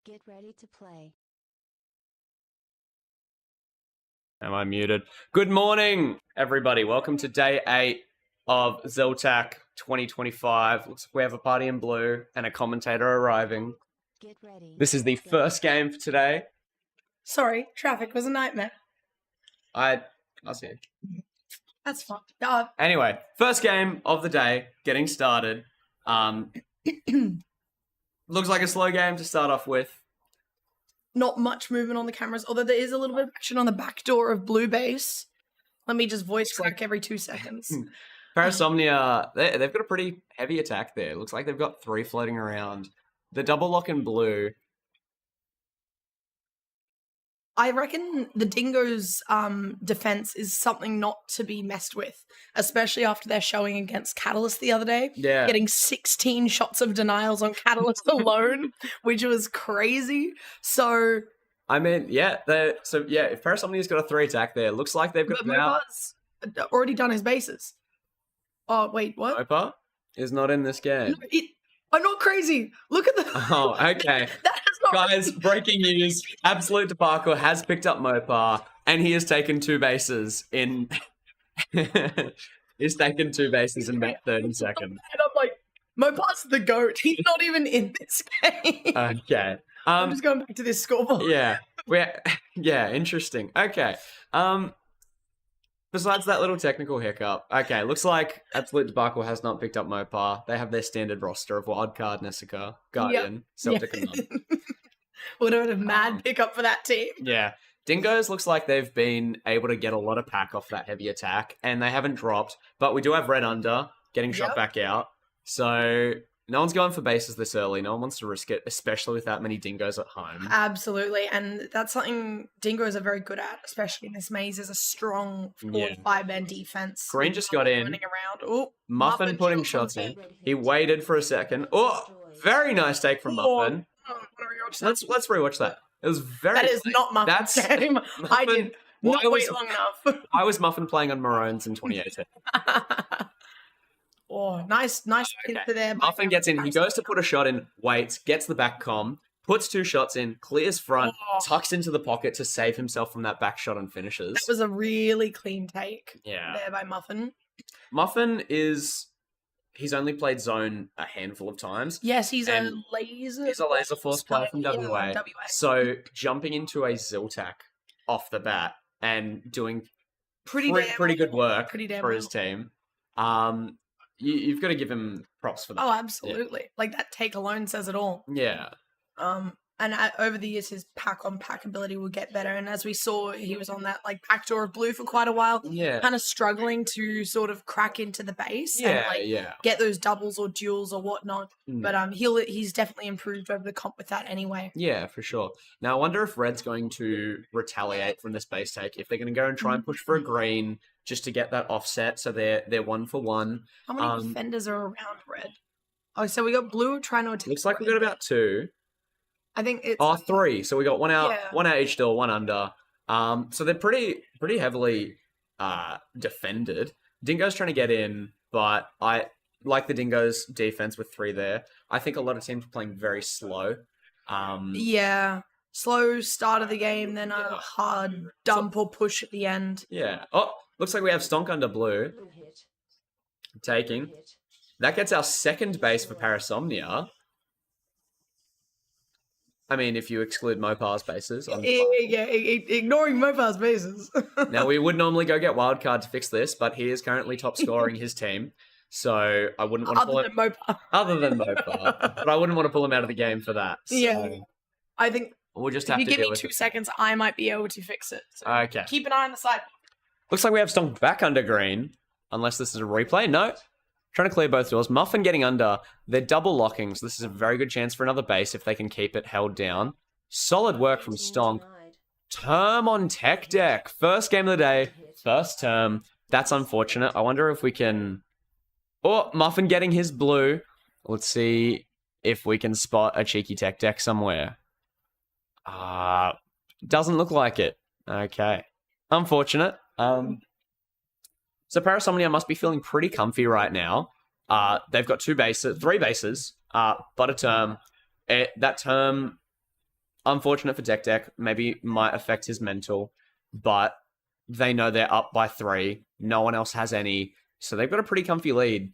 Get ready to play. Am I muted? Good morning, everybody. Welcome to day 8 of ZLTAC 2025. Looks like we have a party in blue and a commentator arriving. Get ready. This is the first game for today. Sorry, traffic was a nightmare. I'll see. That's fine. Anyway, first game of the day, getting started. Looks like a slow game to start off with. Not much movement on the cameras, although there is a little bit of action on the back door of Blue Base. Let me just voice crack every 2 seconds. Parasomnia, they've got a pretty heavy attack there. Looks like they've got 3 floating around. The double lock in blue. I reckon the Dingo's defense is something not to be messed with, especially after their showing against Catalyst the other day. Yeah. Getting 16 shots of denials on Catalyst alone, which was crazy. So, I mean, if Parasomnia's got a 3 attack there, looks like they've got Mopa's already done his bases. Oh, wait, what? Mopa is not in this game. No, I'm not crazy. Look at the... Oh, okay. That is not... Guys, breaking news. Absolute Debacle has picked up Mopa, and he has taken 2 bases in... He's taken 2 bases in about 30 seconds. And I'm like, Mopa's the GOAT. He's not even in this game. Okay. I'm just going back to this scoreboard. Yeah, interesting. Okay. Besides that little technical hiccup, okay, looks like Absolute Debacle has not picked up Mopa. They have their standard roster of Wildcard, Nessica, Guardian, Celtic, and none. Would have been a mad pickup for that team. Yeah. Dingoes looks like they've been able to get a lot of pack off that heavy attack, and they haven't dropped, but we do have red under, getting shot back out. So no one's going for bases this early. No one wants to risk it, especially with that many dingoes at home. Absolutely, and that's something dingoes are very good at, especially in this maze, is a strong 4-5-man defense. Green just got in. Running around. Oh, Muffin putting shots in. He waited for a second. Oh, very nice take from Muffin. Let's rewatch that. It was very... That is not Muffin's game. Muffin, I did not wait long enough. I was Muffin playing on Maroons in 2018. Oh, nice hit there. Muffin gets in. He goes to put a shot in, waits, gets the back comm, puts 2 shots in, clears front, tucks into the pocket to save himself from that back shot and finishes. That was a really clean take there by Muffin. Muffin is... He's only played zone a handful of times. Yes, he's a laser... He's a laser force player from WA. So jumping into a ZLTAC off the bat and doing pretty good work for his team. You've got to give him props for that. Oh, absolutely. Yeah. Like, that take alone says it all. Yeah. And over the years, his pack ability will get better. And as we saw, he was on that, like, back door of blue for quite a while. Yeah. Kind of struggling to sort of crack into the base and, get those doubles or duels or whatnot. But he's definitely improved over the comp with that anyway. Yeah, for sure. Now, I wonder if Red's going to retaliate from this base take. If they're going to go and try and push for a green just to get that offset, so they're 1-for-1. How many defenders are around Red? Oh, so we got blue trying to attack. Looks like we got about 2. I think it's 3. So we got one out each door, 1 under. So they're pretty heavily defended. Dingo's trying to get in, but I like the Dingo's defense with 3 there. I think a lot of teams are playing very slow. Slow start of the game, then a hard dump or push at the end. Yeah. Oh, looks like we have Stonk under blue. Taking. That gets our 2nd base for Parasomnia. I mean, if you exclude Mopa's bases. Ignoring Mopa's bases. Now, we would normally go get Wildcard to fix this, but he is currently top scoring his team. So I wouldn't want to pull him... Other than Mopa. But I wouldn't want to pull him out of the game for that. So yeah. I think we'll just have if to you give me 2 seconds, I might be able to fix it. So okay. Keep an eye on the side. Looks like we have Stonk back under green. Unless this is a replay. No. Trying to clear both doors. Muffin getting under. They're double locking, so this is a very good chance for another base if they can keep it held down. Solid work from Stonk. Term on tech deck. First game of the day. First term. That's unfortunate. I wonder if we can... Oh, Muffin getting his blue. Let's see if we can spot a cheeky tech deck somewhere. Doesn't look like it. Okay. Unfortunate. So Parasomnia must be feeling pretty comfy right now. They've got 3 bases, but a term. That term unfortunate for Deck. Maybe might affect his mental, but they know they're up by 3. No one else has any, so they've got a pretty comfy lead.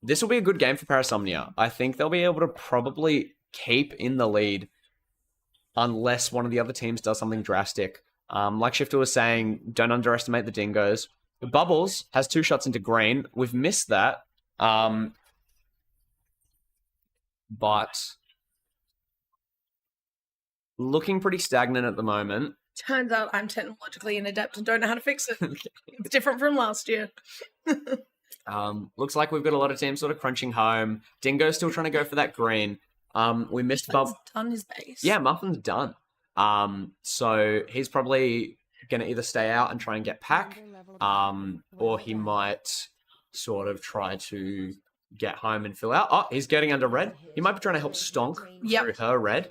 This will be a good game for Parasomnia. I think they'll be able to probably keep in the lead unless one of the other teams does something drastic. Like Shifter was saying, don't underestimate the Dingoes. Bubbles has 2 shots into green. We've missed that. But looking pretty stagnant at the moment. Turns out I'm technologically inadept and don't know how to fix it. It's different from last year. Looks like we've got a lot of teams sort of crunching home. Dingo's still trying to go for that green. We missed Muffin's done his base. Yeah, Muffin's done. So he's probably going to either stay out and try and get pack, or he might sort of try to get home and fill out. Oh, he's getting under red. He might be trying to help Stonk through her red.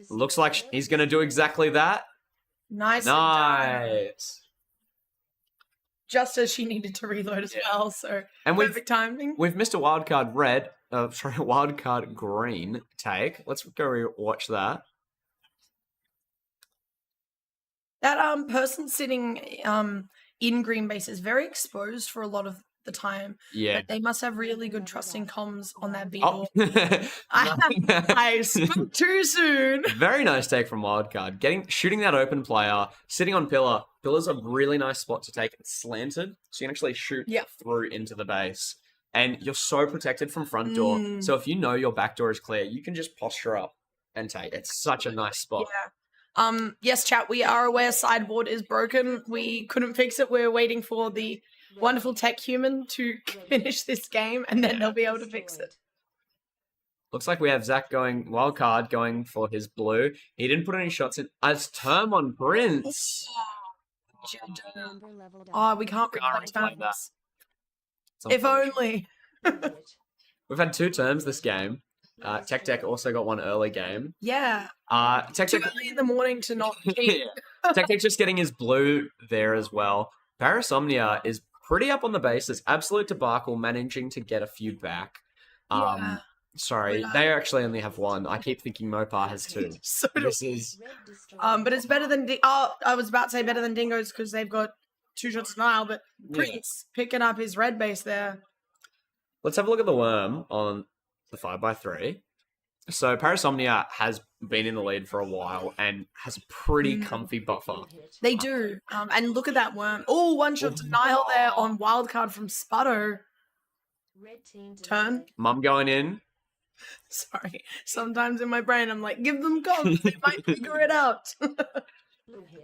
Looks like he's going to do exactly that. Nice. Just as she needed to reload as well, so and perfect timing. We've missed a wildcard red. Wildcard green take. Let's go watch that. That person sitting in green base is very exposed for a lot of the time. Yeah. But they must have really good trusting comms on that beetle. Oh. I spoke too soon. Very nice take from Wildcard. Shooting that open player, sitting on pillar. Pillar's a really nice spot to take. It's slanted, so you can actually shoot through into the base. And you're so protected from front door. So if you know your back door is clear, you can just posture up and take. It's such a nice spot. Yeah. Yes, chat, we are aware sideboard is broken. We couldn't fix it. We're waiting for the wonderful tech human to finish this game, and then they'll be able to fix it. Looks like we have Zach wildcard going for his blue. He didn't put any shots in as term on Prince. Oh, we can't replay that. If only. We've had 2 terms this game. Tech also got one early game. Yeah. Too early in the morning to not keep. Tech just getting his blue there as well. Parasomnia is pretty up on the bases. Absolute debacle, managing to get a few back. Sorry, they actually only have 1. I keep thinking Mopar has 2. So this is... but it's better than... I was about to say better than Dingoes because they've got 2 shots denial, but Prince picking up his red base there. Let's have a look at the worm on the 5x3. So Parasomnia has been in the lead for a while and has a pretty comfy buffer. They do. And look at that worm. Oh, 1-shot denial there on wildcard from Sputto. Turn. Mum going in. Sorry. Sometimes in my brain I'm like, give them comms. They might figure it out.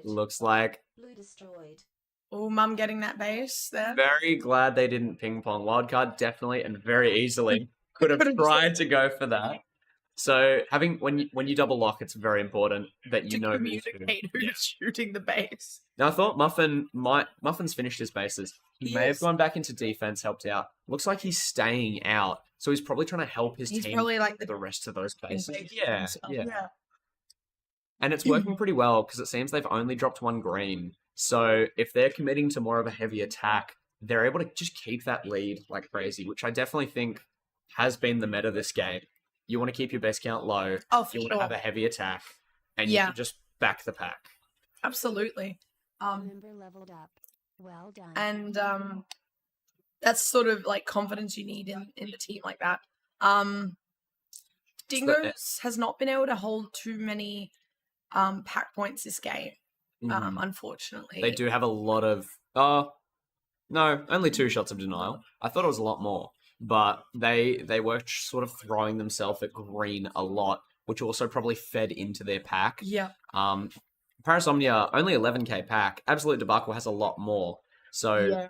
Looks like... Oh, Mum getting that base there. Very glad they didn't ping pong. Wildcard definitely and very easily could have tried to go for that. So when you double lock, it's very important that you know who's shooting the base. Now I thought Muffin's finished his bases. He may have gone back into defense, helped out. Looks like he's staying out, so he's probably trying to help his team. Probably like the rest of those bases. Yeah. And it's working pretty well because it seems they've only dropped 1 green. So if they're committing to more of a heavy attack, they're able to just keep that lead like crazy, which I definitely think has been the meta this game. You want to keep your base count low. You want to have a heavy attack, and you can just back the pack. Absolutely. Member leveled up. Well done. And that's sort of like confidence you need in the team like that. Dingoes has not been able to hold too many pack points this game. Unfortunately, they do have a lot of. No, only 2 shots of denial. I thought it was a lot more. But they were sort of throwing themselves at green a lot, which also probably fed into their pack. Yeah. Parasomnia, only 11k pack. Absolute Debacle has a lot more. So yeah,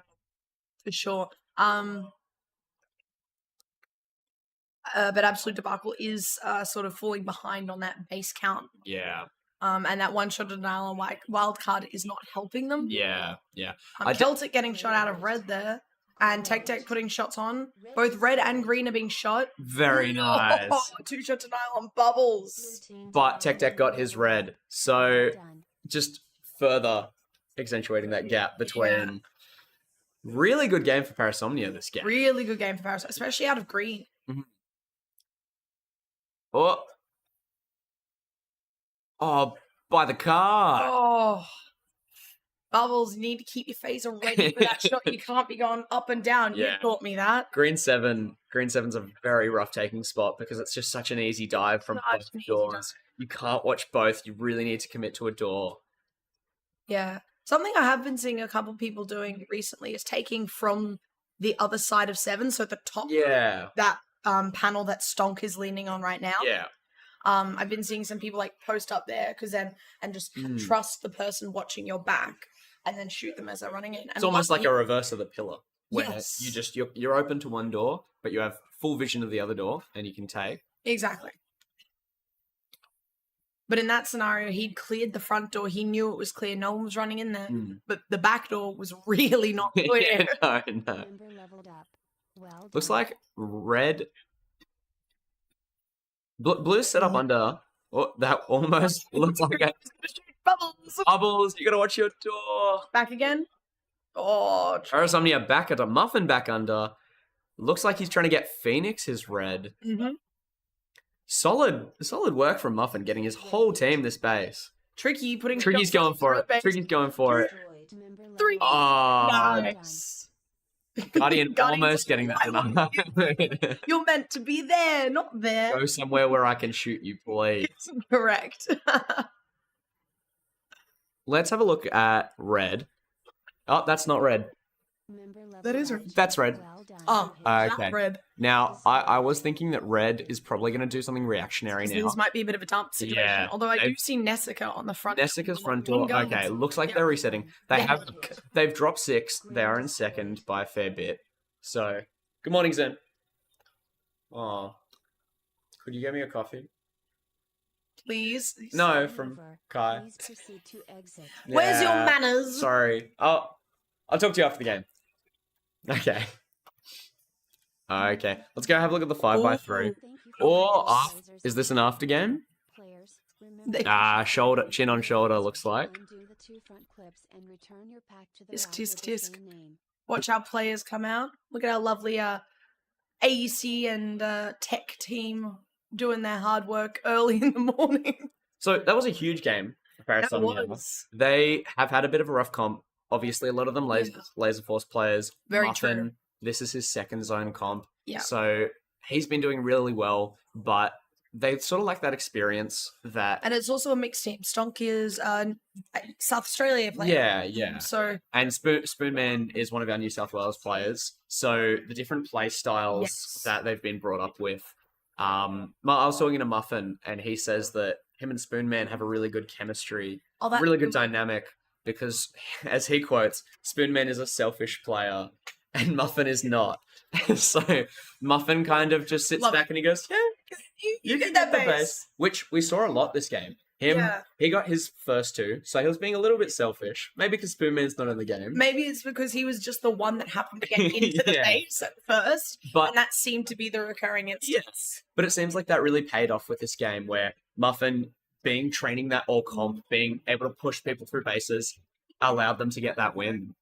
for sure. But Absolute Debacle is sort of falling behind on that base count. Yeah. And that 1-shot denial on wildcard is not helping them. Yeah. Celtic getting shot out of red there. And Tech putting shots on. Both red and green are being shot. Very nice. 2-shot denial on Bubbles. But Tech got his red. So just further accentuating that gap between... Really good game for Parasomnia this game. Really good game for Parasomnia, especially out of green. Oh. Oh, by the car. Oh. Bubbles, you need to keep your face ready for that shot. You can't be going up and down. Yeah. You taught me that. Green 7's a very rough taking spot because it's just such an easy dive from Such both an easy doors. You can't watch both. You really need to commit to a door. Yeah. Something I have been seeing a couple people doing recently is taking from the other side of 7, so the top Yeah. that panel that Stonk is leaning on right now. Yeah. I've been seeing some people like post up there and just trust the person watching your back and then shoot them as they're running in. And It's almost like a reverse of the pillar. Where Yes. you're open to one door, but you have full vision of the other door and you can take. Exactly. But in that scenario, he'd cleared the front door. He knew it was clear. No one was running in there. But the back door was really not clear. no. Member leveled up. Well Looks done. like red. Blue's set up under. Oh, that almost looks like a Bubbles. bubbles. You gotta watch your door. Back again. Oh, Arizomnia back at a Muffin back under. Looks like he's trying to get Phoenix his red. Solid work from Muffin getting his whole team this base. Tricky putting. Tricky's going for it. Tricky's going for it. Destroyed. Member leveled 3. Oh, Nice. Guardian Guardian's almost getting that one. You're meant to be there, not there. Go somewhere where I can shoot you, please. Correct. Let's have a look at red. Oh, that's not red. Member leveled That is up. red. That's red. Well done. Oh, Okay. that red. Now, I was thinking that red is probably going to do something reactionary now. This might be a bit of a dump situation. Yeah, Although I do they've- see Nessica on the front. Nessica's front door. Guns. Okay, looks like Yeah. they're resetting. Yeah. They've dropped 6. They are in second by a fair bit. So, good morning, Zen. Oh, could you get me a coffee? Please. No, from Kai. Please proceed to exit. Where's your Yeah, manners? Sorry. I'll talk to you after the game. Okay. Okay. Let's go have a look at the 5x3. Ooh. Thank you for Or your off. advisors. Is this an after game? Players, remember They- Shoulder, chin on shoulder. Looks like. undo the 2 front clips and return your pack to the Tisk, rack tisk, with the tisk. same name. Watch our players come out. Look at our lovely AEC and tech team doing their hard work early in the morning. So that was a huge game for Paris That Saint-Germain. was. They have had a bit of a rough comp. Obviously, a lot of them laser force players. Very Muffin, true. This is his second zone comp. Yeah. So he's been doing really well, but they sort of lack that experience that. And it's also a mixed team. Stonk is South Australia player. Yeah. So And Spoonman is one of our New South Wales players. So the different play styles Yes. that they've been brought up with. I was talking to Muffin, and he says that him and Spoonman have a really good chemistry, that really good dynamic, because, as he quotes, Spoonman is a selfish player, and Muffin is not. So Muffin kind of just sits Love back and he goes, "Yeah, You can get that the base. which we saw a lot this game. Yeah. He got his first 2, so he was being a little bit selfish. Maybe because Spoonman's not in the game. Maybe it's because he was just the one that happened to get into the Yeah. base at first, But and that seemed to be the recurring instance. yes, but it seems like that really paid off with this game, where Muffin training that all comp, being able to push people through bases, allowed them to get that win.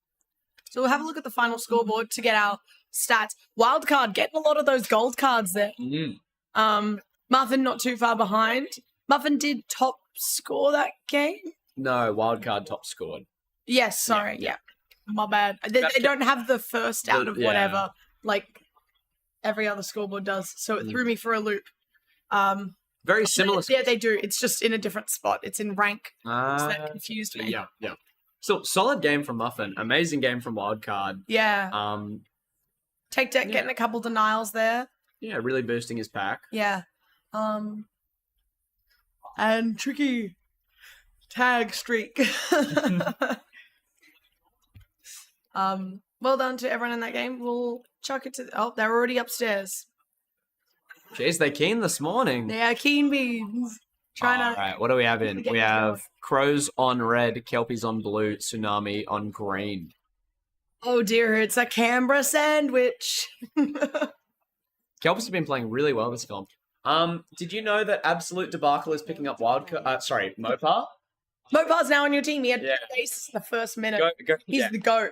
So we'll have a look at the final scoreboard to get our stats. Wildcard getting a lot of those gold cards there. Muffin not too far behind. Muffin did top score that game. No, wildcard top scored. Yes, sorry, yeah. My bad. They don't have the first out of Yeah. whatever, like every other scoreboard does. So it threw me for a loop. Very similar. Yeah, they do. It's just in a different spot. It's in rank. So that confused me. Yeah. So solid game from Muffin. Amazing game from Wildcard. Yeah. Take Deck yeah. getting a couple denials there. Yeah, really boosting his pack. Yeah. And Tricky tag streak. Well done to everyone in that game. We'll chuck it to they're already upstairs. Jeez, they keen this morning. They are keen beans. Trying to Alright, what do we have in? Get We this have going. Crows on red, Kelpies on blue, Tsunami on green. Oh dear, it's a Canberra sandwich. Kelpies have been playing really well this comp. Did you know that Absolute Debacle is picking up Mopar? Mopar's now on your team. He had Yeah. aces the first minute. Go, He's yeah. the GOAT.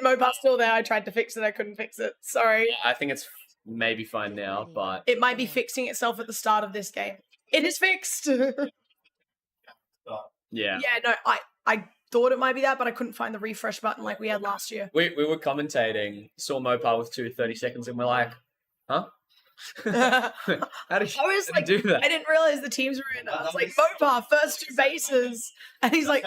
Mopar's still there. I tried to fix it. I couldn't fix it. Sorry. I think it's maybe fine now, but It might be fixing itself at the start of this game. It is fixed. yeah. Yeah, no, I thought it might be that, but I couldn't find the refresh button like we had last year. We were commentating, saw Mopar with 30 seconds, and we're like, huh? How did I was like, do that? I didn't realize the teams were in. I was like, Mopar, first 2 bases. And he's like,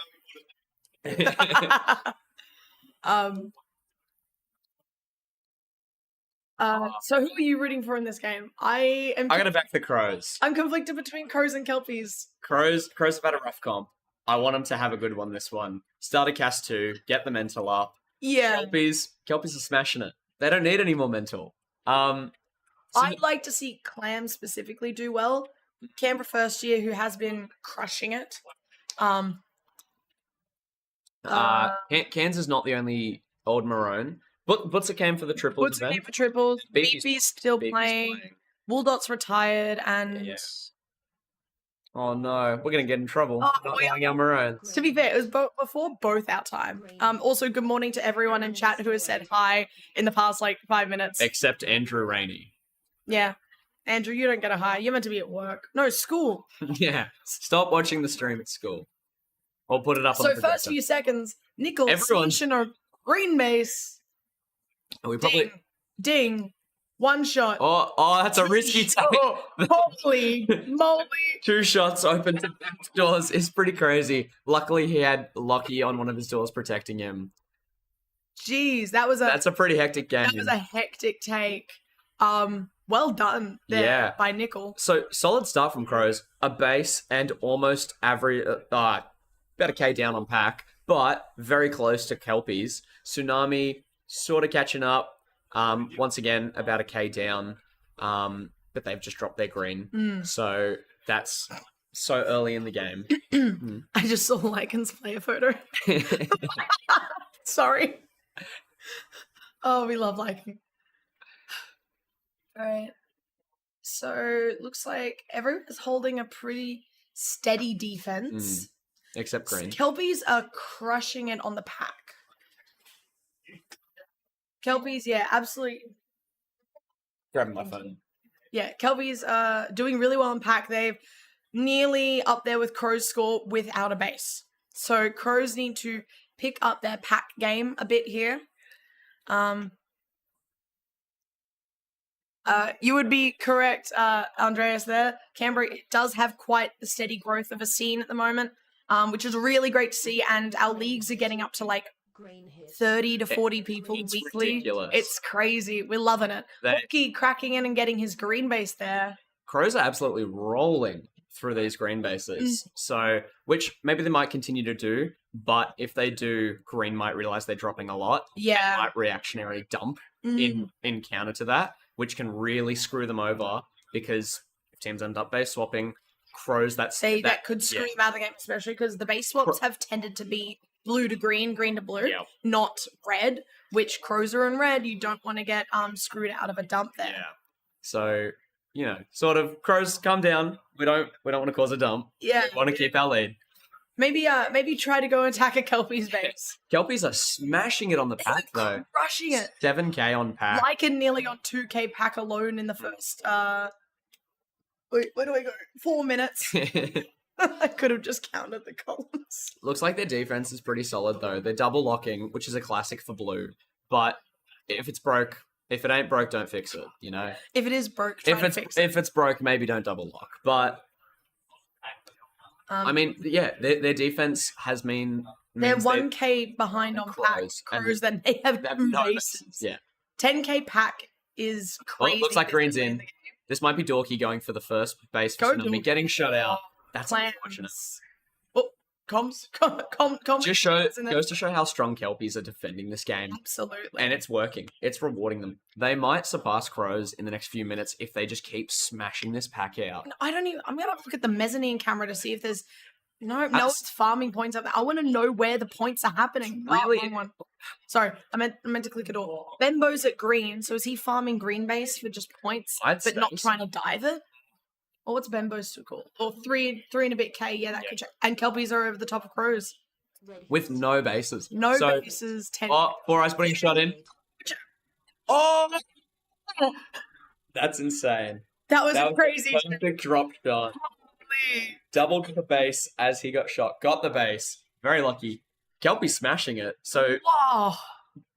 so who are you rooting for in this game? I gotta back the Crows. I'm conflicted between Crows and Kelpies. Crows have had a rough comp. I want them to have a good one this one. Start a cast 2, get the mental up. Yeah. Kelpies are smashing it. They don't need any more mental. I'd like to see Clam specifically do well. Canberra first year, who has been crushing it. Cairns is not the only old Maroon. Butzer came for the triples What's event. name for triples? Beefy's- Beefy's still Beefy's playing. Wooldot's retired, and Yeah. Oh no, we're gonna get in trouble. Oh, Not we knowing our Maroons. to be fair, it was before both our time. Also, good morning to everyone in chat who has said hi in the past like 5 minutes. Except Andrew Rainey. Yeah, Andrew, you don't get a hi. You're meant to be at work. No, school. Yeah. Stop watching the stream at school. Or put it up on So the first projector. few seconds, Nickel, Everyone- Station, green base. We probably. Ding, ding, one shot. Oh, that's a risky take. Oh, holy moly! 2 shots open to back doors is pretty crazy. Luckily, he had Lockie on one of his doors protecting him. Jeez, that was That's a pretty hectic game. a hectic take. Well done there Yeah. by Nickel. So solid start from Crows, a base and almost average, about a K down on pack, but very close to Kelpies. Tsunami sort of catching up. Once again, about a K down, but they've just dropped their green. So that's so early in the game. I just saw Lycan's player photo. Sorry. Oh, we love Lycan. All right. So looks like everyone's holding a pretty steady defense. Except green. Kelpies are crushing it on the pack. Kelpies, yeah, absolutely. Grabbing my phone. Yeah, Kelpies are doing really well in pack. They've nearly up there with Crow's score without a base. So Crows need to pick up their pack game a bit here. You would be correct, Andreas, there. Canberra does have quite the steady growth of a scene at the moment, which is really great to see, and our leagues are getting up to like 30 to 40 people It's weekly. ridiculous. It's crazy. We're loving it. They- Hookie cracking in and getting his green base there. Crows are absolutely rolling through these green bases. So, which maybe they might continue to do, but if they do, green might realize they're dropping a lot. Yeah. Might reactionary dump Mm. in counter to that, which can really screw them over because if teams end up base swapping, Crows that Could screw them out of the game, especially because the base swaps have tended to be blue to green, green to blue, Yeah. not red, which Crows are in red. You don't want to get screwed out of a dump there. Yeah. So, sort of Crows, calm down. We don't want to cause a dump. Yeah. We want to keep our lead. Maybe try to go and attack a Kelpie's base. Kelpies are smashing it on the pack though. Crushing it. 7K on pack. Lycan nearly on 2K pack alone in the first wait, where do I go? 4 minutes. I could have just counted the columns. Looks like their defense is pretty solid though. They're double locking, which is a classic for blue. But if it ain't broke, don't fix it. If it is broke, try to fix it. If it's broke, maybe don't double lock. But I mean, yeah, their defense has been. They're means they- 1K behind on pack Crows, and Crows, then they have they have 2 no bases. bases. Yeah. 10K pack is Well, crazy. it looks like green's this in. late This might be Dorky going for the first base for Go Tsunami, Dorky. getting shut out. That's Plans. unfortunate. Oh, comms. Just goes to show how strong Kelpies are defending this game. Absolutely. And it's working. It's rewarding them. They might surpass Crows in the next few minutes if they just keep smashing this pack out. I'm gonna look at the mezzanine camera to see if there's no That's- it's farming points up there. I want to know where the points are happening. Really? Wrong one. Sorry, I meant to click it all. Benbo's at green, so is he farming green base for just points, I'd but not say trying to dive it? Or what's Benbo's still called? Or three and a bit K, yeah, that could check. And Kelpies are over the top of Crows. With no bases. No So- bases, 10. Oh, Four Eyes putting a shot in. Oh! That's insane. That was That was crazy. a perfect drop shot. Doubled to the base as he got shot. Got the base. Very lucky. Kelpie smashing it. So Wow.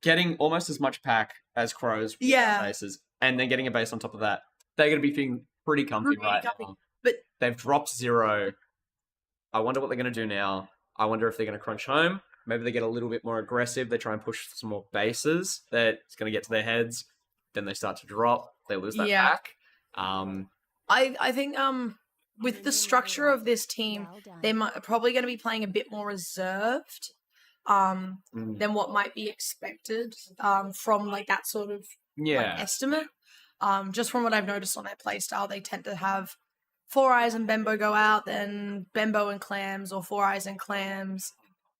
getting almost as much pack as Crows with Yeah. bases. And then getting a base on top of that. They're going to be feeling pretty comfy right now. But they've dropped 0. I wonder what they're going to do now. I wonder if they're going to crunch home. Maybe they get a little bit more aggressive. They try and push some more bases. It's going to get to their heads. Then they start to drop. They lose that pack. I think with the structure of this team, they're probably going to be playing a bit more reserved than what might be expected from like that sort of estimate. Just from what I've noticed on their playstyle, they tend to have Four Eyes and Bembo go out, then Bembo and Clams, or Four Eyes and Clams,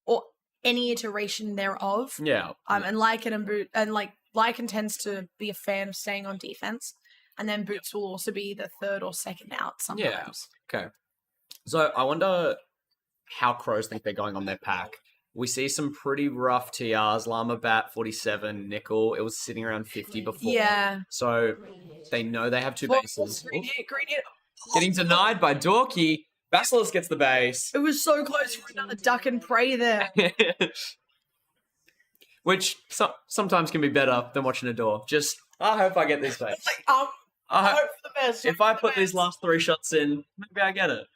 or any iteration thereof. Yeah. And Lycan and Boot, and like Lycan tends to be a fan of staying on defense, and then Boots will also be the third or second out sometimes. Yeah. Okay. So I wonder how Crows think they're going on their pack. We see some pretty rough TRs. Llama Bat 47, Nickel. It was sitting around 50 before. Yeah. So they know they have 2 bases. Green hit. Getting denied by Dorky. Basilisk gets the base. It was so close for another duck and prey there. Which sometimes can be better than watching a door. Just, I hope I get this base. It's like, I hope for the best. If I put these last 3 shots in, maybe I get it.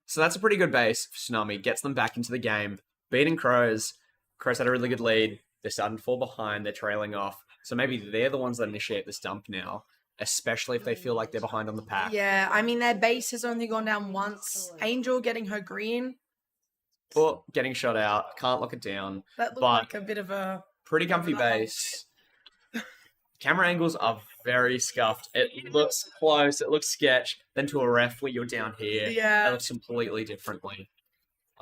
So that's a pretty good base for Tsunami. Gets them back into the game. Beating Crows. Crows had a really good lead. They're starting to fall behind. They're trailing off. So maybe they're the ones that initiate this dump now, especially if they feel like they're behind on the pack. Yeah, I mean, their base has only gone down once. Angel getting her green. Or getting shot out. Can't lock it down. That looked like a bit of a... Pretty comfy base. Camera angles are very scuffed. It looks close. It looks sketch. Then to a ref where you're down here. Yeah. It looks completely differently.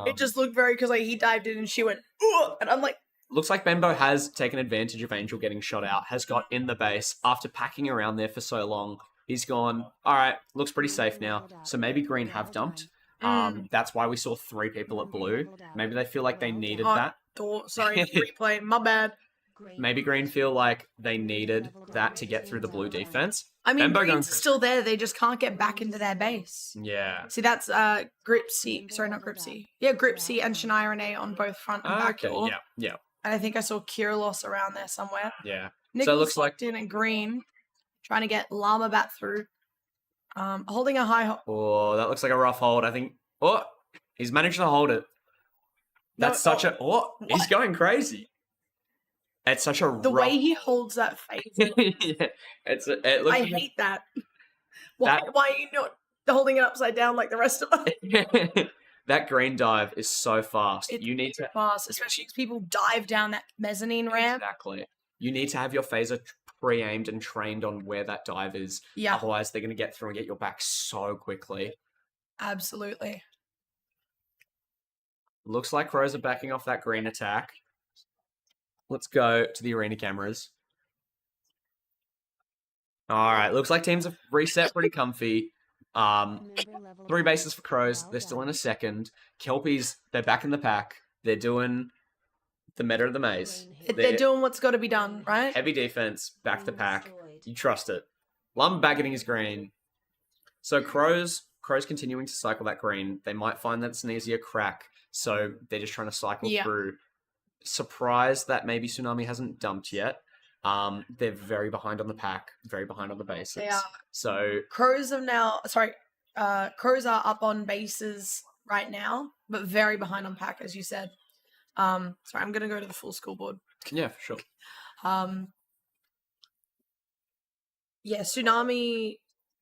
It just looked very... Because like, he dived in and she went... Ugh! And I'm like... Looks like Bembo has taken advantage of Angel getting shot out, has got in the base. After packing around there for so long, he's gone, all right, looks pretty safe now. So maybe Green have dumped. That's why we saw 3 people at blue. Maybe they feel like they needed that. Sorry, replay. My bad. Maybe Green feel like they needed that to get through the blue defense. I mean, Bembo Green's still there. They just can't get back into their base. Yeah. See, that's Gripsy. Sorry, not Gripsy. Yeah, Gripsy and Shania Renee on both front and back door. Yeah. And I think I saw Kirilos around there somewhere. Yeah. Nick So it looks like in at green, trying to get Llama Bat through. Holding a high... Oh, that looks like a rough hold. I think... Oh, he's managed to hold it. That's he's going crazy. It's such a The way he holds that face. Yeah. It looks I hate that. Why are you not holding it upside down like the rest of us? That green dive is so fast. It's you need to fast, especially as people dive down that mezzanine ramp. Exactly. You need to have your phaser pre-aimed and trained on where that dive is. Yeah. Otherwise, they're going to get through and get your back so quickly. Absolutely. Looks like Crows are backing off that green attack. Let's go to the arena cameras. All right. Looks like teams have reset pretty comfy. 3 bases for Crows. They're still in a second. Kelpies, they're back in the pack. They're doing the meta of the maze. They're doing what's got to be done, right? Heavy defense, back the pack. You trust it. Llama Bat getting his green. So Crows continuing to cycle that green. They might find that it's an easier crack. So they're just trying to cycle through. Surprised that maybe Tsunami hasn't dumped yet. They're very behind on the pack, very behind on the bases. They are. So Crows are up on bases right now, but very behind on pack, as you said. Sorry, I'm gonna go to the full scoreboard. Yeah, for sure. Yeah, Tsunami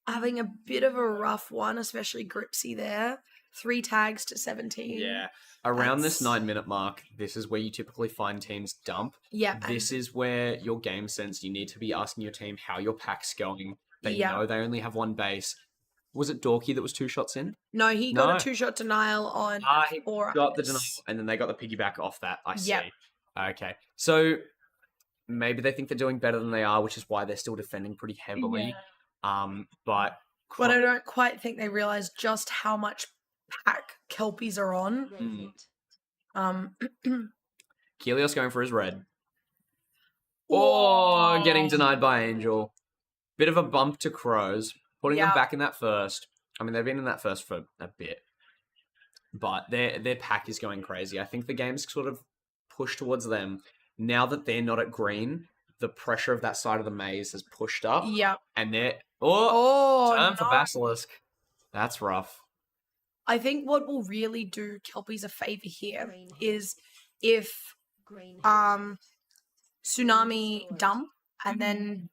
having a bit of a rough one, especially Gripsy there. 3 tags to 17. Yeah. Around this 9-minute mark, this is where you typically find teams dump. Yeah. This is where your game sense, you need to be asking your team how your pack's going. They know they only have 1 base. Was it Dorky that was 2 shots in? No, he got a 2-shot denial on he 4 got the eyes. denial, and then they got the piggyback off that. I see. Yep. Okay. So maybe they think they're doing better than they are, which is why they're still defending pretty heavily. Yeah. But I don't quite think they realize just how much pack Kelpies are on. Kelios going for his red. Oh, getting denied by Angel. Bit of a bump to Crows, putting them Yeah. back in that first. I mean, they've been in that first for a bit, but their pack is going crazy. I think the game's sort of pushed towards them. Now that they're not at green, the pressure of that side of the maze has pushed up. Yeah. And they're... Oh, turn for no. Basilisk. That's rough. I think what will really do Kelpies a favor here is if Tsunami dump and then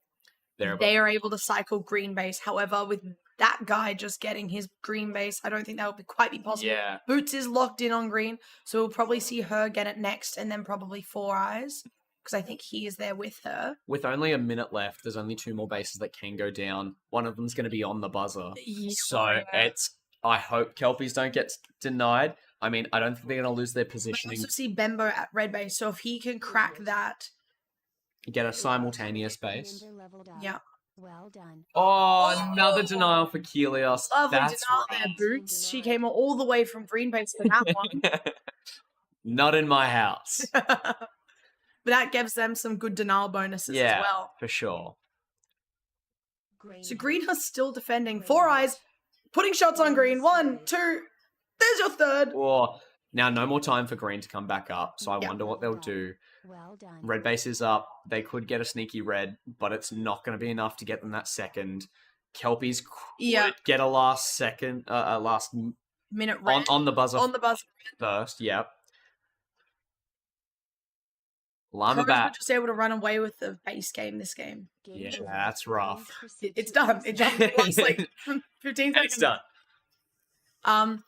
they are able to cycle green base. However, with that guy just getting his green base, I don't think that would quite be possible. Yeah. Boots is locked in on green, so we'll probably see her get it next and then probably Four Eyes, because I think he is there with her. With only a minute left, there's only 2 more bases that can go down. One of them's going to be on the buzzer. Yeah. So I hope Kelpies don't get denied. I mean, I don't think they're going to lose their We positioning. also see Bembo at red base, so if he can crack that, Get a simultaneous base. Member leveled up. yeah. Well done. Oh, another denial for Kelios. Lovely That's denial there, Boots. She came all the way from green base for that one. Not in my house. But that gives them some good denial bonuses Yeah, as well. for sure. So green are still defending. Four Eyes putting shots on green. 1, 2. There's your third. Oh, now no more time for green to come back up. So I Yeah. wonder what they'll do. Well done. Red base is up. They could get a sneaky red, but it's not going to be enough to get them that second. Kelpies could Yeah. get a last Minute red. on the buzzer On the buzzer. first. Yep. Llama Crows were bat. just able to run away with the base game this game. Game Yeah, over. that's rough. Proceed It's to done. It exit. just looks like 15 seconds. It's done.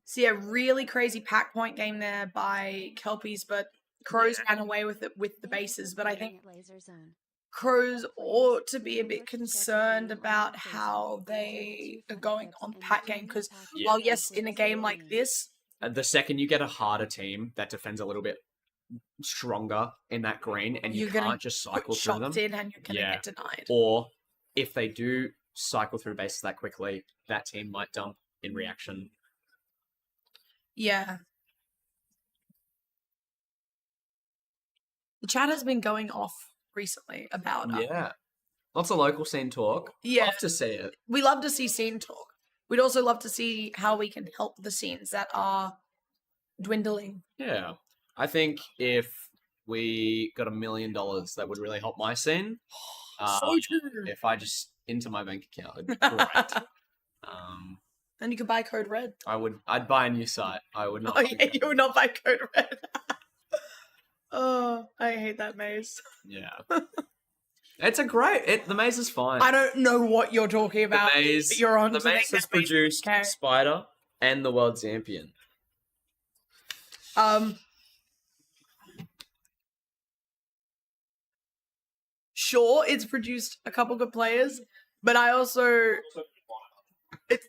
So yeah, really crazy pack point game there by Kelpies, but Crows ran away with it with the bases. But I think Laser zone. Crows ought to be a bit concerned about how they are going on pack game, because Yeah. while yes, in a game like this, The second you get a harder team that defends a little bit stronger in that green, and you You're gonna can't just put cycle through them, shots in and you're gonna Yeah. get denied. or if they do cycle through bases that quickly, that team might dump in reaction. Yeah. The chat has been going off recently about Yeah. Lots of local scene talk. Yeah. Love to see it. we love to see scene talk. We'd also love to see how we can help the scenes that are dwindling. Yeah. I think if we got $1 million, that would really help my scene. So true. If I just into my bank account, it'd be great. And you could buy Code Red. I'd buy a new site. I would not. Oh yeah, you would not buy Code Red. Oh, I hate that maze. Yeah. It's a great. The maze is fine. I don't know what you're talking about. The maze. You're on The to the maze next has produced Okay. Spider and the world champion. Sure, it's produced a couple good players, but I also it's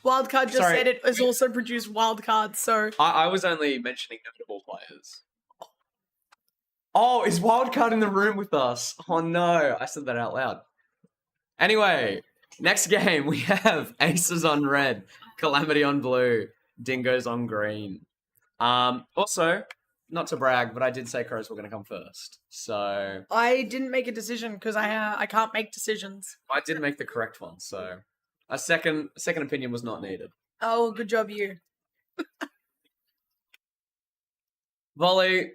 Wildcard just Sorry. said it has also produced Wildcard, so I was only mentioning notable players. Oh, is Wildcard in the room with us? Oh no, I said that out loud. Anyway, next game we have Aces on red, Calamity on blue, Dingoes on green. Also, not to brag, but I did say Crows were going to come first. So I didn't make a decision because I can't make decisions. I did make the correct one. So a second opinion was not needed. Oh, good job, you. Volley.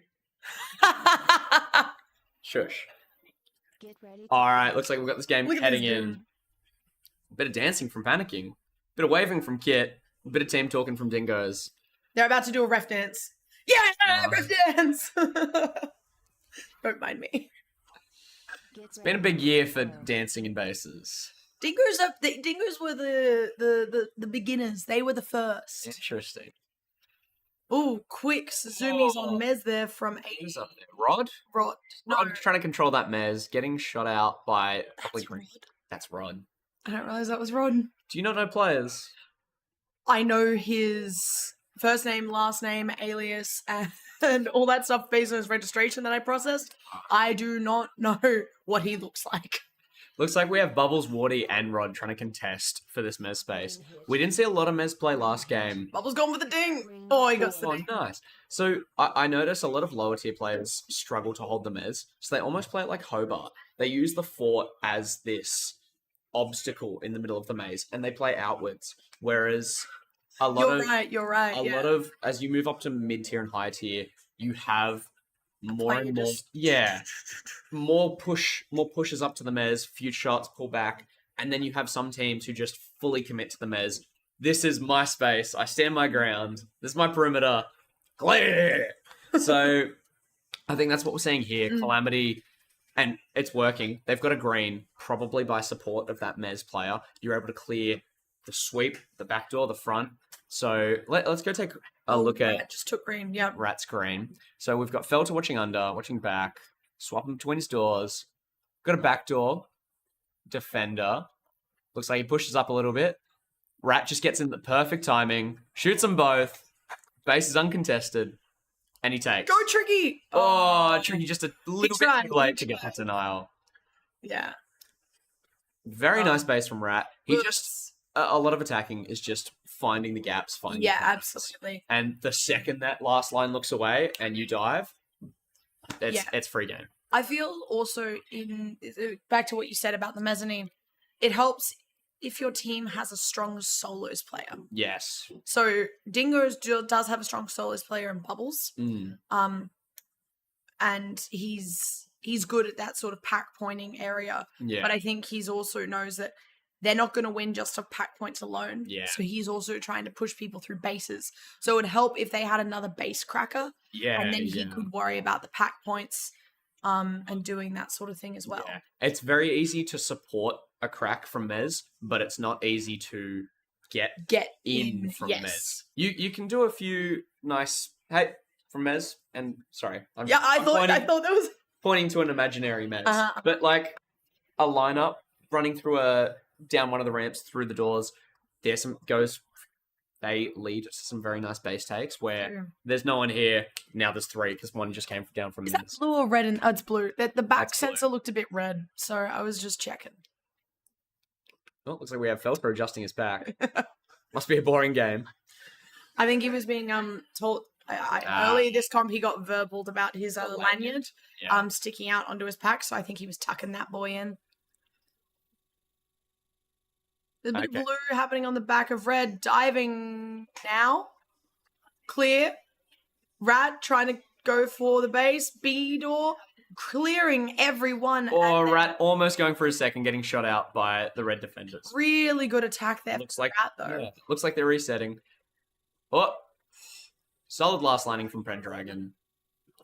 Shush. Get ready. All right, looks like we've got this game Look at heading this in. dude. Bit of dancing from Panicking. Bit of waving from Kit. Bit of team talking from Dingoes. They're about to do a ref dance. Yeah, Oh. ref dance. Don't mind me. It's been a big year for dancing in bases. Dingoes were the beginners. They were the first. Interesting. Ooh, quick Suzumi's Oh. on Mez there from Who's a up there? Rod? Rod. No, Rod trying to control that Mez, getting shot out by probably that's green. Rod. That's Rod. I don't realize that was Rod. Do you not know players? I know his first name, last name, alias, and all that stuff based on his registration that I processed. I do not know what he looks like. Looks like we have Bubbles, Wardy, and Rod trying to contest for this Mez space. We didn't see a lot of Mez play last game. Bubbles gone for the ding. Oh, he got the Oh, ding. nice. So I noticed a lot of lower tier players struggle to hold the Mez. So they almost play it like Hobart. They use the fort as this obstacle in the middle of the maze, and they play outwards. Whereas a lot You're right. a lot of, as you move up to mid tier and high tier, you have more and more, more pushes up to the Mez, few shots, pull back, and then you have some teams who just fully commit to the Mez. This is my space. I stand my ground. This is my perimeter. Clear. So I think that's what we're seeing here. Calamity, and it's working. They've got a green, probably by support of that Mez player. You're able to clear the sweep, the back door, the front. So let's go take a look at just took green. Yeah. Rat's green. So we've got Felter watching under, watching back, swapping between his doors. Got a back door, defender. Looks like he pushes up a little bit. Rat just gets in the perfect timing, shoots them both. Base is uncontested, and he takes. Go Tricky! Oh, Tricky just a little bit too late to get tried. that denial. Yeah. Very nice base from Rat. He just a lot of attacking is just finding the gaps, finding the gaps. Absolutely. And the second that last line looks away and you dive, it's free game. I feel also back to what you said about the mezzanine, it helps if your team has a strong solos player. Yes. So Dingoes does have a strong solos player in Bubbles. And he's good at that sort of pack pointing area. Yeah. But I think he's also knows that they're not going to win just off pack points alone. Yeah. So he's also trying to push people through bases. So it would help if they had another base cracker. Yeah. And then he could worry about the pack points and doing that sort of thing as well. Yeah. It's very easy to support a crack from Mez, but it's not easy to get in from Mez. You can do a few nice from Mez, and sorry. I thought that was pointing to an imaginary Mez. But like a lineup running through down one of the ramps through the doors, they lead to some very nice base takes where there's no one here. Now there's three because one just came down from Mez. Is that blue or red? It's blue. The back That's sensor looked a bit red, so I was just checking. Oh, looks like we have Felter adjusting his back. Must be a boring game. I think he was being told early this comp he got verbaled about his lanyard sticking out onto his pack, so I think he was tucking that boy in. There's a bit of blue happening on the back of red, diving now. Clear. Rat trying to go for the base. B door clearing everyone. Rat almost going for a second, getting shot out by the red defenders. Really good attack there. Looks like Rat, though. Yeah, looks like they're resetting. Oh, solid last lining from Pendragon.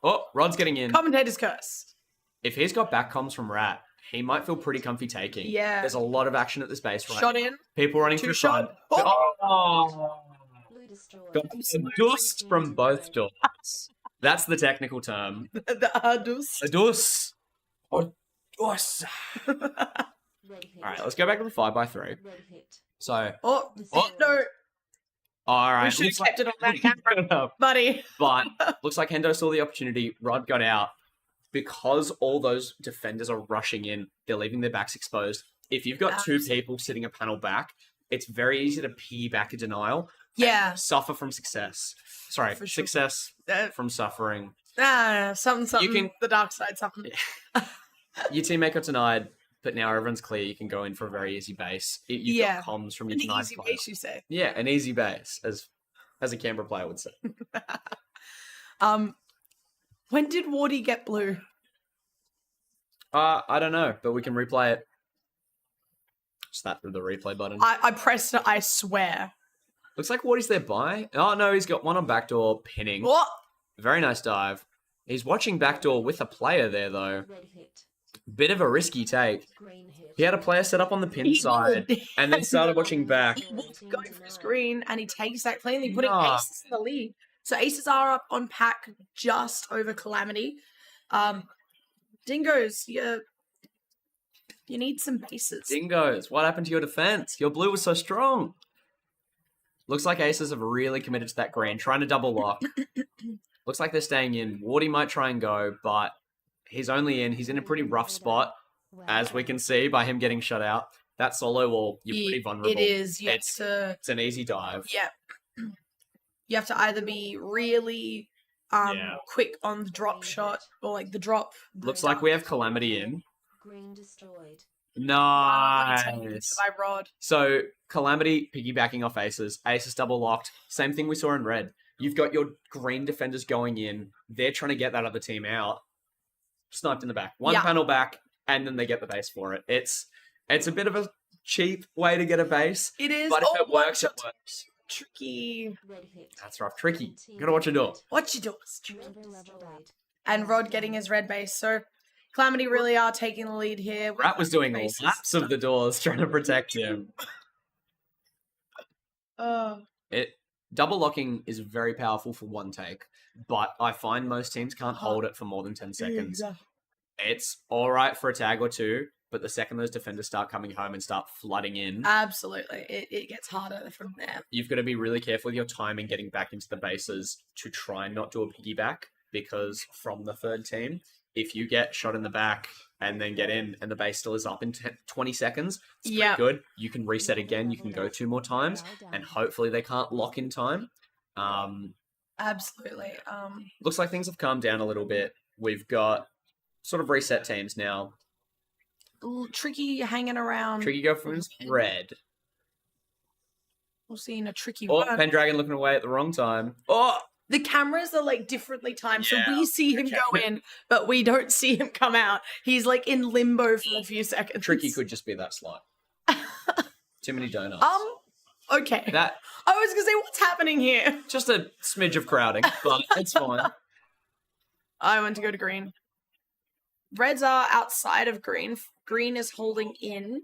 Oh, Rod's getting in. Commentator's curse. If he's got back comms from Rat, he might feel pretty comfy taking. Yeah. There's a lot of action at this base right Shot now. in. People running through front. Oh. Got some dust from both doors. That's the technical term. The Ardus. A dus. Oh, dus. All right, let's go back to the 5x3. So, no. all right. We should have kept it on that camera, buddy. But looks like Hendo saw the opportunity. Rod got out. Because all those defenders are rushing in, they're leaving their backs exposed. If you've got two people sitting a panel back, it's very easy to piggyback a denial. Yeah. Suffer from success. Sorry, For sure. success from suffering. Something. You can- the dark side, something. Your teammate got denied, but now everyone's clear. You can go in for a very easy base. You've got comms from your An denied easy player. base, you say. Yeah, an easy base, as a Canberra player would say. When did Wardy get blue? I don't know, but we can replay it. Just that through the replay button. I pressed it, I swear. Looks like Wardy's there by. Oh, no, he's got one on backdoor pinning. What? Very nice dive. He's watching backdoor with a player there, though. Bit of a risky take. He had a player set up on the pin side and then started watching back. He was going for his screen and he takes that cleanly, putting Nah. aces in the lead. So aces are up on pack just over Calamity. Dingoes, you need some bases. Dingoes, what happened to your defense? Your blue was so strong. Looks like aces have really committed to that green, trying to double lock. Looks like they're staying in. Wardy might try and go, but he's only in. He's in a pretty rough spot. as we can see by him getting shut out. That solo wall, you're pretty vulnerable. It is. You It's an easy dive. Yeah. You have to either be really quick on the drop shot or like the drop. Looks like we have Calamity in. Green destroyed. Nice. By Rod. So Calamity piggybacking off Aces. Aces double locked. Same thing we saw in red. You've got your green defenders going in. They're trying to get that other team out. Sniped in the back. One panel back, and then they get the base for it. It's a bit of a cheap way to get a base. It is. But if it works, it works. Tricky. That's rough. Tricky. You gotta watch your door. Watch your doors. And Rod getting his red base. So Calamity really are taking the lead here. Rat was doing laps of the doors trying to protect him. Double locking is very powerful for one take, but I find most teams can't hold it for more than 10 seconds. It's alright for a tag or two, but the second those defenders start coming home and start flooding in... Absolutely. It gets harder from there. You've got to be really careful with your timing getting back into the bases to try and not do a piggyback, because from the third team, if you get shot in the back and then get in and the base still is up in 20 seconds, it's pretty good. You can reset again, you can go 2 more times, and hopefully they can't lock in time. Absolutely. Looks like things have calmed down a little bit. We've got sort of reset teams now. Tricky hanging around. Tricky go from red. We're seeing a tricky Oh, one. Pendragon looking away at the wrong time. Oh! The cameras are like differently timed, so we see him go in, but we don't see him come out. He's like in limbo for a few seconds. Tricky could just be that slot. Too many donuts. Okay. That I was gonna say, what's happening here? just a smidge of crowding, but it's fine. I want to go to green. Reds are outside of green. Green is holding in.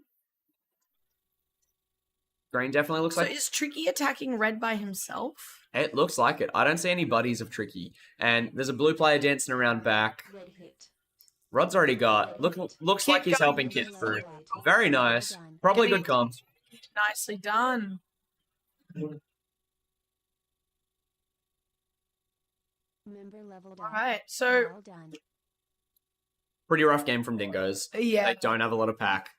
Green definitely looks like... So is Tricky attacking red by himself? It looks like it. I don't see any buddies of Tricky. And there's a blue player dancing around back. Rod's already got... Looks like he's helping Kit through. Very nice. Probably good comms. Nicely done. Alright, so... Pretty rough game from Dingoes. Yeah. They don't have a lot of pack.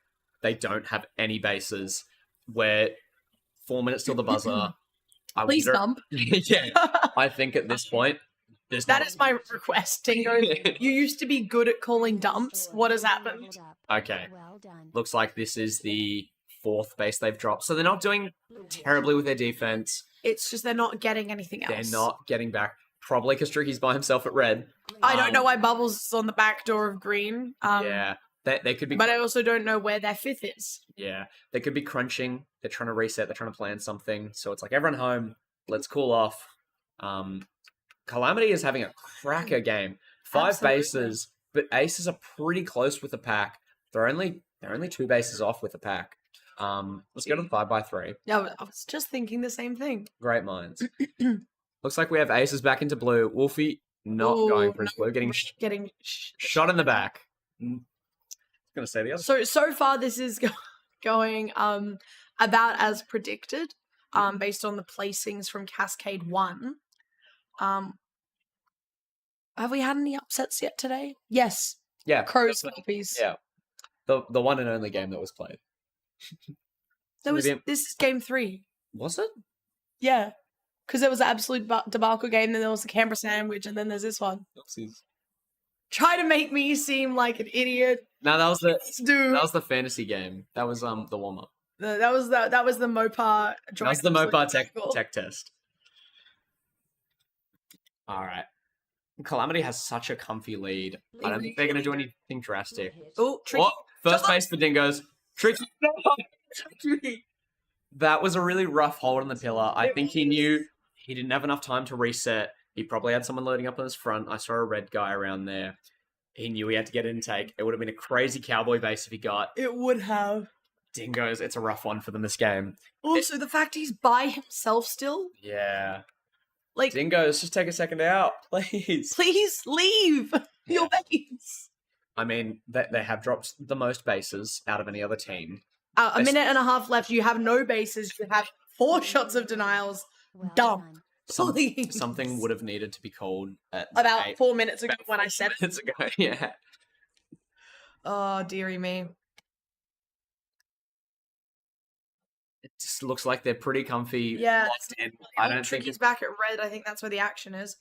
They don't have any bases. We're 4 minutes till the buzzer. Please dump. Yeah. I think at this point, that is my request, Dingoes. You used to be good at calling dumps. What has happened? Okay. Looks like this is the 4th base they've dropped. So they're not doing terribly with their defense. It's just they're not getting anything else. They're not getting back. Probably because Tricky's by himself at red. I don't know why Bubbles is on the back door of green. Yeah. They could be... But I also don't know where their 5th is. Yeah. They could be crunching. They're trying to reset. They're trying to plan something. So it's like, everyone home. Let's cool off. Calamity is having a cracker game. 5 bases, but Aces are pretty close with the pack. They're only 2 bases off with the pack. Let's go to the 5x3. Yeah, I was just thinking the same thing. Great minds. Looks like we have Aces back into blue. Wolfie not going for his blue. Getting shot in the back. Gonna say the other. So far this is going about as predicted, based on the placings from Cascade 1. Have we had any upsets yet today? Yes. Yeah. Crows copies. Yeah. The one and only game that was played. This is game 3. Was it? Yeah. Because there was the absolute debacle game, then there was the Canberra sandwich, and then there's this one. Oopsies. Try to make me seem like an idiot. No, that was the fantasy game. That was the warm up. That was the Mopar. That was the Mopar tech test. All right. Calamity has such a comfy lead. I don't think they're going to do anything drastic. Oh, Tricky. First base for Dingoes. Tricky. That was a really rough hold on the pillar. I think he knew he didn't have enough time to reset. He probably had someone loading up on his front. I saw a red guy around there. He knew he had to get an intake. It would have been a crazy cowboy base if he got. It would have. Dingoes, it's a rough one for them this game. Also, the fact he's by himself still. Yeah. Like, Dingoes, just take a second out, please. Please leave your base. I mean, they have dropped the most bases out of any other team. A minute and a half left. You have no bases. You have 4 shots of denials. Dump. Something would have needed to be called at about 4 minutes ago when I said it. Minutes ago, yeah. Oh, dearie me. It just looks like they're pretty comfy. Yeah. Locked in. I don't think Tricky's back at red. I think that's where the action is.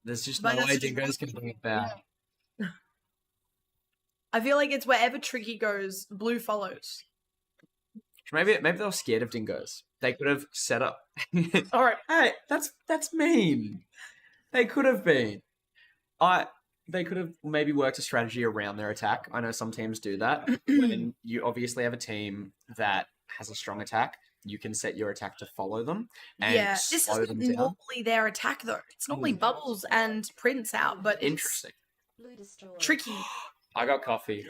there's just But no that's way just- Dingo's can bring it back. I feel like it's wherever Tricky goes, blue follows. Maybe they're scared of dingoes. They could have set up. All right. Hey, that's mean. They could have been. They could have maybe worked a strategy around their attack. I know some teams do that. When you obviously have a team that has a strong attack, you can set your attack to follow them and Yeah, this slow isn't them down. normally their attack though. It's normally Bubbles and Prince out, but it's Interesting. Blue destroyed. tricky. I got coffee.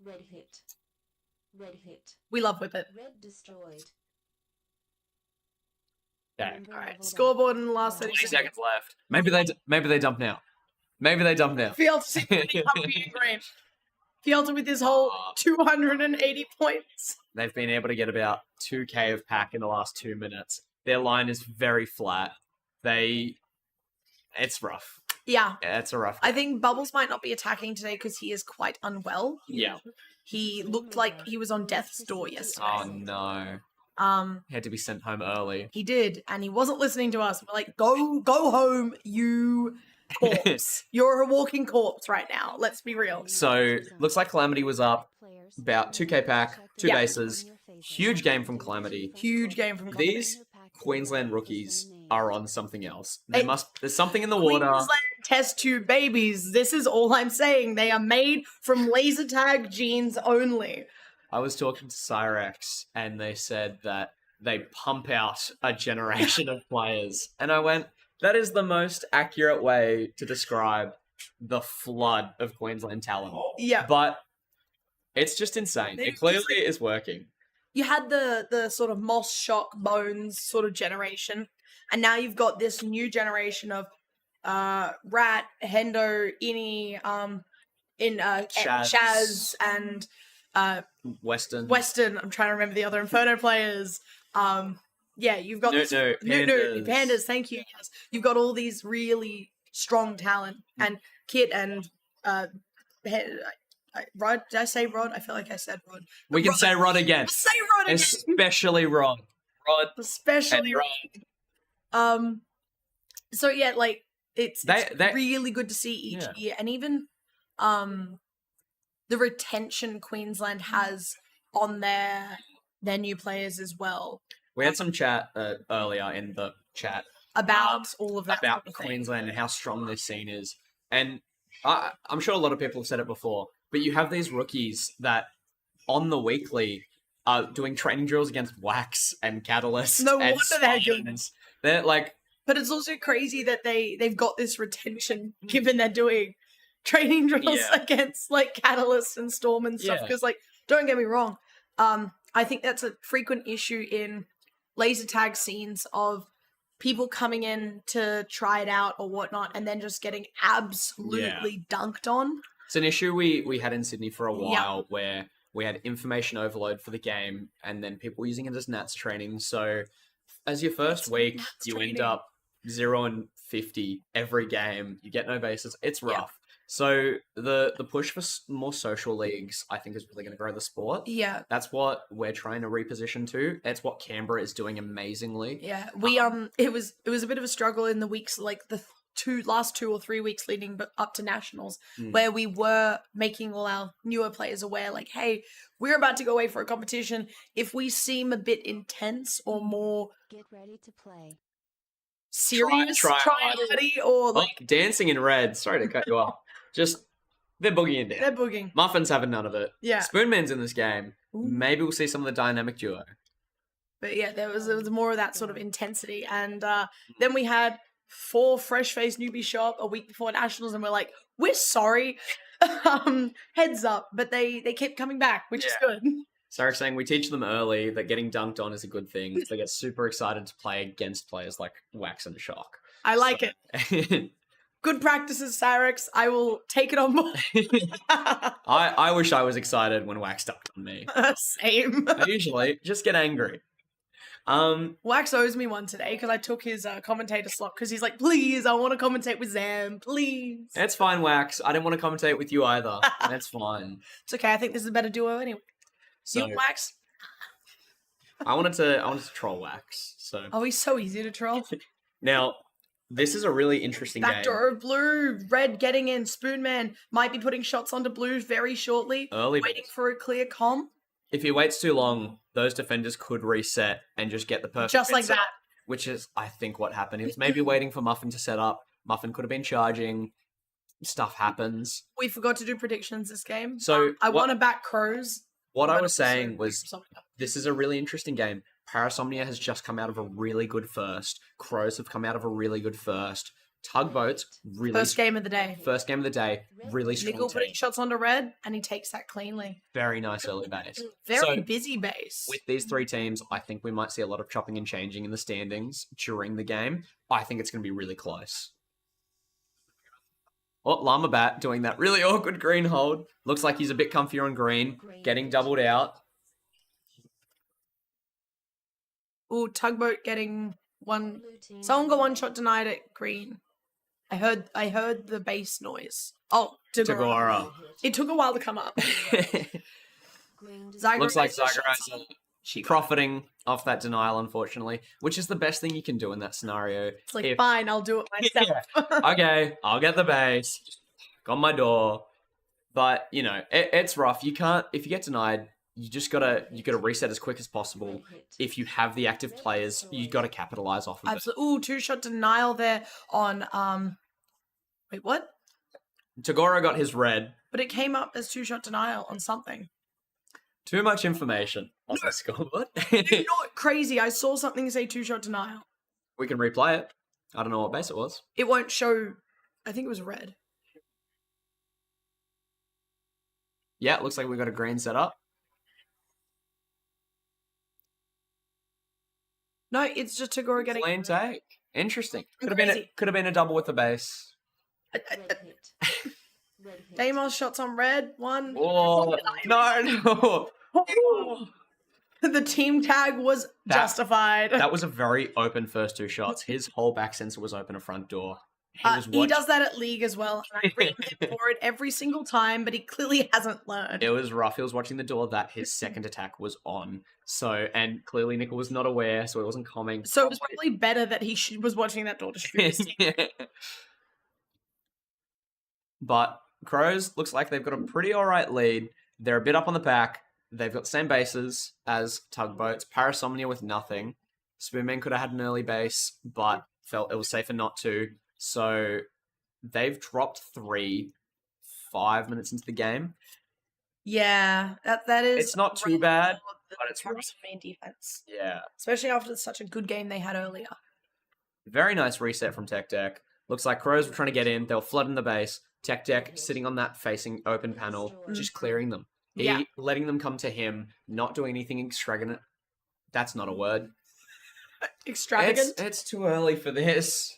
Red hit. Red hit. We love with it. Red destroyed. Okay. Member All right, leveled up. scoreboard in the last 30 20 seconds. seconds left. Maybe they dump now. Maybe they dump now. Fields pretty happy and great. Fields with his whole 280 points. They've been able to get about 2k of pack in the last 2 minutes. Their line is very flat. It's rough. Yeah, Yeah, it's a rough. I think Bubbles might not be attacking today because he is quite unwell. Yeah. He looked like he was on death's door yesterday. Oh no. He had to be sent home early. He did, and he wasn't listening to us. We're like, go home, you corpse. You're a walking corpse right now. Let's be real. So looks like Calamity was up about 2k pack, 2 Yeah. bases. Huge game from Calamity. Huge game from Calamity. These Queensland rookies are on something else. Hey, There's something in the water. Queensland test tube babies. This is all I'm saying. They are made from laser tag genes only. I was talking to Cyrex and they said that they pump out a generation of players. And I went, that is the most accurate way to describe the flood of Queensland talent. Yeah. But it's just insane. It clearly is working. You had the sort of Moss, Shock, Bones sort of generation, and now you've got this new generation of Rat, Hendo, Innie, Shaz, and Western. Western. I'm trying to remember the other Inferno players. Yeah, you've got this Pandas. Pandas. Thank you. Yes, you've got all these really strong talent, and Kit and Rod. Did I say Rod? I feel like I said Rod. We can say Rod again. Say Rod again. Especially Rod. Rod. Especially and Rod. So yeah, like it's They- really good to see each Yeah. year, and even the retention Queensland has on their new players as well We had some chat earlier in the chat about all of that about sort of thing. Queensland and how strong this scene is. And I'm sure a lot of people have said it before, but you have these rookies that on the weekly are doing training drills against Wax and Catalyst. No and wonder they're good. Spines. They're like, But it's also crazy that they've got this retention given they're doing training drills Yeah. against like Catalyst and Storm and stuff. Yeah. Because like, don't get me wrong, I think that's a frequent issue in laser tag scenes of people coming in to try it out or whatnot, and then just getting absolutely dunked on. it's an issue we had in Sydney for a Yeah. while where we had information overload for the game and then people were using it as Nats training. So as your first It's week, Nats you training. end up 0-50 every game. You get no bases. It's Yeah. rough. So the push for more social leagues, I think, is really going to grow the sport. Yeah, That's what we're trying to reposition to. It's what Canberra is doing amazingly. yeah. We it was a bit of a struggle in the weeks, like the last 2 or 3 weeks leading up to nationals, Mm. where we were making all our newer players aware, like, hey, we're about to go away for a competition. If we seem a bit intense or more Get ready to play. serious, try try-hardy, or like Like dancing in red. Sorry to cut you off. Just they're boogieing down. they're booging. Muffins having none of it. Yeah, Spoonman's in this game. Ooh. Maybe we'll see some of the dynamic duo. but yeah, there was more of that sort of intensity, and then we had 4 fresh-faced newbies show up a week before nationals, and we're like, we're sorry, heads up, but they kept coming back, which is good. Sarah's saying we teach them early that getting dunked on is a good thing. They get super excited to play against players like Wax and Shock. I like it. it. Good practices, Cyrex. I will take it on board. I wish I was excited when Wax dunked on me. Same. I usually just get angry. Wax owes me one today because I took his commentator slot because he's like, please, I want to commentate with Zam, please. It's fine, Wax. I didn't want to commentate with you either. That's fine. It's okay. I think this is a better duo anyway. So, You and Wax. I wanted to troll Wax. So Oh, he's so easy to troll. now, this is a really interesting game. Backdoor of blue, red getting in. Spoonman might be putting shots onto blue very shortly. Early. Waiting for a clear comm. If he waits too long, those defenders could reset and just get the perfect Just like hit set, that. which is, I think, what happened. He was maybe waiting for Muffin to set up. Muffin could have been charging. Stuff happens. We forgot to do predictions this game. So I what- want to back Crows. What I but was also saying was, this is a really interesting game. Parasomnia has just come out of a really good first. Crows have come out of a really good first. Tugboats, really First game of the day. first game of the day, really strong Nickel team. putting shots onto red, and he takes that cleanly. Very nice early base. Very So, busy base. with these three teams, I think we might see a lot of chopping and changing in the standings during the game. I think it's going to be really close. Oh, Llama Bat doing that really awkward green hold. Looks like he's a bit comfier on green, getting doubled out. Ooh, Tugboat getting one. Blue team. Someone got one shot denied at green. I heard the bass noise. Oh, Tagora. Tagora. It took a while to come up. Green does Zyger Looks like gets the shots Zyger profiting off that denial, unfortunately, which is the best thing you can do in that scenario. It's like, If- fine, I'll do it myself. Okay, I'll get the base. Got my door. But, you know, it's rough. You can't, if you get denied, you gotta reset as quick as possible. red hit. If you have the active players, you gotta capitalize off of Absolutely. Ooh, 2-shot denial there on wait, what? it. Tagora got his red. But it came up as 2-shot denial on something. Too much information on the scoreboard. Not crazy. I saw something say 2-shot denial. We can replay it. I don't know what base it was. It won't show. I think it was red. Yeah, it looks like we got a green set up. No, it's just Tagora getting. Clean take. Interesting. Crazy. Could have been a double with the base. Red hit. Red hit. Deimos shots on red. One. Oh no! The team tag was justified. That was a very open first two shots. His whole back sensor was open a front door. He does that at League as well. And I bring him for it every single time, but he clearly hasn't learned. It was rough. He was watching the door that his second attack was on. So, and clearly Nickel was not aware, so he wasn't coming. So it was probably better that he was watching that door to shoot his team. But Crows looks like they've got a pretty alright lead. They're a bit up on the back. They've got the same bases as Tugboats. Parasomnia with nothing. Spoonman could have had an early base, but felt it was safer not to. So they've dropped 5 minutes into the game. Yeah, that is. It's not too really bad, poor, the but it's rough. Parasomnia defense, Yeah. especially after such a good game they had earlier. Very nice reset from Tech Deck. Looks like Crows were trying to get in. They were flooding the base. Tech Deck sitting on that facing open panel, just clearing them. Yeah. Letting them come to him, not doing anything extravagant. That's not a word. Extravagant. It's too early for this.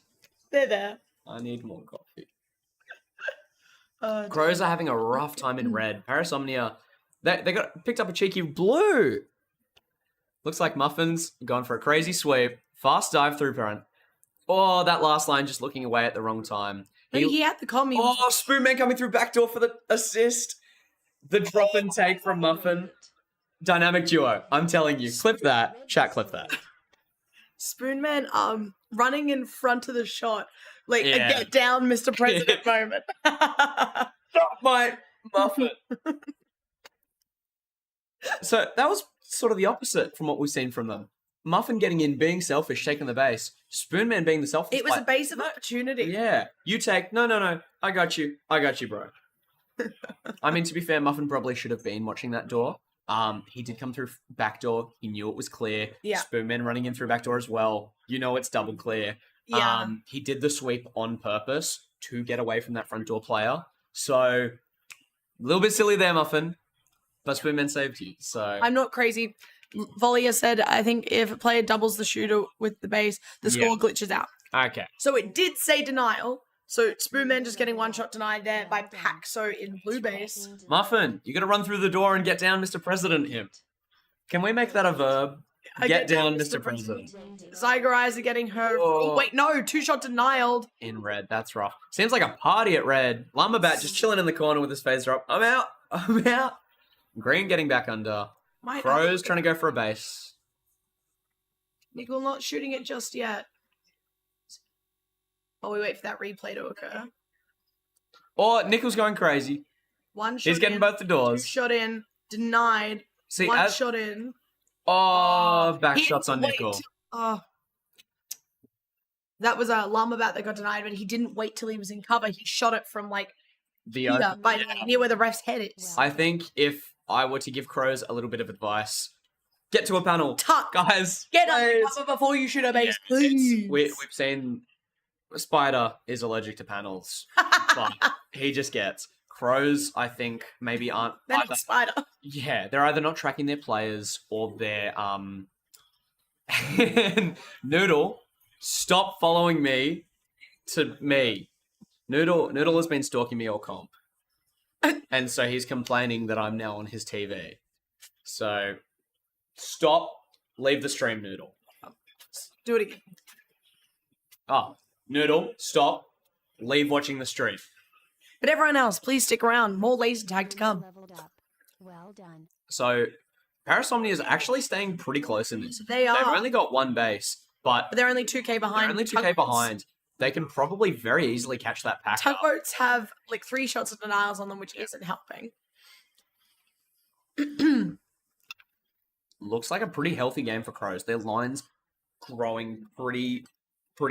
They're there. I need more coffee. Uh, Crows are having a rough time in red. Parasomnia, they got picked up a cheeky blue. Looks like Muffin's gone for a crazy sweep. Fast dive through parent. Oh, that last line just looking away at the wrong time. he had the comm. He Oh, Spoonman coming through backdoor for the assist. The drop and take from Muffin. Dynamic duo. I'm telling you. Clip that. Chat, clip that. Spoonman running in front of the shot. Like a Yeah. get down, Mr. President moment. Stop my Muffin. So that was sort of the opposite from what we've seen from them. Muffin getting in, being selfish, taking the base. Spoonman being the selfish. It was a like, base of opportunity. Yeah. You take. No. I got you, bro. I mean, to be fair, Muffin probably should have been watching that door. He did come through back door. He knew it was clear. Yeah. Spoonman running in through back door as well. You know it's double clear. Yeah. He did the sweep on purpose to get away from that front door player. So, a little bit silly there, Muffin. But Spoonman saved you. So, I'm not crazy. Volley said, I think if a player doubles the shooter with the base, the score glitches out. okay. So it did say denial. So Spoonman just getting one shot denied there by Paxo in blue base. Muffin, you got to run through the door and get down Mr. President him. Can we make that a verb? Get down, Mr. President. Zyger Eyes are getting her. Oh. Oh, wait, no, 2-shot denied. In red, that's rough. Seems like a party at red. Llamabat just chilling in the corner with his phaser up. I'm out. I'm out. Green getting back under. Crows trying to go for a base. Nickel not shooting it just yet. While we wait for that replay to occur. Oh, Nickel's going crazy. One shot He's getting in, both the doors. 2 shot in, denied. See, One shot in. Oh, back He shots on didn't Nickel. wait till- that was a Llamabat that got denied, but he didn't wait till he was in cover. He shot it from like The here, open- by near where the ref's head is. I think if I were to give Crows a little bit of advice, get to a panel. Tuck. Guys, Get under please. cover before you shoot a base, Yeah, please. we've seen Spider is allergic to panels, but he just gets. Crows, I think, maybe aren't They're either. not Spider. Yeah, they're either not tracking their players or they're Noodle, stop following me to me. Noodle has been stalking me all comp. And so he's complaining that I'm now on his TV. So stop, leave the stream, Noodle. Do it again. Oh, Noodle, stop, leave watching the stream. But everyone else, please stick around. More laser tag to come. Leveled up. Well done. So Parasomnia is actually staying pretty close in this. They are. They've only got one base, but But they're only 2k behind. they're only 2k Tugboats. behind. They can probably very easily catch that pack up. Tugboats have like 3 shots of denials on them, which isn't helping. Looks like a pretty healthy game for Crows. Their line's growing pretty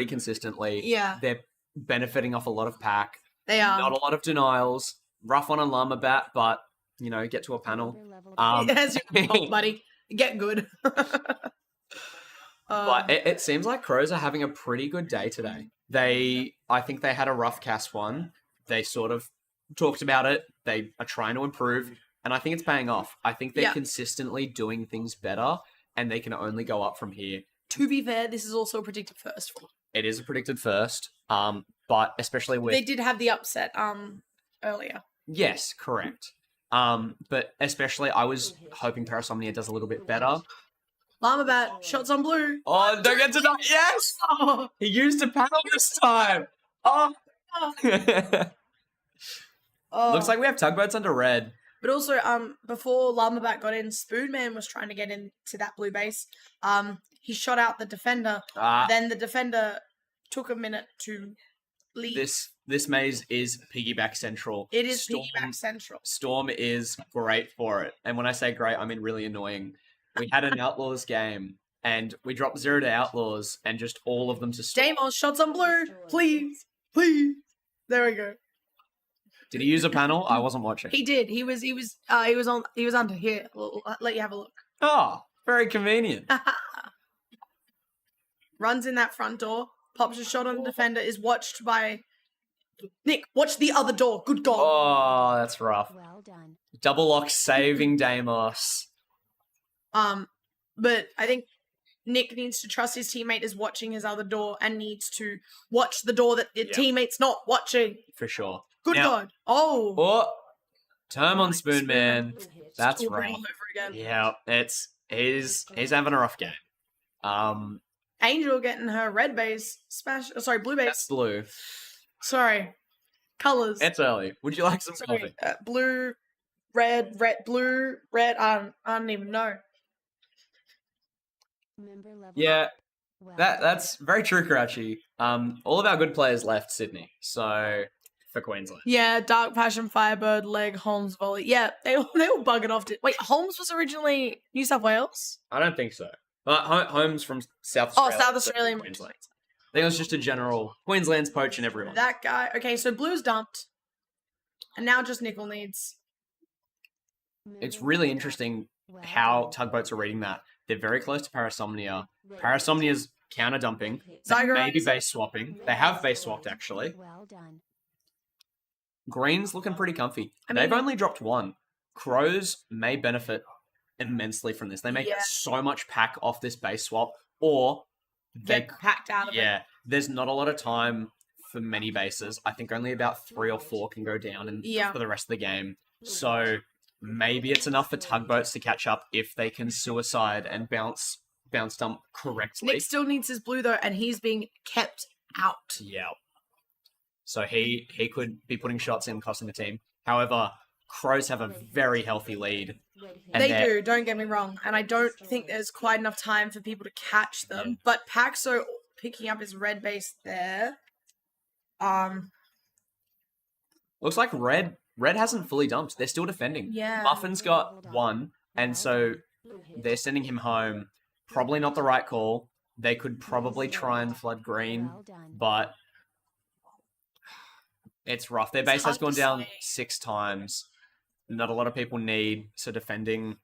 consistently. Yeah, They're benefiting off a lot of pack. they are. Not a lot of denials. Rough one on Llamabat, but, you know, get to a panel. Member leveled That's your fault, buddy. Get good. But it seems like Crows are having a pretty good day today. I think they had a rough cast one. They sort of talked about it. They are trying to improve, and I think it's paying off. I think they're Yeah. consistently doing things better, and they can only go up from here. To be fair, this is also a predicted first for them. It is a predicted first, but especially with They did have the upset earlier. yes, correct. But especially I was hoping Parasomnia does a little bit better. Llamabat, shots on blue. Oh, don't get to die. Yes! Oh, He used a panel this time. Oh. oh. Looks like we have tugboats under red. But also, before Llamabat got in, Spoonman was trying to get into that blue base. He shot out the defender. Then the defender took a minute to leave. This maze is piggyback central. It is piggyback central. Storm is great for it. And when I say great, I mean really annoying. We had an Outlaws game, and we dropped 0 to Outlaws, and just all of them to Storm. Damos, shots on blue. Please. Please. There we go. Did he use a panel? I wasn't watching. He did. He was under here. I'll let you have a look. Oh, very convenient. Runs in that front door. Pops a shot on the defender. Is watched by Nick. Watch the other door. Good God. Oh, that's rough. Well done. Double lock saving Damos. But I think Nick needs to trust his teammate is watching his other door and needs to watch the door that the teammate's not watching. For sure. Good Now- God. Oh. Oh, term on Spoonman. That's All rough. over again. Yeah, he's having a rough game. Angel getting her red base smash. Oh, sorry, blue That's base. blue. Sorry. Colors. It's early. Would you like some Sorry. coffee? Blue, red, blue, red. I don't even know. Member leveled Yeah, up. Well that's very true, Karachi. All of our good players left Sydney, so for Queensland. Yeah, Dark Passion, Firebird, Leg, Holmes, Volley. Yeah, they all buggered off. Wait, Holmes was originally New South Wales? I don't think so. Holmes from South Oh, Australia. South so Australian. Queensland. I think it was just a general Queensland's poaching everyone. That guy. Okay, so Blue's dumped. And now just Nickel needs. It's Member really leveled up. interesting Well how done. tugboats are reading that. They're very close to Parasomnia. Red Parasomnia's counter dumping. Zyger Maybe Eyes. base swapping. They have base swapped actually. Well done. Green's looking pretty comfy. I mean- They've only dropped one. Crows may benefit immensely from this. They may Yeah. get so much pack off this base swap, or they Get packed out of it. yeah. There's not a lot of time for many bases. I think only about 3 or 4 can go down and Yeah. for the rest of the game. So maybe it's enough for tugboats to catch up if they can suicide and bounce bounce dump correctly. Nick still needs his blue though, and he's being kept out. Yeah. So he could be putting shots in, costing the team. However, Crows have a very healthy lead. And They do, don't get me wrong. And I don't think there's quite enough time for people to catch them. Yeah. But Paxo picking up his red base there. Looks like Red hasn't fully dumped. They're still defending. Yeah. Muffin's got one, and so they're sending him home. Probably not the right call. They could probably try and flood green, but it's rough. Their base has gone down 6 times. Not a lot of people need so defending,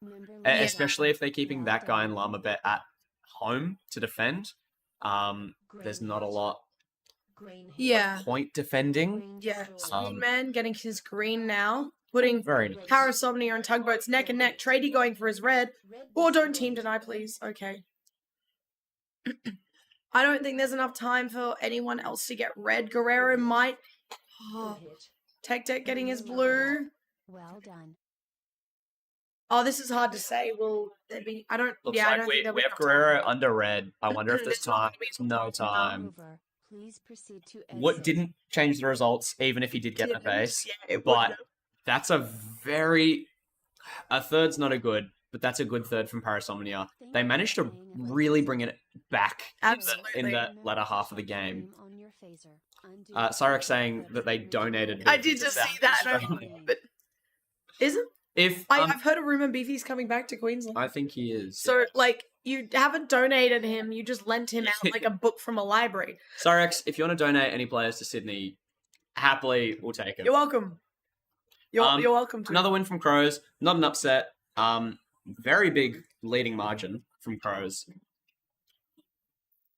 especially if they're keeping that guy in Llama Bet at home to defend. There's not a lot point defending. Yeah. Speedman getting his green now. Putting Very nice. Parasomnia and Tugboats neck and neck. Trady going for his red. Or don't team deny, please. Okay. I don't think there's enough time for anyone else to get red. Guerrero might. Oh, Tech getting his blue. Well done. Oh, this is hard to say. Will there be? I don't. Looks yeah, I like don't think there'll we be have enough Guerrero time. under red. I wonder if there's There's not time. gonna be No time. Please proceed to What exit. didn't change the results, even if he did get the base. Yeah, it But would. that's a third's not a good, but that's a good third from Parasomnia. They managed to really bring it back Absolutely. in the latter half of the game. Cyrix saying that they donated. I did just see that. But isn't If I've heard a rumor Beefy's coming back to Queensland. I think he is. So like you haven't donated him, you just lent him out like a book from a library. Cyrix, if you want to donate any players to Sydney, happily we'll take it. You're welcome. You're welcome to. Another win from Crows. Not an upset. Very big leading margin from Crows.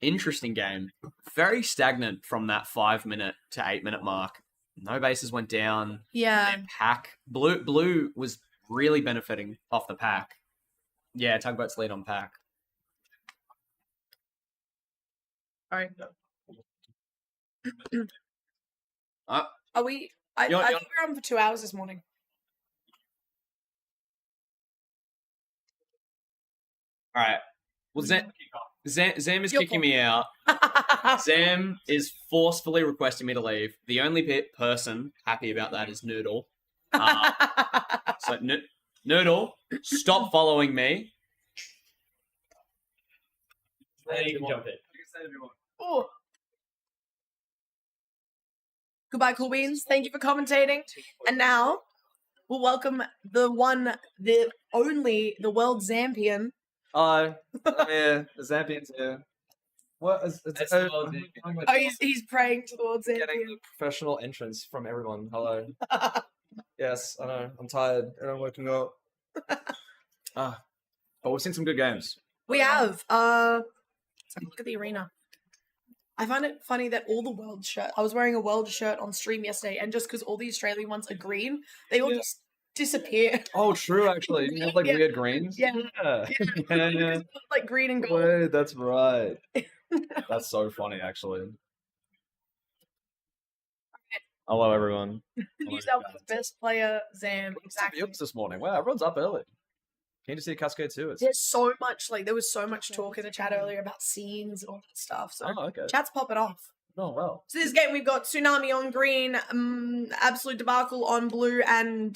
Interesting game. Very stagnant from that 5-minute to 8-minute mark. No bases went down. Yeah. Their pack. Blue was really benefiting off the pack. Yeah, Tugboat's lead on pack. All right. Uh, Are we? I You're- think we're on for 2 hours this morning. All right. Well, Zam is Your kicking fault. me out. Zam is forcefully requesting me to leave. The only person happy about that is Noodle. So, Noodle, stop following me. You can jump in. Oh. Goodbye, Cool Beans. Thank you for commentating. And now we'll welcome the one, the only, the world Zampian. I'm here. The Zampion's here. What is That's the world Oh, he's praying to the world getting Zampian. a professional entrance from everyone. Hello. Yes, I know. I'm tired and I'm waking up. But we've seen some good games. We have. Let's have a look at the arena. I find it funny that all the world shirt. I was wearing a world shirt on stream yesterday, and just because all the Australian ones are green, they all Yeah. just disappear. Oh, true. Actually, you have like Yeah. weird greens. Yeah. yeah. yeah. Like green and gold. Wait, that's right. That's so funny, actually. Hello, everyone. New South Wales best player Zam. Exactly. Yups this morning. Wow, everyone's up early. Keen to see Cascade too. It's... There's so much there was so much talk in the chat earlier about scenes and all that stuff. So Oh, okay. chat's popping off. Oh, well. So this game we've got Tsunami on green, Absolute Debacle on blue, and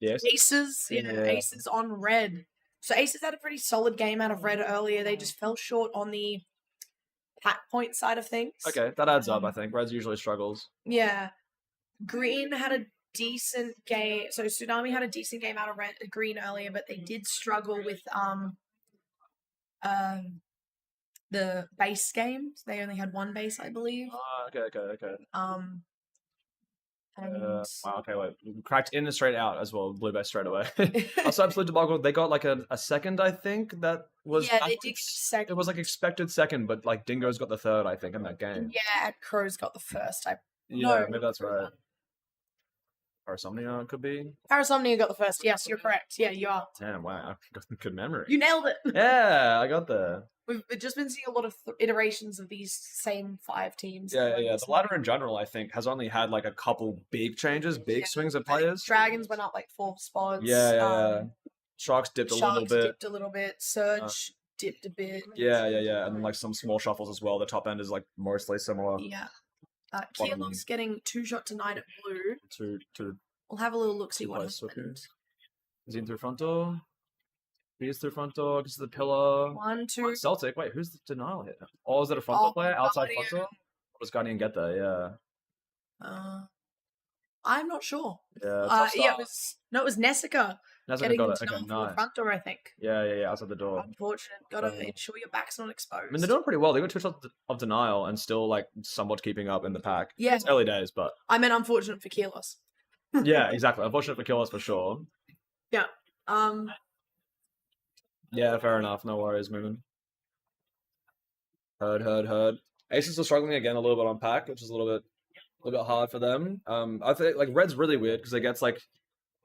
Yes. Aces. Yeah. Aces on red. So Aces had a pretty solid game out of red earlier. They just fell short on the pack point side of things. Okay, that adds up, I think. Reds usually struggles. Yeah. Green had a decent game. So Tsunami had a decent game out of green earlier, but they did struggle with the base games. They only had one base, I believe. Okay. And Wow, okay, wait. Cracked in and straight out as well. Blue base straight away. Also, Absolute Debacle, they got like a second, I think, that was... yeah, I they think did get second. It was like expected second, but like Dingo's got the third, I think, in that game. Yeah, Crow's got the first. Yeah, No. maybe that's right. Parasomnia could be. Parasomnia got the first. Yes, you're correct. Yeah, you are. Damn, wow. I've got good memory. You nailed it. Yeah, I got there. We've just been seeing a lot of iterations of these same 5 teams. Yeah. The ladder in general, I think, has only had like a couple big changes, big Yeah. swings of I think players. Dragons went up like 4 spots. Yeah. Sharks dipped a little Sharks bit. dipped a little bit. Surge dipped a bit. Yeah. And then like some small shuffles as well. The top end is like mostly similar. Yeah. Bottom Keelock's getting 2 shot tonight at blue. To We'll have a little look, see what place, okay. happened. Is he in through front door? He is through front door. This is the pillar. 1, 2. ZLTAC. Wait, who's the denial here? Oh, is it a front door player outside front door? Guardian. Or does Guardian get there? Yeah. I'm not sure. Yeah. Tough Yeah, start. it was Nessica That's getting got it. denial Okay, from the nice. front door, I think. Yeah, outside the door. Unfortunate. Gotta ensure your back's not exposed. I mean, they're doing pretty well. They got 2 shots of denial and still like somewhat keeping up in the pack. Yeah. It's early days, but I meant unfortunate for Keelos. yeah, exactly. Unfortunate for Killers for sure. Yeah. Yeah, fair enough. No worries, moving. Heard. Aces are struggling again a little bit on pack, which is a little bit hard for them. I think like red's really weird because it gets like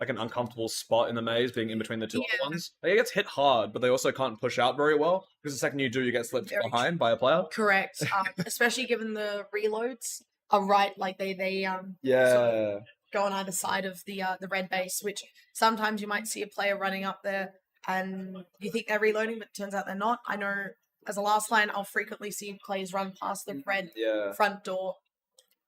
an uncomfortable spot in the maze being in between the two other ones. Like, it gets hit hard, but they also can't push out very well because the second you do, you get slipped behind by a player. Correct. Especially given the reloads are right, like they Yeah. sort of go on either side of the red base, which sometimes you might see a player running up there and you think they're reloading, but it turns out they're not. I know as a last line, I'll frequently see players run past the red front door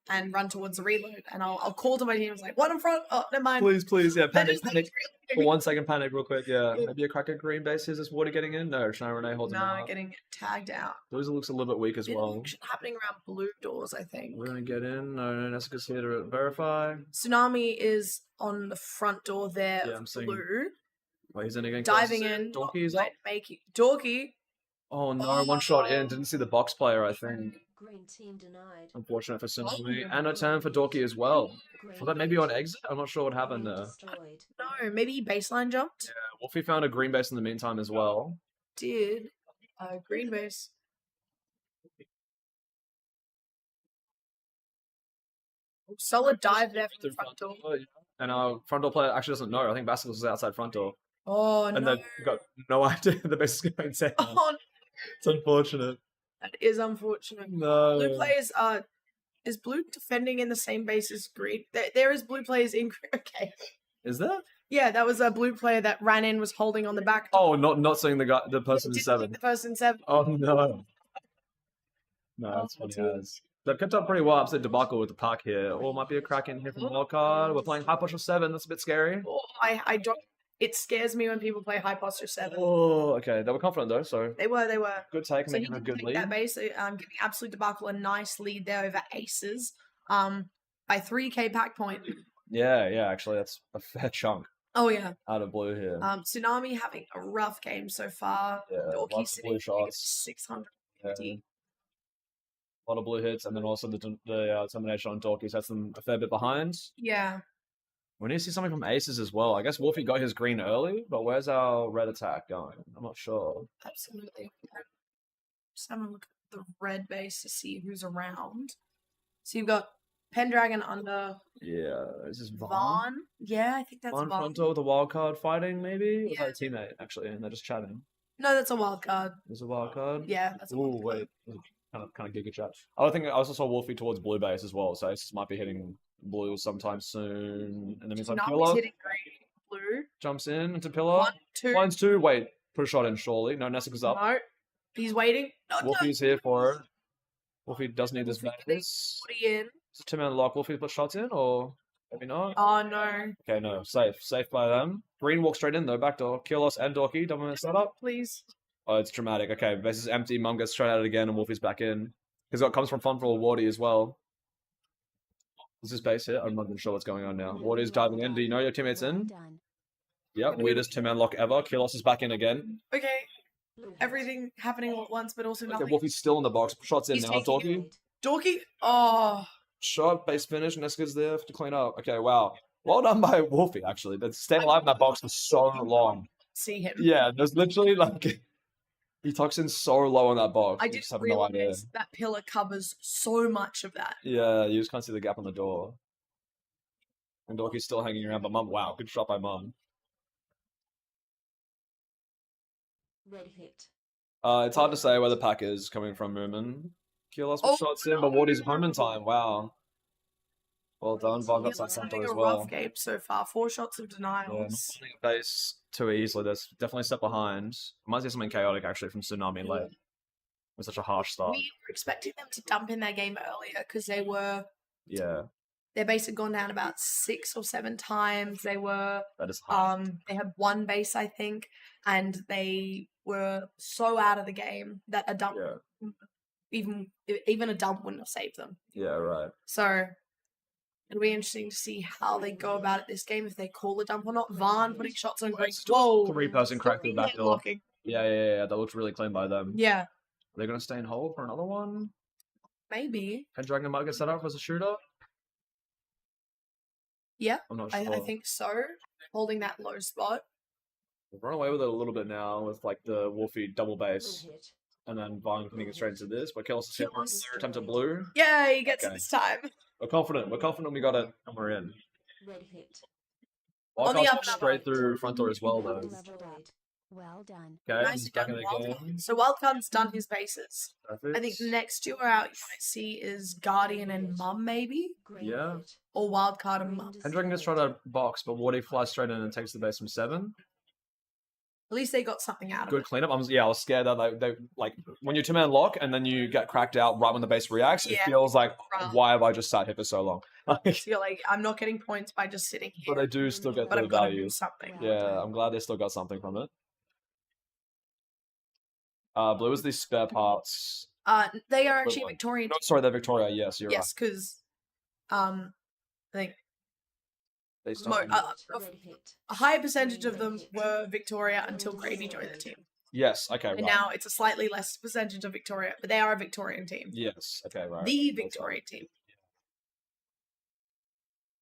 and run towards the reload, and I'll call to my team. I was like, "What in front? Oh, never mind." Please, yeah, They're panic. just, like, For 1 second, panic real quick. Yeah, maybe a crack at green base. Is this water getting in? No, Shania Renee holds him No, out. getting tagged out. Those looks a little bit weak as Bit of well. action happening around blue doors, I think. We're gonna get in. No, Nessica's here to verify. Tsunami is on the front door there. Yeah, of I'm seeing- blue. Wait, he's in again. Diving in. Donkey is up. Making Dorky. Oh no, 1 shot in. Didn't see the box player, I think. Green team denied. Unfortunate for Tsunami. And a turn for Dorky as well. Was that maybe on exit? I'm not sure what happened there. Destroyed. No, maybe he baseline jumped. Yeah, Wolfie found a green base in the meantime as well. Did green base. Solid dive there from the front door. And our front door player actually doesn't know. I think Basilisk is outside front door. Oh And no! they've got no idea the base is going down. Oh, It's unfortunate. that is unfortunate. No. Blue players is blue defending in the same base as green? There is blue players in. Okay. Is there? Yeah, that was a blue player that ran in, was holding on the back. door. Oh, not seeing the person in Didn't 7. see the person in 7. Oh no. No, that's funny as. They've kept up pretty well. Upset debacle with the park here. Or might be a crack in here from Wildcard. We're playing high posture 7. That's a bit scary. Oh, I don't. It scares me when people play high posture 7. Oh, okay. They were confident though, so They were. good take, So he making a did good take lead. that base, giving Absolute Debacle a nice lead there over Aces, by 3k pack point. Yeah, actually that's a fair chunk Oh yeah. out of blue here. Tsunami having a rough game so far. Yeah, Dorky lots of sitting blue at shots. 650. Yeah. A lot of blue hits, and then also the termination on Dorky sets them a fair bit behind. Yeah. We need to see something from Aces as well. I guess Wolfie got his green early, but where's our red attack going? I'm not sure. Absolutely. Just having a look at the red base to see who's around. So you've got Pendragon under Yeah, is this Vaughn? Vaughn. Yeah, I think that's Vaughn Vaughn. Fronto with a wild card fighting, maybe? Or was Yeah. that a teammate, actually, and they're just chatting? No, that's a wild card. There's a wild card? Yeah, that's a Ooh, wild card. wait. Kind of giga chat. I also saw Wolfie towards blue base as well, so Aces might be hitting blue sometime soon. In the meantime, Tsunami's Pillar hitting green. Blue. jumps in into Pillar. 1, 2. Lines 2. Wait, put a shot in, surely. No, Nessica's up. No. He's waiting. No, Wolfie's here for it. Wolfie does need this Wolfie base. 40 in. Is it 2-man lock? Wolfie put shots in, or maybe not? Oh no. Okay, no, safe by them. Green walks straight in though, back door. Kiolos and Dorky, dominant setup. Please. Oh, it's dramatic. Okay, base is empty. Mum gets straight out again, and Wolfie's back in. Because it comes from Fun for Wardy as well. Is this base here? I'm not even sure what's going on now. Wardy's diving in. Do you know your teammates in? Done. Yep, weirdest 2-man lock ever. Kiolos is back in again. Okay. Blue has Everything happening all at once, but also Okay, nothing. Wolfie's still in the box. Shots in He's now. taking Dorky. destroyed. Dorky. Oh. Shot, base finish. Neska's there to clean up. Okay, wow. Well done by Wolfie, actually. That's staying alive in that box for so long. See him. Yeah, there's literally like he tucks in so low on that box. I you didn't just have no idea. realize that pillar covers so much of that. Yeah, you just can't see the gap on the door. And Dorky's still hanging around, but Mum, wow, good shot by Mum. Red hit. It's hard to say where the pack is coming from, Moomin. Kiolos with Oh, shots in, but Wardy's home in time. Wow. Well done. Vaughn got He's that center having as a well. rough game so far. 4 shots of Yeah, not denials. winning a base too easily. There's definitely a step behind. Might see something chaotic actually from Tsunami late. With such a harsh start. We were expecting them to dump in their game earlier because Yeah, their base had gone down about 6 or 7 times. They were that is hard. they had 1 base, I think, and they were so out of the game that a dump, Yeah, even a dump wouldn't have saved them. yeah, right. So it'll be interesting to see how they go about it this game, if they call a dump or not. Vaughn putting shots on, going, whoa, 3-person crack through the back door. blocking. Yeah. That looks really clean by them. Yeah, Are they gonna stay in hold for another one? maybe. Pendragon might get set up as a shooter. Yeah, I'm not sure. I think so. Holding that low spot. We've run away with it a little bit now with like the Wolfie double Blue base, hit. and then Vaughn putting it straight into this. But Killis is hit for another attempt at blue. Yeah, he gets it Okay. this time. We're confident. We're confident we got it, and we're in. Red hit. On the Wildcard's up and up. straight through front door as well, though. Destroyed. Well done. Okay, Nice he's back in done, the Wildcard. game. So Wildcard's done his bases. Perfect. I think the next duo out you might see is Guardian and Mum, maybe? Green Yeah. hit. Or Wildcard and Green Mum. Pendragon just tried to box, but Wardy flies straight in and takes the base from 7. At least they got something out of Good it. cleanup. I was scared that they like when you 2-man lock and then you get cracked out right when the base reacts. It Yeah. feels like Rough. why have I just sat here for so long? So you're like, I'm not getting points by just sitting But here, they do still get but the I've got to do values. something. Yeah, I'm glad they still got something from it. Blue is the spare parts. They are actually one. Victorian. No, sorry, they're Victoria. Yes, you're Yes, because I think right. They still mo- have- Red hit. a higher percentage of them were Victoria until Gravy joined the team. yes. Okay. Right. And now it's a slightly less percentage of Victoria, but they are a Victorian team. Yes. Okay. Right. The Well done. Victorian team.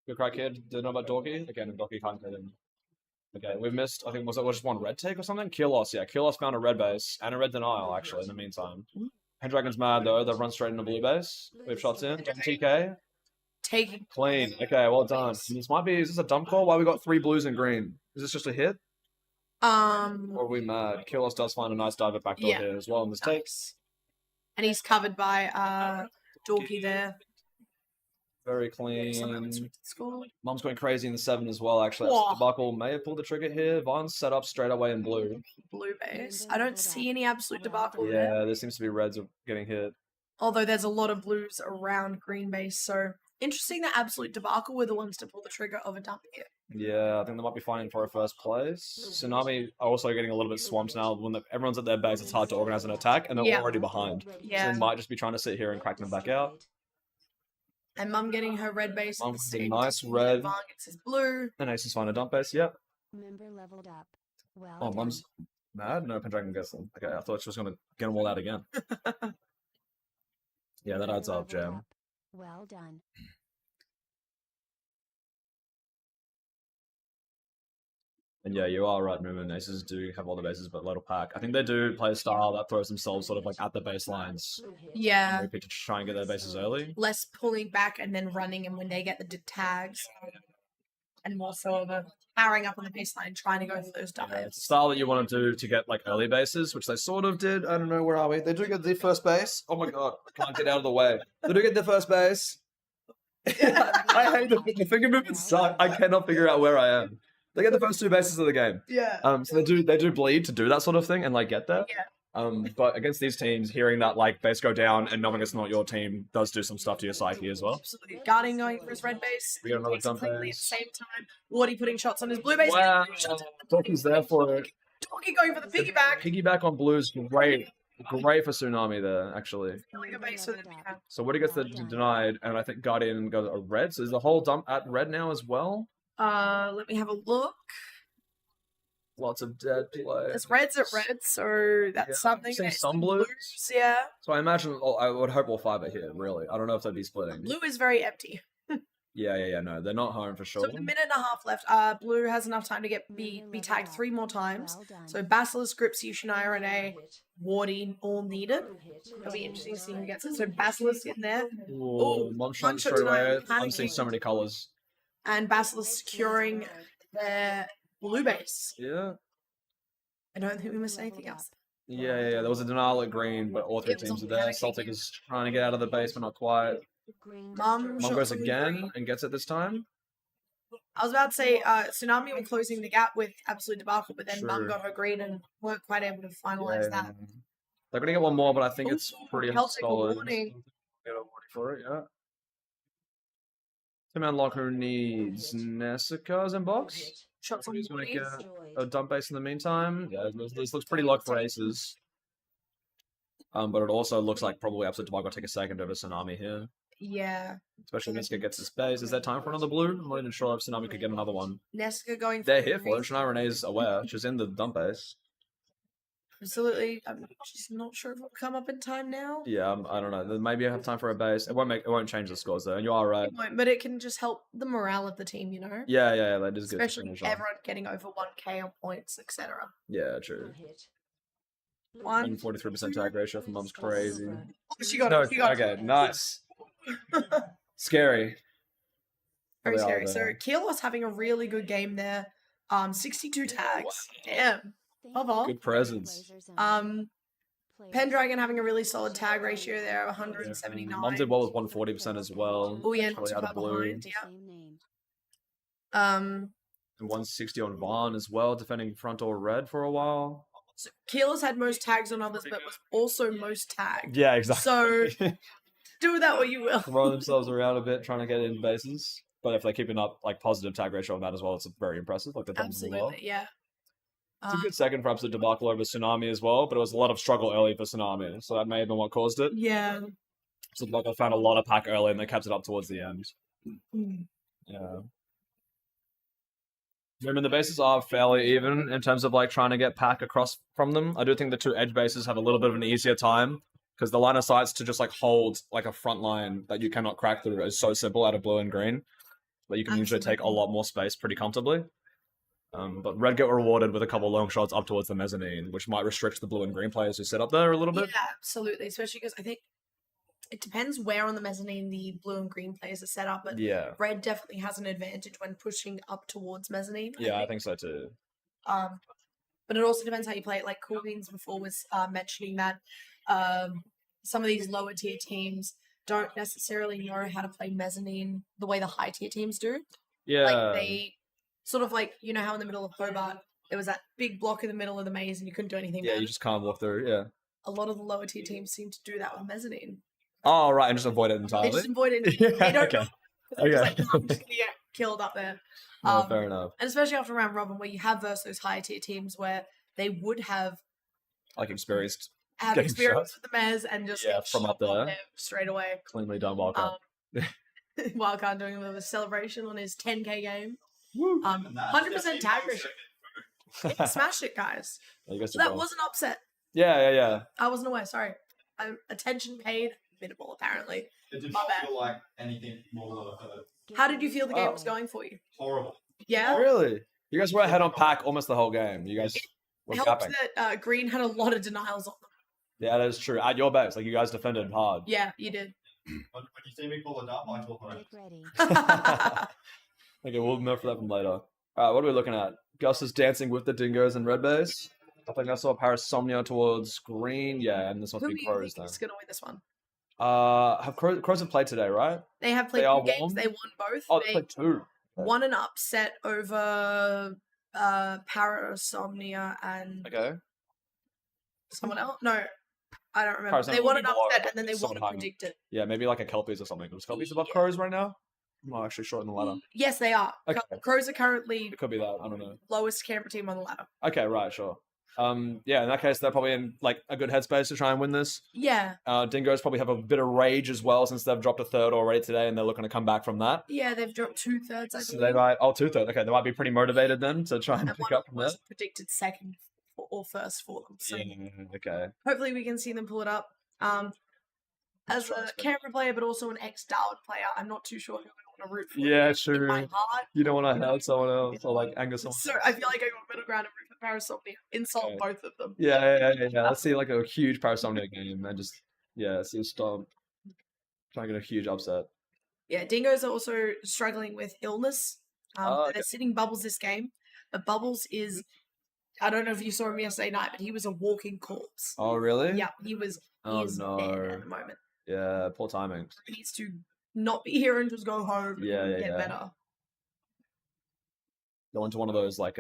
Good crack, kid. Do you know about Dorky? Again, Dorky can't get in. Okay, we've missed. I think was just one red take or something. Killos, yeah. Killos found a red base and a red denial actually. In the meantime, Pendragon's mad though. They've run straight into blue base. We've shots in. TK Taking clean. Okay, well done. This might be. Is this a dump call? Why we got 3 blues and green? Is this just a hit? Or are we mad? Killos does find a nice dive at backdoor Yeah. here as well in this take. nice. And he's covered by Dorky there. Very Someone clean. else with the score. Mum's going crazy in the 7 as well. Actually, Whoa. Debacle may have pulled the trigger here. Vaughn's set up straight away in blue. Blue base. I don't see any absolute debacle there. Yeah, there seems to be reds are getting hit. Although there's a lot of blues around green base, so interesting that absolute debacle were the ones to pull the trigger of a dump here. Yeah, I think they might be fighting for a first place. Tsunami are also getting a little bit swamped now. When everyone's at their base, it's hard to organize an attack, and they're Yeah. already behind. Yeah. So they might just be trying to sit here and crack them back out. And Mum getting her red base. at Mum the with a same nice time. red. Vaughn gets his blue. And Ace is finding a dump base. Yep. Member leveled up. Well Oh, done. Mum's mad. No, Pendragon gets them. Okay, I thought she was going to get them all out again. Yeah, that Member adds up, leveled Jam. up. Well done. And yeah, you are right, Moon. Aces do have all the bases, but little pack. I think they do play a style that throws themselves sort of like at the baselines. Blue hit. Yeah. Maybe to try and get their bases early. Less pulling back and then running, and when they get the tags, and more so of a powering up on the baseline, trying to go for those Yeah, it's a dives. style that you want to do to get like early bases, which they sort of did. I don't know, where are we? They do get the first base. Oh my god, I can't get out of the way. They do get the first base. I hate the finger movements suck. I cannot figure out where I am. They get the first 2 bases of the game. Yeah. So they do bleed to do that sort of thing and like get there. Yeah. But against these teams, hearing that like base go down and knowing it's not your team does do some stuff to your psyche as well. Absolutely. Guarding going for his red base. We got another takes it dump cleanly base. at the same time. Wardy putting shots on his blue base. Wow, Shots- Doki's there for it. Dorky going for the piggyback. Piggyback on blues, great for Tsunami there actually. Pulling a base with it. Yeah. So Woody gets the denied, and I think Guardian goes a red. So is the whole dump at red now as well? Let me have a look. Lots of dead play. It's reds at red, so that's Yeah, something. I've seen It's some the blues. Yeah. So I imagine, I would hope all 5 are here, really. I don't know if they'd be splitting. Blue is very empty. Yeah, no, they're not home for sure. So with a minute and a half left, Blue has enough time to get be tagged 3 more times. Well done. So Basilisk, Gripsy, Shania, Renee, Hit. Wardy all needed. Blue hit. It'll be interesting to see who gets it. So Basilisk in there, Ooh, Mom shot one shot straight away. denial, I'm seeing panicking. so many colors. and Basilisk securing their blue base. Yeah. I don't think we missed anything else. Yeah. There was a denial at green, but all 3 It was teams are on there. panicking. Celtic is trying to get out of the base, but not quite. Green Mum destroyed. shot Mom goes from again green. and gets it this time. I was about to say Tsunami were closing the gap with Absolute Debacle, but then Mum True. got her green and weren't quite able to finalize that. They're gonna get one more, but I think Ooh, it's pretty Celtic solid. warning. Get a warning for it, yeah. Two-man locker needs Nessica's in box. Hit. Shots on He's gonna warning. get Destroyed. a dump base in the meantime. Yeah, this looks pretty low for aces. But it also looks like probably Absolute Debacle will take a second over Tsunami here. Yeah. Especially if Nessica gets his base. Is there time for another blue? I'm not even sure if Tsunami could get another one. Nessica going for They're the here for it. green. Shania Renee's aware. She's in the dump base. Absolutely. I'm just not sure if it'll come up in time now. Yeah, I don't know. Maybe I have time for a base. It won't change the scores though. And you are right. It won't, but it can just help the morale of the team, you know? Yeah, that is good. to Especially finish on. everyone getting over 1k on points, etc. Yeah, true. Hit. Blue One. hit. 143% tag ratio for Mum's crazy. Silver. Oh, she got No, it. She got okay, it. nice. Scary. Very They are scary. So there. Keelos having a really good game there. 62 tags. Damn. Bravo. Good presence. Pendragon having a really solid tag ratio there of 179. Mum did well with 140% as well. Oh yeah, not Probably too out of far blue. behind. Yeah. And 160 on Vaughn as well, defending frontal red for a while. So Keelos had most tags on others, but was also most tagged. Yeah, So do with that what you will. Throw themselves around a bit, trying to get in bases. But if they're keeping up like positive tag ratio on that as well, it's very impressive. Like they've done really well. Absolutely, yeah. It's a good second for Absolute Debacle over Tsunami as well, but it was a lot of struggle early for Tsunami, so that may have been what caused it. Yeah. So like I found a lot of pack early and they kept it up towards the end. Mm. Yeah. I mean, the bases are fairly even in terms of like trying to get pack across from them. I do think the two edge bases have a little bit of an easier time because the line of sights to just like hold like a front line that you cannot crack through is so simple out of blue and green. But you can usually take a lot more space pretty comfortably. But red get rewarded with a couple long shots up towards the mezzanine, which might restrict the blue and green players who sit up there a little bit. Yeah, absolutely. Especially because I think it depends where on the mezzanine the blue and green players are set up, but Yeah. red definitely has an advantage when pushing up towards mezzanine. Yeah, I think so too. But it also depends how you play it. Like Cool Beans before was mentioning that some of these lower tier teams don't necessarily know how to play mezzanine the way the high tier teams do. Yeah. Like they sort of like, you know how in the middle of Hobart there was that big block in the middle of the maze and you couldn't do anything Yeah, about you it. just can't walk through, yeah. A lot of the lower tier teams seem to do that with mezzanine. Oh, right, and just avoid it They entirely. just avoid it. Yeah, They don't okay. know. They're just Okay. like, "Oh, I'm just gonna get killed up there. No, fair enough. And especially after round robin, where you have versus those higher tier teams where they would have Like experienced, had Getting experience shot. with the Mez and just Yeah, get from up shot on there. straight away. cleanly done Wildcard. Wildcard doing a little celebration on his 10k game. Woo. 100% tag ratio. Yeah, smashed it, guys. You guys So did that well. was an upset. Yeah. I wasn't aware. Sorry. Attention paid, minimal apparently. It did My not bad. feel like anything more than a hurt. How did you feel the game Oh. was going for you? Horrible. Yeah. Really? You guys were ahead on pack almost the whole game. You guys were Helped capping. that Green had a lot of denials on them. Yeah, that is true. At your base, like you guys defended hard. Yeah, you did. When you see me pull it up, I talk on it. Get ready. Okay, we'll remember for that from later. Alright, what are we looking at? Gus is dancing with the dingoes in red base. I think I saw Parasomnia towards green. Yeah, and this must Who do be you Crows think then. is going to win this one? Have Crows have played today, right? They have played They are two games. warm? They won both. Oh, they They played two. won an upset over Parasomnia and Okay. someone else. No, I don't remember. Parasomnia They won would an be below, upset but and then they won someone a higher. predicted. Yeah, maybe like a Kelpies or something. Was Kelpies above Yeah. Crows right now? I'm not actually sure on the ladder. Yes, they are. Okay. Crows are currently It could be that. I don't know. lowest Canberra team on the ladder. Okay, right, sure. Yeah, in that case, they're probably in like a good headspace to try and win this. Yeah, Dingoes probably have a bit of rage as well since they've dropped a third already today, and they're looking to come back from that. yeah, they've dropped 2/3. I So believe. they might, two-thirds. Okay, they might be pretty motivated then to try and And pick one up from was there. predicted second or first for them. So Yeah, okay. hopefully we can see them pull it up. As a Canberra player, but also an ex-Darwin player, I'm not too sure who I want to root for. Yeah, In my true. heart. You don't want to hurt someone else or like anger someone. So I feel like I got middle ground and root for Parasomnia. Insult Okay. both of them. Yeah. Let's see like a huge Parasomnia game and just see a stomp. Try and get a huge upset. Yeah, Dingoes are also struggling with illness. Oh, okay. They're sitting Bubbles this game, but Bubbles is, I don't know if you saw him yesterday night, but he was a walking corpse. Oh really? Yeah, he is Oh dead no. at the moment. Yeah, poor timing. He needs to not be here and just go home. Yeah, and yeah, get yeah. better. Go into one of those like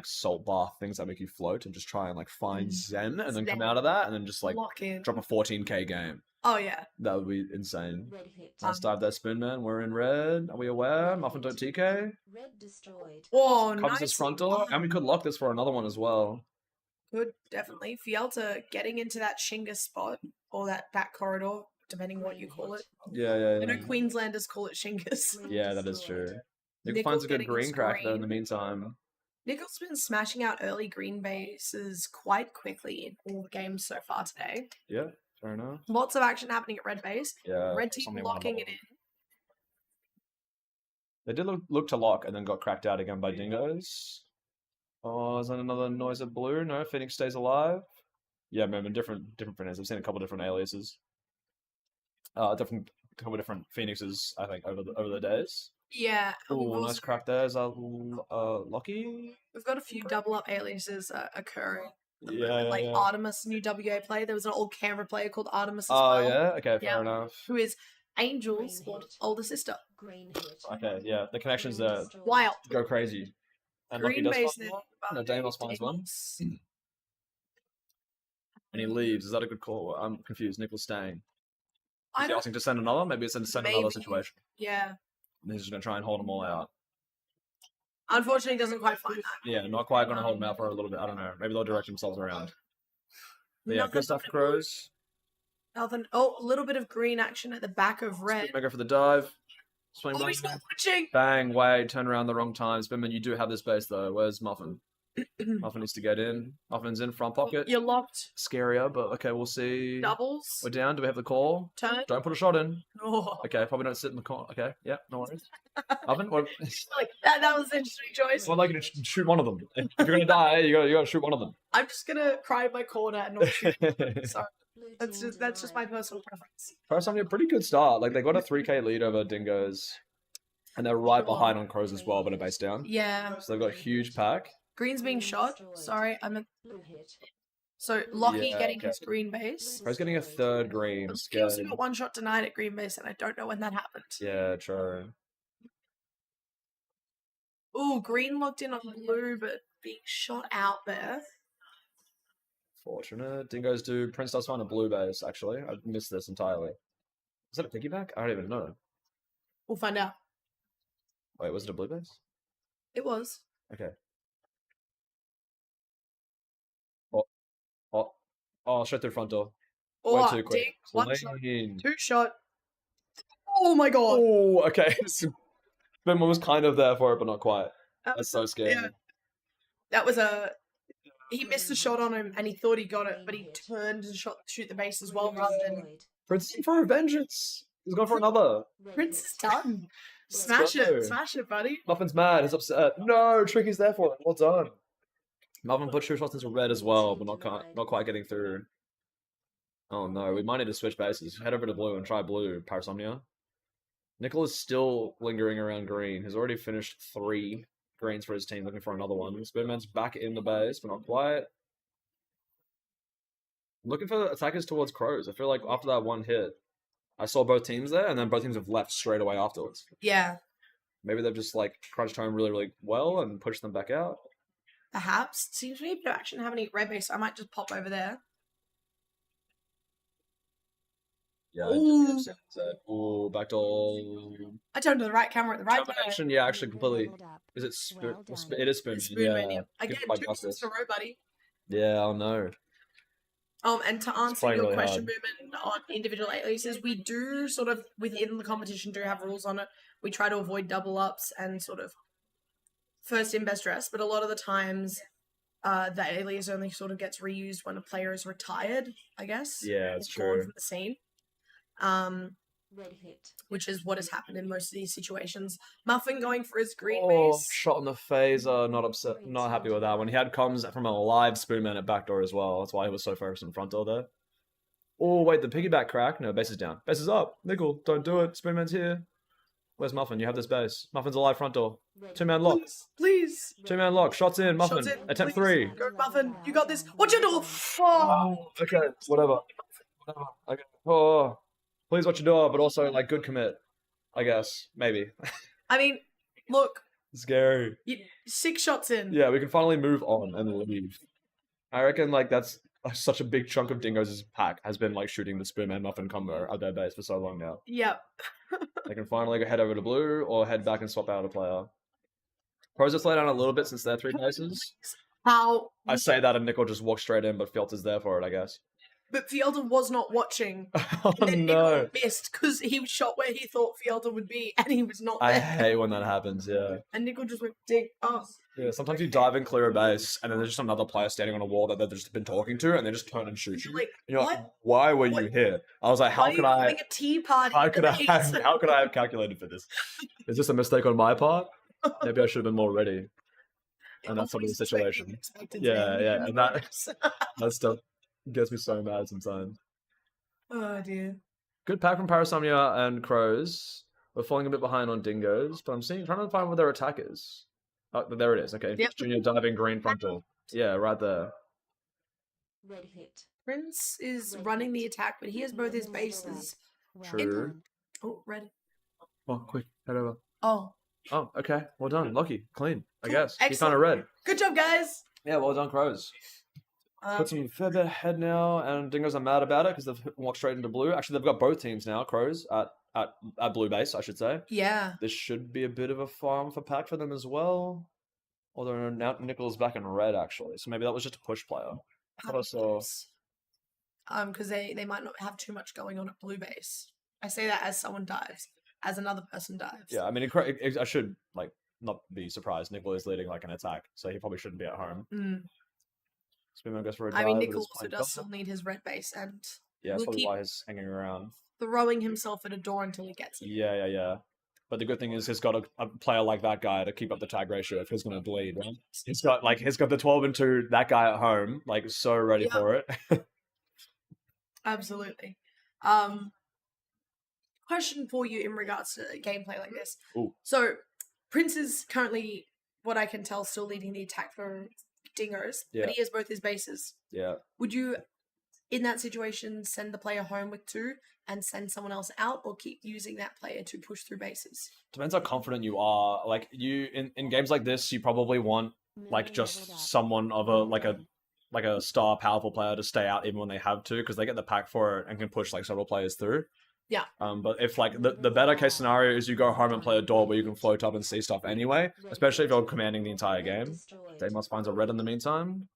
salt bath things that make you float and just try and like find zen and then come Zen. out of that and then just like Lock in. drop a 14k game. Oh yeah. That would be insane. Red hit. Nice dive there, Spoonman. We're in red. Are we aware? Muffin don't TK. Red destroyed. Oh, Covers nice. his front door. And we could lock this for another one as well. Good, definitely. Fielta getting into that Shinga spot or that back corridor, depending what you call it. Yeah, yeah, I know yeah. Queenslanders call it Shingas. Green Yeah, that is destroyed. true. Nick Nickel finds a good getting his green crack though in the green. meantime. Nickel's been smashing out early green bases quite quickly in all the games so far today. Yeah, fair enough. Lots of action happening at red base. Yeah. Red team something along locking that it in. They did look to lock and then got cracked out again by dingoes. Oh, is that another noise of blue? No, Phoenix stays alive. Yeah, man, different Phoenix. I've seen a couple different aliases. Couple different Phoenixes, I think, over the days. Yeah. and we've Oh, also- nice crack there. Is that Lucky? We've got a few double up aliases occurring. Yeah, Like yeah. Artemis, new WA player. There was an old Canberra player called Artemis as Oh well. yeah. Okay, fair Yeah. enough. Who is Angel's Green hit. older sister. Green hit. Okay, yeah. The connections Green there destroyed. Wild. go crazy. And Lucky Green does base find then. one. No, Damos finds one. And he leaves. Is that a good call? I'm confused. Nicholas staying. I Is he don't. asking to send another? Maybe it's send another Maybe. situation. Yeah. And he's just gonna try and hold them all out. Unfortunately, doesn't quite find that. Yeah, not quite gonna hold them out for a little bit. I don't know. Maybe they'll direct themselves around. But yeah, Nothing good stuff for Crows. Nothing. Oh, a little bit of green action at the back of red. Spinman go for the dive. Swing Oh, bang. he's not watching. Bang, Wade, turn around the wrong time. Spinman, you do have this base though. Where's Muffin? Muffin needs to get in. Muffin's in front pocket. You're locked. Scarier, but okay, we'll see. Doubles. We're down. Do we have the call? Turn. Don't put a shot in. Oh. Okay, probably don't sit in the corner. Okay, yeah, no worries. Muffin, what? Like that was an interesting choice. Well, like you shoot one of them. If you're gonna die, you gotta shoot one of them. I'm just gonna cry in my corner and not shoot. Sorry. Blue That's team just my denied. personal preference. First time, a pretty good start. Like they got a 3k lead over Dingoes, and they're right behind on Crows as well, but a base down. Yeah. So they've got a huge pack. Green's being shot. Sorry, I meant Blue hit. so Lockie Yeah, getting okay. his green base. Crows getting a third green. But he Scared. also got one shot denied at green base, and I don't know when that happened. Yeah, true. Ooh, green locked in on blue, but being shot out there. Fortunate. Dingoes do. Prince does find a blue base, actually. I missed this entirely. Is that a piggyback? I don't even know. We'll find out. Wait, was it a blue base? It was. Okay. Oh, straight through front door. Way Oh, too quick. dig, one shot, Clean. two shot. Oh my god. Oh, okay. Spinman was kind of there for it, but not quite. That That's so scary. yeah. That was a. He missed the shot on him, and he thought he got it, but he turned and shoot the base as well, Green rather than destroyed. Prince is for a vengeance. He's going for another. Red Prince hit. is done. Let's Smash go. it, buddy. Muffin's mad. He's upset. No, Tricky's there for it. Well done. Muffin put two shots into red as well, but not quite getting through. Oh no, we might need to switch bases. Head over to blue and try blue, Parasomnia. Nickel is still lingering around green. He's already finished 3 greens for his team, looking for another one. Spoonman's back in the base, but not quite. I'm looking for attackers towards Crows. I feel like after that one hit, I saw both teams there, and then both teams have left straight away afterwards. Yeah, Maybe they've just like crunched home really, really well and pushed them back out. perhaps. Seems to be a bit of action happening at red base, so I might just pop over there. Yeah. Ooh. Ooh, backdoor. I turned to the right camera at the right time. Combination, yeah, actually completely. Leveled up. Is it Well done. it is spoon? It's Yeah. Spoonman, yeah. Give Again, it by 2 justice. misses in a row, buddy. Yeah, I know. And to answer playing your really question, Movement, on individual aliases, we do sort of, within the competition, do have rules on it. We try to avoid double ups and sort of first in, best dress, but a lot of the times, the alias only sort of gets reused when a player is retired, I guess. Yeah, it's or gone true. from the scene. Red hit. Which is what has happened in most of these situations. Muffin going for his green Oh, base. shot in the phaser. Not upset. Not happy with that one. He had comms from a live Spoonman at backdoor as well. That's why he was so focused on front door there. Oh, wait, the piggyback crack. No, base is down. Base is up. Nickel, don't do it. Spoonman's here. Where's Muffin? You have this base. Muffin's alive front door. Red 2-man hit. lock. Please. 2-man lock. Shots in. Muffin. Shots in, Attempt please. 3. Go, Muffin. You got this. Watch your door. Oh. Oh, okay. Whatever. Okay. Oh. Please watch your door, but also like good commit. I guess maybe. I mean, look, Scary. 6 shots in. Yeah, we can finally move on and leave. I reckon like that's such a big chunk of Dingo's pack has been like shooting the Spoonman Muffin combo at their base for so long now. Yep. They can finally go head over to blue or head back and swap out a player. Pros have slowed down a little bit since their 3 bases. How? I say that and Nickel just walks straight in, but Fielter's there for it, I guess. But Fielder was not watching. Oh And then no. Nickel missed because he was shot where he thought Fielder would be, and he was not I there. hate when that happens, yeah. And Nickel just went dig. Oh, Yeah, sometimes you dive and clear a base, and then there's just another player standing on a wall that they've just been talking to, and they just turn and shoot you. like, And you're like, what? why were you What? here? I was like, Why how are could you I? having a tea party? How at could the I base? have? How could I have calculated for this? Is this a mistake on my part? Maybe I should have been more ready. And that's sort of the Always situation. expected Yeah, to yeah, end and that- universe. That stuff gets me so mad sometimes. Oh dear. Good pack from Parasomnia and Crows. We're falling a bit behind on Dingoes, but I'm trying to find where their attack is. Oh, there it is. Okay, Yep. Junior diving green frontal. Yeah, right there. Red hit. Prince is running the attack, but he has both his bases. True. Oh, red. Oh, quick, head over. Oh, Oh, okay. Well done. Lucky. Clean, I Cool. guess. He kind Excellent. of red. good job, guys. Yeah, well done, Crows. Put some fair bit ahead now, and Dingoes are mad about it because they've walked straight into blue. Actually, they've got both teams now, Crows, at blue base, I should say. Yeah. This should be a bit of a farm for pack for them as well. Although now Nickel's back in red, actually. So maybe that was just a push player. But also, Because they might not have too much going on at blue base. I say that as someone dives, as another person dives. yeah, I mean, I should, like, not be surprised. Nickel is leading, like, an attack, so he probably shouldn't be at home. Mm. Spoonman goes for a I dive. mean, but Nickel it's also fine. does still need his red base and Yeah, that's will probably keep- why he's hanging around. throwing himself at a door until he gets it. Yeah. But the good thing is he's got a player like that guy to keep up the tag ratio if he's going to bleed, right? He's got the 12 and 2, that guy at home, like so ready Yeah. for it. Absolutely. Question for you in regards to gameplay like this. Ooh. So, Prince is currently, what I can tell, still leading the attack for Dingers, Yeah. but he has both his bases. Yeah. Would you, in that situation, send the player home with 2 and send someone else out, or keep using that player to push through bases? Depends how confident you are. Like you in games like this, you probably want like just someone of a star powerful player to stay out even when they have to, because they get the pack for it and can push like several players through. Yeah. But if like the better case scenario is you go home and play a door where you can float up and see stuff anyway, especially if you're commanding the entire game. Daemos finds a red in the meantime.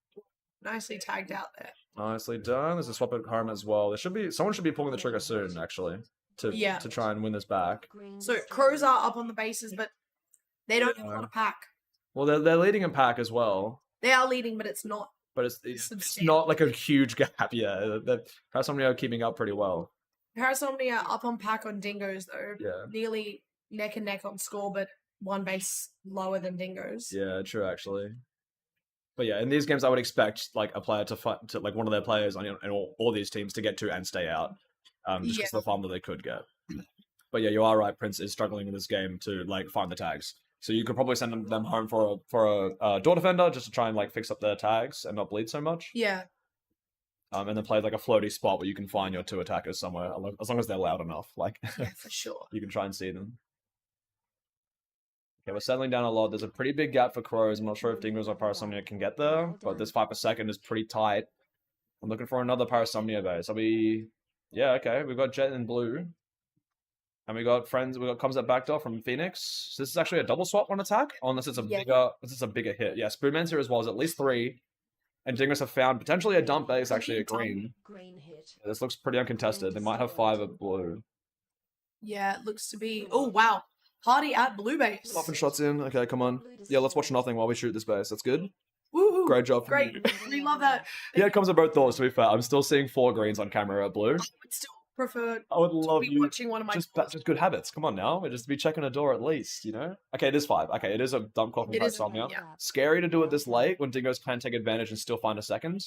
Nicely tagged out there. Nicely done. There's a swap at home as well. Someone should be pulling the trigger soon, actually, Yeah. to try and win this back. So, Crows are up on the bases, but they don't have a lot of pack. Well, they're leading in pack as well. They are leading, but it's not. But it's Substantial. not like a huge gap. Yeah, somebody are keeping up pretty well. Parasomnia up on pack on Dingoes, though. Yeah, Nearly neck and neck on score, but one base lower than Dingoes. yeah, true actually. But yeah, in these games, I would expect like a player to fight to like one of their players on all these teams to get to and stay out, just because of the farm that they could get. But yeah, you are right. Prince is struggling in this game to like find the tags. So you could probably send them home for a door defender just to try and like fix up their tags and not bleed so much. Yeah. And then play like a floaty spot where you can find your 2 attackers somewhere, as long as they're loud enough. Like Yeah, for sure. you can try and see them. Okay, we're settling down a lot. There's a pretty big gap for Crows. I'm not sure if Dingoes or Parasomnia can get there, but this 5 per second is pretty tight. I'm looking for another Parasomnia base. Yeah, okay. We've got Jet in blue. And we got comes at backdoor from Phoenix. So this is actually a double swap on attack, unless it's a bigger hit. Yeah, Spoonman's here as well as at least 3. And Dingoes have found potentially a dump base, actually a green. Green hit. Yeah, this looks pretty uncontested. They might have 5 at blue. Yeah, it looks to be. Oh, wow. Party at blue base. Muffin shots in. Okay, come on. Yeah, let's watch nothing while we shoot this base. That's good. Woohoo. Great job. From Great. you. We love that. Yeah, it comes at both doors, to be fair. I'm still seeing 4 greens on camera at blue. I would still prefer I would to love be you. watching one of my. Just good habits. Come on now. Just be checking a door at least, you know? Okay, it is 5. Okay, it is a dump clock from It is a- Parasomnia. yeah. Scary to do it this late when Dingoes can take advantage and still find a second.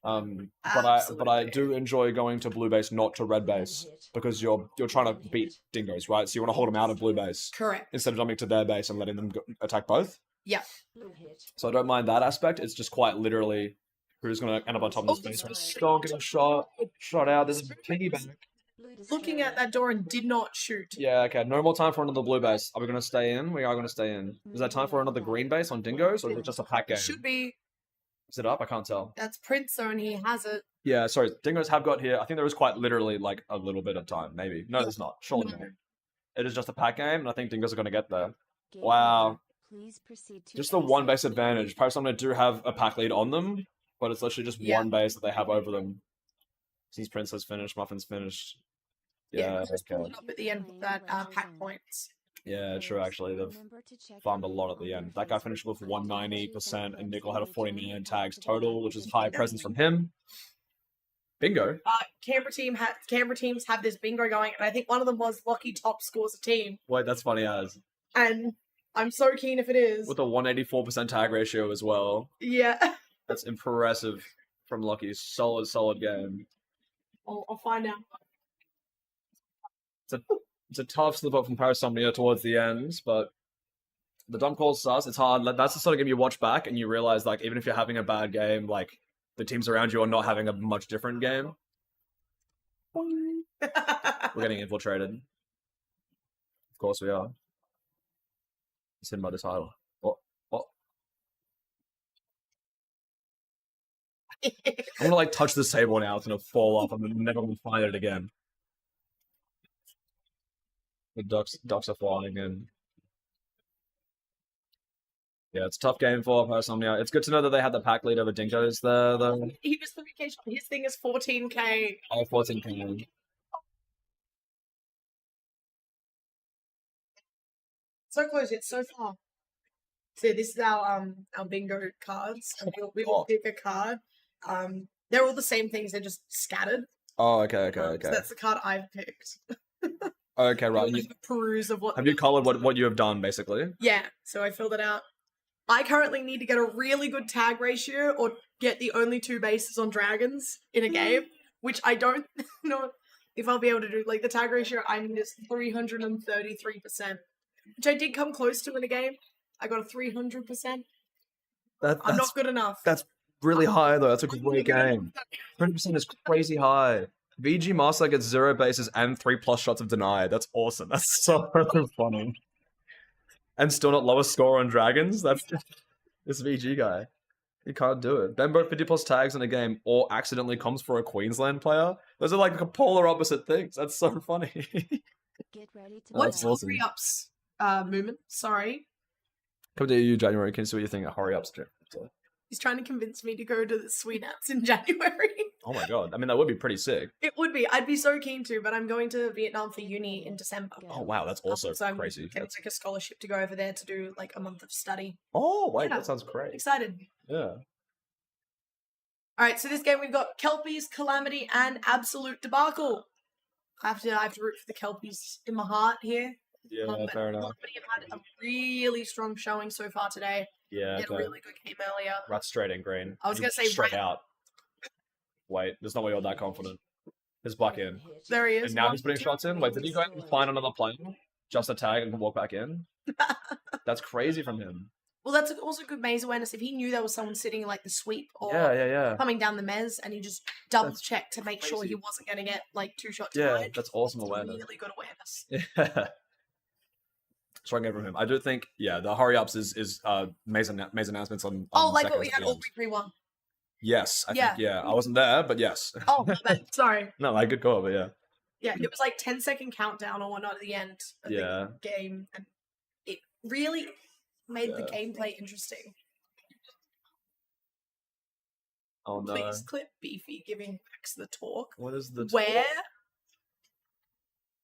But I do enjoy going to blue base, not to red base, because you're trying to beat Dingoes, right? So you want to hold them out of blue base Correct. instead of jumping to their base and letting them attack both. Yeah. Blue hit. So I don't mind that aspect. It's just quite literally who's going to end up on top of this base. Strong getting shot out. There's a piggyback. Blue looking at that door and did not shoot. Yeah, okay. No more time for another blue base. Are we going to stay in? We are going to stay in. Is that time for another green base on Dingoes, or is it just a pack game? It should be. Is it up? I can't tell. That's Prince Zone. He has it. Yeah, sorry. Dingoes have got here. I think there is quite literally like a little bit of time, maybe. No, there's not. Surely No. not. It is just a pack game, and I think Dingoes are going to get there. Game Wow. over. Please proceed to Just the one base advantage. Paris do have a pack lead on them, but it's literally just Yeah. one base that they have over them. Since Prince has finished, Muffin's finished. Yeah, just okay. pulling up at the end with that pack points. Yeah, true, actually. They've farmed a lot at the end. That guy finished with 190%, and Nickel had a 49 tags total, which is high presence from him. Bingo. Canberra teams have this bingo going, and I think one of them was Lockie top scores a team, Wait, that's funny as. and I'm so keen if it is. With a 184% tag ratio as well. Yeah, That's impressive from Lucky. Solid game. I'll find out. It's a tough slip up from Parasomnia towards the end, but the dump calls sus. It's hard. That's the sort of game you watch back and you realize, like, even if you're having a bad game, like, the teams around you are not having a much different game. We're getting infiltrated. Of course we are. It's hidden by the title. Oh. I'm gonna, like, touch this table now. It's gonna fall off. I'm never gonna find it again. The ducks are flying in. Yeah, it's a tough game for Parasomnia. It's good to know that they had the pack lead over Dinko's there, though. He was 3K shot. His thing is 14K. Oh, 14K. So close, it's so far. So this is our bingo cards. And we will pick a card. They're all the same things, they're just scattered. Oh, okay. So that's the card I've picked. Okay, right. Like a peruse of what Have you colored what you have done, basically? Yeah, so I filled it out. I currently need to get a really good tag ratio or get the only 2 bases on dragons in a game, which I don't know if I'll be able to do. Like, the tag ratio I need is 333%, which I did come close to in a game. I got a 300%. I'm not good enough. That's really high, though. That's a great game. 100% is crazy high. VG Master gets 0 bases and 3+ shots of denied. That's awesome. That's so funny. And still not lowest score on dragons? That's just this VG guy. He can't do it. Bembo 50+ tags in a game or accidentally comes for a Queensland player. Those are like polar opposite things. That's so funny. Get ready to What's That's awesome. hurry ups movement? Sorry. Come to you, January. Can you see what you think of hurry ups? He's trying to convince me to go to the Sweet Apps in January. Oh my god. I mean, that would be pretty sick. It would be. I'd be so keen to, but I'm going to Vietnam for uni in December. Oh wow, that's also So I'm crazy. getting like a scholarship to go over there to do like a month of study. Oh wait, Yeah. that sounds great. Excited. Yeah. All right, so this game we've got Kelpies, Calamity, and Absolute Debacle. I have to root for the Kelpies in my heart here. Yeah, But fair enough. Calamity have had a really strong showing so far today. Yeah, They had a okay. really good game earlier. Rat straight in green. I was gonna say straight rat. out. Wait, there's no way you're that confident. There's black in. There he is. And now One, he's putting two, shots in? Wait, did he go out and find another player? Just a tag and walk back in? That's crazy from him. Well, that's also good maze awareness. If he knew there was someone sitting in like the sweep or Yeah. coming down the mez, and he just double That's checked to make sure he crazy. wasn't going to get like 2 shots. Yeah, denied. that's awesome It's awareness. Really good awareness. Yeah. Strong game from him. I do think, yeah, the hurry ups is maze announcements on. Oh, like seconds what we at had the all end. week 3-1. Yes, I Yeah. think, yeah. I wasn't there, but yes. Oh, my bad. Sorry. No, like good call, but yeah. Yeah, it was like 10-second countdown or whatnot at the end of Yeah. the game, and it really made the Yeah. gameplay interesting. Oh no. Please clip Beefy giving Max the talk. What is the Where? talk?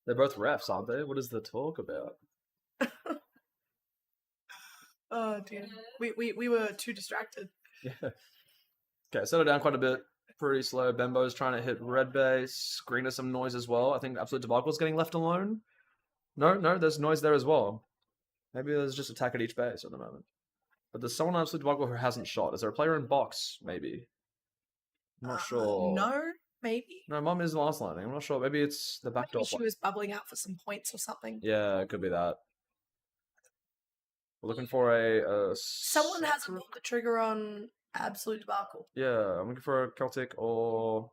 They're both refs, aren't they? What is the talk about? Oh dear, we were too distracted. Yeah. Okay, settle down quite a bit. Pretty slow. Bembo's trying to hit red base. Green has some noise as well. I think Absolute Debacle's getting left alone. No, there's noise there as well. Maybe there's just attack at each base at the moment. But there's someone on Absolute Debacle who hasn't shot. Is there a player in box? Maybe. I'm not sure. No, maybe. No, Mom is last lining. I'm not sure. Maybe it's the back door. Maybe she was bubbling out for some points or something. Yeah, it could be that. We're looking for a. Someone hasn't pulled the trigger on Absolute Debacle. Yeah, I'm looking for a Celtic or.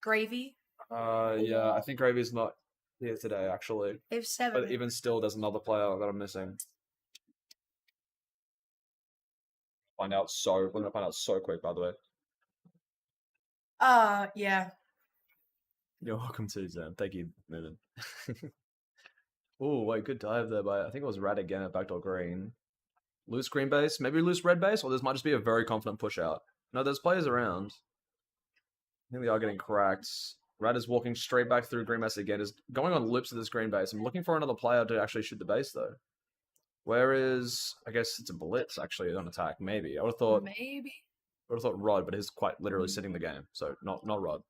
Gravy. Yeah, I think Gravy's not here today, actually. They have 7. But even still, there's another player that I'm missing. We're gonna find out so quick, by the way. Yeah. You're welcome to, Zan. Thank you, Moomin. Oh, wait, good dive there by, I think it was Rad again at backdoor green. Loose green base, maybe loose red base, or this might just be a very confident push out. No, there's players around. I think they are getting cracked. Rad is walking straight back through green base again, is going on loops of this green base. I'm looking for another player to actually shoot the base, though. Where is, I guess it's a blitz, actually, on attack, maybe. I would have thought Rod, but he's quite literally sitting the game, so not Rod.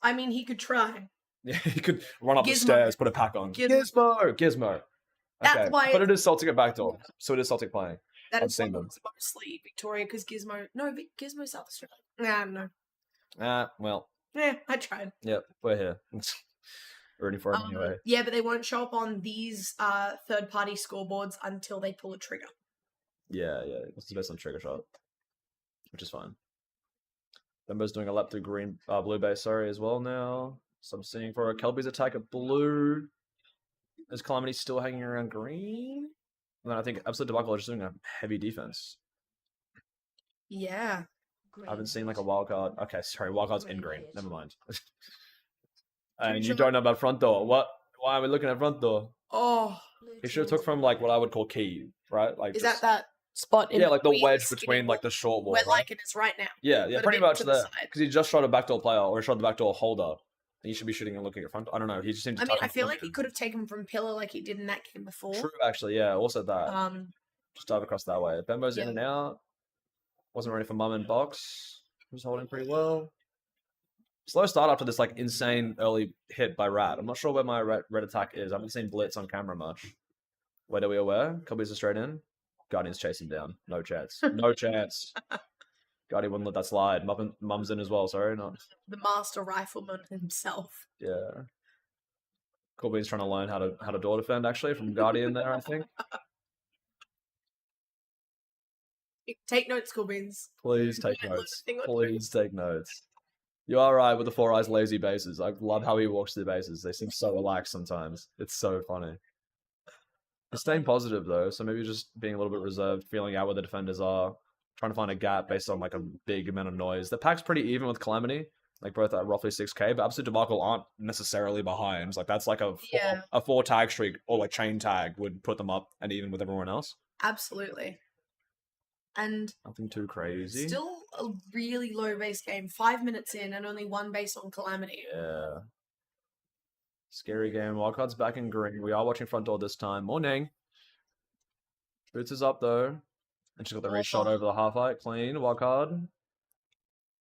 I mean, he could try. Yeah, he could run up the Gizmo. stairs, put a pack on. Gizmo. That's Okay, why- but it is Celtic at backdoor, so it is Celtic playing. That I've is seen them. mostly Victoria because Gizmo. No, Gizmo's South Australia. Nah, no. Well, Yeah, I tried. yep, we're here. Rooting for him anyway. Yeah, but they won't show up on these third-party scoreboards until they pull a trigger. Yeah, it's the best on trigger shot, which is fine. Bembo's doing a lap through blue base, sorry, as well now. So I'm seeing for a Kelby's attack at blue. Is Calamity still hanging around green? And then I think Absolute Debacle is just doing a heavy defense. Yeah. I haven't seen like a wild card. Okay, sorry, wild card's in green. Never mind. And you Sure. don't know about front door. What? Why are we looking at front door? Oh, He should have took from like what I would call key, right? Like is just- that spot? In yeah, like the between wedge skinny between like wall the short wall. where right? Lycan is right now. Yeah, but a pretty bit much to the there. side. Because he just shot a backdoor player or he shot the backdoor holder. And you should be shooting and looking at front. I don't know. He just seemed to I mean, touch I on feel front like he could have taken from pillar like he did in that game before. True, actually, yeah. Also that. Just dive across that way. Bembo's in Yeah. and out. Wasn't ready for mum and box. Was holding pretty well. Slow start after this like insane early hit by Rat. I'm not sure where my red attack is. I haven't seen Blitz on camera much. Where do we aware? Cubbies are straight in. Guardian's chasing down. No chance. No chance. Guardian wouldn't let that slide. Mum's in as well, sorry. Not. The master rifleman himself. Yeah. Corby's trying to learn how to door defend actually from Guardian there, I think. Take notes, Cool Beans. Please take Yeah, look, notes. thing or two. Please take notes. You are right with the Four Eyes lazy bases. I love how he walks through the bases. They seem so relaxed sometimes. It's so funny. He's staying positive though, so maybe just being a little bit reserved, feeling out where the defenders are, trying to find a gap based on like a big amount of noise. The pack's pretty even with Calamity, like both at roughly 6k, but Absolute Debacle aren't necessarily behind. Like that's like a four tag streak or like chain tag would put them up and even with everyone else. Absolutely. And Nothing too crazy. still a really low base game. 5 minutes in and only 1 base on Calamity. Yeah. Scary game. Wildcard's back in green. We are watching front door this time. Morning. Boots is up though. And she's got the reshot over the half height. Clean. Wildcard.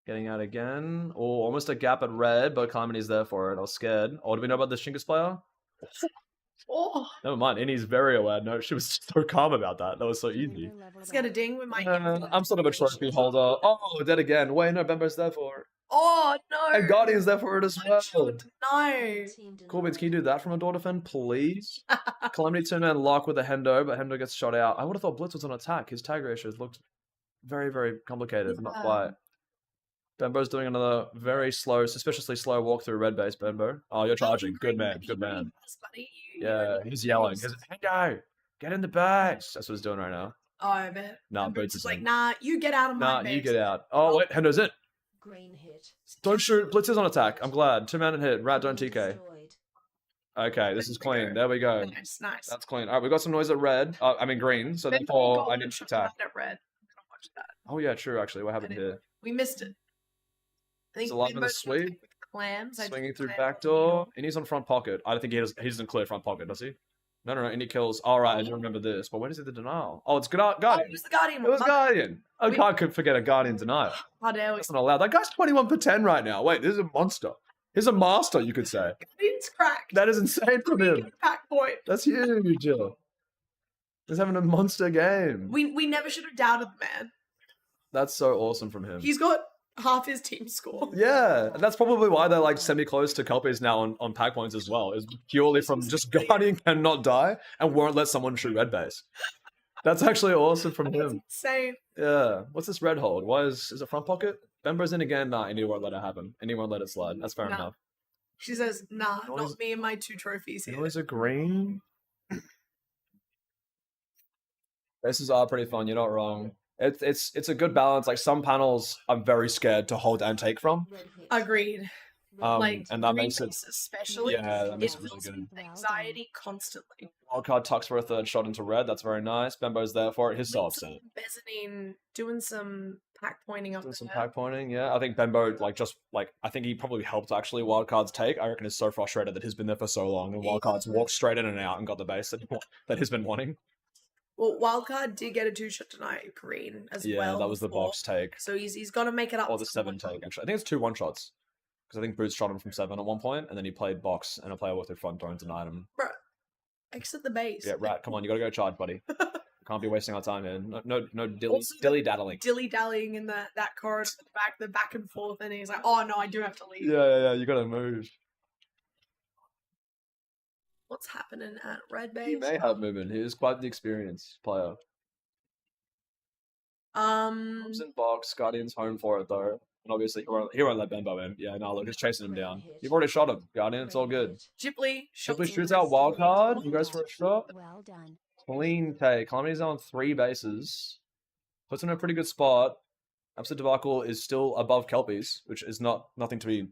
Getting out again. Oh, almost a gap at red, but Calamity's there for it. I was scared. Oh, do we know about the Shinkas player? Oh, Never mind. Innie's very aware. No, she was so calm about that. That was so easy. let's get a ding with my. I'm sort of a trophy holder. Oh, dead again. Wait, no, Bembo's there for it. Oh no! And Guardian's there for it as well. No. Corbins, can you do that from a door defend, please? Calamity 2-man lock with a Hendo, but Hendo gets shot out. I would have thought Blitz was on attack. His tag ratios looked very, very complicated. Not Yeah. quite. Bembo's doing another very slow, suspiciously slow walk through red base, Bembo. Oh, you're charging. Good man. Good man. Yeah, he's yelling. He's Hendo, get in the base. That's what he's doing right now. Oh, I bet. Nah, And Boots Boots is like, in. nah, you get out of my Nah, base. you get out. Oh, wait, Hendo's in. Green hit. Don't shoot. Blitz is on attack. I'm glad. 2-man and hit. Rat don't TK. Destroyed. Okay, this is clean. There we go. Nice, nice. That's clean. All right, we got some noise at red. I mean green. So Then therefore, goal I and need to shot attack. at red. I'm gonna watch that. Oh yeah, true. Actually, what happened I didn't- here? We missed it. I think It's a lot we of the both sweep. attacked with clams. I did Swinging through clam. back door, and he's on front pocket. I don't think he doesn't clear front pocket, does he? No, and he kills. All right, I do remember this. But when is it the denial? Oh, it's Oh, Guardian. it was the Guardian. It was Guardian. I We- can't forget a Guardian denial. How dare we? That's not allowed. That guy's 21 for 10 right now. Wait, this is a monster. He's a master, you could say. Guardian's cracked. That is insane from him. Pack point. That's huge. He's having a monster game. We never should have doubted the man. That's so awesome from him. He's got half his team score. Yeah, and that's probably why they're like semi-close to Kelpies now on pack points as well. Is purely from just Guardian cannot die and won't let someone shoot red base. That's actually awesome from That's him. insane. Yeah. What's this red hold? Why is it front pocket? Bembo's in again. Nah, Indy won't let it happen. Indy won't let it slide. That's fair No. enough. She says, nah, not me and my 2 trophies You here. know, is a green. Bases are pretty fun. You're not wrong. It's a good balance. Like some panels, I'm very scared to hold and take from. Agreed. Like, and that green makes it. base especially, Yeah, that makes it it really fills good. me with anxiety constantly. Wildcard tucks for a 3rd shot into red. That's very nice. Bembo's there for it. He's so upset. Mezzanine doing some pack pointing up Doing some there. pack pointing, yeah. I think Bembo, I think he probably helped actually Wildcard's take. I reckon he's so frustrated that he's been there for so long and Wildcard's walked straight in and out and got the base that he's been wanting. Well, Wildcard did get a 2-shot tonight, green as well. Yeah, that was the before. box take. So he's got to make it up. Or the 7 take, actually. I think it's 2 1-shots. Because I think Boots shot him from 7 at one point, and then he played box, and a player walked through front door and denied him. Bro, exit the base. Yeah, Rat, come on, you gotta go charge, buddy. Can't be wasting our time here. No Also, dilly-daddling. Dilly-dallying in that corridor at the back and forth, and he's like, oh no, I do have to leave. Yeah, you gotta move. What's happening at Red Base? He may have movement. He is quite the experienced player. Comes in box, Guardian's home for it though. And obviously he won't let Bembo in. Yeah, no, look, he's chasing him down. You've already shot him, Guardian, it's all good. Ghibli Shoots out Wildcard, he goes for a shot. Well done. Clean take. Calamity's on 3 bases. Puts him in a pretty good spot. Absolute Debacle is still above Kelpies, which is nothing to be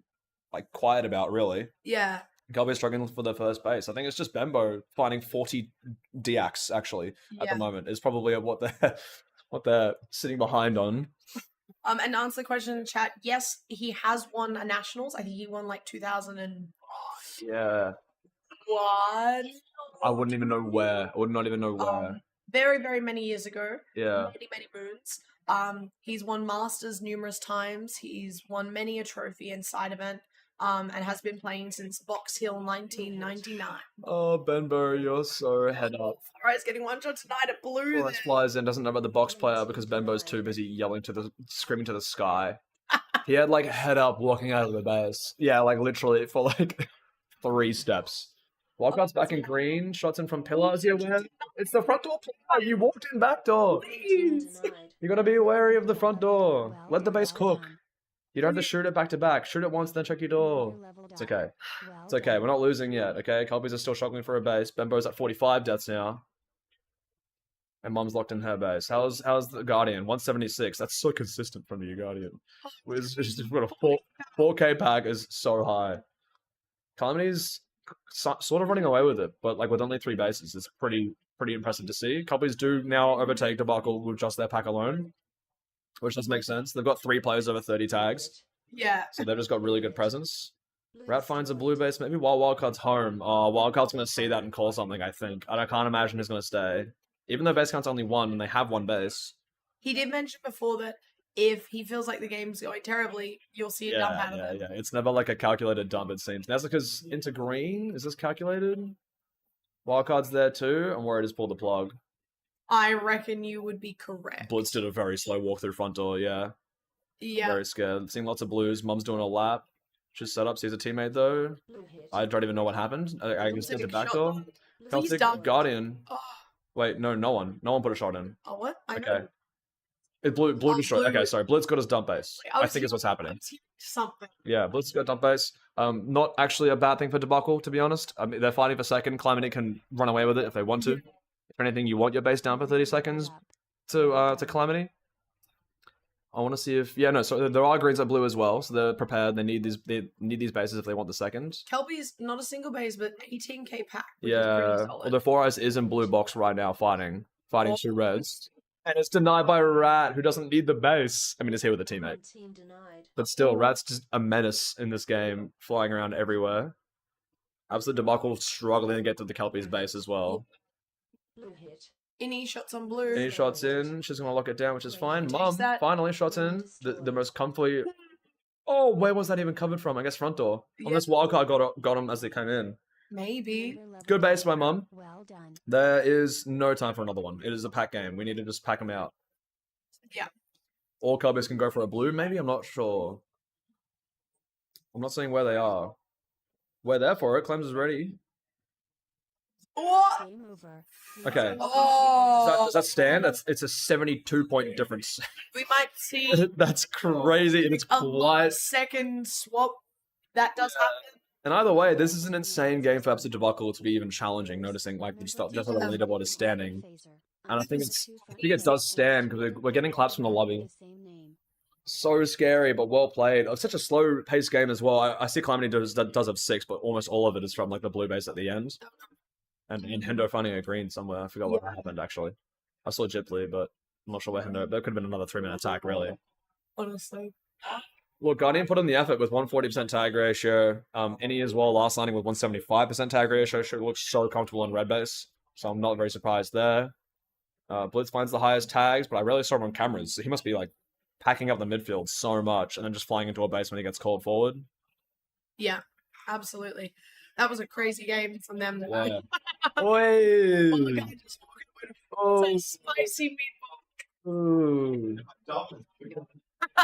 like quiet about, really. Yeah. Kelpies struggling for their first base. I think it's just Bembo finding 40 DX actually at the moment is probably what they're sitting behind on. And to answer the question in the chat, yes, he has won a nationals. I think he won like 2000 and Yeah. what? I wouldn't even know where. I would not even know where. Very, very many years ago. Yeah. Many moons. He's won Masters numerous times. He's won many a trophy and side event. And has been playing since Box Hill 1999. Oh, Benbow, you're so head up. Alright, it's getting 1 shot tonight at blue. Florence flies in, doesn't know about the box player because Benbow's too busy screaming to the sky. He had like head up walking out of the base. Yeah, like literally for like 3 steps. Wildcard's back in green, shots in from pillar. Is he aware? It's the front door player. You walked in back door. Please. You gotta be wary of the front door. Let the base cook. You don't have to shoot it back to back. Shoot it once, then check your door. It's okay. It's okay. We're not losing yet, okay? Kelpies are still struggling for a base. Bembo's at 45 deaths now. And Mum's locked in her base. How's the Guardian? 176. That's so consistent from you, Guardian. It's just got a 4K pack is so high. Calamity's sort of running away with it, but like with only 3 bases, it's pretty impressive to see. Kelpies do now overtake Debacle with just their pack alone, which does make sense. They've got 3 players over 30 tags, Yeah. so they've just got really good presence. Rat finds a blue base, maybe while Wildcard's home. Oh, Wildcard's going to see that and call something, I think. I can't imagine he's going to stay. Even though base count's only 1 and they have 1 base. He did mention before that if he feels like the game's going terribly, you'll see it dump out of it. Yeah. It's never like a calculated dump, it seems. Now it's because into green, is this calculated? Wildcard's there too. I'm worried he's pulled the plug. I reckon you would be correct. Blitz did a very slow walk through front door, yeah. Yeah. Very scared. Seeing lots of blues. Mum's doing a lap. She's set up, sees a teammate though. I don't even know what happened. I can see the back door. He's done. Guardian. Oh, Wait, no one. No one put a shot in. oh, what? I Okay. know. It blue destroyed. Blue. Okay, sorry. Blitz got his dump base. Wait, I was think is what's happening. hearing something. Yeah, Blitz got dump base. Not actually a bad thing for Debacle, to be honest. I mean, they're fighting for second. Calamity can run away with it if they want to. If anything, you want your base down for 30 seconds to Calamity. I want to see if so there are greens at blue as well, so they're prepared. They need these bases if they want the second. Kelpie's not a single base, but 18k pack. Which is Yeah, pretty well, solid. the 4 eyes is in blue box right now fighting 2 reds. And it's denied by Rat, who doesn't need the base. I mean, he's here with a teammate. Team denied. But still, Rat's just a menace in this game, flying around everywhere. Absolute Debacle struggling to get to the Kelpie's base as well. Blue hit. Any shots on blue. Any shots in, she's going to lock it down, which is fine. Takes Mum, that. finally shots in. The most comfy... Oh, where was that even covered from? I guess front door. Yeah. Unless Wildcard got him as they came in. Maybe. Good base by Mum. Well done. There is no time for another one. It is a pack game. We need to just pack them out. Yeah. All Kelpies can go for a blue, maybe? I'm not sure. I'm not saying where they are. We're there for it. Clems is ready. What? Game over. Okay. Oh. Does that stand? It's a 72-point difference. We might see That's crazy, and it's a quite... second swap. That does happen. And either way, this is an insane game for Absolute Debacle to be even challenging, noticing like just how the leaderboard is standing. And I think it does stand because we're getting claps from the lobby. So scary, but well played. It's such a slow paced game as well. I see Calamity does have 6, but almost all of it is from like the blue base at the end. And Hendo finding a green somewhere. I forgot what happened actually. I saw Ghibli, but I'm not sure where Hendo. That could have been another 3-minute attack, really. Honestly. Well, Guardian put in the effort with 140% tag ratio. Any as well, last landing with 175% tag ratio. Should look so comfortable in red base. So I'm not very surprised there. Blitz finds the highest tags, but I rarely saw him on cameras. So he must be like packing up the midfield so much and then just flying into a base when he gets called forward. Yeah, absolutely. That was a crazy game from them. Yeah. Oh, Oi! the guy just walking away Oh. with a spicy meatball. Ooh.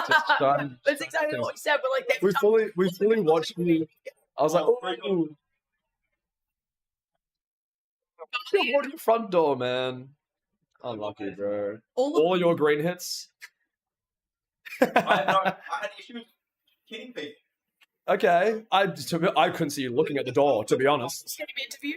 Just done. That's exactly what he said, but like We fully watched me. I was like, oh, what your front door, man. Unlucky, bro. All your green hits. I had issues hitting people. Okay, I couldn't see you looking at the door, to be honest. Can you interview?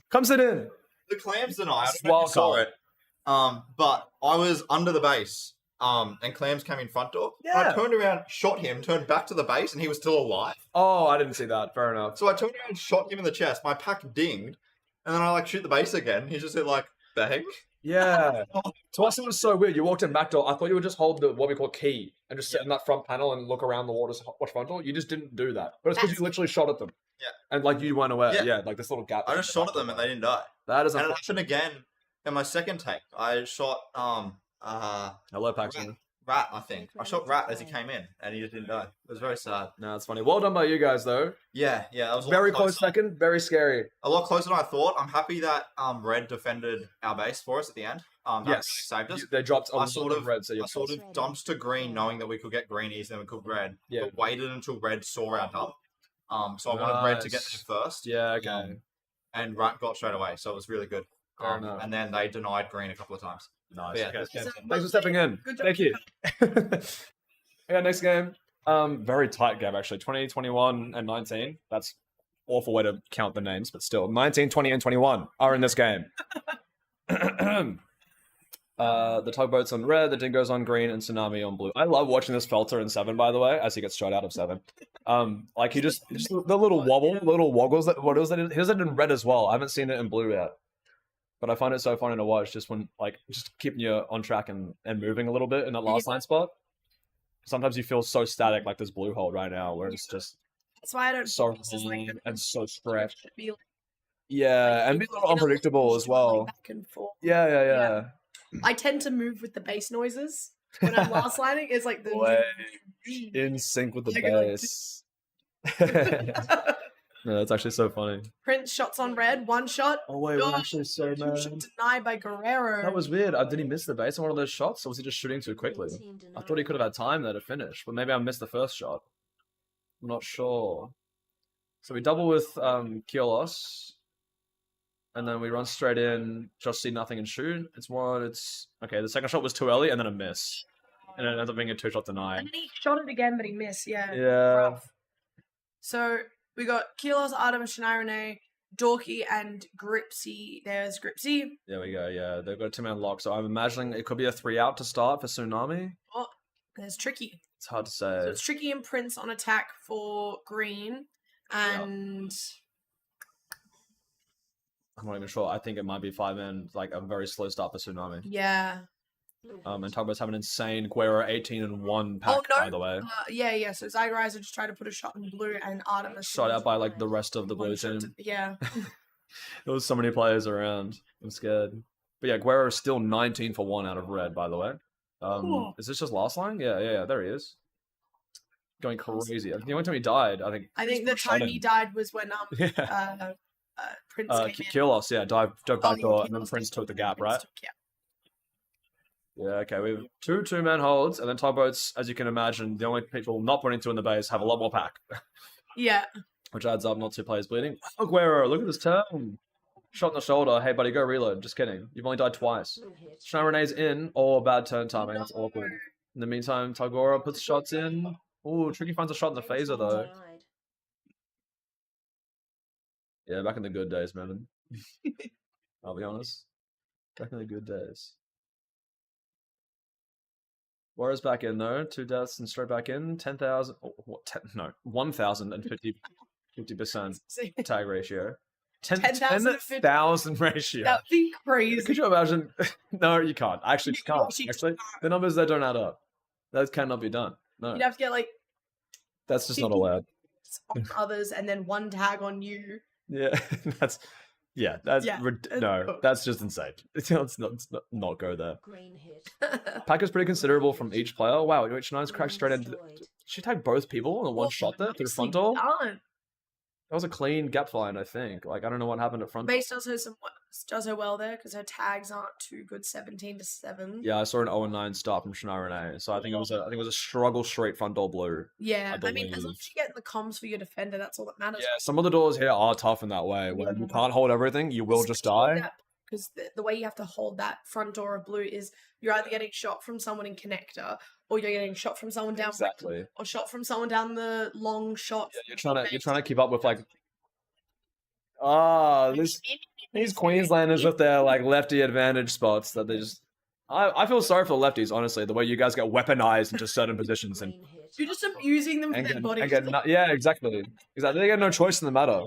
Come sit in. The clams and I don't know if Wild you saw card. it. But I was under the base. And clams came in front door. Yeah. And I turned around, shot him, turned back to the base, and he was still alive. Oh, I didn't see that. Fair enough. So I turned around, shot him in the chest. My pack dinged, and then I like shoot the base again. He's just like, the heck? Yeah. To us, it was so weird. You walked in back door. I thought you would just hold the what we call key and just sit in that front panel and look around the water, watch front door. You just didn't do that. But it's because you literally shot at them. Yeah. And like you weren't aware. Yeah. Yeah, like this little gap. I just shot at them and they didn't die. That is And it unfortunate. happened again in my second take. I shot Hello, Paxton. Rat, I think. I shot Rat as he came in, and he just didn't die. It was very sad. No, it's funny. Well done by you guys, though. Yeah, that was a lot Very closer. close second. Very scary. A lot closer than I thought. I'm happy that Red defended our base for us at the end. That Yes. really saved us. They dropped a I lot sort of red, so I you're sort of dumped to green, knowing that we could get green easier than we could red. Yeah. But waited until Red saw our dump. So I wanted Red to get Nice. there first. Yeah, okay. And Rat got straight away, so it was really good. Fair enough. And then they denied green a couple of times. Nice. Yeah. Okay. So, Thanks for stepping in. Good job. Thank you. Yeah, next game. Very tight game, actually. 20, 21, and 19. That's awful way to count the names, but still. 19, 20, and 21 are in this game. The tugboat's on red, the dingo's on green, and tsunami on blue. I love watching this Felter in 7, by the way, as he gets shot out of 7. Like he just the little woggles that what was that? He does it in red as well. I haven't seen it in blue yet. But I find it so funny to watch just when just keeping you on track and moving a little bit in that last line spot. Sometimes you feel so static like this blue hole right now where it's just That's why I don't. so this is like and so stretched. be like, Yeah, and be a little unpredictable as well. Back and forth. Yeah. I tend to move with the bass noises when I'm last lining. It's like the. Way in sync with the Like, like, bass. No, that's actually so funny. Prince shots on red, one shot. Oh wait, Oh, we're actually so Two mad. shot denied by Guerrero. That was weird. Did he miss the base on one of those shots, or was he just shooting too quickly? I thought he could have had time there to finish, but maybe I missed the first shot. I'm not sure. So we double with Kiolos, and then we run straight in, just see nothing and shoot. It's okay. The second shot was too early, and then a miss, and it ends up being a 2-shot deny. And then he shot it again, but he missed. Yeah. Yeah. Rough. So we got Kilos, Adam, Shania Renee, Dorky, and Gripsy. There's Gripsy. There we go. Yeah, they've got a 2-man lock, so I'm imagining it could be a 3-out to start for Tsunami. Oh, there's Tricky. It's hard to So say. it's Tricky and Prince on attack for green. And I'm not even sure. I think it might be 5-man, like a very slow start for Tsunami. yeah. And Tugboats have an insane Guerrero 18-1 pack, Oh, no. by the way. Yeah. So Zygerizer just tried to put a shot in blue, and Artemis Shot out by like the rest of the blue team. Yeah. There was so many players around. I'm scared. But yeah, Guerrero is still 19 for 1 out of red, by the way. Cool. Is this just last line? Yeah. There he is. Going crazy. I think the only time he died, I think the shot time him. he died was when Yeah. Prince came in. Kiolos, yeah, dove Oh, back yeah, door, and then Kilos Prince did. took the gap, Prince right? took- yeah. Yeah, okay. We have 2-man holds, and then Tugboats, as you can imagine, the only people not putting 2 in the base have a lot more pack, Yeah. which adds up, not 2 players bleeding. Oh, Guerrero, look at this turn. Shot in the shoulder. Hey, buddy, go reload. Just kidding. You've only died twice. Shania Renee's in, or bad turn timing. That's awkward. In the meantime, Tagora puts shots in. Ooh, Tricky finds a shot in the phaser, though. Yeah, back in the good days, man. I'll be honest. Back in the good days. Warriors back in though. 2 deaths and straight back in. 10,000. Oh, what? 1,050% tag ratio. 10,000 ratio. That'd be crazy. Could you imagine? No, you can't. Actually, you can't. actually Actually, the numbers that don't add up. That cannot be done. No, You'd have to get like that's just not allowed. on others and then one tag on you. Yeah, that's Yeah, no, cool. that's just insane. Let's not go there. Green hit. Pack is pretty considerable from each player. Wow, which nice cracked straight into. Destroyed. She tagged both people in one Well, shot there through nicely front door. done. That was a clean gap find, I think. Like I don't know what happened at front door. Base does her well there because her tags aren't too good. 17-7. Yeah, I saw an 0-9 start from Shania Renee, so I think it was a struggle straight front door blue. Yeah, I I mean, as long believe. as you get in the comms for your defender, that's all that matters. Yeah, some of the doors here are tough in that way, where you can't hold everything, you will just die. Because the way you have to hold that front door of blue is you're either getting shot from someone in connector, or you're getting shot from someone down, Exactly. or shot from someone down the long shot. Yeah, you're trying to keep up with like. These Queenslanders with their like lefty advantage spots that they just. I feel sorry for the lefties, honestly. The way you guys get weaponized into certain positions and Green hit. You're just abusing them for their bodies. yeah, exactly. They get no choice in the matter.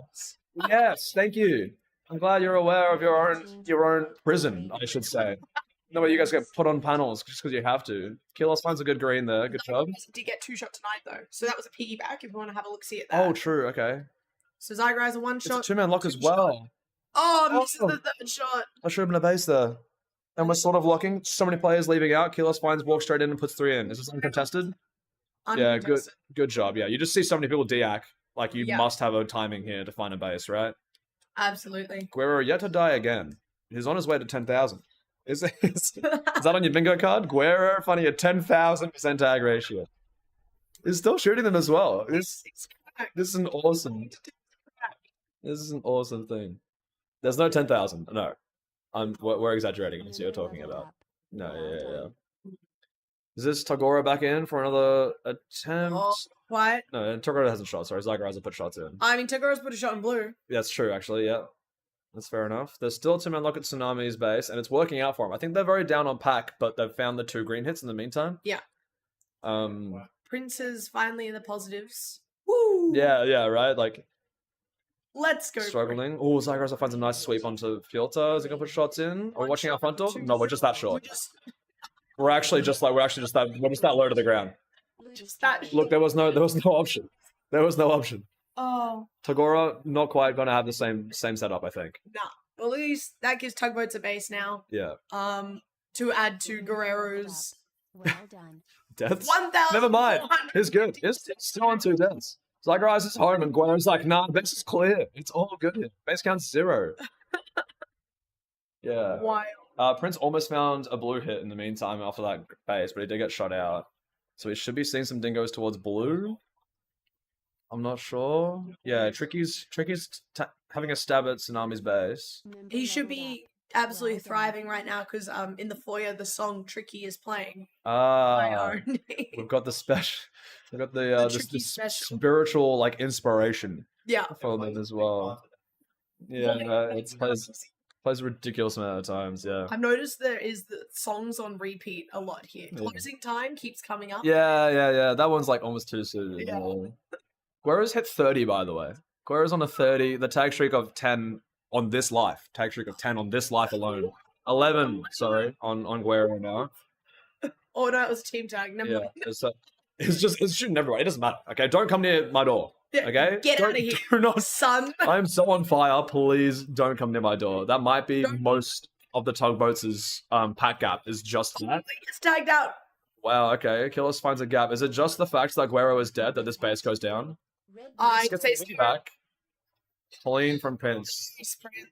Yes, thank you. I'm glad you're aware of your own prison, I should say. No way you guys get put on panels just because you have to. Kilos finds a good green there. Good job. Did get 2 shot tonight though, so that was a piggyback. If you want to have a look, see at that. Oh, true. Okay. So Zygra has a 1 It's a shot. 2-man lock as two shot. well. Oh, misses Oh. the 3rd shot. I should have been a base there. And we're sort of locking. So many players leaving out. Kilos finds, walks straight in and puts 3 in. Is this uncontested? Yeah, good. Uncontested. Good job. Yeah, you just see so many people deac. Like you Yeah. must have a timing here to find a base, right? Absolutely. Guerrero yet to die again. He's on his way to 10,000. Is that on your bingo card? Guerrero finding a 10,000% tag ratio. He's still shooting them as well. This is an awesome. This is an awesome thing. There's no 10,000. No, we're exaggerating. That's what you're talking about. No, yeah. Is this Tagora back in for another attempt? Oh, quiet. No, Tagora hasn't shot. Sorry, Zygra hasn't put shots in. I mean, Tagoro's put a shot in blue. That's true, actually. Yeah, that's fair enough. There's still 2-man lock at Tsunami's base, and it's working out for him. I think they're very down on pack, but they've found the 2 green hits in the meantime. Yeah. Um. Prince is finally in the positives. Woo! Yeah, right. Like Let's go. struggling. Oh, Zygra finds a nice sweep onto Filter. Is he gonna put shots in? Are we watching our front door? No, we're just that short. We're just that low to the ground. Just that. Look, there was no option. There was no option. Oh, Tagora not quite gonna have the same setup, I think. nah. Well, at least that gives Tugboats a base now. Yeah. To add to Guerrero's Well done. Deaths? 1,000. Never mind. It's good. It's still on 2 deaths. Zygra is home and Guerrero's like, nah, base is clear. It's all good here. Base count's 0. Yeah. Wild. Prince almost found a blue hit in the meantime after that base, but he did get shot out. So he should be seeing some dingoes towards blue. I'm not sure. Yeah, Tricky's having a stab at Tsunami's base. He should be absolutely thriving right now because in the foyer the song Tricky is playing. My Ah, own. we've got the special. We've got the Tricky this special. spiritual like inspiration Yeah. for them as well. Yeah, it plays a ridiculous amount of times. Yeah. I've noticed there is the songs on repeat a lot here. Yeah. Closing time keeps coming up. Yeah. That one's like almost too soon. Yeah. Guerrero's hit 30, by the way. Guerrero's on a 30. The tag streak of 10 on this life. Tag streak of 10 on this life alone. 11, sorry, on Guerrero now. Oh no, it was a team tag. Never Yeah. mind. It's shooting everywhere. It doesn't matter. Okay, don't come near my door. Yeah, Okay? get Don't- outta here. Do not. Son. I'm so on fire. Please don't come near my door. That might be Don't- most of the tugboats' pack gap is just that. He gets tagged out. Wow, okay. Killis finds a gap. Is it just the fact that Guerrero is dead that this base goes down? I Gets say the win back. Clean from Prince.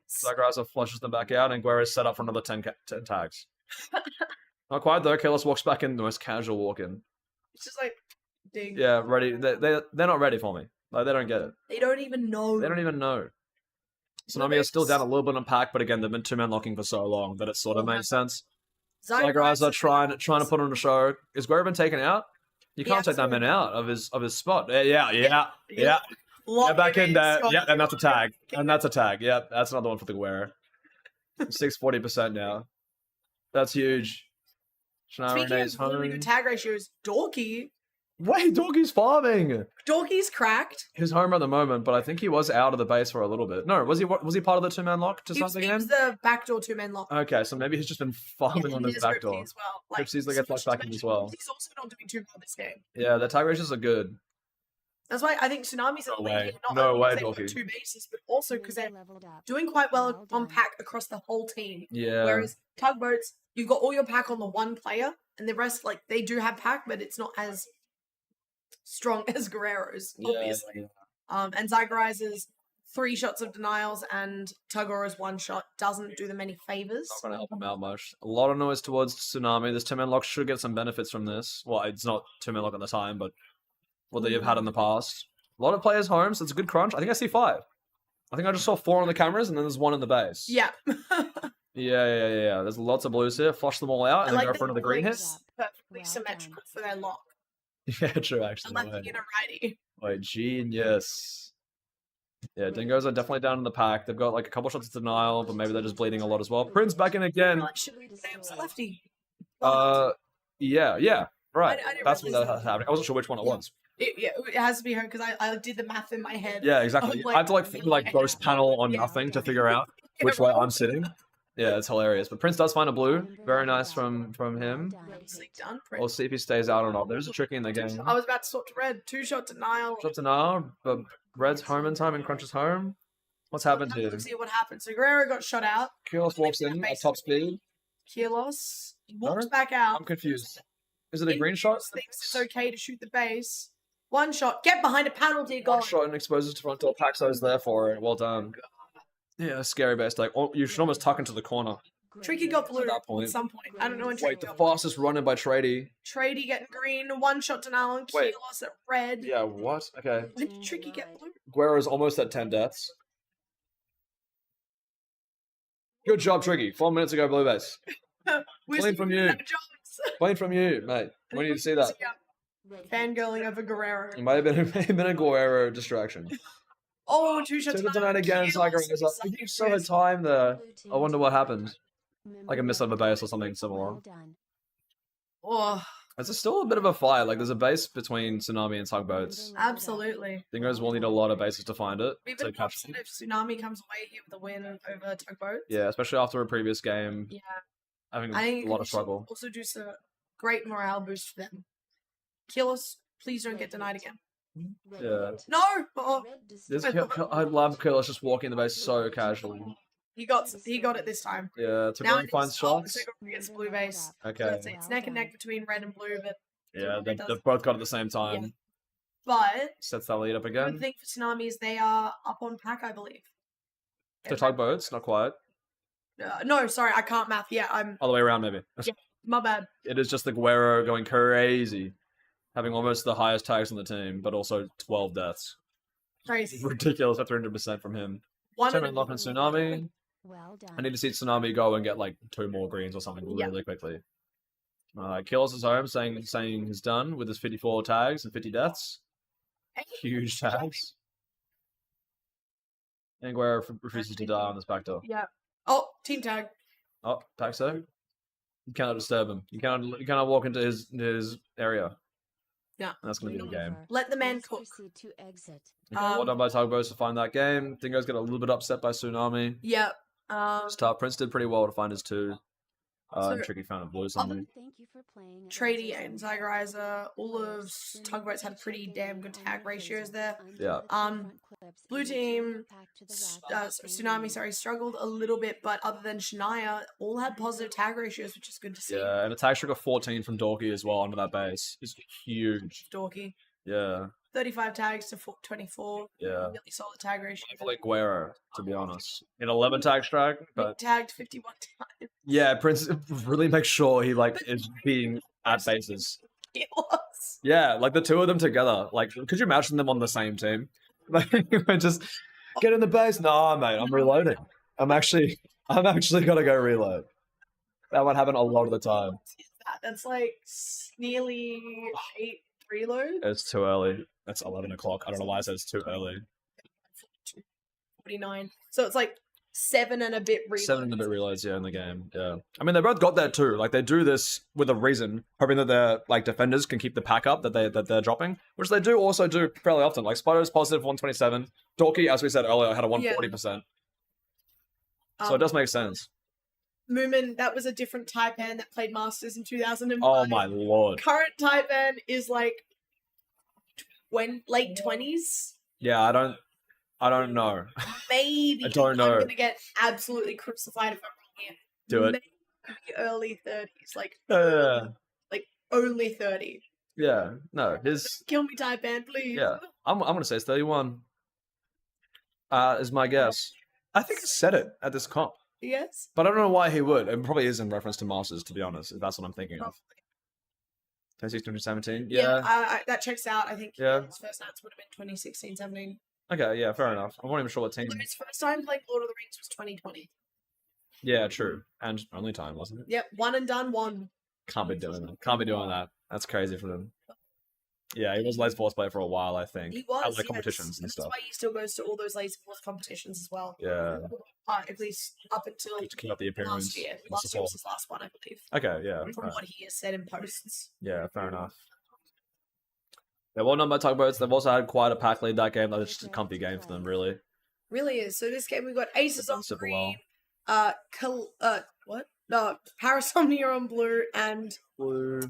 Zagraza flushes them back out, and Guerrero's set up for another 10 tags. Not quite though. Killis walks back in, the most casual walk in. It's just like, ding. Yeah, ready. They're not ready for me. Like, they don't get it. They don't even know. They don't even know. Tsunami is still down a little bit on pack, but again, they've been 2-man locking for so long that it sort of makes sense. Zagraza trying to put on a show. Is Guerrero been taken out? You can't take that man out of his spot. Yeah. Lock Yeah, back him in there. Scott. Yeah, and that's a tag. And that's a tag. Yep, that's another one for the wearer. 640% now. That's huge. Shania Speaking Renee's of really good home. tag ratios, Dorky. Wait, Doggy's farming. Dorky's cracked. He's home at the moment, but I think he was out of the base for a little bit. No, was he part of the 2-man lock to He start was, the he game? was the backdoor 2-man lock. Okay, so maybe he's just been farming on and this there's back Riptide door. as well. Riptide's like gets flushed back in as well. He's also not doing too well this game. Yeah, the tag ratios are good. That's why I think Tsunami's No at the way. lead, not No only way, because they've got Dorky. 2 bases, but also because they're Leveled up. doing quite well Well on done. pack across the whole team. Yeah. Whereas Tugboats, you've got all your pack on the one player, and the rest, like, they do have pack, but it's not as strong as Guerrero's, obviously. And Zygorize's 3 shots of denials and Tugoro's 1 shot doesn't do them any favors. Not gonna help him out much. A lot of noise towards Tsunami. This 2-man lock should get some benefits from this. Well, it's not 2-man lock at the time, but what they've had in the past. A lot of players home, so it's a good crunch. I think I see 5. I think I just saw 4 on the cameras, and then there's 1 in the base. Yeah. Yeah. There's lots of blues here. Flush them all out, and then go for another green hit. legs perfectly Well symmetrical done. for their lock. Yeah, true, A actually. lefty and a righty. Wait, genius. Yeah, Dingoes are definitely down in the pack. They've got like a couple shots of denial, but maybe they're just bleeding a lot as well. Prince back in again. Like, should we say it was a lefty? Yeah, right. I didn't That's what realize that happening. I wasn't sure which one it was. It has to be her because I did the math in my head. Yeah, exactly. Like, I have to like ghost panel on yeah. nothing to figure out which way I'm sitting. Yeah, it's hilarious. But Prince does find a blue. Very nice from him. Nicely done, We'll Prince. see if he stays out or not. There's a tricky in the game. I was about to swap to red. 2-shot denial. Shot denial, but Red's home in time and Crunch is home. What's happened here? Let's see what happened. So Guerrero got shot out. Kilos walks in at top speed. Kilos walks No? back out. I'm confused. Is it a green shot? Thinks it's okay to shoot the base. 1 shot. Get behind a panel, dear One God. shot and exposes to front door. Paxo's there for it. Well done. Yeah, scary base. Like, oh, you should almost tuck into the corner. Tricky got blue At that point. at some point. I don't know when Wait, Tricky the got fastest running by Trady. Trady getting green. 1 shot denial and Wait. Kilos at red. Yeah, what? Okay. When did Tricky get blue? Guerrero's almost at 10 deaths. Good job, Tricky. 4 minutes ago, blue base. Clean from you. Clean from you, mate. When did you see that? Fangirling over Guerrero. It might have been a Guerrero distraction. Oh, 2 shots Two tonight again, Tiger is up. You saw the time there. I wonder what happened. Like a miss of a base or something similar. Well done. Oh, It's still a bit of a fight. Like, there's a base between Tsunami and Tugboats. absolutely. Dingoes will need a lot of bases to find it. We've To been catch them. confident if Tsunami comes away here with a win over Tugboat. Yeah, especially after a previous game. Yeah. Having I think a lot it of struggle. also do some great morale boost for them. Kilos, please don't get denied again. Yeah. No! Oh, I love Kurlis just walking the base so casually. he got it this time. Yeah, Now Tagori finds shots. Tagori gets blue base. So Okay. it's neck and neck between red and blue, but Yeah, Tagori does- they've both got it at the same time. Yeah. But Sets that lead up the again. good thing for Tsunami is they are up on pack, I believe. To Tugboats, not quite. No, sorry, I can't math. Yeah, I'm Other way around, maybe. my bad. It is just the Guerrero going crazy. Having almost the highest tags on the team, but also 12 deaths. Crazy. Ridiculous at 300% from him. One Turn lock and Tsunami. Well done. I need to see Tsunami go and get like 2 more greens or something Yeah. really quickly. Kills his home, saying he's done with his 54 tags and 50 deaths. Huge tags. And Guerrero refuses to die on this back door. Yeah. Oh, team tag. Oh, Paxo. You cannot disturb him. You cannot walk into his area. Yeah. And that's going to be the game. Let the man Please cook. proceed to exit. Okay, well done by Tugboats to find that game. Dingo's get a little bit upset by Tsunami. Yeah. Star Prince did pretty well to find his 2. So- Tricky found a blue something. Thank you for playing. Trady and Zygorizer, all of Tugboats had pretty damn good tag ratios there. Yeah. Blue team, Tsunami, struggled a little bit, but other than Shania, all had positive tag ratios, which is good to see. Yeah, and a tag streak of 14 from Dorky as well onto that base. It's huge. Dorky. Yeah, 35 tags to 24. yeah. Really solid tag ratio. I feel like Guerrero, to be honest. In 11 tag strike, but Tagged 51 times. yeah, Prince really makes sure he like is being at bases. It was. Yeah, like the 2 of them together. Like, could you imagine them on the same team? Like, just get in the base. Nah, mate, I'm reloading. I'm actually gonna go reload. That would happen a lot of the time. That's like nearly 8 reloads. It's too early. That's 11 o'clock. I don't know why I said it's too early. 49. So it's like 7 and a bit reloads. 7 and a bit reloads, yeah, in the game. Yeah. I mean, they both got that too. Like, they do this with a reason, hoping that their like defenders can keep the pack up that they're dropping, which they do also do fairly often. Like, Spider's positive 127. Dorky, as we said earlier, had a 140%. So it does make sense. Moomin, that was a different Taipan that played Masters in 2005. Oh my lord. Current Taipan is like late 20s. Yeah, I don't know. Maybe. I don't know. I'm going to get absolutely crucified if I'm wrong here. Do it. Maybe early 30s. Like only 30. Yeah. No, his Kill me, Taipan, please. yeah. I'm gonna say it's 31. Is my guess. I think I said it at this comp. Yes. But I don't know why he would. It probably is in reference to Masters, to be honest, if that's what I'm thinking of. 2016, 2017? Yeah. That checks out. I think Yeah. his first nights would have been 2016, 17. Okay, yeah, fair enough. I'm not even sure what team. But his first time playing Lord of the Rings was 2020. Yeah, true. And only time, wasn't it? Yep, one and done, one. Can't be doing that. Can't be doing that. That's crazy for them. Yeah, he was Laser Force player for a while, I think. He was, At like yes. competitions and That's stuff. why he still goes to all those Laser Force competitions as well. Yeah. At least up until To keep up the appearance. last year. and Last year support. was his last one, I believe. Okay, yeah. From what he has said in posts. Yeah, fair enough. They're well known by tugboats. They've also had quite a pack lead that game. That's just a comfy game for them, really. Really is. So this game we got Aces on Super green, well. what? No, Parasomnia on blue and Blue.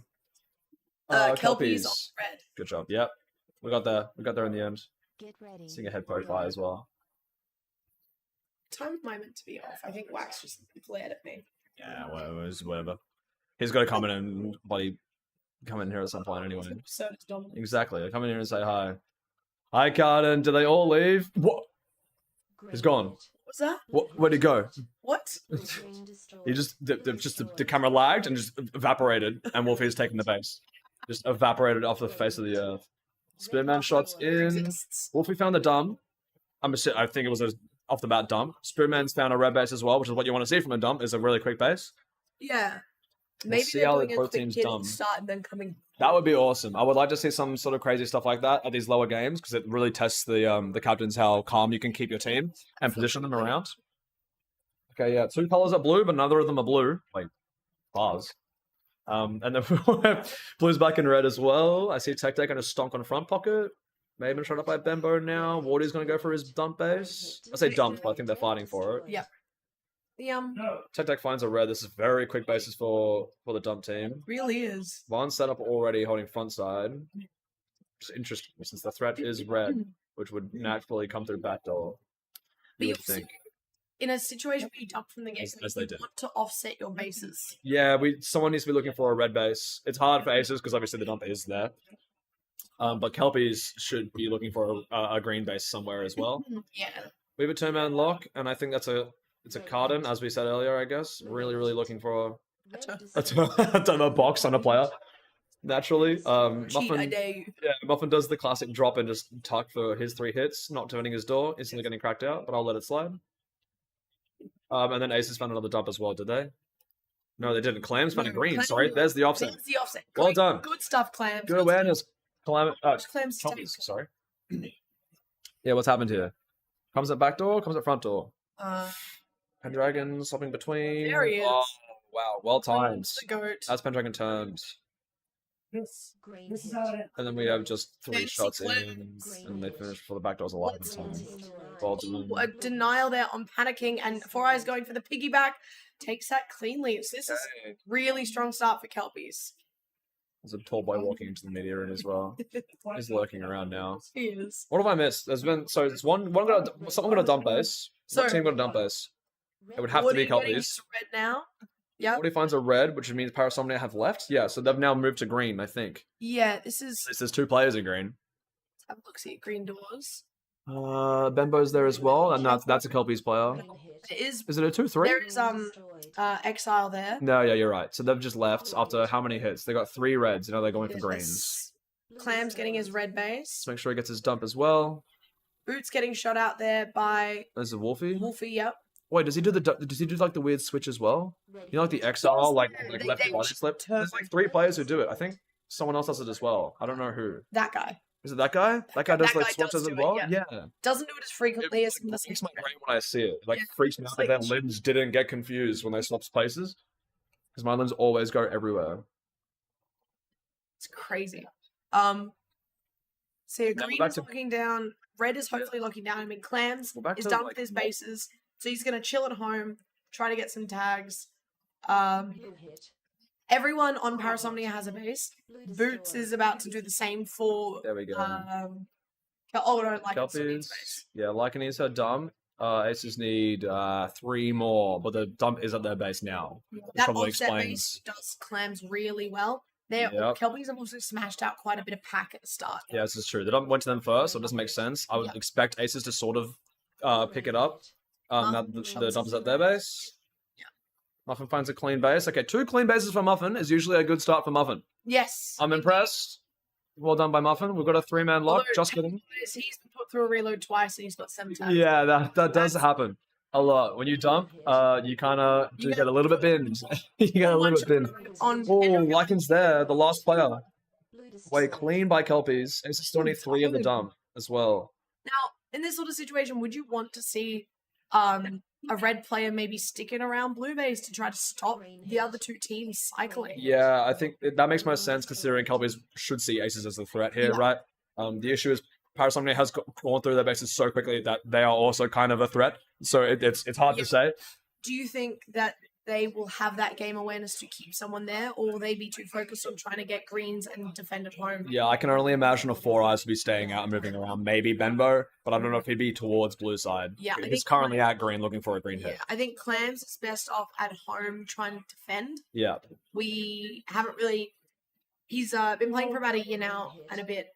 Kelpies on red. Good job. Yep. We got there. We got there in the end. Get ready. Seeing a head profile as well. Time of my meant to be off. I think Wax just glared at me. Yeah, well, it was whatever. He's got to come in and come in here at some point anyway. So it's dominant. Exactly. Come in here and say hi. Hi, Carden. Did they all leave? What? He's gone. What's that? Where'd he go? What? He just the camera lagged and just evaporated, and Wolfie's taking the base. Just evaporated off the face of the earth. Spearman shots in. Exists. Wolfie found the dump. I think it was a off the bat dump. Spearman's found a red base as well, which is what you want to see from a dump, is a really quick base. Yeah. We'll Maybe see they're how doing the a both quick teams hit dumb. and start and then coming. That would be awesome. I would like to see some sort of crazy stuff like that at these lower games, because it really tests the captains how calm you can keep your team and position them around. Okay, yeah, 2 colors are blue, but neither of them are blue. Like bars. And then blue's back in red as well. I see ZLTAC going to stonk on front pocket. Maybe shot up by Bembo now. Wardy's going to go for his dump base. I say dump, but I think they're fighting for it. Yeah. The ZLTAC finds a red. This is very quick bases for the dump team. really is. One setup already holding front side. It's interesting since the threat is red, which would naturally come through back door. But You you would think. in a situation where you dump from the game, As they you did. want to offset your bases. Yeah, someone needs to be looking for a red base. It's hard for aces because obviously the dump is there. But Kelpies should be looking for a green base somewhere as well. Yeah. We have a 2-man lock, and I think it's a Carden, as we said earlier, I guess. Really, really looking for a box on a player. Naturally. Cheat, I Muffin, dare you. yeah, Muffin does the classic drop and just tuck for his 3 hits, not turning his door, instantly getting cracked out, but I'll let it slide. And then Aces found another dump as well, did they? No, they didn't. Clams found a No, green, Clams- sorry. There's the offset. There's the offset. Well Great- done. Good stuff, Clams. Good awareness. Clams Chompies, sorry. Yeah, what's happened here? Comes at back door, comes at front door. Pendragon swapping between. There he is. Oh, wow, well timed. The goat. As Pendragon turns. Green This is hit. how it And then we have just 3 Fancy shots in, Clams. and they finish before the back door's alive in time. Well done. A denial there on panicking, and Four Eyes going for the piggyback takes that cleanly. So this is a really strong start for Kelpies. There's a tall boy walking into the media room as well. He's lurking around now. He is. What have I missed? There's been someone got a dump base. So- What team got a dump base? It would have to be Woody getting Kelpies. to red now. Yep. Woody finds a red, which means Parasomnia have left. Yeah, so they've now moved to green, I think. Yeah, this is. There's 2 players in green. Let's have a look see at green doors. Bembo's there as well, and that's a Kelpies player. Green hit. It is. Is it a 2-3? There is Exile there. No, yeah, you're right. So they've just left after how many hits? They got 3 reds. They're going for greens. Yes. Clam's getting his red base. Let's make sure he gets his dump as well. Boots getting shot out there by There's a Wolfie. Wolfie. Yep. Wait, does he do like the weird switch as well? You know, like the exile, like left they body slip. There's like 3 players who do it. I think someone else does it as well. I don't know who. That guy. Is it that guy? That guy does That like guy switches does as do it, well? yeah. Yeah. Doesn't do it as frequently It as some of the freaks second my brain when I see it. It like Yeah. freaks me It's out that their like- limbs didn't get confused when they swapped places. Because my limbs always go everywhere. It's crazy. So Now we're green back is to- locking down. Red is hopefully locking down. I mean, Clams We're back is to, done like, with his more- bases, so he's gonna chill at home, try to get some tags. Blue hit. Everyone on Parasomnia has a base. Blue Boots destroyed. is about to do the same for There we go. oh no, like Kelpies. base. Yeah, Lycan is her dump. Aces need 3 more, but the dump is at their base now. That probably offset explains- base does Clams really well. Their Yep. Kelpies have also smashed out quite a bit of pack at the start. Yeah, this is true. The dump went to them first, so it doesn't make sense. I would Yeah. expect Aces to sort of pick it up. Now the dump is at their base. Yeah. Muffin finds a clean base. Okay, 2 clean bases for Muffin is usually a good start for Muffin. Yes. I'm impressed. Well done by Muffin. We've got a 3-man lock. Although Just kidding. He's put through a reload twice and he's got 7 tags. Yeah, that does That's- happen a lot. When you dump, you kind of You get a little bit binned. You get a little bit binned. On Oh, Lycan's there, the last player. Blue destroyed. Way clean by Kelpies. Aces still need 3 of the dump as well. Now, in this sort of situation, would you want to see a red player maybe sticking around blue base to try to stop the other 2 teams cycling? Yeah, I think that makes most sense considering Kelpies should see Aces as a threat here, Yeah. right? The issue is Parasomnia has gone through their bases so quickly that they are also kind of a threat. So it's hard to say. Do you think that they will have that game awareness to keep someone there, or will they be too focused on trying to get greens and defend at home? Yeah, I can only imagine a 4 Eyes to be staying out and moving around. Maybe Benbow, but I don't know if he'd be towards blue side. Yeah, I He's think currently at green looking for a green Yeah, hit. I think Clams is best off at home trying to defend. Yeah. We haven't really. He's been playing for about a year now and a bit,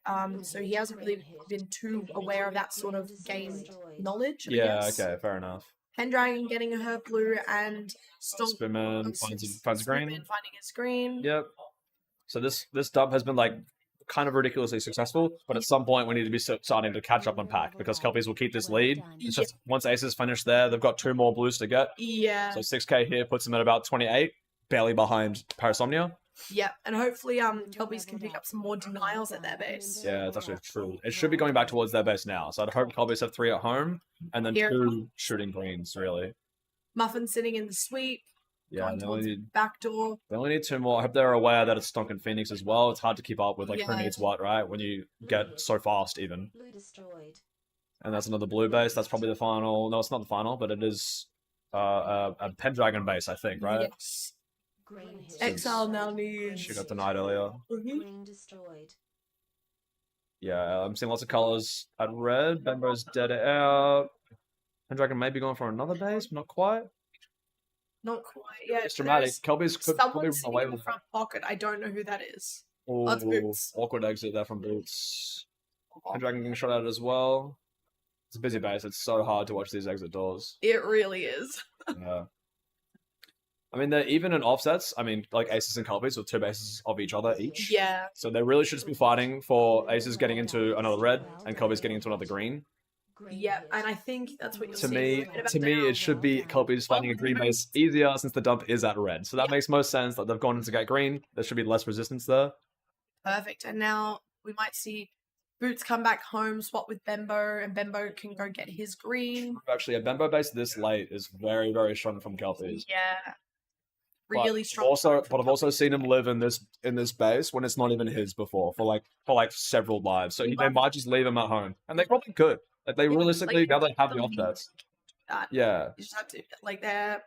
so he hasn't really been too aware of that sort of game knowledge. I Yeah, guess. okay, fair enough. Pendragon getting her blue and Stomp Spinman finds green. Spinman finding his green. Yep. So this dub has been like kind of ridiculously successful, but at some point we need to be starting to catch up on pack because Kelpies will keep this lead. It's just once Aces finish there, they've got 2 more blues to get. Yeah, So 6k here puts them at about 28, barely behind Parasomnia. yeah, and hopefully Kelpies can pick up some more denials at their base. Yeah, it's actually true. It should be going back towards their base now. So I'd hope Kelpies have 3 at home and then Here. 2 shooting greens, really. Muffin sitting in the sweep, Yeah, going they towards only, the need, back door. they only need 2 more. I hope they're aware that it's Stonk and Phoenix as well. It's hard to keep up with like who Yeah. needs what, right? When you get so fast even. Blue destroyed. And that's another blue base. That's probably the final. No, it's not the final, but it is a Pendragon base, I think, right? Yes. Green hit. Exile now needs. She got denied earlier. Green destroyed. Yeah, I'm seeing lots of colors at red. Bembo's dead out. Pendragon may be going for another base, but not quite. Not quite. Yeah, It's dramatic. there's Kelpies could probably someone run sitting away in the with it. front pocket. I don't know who that is. Ooh, That's Boots. awkward exit there from Boots. Pendragon getting shot at as well. It's a busy base. It's so hard to watch these exit doors. It really is. Yeah. I mean, they're even in offsets. I mean, like Aces and Kelpies with 2 bases of each other each. Yeah. So they really should just be fighting for Aces getting into another red and Kelpies getting into another green. Yeah, and I think that's what you'll To see me, right about to me, now. it should be Kelpies finding a green base easier since the dump is at red. So that Yeah. makes most sense that they've gone in to get green. There should be less resistance there. Perfect. And now we might see Boots come back home, swap with Bembo, and Bembo can go get his green. Actually, a Bembo base this late is very, very strong from Kelpies. Yeah. But Really strong. But I've also seen him live in this base when it's not even his before for several lives. So they might just leave him at home, and they probably could. Like they Yeah, realistically, like, now they have the believe offsets. that. Yeah, You just have to, like, they're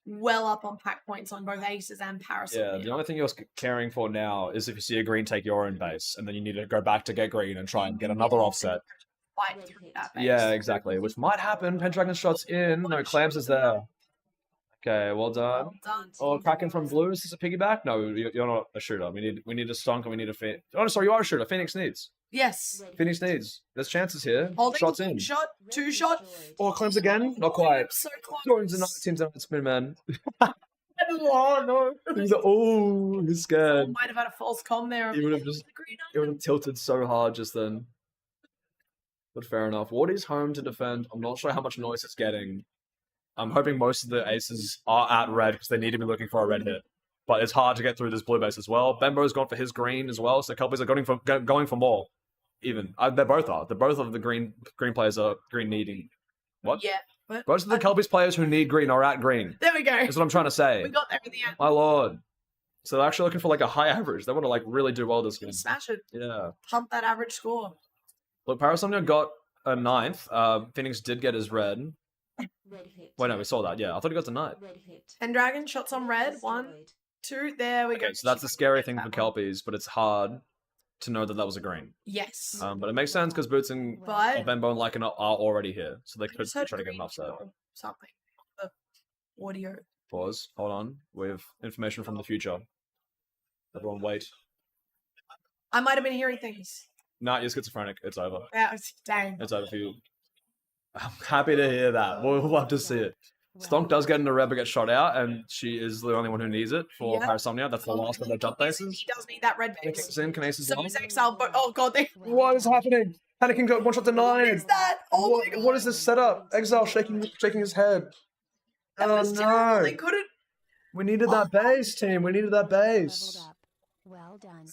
well up on pack points on both Aces and Parasol. yeah. The only thing you're caring for now is if you see a green, take your own base, and then you need to go back to get green and try and get another offset. Fight through that base. Yeah, exactly. Which might happen. Pendragon shots in. No, Clams is there. Okay, well done. Well done. Oh, Kraken from blue. Is this a piggyback? No, you're not a shooter. We need a stunk and we need a Phoenix. Oh, sorry, you are a shooter. Phoenix needs. Yes. Phoenix needs. There's chances here. Holding. Shots in. Shot. 2 shot. Oh, Clams again? Not quite. So close. Joins another team's out. Spin man. Oh no! He's like, oh, he's scared. Might have had a false com there. He would have just. The green It would have tilted so hard just then. But fair enough. Wardy's home to defend. I'm not sure how much noise it's getting. I'm hoping most of the aces are at red because they need to be looking for a red hit. But it's hard to get through this blue base as well. Bembo's gone for his green as well, so Kelpies are going for more. even. They both are. Both of the green players are green needing. What? Yeah. But Most of the Kelpies players who need green are at green. there we go. That's what I'm trying to say. We got there in the end. My lord. So they're actually looking for like a high average. They want to like really do well this game. Smash it. Yeah. Pump that average score. Look, Parasomnia got a 9th. Phoenix did get his red. Red hit. Wait, no, we saw that. Yeah, I thought he got denied. Red hit. And Dragon shots on red. 1, Destroyed. 2. There we go. Okay, so that's the scary thing for Kelpies, but it's hard to know that that was a green. Yes. But it makes sense because Boots and But Benbow and Lycan are already here, so they I could just heard try to get green them upset. or something. The audio. Pause. Hold on. We have information from the future. Everyone wait. I might have been hearing things. Nah, you're schizophrenic. It's over. Yeah, dang. It's over for you. I'm happy to hear that. We'll love to see it. Stonk does get into red but gets shot out, and she is the only one who needs it for Yeah. Parasomnia. That's the last of their jump bases. He does need that red base. Kicks in, Kinesis So on. is Exile. But oh god, they. What is happening? Panicking got one shot What denied. is that? Oh my god. What is this setup? Exile shaking his head. That was terrible. They couldn't. We needed that base, team. We needed that base. Leveled up. Well done.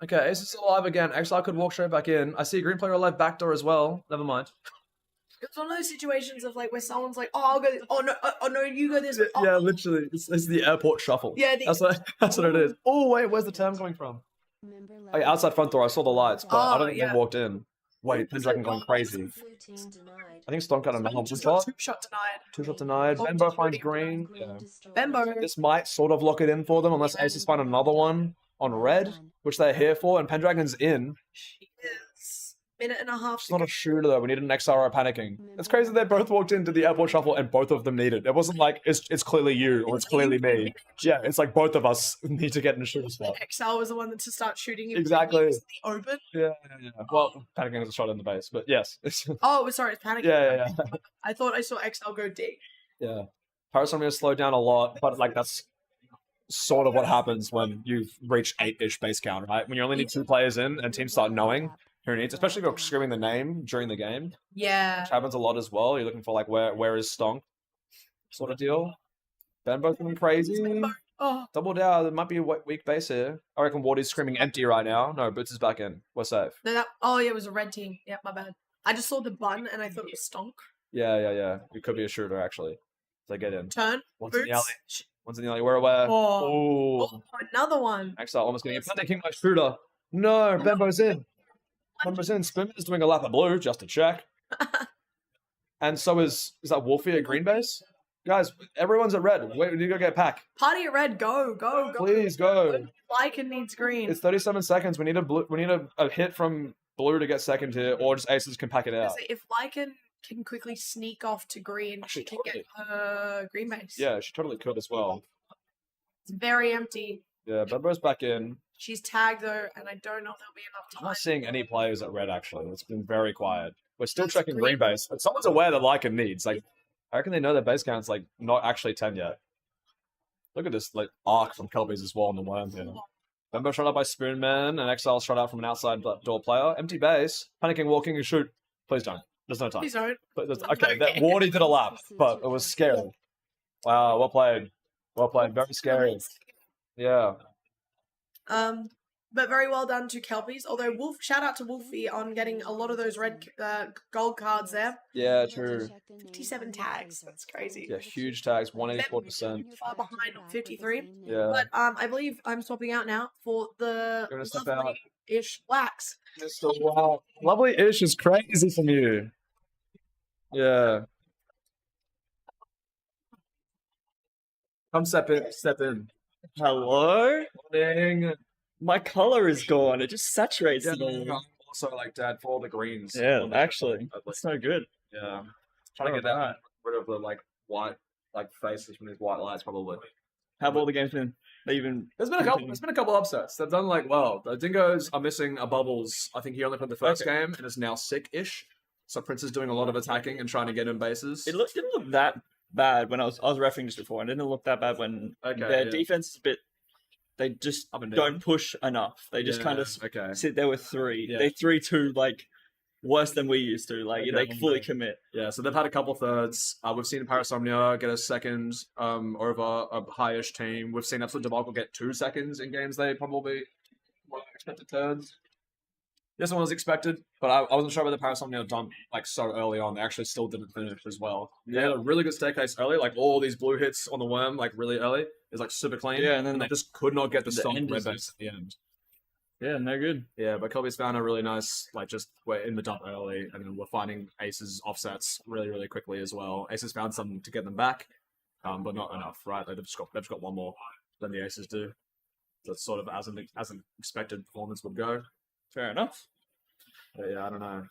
Okay, Ace is alive again. Exile could walk straight back in. I see a green player alive backdoor as well. Never mind. It's one of those situations of like where someone's like, "Oh, I'll go. Oh no, you go this way." Oh, Yeah, literally. It's the airport shuffle. Yeah, That's what it is. Oh, wait, where's the term coming from? Member Oh, yeah, outside front door. I saw the lights, but I Oh, don't think yeah. they walked in. Wait, Pendragon going crazy. Blue team denied. I think Stonk got another one just shot. got 2 shot denied. 2 shot denied. Oh, Benbow just finds green. green. Yeah. Destroyed. Bembo. This might sort of lock it in for them unless Aces find another one on red, which they're here for, and Pendragon's in. She is. Minute and a half. It's not a shooter though. We need an XR panicking. It's crazy they both walked into the airport shuffle and both of them need it. It wasn't like it's clearly you or it's clearly me. Yeah, it's like both of us need to get in a shooter spot. Exile was the one that to start shooting. Him Exactly. He was in the open. Yeah. Well, panicking is a shot in the base, but yes. Oh, sorry, it's panicking. Yeah. I thought I saw Exile go dig. Yeah. Parasomnia slowed down a lot, but like that's sort of what happens when you've reached 8-ish base count, right? When you only need 2 players in and teams start knowing who needs, especially if you're screaming the name during the game, Yeah. which happens a lot as well. You're looking for like where is Stonk sort of deal. Benbo's going crazy. Oh, Double down. There might be a weak base here. I reckon Wardy's screaming empty right now. No, Boots is back in. We're safe. no, that. Oh, yeah, it was a red team. Yeah, my bad. I just saw the bun and I thought it was Stonk. Yeah. It could be a shooter actually. So get in. Turn. One's in the alley. Boots. One's in the alley. We're aware. Oh. Oh. Oh, another one. Exile almost getting a panicking my shooter. No, Benbo's in. Benbo's in. Spinman is doing a lap of blue just to check. And so is that Wolfie at green base? Guys, everyone's at red. Wait, we need to go get a pack. Party at red. Go. Please go. Lycan needs green. It's 37 seconds. We need a hit from blue to get second here, or just Aces can pack it out. If Lycan can quickly sneak off to green, Actually, she can get her green base. Yeah, she totally could as well. It's very empty. Yeah, Benbo's back in. She's tagged though, and I don't know if there'll be enough I'm time. not seeing any players at red actually. It's been very quiet. We're still That's checking green base. But someone's aware that Lycan needs. Like, I reckon they know their base count's like not actually 10 yet. Look at this like arc from Kelpies as well on the worm here. Benbo shot out by Spoonman, and Exile shot out from an outside door player. Empty base. Panicking, walking, and shoot. Please don't. There's no time. Please don't. Okay, that Wardy did a lap, but it was scary. Wow, well played. Well played. Very scary. Yeah. But very well done to Kelpies. Although shout out to Wolfie on getting a lot of those red gold cards there. Yeah, true. 57 tags. That's crazy. Yeah, huge tags, 184%. Far behind on 53. Yeah. But I believe I'm swapping out now for the You're gonna step out. lovely-ish blacks. Mr. Wow. Lovely ish is crazy from you. Yeah. Come step in. Hello? Morning. My color is gone. It just saturates Yeah, the I'm also like dad for all the greens. Yeah, actually. It's no good. Yeah. Trying to get that rid of the like white like faces from these white lights probably. How have all the games been? They've been There's been a couple upsets. They've done like well. The Dingoes are missing a Bubbles. I think he only played the first game and is now sick-ish. So Prince is doing a lot of attacking and trying to get in bases. It didn't look that bad when I was refereeing just before, and it didn't look that bad when their defense is a bit. They just Up and down. don't push enough. They just kind of sit there with 3. Yeah. They 3-2 like worse than we used to. Like Okay. they fully commit. Yeah, so they've had a couple thirds. We've seen Parasomnia get a second over a high-ish team. We've seen Absolute Debacle get 2 seconds in games they probably were expected turns. This one was expected, but I wasn't sure whether Parasomnia dumped like so early on. They actually still didn't finish as well. They had a really good staircase early, like all these blue hits on the worm, like really early. It's like super clean. Yeah, and then they just could not get the the stomp end red is base at the end. Yeah, no good. Yeah, but Kobe's found a really nice, like just we're in the dump early, and then we're finding Ace's offsets really, really quickly as well. Aces found some to get them back, but not enough, right? They've just got one more than the Aces do. That's sort of as an expected performance would go. Fair enough. But yeah, I don't know.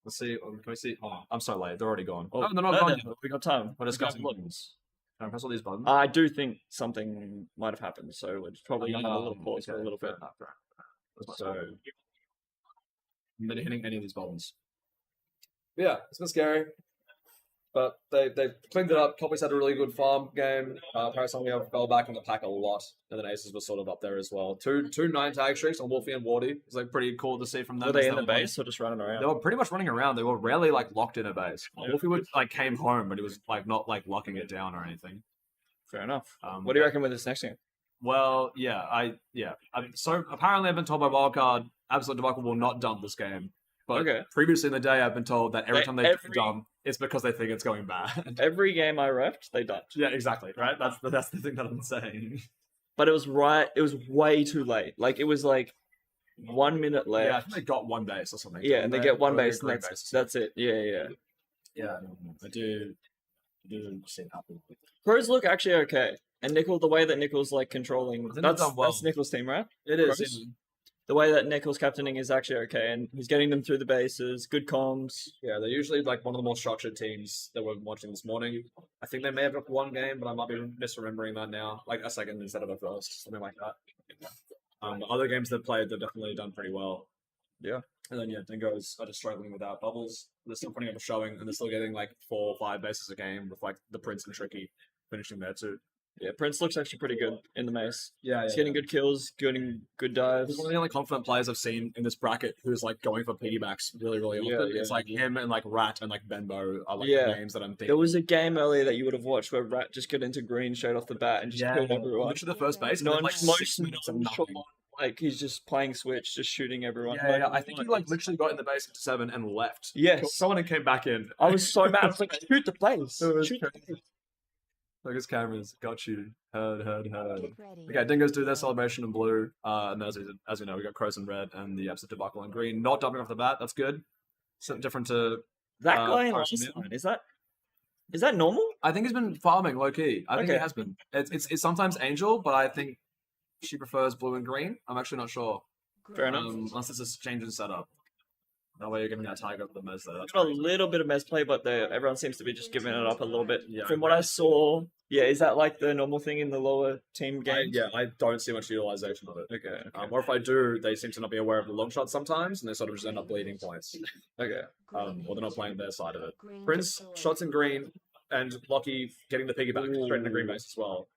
Let's see. Can we see? Oh, I'm so late. They're already gone. Oh, Oh, they're not gone. no, we got time. We're discussing Look. buttons. Can I press all these buttons? I do think something might have happened, so it's probably going to have a little pause for a little bit. So, I'm not hitting any of these buttons. But yeah, it's been scary. But they cleaned it up. Copies had a really good farm game. Parasomnia fell back on the pack a lot, and then Aces were sort of up there as well. Two 9 tag streaks on Wolfie and Wardy. It's like pretty cool to see from them. Were they as in the were base or just running They around? were pretty much running around. They were rarely like locked in a base. Wolfie would like came home, but he was like not like locking it down or anything. Fair enough. Um, What do you reckon with this next game? Well, so apparently I've been told by Wildcard Absolute Debacle will not dump this game. But Okay. previously in the day I've been told that every They- time they every- dump, it's because they think it's going bad. Every game I repped, they dumped. Yeah, exactly. Right. That's the thing that I'm saying. But it was right. It was way too late. Like it was like 1 minute left. Yeah, I think they got one base or something. Yeah, and they get one Or base, and green that's base or that's it. Yeah. something. Yeah, I do see it happen. Pros look actually okay, and Nickel, the way that Nickel's like controlling, think they've that's done well. that's Nickel's team, right? It Gross. is. The way that Nickel's captaining is actually okay, and he's getting them through the bases, good comms. Yeah, they're usually like one of the more structured teams that we're watching this morning. I think they may have dropped one game, but I might be misremembering that now. Like a second instead of a first, something like that. The other games they've played, they've definitely done pretty well. Yeah. And then Dingoes are just struggling without bubbles. They're still putting up a showing, and they're still getting like 4 or 5 bases a game with like the Prince and Tricky finishing there too. Yeah, Prince looks actually pretty good in the mace. Yeah, He's getting good kills, getting good dives. He's one of the only confident players I've seen in this bracket who's like going for piggybacks really, really often. Yeah, It's like him and like Rat and like Benbow are like Yeah. the names that I'm thinking. There was a game earlier that you would have watched where Rat just got into green straight off the bat and just killed everyone. literally the first base. and No, then, like 6 minutes of nothing. like he's just playing switch, just shooting everyone. Yeah, I think he like literally got in the base into 7 and left. Yes. Killed someone and came back in. I was so mad. I was like, shoot the place. It was Shoot the crazy. place. Look, his cameras. Got you. Heard. Get ready. Okay, Dingoes do their celebration in blue. And as we know, we got Crows in red and the Absolute Debacle in green. Not dumping off the bat. That's good. Something different to. That guy in Parson last Mill. line, is that normal? I think he's been farming low key. I think he Okay. has been. It's sometimes Angel, but I think she prefers blue and green. I'm actually not sure. Fair enough. Unless it's a change in setup. That way you're giving that tiger for the mez there. That's Got a crazy. little bit of mez play, but everyone seems to be just giving it up a little bit. Yeah. From what I saw, yeah, is that like the normal thing in the lower team games? I don't see much utilization of it. Okay. Or if I do, they seem to not be aware of the long shot sometimes, and they sort of just end up bleeding points. Okay. Or they're not playing their side of it. Green Prince deployed. shots in green, and Lockie getting the piggyback straight in the green base as well.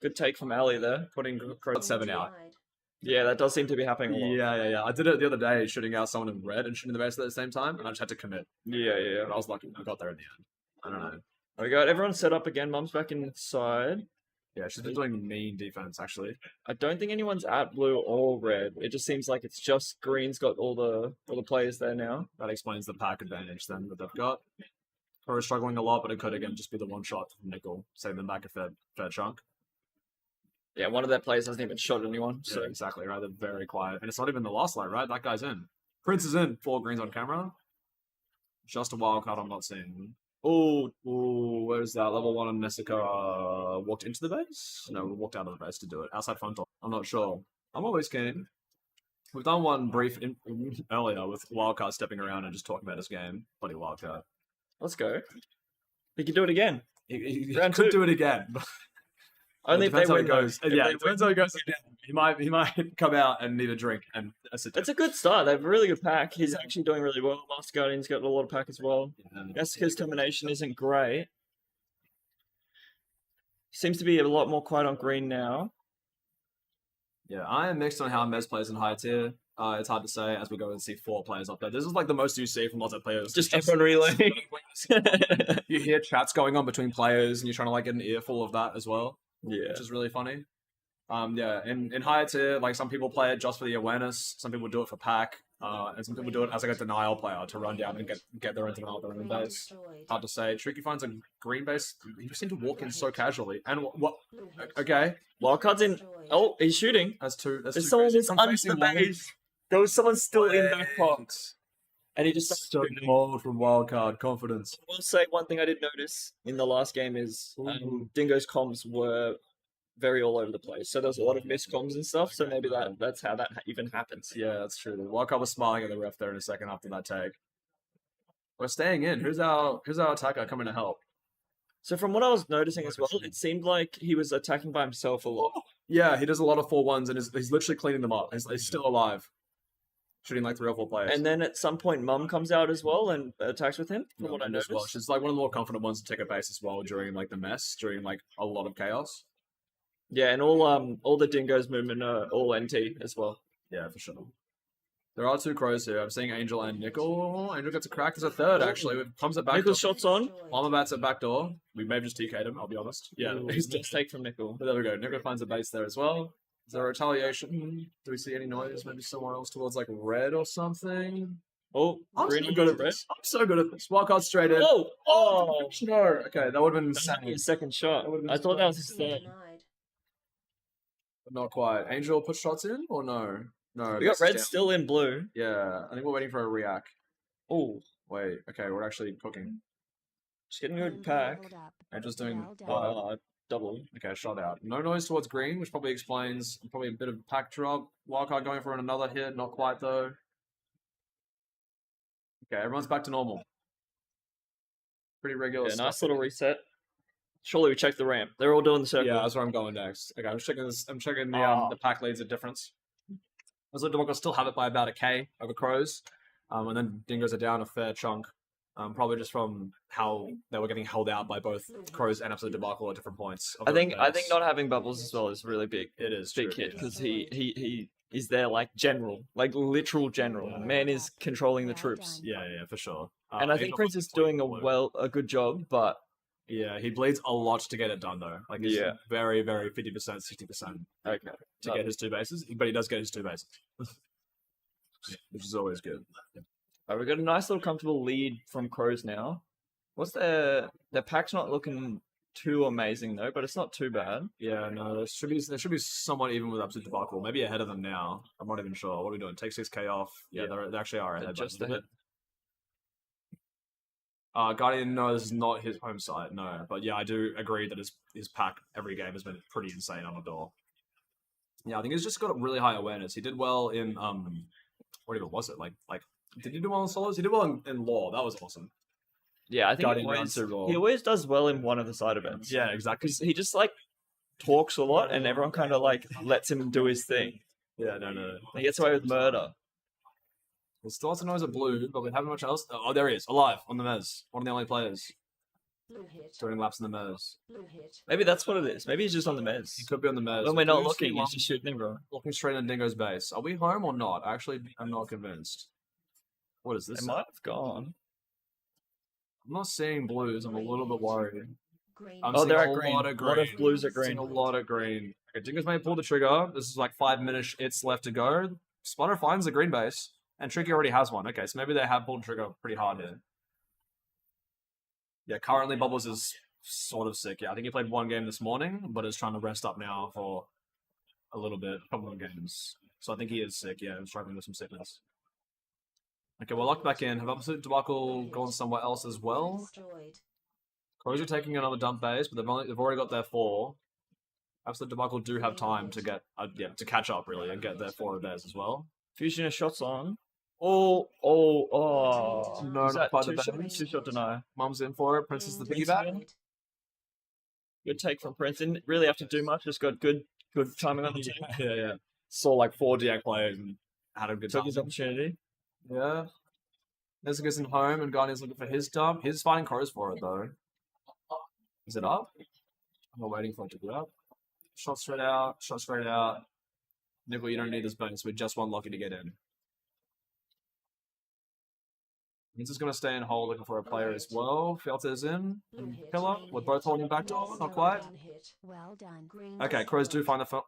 Good take from Ali there. Putting Crow 7 out. Denied. Yeah, that does seem to be happening a lot. Yeah. I did it the other day, shooting out someone in red and shooting the base at the same time, and I just had to commit. Yeah. But I was lucky. I got there in the end. I don't know. We got everyone set up again. Mum's back inside. Yeah, she's been doing mean defense, actually. I don't think anyone's at blue or red. It just seems like it's just green's got all the players there now. That explains the pack advantage then that they've got. Crow is struggling a lot, but it could again just be the one shot from Nickel, setting them back a fair chunk. Yeah, one of their players hasn't even shot anyone. So So exactly right. They're very quiet, and it's not even the last light, right? That guy's in. Prince is in. 4 greens on camera. Just a wild card. I'm not seeing. Oh, where's that? Level 1 on Nessica walked into the base? No, walked out of the base to do it. Outside front door. I'm not sure. I'm always keen. We've done one brief earlier with Wildcard stepping around and just talking about his game. Bloody Wildcard. let's go. He can do it again. He Round could 2. do it again. But Only if they depends how win. it goes. though. If Yeah, they it depends how it goes. He might come out and need a drink and sit down. It's a good start. They have a really good pack. He's actually doing really well. Master Guardian's got a lot of pack as well. Jessica's termination isn't great. Seems to be a lot more quiet on green now. Yeah, I am mixed on how Mez plays in high tier. It's hard to say as we go and see 4 players up there. This is like the most you see from lots of players. Just everyone relaying. You hear chats going on between players, and you're trying to like get an earful of that as well, Yeah. which is really funny. Yeah, in higher tier, like some people play it just for the awareness, some people do it for pack, and some people do it as like a denial player to run down and get their own denial, their own base. Destroyed. Hard to say. Tricky finds a green base. He just seemed to walk in so casually. And what? Blue hit. Okay, Wildcard's in. Destroyed. Oh, he's shooting. that's two. That's There's two someone crazy. was From under facing the wall. base. There was someone still in that box. And he just So cold from wildcard confidence. I will say one thing I did notice in the last game is Dingo's comms were very all over the place. So there was a lot of missed comms and stuff. So maybe that's how that even happens. Yeah, that's true. Wildcard was smiling at the ref there in a second after that take. We're staying in. Who's our attacker coming to help? So from what I was noticing as well, it seemed like he was attacking by himself a lot. Yeah, he does a lot of 4-1s and he's literally cleaning them up. He's still alive. Shooting like 3 or 4 players. And then at some point, Mum comes out as well and attacks with him. From what I as noticed. well. She's like one of the more confident ones to take a base as well during like the mess, during like a lot of chaos. Yeah, and all the Dingo's movement are all NT as well. Yeah, for sure. There are 2 crows here. I'm seeing Angel and Nickel. Angel gets a crack. There's a third actually. Comes at back. Nickel shots on. Bomberbat's at back door. We may have just TK'd him, I'll be honest. Yeah, He's just take from Nickel. But there we go. Nickel finds a base there as well. Is there a retaliation? Do we see any noise? Maybe somewhere else towards like red or something? Oh, I'm green so and good red. at this. I'm so good at this. Wildcard straight in. Oh, No. Okay, that would have been That's insane. his second shot. That would've been I thought that was his Team third. denied. But not quite. Angel put shots in or no? No. We got this is red down. still in blue. Yeah, I think we're waiting for a react. Oh, Wait, okay, we're actually cooking. just getting a good Team pack. leveled up. Angel's doing Well done. Double. Okay, shot out. No noise towards green, which probably explains probably a bit of pack drop. Wildcard going for another hit, not quite though. Okay, everyone's back to normal. Pretty regular Yeah, stuff. nice little reset. Surely we checked the ramp. They're all doing the circle. Yeah, that's where I'm going next. Okay, I'm checking this. I'm checking the pack leads at difference. We'll still have it by about a K over crows, and then dingoes are down a fair chunk. Probably just from how they were getting held out by both crows and Absolute Debacle at different points. of I the think base. not having bubbles as well is really big. It is Big true, hit yeah. because he is there like general, like literal general. Man is controlling the troops. Yeah, for sure. And I think Angel Prince is bleeds doing a good job, but Yeah, he bleeds a lot to get it done though. Like it's Yeah. very, very 50%, 60% okay. to get his 2 bases. But he does get his 2 bases. Which is always good. We've got a nice little comfortable lead from Crows now. What's their pack's not looking too amazing though, but it's not too bad. Yeah, no, there should be somewhat even with Absolute Debacle. Maybe ahead of them now. I'm not even sure. What are we doing? Take 6k off. Yeah, they actually are ahead. Just by a little ahead. bit. Guardian, no, this is not his home site, no. But yeah, I do agree that his pack every game has been pretty insane on the door. Yeah, I think he's just got really high awareness. He did well in what even was it? Like did he do well in solos? He did well in law. That was awesome. Yeah, I think Guardian rounds he are raw. always does well in one of the side events. Yeah, exactly. Because he just like talks a lot and everyone kind of like lets him do his thing. Yeah, no. He gets away with murder. Well, still has a nose of blue, but we haven't much else. Oh, there he is, alive on the mez. One of the only players Blue hit. doing laps in the mez. Blue hit. Maybe that's what it is. Maybe he's just on the meds. He could be on the mez. When we're not Blue's looking, the he's just shooting everyone. looking straight at Dingo's base. Are we home or not? Actually, I'm not convinced. What is this? It might have gone. I'm not seeing blues. I'm a little bit worried. Green. I'm Oh, seeing they're a at green. lot of A lot of green. blues are I'm seeing green. a lot of green. Okay, Dingo's may pull the trigger. This is like 5 minutes. It's left to go. Splitter finds the green base, and Tricky already has one. Okay, so maybe they have pulled the trigger pretty hard here. Yeah, currently Bubbles is sort of sick. Yeah, I think he played 1 game this morning, but is trying to rest up now for a little bit, a couple of games. So I think he is sick. Yeah, he's struggling with some sickness. Okay, we're locked back in. Have Absolute Debacle gone somewhere else as well? Destroyed. Crows are taking another dump base, but they've already got their 4. Absolute Debacle do have time to get to catch up really and get their 4 of theirs as well. Fusion of shots on. Oh. No, Is not that quite the 2 base. shot? 2 shot deny. Mum's in for it. Princess the Green piggyback. destroyed. Good take from Prince. Didn't really have to do much. Just got good timing on the team. Yeah. Saw like 4 DX players and had a good Took time. his opportunity. Yeah. Nezuka's in home and Guardian's looking for his dump. He's fighting Crows for it though. Is it up? I'm not waiting for it to be up. Shot straight out. Nickel, you don't need this bonus. We just want Lucky to get in. Vince is going to stay in hole looking for a player as well. Felter's in. Blue hit. Pillar. We're both holding back door. Not quite. Green hit. Well done. Green Okay, Crows do destroyed. find the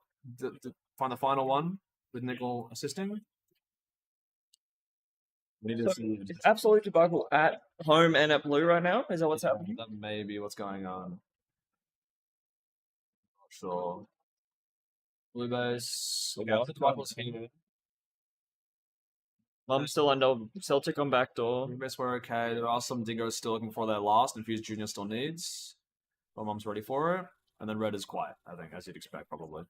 find the final one with Nickel assisting. We need to see. It's absolute debacle at home and at blue right now. Is that what's happening? That may be what's going on. Not sure. Blue base. The Yeah, wild the card Debacle's here. I'm still under Celtic on backdoor. Blue base were okay. There are some Dingoes still looking for their last. Infused Junior still needs. But Mum's ready for it. And then Red is quiet, I think, as you'd expect, probably.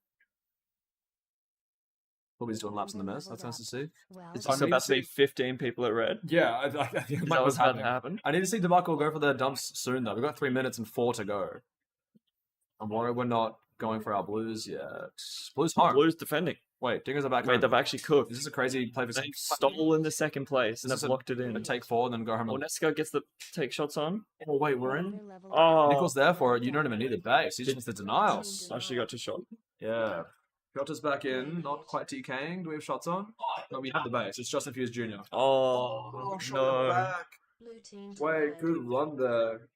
Probably doing laps in the mess. That's nice to see. It's I just need about to to be 15 people at red. Yeah, I think Is that that was what's about to happening. happen? I need to see Debacle go for their dumps soon, though. We've got 3 minutes and 4 to go. I'm worried we're not going for our blues yet. Blues home. Blues defending. Wait, Dingoes are back Wait, home. they've actually cooked. This is a crazy play for They've stolen the second place and This is they've locked it in. a take 4 and then go home. Well, Nesco gets the take shots on. Oh, wait, we're in? Oh, Nickel's there for it. You don't even need the base. He just needs the denials. actually got 2 shot. Yeah. Jotter's back in, not quite DKing. Do we have shots on? No, we have the base. It's just Infused Junior. Oh, no. Wait, good run there.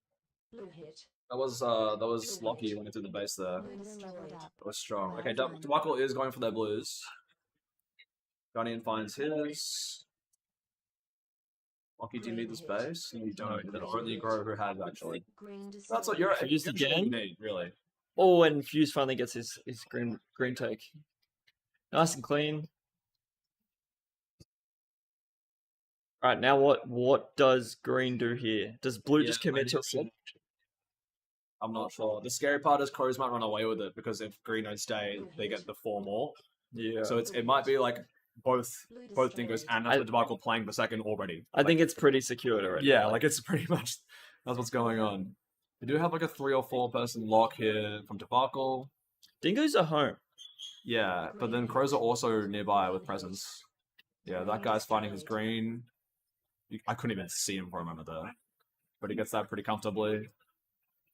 Blue hit. That was lucky when it did the base there. Blue destroyed. That was strong. Okay, Debacle is going for their blues. Guardian finds his. Lucky, do you need this base? No, you don't. That only Grover had, actually. Green That's what you're Used again? you need, really. Oh, and Fuse finally gets his green take. Nice and clean. Alright, now what does green do here? Does blue just Yeah, commit to I it? I'm not sure. The scary part is Crows might run away with it because if Green don't stay, they get the 4 more. Yeah. So it might be like both Dingoes and I- the Debacle playing the second already. I think it's pretty secured already. Yeah, like it's pretty much that's what's going on. We do have like a 3 or 4 person lock here from Debacle. Dingoes are home. Yeah, but then Crows are also nearby with presence. Yeah, that guy's finding his green. I couldn't even see him for a moment there. But he gets that pretty comfortably.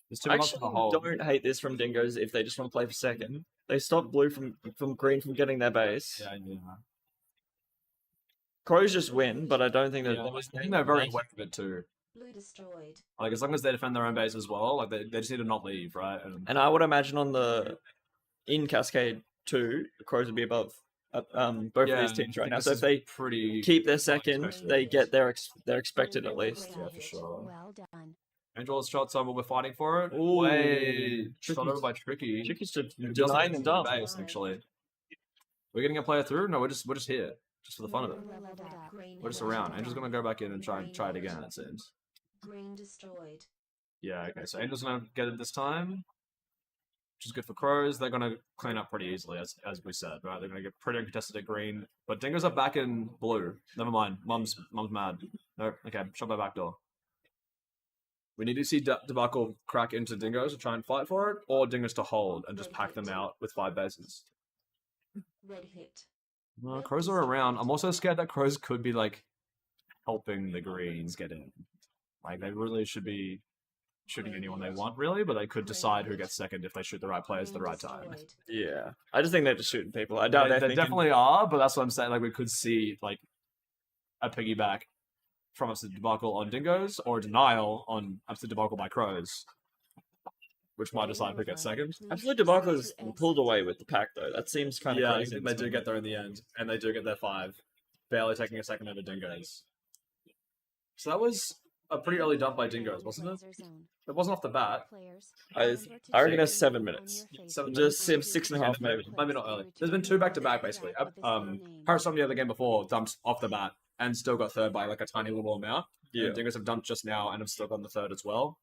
There's too I much of actually the hole. don't hate this from Dingoes if they just want to play for second. They stop blue from green from getting their base. Yeah. Crows just win, but I don't think that Yeah, I think they're very aware of it too. Blue destroyed. Like as long as they defend their own base as well, like they just need to not leave, right? And I would imagine in Cascade 2, the Crows would be above both of these teams right now. So if they pretty keep their second, expected. they get their expected at least. Yeah, for sure. Well done. Angel's shots on, but we're fighting for it. Ooh. Wait, shot Tricky. over by Tricky. Tricky's just Who doesn't denying get them to the dump. base, actually. We're getting a player through? No, we're just here. Just for the fun of it. Leveled up. Green We're just well around. done. Angel's gonna go back in and try it again, it seems. Green destroyed. Yeah, okay, so Angel's gonna get it this time. Which is good for Crows. They're gonna clean up pretty easily, as we said, right? They're gonna get pretty uncontested at green. But Dingoes are back in blue. Never mind. Mum's mad. No, okay, shot by back door. We need to see Debacle crack into Dingoes to try and fight for it, or Dingoes to hold and just pack them out with 5 bases. Red hit. Crows are around. I'm also scared that Crows could be like helping the Greens get in. Like they really should be shooting anyone they want, really, but they could decide who gets second if they shoot the right players at the right time. Destroyed. Yeah. I just think they're just shooting people. I doubt They they're thinking, definitely are, but that's what I'm saying. Like we could see like a piggyback from Absolute Debacle on Dingoes or a denial on Absolute Debacle by Crows, which might decide who gets second. Absolute Debacle is pulled away with the pack though. That seems kind of Yeah, crazy. they do get there in the end, and they do get their 5, barely taking a second over Dingoes. So that was a pretty early dump by Dingoes, wasn't it? It wasn't off the bat. I reckon it's 7 minutes. 7 Just 6.5 maybe. Maybe not early. There's been 2 back-to-back, basically. Paris the other game before dumped off the bat and still got third by like a tiny little amount. Yeah. And Dingoes have dumped just now and have still gotten the third as well,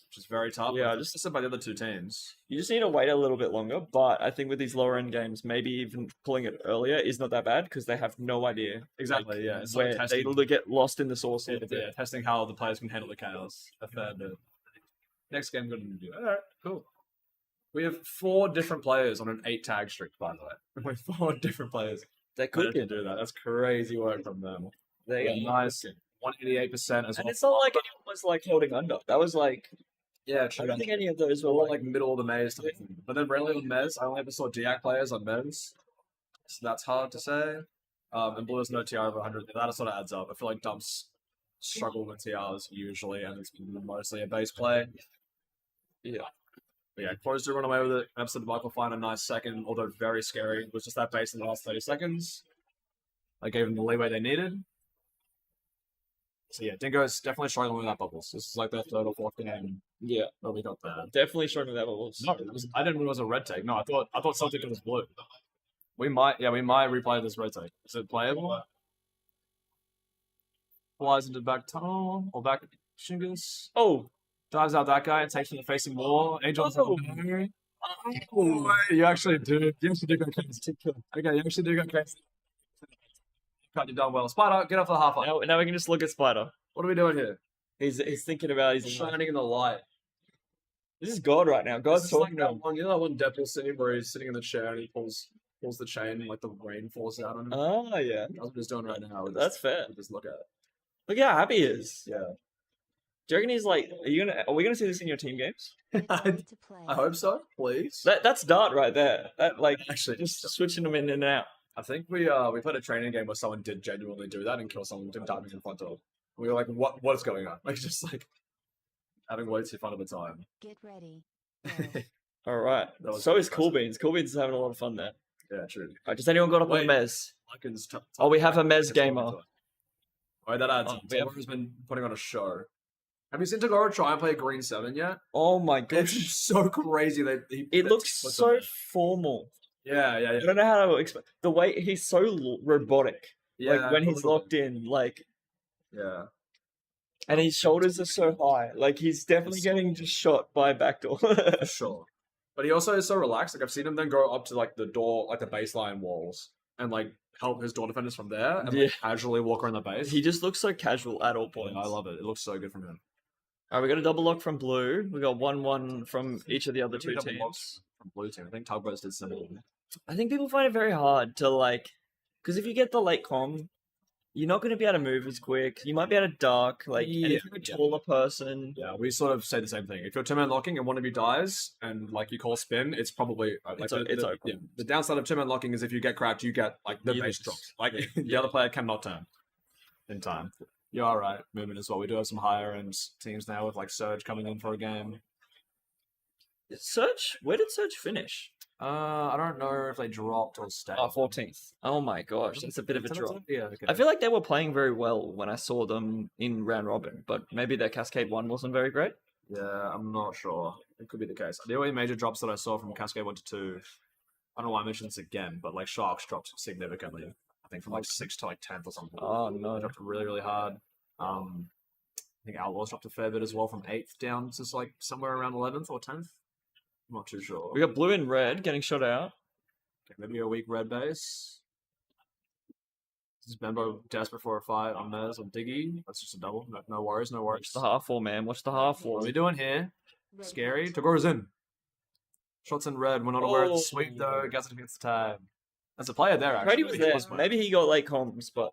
which is very tough. Yeah, just said by the other 2 teams. You just need to wait a little bit longer, but I think with these lower end games, maybe even pulling it earlier is not that bad because they have no idea. Exactly, like, yeah. It's where like they testing, literally get lost in the source. a little bit. yeah, testing how the players can handle the chaos. A fair bit. Next game, good to do. Alright, cool. We have 4 different players on an 8 tag streak, by the way. We have 4 different players. They Could could do that. That's crazy work from them. They Yeah, nice. 188% as And well. it's not like anyone was like holding under. That was like Yeah, I true. don't think any of those were All like like middle of the maze type thing. But then rarely on Mez. I only ever saw Diac players on Mez. So that's hard to say. And Blue has no TR over 100. That sort of adds up. I feel like Dumps struggle with TRs usually, and it's mostly a base play. yeah. But yeah, closed to run away with it. Absolute debacle, find a nice second, although very scary. It was just that base in the last 30 seconds. I gave them the leeway they needed. So yeah, Dingo's definitely struggling with that bubbles. This is like their third or fourth game Yeah, where we got there. definitely struggling with that bubbles. No, I didn't know it was a red take. No, I thought something was blue. We might replay this red take. Is it playable? Flies into back tunnel or back Shingus. Oh, Dives out that guy and takes from the facing wall. Angel's you actually do. You actually do go crazy. Okay, you actually do go crazy. Cut you done well. Spider, get off the half line. now we can just look at Spider. What are we doing here? He's thinking about his Shining in the light. This is God right now. God's This is like talking to that him. one, you know that one Deadpool scene where he's sitting in the chair and he pulls the chain and like the rain falls out on him. Oh yeah, That's what he's doing right now. With that's fair. Just look at it. Look how happy he is. Yeah. Do you reckon he's like? Are we gonna see this in your team games? Ready to play. I hope so. Please. That's Dart right there. That like Actually, just switching them in and out. I think we played a training game where someone did genuinely do that and kill someone with diving in front of. We were like, what is going on? Like just like having way too fun of a time. Get ready. Go. All right. That was So is impressive. Cool Beans. Cool Beans is having a lot of fun there. Yeah, true. All right, does anyone got up on Wait. Mez? Lycan's Oh, we have a Mez gamer. Alright, that adds. Oh, we have- Tagoro's been putting on a show. Have you seen Tagoro try and play Green 7 yet? Oh my It's gosh. so crazy that It looks so formal. Yeah. I don't know how to explain the way he's so robotic. Yeah, Like when a he's little locked bit. in, like, Yeah. and his shoulders are so high. Like he's definitely getting just shot by a backdoor. For sure. But he also is so relaxed. Like I've seen him then go up to like the door, like the baseline walls, and like help his door defenders from there, and Yeah. like, casually walk around the base. He just looks so casual at all Yeah, points. I love it. It looks so good from him. All right, we got a double lock from blue. We got 1-1 from each of the other two Double teams. locks from blue team. I think Tugboats did similar. I think people find it very hard to like, because if you get the late com, you're not going to be able to move as quick. You might be able to duck, like, and if you're a taller person, Yeah, we sort of say the same thing. If you're 2-man locking and one of you dies, and like you call spin, it's probably like It's open. Yeah, the downside of 2-man locking is if you get cracked, you get like the You base lose. drops. Like the other player cannot turn in time. You're all right. Movement as well. We do have some higher end teams now with like Surge coming in for a game. Surge. Where did Surge finish? I don't know if they dropped or stayed. Oh, 14th. Oh my gosh, that's a bit of a drop. Yeah, okay. I feel like they were playing very well when I saw them in round robin, but maybe their Cascade 1 wasn't very great. Yeah, I'm not sure. It could be the case. The only major drops that I saw from Cascade 1 to 2, I don't know why I mentioned this again, but like Sharks dropped significantly. I think from like 6th to like 10th or something. Oh no. They dropped really, really hard. I think Outlaws dropped a fair bit as well from 8th down to like somewhere around 11th or 10th. I'm not too sure. We got blue and red getting shot out. Okay, maybe a weak red base. This is Bembo desperate for a fight on Mez or Diggy. That's just a double. No worries, no worries. Watch the half wall, man. Watch the half wall. What are we doing here? Ready Scary. hit. Tagoro's in. Shots in red. We're not aware of the Oh. sweep though. Gazza gets the tag. There's a player there actually. Brady was there. Maybe he got late comms, but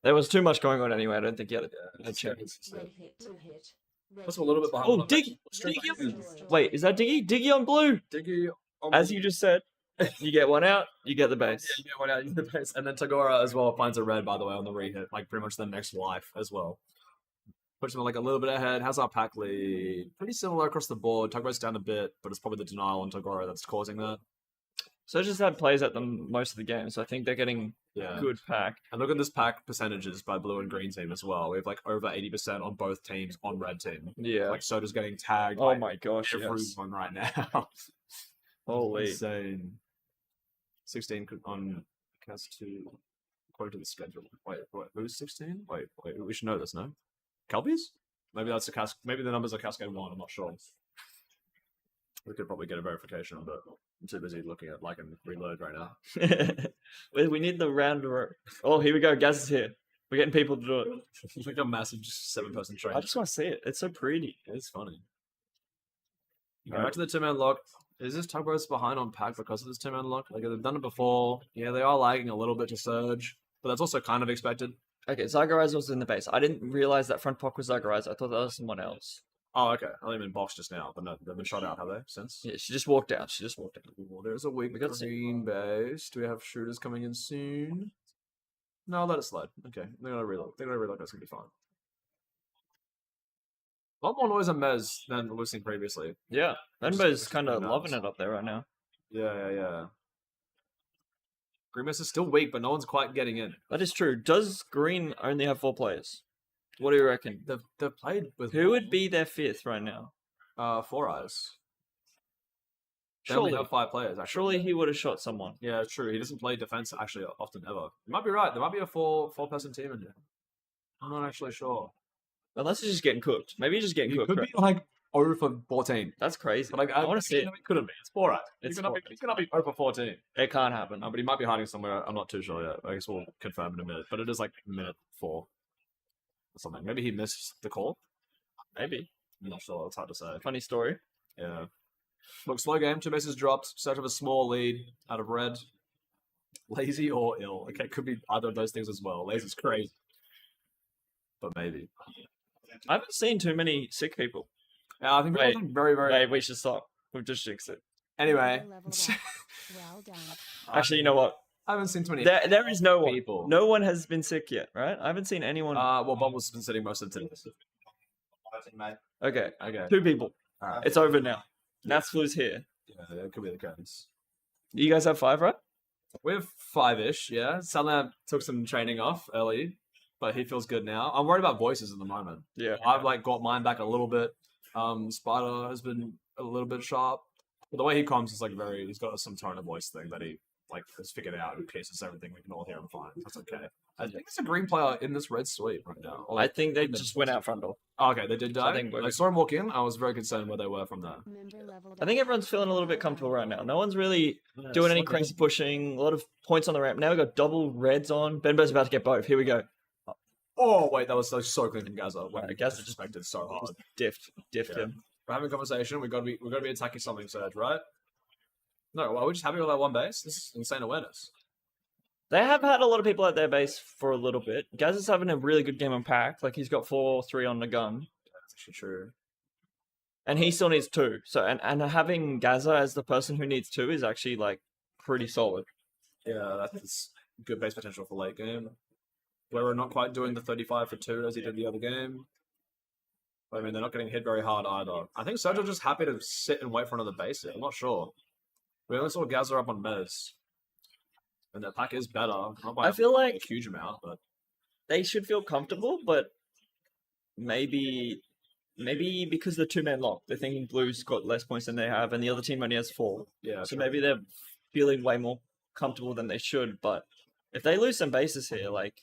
there was too much going on anyway. I don't think he had a chance. Red hit. Blue hit. Red That's a little bit hit. behind. Oh, Diggy! Straight Diggy back in. Wait, is that Diggy? Diggy on blue! Diggy. As you just said, you get one out, you get the base. Yeah, you get one out in the base. And then Tagora as well finds a red, by the way, on the re-hit. Like pretty much the next life as well. Puts him like a little bit ahead. How's our pack lead? Pretty similar across the board. Tugboat's down a bit, but it's probably the denial on Tagora that's causing that. So just had plays at them most of the game, so I think they're getting Yeah. good pack. And look at this pack percentages by blue and green team as well. We have like over 80% on both teams on red team. Yeah. Like Soda's getting tagged. Oh by my gosh, yes. everyone right now. Holy. Insane. 16 on Cas 2 according to the schedule. Wait, who's 16? Wait, we should know this, no? Kelpies? Maybe that's a maybe the numbers are Cascade 1, I'm not sure. We could probably get a verification, but I'm too busy looking at like and reload right now. We need the round. Oh, here we go. Gaz is here. We're getting people to do it. It's like a massive just 7-person train. I just want to see it. It's so pretty. It's funny. Alright. Back to the 2-man lock. Is this Tugboats behind on pack because of this 2-man lock? Like they've done it before. Yeah, they are lagging a little bit to Surge, but that's also kind of expected. Okay, Zagarizer was in the base. I didn't realize that front pock was Zagarizer. I thought that was someone else. Oh, okay. I only been boxed just now, but no, they've been shot out, have they? Since? Yeah, she just walked out. Well, there's a weak We got some- green base. Do we have shooters coming in soon? No, let it slide. Okay, they're gonna reload. They're gonna reload. That's gonna be fine. A lot more noise on Mez than we've seen previously. Yeah, Which is- Benbo's which is kind of pretty loving nice. it up there right now. Yeah. Green Mez is still weak, but no one's quite getting in. That is true. Does Green only have 4 players? What do you reckon? They've played with Who would be their 5th right now? Four Eyes. They only Surely, have 5 players. Actually. surely he would have shot someone. Yeah, it's true. He doesn't play defense actually often ever. You might be right. There might be a four-person team in here. I'm not actually sure. Unless he's just getting cooked. Maybe he's just getting He cooked. could right? be like 0 for 14. That's crazy. But like, I want to see it. He couldn't be. It's 4 Eyes. It's He cannot be 0 for 14. It can't happen. No, but he might be hiding somewhere. I'm not too sure yet. I guess we'll confirm in a minute. But it is like minute 4 or something. Maybe he missed the call. Maybe. I'm not sure. It's hard to say. Funny story. Yeah. Look, slow game. 2 bases dropped. Search of a small lead out of red. Lazy or ill. Okay, could be either of those things as well. Lazy's crazy. But maybe. I haven't seen too many sick people. Yeah, I think Wait. people are very, very. Wait, we should stop. We've just jinxed it. Anyway. Leveled up. Well done. Actually, you know what? I haven't seen too many There is no one. people. No one has been sick yet, right? I haven't seen anyone. Well, Bubble's been sitting most of the time. Okay, Okay. 2 people. Alright. It's over now. Nats Flu's here. Yeah, it could be the case. You guys have 5, right? We have 5-ish, yeah. Sunlamp took some training off early, but he feels good now. I'm worried about voices at the moment. Yeah. I've like got mine back a little bit. Spider has been a little bit sharp. But the way he comms is like he's got some tone of voice thing that he like has figured out in case it's everything we can all hear him fine. That's okay. I think there's a green player in this red sweep right now. Or, I think they just went out front door. oh, okay, they did die. I think we're I good. saw him walk in. I was very concerned where they were from there. Member leveled I think up. everyone's feeling a little bit comfortable right now. No one's really doing any crazy pushing. A lot of points on the ramp. Now we've got double reds on. Benbo's about to get both. Here we go. Oh wait, that was so clean from Gaza. Wow, Gaza Gaza just- disrespected so hard. Diffed Yeah. him. We're having a conversation. We got to be attacking something, Surge, right? No, well, we're just happy with that one base. This is insane awareness. They have had a lot of people at their base for a little bit. Gaz is having a really good game on pack. Like he's got 4-3 on the gun. That's actually true. And he still needs 2. So and having Gaza as the person who needs 2 is actually like pretty solid. Yeah, that's good base potential for late game. Where we're not quite doing the 35 for 2 as he did the other game. But I mean, they're not getting hit very hard either. I think Surge are just happy to sit and wait for another base here. I'm not sure. We only saw Gaza up on Mez. And their pack is better. Not by I feel like a huge amount, but they should feel comfortable, but maybe because the 2-man lock, they're thinking Blue's got less points than they have, and the other team only has 4. yeah. So maybe they're feeling way more comfortable than they should. But if they lose some bases here, like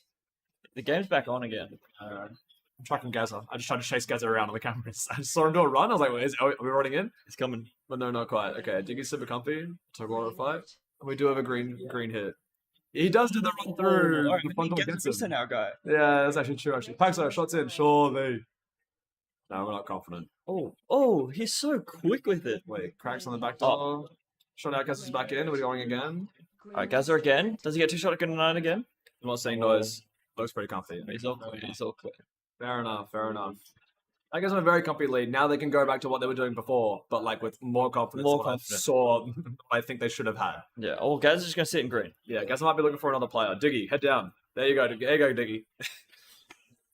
the game's back on again. I'm tracking Gaza. I just tried to chase Gaza around on the cameras. I just saw him do a run. I was like, wait, are we running in? It's coming. But no, not quite. Okay, Diggy's super comfy. Togoro fight. And we do have a green hit. He does do the run through. Alright, The front door gets him. our guy. Yeah, that's actually true, actually. Paxo, shots in, surely. No, we're not confident. Oh, he's so quick with it. Wait, cracks on the back door. Shot outcast is back in. Are we going again? Alright, Gaza again. Does he get 2 shot at good night again? I'm not saying noise. Looks pretty comfy. He's all clear. He's all clear. Fair enough, fair enough. I guess I'm a very comfy lead. Now they can go back to what they were doing before, but like with more confidence. More than what confidence. I saw, I think they should have had. Yeah. Oh, Gaza's just gonna sit in green. Yeah, I guess I might be looking for another player. Diggy, head down. There you go. There you go, Diggy.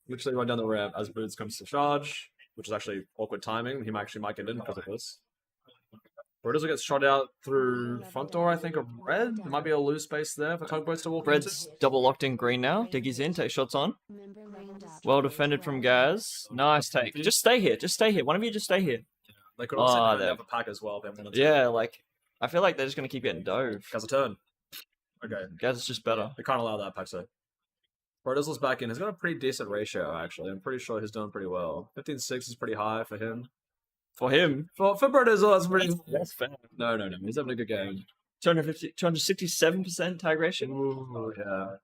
Literally run down the ramp as Boots comes to charge, which is actually awkward timing. He might get in because of this. Borders will get shot out through front door, I think, of red. There might be a loose space there for Tugboats to walk Red's double locked in green now. Diggy's in. Take shots on. Member leveled up. Well defended from Gaz. Nice take. Just stay here. Just stay here. One of you just stay here. into. They could also Ah, have there. a pack as well if they wanted to. Yeah, like I feel like they're just gonna keep getting dove. Has a turn. Okay. Gaz is just better. They can't allow that, Paxo. Brodessel's back in. He's got a pretty decent ratio, actually. I'm pretty sure he's doing pretty well. 15-6 is pretty high for him. For him, For Brodessel, that's pretty... that's fair. No. He's having a good game. 267% tag ratio. Ooh, yeah.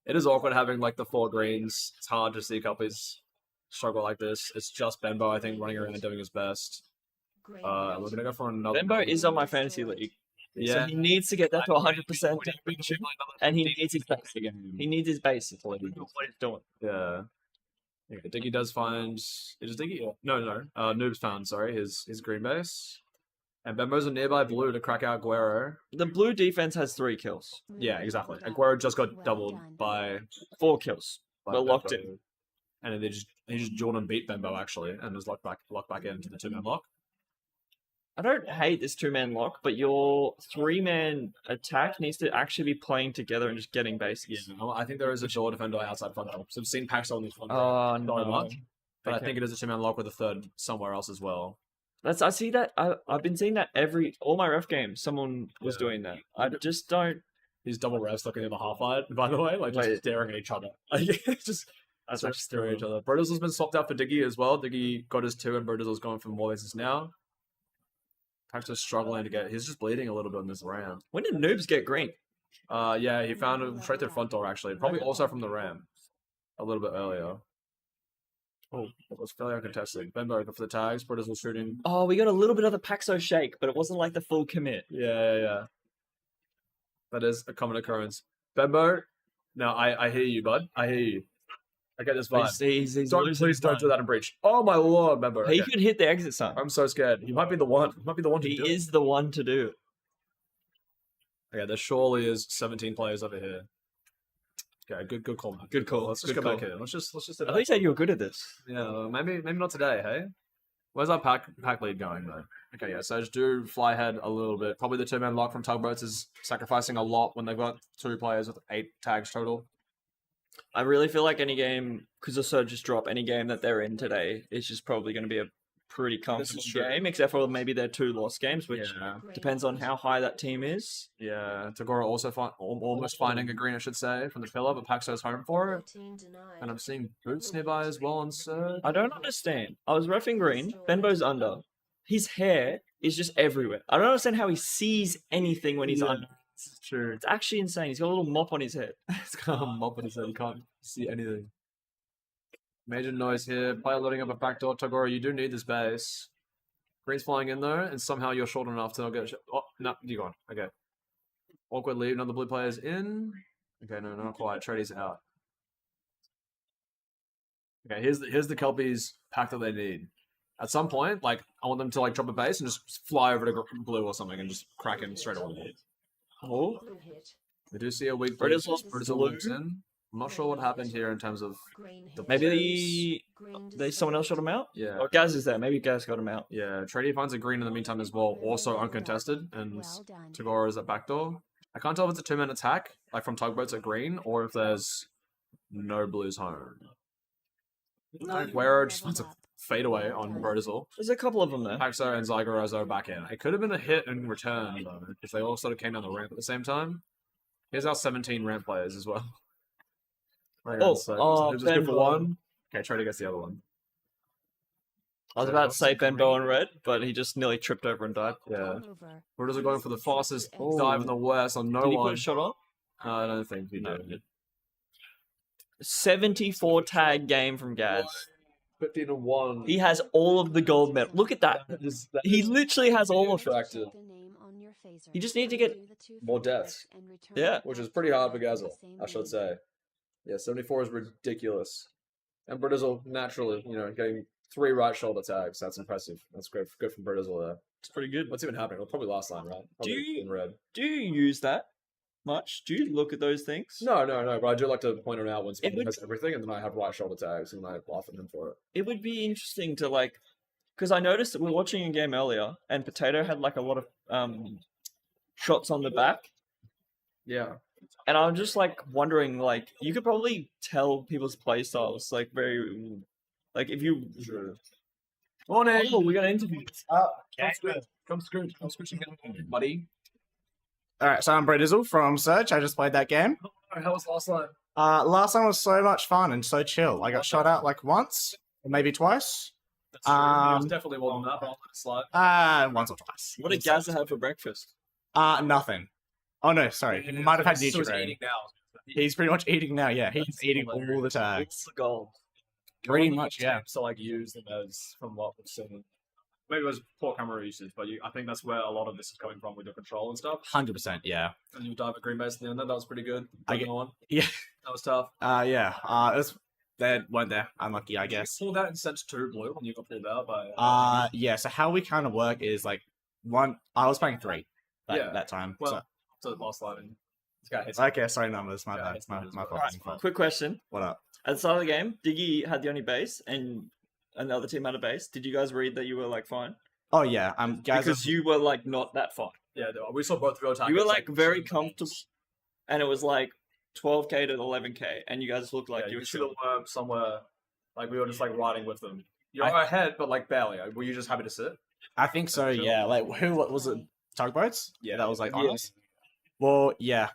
It is awkward having, like, the 4 greens. It's hard to see copies struggle like this. It's just Benbow, I think, running around and doing his best. Great. We're going to go for another... Benbow is on my fantasy league. So Yeah. he needs to get that to 100%, and he needs his base. He needs his base. That's what he's doing. Yeah. Okay, Diggy does find... Is Diggy? No. Noob's found, sorry, his green base. And Bembo's a nearby blue to crack out Guerrero. The blue defense has 3 kills, Yeah, exactly. And Guerrero just got doubled by... 4 kills. by We're locked Bembo. And then they just He just Jordan beat Bembo actually, and was locked back into the 2-man lock. I don't hate this 2-man lock, but your 3-man attack needs to actually be playing together and just getting bases. Yeah, I think there is a door defender outside front door. So we've seen Pax on this front door Oh, so no. much, but I Okay. think it is a 2-man lock with a third somewhere else as well. I see that. I've been seeing that all my ref games. Someone was Yeah. doing that. I just don't. He's double refs looking in the half line, by the way, like just Wait. staring at each other. Like, just That's staring at each other. Brudizzle's been swapped out for Diggy as well. Diggy got his 2 and Brudizzle's going for more bases now. Pax is struggling to get. He's just bleeding a little bit in this ramp. When did noobs get green? Yeah, he found him straight through the front door actually. Probably also from the ramp. A little bit earlier. Oh, it was fairly uncontested. Bembo for the tags. Brudizzle shooting. Oh, we got a little bit of the Paxo shake, but it wasn't like the full commit. Yeah. That is a common occurrence. Bembo, no, I hear you, bud. I hear you. I get this vibe. He's Don't, losing please don't time. do that in breach. Oh my lord, Bembo. He Okay. could hit the exit sign. I'm so scared. He might be the one. He might be the one to He do it. is the one to do it. Okay, there surely is 17 players over here. Okay, good call, man. Good call. Let's just Good go back call. here. Let's just I thought you said you were good at this. Yeah, maybe not today, hey? Where's our pack lead going though? Okay, yeah, so just do fly ahead a little bit. Probably the 2-man lock from Tugboats is sacrificing a lot when they've got 2 players with 8 tags total. I really feel like any game, because the Surge just drop, any game that they're in today is just probably going to be a pretty comfortable true. game, except for maybe their 2 lost games, which Yeah. depends on how high that team is. Yeah, Tagora also almost finding a green, I should say, from the pillar, but Paxo's home for it. 14 denied. And I'm seeing Boots nearby as well on Surge. I don't understand. I was reffing green, Benbo's under. His hair is just everywhere. I don't understand how he sees anything when he's Yeah. under. It's true. It's actually insane. He's got a little mop on his head. It's got a mop in his head. You can't see anything. Major noise here. Player loading up a backdoor. Tagora, you do need this base. Green's flying in though, and somehow you're short enough to not get. Oh no, you're gone. Okay. Awkward lead. Another blue player's in. Okay, no, not quite. Tradies out. Okay, here's the Kelpies pack that they need. At some point, like I want them to like drop a base and just fly over to blue or something and just crack him straight away. Oh, Blue hit. We do see a weak British blue. lost British blue. moves in. I'm not sure what happened here in terms of Green The hit. maybe Green someone else shot him out? yeah. Oh, Gaz is there. Maybe Gaz got him out. Yeah, Tradie finds a green in the meantime as well, also uncontested, and Well done. Tagora is at backdoor. I can't tell if it's a 2-man attack, like from Tugboats at green, or if there's no blues home. Guerrero just finds a fadeaway on Brodizzle. There's a couple of them there. Paxo and Zygorozo are back in. It could have been a hit in return, though, if they all sort of came down the ramp at the same time. Here's our 17 ramp players as well. Oh, who's good for Benbo. one? Okay, Tradie gets the other one. I was about to say Benbow in red, but he just nearly tripped over and died. Yeah. Over. Brodizzle going for the fastest Oh. dive in the West on no Did he one. put a shot on? I don't think he No. did. 74 tag game from Gaz. 15-1. He has all of the gold medal. Look at that. He literally has all of it. Attractive. The name on your phaser. You just need to get Undo the two more phasers deaths. and return Yeah. the Which is pack pretty to hard for the Gazel, same I should lane. say. Yeah, 74 is ridiculous. And Brodizzle, naturally, getting 3 right shoulder tags. That's impressive. That's great. Good from Brodizzle there. It's pretty good. What's even happening? Well, probably last line, right? Probably you- in red. Do you use that much? Do you look at those things? No, but I do like to point it out when someone would- has everything, and then I have right shoulder tags, and I laugh at them for it. It would be interesting to because I noticed that we were watching a game earlier, and Potato had a lot of shots on the back, Yeah. and I'm just wondering, you could probably tell people's play styles, very, if you. Sure. Morning! Oh, we got an interview. Come scooching in, buddy. Alright, so I'm Brodizzle from Surge. I just played that game. How was last line? Last time was so much fun and so chill. I got shot out once, or maybe twice. That's true. It was Um, definitely more than that, but I'll let it slide. Once or twice. What did Gaza have for breakfast? Nothing. Oh no, sorry. He might have had So he's Nutri-Grain. eating now. He's pretty much eating now, yeah. He's That's eating hilarious. all the What's tags. the goal? Pretty much, yeah. So use them as from what we've seen. Maybe it was poor camera usage, but I think that's where a lot of this is coming from with your control and stuff. 100%, yeah. And you dive at green base at the end. That was pretty good. I I get- get on. Yeah. That was tough. Yeah. It was, they weren't there. Unlucky, I guess. You pulled out and sent 2 blue when you got pulled out by. Yeah, so how we kind of work is one, I was playing 3 Yeah. that time. well, so last line. This guy hits. Okay, sorry numbers, my Yeah, bad. it's My numbers, fault. but- my fault. Quick question. What up? At the start of the game, Diggy had the only base, and another team had a base. Did you guys read that you were like fine? Oh yeah, guys. Because you were like not that fine. Yeah, we saw both ZLTAC. You were like very comfortable, and it was like 12k to 11k, and you guys looked like you were see chill. the worm somewhere. Like we were just like riding with them. You're ahead, but like barely. Were you just happy to sit? I think so. Yeah. Like who was it? Tugboats? Yeah. That was like Yeah. on us. Well, yeah.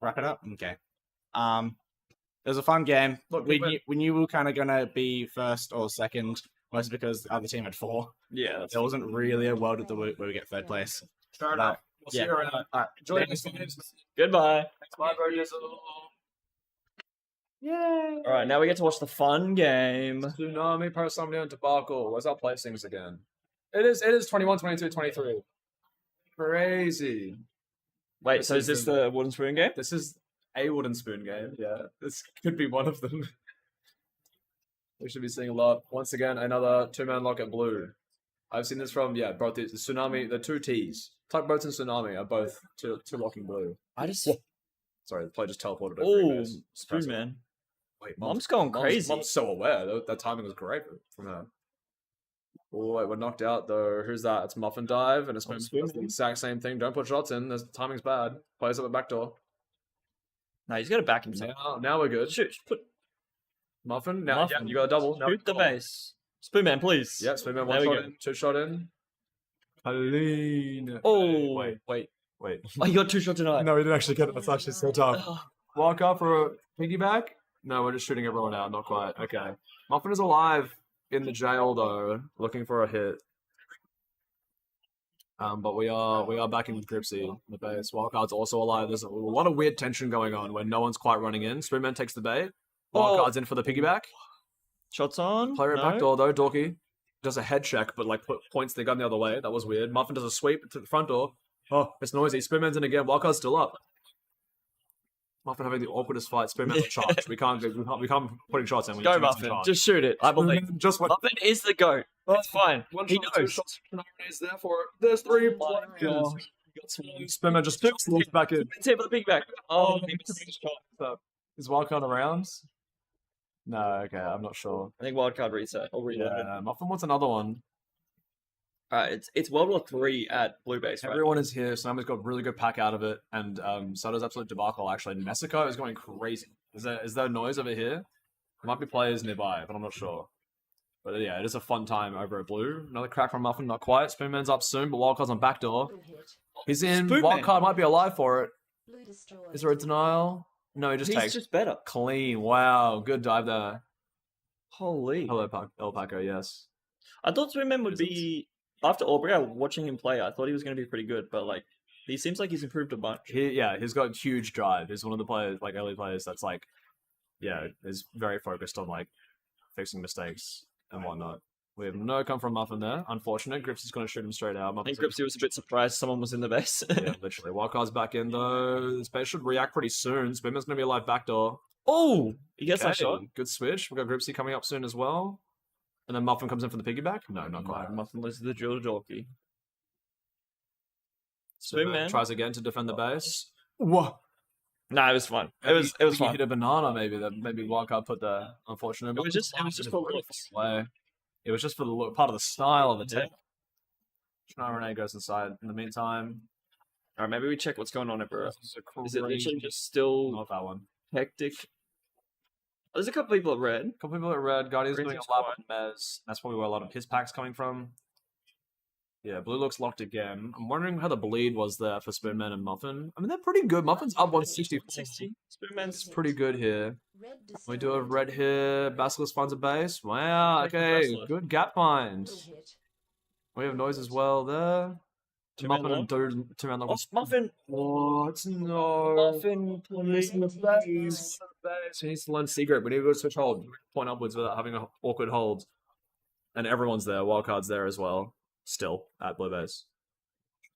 Wrap it up. Okay. It was a fun game. Look, we knew we were kind of gonna be first or second, mostly because the other team had 4. Yeah, that's There wasn't really a world at the where we get third place. Fair enough. We'll see Yeah. you around. Alright. Enjoy this game. goodbye. Bye, bro. All right, now we get to watch the fun game. Tsunami, Parasomnia, and Debacle. Where's our placings again? It is 21, 22, 23. Crazy. Wait, This so is is this the wooden spoon game? This is a wooden spoon game. Yeah, this could be one of them. We should be seeing a lot. Once again, another 2-man lock at blue. I've seen this from, both the Tsunami, the 2 Ts. Tugboats and Tsunami are both two locking blue. I just Sorry, the play just teleported over. oh spoon man. Wait, Mom's going crazy. Mom's so aware. That timing was great from her. Oh, wait, we're knocked out though. Who's that? It's Muffin Dive, and it's Oh, does Spoon the Man. exact same thing. Don't put shots in. The timing's bad. Plays up the back door. No, he's got to back himself. Now we're good. Shoot, put Muffin. Now, Muffin. yeah, you got a double. Now shoot the base. Spoon man, please. Yeah, Spoonman There one we shot go. in, 2 shot in. Clean. Oh. Wait. Oh, you got 2 shots tonight. No, we didn't actually get it. That's actually so tough. Walk up for a piggyback? No, we're just shooting everyone out. Not quite. Okay. Muffin is alive in the jail though, looking for a hit. But we are backing with Gripsy in the base. Wildcard's also alive. There's a lot of weird tension going on where no one's quite running in. Spoonman takes the bait. Wildcard's in for the piggyback. Shots on. Player at No. back door though. Dorky does a head check, but like points the gun the other way. That was weird. Muffin does a sweep to the front door. Oh, it's noisy. Spoonman's in again. Wildcard's still up. Muffin having the awkwardest fight. Spoonman's a charge. We can't putting shots in. When Go your teammate's in Muffin. charge. Just shoot it. I believe. Spoonman just went. Muffin is the goat. It's fine. One He shot, 2 knows. shots. Is there for it. There's 3 Oh my players. God. Spoonman just slips back in. It's here for the big back. Oh, he missed the shot. Is Wildcard around? No, okay, I'm not sure. I think wildcard reset or reloaded. Yeah, Muffin wants another one. Alright, it's World War 3 at Blue Base, right? Everyone is here. Tsunami's got a really good pack out of it, and so does Absolute Debacle. Actually, Mexico is going crazy. Is there noise over here? There might be players nearby, but I'm not sure. But yeah, it is a fun time over at blue. Another crack from Muffin, not quite. Spoonman's up soon, but Wildcard's on backdoor. He's in. Spoonman. Wildcard might be alive for it. Blue destroyed. Is there a denial? No, he just He's takes just better. clean. Wow, good dive there. Holy. Hello, El Paco. Yes. I thought Swimman would Is it? be after Aubrey. Watching him play, I thought he was going to be pretty good, but like he seems like he's improved a bunch. He's got huge drive. He's one of the players, like early players, that's like, is very focused on like fixing mistakes and whatnot. We have no come from Muffin there. Unfortunate. Grips is going to shoot him straight out. I think Gripsy was a bit surprised someone was in the base. Yeah, literally. Wildcard's back in though. This base should react pretty soon. Spinman's going to be a live backdoor. Oh, he gets that Okay, shot. good switch. We've got Gripsy coming up soon as well. And then Muffin comes in for the piggyback. No, not quite. Muffin loses the drill jockey. Spinman Spoonman. tries again to defend the base. Whoa. Nah, it was fun. It was He fun. hit a banana maybe that maybe Wildcard put there. Unfortunately. It was just for looks. Play. It was just for the look, part of the style of the Yeah. team. Schneider Renee goes inside. In the meantime, Alright, maybe we check what's going on everywhere. this is a Is it literally crazy- just still not that one. hectic? Oh, there's a couple people at red. A couple people at red. Guardian's doing a Green's lap on Mez. That's probably where a lot of his packs coming from. Yeah, blue looks locked again. I'm wondering how the bleed was there for Spoonman and Muffin. I mean, they're pretty good. Muffin's up 160. 60. It's Spoonman's pretty good here. Red We do have destroyed. red here. Basilisk finds a base. Wow, Like okay. Basilisk. Good gap find. Blue hit. We have noise as well there. Two-man Muffin and Dude, two-man Oh, lock. Muffin! What? No. Muffin, please. He needs to learn secret. We need to go switch hold. Point upwards without having an awkward hold. And everyone's there. Wildcard's there as well. Still at blue base.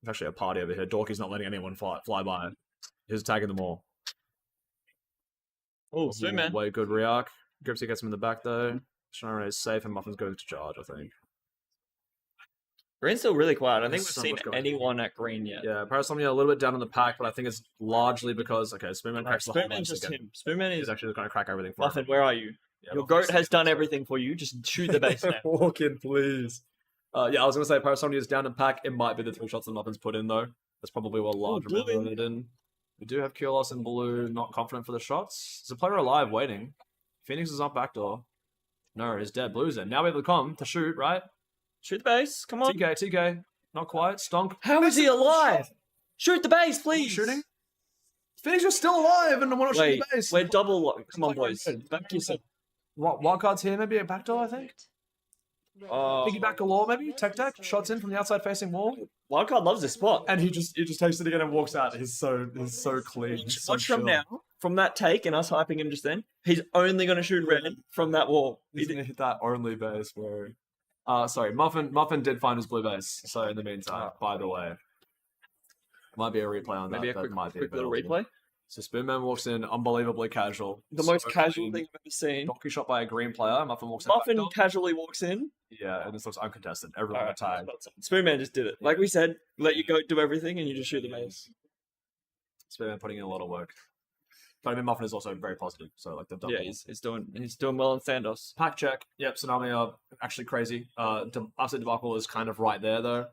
There's actually a party over here. Dorky's not letting anyone fly by. He's attacking them all. Oh, Spoonman. Way good Riak. Gripsy gets him in the back though. Schneider is safe and Muffin's going to charge, I think. Green's still really quiet. I don't There's think we've so seen much going on. anyone at green yet. Yeah, Parasomnia a little bit down in the pack, but I think it's largely because Spoonman cracks the whole Spoonman's lines just again. him. Spoonman He's is actually going to crack everything for Muffin. him. Where are you? Yeah, Your Muffin's goat has done so- everything for you. Just shoot the base now. Walk in, please. Yeah, I was going to say Parasomnia is down in pack. It might be the 3 shots that Muffin's put in, though. That's probably what a large blue amount of it in. We do have Kiolos and Blue not confident for the shots. There's a player alive waiting. Phoenix is up backdoor. No, he's dead. Blue's in. Now we have to come to shoot, right? Shoot the base. Come on. TK. Not quite. Stonk. How is he alive? Shoot the base, please. Shooting? Phoenix are still alive and we're not shooting Wait, the base. we're double lock. Come on, Like boys. red. Back yourself. Wildcard's here, maybe a backdoor, I think. Oh. Piggyback galore, maybe. Tech. Shots in from the outside facing wall. Wildcard loves this spot. And he just takes it again and walks out. He's so clean. He's so Watch from chill. now, from that take and us hyping him just then, he's only going to shoot red from that wall. He's gonna hit that only base, bro. Sorry, Muffin did find his blue base. So in the meantime, by the way, might be a replay on that. Maybe a that quick, might be quick little available. replay. So Spoonman walks in, unbelievably casual. The So most casual clean. thing I've ever seen. Donkey shot by a green player. Muffin walks in. Muffin backdoor. casually walks in. Yeah, and this looks uncontested. Everyone Alright, got tired. Spoonman just did it. Like we said, let you go do everything and you just shoot the base. Spoonman putting in a lot of work. But I mean, Muffin is also very positive. So like they've done. Yeah, well. he's doing well in Thandos. Pack check. Yep, Tsunami are actually crazy. Absolute Debacle is kind of right there though.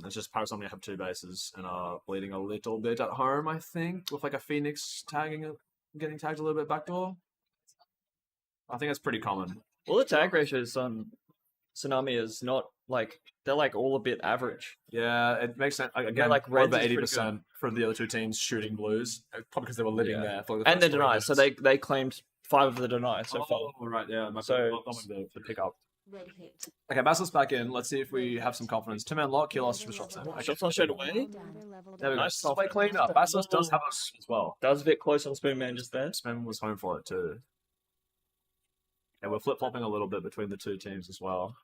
It's just Parasomnia have 2 bases and are bleeding a little bit at home, I think, with like a Phoenix getting tagged a little bit backdoor. I think that's pretty common. Well, the tag ratios on Tsunami is not like they're like all a bit average. Yeah, it makes sense. Again, like, like Reds over is pretty 80% for the other 2 teams shooting blues, probably because they were living Yeah. there. For the And the first 3 denies. So minutes. they claimed 5 of the denies so far. Oh, right, yeah. So- The pickup. Red hit. Okay, Basilisk back in. Let's see if we have some confidence. 2-man lock, Kiolos with shots in. Okay. Shots on straight away. There we go. Nice Nice play cleaned up. Basilisk does have us as well. That was a bit close on Spoonman just there. Spam was home for it too. And we're flip flopping a little bit between the 2 teams as well.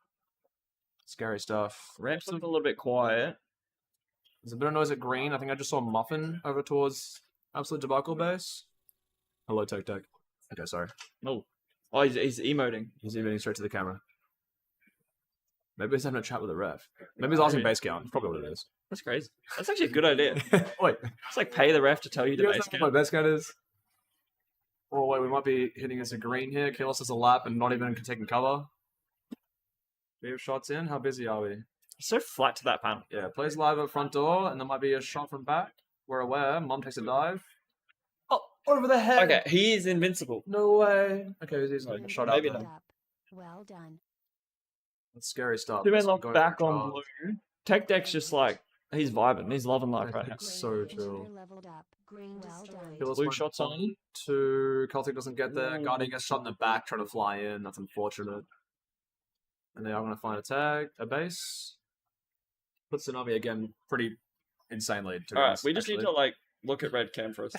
Scary stuff. Ramps look a little bit quiet. There's a bit of noise at green. I think I just saw Muffin over towards Absolute Debacle base. Hello, Tech. Okay, sorry. Oh, he's emoting. He's emailing straight to the camera. Maybe he's having a chat with the ref. Maybe he's asking base count. That's probably what it is. That's crazy. That's actually a good idea. Wait, It's like pay the ref to tell you the you guys base know what count. my base count is? Oh wait, we might be hitting us a green here. Kilos has a lap and not even taking cover. We have shots in. How busy are we? So flat to that panel. Yeah, plays live at front door, and there might be a shot from back. We're aware. Mom takes a dive. Oh, over the head. Okay, he is invincible. No way. Okay, he's like a shot out Maybe there. not. Well done. That's scary stuff. 2-man That's lock going back for a on charge. blue. Tech deck's just like he's vibing. He's loving life right now. So Green chill. hit. Leveled up. Green destroyed. Kilos Blue went shots on. to Celtic doesn't get there. Ooh. Guardian gets shot in the back, trying to fly in. That's unfortunate. And they are going to find a tag, a base. Puts Tsunami again pretty insanely. To be All right, honest, we just need actually. to like look at red cam for us.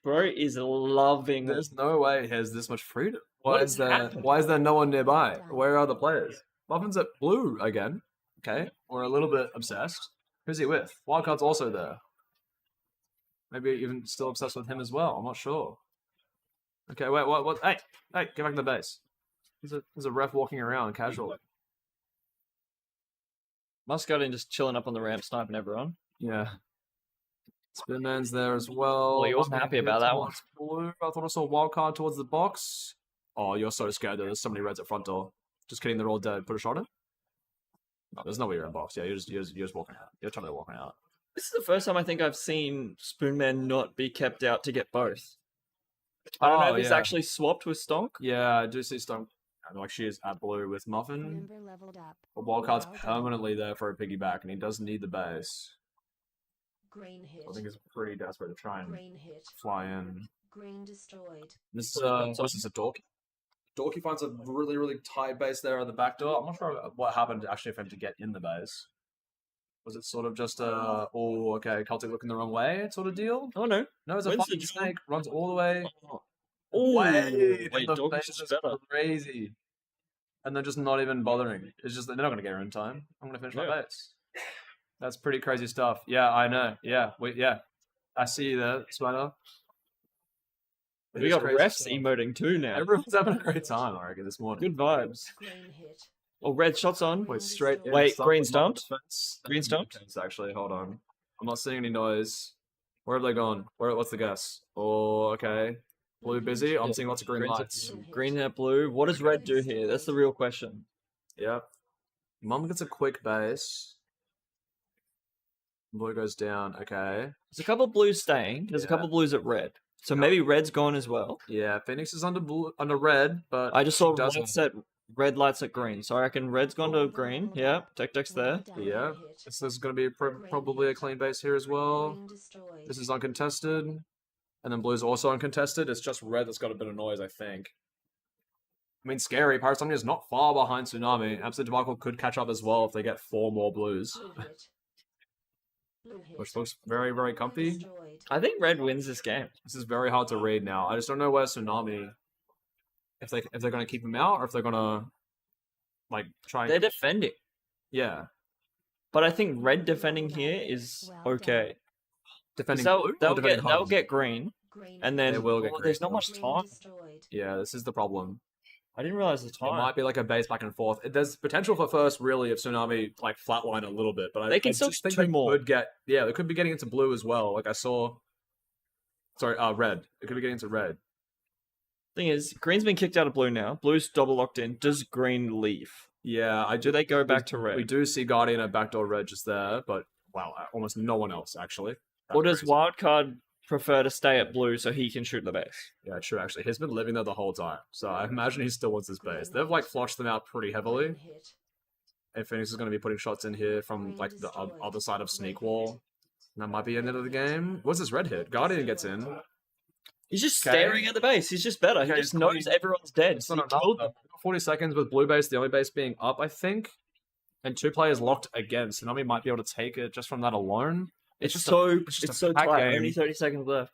Bro is loving There's no way he has this much freedom. Why What is is there? happening? Why is there no one nearby? Where are the players? Muffin's at blue again. Okay, we're a little bit obsessed. Who's he with? Wildcard's also there. Maybe even still obsessed with him as well. I'm not sure. Okay, wait, what? Hey, get back to the base. There's a ref walking around casually. Muscardine just chilling up on the ramp, sniping everyone. Yeah. Spinman's there as well. Well, he wasn't happy about that one. Blue. I thought I saw Wildcard towards the box. Oh, you're so scared. There's so many reds at front door. Just kidding, they're all dead. Put a shot in. No, there's no way you're in box. Yeah, you're just walking out. You're trying to walk out. This is the first time I think I've seen Spoonman not be kept out to get both. I don't know if he's actually swapped with Stonk. Yeah, I do see Stone. Like she is at blue with Muffin. Member leveled up. But Wildcard's Well done. permanently there for a piggyback, and he does need the base. Green hit. I think he's pretty desperate to try and Green hit. fly in. Green destroyed. This what's this, a Dorky? Dorky finds a really, really tight base there at the back door. I'm not sure what happened actually for him to get in the base. Was it sort of just oh, okay, Celtic looking the wrong way sort of deal? Oh no. No, it's a When's fucking the snake, runs all the way. Oh, Way. wait, The Doggy's base just is better. crazy. And they're just not even bothering. It's just they're not going to get her in time. I'm going to finish my Yeah. base. That's pretty crazy stuff. Yeah, I know. Yeah, I see you there, Spider. It We is got crazy refs stuff. emoting too now. Everyone's having a great time, I reckon, this morning. Good vibes. Green hit. Oh, red shots on. Wait, straight in. Wait, Stop green with my stumped? defense. Green stumped? Defense, actually, hold on. I'm not seeing any noise. Where have they gone? What's the guess? Oh, okay. Blue busy. I'm seeing lots of green lights. Green hit blue. What does red do here? That's the real question. Yep. Mum gets a quick base. Blue goes down. Okay. There's a couple of blues staying. There's a Yeah. couple of blues at red. So maybe red's gone as well. Yeah, Phoenix is under red, but I just saw she doesn't. lights at red lights at green. So I reckon red's gone to green. Yeah, Tech-Tech's there. Yeah. This is going to be probably a clean base here as well. This is uncontested. And then blue's also uncontested. It's just red that's got a bit of noise, I think. I mean, scary. Parasomnia is not far behind Tsunami. Absolute Debacle could catch up as well if they get 4 more blues. Which looks very, very comfy. I think red wins this game. This is very hard to read now. I just don't know where Tsunami... If they're going to keep him out or if they're going to... Like, try... They're defending. Yeah. But I think red defending here is okay. Defending So blue or they'll defending they'll home? get green. And then They will get there's green. not much time. Yeah, this is the problem. I didn't realize the It time. might be like a base back and forth. There's potential for first, really, if Tsunami like flatline a little bit, but They can I still just get think 2 they more. could get. Yeah, they could be getting into blue as well. Like I saw. Sorry, red. It could be getting into red. Thing is, green's been kicked out of blue now. Blue's double locked in. Does green leave? Yeah, I Do they go back to We red? do see Guardian at backdoor red just there, but wow, almost no one else actually. Or That's does crazy. Wildcard prefer to stay at blue so he can shoot the base? Yeah, true. Actually, he's been living there the whole time, so I imagine he still wants his base. They've like flushed them out pretty heavily. And Phoenix is going to be putting shots in here from like the other side of Sneak Wall. And that might be the end of the game. What's this red hit? Guardian gets in. He's just Okay. staring at the base. He's just better. He Okay, just it's knows fine. everyone's dead. It's So not he enough. killed them. 40 seconds with blue base, the only base being up, I think. And 2 players locked again. Tsunami might be able to take it just from that alone. It's just so it's just a so pack tight. game. Only 30 seconds left.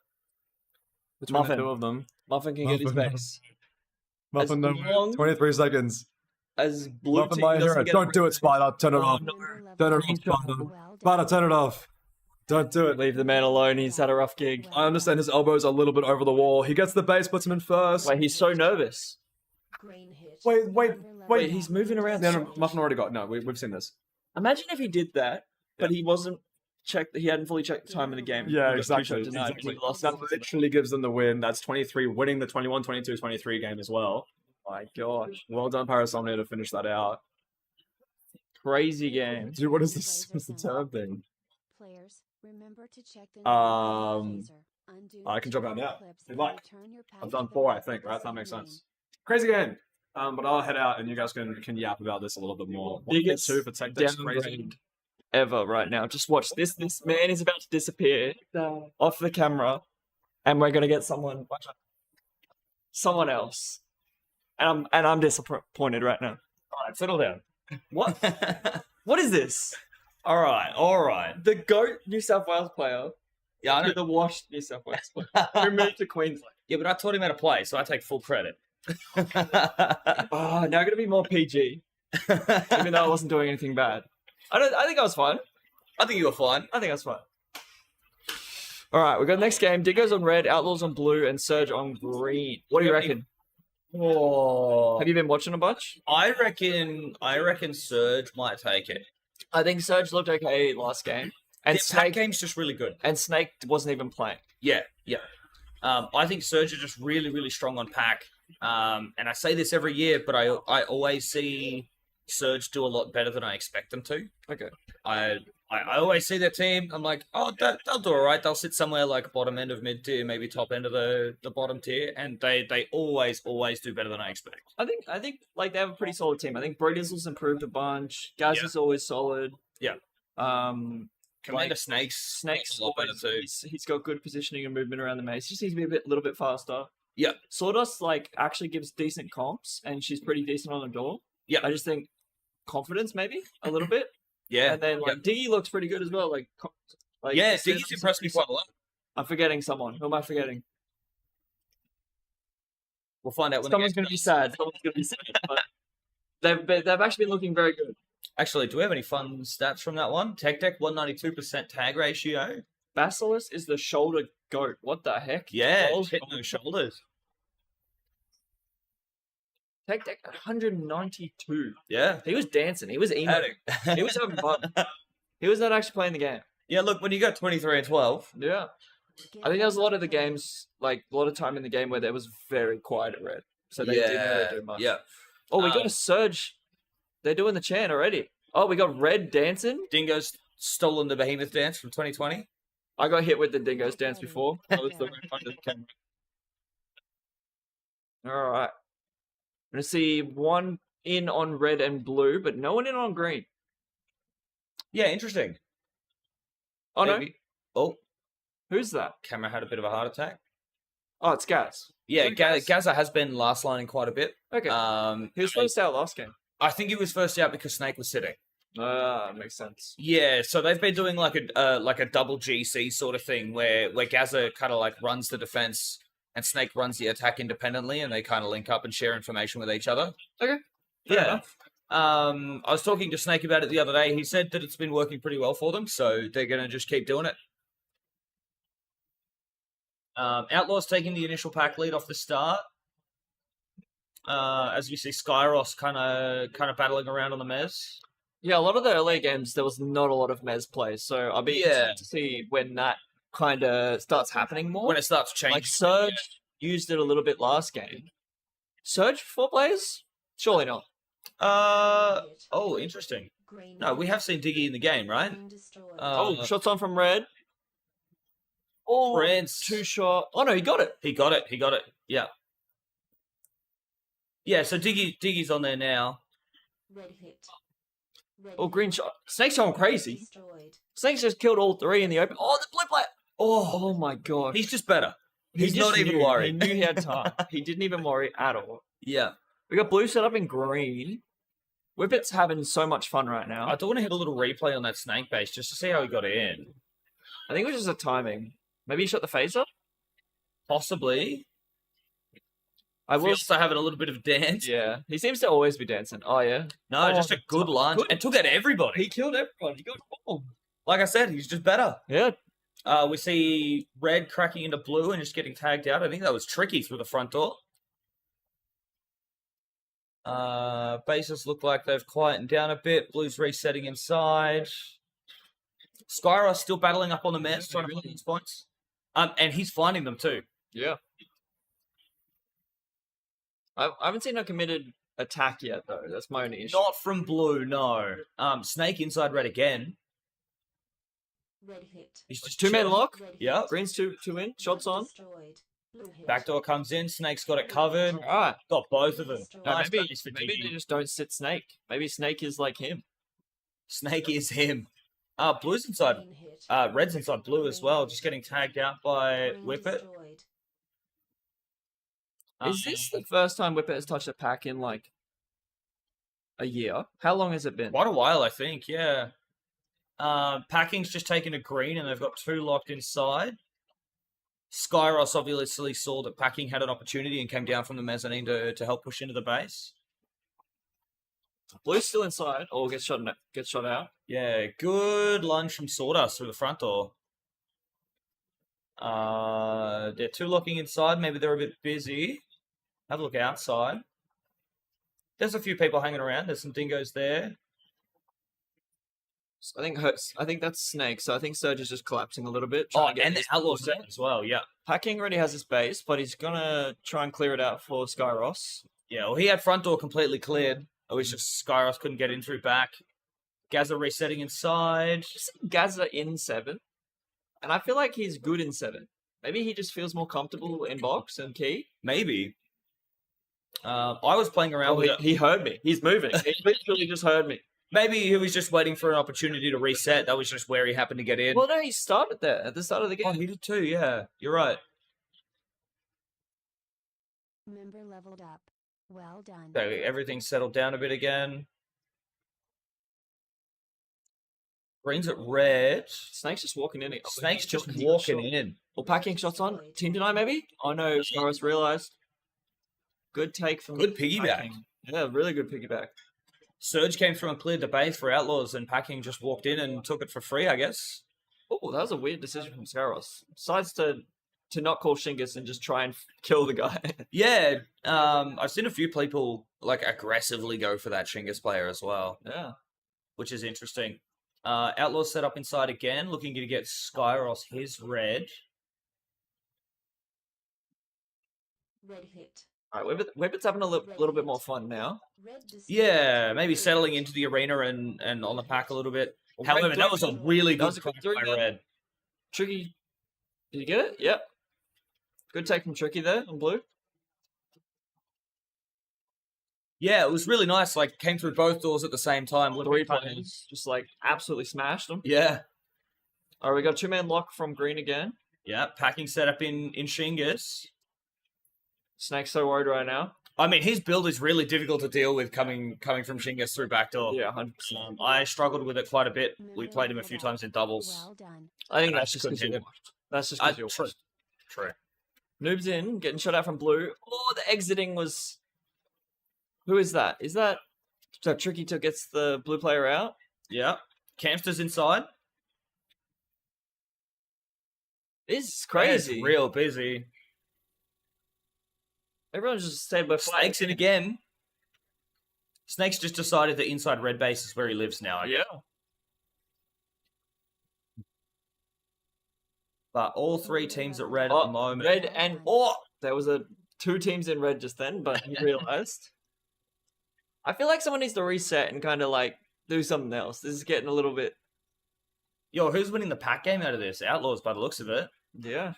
Between Muffin. the 2 of them. Muffin can get his Muffin. base. Muffin, As long- 23 seconds. As blue Muffin, team my doesn't hero. get a Don't do green it, Spider. Turn it Oh, off. no. Turn it off, Spider. Spider, turn it off. Don't do it. Leave the man alone. He's had a rough gig. I understand his elbow's a little bit over the wall. He gets the base, puts him in first. Wait, he's so nervous. Wait, He's moving around. No, so no, Muffin already got. No, we've seen this. Imagine if he did that, but he wasn't checked. He hadn't fully checked the time of the game. Yeah, He got exactly. 2 shots denied, and he lost That it. literally gives them the win. That's 23, winning the 21, 22, 23 game as well. My gosh, Well done, Parasomnia, to finish that out. crazy game. Dude, what is this? What's the term thing? Players, remember to check the I can jump out now, if you'd like. I've done 4, I think, right? That makes sense. Crazy game. But I'll head out and you guys can yap about this a little bit more. Biggest 2 for Tech Deck's crazy. downgrade ever right now. Just watch this. This man is about to disappear off the camera, and we're gonna get someone else. And I'm disappointed right now. Alright, settle down. What? What is this? Alright. The GOAT New South Wales player Yeah, I know. to the washed New South Wales player who moved to Queensland. Yeah, but I taught him how to play, so I take full credit. Oh, now I'm gonna be more PG, even though I wasn't doing anything bad. I think I was fine. I think you were fine. I think I was fine. All right, we got the next game. Diggo's on red, Outlaws on blue, and Surge on green. What do you reckon? Oh, Have you been watching a bunch? I reckon Surge might take it. I think Surge looked okay last game, and Their pack Snake game's just really good. wasn't even playing. Yeah. I think Surge are just really, really strong on pack. And I say this every year, but I always see Surge do a lot better than I expect them to. Okay. I always see their team. I'm like, oh, they'll do all right. They'll sit somewhere like bottom end of mid tier, maybe top end of the bottom tier, and they always do better than I expect. I think like they have a pretty solid team. I think Brodizzel's improved a bunch. Gaz Yeah. is always solid. Yeah. Commander Like, Snake's Snake's a lot better always, too. he's got good positioning and movement around the maze. He just needs to be a little bit faster. Yeah. Sawdust like actually gives decent comps, and she's pretty decent on the door. Yeah. I just think confidence maybe a little bit. Yeah. And then like Diggy looks pretty good as well. Like Yeah, Diggy's Diggy's impressed me quite a lot. I'm forgetting someone. Who am I forgetting? We'll find out when Someone's going to be sad. Someone's going to be sad. But they've actually been looking very good. Actually, do we have any fun stats from that one? Tech Deck 192% tag ratio. Basilisk is the shoulder goat. What the heck? Yeah, Balls- hitting those shoulders. Take deck 192. Yeah. He was dancing. He was emoting. He was having fun. He was not actually playing the game. Yeah, look, when you got 23 and 12, Yeah. I think there was a lot of the games, like a lot of time in the game where there was very quiet at red. So they didn't really do much. Yeah. Oh, we got a surge. They're doing the chant already. Oh, we got red dancing. Dingo's stolen the Behemoth dance from 2020. I got hit with the Dingo's dance before. That was the right under the camera. All right. I'm going to see one in on red and blue, but no one in on green. Yeah, interesting. Oh, no. Maybe. Oh, Who's that? camera had a bit of a heart attack. Oh, it's Gaz. Yeah, Gaz. Gaza has been last lining quite a bit. Okay. He was first out last game. I think he was first out because Snake was sitting. Makes sense. Yeah, so they've been doing like a double GC sort of thing where Gaza kind of like runs the defense and Snake runs the attack independently, and they kind of link up and share information with each other. Okay. Fair Yeah. enough. I was talking to Snake about it the other day. He said that it's been working pretty well for them, so they're going to just keep doing it. Outlaws taking the initial pack lead off the start. As we see Skyros kind of battling around on the mez. Yeah, a lot of the earlier games, there was not a lot of Mez play, so I'll be interested to see when that kind of starts happening more. When it starts changing. Like Surge used it a little bit last game. Surge 4 players? Surely not. Oh, interesting. No, we have seen Diggy in the game, right? Shots on from red. Oh, Prince. 2 shot. Oh no, he got it. He got it. Yeah. Yeah, so Diggy's on there now. Oh, green shot. Snake's going crazy. Snake's just killed all 3 in the open. Oh, the blue player. Oh my god. He's just better. He He's just not even knew. worried. He knew he had time. He didn't even worry at all. Yeah. We got blue set up in green. Whippet's having so much fun right now. I do want to hit a little replay on that Snake base just to see how he got in. I think it was just a timing. Maybe he shot the phaser? Possibly. I will. Also having a little bit of dance. Yeah. He seems to always be dancing. Oh, yeah. No, Oh, just a good lunge. good. And took out everybody. He killed everyone. He got bombed. Like I said, he's just better. Yeah. We see red cracking into blue and just getting tagged out. I think that was tricky through the front door. Bases look like they've quietened down a bit. Blue's resetting inside. Skyros still battling up on the mess, trying to find these points. And he's finding them too. Yeah. I haven't seen a committed attack yet, though. That's my only issue. Not from blue, no. Snake inside red again. He's just 2-man chilling. lock. Yep. Green's two in. Shots on. Backdoor comes in. Snake's got it covered. All right. Got both of them. No, Nice maybe base for maybe DG. they just don't sit Snake. Maybe Snake is like him. Snake is him. Blue's inside. Red's inside blue as well. Just getting tagged out by Whippet. Is this the first time Whippet has touched a pack in like a year? How long has it been? Quite a while, I think. Yeah. Packing's just taken a green, and they've got 2 locked inside. Skyros obviously saw that Packing had an opportunity and came down from the mezzanine to help push into the base. Blue's still inside. Or gets shot out. Yeah, good lunge from Sawdust through the front door. They're 2 locking inside. Maybe they're a bit busy. Have a look outside. There's a few people hanging around. There's some dingoes there. I think that's Snake. So I think Surge is just collapsing a little bit. Oh, trying to get and the his Outlaw set. set as well, yeah. Packing already has his base, but he's gonna try and clear it out for Skyros. Yeah, well, he had front door completely cleared. It was just Skyros couldn't get in through back. Gaza resetting inside. Gaza in 7, and I feel like he's good in 7. Maybe he just feels more comfortable in box and key. Maybe. I was playing around Oh, with it. he heard me. He's moving. He literally just heard me. Maybe he was just waiting for an opportunity to reset. That was just where he happened to get in. Well, no, he started there at the start of the game. Oh, he did too, yeah. You're right. Member leveled up. Well done. So everything's settled down a bit again. Green's at red. Snake's just walking in. Snake's just He got walking shot. in. Or packing shots on. Team deny, maybe? Oh no, Skyros realized. Good take from Good piggyback. Packing. Yeah, really good piggyback. Surge came through and cleared the base for Outlaws, and Packing just walked in and took it for free, I guess. Oh, that was a weird decision from Skyros. Decides to to not call Shingus and just try and kill the guy. Yeah, I've seen a few people like aggressively go for that Shingus player as well, Yeah. which is interesting. Outlaws set up inside again, looking to get Skyros his red. Red hit. All right, Whippet's having a little bit more fun now. Yeah, maybe settling into the arena and on the pack a little bit. However, that was a really That was good a good crack three by again. red. Tricky. Did you get it? Yep. Good take from Tricky there on blue. Yeah, it was really nice. Like, came through both doors at the same time. Three players. Just like absolutely smashed them. Yeah. All right, we got 2-man lock from green again. Yeah, packing setup in Shingus. Snake's so worried right now. I mean, his build is really difficult to deal with coming from Shingus through backdoor. Yeah, 100%. I struggled with it quite a bit. We played him a few times in doubles. Well done. I think And I that's just just because couldn't you're hit him. washed. That's just because you're True. washed. True. Noob's in, getting shot out from blue. Oh, the exiting was... Who is that? Is that... So Tricky to gets the blue player out? Yeah. Campster's inside. It's It's crazy. real busy. Everyone's just stayed by Snake's in again. Snake's just decided that inside red base is where he lives now. I guess. Yeah. But all three teams at red at Oh, the moment. red and... Oh! There was 2 teams in red just then, but you realized. I feel like someone needs to reset and kind of like do something else. This is getting a little bit... Yo, who's winning the pack game out of this? Outlaws, by the looks of it. Yeah.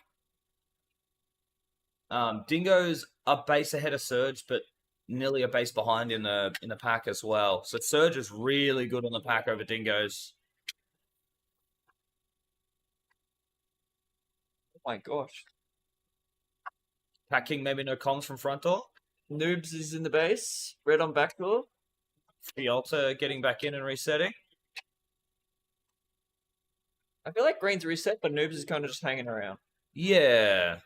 Dingo's a base ahead of Surge, but nearly a base behind in the pack as well. So Surge is really good on the pack over Dingo's. Oh my gosh. Pack King maybe no comms from front door. Noobs is in the base. Red on backdoor. Fialta getting back in and resetting. I feel like green's reset, but Noobs is kind of just hanging around. Yeah.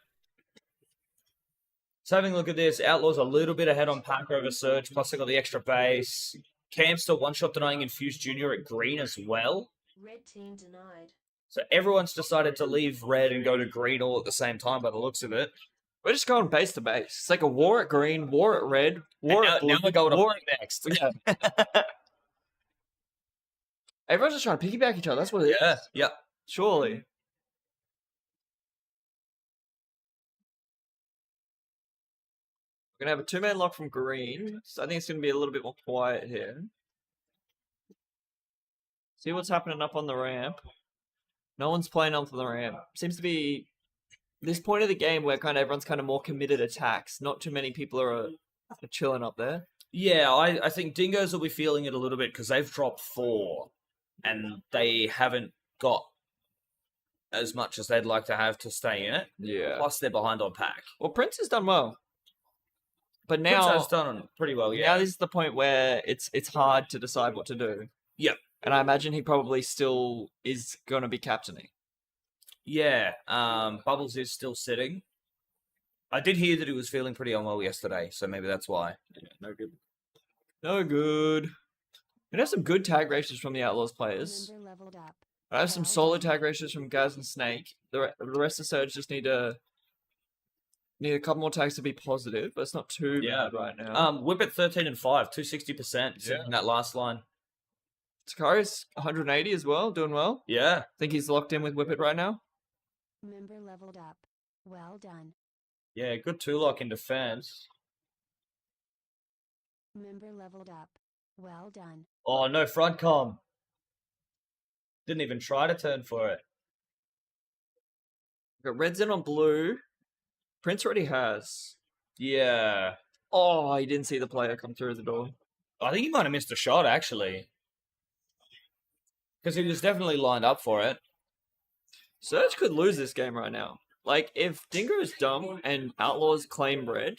So having a look at this, Outlaws a little bit ahead on pack over Surge, plus they got the extra base. Campster one-shot denying Infuse Junior at green as well. Red team denied. So everyone's decided to leave red and go to green all at the same time by the looks of it. We're just going base to base. It's like a war at green, war at red, war And at blue. now we're going to war black next. Yeah. Everyone's just trying to piggyback each other. That's what it is. Yeah, yeah. Surely. We're going to have a 2-man lock from green. So I think it's going to be a little bit more quiet here. See what's happening up on the ramp. No one's playing up on the ramp. Seems to be this point of the game where kind of everyone's kind of more committed attacks. Not too many people are chilling up there. Yeah, I think Dingoes will be feeling it a little bit because they've dropped 4 and they haven't got as much as they'd like to have to stay in it. Yeah. Plus, they're behind on pack. Well, Prince has done well. But Prince now, has done pretty well, now yeah. this is the point where it's hard to decide what to do. Yep. And I imagine he probably still is going to be captaining. Yeah, Bubbles is still sitting. I did hear that he was feeling pretty unwell yesterday, so maybe that's why. Yeah, no good. No good. We have some good tag ratios from the Outlaws players. Member leveled up. I have some solid tag ratios from Gaz and Snake. The rest of Surge just need a couple more tags to be positive, but it's not too bad right now. Whip at 13 and 5, 260% Yeah. in that last line. Takari's 180 as well, doing well. Yeah. Think he's locked in with Whippet right now. Member leveled up. Well done. Yeah, good 2-lock in defense. Member leveled up. Well done. Oh, no front com. Didn't even try to turn for it. Got Red's in on blue. Prince already has. Yeah. Oh, he didn't see the player come through the door. I think he might have missed a shot, actually. Because he was definitely lined up for it. Surge could lose this game right now. Like, if Dingo's dumb and Outlaws claim red,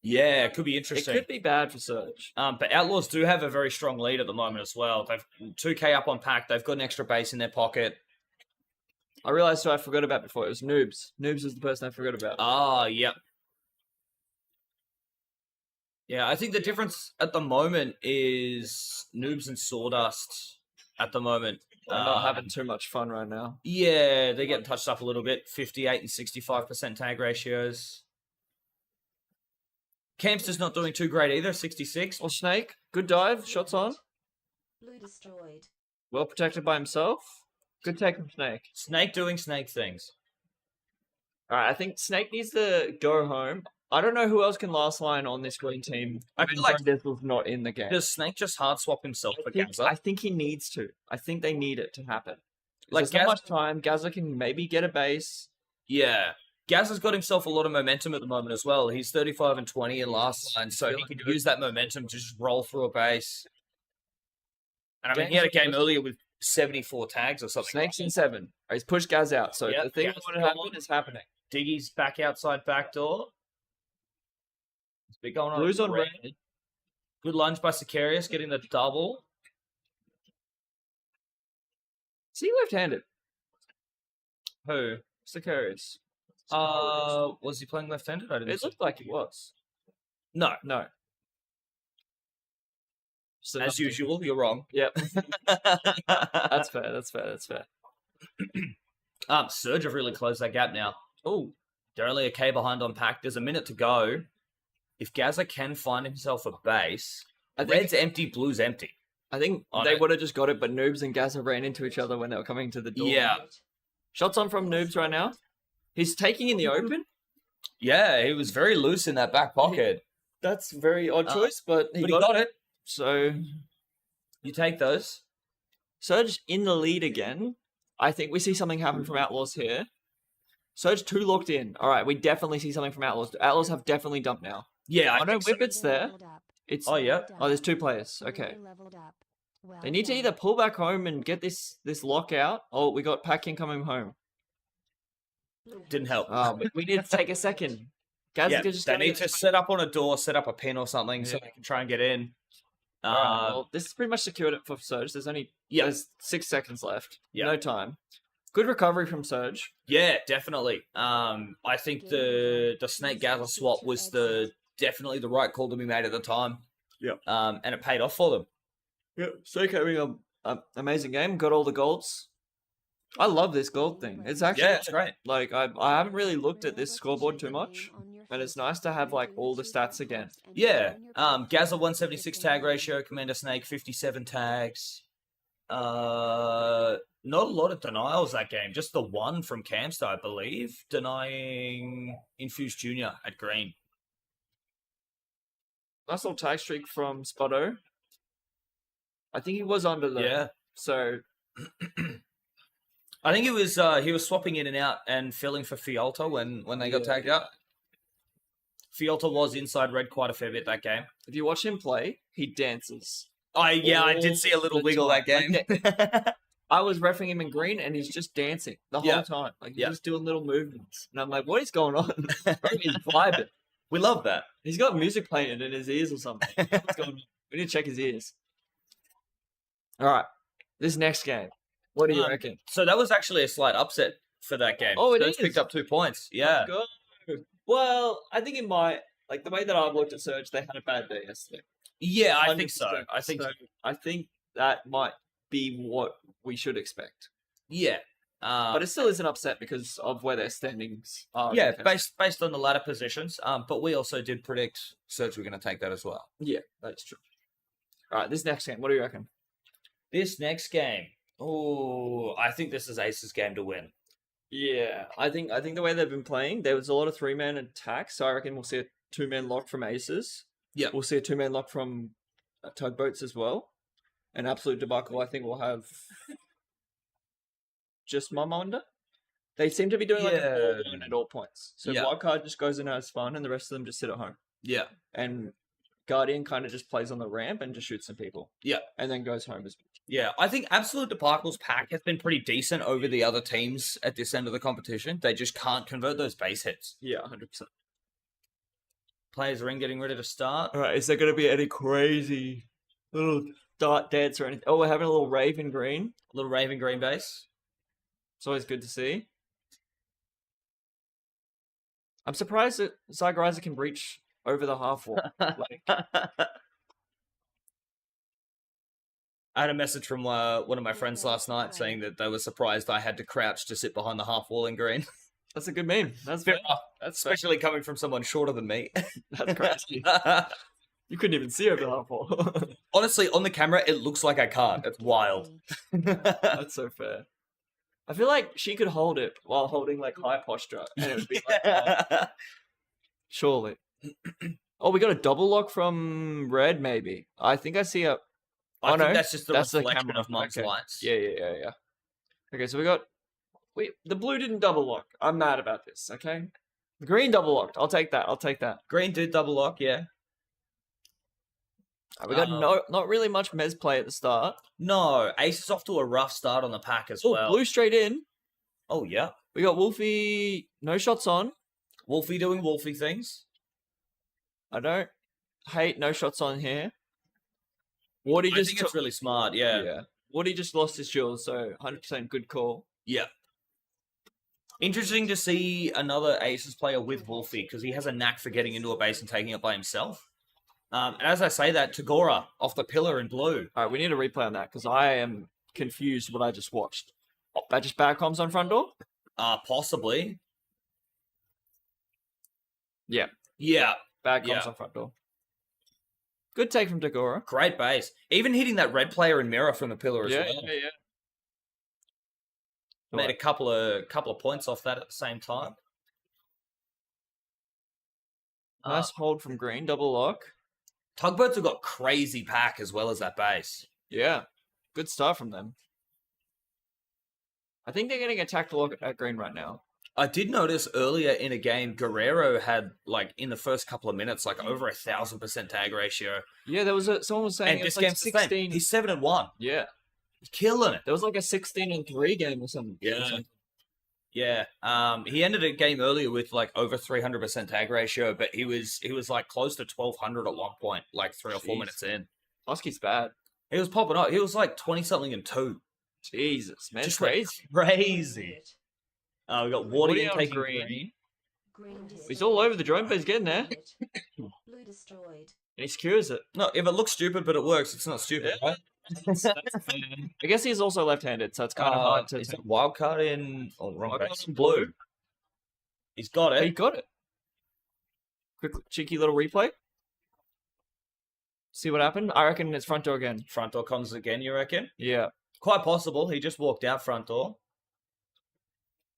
Yeah, it could be it interesting. could be bad for Surge. But Outlaws do have a very strong lead at the moment as well. They've 2K up on pack. They've got an extra base in their pocket. I realized who I forgot about before. It was Noobs. Noobs was the person I forgot about. Ah, yep. Yeah, I think the difference at the moment is Noobs and Sawdust at the moment. They're not having too much fun right now. Yeah, they're getting touched up a little bit. 58 and 65% tag ratios. Campster's not doing too great either. 66. Well, Snake, good dive, shots on. Blue destroyed. Well protected by himself. Good take from Snake. Snake doing snake things. All right, I think Snake needs to go home. I don't know who else can last line on this green team. I feel like Diesel's not in the game. does Snake just hard swap himself for Gaza? I think he needs to. I think they need it to happen. Like There's not Gaz- much time. Gaza can maybe get a base. Yeah. Gaza's got himself a lot of momentum at the moment as well. He's 35 and 20 in last line, so he can use that momentum to just roll through a base. And I mean, he had a game earlier with 74 tags or something. Snake's in 7. He's pushed Gaz out. So Yep, the thing Gaz that would gone. happen is happening. Diggy's back outside back door. It's been going on. Blues on red. red. Good lunge by Sicarius, getting the double. Is he left-handed? Who? Sicarius. Was he playing left-handed? I didn't It see. looked like he was. No. No. So As nothing. usual, you're wrong. Yep. That's fair. That's fair. That's fair. Surge have really closed that gap now. Oh, they're only a K behind on pack. There's a minute to go. If Gaza can find himself a base, I think, red's empty, blue's empty. I think Oh, they no. would have just got it, but Noobs and Gaza ran into each other when they were coming to the door. Yeah. Shots on from Noobs right now. He's taking in the open. Yeah, he was very loose in that back pocket. That's a very odd choice, but he But got, he got it. So You take those. Surge in the lead again. I think we see something happen from Outlaws here. Surge 2 locked in. All right, we definitely see something from Outlaws. Outlaws have definitely dumped now. Yeah, I know think so. Whippet's there. It's Oh, yeah. Oh, there's 2 players. Okay. They need to either pull back home and get this lock out. Oh, we got Packing coming home. Didn't help. We need to take a second. Gaz Yeah, just they gotta need get- to set up on a door, set up a pin or something so Yeah. they can try and get in. All right, well, this is pretty much secured it for Surge. There's 6 seconds left. Yeah. No time. Good recovery from Surge. Yeah, definitely. I think the Snake Gather swap was definitely the right call to be made at the time. Yep. And it paid off for them. Yeah, Snake having an amazing game. Got all the golds. I love this gold thing. It's actually Yeah, it's great. like I haven't really looked at this scoreboard too much, and it's nice to have like all the stats again. Yeah. Gaza 176 tag ratio, Commander Snake 57 tags. Not a lot of denials that game. Just the one from Camster, I believe, denying Infused Junior at green. Nice little tag streak from Spotto. I think he was under though. Yeah. So I think he was swapping in and out and filling for Fialta when they got tagged out. Fialta was inside red quite a fair bit that game. if you watch him play, he dances. I did see a little the wiggle that time. game. I was reffing him in green, and he's just dancing the whole Yeah. time. Like he's Yeah. just doing little movements, and I'm like, "What is going on?" He's vibing. We love that. He's got music playing in his ears or something. What's going on? We need to check his ears. All right, this next game. What do you reckon? So that was actually a slight upset for that game. Oh, it Surge is? picked up 2 points. Yeah. Let's go. Well, I think it might. Like the way that I've looked at Surge, they had a bad day yesterday. Yeah, I think so. 100%. I think So I think that might be what we should expect. yeah. But it still is an upset because of where their standings are. Yeah, based on the ladder positions. But we also did predict Surge were going to take that as well. Yeah, that's true. All right, this next game, what do you reckon? This next game, I think this is Ace's game to win. Yeah, I think the way they've been playing, there was a lot of 3-man attacks, so I reckon we'll see a 2-man lock from Aces. Yeah. We'll see a 2-man lock from Tugboats as well. An absolute debacle, I think we'll have just Mum under. They seem to be doing like a Yeah. 4-1 at all points. So Yeah. Wildcard just goes in and has fun, and the rest of them just sit at home. Yeah. And Guardian kind of just plays on the ramp and just shoots some people. Yeah. And then goes home as well. Yeah, I think Absolute Debacle's pack has been pretty decent over the other teams at this end of the competition. They just can't convert those base hits. Yeah, 100%. Players ring getting ready to start. All right, is there going to be any crazy little dart dance or anything? Oh, we're having a little Raven Green. Little Raven Green base. It's always good to see. I'm surprised that Zygrizer can reach over the half wall. Like, I had a message from one of my friends last night saying that they were surprised I had to crouch to sit behind the half wall in green. That's a good meme. That's Fair fair. enough. That's fair. Especially coming from someone shorter than me. That's crazy. You couldn't even see over the half wall. Honestly, on the camera, it looks like I can't. It's wild. That's so fair. I feel like she could hold it while holding like high posture, and it would be like, oh, surely. Oh, we got a double lock from Red, maybe. I think I see a. I Oh, think no, that's just the that's the reflection camera. of Mum's Okay. lights. Yeah. Okay, so we got. Wait, the blue didn't double lock. I'm mad about this. Okay, the green double locked. I'll take that. Green did double lock, yeah. We got not really much Mez play at the start. No, Ace is off to a rough start on the pack as Oh, well. blue straight in. Oh, yeah. We got Wolfie. No shots on. Wolfie doing Wolfie things. I don't hate no shots on here. Woody I just think it's really smart, yeah. Woody just lost his shield, so 100% good call. Yeah. Interesting to see another Aces player with Wolfie, because he has a knack for getting into a base and taking it by himself. And as I say that, Tagora off the pillar in blue. All right, we need a replay on that because I am confused what I just watched. Oh, that just bad comms on front door? Possibly. Yeah. Yeah. Bad comms Yeah. on front door. Good take from Tagora. Great base. Even hitting that red player in mirror from the pillar as Yeah. Made a couple of points off that at the same time. Nice hold from Green, double lock. Tugboats have got crazy pack as well as that base. Yeah. Good start from them. I think they're getting attacked a lot at Green right now. I did notice earlier in a game, Guerrero had, like, in the first couple of minutes, like, over 1,000% tag ratio. Yeah, there was someone was saying And it was this like game's the same. 16. He's 7-1. Yeah. He's killing it. There was like a 16-3 game or something. Yeah. He ended a game earlier with, like, over 300% tag ratio, but he was like, close to 1,200 at one point, like, 3 or 4 Jeez. minutes in. Husky's bad. He was popping up. He was, like, 20-something and 2. Jesus, man. Just Crazy. Crazy. We got Woody Wardy on taking green. green. He's all over the joint, but he's getting there. And Blue destroyed. he secures it. No, if it looks stupid but it works, it's not stupid, Yeah. right? I guess he's also left-handed, so it's kind of hard to. Is it wild card in? Oh, wrong Wild card base. in Blue. blue. He's got He it. got it. Quick, cheeky little replay. See what happened? I reckon it's front door again. Front door comes again, you reckon? Yeah. Quite possible. He just walked out front door.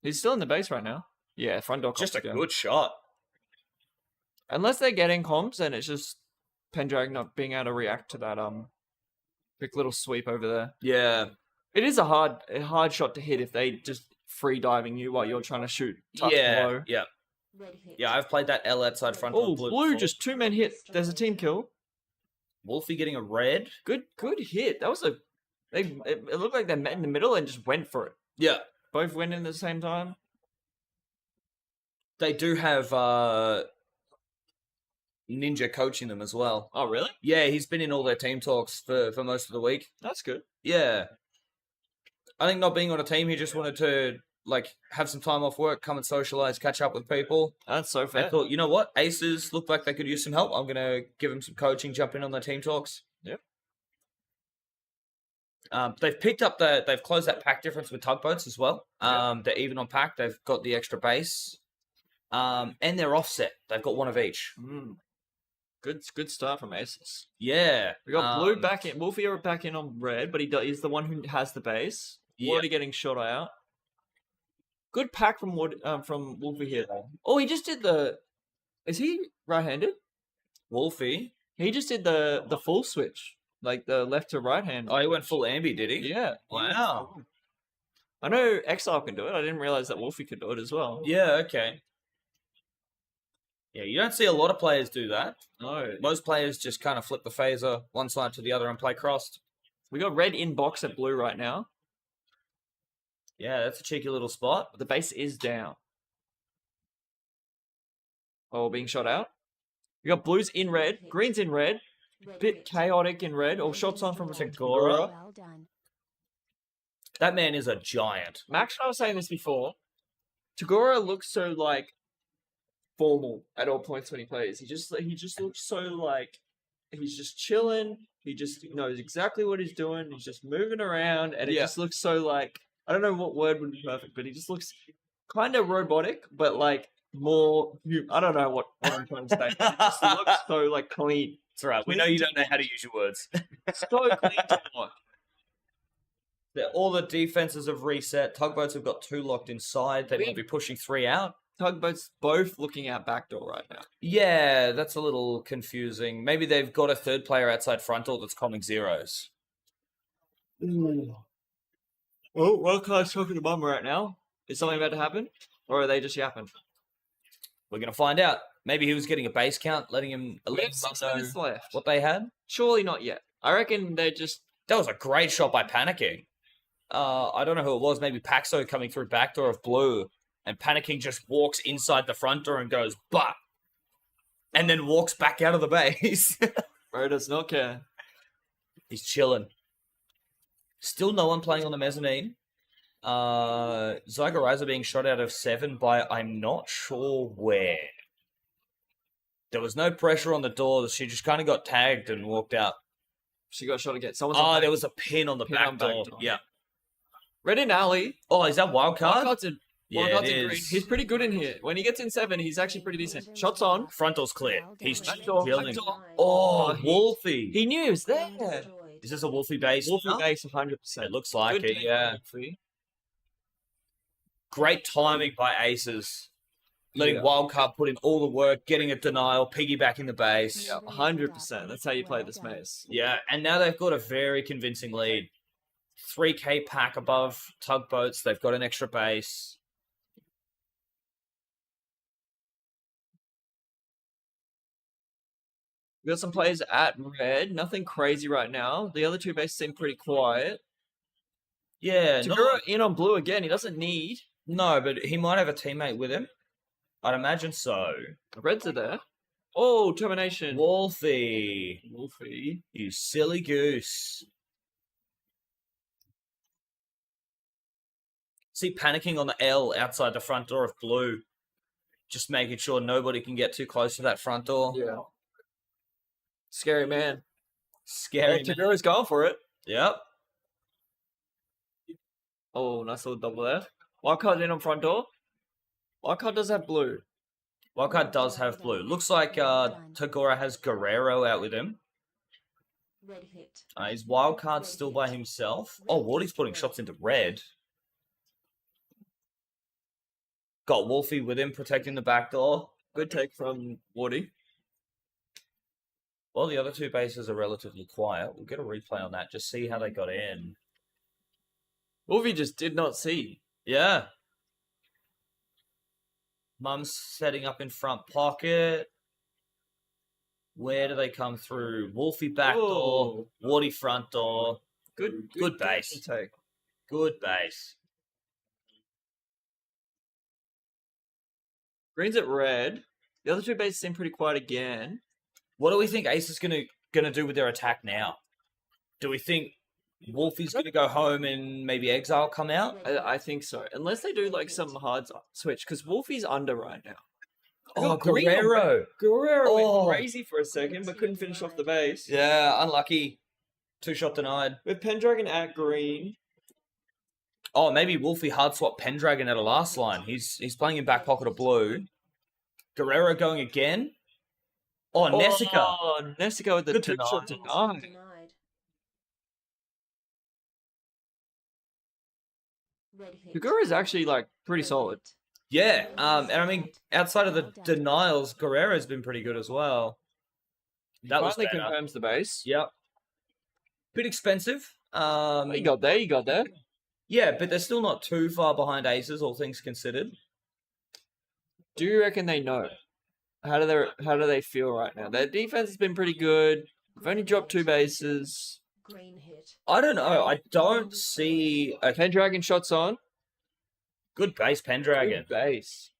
He's still in the base right now. Yeah, front door. Just a again. good shot. Unless they're getting comms, and it's just Pendrag not being able to react to that quick little sweep over there. Yeah. It is a hard shot to hit if they just free diving you while you're trying to shoot. Tuck low. Yeah. Red hit. Yeah, I've played that L outside front Oh, door. blue before. just 2-man hit. There's a team kill. Wolfie getting a red. Good hit. That was it looked like they met in the middle and just went for it. Yeah. Both went in at the same time. They do have Ninja coaching them as well. Oh, really? Yeah, he's been in all their team talks for most of the week. That's good. Yeah. I think not being on a team, he just wanted to like have some time off work, come and socialize, catch up with people. That's so I fair. thought, you know what? Aces look like they could use some help. I'm going to give them some coaching, jump in on their team talks. Yep. They've picked up they've closed that pack difference with tugboats as well. They're even on pack. They've got the extra base. And they're offset. They've got one of each. Good start from Aces. Yeah. We got blue back in. Wolfie are back in on red, but he's the one who has the base. Yeah. Already getting shot out. Good pack from Wolfie here though. Oh, he just did the. Is he right-handed? Wolfie. He just did the full switch, like the left to right hand. Oh, he went full ambi, did he? Yeah. Wow. I know Exile can do it. I didn't realize that Wolfie could do it as well. Yeah, okay. Yeah, you don't see a lot of players do that. No. Most players just kind of flip the phaser one side to the other and play crossed. We got red in box at blue right now. Yeah, that's a cheeky little spot. But the base is down. Oh, being shot out. We got blues in red, greens in red. Red Bit hit. chaotic in red. Or shots on from Tagora. Well done. That man is a giant. Max and I was saying this before. Tagora looks so like formal at all points when he plays. He just looks so like he's just chilling. He just knows exactly what he's doing. He's just moving around, and it Yeah. just looks so like I don't know what word would be perfect, but he just looks kind of robotic, but like more. I don't know what I'm trying to say. It just looks so like clean. That's right. We know you don't know how to use your words. So clean to watch. All the defenses have reset. Tugboats have got 2 locked inside. They might be pushing 3 out. Tugboats both looking out back door right now. Yeah, that's a little confusing. Maybe they've got a third player outside front door that's calling zeros. Oh, Wildcard's talking to Mum right now. Is something about to happen? Or are they just yapping? We're going to find out. Maybe he was getting a base count, letting We Mum have 6 minutes know left. what they had. Surely not yet. I reckon they're just... That was a great shot by Panicking. I don't know who it was. Maybe Paxo coming through back door of blue. And Panicking just walks inside the front door and goes, bah! And then walks back out of the base. Bro does not care. He's chilling. Still no one playing on the mezzanine. Zygorizer being shot out of 7 by I'm not sure where. There was no pressure on the door. She just kind of got tagged and walked out. She got shot again. Someone's Oh, there was a pin on the Pin back on back door. door. Yeah. Red in alley. Oh, is that wildcard? Wildcard's in, Yeah, Wildcard's it in green. is. He's pretty good in here. When he gets in 7, he's actually pretty decent. Shots on. Front door's clear. He's Back door, chilling. back door. Oh, he- Wolfie. He knew he was there. Destroyed. Is this a Wolfie base? Wolfie now? base 100%. It looks like Good it, take yeah. on Wolfie. Great timing by Aces. Letting Yeah. Wildcard put in all the work, getting a denial, piggybacking the base. Yeah, 100%. That's how you play this maze. Yeah, and now they've got a very convincing lead. 3k pack above Tugboats. They've got an extra base. We got some players at red. Nothing crazy right now. The other 2 bases seem pretty quiet. Yeah, Tagura in on blue again. He doesn't need. no, but he might have a teammate with him. I'd imagine so. The reds are there. Oh, termination. Wolfie. Wolfie. You silly goose. See panicking on the L outside the front door of blue. Just making sure nobody can get too close to that front door. Yeah. Scary man. Scary. Yeah, Tagura's going for it. Yep. Oh, nice little double there. Wildcard in on front door. Wildcard does have blue. Wildcard does have blue. Looks like Tagora has Guerrero out with him. Red hit. Is Wildcard still by himself? Oh, Wardy's putting shots into red. Got Wolfie with him, protecting the back door. Good take from Wardy. Well, the other 2 bases are relatively quiet. We'll get a replay on that, just see how they got in. Wolfie just did not see. Yeah. Mum's setting up in front pocket. Where do they come through? Wolfie back door, Wardy front door. Good base. Take. Good base. Green's at red. The other 2 bases seem pretty quiet again. What do we think Ace is gonna do with their attack now? Do we think Wolfie's gonna go home and maybe Exile come out? I think so. Unless they do like some hard switch, because Wolfie's under right now. Oh, Green- Guerrero. Guerrero Oh. went crazy for a second, but couldn't finish off the base. Yeah, unlucky. 2-shot denied. With Pendragon at green. Oh, maybe Wolfie hard swap Pendragon at a last line. He's playing in back pocket of blue. Guerrero going again. Oh, Nessica. Oh, Nessica with the Good 2-shot deny. deny. Denied. Red hit. Tagura's actually like pretty solid. Yeah, and I mean, outside of the denials, Guerrero's been pretty good as well. That was Finally better. confirms the base. Yep. Bit expensive. You got there, you got there. Yeah, but they're still not too far behind Aces, all things considered. Do you reckon they know? How do they feel right now? Their defense has been pretty good. They've only dropped 2 bases. Green hit. I don't know. I don't see a Pendragon shots on. good base Pendragon. Good base.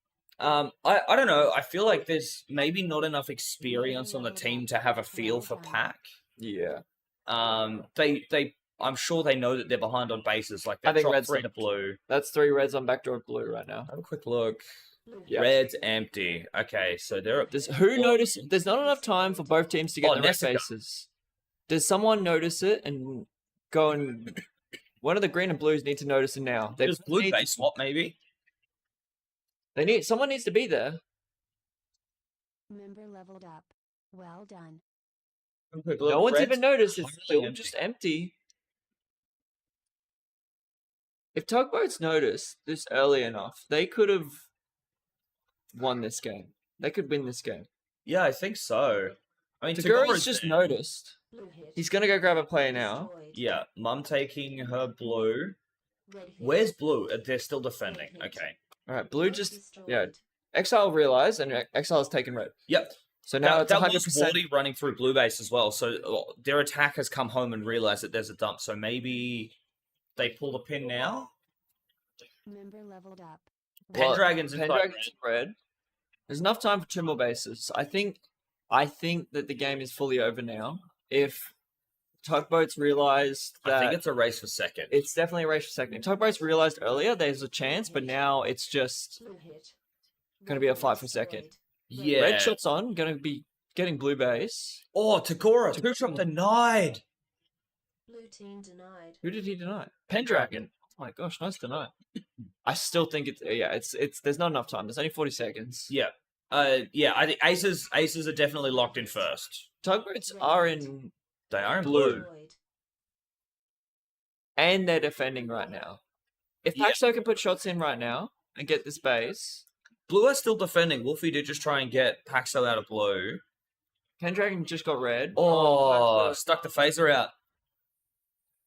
I don't know. I feel like there's maybe not enough experience on the team to have a feel for pack. Yeah. I'm sure they know that they're behind on bases. Like I they think dropped Red's 3 to blue. That's 3 reds on backdoor blue right now. Have a quick look. Blue Yeah. Red's empty. Okay, so they're Who noticed? There's not enough time for both teams to get Oh, the red Nessica. bases. Does someone notice it and go and one of the green and blues need to notice it now? They Just blue need- base swap, maybe. someone needs to be there. Member leveled up. Well done. No one's Red's even noticed. It's totally still empty. just empty. If Tugboats noticed this early enough, they could have won this game. They could win this game. Yeah, I think so. I mean, Tagura's Tagura's just there. noticed. Blue hit. He's gonna go grab a player now. Destroyed. Yeah, Mum taking her blue. Red hit. Where's blue? They're still defending. Red hit. Okay. All right, blue Red just destroyed. Exile realized and Exile's taken red. Yep. So now it's that 100%. was Wardy running through blue base as well. So their attack has come home and realized that there's a dump. So maybe they pull the pin now. Member leveled up. Pendragon's inside Pendragon's red. There's enough time for 2 more bases. I think that the game is fully over now. If Tugboats realized I that think it's a race for second. it's definitely a race for second. If Tugboats realized earlier there's a chance, but now it's just Blue hit. Gonna be a Red fight for second. destroyed. Yeah. red shot's on, gonna be getting blue base. Oh, Tagora. Two shot denied. Blue team denied. Who did he deny? Pendragon. Oh my gosh, nice deny. I still think it's there's not enough time. There's only 40 seconds. Yeah. Yeah, I think aces are definitely locked in first. Tugboats are in They are in Blue. blue. Destroyed. and they're defending right now. If Yeah. Paxo can put shots in right now and get this base, Blue are still defending. Wolfie did just try and get Paxo out of blue. Pendragon just got red. Oh, Paxo- stuck the phaser out.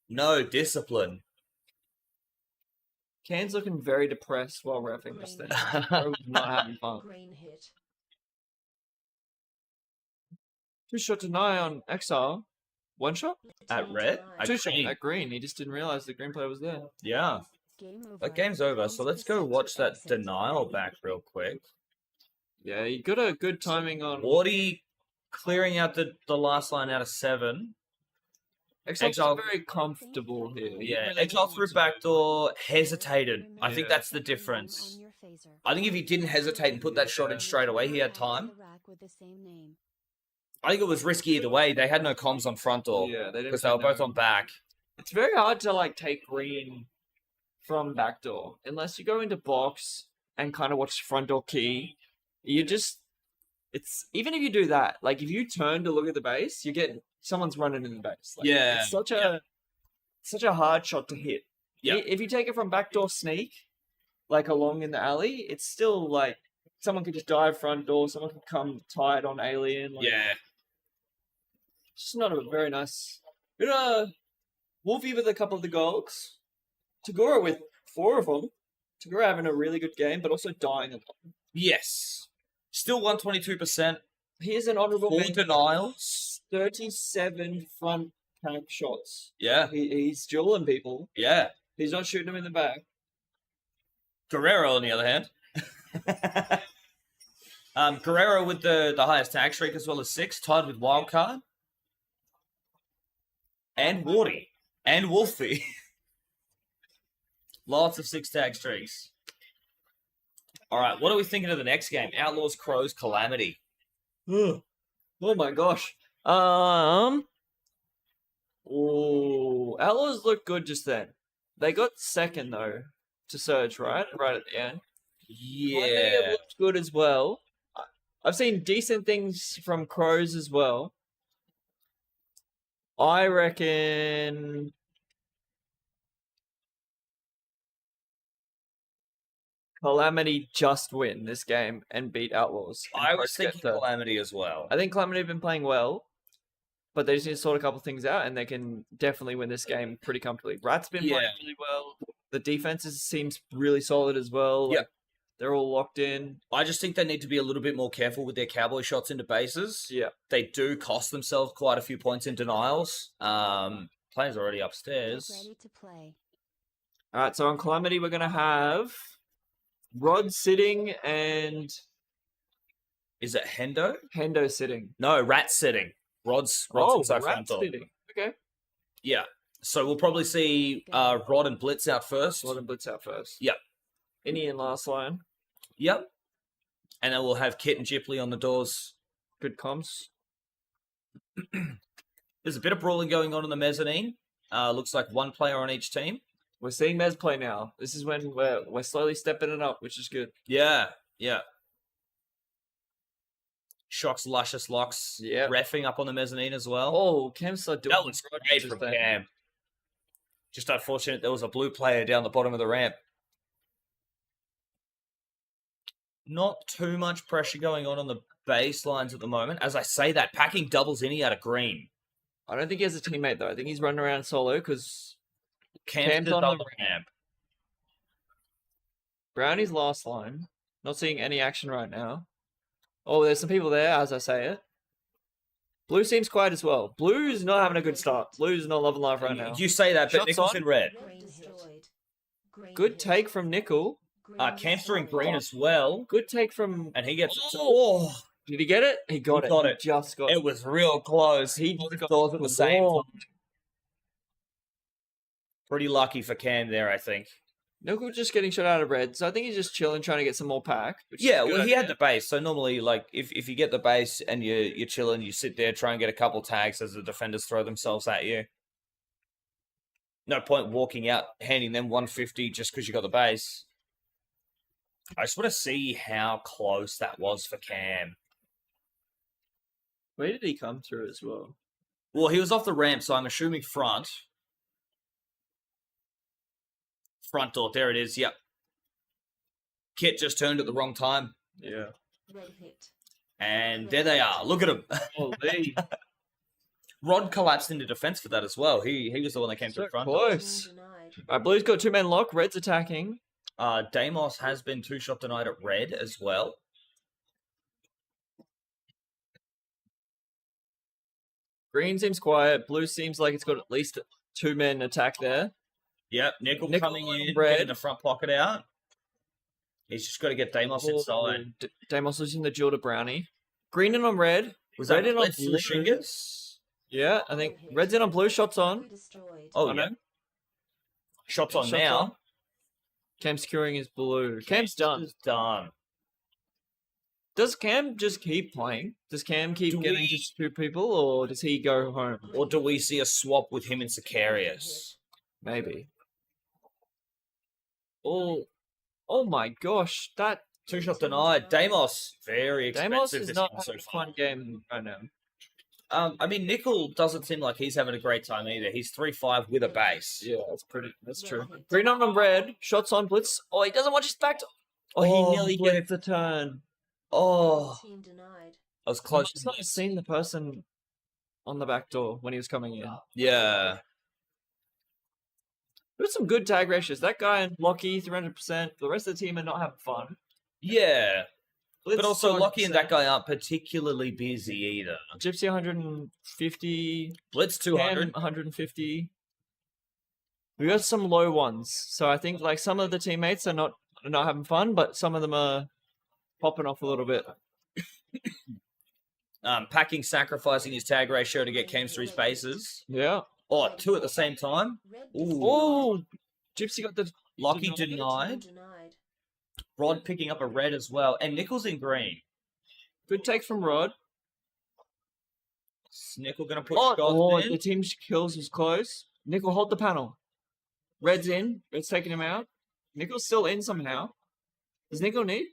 No discipline. Can's looking very depressed while reffing this thing. Bro's not having fun. Green hit. 2-shot deny on Exile. 1 shot? Blue At team red? denied. At 2-shot green. at green. He just didn't realize the green player was there. Yeah. Game over. That game's over. So let's go 20% watch that exit. denial back real quick. Yeah, he got a good timing on. Wardy clearing out the last line out of 7. Exile's Exile- very comfortable here. He Yeah, really Exile wants through to- backdoor, hesitated. I think Yeah. that's the difference. I think if he didn't hesitate and put that shot in straight away, he had time. I think it was risky either way. They had no comms on front door Yeah, they didn't because they were both on back. It's very hard to like take green from backdoor unless you go into box and kind of watch front door key. You just it's even if you do that, like if you turn to look at the base, you get someone's running in the base. Like, Yeah, it's such a hard shot to hit. Yeah. If you take it from backdoor sneak, like along in the alley, it's still like someone could just dive front door, someone could come tight on alien. Like, Yeah. it's just not a very nice. Good, Wolfie with a couple of the goals. Tagora with 4 of them. Tagora having a really good game, but also dying a lot. Yes. Still 122%. Here's an honorable 4 mention. denials. 37 front pack shots. Yeah. He's dueling people. Yeah. He's not shooting them in the back. Guerrero, on the other hand. Guerrero with the highest tag streak as well as 6, tied with Wildcard. And Wardy. And Wolfie. Lots of 6 tag streaks. All right, what are we thinking of the next game? Outlaws, Crows, Calamity. Oh my gosh. Outlaws look good just then. They got second though to Surge, right? Right at the end. Calamity have Yeah. looked good as well. I've seen decent things from Crows as well. I reckon Calamity just win this game and beat Outlaws. and I Crows was get thinking third. Calamity as well. I think Calamity have been playing well, but they just need to sort a couple things out, and they can definitely win this game pretty comfortably. Rat's been playing Yeah. really well. The defense seems really solid as well. Yeah. Like, they're all locked in. I just think they need to be a little bit more careful with their cowboy shots into bases. Yeah. They do cost themselves quite a few points in denials. Players already upstairs. Ready to play. All right, so on Calamity, we're going to have Rod sitting and Is it Hendo? Hendo sitting. No, Rat sitting. Rod's inside front Rat door. sitting. Okay. Yeah. So we'll probably see Rod and Blitz out first. Rod and Blitz out first. Yep. Innie in last line. Yep. And then we'll have Kit and Gipley on the doors. Good comms. This There's a bit of brawling going on in the mezzanine. Looks like one player on each team. We're seeing Mez play now. This is when we're slowly stepping it up, which is good. Yeah. Shocks, Luscious Locks, reffing up on the mezzanine as well. Oh, Cam's so doing That was great from Cam. Just unfortunate there was a blue player down the bottom of the ramp. Not too much pressure going on the baselines at the moment. As I say that, Packing doubles in out of green. I don't think he has a teammate, though. I think he's running around solo because Cam's on the ramp. Brownie's last line. Not seeing any action right now. Oh, there's some people there, as I say it. Blue seems quiet as well. Blue's not having a good start. Blue's not loving life right now. You say that, but Shots Nickel's on. in red. Green destroyed. Green Good hit. take from Nickel. Green Cam's in destroyed. green as well. Good take from... And he gets... Oh! Did he get it? He got it. got it. Just got it. It was real close. He Both got doors at the same warm. time. Pretty lucky for Cam there, I think. Nickel just getting shot out of red, so I think he's just chilling, trying to get some more pack. which is Yeah, a good well, he had idea. the base, so normally, like, if you get the base and you're chilling, you sit there, try and get a couple tags as the defenders throw themselves at you. No point walking out, handing them 150 just because you got the base. I just want to see how close that was for Cam. Where did he come through as well? Well, he was off the ramp, so I'm assuming front. Front door, there it is, yep. Kit just turned at the wrong time. Yeah. Red hit. And there they are. Look at him. Holy. Rod collapsed into defense for that as well. He was the one that came So through front. close. Team denied. Alright, Blue's got two-man lock. Red's attacking. Deimos has been 2-shot denied at red as well. Green seems quiet. Blue seems like it's got at least two men attack there. Yep, Nickel coming on in, red. getting the front pocket out. He's just got to get Deimos inside. Deimos losing the duel to Brownie. Green in on red. Was red that in on Blitz to blue? the Shingas? Yeah, I think red's in on blue. Shots on. Destroyed. Oh, I yeah. know. Shots on Shots now. on. Cam securing his blue. Cam's done. Is done. Does Cam just keep playing? Does Cam keep Do getting we- just two people, or does he go home? Or do we see a swap with him and Sicarius? Maybe. Oh my gosh, that 2-shot denied. Deimos, very Deimos expensive is this not one so having a far. fun game right now. I mean, Nickel doesn't seem like he's having a great time either. He's 3-5 with a base. Yeah, that's true. Red hit. Green on red, shots on blitz. Oh, he doesn't watch his back. Oh, he Oh, nearly blitz. gets the turn. Oh, Team denied. I was I close. must not have seen the person on the back door when he was coming in. Yeah. There's some good tag ratios. That guy and Lockie, 300%. The rest of the team are not having fun. Yeah. Blitz, But also, Lockie and that 200%. guy aren't particularly busy either. Gypsy 150. Blitz 200. Cam 150. We got some low ones. So I think like some of the teammates are not having fun, but some of them are popping off a little bit. Packing sacrificing his tag ratio to get Cams to his bases. Yeah. Oh, two at the same time. Red Ooh. Oh, Gypsy got the Lockie Team denied. denied. Rod picking up a red as well. And Nickel's in green. good take from Rod. Nickel going to put Oh, shots in. the team kills was close. Nickel, hold the panel. Red's in. Red's taking him out. Nickel's still in somehow. Does Nickel need?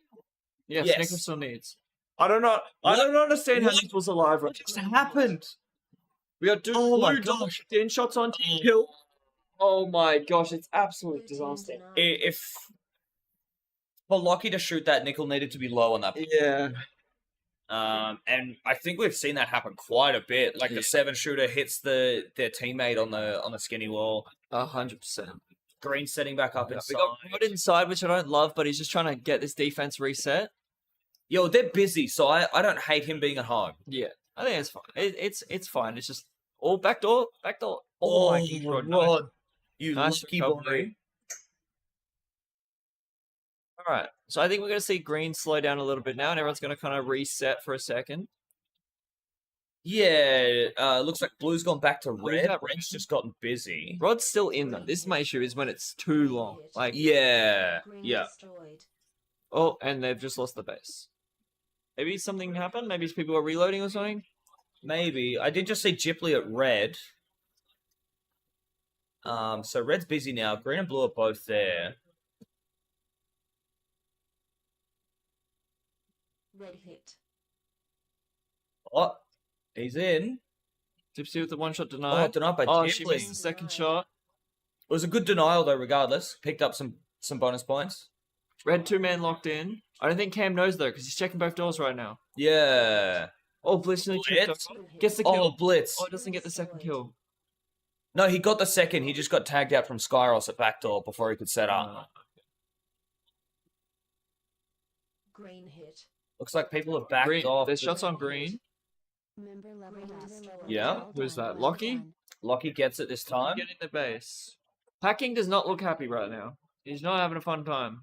Yes, Yes. Nickel still needs. I don't know. I don't understand how What? Nickel's alive right What just happened? We got dude, Oh my blue double gosh. in shots on team kill. Oh my gosh, it's absolute Blue team disaster. denied. If for Lockie to shoot that, Nickel needed to be low on that. Yeah. And I think we've seen that happen quite a bit. Like the 7-shooter hits their teammate on the skinny wall. 100%. Green setting back up We inside. got Rod inside, which I don't love, but he's just trying to get this defense reset. Yo, they're busy, so I don't hate him being at home. Yeah, I think it's fine. It's fine. It's just all backdoor. Oh my god, no. Rod. You Nice lucky recovery. boy. All right, so I think we're going to see green slow down a little bit now, and everyone's going to kind of reset for a second. Yeah, looks like blue's gone back to Blue's red. at Red's just gotten busy. Rod's still in though. This is my issue is when it's too long. Like, Yeah, Green yeah. destroyed. oh, and they've just lost the base. Maybe something happened. Maybe people are reloading or something. Maybe. I did just see Gyply at red. So red's busy now. Green and blue are both there. Red hit. Oh, he's in. Gypsy with the one shot Oh, denied. denied by Oh, she Gyply. missed the second shot. It was a good denial though, regardless. Picked up some bonus points. Red 2-man locked in. I don't think Cam knows though, because he's checking both doors right now. Yeah. Oh, Blitz nearly tripped Blitz? over. Gets the kill. Oh, Blitz. Oh, doesn't get the second kill. No, he got the second. He just got tagged out from Skyros at backdoor before he could set up. Green hit. Looks like people have backed Green. off. There's shots on green. Member leveled up. Yeah. Who's that? Lockie? Lockie gets it this time. Get in the base. Packing does not look happy right now. He's not having a fun time.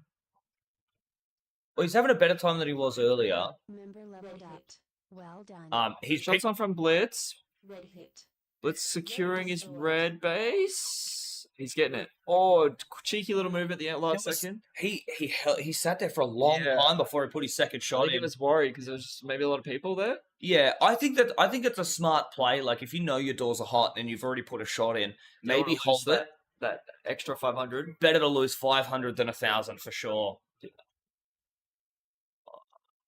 Well, he's having a better time than he was earlier. Member leveled up. Well done. He's Shots picked on from Blitz. Red hit. Blitz securing his red base. He's getting it. Oh, cheeky little move at the last second. He sat there for a long Yeah. time before he put his second I shot think he in. was worried because there was just maybe a lot of people there. Yeah, I think it's a smart play. Like if you know your doors are hot and you've already put a shot in, maybe Don't wanna hold lose it. that extra 500. Better to lose 500 than 1,000 for sure.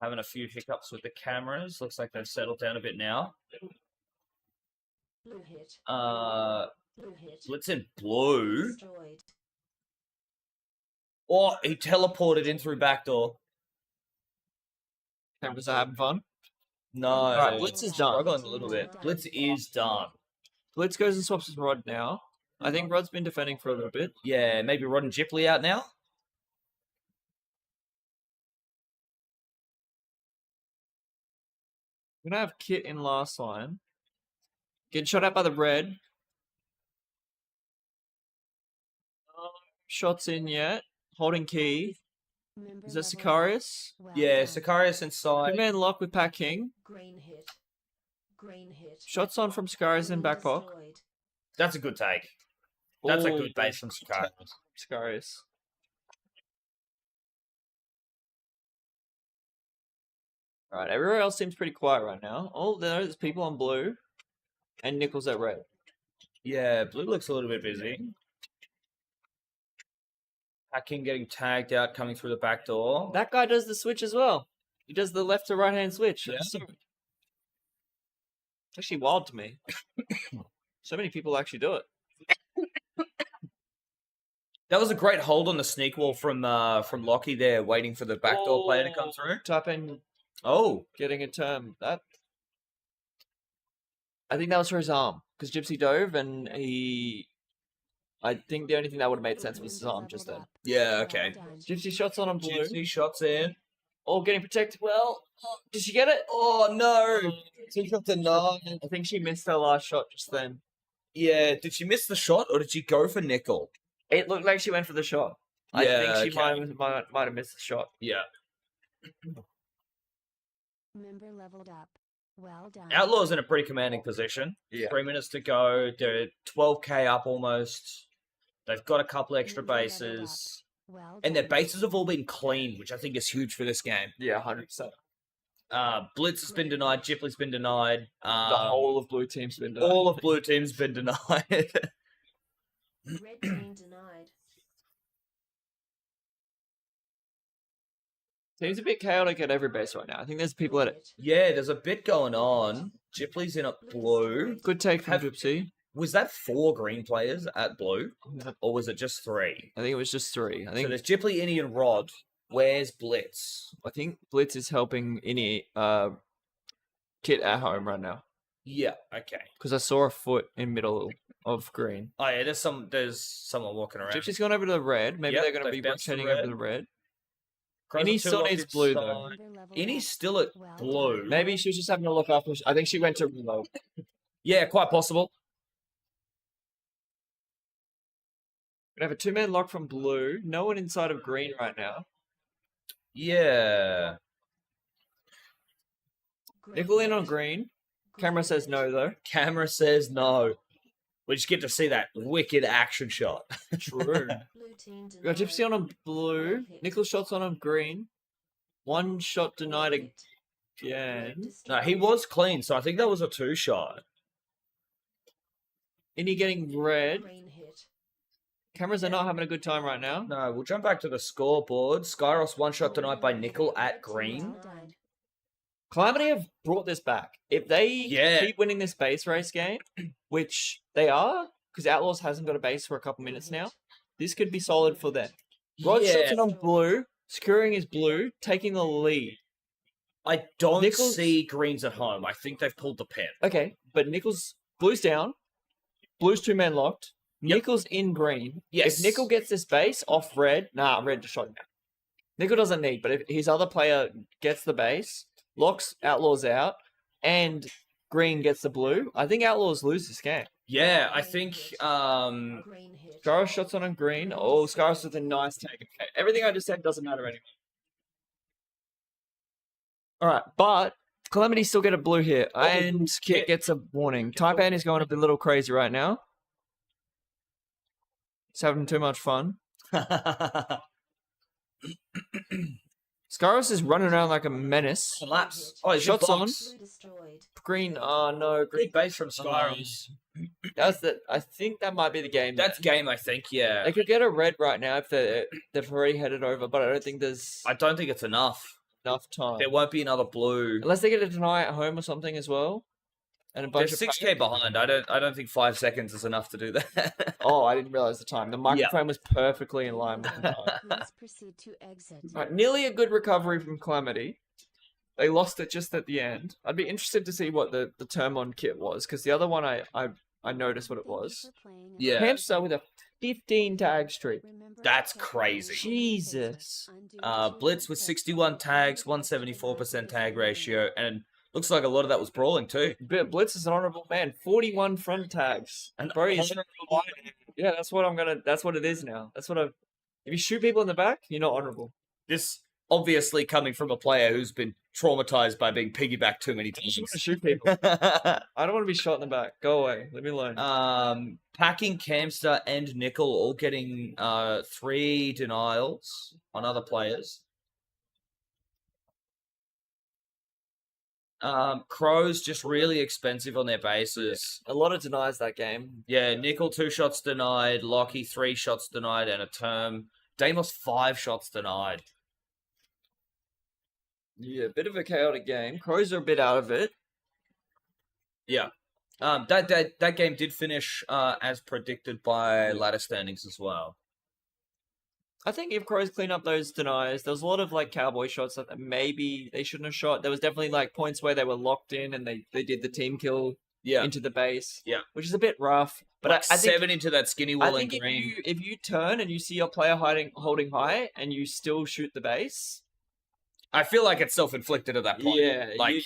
Having a few hiccups with the cameras. Looks like they've settled down a bit now. Blue hit. Blue hit. Blitz in blue. Destroyed. Oh, he teleported in through backdoor. Cameras are having fun. No, Alright, Blitz is done. Struggling a little bit. Blitz is done. Blitz goes and swaps his Rod now. I think Rod's been defending for a little bit. Yeah, maybe Rod and Gyply out now. We're gonna have Kit in last line. Getting shot at by the red. Shots in yet. Holding key. Member Is that leveled up. Sicarius? Well Yeah, done. Sicarius inside. Two-man lock with Pack King. Green hit. Green hit. Shots on from Sicarius in Green back pock. destroyed. That's a good take. That's a Oh, good base from Sicarius. Sicarius. Alright, everywhere else seems pretty quiet right now. Oh, there's people on blue. And Nichols at red. Yeah, blue looks a little bit busy. Hacking getting tagged out, coming through the back door. That guy does the switch as well. He does the left to right hand switch. Yeah. It's actually wild to me. So many people actually do it. That was a great hold on the sneak wall from Lockie there, waiting for the backdoor player to come through. Type in Oh, getting a term. That I think that was for his arm because Gypsy dove and he. I think the only thing that would have made sense was his arm just then. yeah, okay. Well done. Gypsy shots on blue. Gypsy shots in. All getting protected well. Did she get it? Oh no! She got denied. I think she missed her last shot just then. Yeah, did she miss the shot or did she go for nickel? It looked like she went for the shot. I Yeah, think she okay. might have missed the shot. Yeah. Member leveled up. Well done. Outlaw's in a pretty commanding position. Yeah. 3 minutes to go. They're 12k up almost. They've got a couple extra Member leveled up. bases. Well And their done. bases have all been cleaned, which I think is huge for this game. Yeah, 100%. Blitz has been denied. Gyply's been denied. The whole of blue team's been done. all of blue team's been denied. Red team denied. Seems a bit chaotic at every base right now. I think there's people at it. Hit. Yeah, there's a bit going on. Gyply's in at blue. Good take from Have- Gypsy. Was that 4 green players at blue? Or was it just 3? I think it was just 3. I So think there's Gyply, Innie, and Rod. Where's Blitz? I think Blitz is helping Innie Kit at home right now. Yeah, okay. Because I saw a foot in middle of green. Oh yeah, there's someone walking around. Gypsy's gone over to the red. Maybe Yep, they're going to they've be bounced to rotating red. over to the red. Crows Innie are two still locked needs blue, though. inside. Member leveled Innie's up. still at Well blue. done. Maybe she was just having a look after. I think she went to reload. Yeah, quite possible. We have a 2-man lock from blue. No one inside of green right now. Yeah. Green Nickel in hit. on green. Camera says no though. Camera says no. We just get to see that wicked action shot. True. Blue team We got denied. Gypsy on blue. Well hit. Nickel shots on green. One shot denied. Hit. again. No, he was clean, so I think that was a 2-shot. Innie getting red. Green hit. Cameras are not having a good time right now. No, we'll jump back to the scoreboard. Skyros 1-shot denied by Nickel at green. Well done. Calamity have brought this back. If they Yeah. keep winning this base race game, which they are, because Outlaws hasn't got a base for a couple minutes now, this could be solid for them. Rod Yeah. shots it on blue, securing his blue, taking the lead. I don't Nichols- see greens at home. I think they've pulled the pin. Okay, but Nichols, blue's down, blue's 2-man locked, Yep. Nichols in green. Yes. If Nickel gets this base off red, red just shot him down. Nickel doesn't need, but if his other player gets the base, locks Outlaws out, and green gets the blue, I think Outlaws lose this game. Yeah, I think Green hit. Scaros shots on green. Oh, Scaros with a nice take. Okay, everything I just said doesn't matter anymore. Alright, but Calamity still get a blue here, and Kit gets a warning. Taipan is going a little crazy right now. He's having too much fun. Scaros is running around like a menace. collapse. Oh, he's Shots on. box. Blue destroyed. Green, oh no, green. Good base from Skyros. That's the. I think that might be the game. That's game, I think. Yeah. They could get a red right now if they've already headed over, but I don't think there's I don't think it's enough. enough time. There won't be another blue. Unless they get a deny at home or something as well. And a bunch They're of 6k behind. I don't think 5 seconds is enough to do that. Oh, I didn't realize the time. The microphone was perfectly in line with the time. Please proceed to exit. Right, nearly a good recovery from Calamity. They lost it just at the end. I'd be interested to see what the term on kit was, because the other one I noticed what it was. Yeah. Hamster with a 15 tag streak. That's crazy. Jesus. Blitz with 61 tags, 174% tag ratio, and looks like a lot of that was brawling too. But Blitz is an honorable man. 41 front tags. And Bro, he's- honorable. yeah, that's what it is now. If you shoot people in the back, you're not honorable. This obviously coming from a player who's been traumatized by being piggybacked too many I just want times. to shoot people. I don't want to be shot in the back. Go away. Leave me alone. Packing, Camster, and Nickel all getting 3 denials on other players. Crows just really expensive on their bases. A lot of denies that game. Yeah, Nickel 2 shots denied, Lockie 3 shots denied, and a term. Damos 5 shots denied. Yeah, a bit of a chaotic game. Crows are a bit out of it. Yeah. That game did finish as predicted by ladder standings as well. I think if Crows clean up those denies, there was a lot of like cowboy shots that maybe they shouldn't have shot. There was definitely like points where they were locked in and they did the team kill Yeah. into the base. Yeah. Which is a bit rough. But Like I think 7 into that skinny I wall in think green. if you turn and you see your player holding high and you still shoot the base, I feel like it's self-inflicted at that point. yeah, Like,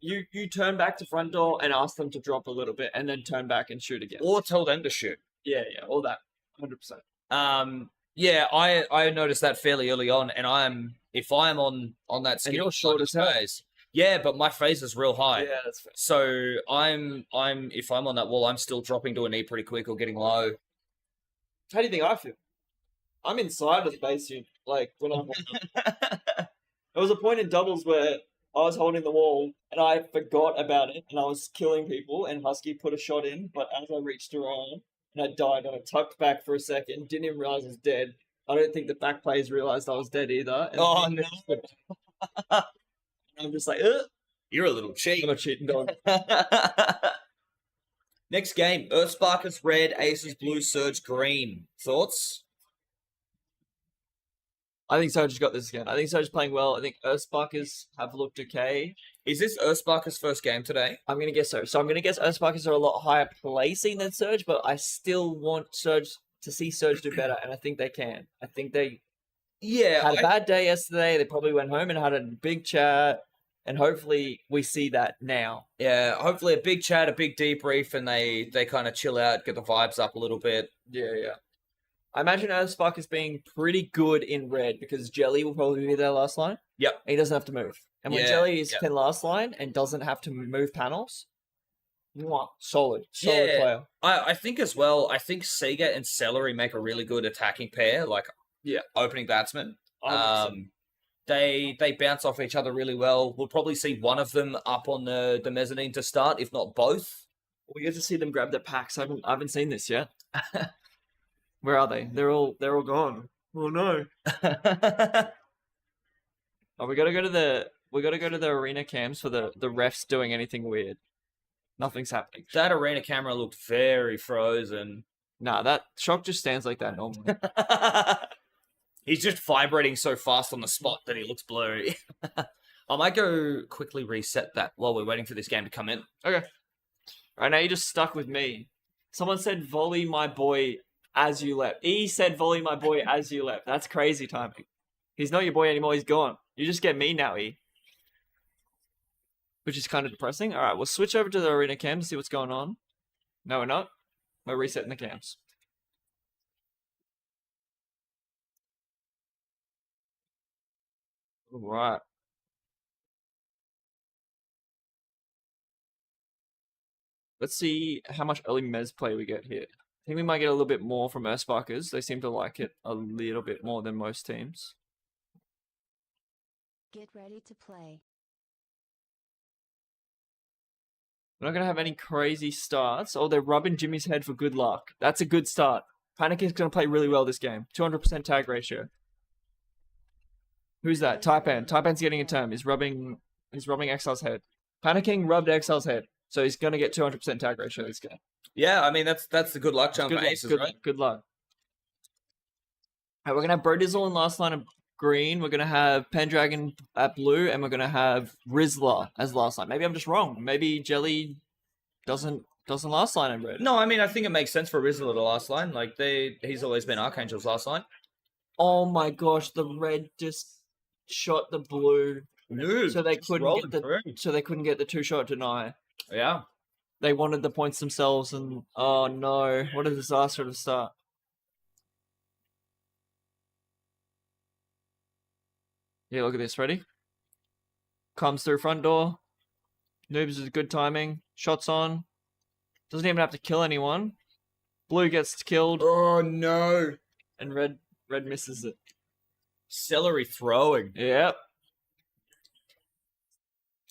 you turn back to front door and ask them to drop a little bit and then turn back and shoot again. or tell them to shoot. Yeah, all that, 100%. Yeah, I noticed that fairly early on, and if I'm on that skinny you're short as hell. phase, yeah, but my phase is real high. Yeah, that's fair. So if I'm on that wall, I'm still dropping to a knee pretty quick or getting low. How do you think I feel? I'm inside of the base unit. Like when I'm. There was a point in doubles where I was holding the wall and I forgot about it and I was killing people and Husky put a shot in, but as I reached around and I died and I tucked back for a second, didn't even realize I was dead. I don't think the back players realized I was dead either. And Oh, no. I'm just like, ugh. You're a little cheat. I'm a cheating dog. Next game, Earthsparkers red, Aces blue, Surge green. Thoughts? I think Surge has got this again. I think Surge is playing well. I think Earthsparkers have looked okay. Is this Earthsparkers' first game today? I'm going to guess so. So I'm going to guess Earthsparkers are a lot higher placing than Surge, but I still want Surge to see Surge do better, and I think they can. I think they Yeah, had a bad day yesterday. They probably went home and had a big chat, and hopefully we see that now. yeah. Hopefully, a big chat, a big debrief, and they kind of chill out, get the vibes up a little bit. Yeah. I imagine Earthsparkers being pretty good in red because Jelly will probably be their last line. Yep. And he doesn't have to move. And when Yeah, Jelly is yep. can last line and doesn't have to move panels, solid Yeah. player. I think as well. I think Sega and Celery make a really good attacking pair, like Yeah. opening batsmen. 100%. They bounce off each other really well. We'll probably see one of them up on the mezzanine to start, if not both. We get to see them grab their packs. I haven't seen this yet. Where are they? They're all gone. Oh no. Oh, we gotta go to the arena cams for the refs doing anything weird. Nothing's happening. That arena camera looked very frozen. Nah, that Shock just stands like that normally. He's just vibrating so fast on the spot that he looks blurry. I might go quickly reset that while we're waiting for this game to come in. Okay. Right now you're just stuck with me. Someone said volley my boy as you left. E said volley my boy as you left. That's crazy timing. He's not your boy anymore, he's gone. You just get me now, E. Which is kind of depressing. Alright, we'll switch over to the arena cam to see what's going on. No, we're not. We're resetting the cams. Alright. Let's see how much early mez play we get here. I think we might get a little bit more from Earthsparkers. They seem to like it a little bit more than most teams. Get ready to play. We're not going to have any crazy starts. Oh, they're rubbing Jimmy's head for good luck. That's a good start. Panic is going to play really well this game. 200% tag ratio. Who's that? Taipan. Taipan's getting a term. He's rubbing Exile's head. Panicking rubbed Exile's head. So he's going to get 200% tag ratio this game. Yeah, I mean, that's the good luck charm for aces, right? Good luck. Alright, we're going to have Brodizzle in last line of green. We're going to have Pendragon at blue. And we're going to have Rizzler as last line. Maybe I'm just wrong. Maybe Jelly doesn't last line in red. No, I mean, I think it makes sense for Rizzler to last line. Like, he's always been Archangel's last line. Oh my gosh, the red just shot the blue. No, So they couldn't get through. the two-shot deny. Yeah. They wanted the points themselves, and oh no, what a disaster to start. Yeah, look at this. Ready? Comes through front door. Noobs is good timing. Shots on. Doesn't even have to kill anyone. Blue gets killed, Oh, no. and red misses it. Celery throwing. Yep.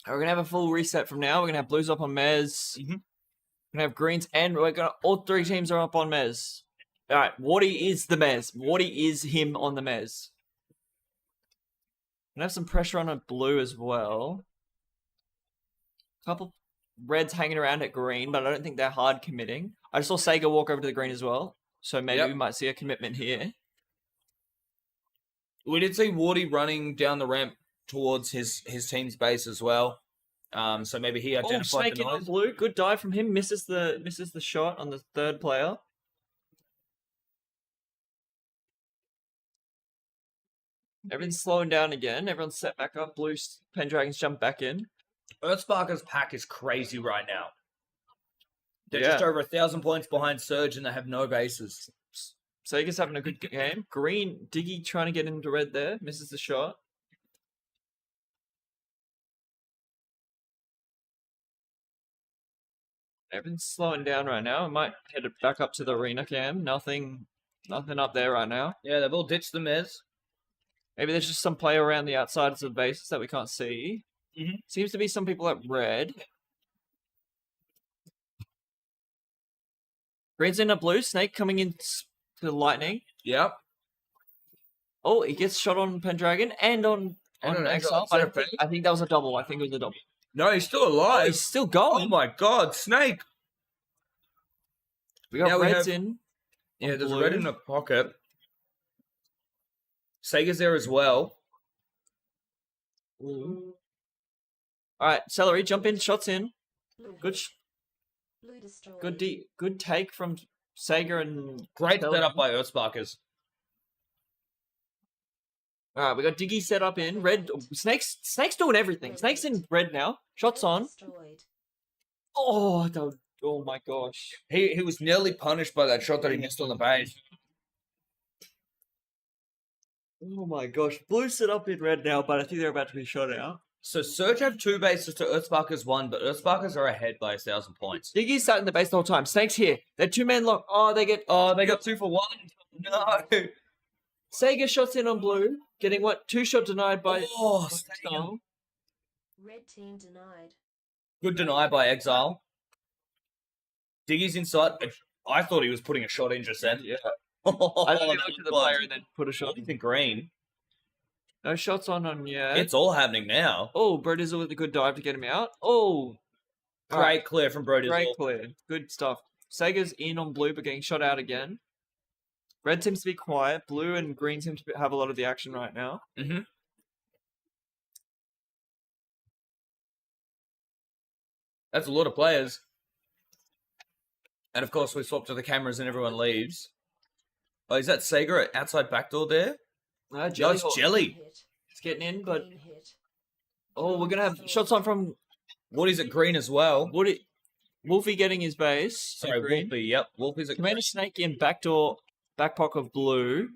We're gonna have a full reset from now. We're gonna have blues up on Mez. Mhm. We're gonna have greens, and we're gonna all three teams are up on Mez. All right, Wardy is the Mez. Wardy is him on the Mez. Gonna have some pressure on a blue as well. Couple reds hanging around at green, but I don't think they're hard committing. I just saw Sega walk over to the green as well, so maybe Yep. we might see a commitment here. We did see Wardy running down the ramp towards his team's base as well. So maybe he Oh, identified snake the in on noise. blue. Good dive from him. Misses the shot on the third player. Everything's slowing down again. Everyone's set back up. Blue Pendragons jump back in. Earthsparker's pack is crazy right now. They're Yeah. just over 1,000 points behind Surge and they have no bases. Sega's having a good game. Green, Diggy trying to get into red there. Misses the shot. Everything's slowing down right now. I might head it back up to the arena cam. Nothing up there right now. Yeah, they've all ditched the Mez. Maybe there's just some play around the outsides of the bases that we can't see. Mhm. Seems to be some people at red. Green's in a blue. Snake coming in to the lightning. Yep. Oh, he gets shot on Pendragon and on on Exile. Exile. I think that was a double. I think it was a double. No, he's still alive. He's still Oh going. my god, Snake! We got Now we reds have- in. Yeah, there's blue. red in the pocket. Sega's there as well. All right, Celery, jump in, shots in. Blue Good, hit. Blue destroyed. good take from Sega and Great Celery. setup by Earthsparkers. All right, we got Diggy set up in red. Snake's doing everything. Snake's in red now. Shots on. Destroyed. Oh my gosh. He was nearly punished by that shot that he missed on the base. Oh my gosh. Blue set up in red now, but I think they're about to be shot out. So Surge have 2 bases to Earthsparkers 1, but Earthsparkers are ahead by 1,000 points. Diggy's sat in the base the whole time. Snake's here. They're two-man lock. Oh, they got 2 for 1. No. Sega shots in on blue, getting what? 2-shot denied by Oh, Exile. Red team denied. good deny by Exile. Diggy's inside. I thought he was putting a shot in just then. Yeah. I I thought he looked at the player and then put a shot. in the green. No shots on yet. It's all happening now. Oh, Brodizzle with a good dive to get him out. Oh, Great clear from Brody. great clear. Good stuff. Sega's in on blue, but getting shot out again. Red seems to be quiet. Blue and green seem to have a lot of the action right now. Mm-hmm. That's a lot of players. And of course, we swap to the cameras and everyone leaves. Oh, is that Sega at outside backdoor there? No, No, it's Jelly. Hit. It's getting in, but Green hit. oh, we're gonna have shots on from Woody's at green as well. Woody. Wolfie getting his base. Sorry, green. Wolfie. Yep, Wolfie's at Commander Snake in backdoor, back pocket of blue.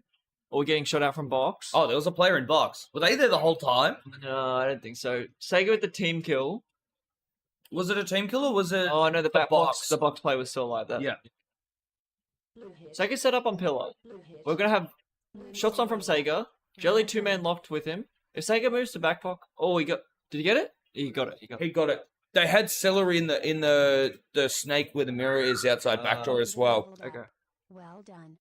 Or getting shot out from box. Oh, there was a player in box. Were they there the whole time? No, I don't think so. Sega with the team kill. Was it a team kill or was it? Oh, no, the back box. box. The box play was still like that. Yeah. Blue hit. Sega set up on pillar. Blue hit. We're gonna have Blue shots on from destroyed. Sega. Jelly 2-man locked with him. If Sega moves to back pocket, oh, he got. Did he get it? He got it. He got it. He got it. They had celery in the snake where the mirror is outside backdoor as well. Leveled up. Okay. Well done.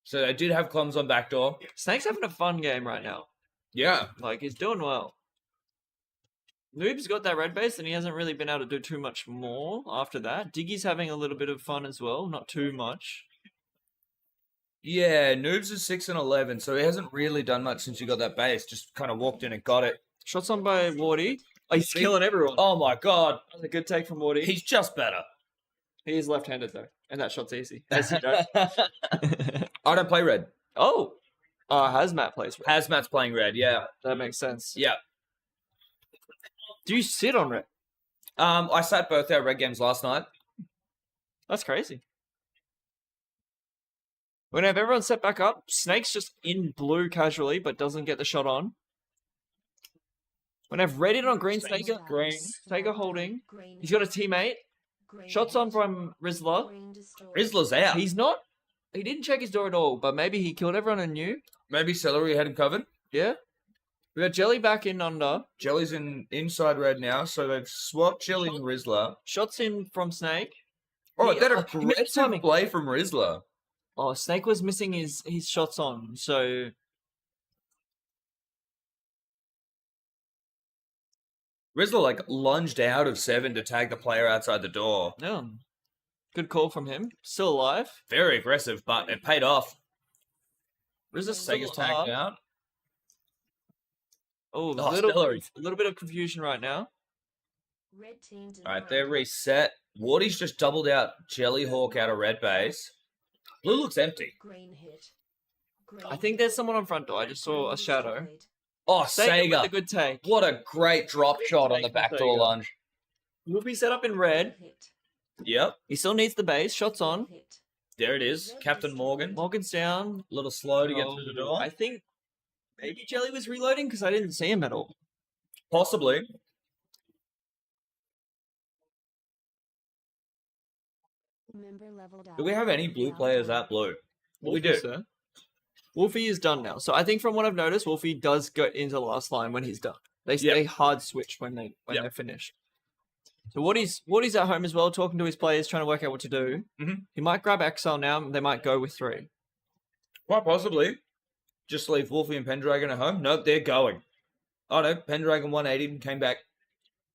So they did have comms on backdoor. Snake's having a fun game right now. Yeah. Like he's doing well. Noob's got that red base, and he hasn't really been able to do too much more after that. Diggy's having a little bit of fun as well, not too much. Yeah, Noobs is 6 and 11, so he hasn't really done much since he got that base. Just kind of walked in and got it. Shots on by Wardy. Oh, he's killing everyone. Oh my god, That's a good take from Wardy. he's just better. He is left-handed though, and that shot's easy. As you know. I don't play red. Oh, Hazmat plays red. Hazmat's playing red. Yeah, That makes sense. yeah. Do you sit on red? I sat both our red games last night. That's crazy. We're gonna have everyone set back up. Snake's just in blue casually, but doesn't get the shot on. We're gonna have red in on green. Sega, green. Sega holding. Green He's got a teammate. Green Shots on hit. from Rizzler. Green destroyed. Rizzler's out. He's not. He didn't check his door at all, but maybe he killed everyone and knew. Maybe celery had him covered. Yeah. We got Jelly back in under. Jelly's in inside red now, so they've swapped Jelly and Rizzler. Shots in from Snake. Oh, He- that he missed aggressive timing. play from Rizzler. Oh, Snake was missing his shots on, so Rizzler like lunged out of 7 to tag the player outside the door. yeah. Good call from him. Still alive. Very aggressive, but it paid off. Rizzler's Sega's still tagged up. out. Oh, Oh, a Celery. little bit of confusion right now. Red team denied. All right, they're reset. Wardy's just doubled out Jelly Hawk out of red base. Blue looks empty. Green hit. Green I think there's someone on front door. I just saw a shadow. destroyed. Oh, Sega with Sega. a good take. What a great drop shot on the Take from backdoor Sega. lunge. Wolfie set up in red. Hit. Yep, He still needs the base. Shots on. Hit. there it is. Captain Morgan. A Morgan's down. little slow to get Oh, through the door. I think maybe Jelly was reloading because I didn't see him at all. Possibly. Member leveled up. Do we have any blue Well players done. at blue? We Wolfie, do. sir. Wolfie is done now. So I think from what I've noticed, Wolfie does go into the last line when he's done. They Yep. stay hard switch when Yep. they're finished. So Woody's at home as well, talking to his players, trying to work out what to do. Mhm. He might grab Exile now. They might go with 3. Quite possibly. Just leave Wolfie and Pendragon at home. Nope, they're going. Oh no, Pendragon 180 and came back.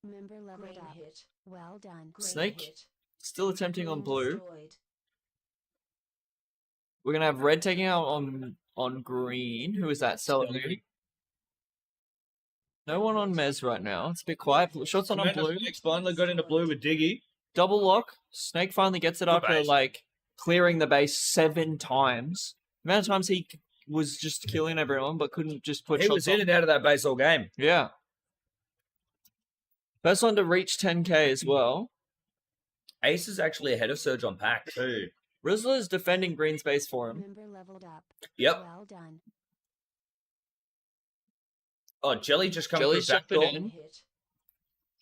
Member leveled Green up. hit. Well done. Green Snake hit. still attempting on Green blue. destroyed. We're gonna have red taking out on green. Who is that? Celery. No one on Mez right now. It's a bit quiet. Shots on blue. Snake's finally got into blue with Diggy. Double lock. Snake finally gets it Good after base. like clearing the base 7 times. The amount of times he was just killing everyone, but couldn't just put He shots was on. in and out of that base all game. Yeah. First one to reach 10k as well. Ace is actually ahead of Surge on pack too. Rizzler is defending green space for him. Member leveled up. Yep. Well done. Oh, Jelly just come Jelly's through back jumping door. in. Hit.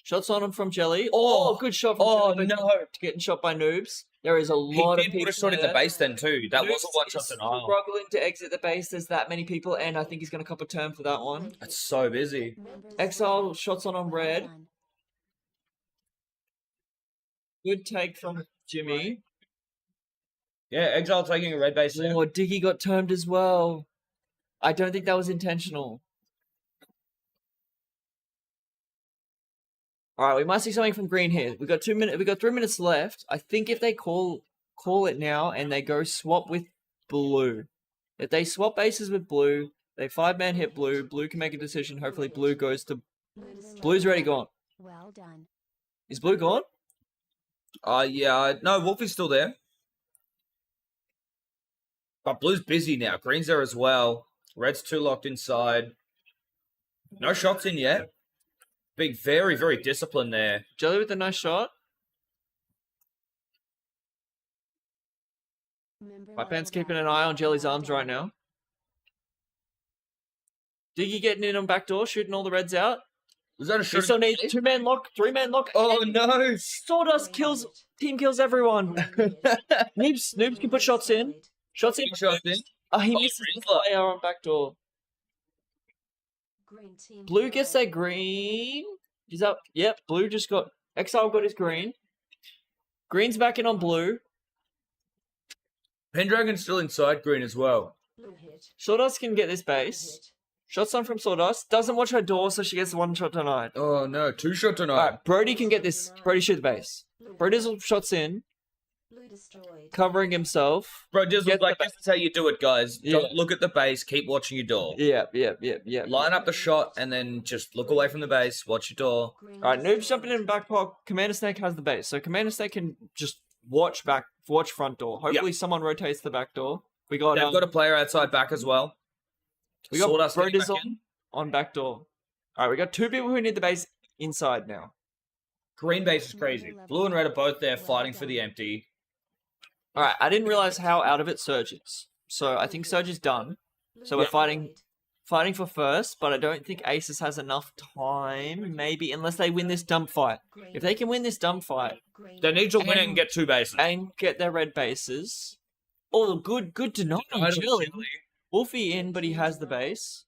Shots on him from Jelly. Oh, good shot from oh, Jelly. but no. Getting shot by noobs. There is a He lot of did people put a shot in the there. base then too. That was a Noobs one shot is denial. struggling to exit the base. There's that many people, and I think he's going to cop a turn for that one. It's so busy. Exile shots on red. Good take from Jimmy. Yeah, Exile taking a red base there. Oh, Diggy got termed as well. I don't think that was intentional. All right, we might see something from green here. We got 2 minutes. We got 3 minutes left. I think if they call it now and they go swap with blue, if they swap bases with blue, they 5-man hit blue. Blue can make a decision. Hopefully, blue goes to. Blue's already gone. Well done. Is blue gone? Yeah. No, Wolfie's still there. But blue's busy now. Green's there as well. Red's 2 locked inside. No shots in yet. Being very, very disciplined there. Jelly with a nice shot. My pants keeping an eye on Jelly's arms right now. Diggy getting in on backdoor, shooting all the reds out. Was that a We shot? still need 2-man lock, 3-man lock. Oh no! Sawdust team kills everyone. Noobs can put shots in. Shots in. Shots in. Oh, he Oh, misses the Rinsler. player on backdoor. Blue gets their green. He's up. Yep, blue just got. Exile got his green. Green's back in on blue. Pendragon's still inside green as well. Sawdust can get this base. Shots on from Sawdust. Doesn't watch her door, so she gets 1 shot denied. Oh no, 2 shot tonight. Alright, Brody can get this. Brody shoot the base. Brody's shots in. Covering himself. Bro, just Get like the this is how you do it, guys. Yeah. Don't look at the base, keep watching your door. Yeah. Line up the shot and then just look away from the base, watch your door. Alright, Noob's jumping in back pocket. Commander Snake has the base. So Commander Snake can just watch front door. Hopefully someone rotates the back door. We got They've got a player outside back as well. we got Sawdust getting Brody's back in. on back door. Alright, we got 2 people who need the base inside now. Green base is crazy. Blue and red are both there fighting for the empty. Alright, I didn't realize how out of it Surge is. So I think Surge is done. So we're fighting for first, but I don't think Aces has enough time, maybe, unless they win this dump fight. If they can win this dump fight They need to win it and get 2 bases. and get their red bases. Oh, good to know. Jelly. Wolfie in, but he has the base.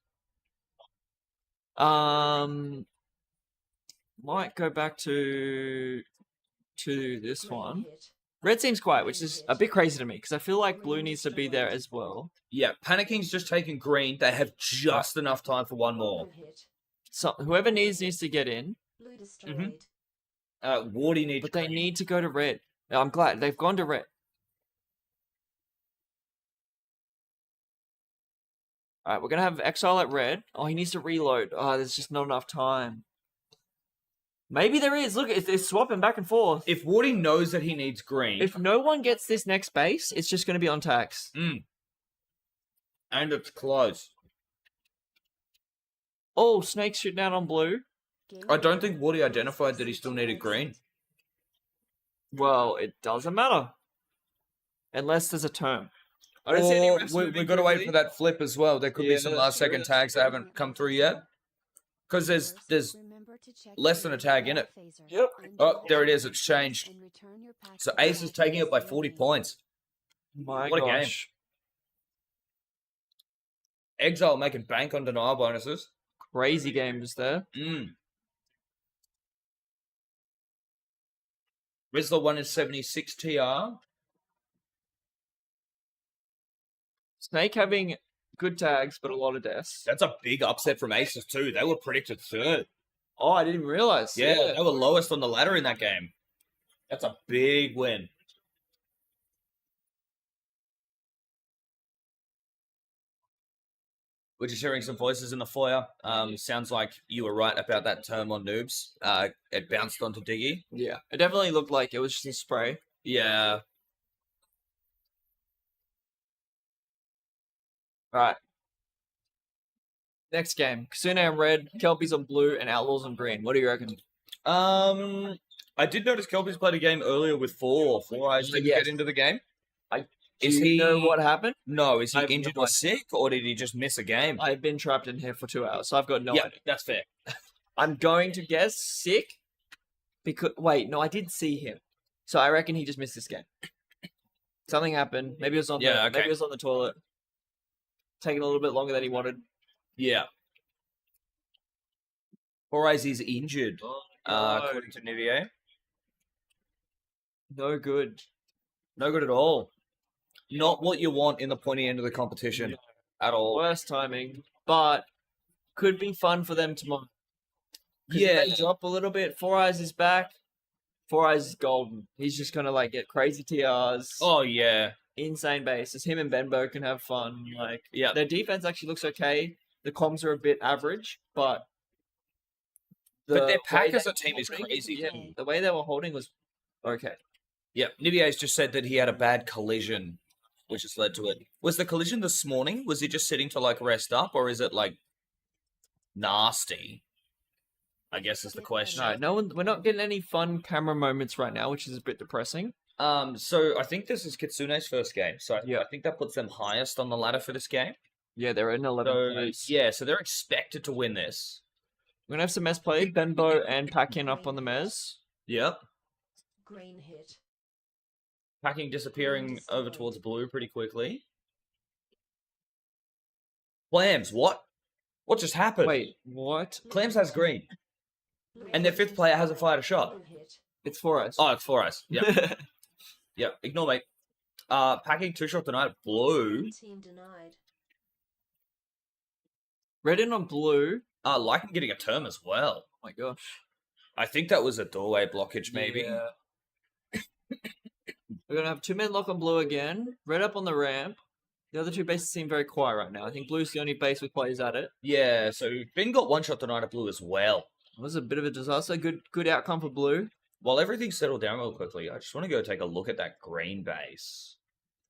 Might go back to this one. Red seems quiet, which is a bit crazy to me because I feel like blue needs to be there as well. Yeah, Panicking's just taking green. They have just enough time for 1 more. So whoever needs to get in, Wardy needs but they green. need to go to red. I'm glad they've gone to red. All right, we're gonna have Exile at red. Oh, he needs to reload. Oh, there's just not enough time. Maybe there is. Look, they're swapping back and forth. If Wardy knows that he needs green, If no one gets this next base, it's just going to be on tax. and it's close. Oh, Snake's shooting out on blue. I don't think Wardy identified that he still needed green. Well, it doesn't matter. Unless there's a term. I don't see any refs moving We've got to wait quickly. for that flip as well. There could be Yeah, some that's last second true. tags that haven't come through yet. Because there's less than a tag in it. Yep. Oh, there it is. It's changed. So Ace is taking it by 40 points. My What a game. gosh. Exile making bank on denial bonuses. Crazy games there. Rizzler won his 76 TR. Snake having good tags, but a lot of deaths. That's a big upset from Aces too. They were predicted 3rd. Oh, I didn't realize. Yeah, they were lowest on the ladder in that game. That's a big win. We're just hearing some voices in the foyer. Sounds like you were right about that term on noobs. It bounced onto Diggy. Yeah. It definitely looked like it was just a spray. Yeah. Alright. Next game. Kasune on red, Kelpies on blue, and Outlaws on green. What do you reckon? I did notice Kelpie's played a game earlier with 4 eyes didn't Yes. get into the game. Do Is you he know what happened? No, is he I have no injured or idea. sick, or did he just miss a game? I've been trapped in here for 2 hours, so I've got no yeah, idea. that's fair. I'm going to guess sick. Because wait, no, I did see him. So I reckon he just missed this game. Something happened. Maybe it was on Yeah, maybe okay. it was on the toilet. Taking a little bit longer than he wanted. Yeah. Four Eyes is injured, No. according to Nivier. No good. No good at all. Not what you want in the pointy end of the competition at all. Worst timing, but could be fun for them tomorrow. 'Cause if Yeah. they drop a little bit. Four Eyes is back. Four Eyes is golden. He's just gonna like get crazy TRs. Oh, yeah. Insane bases. Him and Benbow can have fun. Like, Yeah. their defense actually looks okay. The comms are a bit average, but But their way pack they as a were team is holding- crazy. Yeah, the way they were holding was okay. Yeah. Nivier's just said that he had a bad collision, which has led to it. Was the collision this morning? Was he just sitting to like rest up, or is it like nasty? I guess is the question. No one. We're not getting any fun camera moments right now, which is a bit depressing. So I think this is Kitsune's first game, so Yeah. I think that puts them highest on the ladder for this game. Yeah, they're in 11th So place. yeah, so they're expected to win this. We're gonna have some mez play. Benbow and Packin up on the mez. Yep. Green hit. Packing disappearing over towards blue pretty quickly. Clams, what? What just happened? Wait, what? Clams has green, and their fifth player hasn't fired a shot. Blue hit. It's for us. Oh, it's 4 Eyes. Yeah, yeah. Ignore me. Packing 2-shot tonight. Blue. Team denied. Red in on blue. Lycan getting a term as well. Oh my gosh. I think that was a doorway blockage, maybe. Yeah. We're gonna have two men lock on blue again. Red up on the ramp. The other two bases seem very quiet right now. I think blue's the only base with players at it. Yeah, so Ben got 1 shot tonight at blue as well. It was a bit of a disaster. Good outcome for blue. While everything's settled down real quickly, I just want to go take a look at that green base.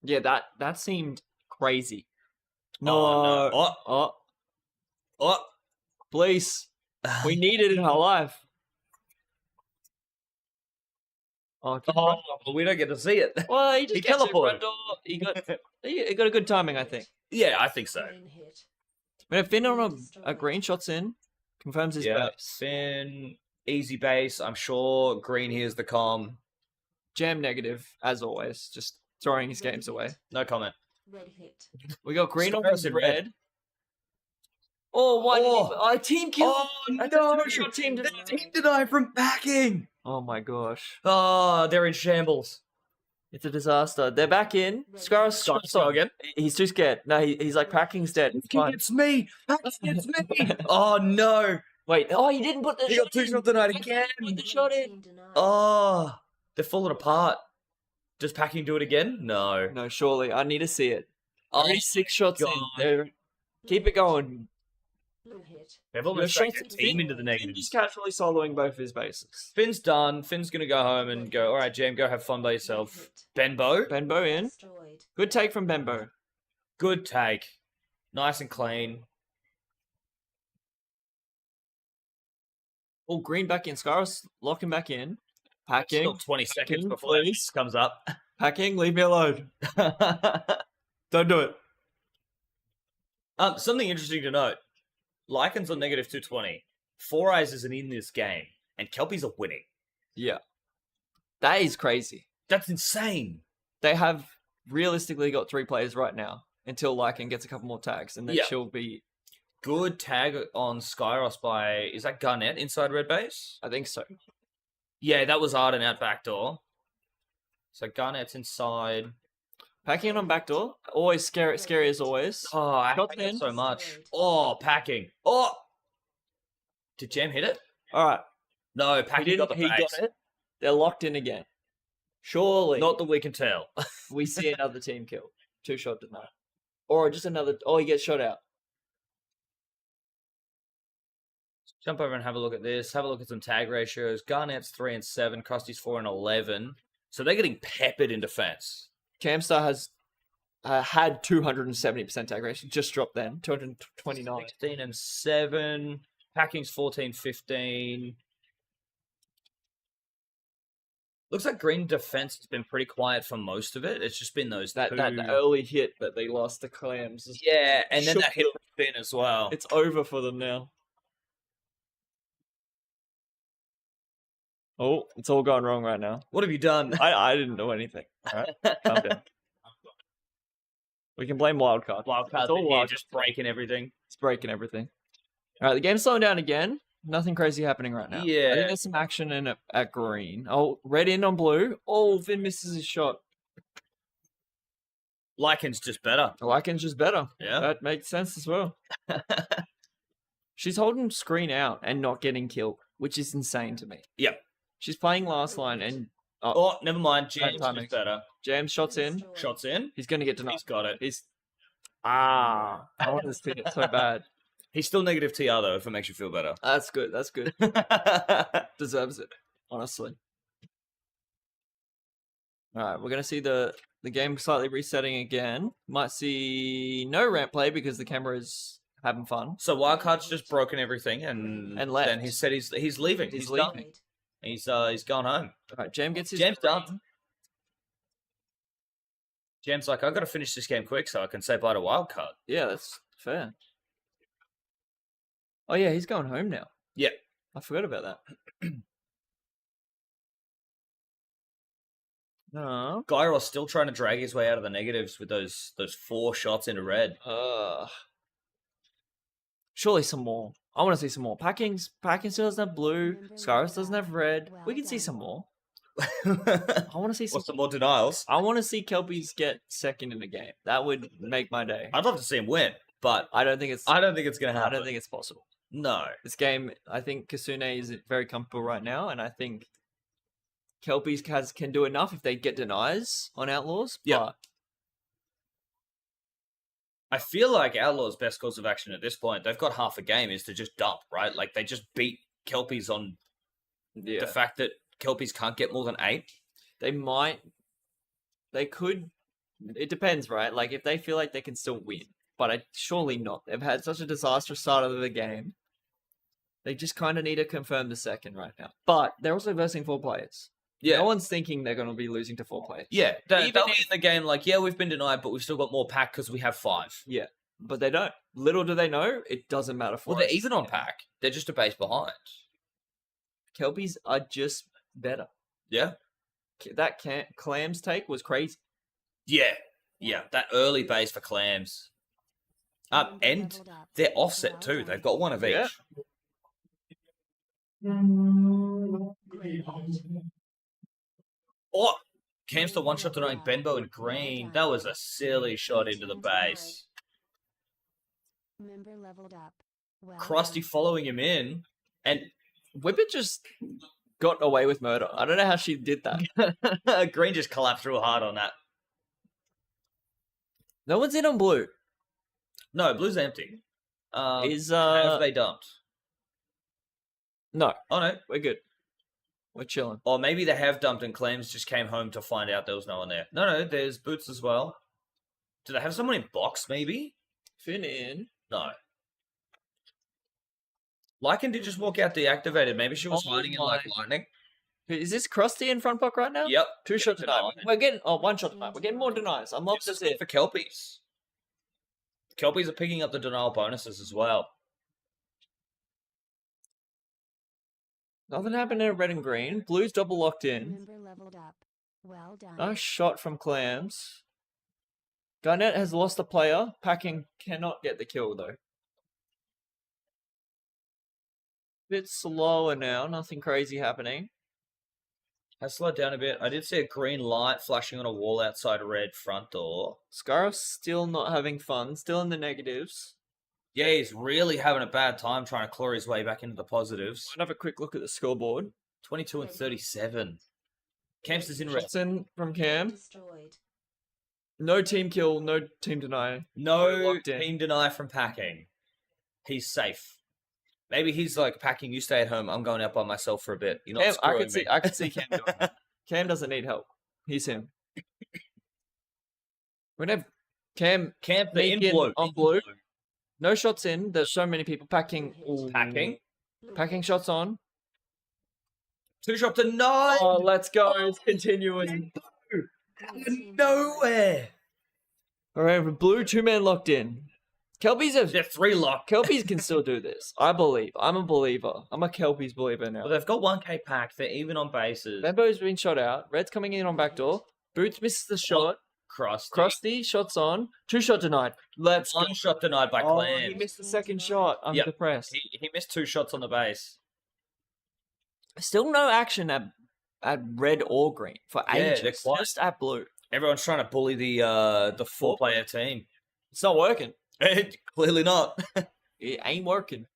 Yeah, that seemed crazy. Oh, no. Oh, Oh, police. We need it in our life. Oh, oh, well, we don't get to see it. well, he just he gets to the teleported. front door. He got a good timing, I think. Yeah, I think so. Green hit. When Finn on a green shot's in, confirms his Yeah, base. Finn, easy base. I'm sure green here's the com. Jam negative, as always. Just throwing his games away. No comment. Red hit. We got green on Stars his in red. red. Oh, why did Oh. he... team kill! Oh, That's no. a two-shot team deny. Team deny from packing. Oh my gosh. Oh, they're in shambles. It's a disaster. They're back in. Scar's Go again. He's too scared. No, he's like, packing's dead. It's fine. It's me. It's me. Oh no. Wait, oh, he didn't put the He shot got 2 in. shots tonight He again. didn't put the shot in. Team denied. Oh, they're falling apart. Does packing do it again? No. No, surely. I need to see it. Oh, Already 6 shots in. God. They're... Keep it going. Blue hit. they've Your almost shots taken team into the Finn negatives. just casually soloing both his bases. Finn's done. Finn's gonna go home and go. All right, Jam, go have fun by yourself. Benbow, Benbow in. Destroyed. Good take from Benbow. good take, nice and clean. Oh, green back in. Scar's locking back in. Packing. Still 20 seconds Packing, before that please. comes up. Packing, leave me alone. Don't do it. Something interesting to note: Lycan's on negative 220. 4 Eyes isn't in this game, and Kelpies are winning. Yeah. That is crazy. That's insane. They have realistically got 3 players right now until Lycan gets a couple more tags, and then Yeah. she'll be. Good tag on Skyros by, is that Garnett inside red base? I think so. Yeah, that was Arden out back door. So Garnett's inside. Packing in on backdoor. Always scary as always. Oh, I Shot hate it in. so much. Oh, packing. Oh! Did Jam hit it? All right. No, He packing didn't. got the He base. got it. They're locked in again. Surely. Not that we can tell. We see another team kill. 2-shot deny. Or just another. Oh, he gets shot out. Jump over and have a look at this. Have a look at some tag ratios. Garnett's 3 and 7. Krusty's 4 and 11. So they're getting peppered in defense. Camstar has had 270% tag ratio. Just dropped then. 229. 16 and 7. Packing's 14, 15. Looks like green defense has been pretty quiet for most of it. It's just been those That two. the early hit that they lost to Clams. Yeah, and then Shook that hit from Finn as well. It's over for them now. Oh, it's all gone wrong right now. What have you done? I didn't know anything. All right, calm down. We can blame wildcard. Wildcard It's all here wild. just breaking everything. It's breaking everything. All right, the game's slowing down again. Nothing crazy happening right now. I Yeah. think there's some action in it at green. Oh, red in on blue. Oh, Finn misses his shot. Lycan's just better. Lycan's just better. Yeah. That makes sense as well. She's holding screen out and not getting killed, which is insane to me. Yep. She's playing last line and Oh, never mind. Jam's timing. just better. James shots in. Shots in. He's going to get denied. He's got it. I want this to get so bad. He's still negative TR though, if it makes you feel better. That's good. That's good. Deserves it, honestly. All right, we're going to see the game slightly resetting again. Might see no ramp play because the camera is having fun. So Wildcard's just broken everything, and left. then he said he's leaving. He's He's leaving. done. He's gone home. All right, Jam gets his Jam's green. done. Jam's like, I've got to finish this game quick so I can say bye to Wildcard. Yeah, that's fair. Oh yeah, he's going home now. Yeah. I forgot about that. No. Gyros still trying to drag his way out of the negatives with those 4 shots into red. Surely some more. I want to see some more. Packing still doesn't have blue. Scarus doesn't have red. We can see some more. I want to see some. What's some more denials? I want to see Kelpies get second in the game. That would make my day. I'd love to see him win, but I don't think it's. I don't think it's going to I happen. don't think it's possible. No. This game, I think Kasune is very comfortable right now, and I think Kelpies can do enough if they get denies on Outlaws. Yeah. But I feel like Outlaw's best course of action at this point, they've got half a game, is to just dump, right? Like, they just beat Kelpies on yeah, the fact that Kelpies can't get more than 8. they could. It depends, right? Like if they feel like they can still win, but surely not. They've had such a disastrous start of the game. They just kind of need to confirm the second right now. But they're also versing 4 players. Yeah. No one's thinking they're going to be losing to 4 players. Yeah, they'll Even be in the game like, yeah, we've been denied, but we've still got more pack because we have 5. Yeah, but they don't. Little do they know, it doesn't matter for Well, they're us. even on pack. They're just a base behind. Kelpies are just better. Yeah? That Clams take was crazy. Yeah. Yeah, that early base for Clams. And they're offset too. They've got 1 of each. Yeah. Oh, Cam's the 1-shot denying Benbow and Green. That was a silly shot into the base. Member leveled up. Well Krusty done. following him in. And Whippet just got away with murder. I don't know how she did that. Green just collapsed real hard on that. No one's in on blue. No, blue's empty. Have they dumped? No, Oh, no. we're good. We're chilling. Or maybe they have dumped and Clams just came home to find out there was no one there. No, there's Boots as well. Do they have someone in box, maybe? Finn in. No. Lycan did just walk out deactivated. Maybe she was Oh hiding in my- like lightning. Is this Krusty in front block right now? Yep. 2-shot deny. Deny. We're getting 1-shot deny. We're getting more denies. I'm not This is just good for Kelpies. Kelpies are picking up the denial bonuses as well. Nothing happened in red and green. Blue's double locked in. Member leveled up. Well done. Nice shot from Clams. Garnett has lost a player. Packing cannot get the kill though. Bit slower now. Nothing crazy happening. Has slowed down a bit. I did see a green light flashing on a wall outside a red front door. Scarf still not having fun. Still in the negatives. Yeah, he's really having a bad time trying to claw his way back into the positives. Might have a quick look at the scoreboard. 22 and 37. Campster's in red. Shots in from Cam. Destroyed. No team kill. No team deny. No Locked in. team deny from packing. He's safe. Maybe he's like, packing, you stay at home. I'm going out by myself for a bit. You're not Cam, screwing me. I could see Cam doing that. Cam doesn't need help. He's him. We're gonna have Cam Camp the in Sneak in blue. on blue. No shots in. There's so many people packing. Packing. Packing shots on. 2-shot denied. Oh, let's go. It's continuing. Nowhere. All right, blue 2-man locked in. Kelpies have. They're 3 lock. Kelpies can still do this. I believe. I'm a believer. I'm a Kelpies believer now. Well, they've got 1k pack. They're even on bases. Bambo's been shot out. Red's coming in on backdoor. Boots misses the shot. Krusty, shots on. 2-shot denied. Let's go. One shot denied by Oh, Clams. he missed the second shot. I'm Yep. depressed. He missed 2 shots on the base. Still no action at red or green for Yeah, they're ages. quiet. Just at blue. Everyone's trying to bully the 4-player team. It's not working. Clearly not. It ain't working.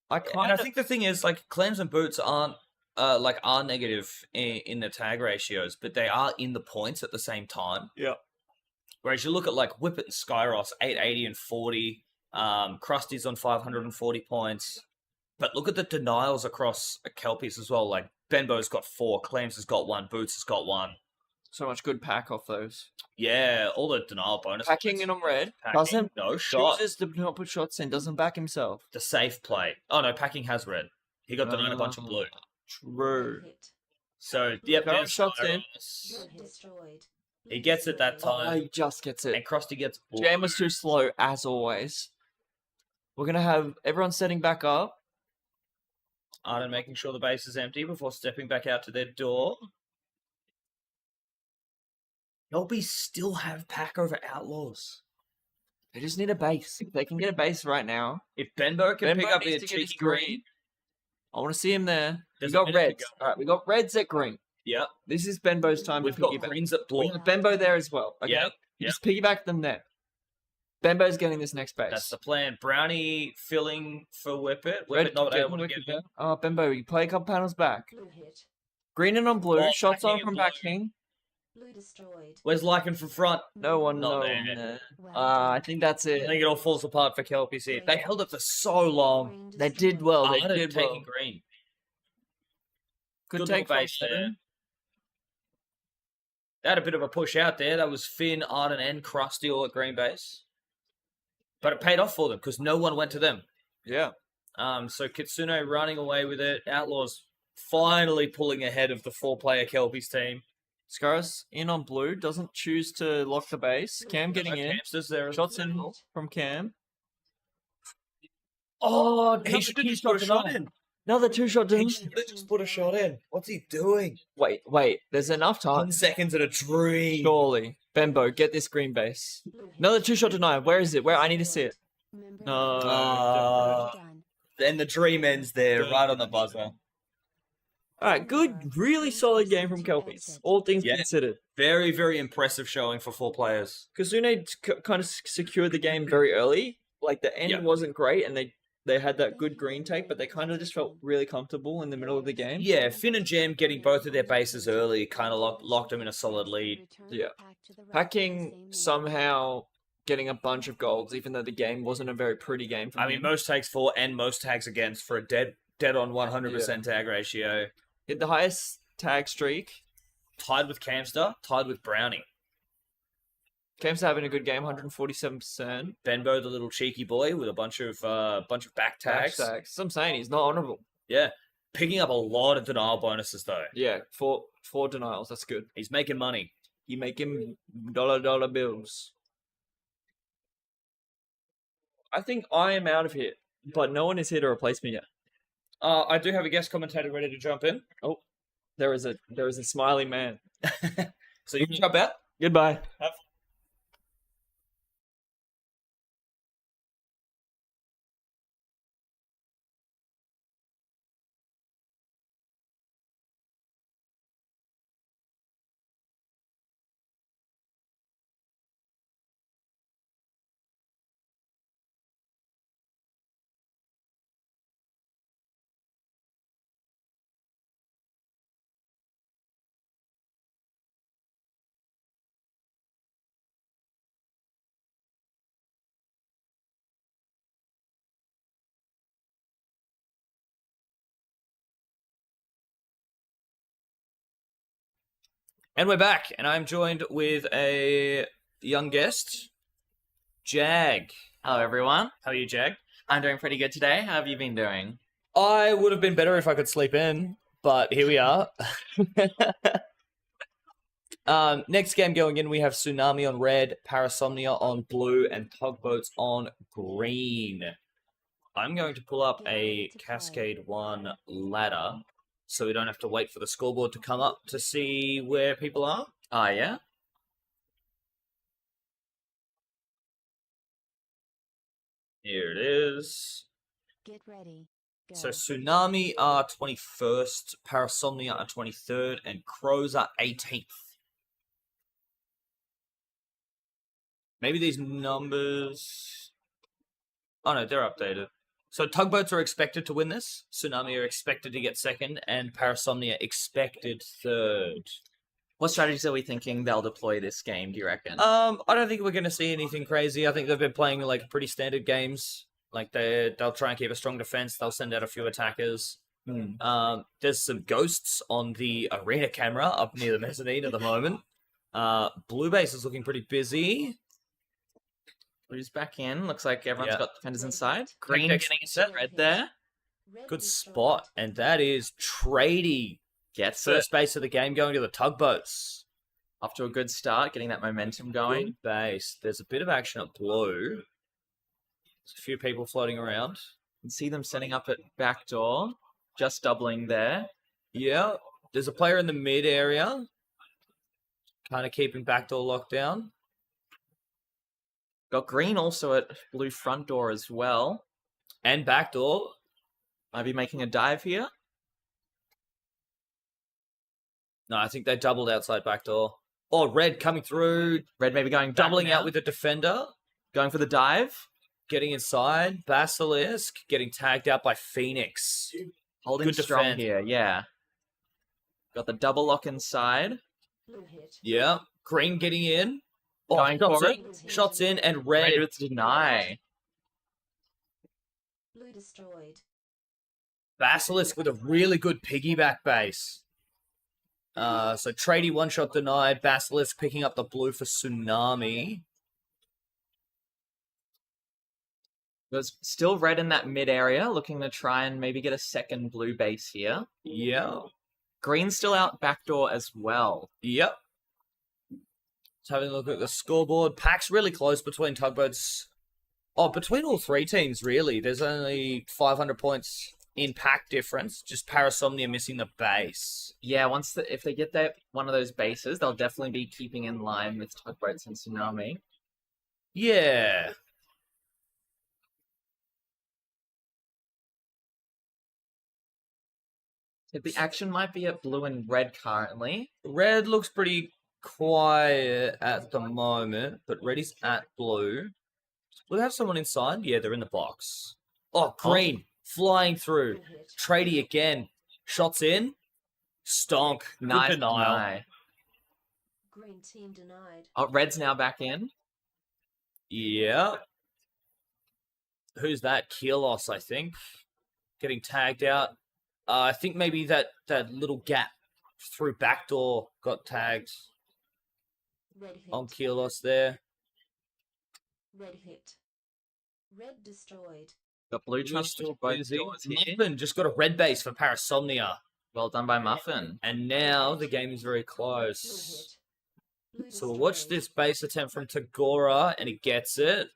I And kind I of think the thing is, like, Clams and Boots aren't are negative in the tag ratios, but they are in the points at the same time. Yeah. Whereas you look at like Whippet and Skyros, 880 and 40. Krusty's on 540 points. But look at the denials across Kelpies as well. Like Benbow's got 4, Clams has got 1, Boots has got 1. so much good pack off those. Yeah, all the denial bonus. Packing points. in on red. Packing, Doesn't no shot. chooses to not put shots in. Doesn't back himself. The safe play. Oh no, Packing has red. He got denied a bunch of blue. True. So yep, Current there's shots in. Destroyed. He gets it that Oh, time, he just gets it. and Krusty gets blue. Jam was too slow, as always. We're going to have everyone setting back up. Arden making sure the base is empty before stepping back out to their door. Kelpies still have Pack over Outlaws. They just need a base. If they can get a base right now. If Benbow can Benbow pick up needs the to get his cheeky green, I want to see him there. There's We a got minute to reds. go. All right, we got reds at green. yeah, This is Benbow's time we've to got piggyback. greens at blue. We have Benbow there as well. Okay? Yep, Just piggyback them there. Benbow's getting this next base. That's the plan. Brownie filling for Whippet. Red Whippet not getting able to wicked get there. Oh, Benbow, you play a couple panels back. Blue hit. Green and on blue. Oh, Shots backing on and from blue. backing. Blue destroyed. Where's Lycan from front? No one, Not no there. one there. Well I think that's I it. think it all falls apart for Kelpies here. They held it for so long. Green They destroyed. did well. They Arden did taking well. green. Good Good take little from base there. Arden. They had a bit of a push out there. That was Finn, Arden, and Krusty all at green base. But it paid off for them because no one went to them. Yeah. So Kitsune running away with it. Outlaws finally pulling ahead of the 4-player Kelpies team. Scaros in on blue. Doesn't choose to lock the base. Cam getting in. Hamsters there. Shots in from Cam. Oh, he another should have just two-shot put a shot deny. in. Another 2-shot He ding. should have just put a shot in. What's he doing? Wait. There's enough time. 1 second's at a dream. Surely. Benbow, get this green base. Blue hit. Another 2-shot deny. Where is it? Where? I need to see it. Member No. done. Then the dream ends there, right on the buzzer. Alright, good. Really solid game from Kelpies. All things Yeah. considered. Very, very impressive showing for 4 players. Kazune kind of secured the game very early. Like, the end Yeah. wasn't great, and they had that good green take, but they kind of just felt really comfortable in the middle of the game. Yeah, Finn and Jam getting both of their bases early kind of locked them in a solid lead. Return Yeah. the pack to the right Packing same somehow getting a bunch of golds, even though the game wasn't a very pretty game for I him. mean, most tags for and most tags against for a dead on 100% tag ratio. Hit the highest tag streak. Tied with Camster, tied with Brownie. Cam's having a good game, 147%. Benbow, the little cheeky boy, with a bunch of back tags. Tags. That's what I'm saying. He's not honorable. Yeah, picking up a lot of denial bonuses though. Yeah, four denials. That's good. He's making money. You make him dollar bills. I think I am out of here, but no one is here to replace me yet. I do have a guest commentator ready to jump in. There is a smiling man. So you can jump out. Goodbye. And we're back, and I'm joined with a young guest, Jag. Hello, everyone. How are you, Jag? I'm doing pretty good today. How have you been doing? I would have been better if I could sleep in, but here we are. Next game going in, we have Tsunami on red, Parasomnia on blue, and Tugboats on green. I'm going to pull up a Cascade 1 ladder, so we don't have to wait for the scoreboard to come up to see where people are. Oh, yeah? Here it is. Get ready. Go. So Tsunami are 21st, Parasomnia are 23rd, and Crows are 18th. Maybe these numbers... Oh no, they're updated. So Tugboats are expected to win this, Tsunami are expected to get second, and Parasomnia expected third. What strategies are we thinking they'll deploy this game, do you reckon? I don't think we're going to see anything crazy. I think they've been playing like pretty standard games. Like they'll try and keep a strong defense. They'll send out a few attackers. There's some ghosts on the arena camera up near the mezzanine at the moment. Blue base is looking pretty busy. Blue's back in. Looks like everyone's got defenders inside. Green Green getting a set red there. Good spot, and that is Trady. Gets First base of the game going to the Tugboats. Off to a good start, getting that momentum going. Good base. There's a bit of action at blue. There's a few people floating around. You can see them setting up at backdoor. Just doubling there. Yeah. There's a player in the mid area. Kind of keeping backdoor locked down. Got green also at blue front door as well. And backdoor. Might be making a dive here. No, I think they doubled outside backdoor. Oh, red coming through. Red maybe going back Doubling now. out with the defender. Going for the dive. Getting inside. Basilisk getting tagged out by Phoenix. Holding Good strong defend. here, yeah. Got the double lock inside. Blue hit. Yeah. Green getting in. Oh, Going shots for in. Shots in and red. Red with deny. Blue destroyed. Basilisk with a really good piggyback base. So Trady one shot denied. Basilisk picking up the blue for Tsunami. There's still red in that mid area, looking to try and maybe get a second blue base here. Yeah. Green's still out backdoor as well. Yep. Let's have a look at the scoreboard. Pack's really close between Tugboats. Oh, between all three teams, really. There's only 500 points in pack difference. Just Parasomnia missing the base. Yeah, if they get that one of those bases, they'll definitely be keeping in line with Tugboats and Tsunami. Yeah. The action might be at blue and red currently. Red looks pretty quiet at the moment, but red is at blue. Will they have someone inside? Yeah, they're in the box. Oh, green. Flying through. Blue hit. Trady again. Shots in. Stonk. Good Nice denial. deny. Green team denied. Oh, red's now back in. Yeah. Who's that? Kielos, I think. Getting tagged out. I think maybe that little gap through backdoor got tagged Red hit. on Kielos there. Red hit. Red destroyed. Got blue Blue's trying to still push both busy. doors here. Muffin just got a red base for Parasomnia. Well done by Muffin. And now the game is very Blue close. hit. Blue So we'll watch destroyed. this base attempt from Tagora, and he gets it.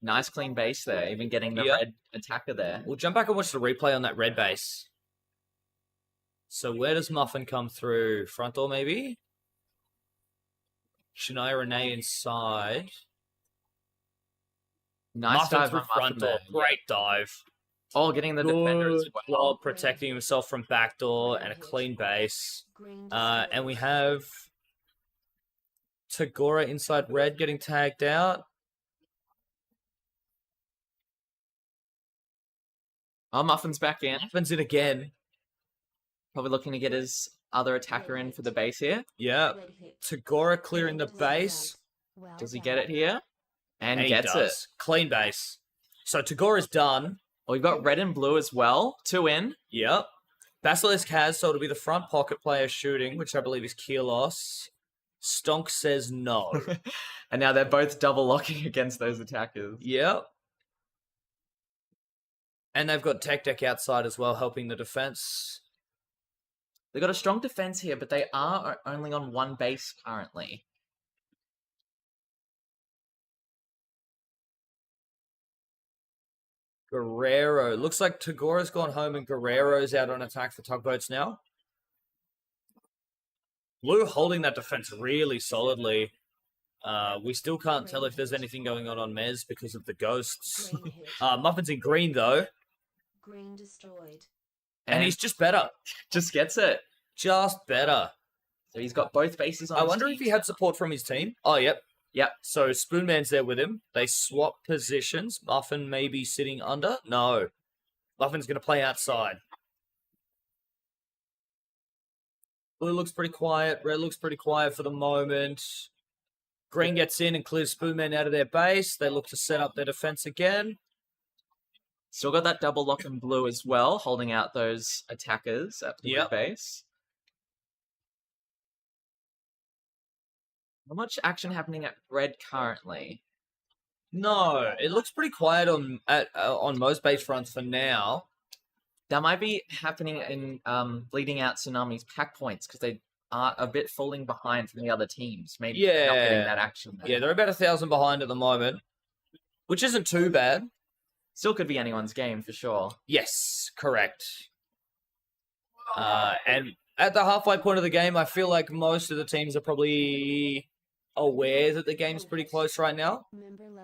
Nice clean base there, even getting the Yep. red attacker there. We'll jump back and watch the replay on that red base. So where does Muffin come through? Front door, maybe? Shania Renee inside. Nice Muffin dive through by front Muffin door. there. Great dive. Oh, getting the defender as Good well. job protecting himself from back door and a clean base. Green And we destroyed. have Tagora inside red getting tagged out. Oh, Muffin's back in. Muffin's in again. Probably looking to get his other attacker in for the base here. Yeah. Red hit. Tagora clearing the base. Well Does he done. get it here? And And he gets it. does. Clean base. So Tagora's done. Oh, we've got red and blue as well. 2 in. Yep. Basilisk has, so it'll be the front pocket player shooting, which I believe is Kielos. Stonk says no. And now they're both double locking against those attackers. Yep. And they've got Tech Deck outside as well, helping the defense. They've got a strong defense here, but they are only on one base currently. Guerrero. Looks like Tagora's gone home and Guerrero's out on attack for Tugboats now. Blue holding that defense really solidly. We still can't tell if there's anything going on Mez because of the ghosts. Green hit. Muffin's in green though, Green destroyed. and he's just better. just gets it. Just better. So he's got both bases on. I his wonder team. if he had support from his team. Oh, yep. Yep. So Spoonman's there with him. They swap positions. Muffin may be sitting under. No. Muffin's going to play outside. Blue looks pretty quiet. Red looks pretty quiet for the moment. Green gets in and clears Spoonman out of their base. They look to set up their defense again. Still got that double lock in blue as well, holding out those attackers at the Yep. base. Not much action happening at red currently. No, it looks pretty quiet on most base fronts for now. That might be happening in bleeding out Tsunami's pack points because they are a bit falling behind from the other teams. Maybe not getting Yeah. that action. there. Yeah, they're about 1,000 behind at the moment, which isn't too bad. Still could be anyone's game for sure. Yes, correct. And at the halfway point of the game, I feel like most of the teams are probably aware that the game's pretty close right now.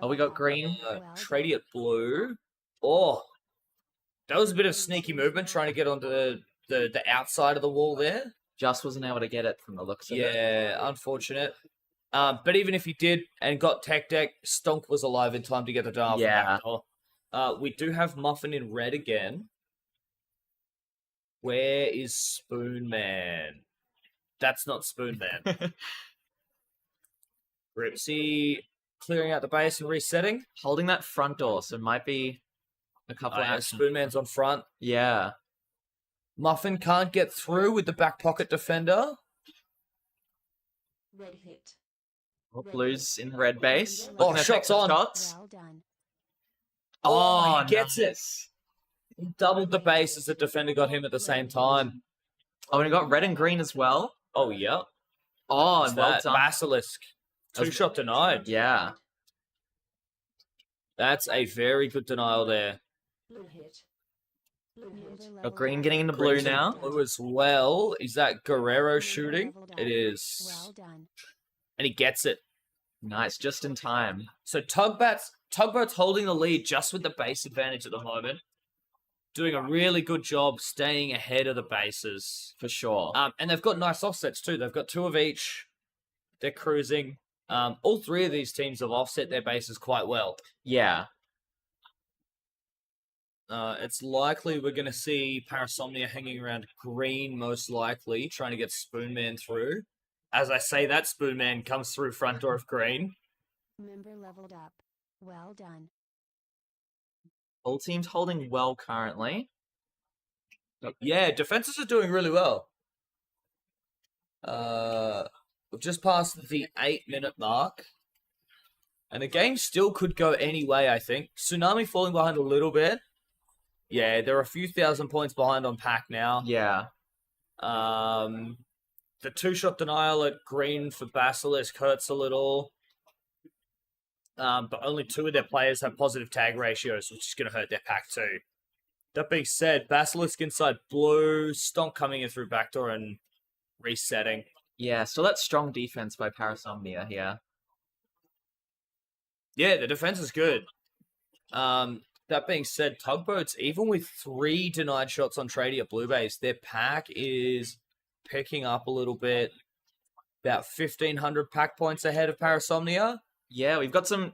Oh, we got green. Tradie at blue. Oh, that was a bit of sneaky movement trying to get onto the outside of the wall there. Just wasn't able to get it from the looks of it. Yeah, unfortunate. But even if he did and got tech deck, Stonk was alive in time to get the dial from Yeah. backdoor. We do have Muffin in red again. Where is Spoon Man? That's not Spoon Man. Ripsy clearing out the base and resetting. Holding that front door, so it might be a couple of Spoon Man's on front. Yeah. Muffin can't get through with the back pocket defender. Red hit. Oh, blues in red base. Oh, Looking to take shots some on. Shots. Well done. Oh, he gets it. nice. He doubled the base as the defender got him at the same time. Oh, and we got red and green as well. Oh, yeah. Oh, What's well that? done. Basilisk. Two-shot denied. Yeah. That's a very good denial there. Blue hit. Blue hit. Got green getting into blue Green's in now. Blue as well. Is that Guerrero shooting? It is. Well done. And he gets it. Nice, just in time. So Tugboat's holding the lead just with the base advantage at the moment. Doing a really good job staying ahead of the bases. For sure. And they've got nice offsets too. They've got 2 of each. They're cruising. All 3 of these teams have offset their bases quite well. Yeah. It's likely we're going to see Parasomnia hanging around green, most likely, trying to get Spoonman through. As I say that, Spoonman comes through front door of green. Member leveled up. Well done. All teams holding well currently. Yeah, defenses are doing really well. We've just passed the 8-minute mark. And the game still could go any way, I think. Tsunami falling behind a little bit. Yeah, they're a few thousand points behind on Pack now. Yeah. The 2-shot denial at green for Basilisk hurts a little. But only 2 of their players have positive tag ratios, which is going to hurt their pack too. That being said, Basilisk inside blue, Stonk coming in through backdoor and resetting. Yeah, still that strong defense by Parasomnia here. Yeah, the defense is good. That being said, Tugboats, even with 3 denied shots on Tradie at blue base, their pack is picking up a little bit. About 1,500 pack points ahead of Parasomnia. Yeah, we've got some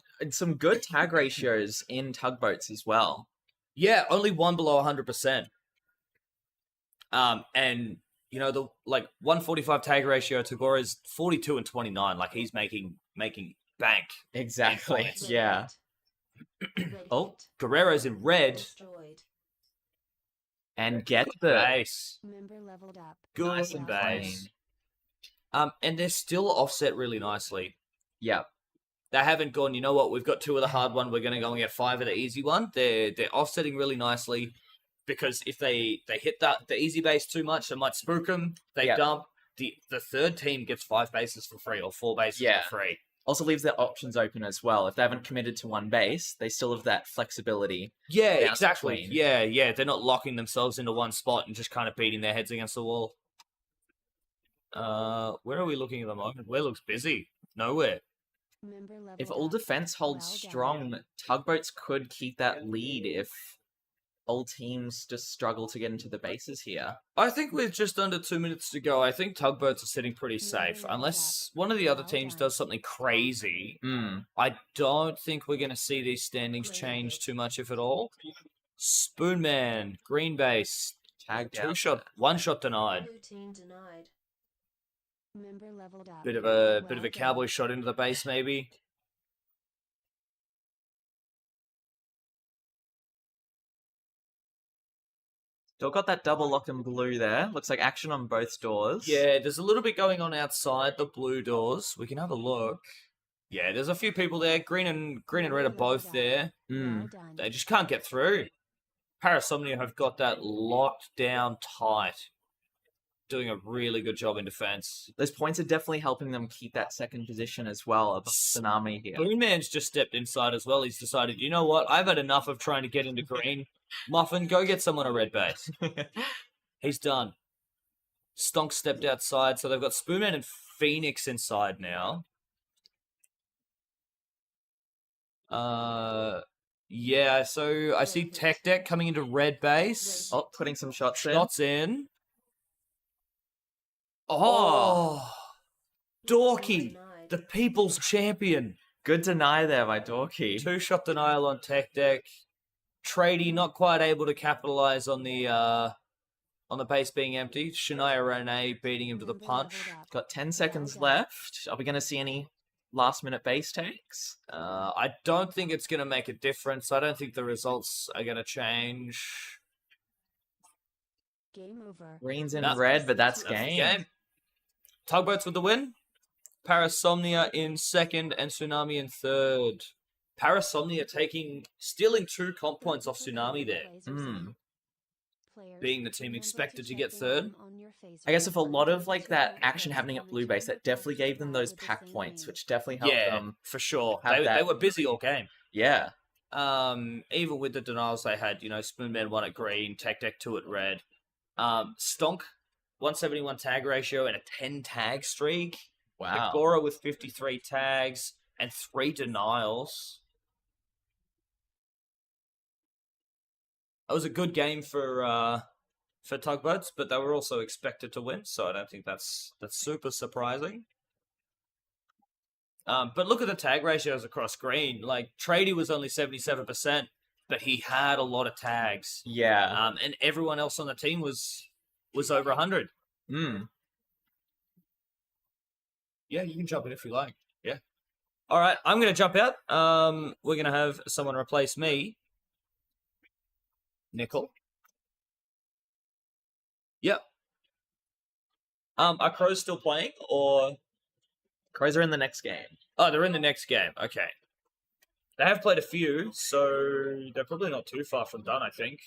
good tag ratios in Tugboats as well. Yeah, only 1 below 100%. And you know, the 145 tag ratio to Gore is 42 and 29. Like he's making bank. Exactly. points. Yeah. Red Oh, hit. Guerrero's in red. Destroyed. And get the Base. Member leveled up. Good nice and base. clean. And they're still offset really nicely. Yeah. They haven't gone, you know what, we've got 2 of the hard one, we're going to go and get 5 of the easy one. They're offsetting really nicely because if they hit the easy base too much, it might spook them. They Yeah. dump. The third team gets 5 bases for free or 4 bases Yeah. for free. Also leaves their options open as well. If they haven't committed to one base, they still have that flexibility. Yeah, Bounce exactly. between. Yeah. They're not locking themselves into one spot and just kind of beating their heads against the wall. Where are we looking at the moment? Where looks busy? Nowhere. If all defense holds strong, tugboats could keep that lead if all teams just struggle to get into the bases here. I think with just under 2 minutes to go, I think tugboats are sitting pretty safe. Unless one of the other teams does something crazy, I don't think we're going to see these standings change too much, if at all. Spoonman, green base, Tagged out. one shot denied. Bit of a cowboy shot into the base, maybe. Still got that double lock in blue there. Looks like action on both doors. Yeah, there's a little bit going on outside the blue doors. We can have a look. Yeah, there's a few people there. Green and red are both there. They just can't get through. Parasomnia have got that locked down tight. Doing a really good job in defense. Those points are definitely helping them keep that second position as well above Tsunami here. Spoonman's just stepped inside as well. He's decided, you know what? I've had enough of trying to get into green. Muffin, go get someone a red base. He's done. Stonk stepped outside, so they've got Spoonman and Phoenix inside now. Yeah, so I see Tech Deck coming into red base. Oh, putting some shots in. Shots in. Oh, Dorky, the people's champion. Good deny there by Dorky. 2-shot denial on Tech Deck. Tradie not quite able to capitalize on the base being empty. Shania Renee beating him to the punch. Got 10 seconds left. Are we going to see any last-minute base takes? I don't think it's going to make a difference. I don't think the results are going to change. Game over. Green's in red, but that's the game. Tugboats with the win. Parasomnia in second and Tsunami in third. Parasomnia stealing 2 comp points off Tsunami there. Being the team expected to get third. I guess if a lot of like that action happening at blue base, that definitely gave them those pack points, which definitely helped them. For sure. They were busy all game. Yeah. Even with the denials they had, Spoonman 1 at green, Tech Deck 2 at red. Stonk, 171 tag ratio and a 10 tag streak. Wow. Agora with 53 tags and 3 denials. That was a good game for Tugboats, but they were also expected to win, so I don't think that's super surprising. But look at the tag ratios across green. Like, Tradie was only 77%, but he had a lot of tags. Yeah. And everyone else on the team was over 100. Yeah, you can jump in if you like. Yeah. All right, I'm going to jump out. We're going to have someone replace me. Nickel. Yep. Are Crows still playing, or...? Crows are in the next game. Oh, they're in the next game. Okay. They have played a few, so they're probably not too far from done, I think.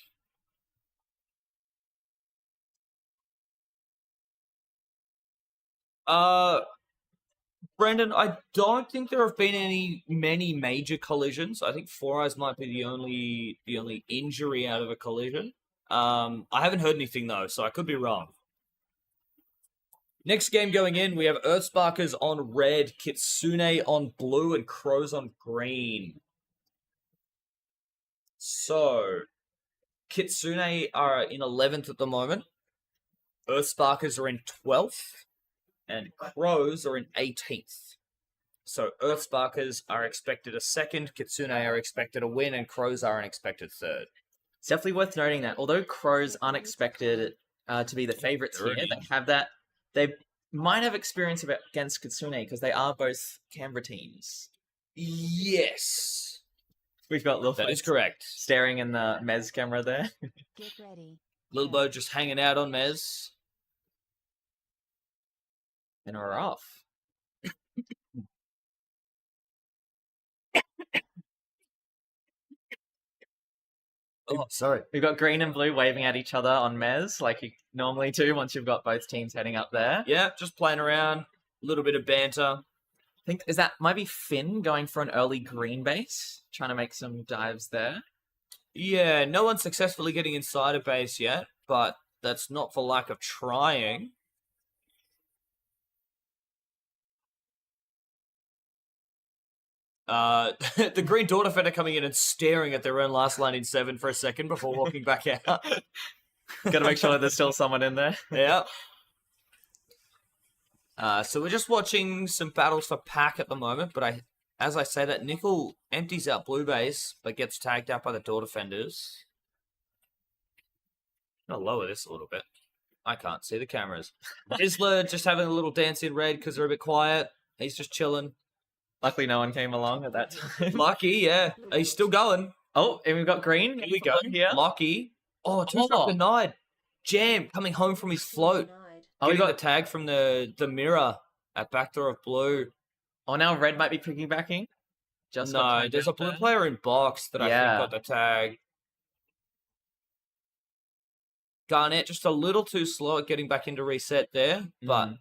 Brendan, I don't think there have been many major collisions. I think Four Eyes might be the only injury out of a collision. I haven't heard anything though, so I could be wrong. Next game going in, we have Earthsparkers on red, Kitsune on blue, and Crows on green. So, Kitsune are in 11th at the moment. Earthsparkers are in 12th. And Crows are in 18th. So Earthsparkers are expected a second, Kitsune are expected a win, and Crows are an expected third. It's definitely worth noting that although Crows aren't expected to be the favourites here, they might have experience against Kitsune because they are both Canberra teams. Yes. We've got Lil That is correct. staring in the Mez camera there. Get ready. Lil Bo just hanging out on Mez. And we're off. Oh, sorry. We've got green and blue waving at each other on Mez, like you normally do once you've got both teams heading up there. Yeah, just playing around. A little bit of banter. I think might be Finn going for an early green base, trying to make some dives there. Yeah, no one's successfully getting inside a base yet, but that's not for lack of trying. The green door defender coming in and staring at their own last line in 7 for a second before walking back out. Got to make sure that there's still someone in there. Yeah. So we're just watching some battles for pack at the moment, but as I say that, Nickel empties out blue base, but gets tagged out by the door defenders. I'll lower this a little bit. I can't see the cameras. Rizzler just having a little dance in red because they're a bit quiet. He's just chilling. Luckily, no one came along at that time. Lucky, yeah. He's still going. Oh, and we've got green. Here we go. Here. Lucky. Oh, two-strike denied. Jam coming home from his float. Oh, we Getting got the tag from the mirror at backdoor of blue. Oh, now red might be piggybacking. Just got No, tagged there's a out blue there. player in box that I Yeah. think got the tag. Garnett just a little too slow at getting back into reset there, but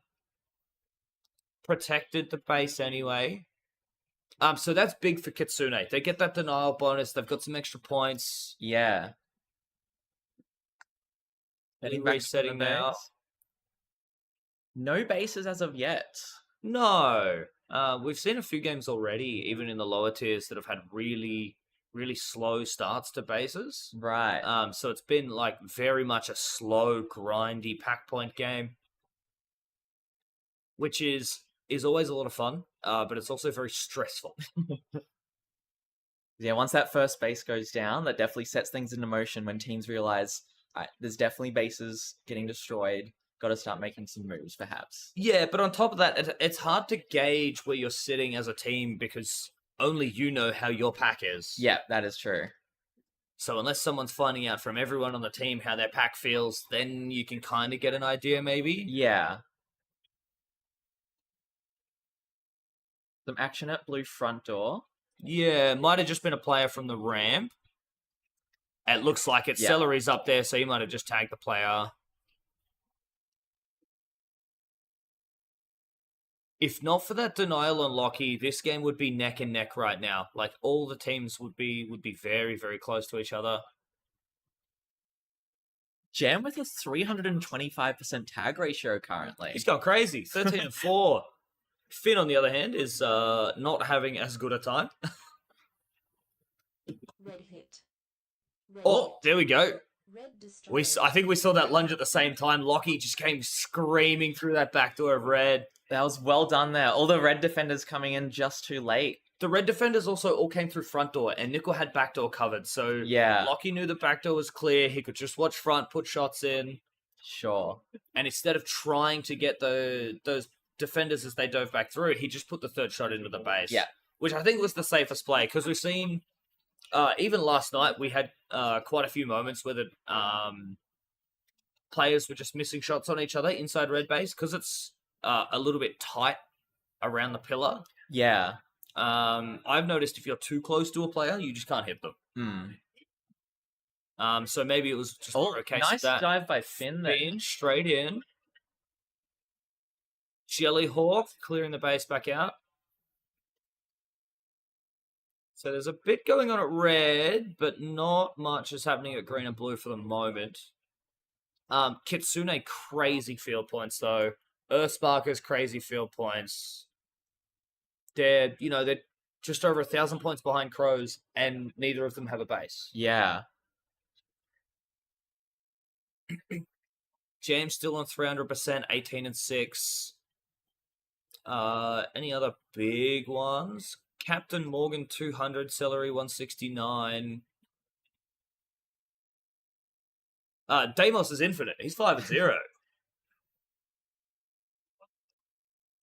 protected the base anyway. So that's big for Kitsune. They get that denial bonus. They've got some extra points. Yeah. Heading back to resetting the now. base. No bases as of yet. No. We've seen a few games already, even in the lower tiers, that have had really, really slow starts to bases. Right. So it's been like very much a slow, grindy pack point game, which is always a lot of fun, but it's also very stressful. Yeah, once that first base goes down, that definitely sets things into motion when teams realize there's definitely bases getting destroyed. Got to start making some moves, perhaps. Yeah, but on top of that, it's hard to gauge where you're sitting as a team because only you know how your pack is. Yeah, that is true. So unless someone's finding out from everyone on the team how their pack feels, then you can kind of get an idea, maybe. Yeah. Some action at blue front door. Yeah, might have just been a player from the ramp. It looks like it. Yeah. Celery's up there, so he might have just tagged the player. If not for that denial on Lockie, this game would be neck and neck right now. Like all the teams would be very, very close to each other. Jam with a 325% tag ratio currently. He's gone crazy. 13 and 4. Finn, on the other hand, is not having as good a time. Red hit. Red Oh, there we go. Red destroyed. I think we saw that lunge at the same time. Lockie just came screaming through that back door of red. That was well done there. All the red defenders coming in just too late. The red defenders also all came through front door, and Nickel had back door covered. So Yeah. Lockie knew the back door was clear. He could just watch front, put shots in, Sure. and instead of trying to get those defenders as they dove back through, he just put the third shot into the base. Yeah. Which I think was the safest play, because we've seen, even last night, we had quite a few moments where the players were just missing shots on each other inside red base, because it's a little bit tight around the pillar. Yeah. I've noticed if you're too close to a player, you just can't hit them. So maybe it was just a case nice of that. dive by Finn there. Finn, straight in. Jellyhawk clearing the base back out. So there's a bit going on at red, but not much is happening at green and blue for the moment. Kitsune crazy field points though. Earthsparker's crazy field points. They're just over 1,000 points behind Crows, and neither of them have a base. Yeah. Jam's still on 300%, 18 and 6. Any other big ones? Captain Morgan 200, Celery 169. Deimos is infinite. He's 5 and 0.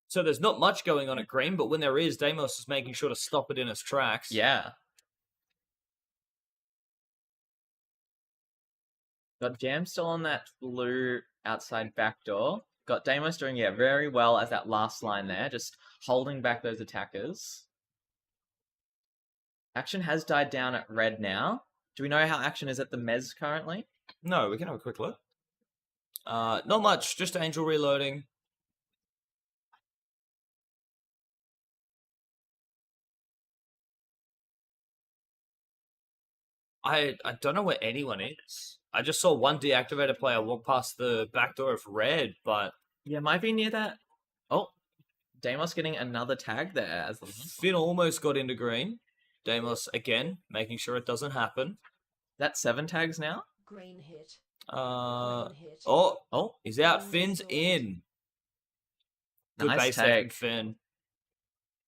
So there's not much going on at green, but when there is, Deimos is making sure to stop it in its tracks. Yeah. Got Jam still on that blue outside back door. Got Deimos doing very well as that last line there, just holding back those attackers. Action has died down at red now. Do we know how action is at the Mez currently? No, we can have a quick look. Not much, just Angel reloading. I don't know where anyone is. I just saw one deactivated player walk past the back door of red, but Yeah, might be near that. Oh, Deimos getting another tag there as the Finn almost got into green. Deimos again, making sure it doesn't happen. That's 7 tags now. Green hit. Oh, Oh, he's out. Finn's in. Good Nice base there from tag. Finn.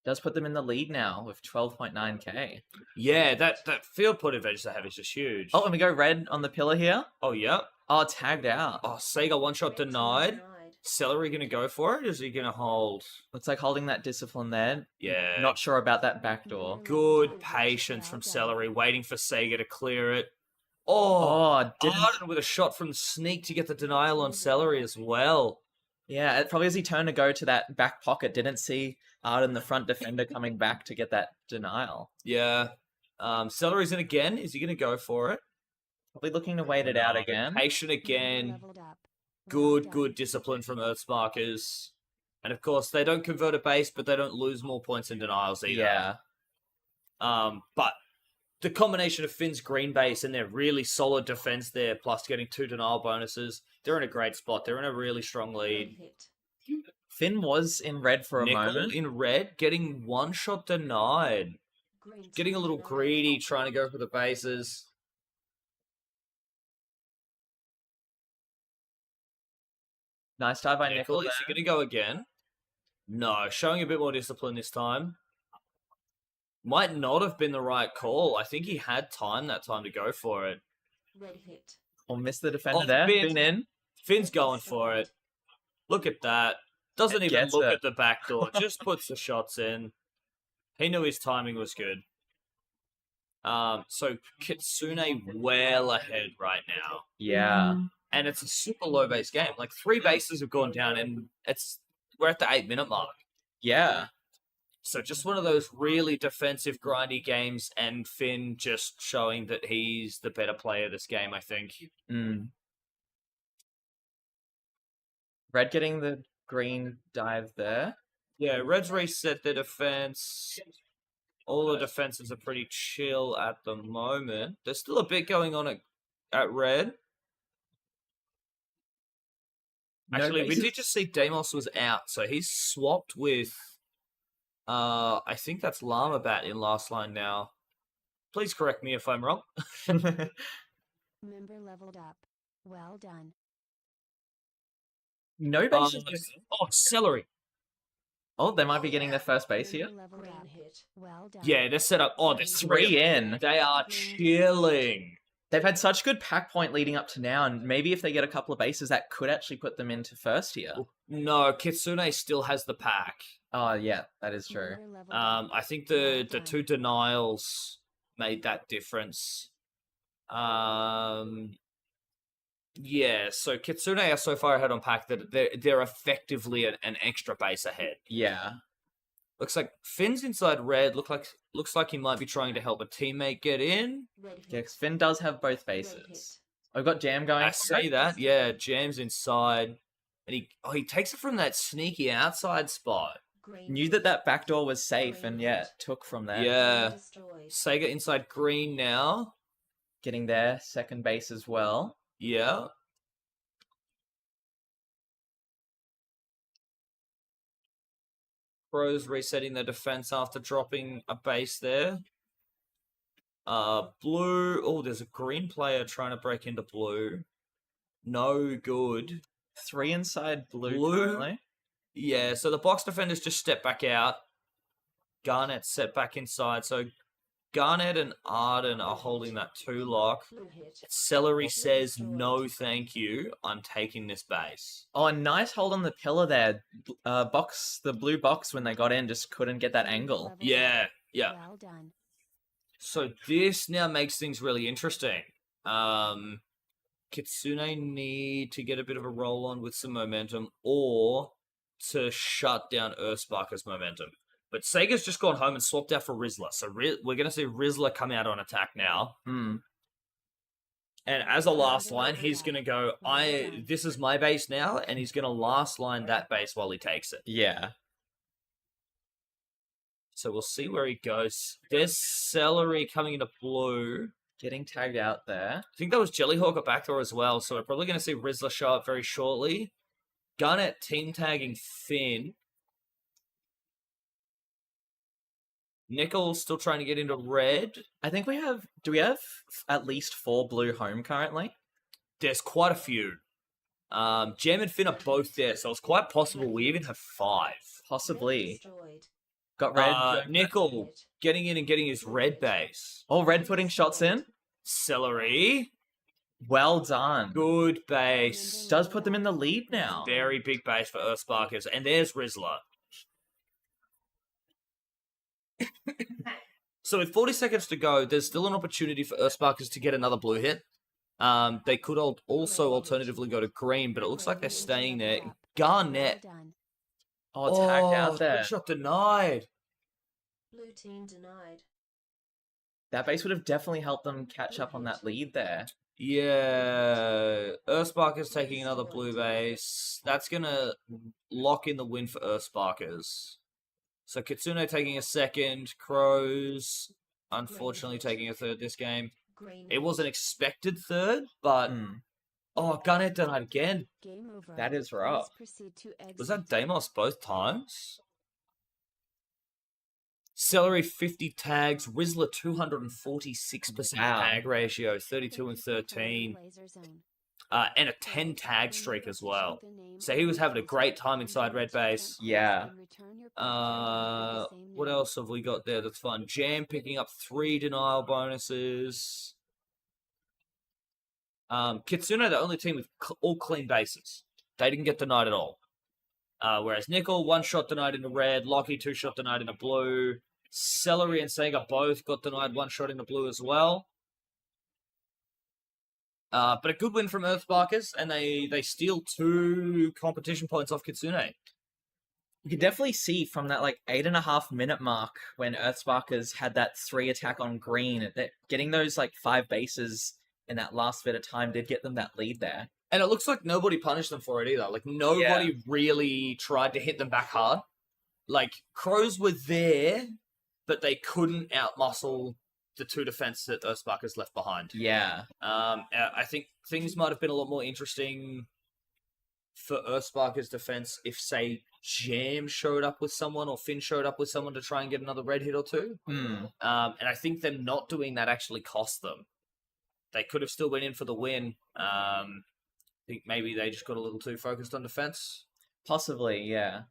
does put them in the lead now with 12.9k. Yeah, that field point advantage they have is just huge. Oh, and we go red on the pillar here. Oh, yeah. Oh, tagged out. Oh, Sega one shot denied. Celery gonna go for it? Or is he gonna hold? Looks like holding that discipline there. Yeah. Not sure about that backdoor. Good patience from Celery, waiting for Sega to clear it. Oh, Oh, didn't. Arden with a shot from Sneak to get the denial on Celery as well. Yeah, probably as he turned to go to that back pocket, didn't see Arden, the front defender, coming back to get that denial. Yeah. Celery's in again. Is he gonna go for it? Probably looking to wait it out again. Patient again. Good discipline from Earthsparkers. And of course, they don't convert a base, but they don't lose more points in denials either. Yeah. But the combination of Finn's green base and their really solid defense there, plus getting 2 denial bonuses, they're in a great spot. They're in a really strong lead. Finn was in red for a Nickel moment. in red, getting 1 shot denied. Getting a little greedy, trying to go for the bases. Nice dive by Nickel, Nickel. is he going to go again? No, showing a bit more discipline this time. Might not have been the right call. I think he had time that time to go for it. Or missed the defender Oh, there. Finn. Finn in. Finn's going for it. Look at that. Doesn't It even gets look it. at the back door. Just puts the shots in. He knew his timing was good. So Kitsune well ahead right now. Yeah. And it's a super low base game. Like 3 bases have gone down and we're at the 8-minute mark. Yeah. So just one of those really defensive, grindy games, and Finn just showing that he's the better player this game, I think. Mm. Red getting the green dive there. Yeah, Reds reset their defense. All the defenses are pretty chill at the moment. There's still a bit going on at Red. Actually, we did just see Deimos was out, so he's swapped with... I think that's Llama Bat in last line now. Please correct me if I'm wrong. Member leveled up. Well done. No bases. Oh, Celery. Oh, they might be getting their first base here. Well done. Yeah, they're set up. Oh, there's 3 in. They are chilling. They've had such good pack point leading up to now, and maybe if they get a couple of bases, that could actually put them into first here. No, Kitsune still has the pack. Oh, yeah, that is true. I think the 2 denials made that difference. Yeah, so Kitsune are so far ahead on pack that they're effectively an extra base ahead. Yeah. Looks like Finn's inside red. Looks like he might be trying to help a teammate get in. Yeah, 'cause Finn does have both bases. I've got Jam going. I see that. Yeah, Jam's inside, and he takes it from that sneaky outside spot. Knew that backdoor was safe, and yeah, took from there. Yeah, Sega inside green now. Getting their second base as well. Yeah. Pros resetting their defense after dropping a base there. Blue. Oh, there's a green player trying to break into blue. No good. 3 inside blue. Blue? Currently. Yeah, so the box defenders just step back out. Garnet set back inside. So Garnet and Arden are holding that 2 lock. Celery says, no thank you. I'm taking this base. Oh, a nice hold on the pillar there. The blue box when they got in just couldn't get that angle. Yeah, yeah. Well done. So this now makes things really interesting. Kitsune need to get a bit of a roll on with some momentum or to shut down Earthsparker's momentum. But Sega's just gone home and swapped out for Rizzler. So we're going to see Rizzler come out on attack now. Hmm. And as a last line, he's going to go, this is my base now, and he's going to last line that base while he takes it. Yeah. So we'll see where he goes. There's Celery coming into blue. Getting tagged out there. I think that was Jellyhawk at backdoor as well, so we're probably going to see Rizzler show up very shortly. Garnet team tagging Finn. Nickel still trying to get into red. I think we have. Do we have at least 4 blue home currently? There's quite a few. Jam and Finn are both there, so it's quite possible we even have 5. Possibly. Got red. Nickel getting in and getting his red base. Oh, red putting shots in. Celery. Well done. Good base. Does put them in the lead now. Very big base for Earthsparkers. And there's Rizzler. So with 40 seconds to go, there's still an opportunity for Earthsparkers to get another blue hit. They could also alternatively go to green, but it looks like they're staying there. Garnet. Oh, tagged out there. Good shot denied. Blue team denied. That base would have definitely helped them catch up on that lead there. Yeah, Earthsparkers taking another blue base. That's gonna lock in the win for Earthsparkers. So Kitsune taking a second, Crows unfortunately taking a third this game. It was an expected third, but oh, Garnet denied again. Game over. That is rough. Was that Deimos both times? Celery 50 tags, Rizzler 246% Wow. tag ratio, 32 and 13, and a 10 tag streak as well. So he was having a great time inside red base. Yeah. What else have we got there that's fun? Jam picking up 3 denial bonuses. Kitsune, the only team with all clean bases. They didn't get denied at all. Whereas Nickel, 1 shot denied into red. Lockie, 2 shot denied into blue. Celery and Sega both got denied 1 shot into blue as well. But a good win from Earthsparkers, and they steal 2 competition points off Kitsune. You could definitely see from that 8.5 minute mark when Earthsparkers had that 3 attack on green, that getting those 5 bases in that last bit of time did get them that lead there. And it looks like nobody punished them for it either. Nobody really tried to hit them back hard. Crows were there, but they couldn't outmuscle the 2 defense that Earthsparkers left behind. Yeah. I think things might have been a lot more interesting for Earthsparkers' defense if, say, Jam showed up with someone or Finn showed up with someone to try and get another red hit or 2. And I think them not doing that actually cost them. They could have still went in for the win. I think maybe they just got a little too focused on defense. Possibly, yeah.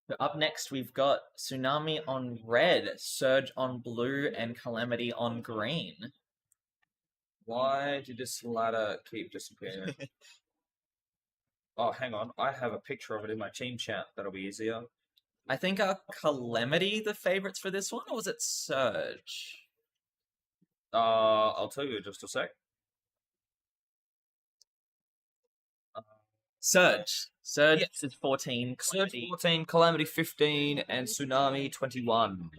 So up next, we've got Tsunami on red, Surge on blue, and Calamity on green. Why did this ladder keep disappearing? Oh, hang on. I have a picture of it in my team chat. That'll be easier. I think are Calamity the favorites for this one, or was it Surge? I'll tell you in just a sec. Surge. Surge Yes. is 14. Surge Calamity. 14, Calamity 15, and Tsunami 21.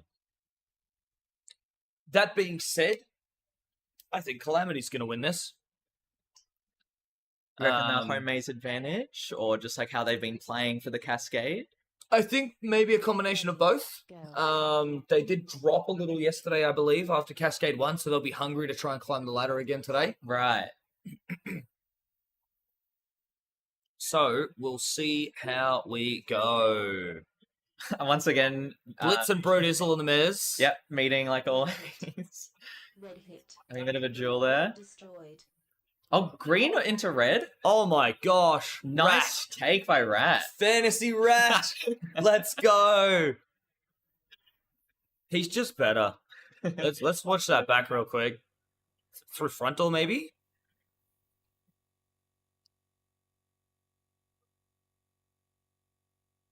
That being said, I think Calamity's going to win this. You reckon their home maze advantage, or just how they've been playing for the Cascade? I think maybe a combination of both. They did drop a little yesterday, I believe, after Cascade 1, so they'll be hungry to try and climb the ladder again today. Right. So, we'll see how we go. Once again, Blitz and Brodizzle in the Miz. Yep, meeting like always. Red hit. Having a bit of a duel there. Destroyed. Oh, green into red? Oh my gosh. Nice take by Rat. Fantasy Rat. Let's go. He's just better. Let's watch that back real quick. Through frontal, maybe?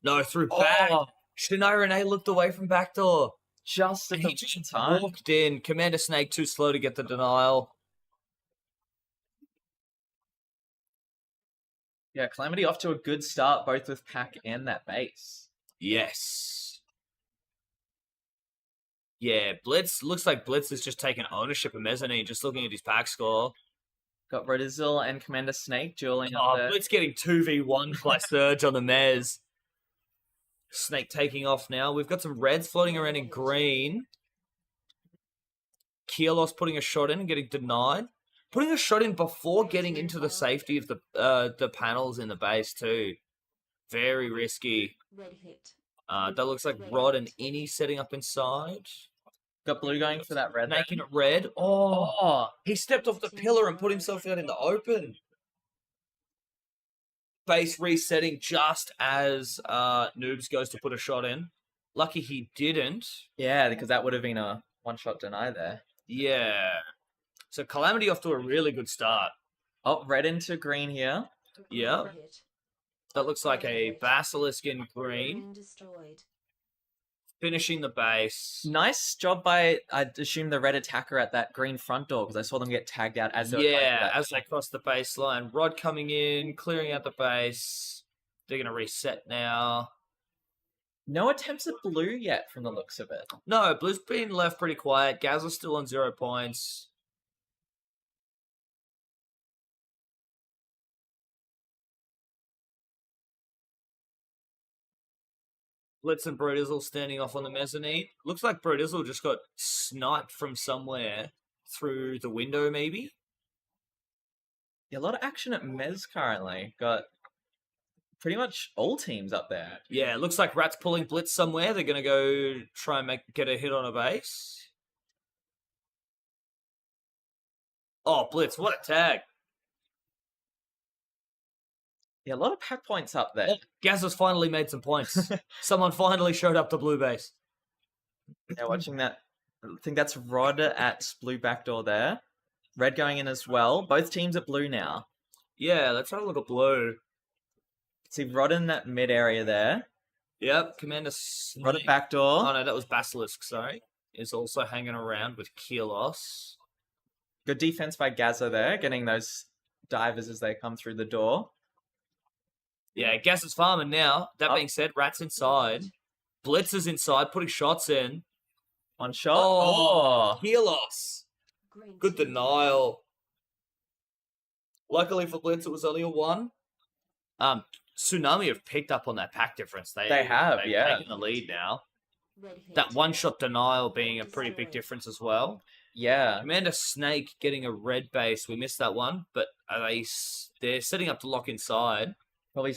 No, through back. Oh, Shinai Renee looked away from backdoor. just at He the just time. walked in. Commander Snake too slow to get the denial. Yeah, Calamity off to a good start, both with Pack and that base. Yes. Yeah, Blitz looks like Blitz is just taking ownership of Mezzanine, just looking at his pack score. Got Brodizzle and Commander Snake dueling up Oh, there. Blitz getting 2v1 by Surge on the Mez. Snake taking off now. We've got some reds floating around in green. Kielos putting a shot in and getting denied. Putting a shot in before getting into the safety of the panels in the base too. Very risky. Red hit. That looks like Rod and Innie setting up inside. Got blue going for that red. Making it red. Oh, he stepped off the pillar and put himself out in the open. Base resetting just as Noobs goes to put a shot in. Lucky he didn't. Yeah, because that would have been a one-shot deny there. Yeah. So Calamity off to a really good start. Oh, red into green here. Yeah. That looks like a Basilisk in green. Finishing the base. Nice job by, I'd assume, the red attacker at that green front door, because I saw them get tagged out as they were going for that. As they cross the baseline. Rod coming in, clearing out the base. They're going to reset now. No attempts at blue yet, from the looks of it. No, Blue's been left pretty quiet. Gazza's still on 0 points. Blitz and Brodizzle standing off on the mezzanine. Looks like Brodizzle just got sniped from somewhere through the window, maybe. Yeah, a lot of action at Mez currently. Got pretty much all teams up there. Yeah, looks like Rat's pulling Blitz somewhere. They're going to go try and get a hit on a base. Oh, Blitz, what a tag. Yeah, a lot of pack points up there. Oh, Gazza's finally made some points. Someone finally showed up to blue base. Yeah, watching that. I think that's Rod at blue backdoor there. Red going in as well. Both teams at blue now. Yeah, let's have a look at blue. See Rod in that mid area there. Yep, Commander Rod at backdoor. Oh, no, that was Basilisk, sorry. Is also hanging around with Keelos. Good defense by Gazza there, getting those divers as they come through the door. Yeah, Gaz is farming now. That being said, Rat's inside. Blitz is inside, putting shots in. One shot. Oh, Keelos. Good denial. Luckily for Blitz, it was only a 1. Tsunami have picked up on that pack difference. They've taken the lead now. That one-shot denial being a pretty big difference as well. Yeah. Commander Snake getting a red base. We missed that one, but they're setting up to lock inside. Probably,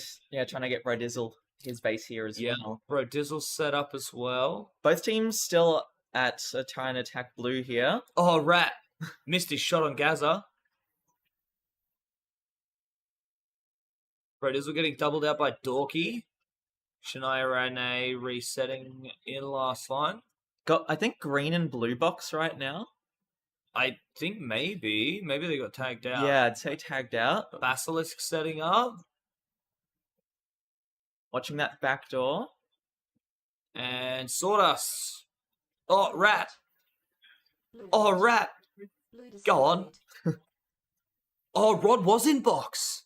trying to get Brodizzle his base here as well. Brodizzle's set up as well. Both teams still at trying to attack blue here. Oh, Rat missed his shot on Gazza. Brodizzle getting doubled out by Dorky. Shania Rane resetting in last line. Got, I think, green and blue box right now. I think maybe they got tagged out. Yeah, I'd say tagged out. Basilisk setting up. Watching that back door. And Sawdust. Oh, Rat. Oh, Rat. Go on. Oh, Rod was in box.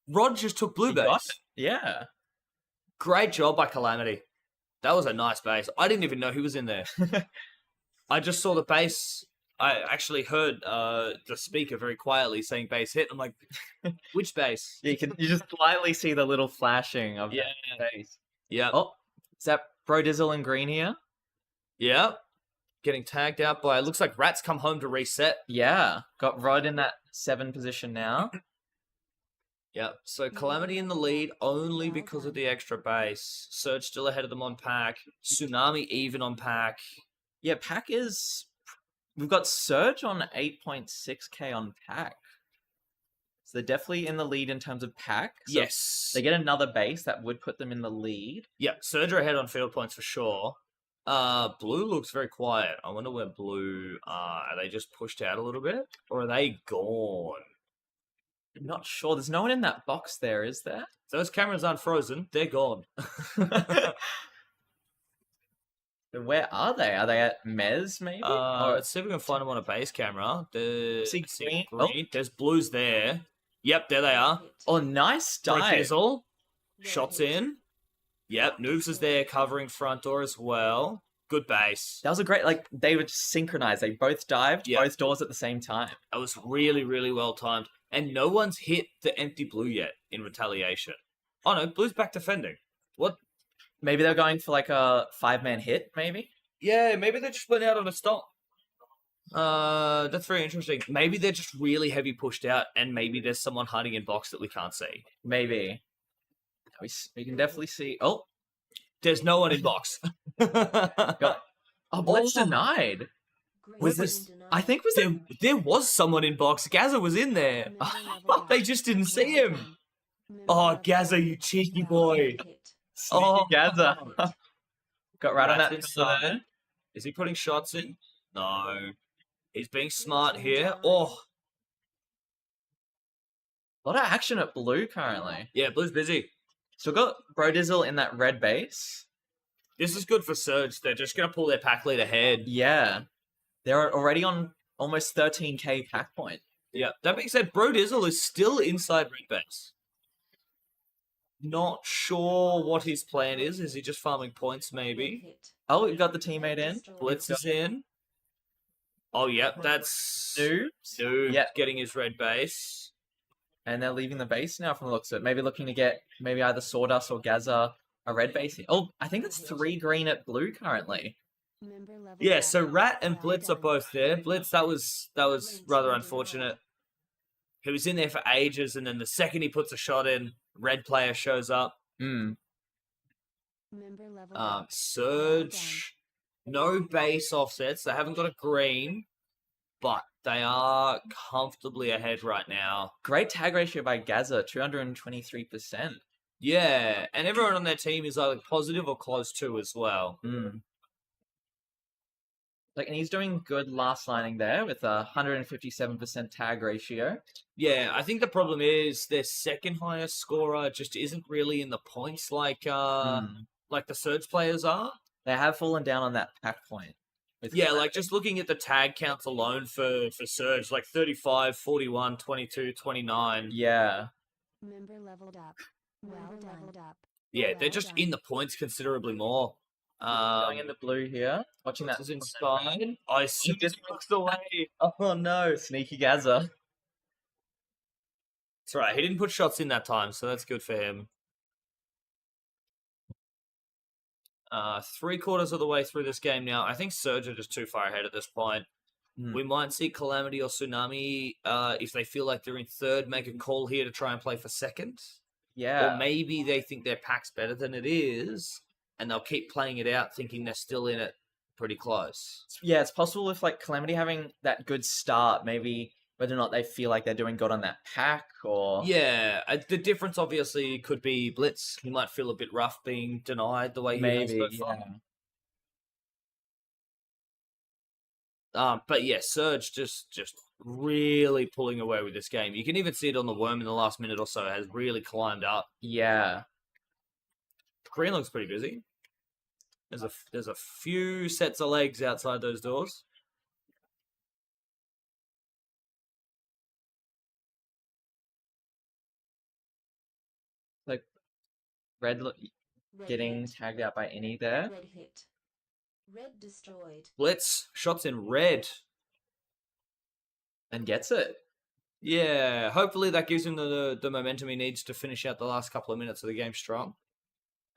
Rod just took blue base. Yeah. Great job by Calamity. That was a nice base. I didn't even know he was in there. I just saw the base. I actually heard the speaker very quietly saying base hit. I'm like, which base? Yeah, you just slightly see the little flashing of that base. Yeah. Oh, is that Brodizzle in green here? Yeah. Getting tagged out by, it looks like Rat's come home to reset. Yeah. Got Rod in that 7 position now. Yep. So Calamity in the lead only because of the extra base. Surge still ahead of them on pack. Tsunami even on pack. Yeah, pack is... We've got Surge on 8.6k on pack. So they're definitely in the lead in terms of pack. So Yes. They get another base that would put them in the lead. Yeah, Surge are ahead on field points for sure. Blue looks very quiet. I wonder where blue are. Are they just pushed out a little bit? Or are they gone? I'm not sure. There's no one in that box there, is there? Those cameras aren't frozen. They're gone. Where are they? Are they at Mez, maybe? Let's see if we can find them on a base camera. See green? Green. There's blues there. Yep, there they are. Oh, nice dive. Brodizzle. Shots in. Yep, Noobs is there covering front door as well. Good base. That was a great, they were just synchronized. They both dived, both doors at the same time. That was really, really well timed. And no one's hit the empty blue yet in retaliation. Oh no, blue's back defending. What? Maybe they're going for a 5-man hit, maybe? Yeah, maybe they just went out on a stop. That's very interesting. Maybe they're just really heavy pushed out, and maybe there's someone hiding in box that we can't see. Maybe. We can definitely see... Oh! There's no one in box. Oh, Blitz Oh. denied. Was this- I think was it There was someone in box. Gaza was in there. They just didn't see him. Oh, Gaza, you cheeky boy. Oh, Gaza? Got right on Rat's that inside. side. Is he putting shots in? No. He's being smart here. Oh, A lot of action at blue currently. yeah, Blue's busy. Still got Brodizzle in that red base. This is good for Surge. They're just going to pull their pack lead ahead. Yeah. They're already on almost 13k pack point. Yeah. That being said, Brodizzle is still inside red base. Not sure what his plan is. Is he just farming points, maybe? Oh, we got the teammate in. Blitz is in. Oh, yep, that's Noobs. Noob Yep. getting his red base. And they're leaving the base now from the looks of it. Maybe looking to get maybe either Sawdust or Gaza a red base here. Oh, I think it's 3 green at blue currently. Yeah, so Rat and Blitz are both there. Blitz, that was rather unfortunate. He was in there for ages, and then the second he puts a shot in, red player shows up. Surge, no base offsets. They haven't got a green, but they are comfortably ahead right now. Great tag ratio by Gaza, 223%. Yeah, and everyone on their team is either positive or close to as well. Like, and he's doing good last lining there with a 157% tag ratio. Yeah, I think the problem is their second highest scorer just isn't really in the points like the Surge players are. They have fallen down on that pack point. Yeah, like just looking at the tag counts alone for Surge, like 35, 41, 22, 29. Yeah. Member leveled up. Well done. Yeah, they're just in the points considerably more. Going in the blue here. Watching that. Is inside. I see just walks away. Oh no, sneaky Gaza. That's right. He didn't put shots in that time, so that's good for him. 3/4 of the way through this game now. I think Surge are just too far ahead at this point. We might see Calamity or Tsunami, if they feel like they're in third, make a call here to try and play for second. Yeah. Or maybe they think their pack's better than it is, and they'll keep playing it out thinking they're still in it pretty close. Yeah, it's possible with like Calamity having that good start, maybe whether or not they feel like they're doing good on that pack or... Yeah, the difference obviously could be Blitz. He might feel a bit rough being denied the way he has Maybe, so far. yeah. But yeah, Surge just really pulling away with this game. You can even see it on the Worm in the last minute or so. It has really climbed up. Yeah. Green looks pretty busy. There's a few sets of legs outside those doors. Like, red getting tagged out by any there. Red hit. Red destroyed. Blitz, shots in red. And gets it. Yeah, hopefully that gives him the momentum he needs to finish out the last couple of minutes of the game strong.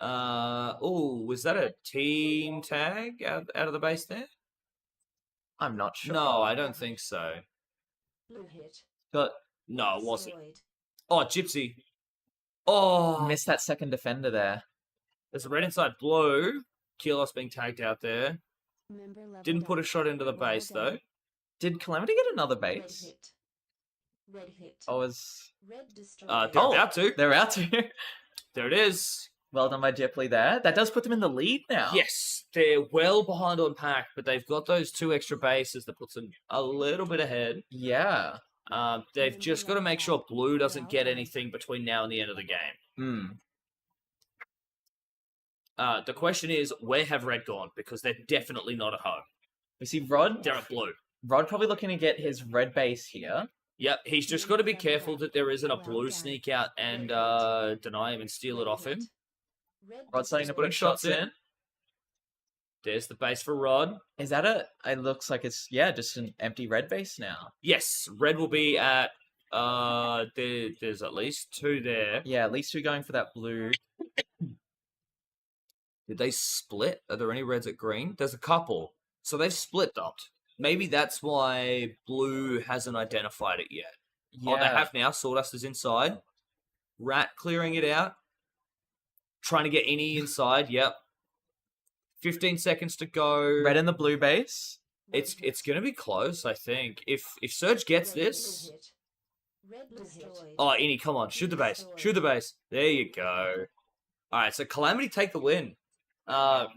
Oh, was that a team tag out of the base there? I'm not sure. No, I don't think so. Blue hit. But No, it wasn't. Destroyed. Oh, Gypsy. Oh, missed that second defender there. there's a red inside blue. Keelos being tagged out there. Member leveled Didn't put a up. shot into the Well base, done. though. Did Calamity get another Red base? hit. Red hit. I was... Red destroyed. They're Oh. about to. They're out to. There it is. Well done by Jepley there. That does put them in the lead now. Yes, they're well behind on pack, but they've got those 2 extra bases that puts them a little bit ahead. Yeah. They've just got to make sure blue doesn't get anything between now and the end of the game. The question is, where have red gone? Because they're definitely not at home. We see Rod. They're at blue. Rod probably looking to get his red base here. Yep, he's just got to be careful that there isn't a blue sneak out and deny him and steal it off him. Red Rod starting to Putting put shots shots in. in. There's the base for Rod. Is that a... It looks like it's, yeah, just an empty red base now. Yes, red will be at... there's at least 2 there. Yeah, at least we're going for that blue. Did they split? Are there any reds at green? There's a couple. So they've split dopped. Maybe that's why blue hasn't identified it yet. Yeah. Oh, they have now. Sawdust is inside. Rat clearing it out. Trying to get any inside. Yep. 15 seconds to go. Red and the blue base. It's gonna be close, I think. If Surge gets this, oh, Innie, come on, shoot the base, shoot the base. There you go. All right, so Calamity take the win.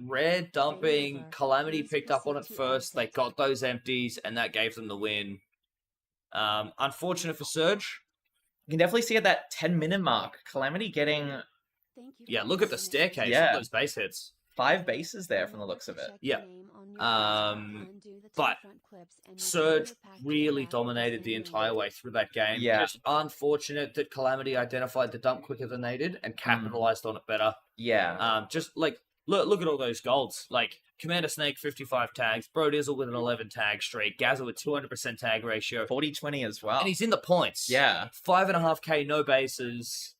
Red dumping, Calamity picked up on it first. They got those empties, and that gave them the win. Unfortunate for Surge. You can definitely see at that 10-minute mark, Calamity getting Yeah, look at the staircase. Yeah. Of those base hits. 5 bases there from the looks of it. Yeah. But Surge really dominated the entire way through that game. Yeah. Just unfortunate that Calamity identified the dump quicker than they did and capitalized on it better. Yeah. Just like look at all those golds. Like Commander Snake 55 tags, Bro Dizzle with an 11 tag streak, Gazza with 200% tag ratio, 40-20 as well. and he's in the points. Yeah. 5.5k, no bases.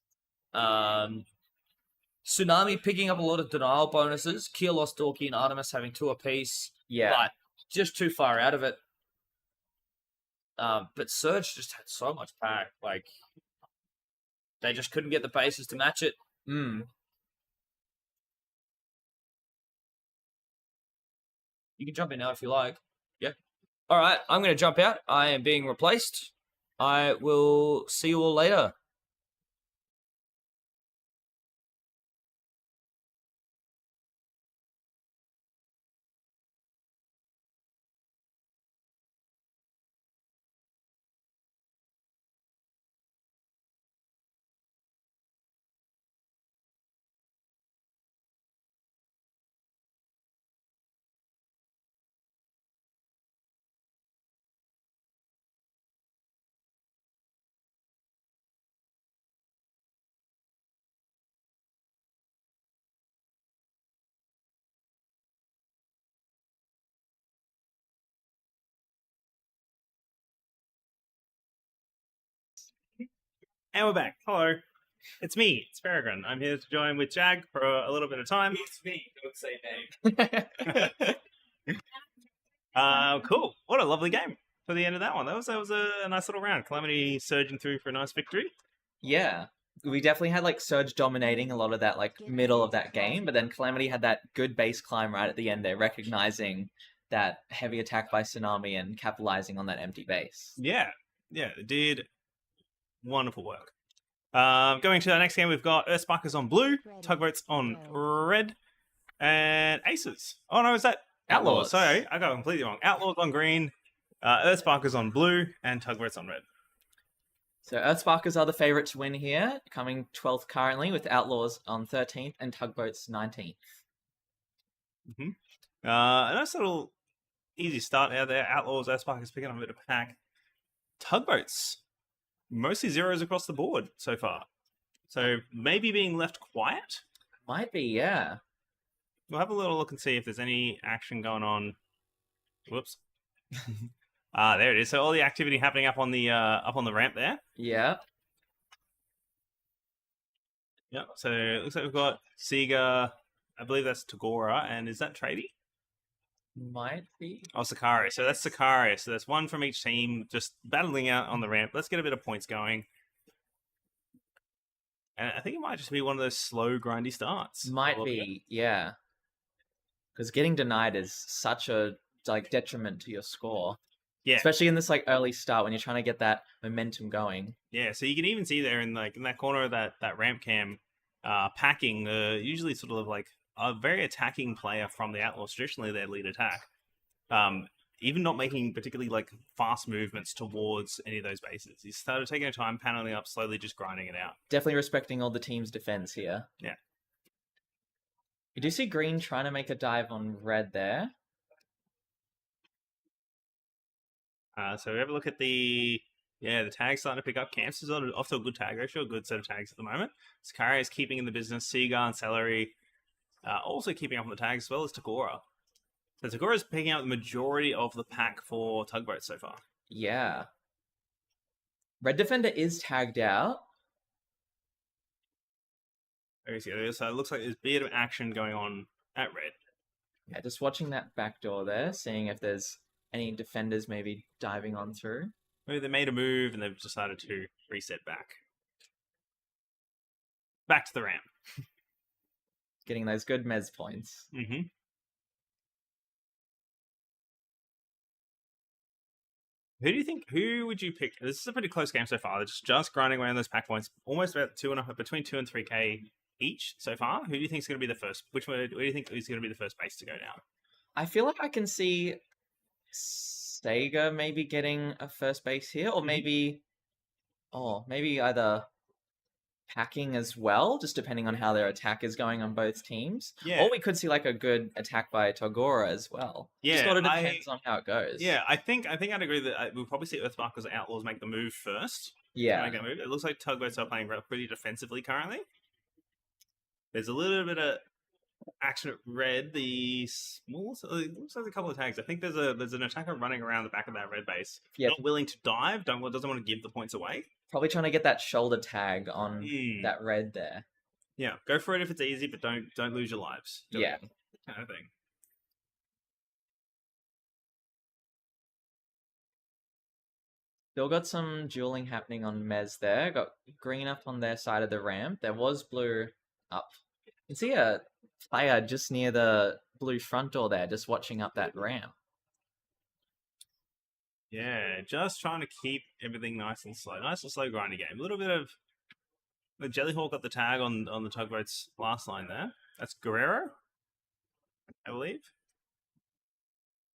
Tsunami picking up a lot of denial bonuses. Kielos, Dorky, and Artemis having 2 apiece. Yeah. But just too far out of it. But Surge just had so much pack. Like, they just couldn't get the bases to match it. Mm. You can jump in now if you like. Yeah. All right, I'm going to jump out. I am being replaced. I will see you all later. And we're back. Hello. It's me. It's Peregrine. I'm here to join with Jag for a little bit of time. It's me. Don't say name. Cool. What a lovely game for the end of that one. That was a nice little round. Calamity surging through for a nice victory. Yeah. We definitely had like Surge dominating a lot of that like middle of that game, but then Calamity had that good base climb right at the end there, recognizing that heavy attack by Tsunami and capitalizing on that empty base. Yeah. It did wonderful work. Going to the next game, we've got Earthsparkers on blue, Tugboats on red, and Aces. Oh no, is that Outlaws? Sorry, I got it completely wrong. Outlaws on green, Earthsparkers on blue, and Tugboats on red. So Earthsparkers are the favorite to win here, coming 12th currently, with Outlaws on 13th and Tugboats 19th. A nice little easy start out there. Outlaws, Earthsparkers picking up a bit of pack. Tugboats, mostly zeros across the board so far. So maybe being left quiet? Might be, yeah. We'll have a little look and see if there's any action going on. Whoops. There it is. So all the activity happening up on the ramp there. Yeah. Yep. So it looks like we've got Sega, I believe that's Tagora, and is that Trady? Might be. Oh, Sicaria. So that's Sicaria. So that's one from each team just battling out on the ramp. Let's get a bit of points going. And I think it might just be one of those slow, grindy starts. Might be, yeah. Because getting denied is such a like detriment to your score. Yeah. Especially in this like early start when you're trying to get that momentum going. Yeah, so you can even see there in that corner of that ramp cam, packing usually sort of like a very attacking player from the Outlaws, traditionally their lead attack. Even not making particularly like fast movements towards any of those bases. He started taking their time, paneling up, slowly just grinding it out. Definitely respecting all the team's defense here. Yeah. You do see green trying to make a dive on red there. So we have a look at the tags starting to pick up. Camps is off to a good tag ratio, a good set of tags at the moment. Sicaria is keeping in the business. Seagull and Celery also keeping up on the tags as well as Tagora. So Tagora is picking up the majority of the pack for Tugboats so far. Yeah. Red Defender is tagged out. Okay, so it looks like there's a bit of action going on at red. Yeah, just watching that back door there, seeing if there's any defenders maybe diving on through. Maybe they made a move and they've decided to reset back. Back to the ramp. Getting those good mez points. Mm-hmm. Who would you pick? This is a pretty close game so far. They're just grinding away on those pack points, almost about between 2 and 3k each so far. Who do you think is going to be the first? Which one do you think is going to be the first base to go down? I feel like I can see Sega maybe getting a first base here, or maybe either Packing as well, just depending on how their attack is going on both teams. Yeah. Or we could see like a good attack by Togora as well. Yeah, just sort of depends on how it goes. Yeah, I think I'd agree that we'll probably see Earthsparkers and Outlaws make the move first. Yeah. Make that move. It looks like Tugboats are playing pretty defensively currently. There's a little bit of action at red. The small, it looks like a couple of tags. I think there's an attacker running around the back of that red base. Yeah. Not willing to dive. Doesn't want to give the points away. Probably trying to get that shoulder tag on that red there. Yeah, go for it if it's easy, but don't lose your lives. Yeah. Kind of thing. Still got some dueling happening on Mez there. Got green up on their side of the ramp. There was blue up. You can see a player just near the blue front door there, just watching up that ramp. Yeah, just trying to keep everything nice and slow grinding game. A little bit of the Jellyhawk got the tag on the Tugboat's last line there. That's Guerrero, I believe.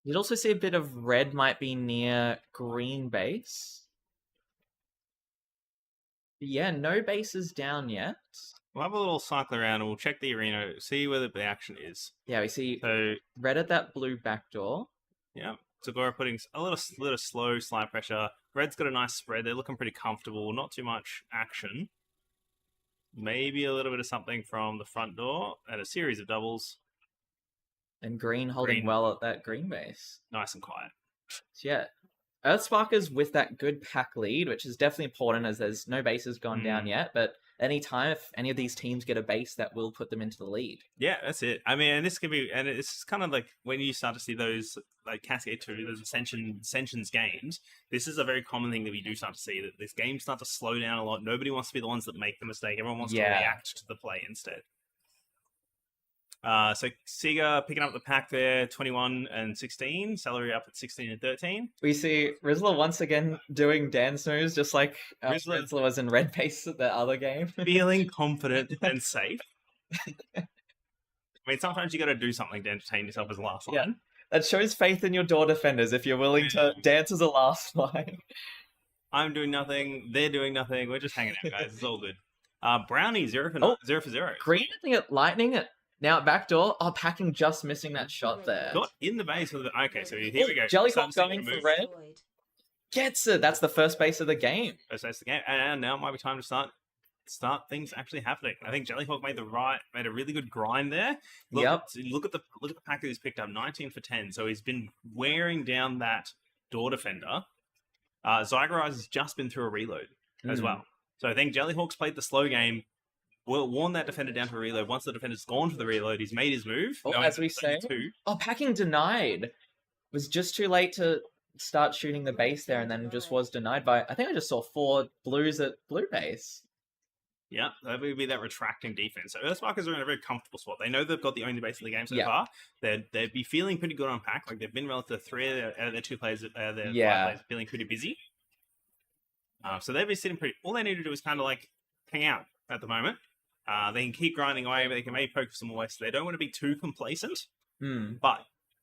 You'd also see a bit of red might be near green base. But yeah, no bases down yet. We'll have a little cycle around and we'll check the arena, see where the action is. Yeah, we see So red at that blue back door. yeah, Tagora putting a little slow slide pressure. Red's got a nice spread. They're looking pretty comfortable. Not too much action. Maybe a little bit of something from the front door and a series of doubles. And green holding well at that green base. Nice and quiet. So yeah, Earthsparkers with that good pack lead, which is definitely important as there's no bases gone down yet. But anytime if any of these teams get a base, that will put them into the lead. Yeah, that's it. I mean, and this could be, and it's kind of like when you start to see those like Cascade 2, those Ascensions games, this is a very common thing that we do start to see, that this game start to slow down a lot. Nobody wants to be the ones that make the mistake. Everyone wants to react to the play instead. So Sega picking up the pack there, 21 and 16. Celery up at 16 and 13. We see Rizzler once again doing dance moves, just like Rizzler was in red base at the other game. Feeling confident and safe. I mean, sometimes you got to do something to entertain yourself as the last line. Yeah. That shows faith in your door defenders if you're willing to dance as a last line. I'm doing nothing. They're doing nothing. We're just hanging out, guys. It's all good. Brownie, 0 for 0. Green, I think at Lightning. Now at backdoor, Packing just missing that shot there. Got in the base with the... Okay, so here we go. Jellyhawk going for red. Gets it. That's the first base of the game. First base of the game. And now might be time to start things actually happening. I think Jellyhawk made a really good grind there. Look at the pack that he's picked up, 19 for 10. So he's been wearing down that door defender. Zygorise has just been through a reload as well. So I think Jellyhawk's played the slow game. We'll warn that defender down for a reload. Once the defender's gone for the reload, he's made his move. As we say. Packing denied. Was just too late to start shooting the base there, and then just was denied by... I think I just saw 4 blues at blue base. Yeah, that would be that retracting defense. So Earthsparkers are in a very comfortable spot. They know they've got the only base of the game so far. They'd be feeling pretty good on pack. Like they've been relative to 3 out of their 2 players, their 5 players feeling pretty busy. So they've been sitting pretty... All they need to do is kind of like hang out at the moment. They can keep grinding away, but they can maybe poke some more. So they don't want to be too complacent. But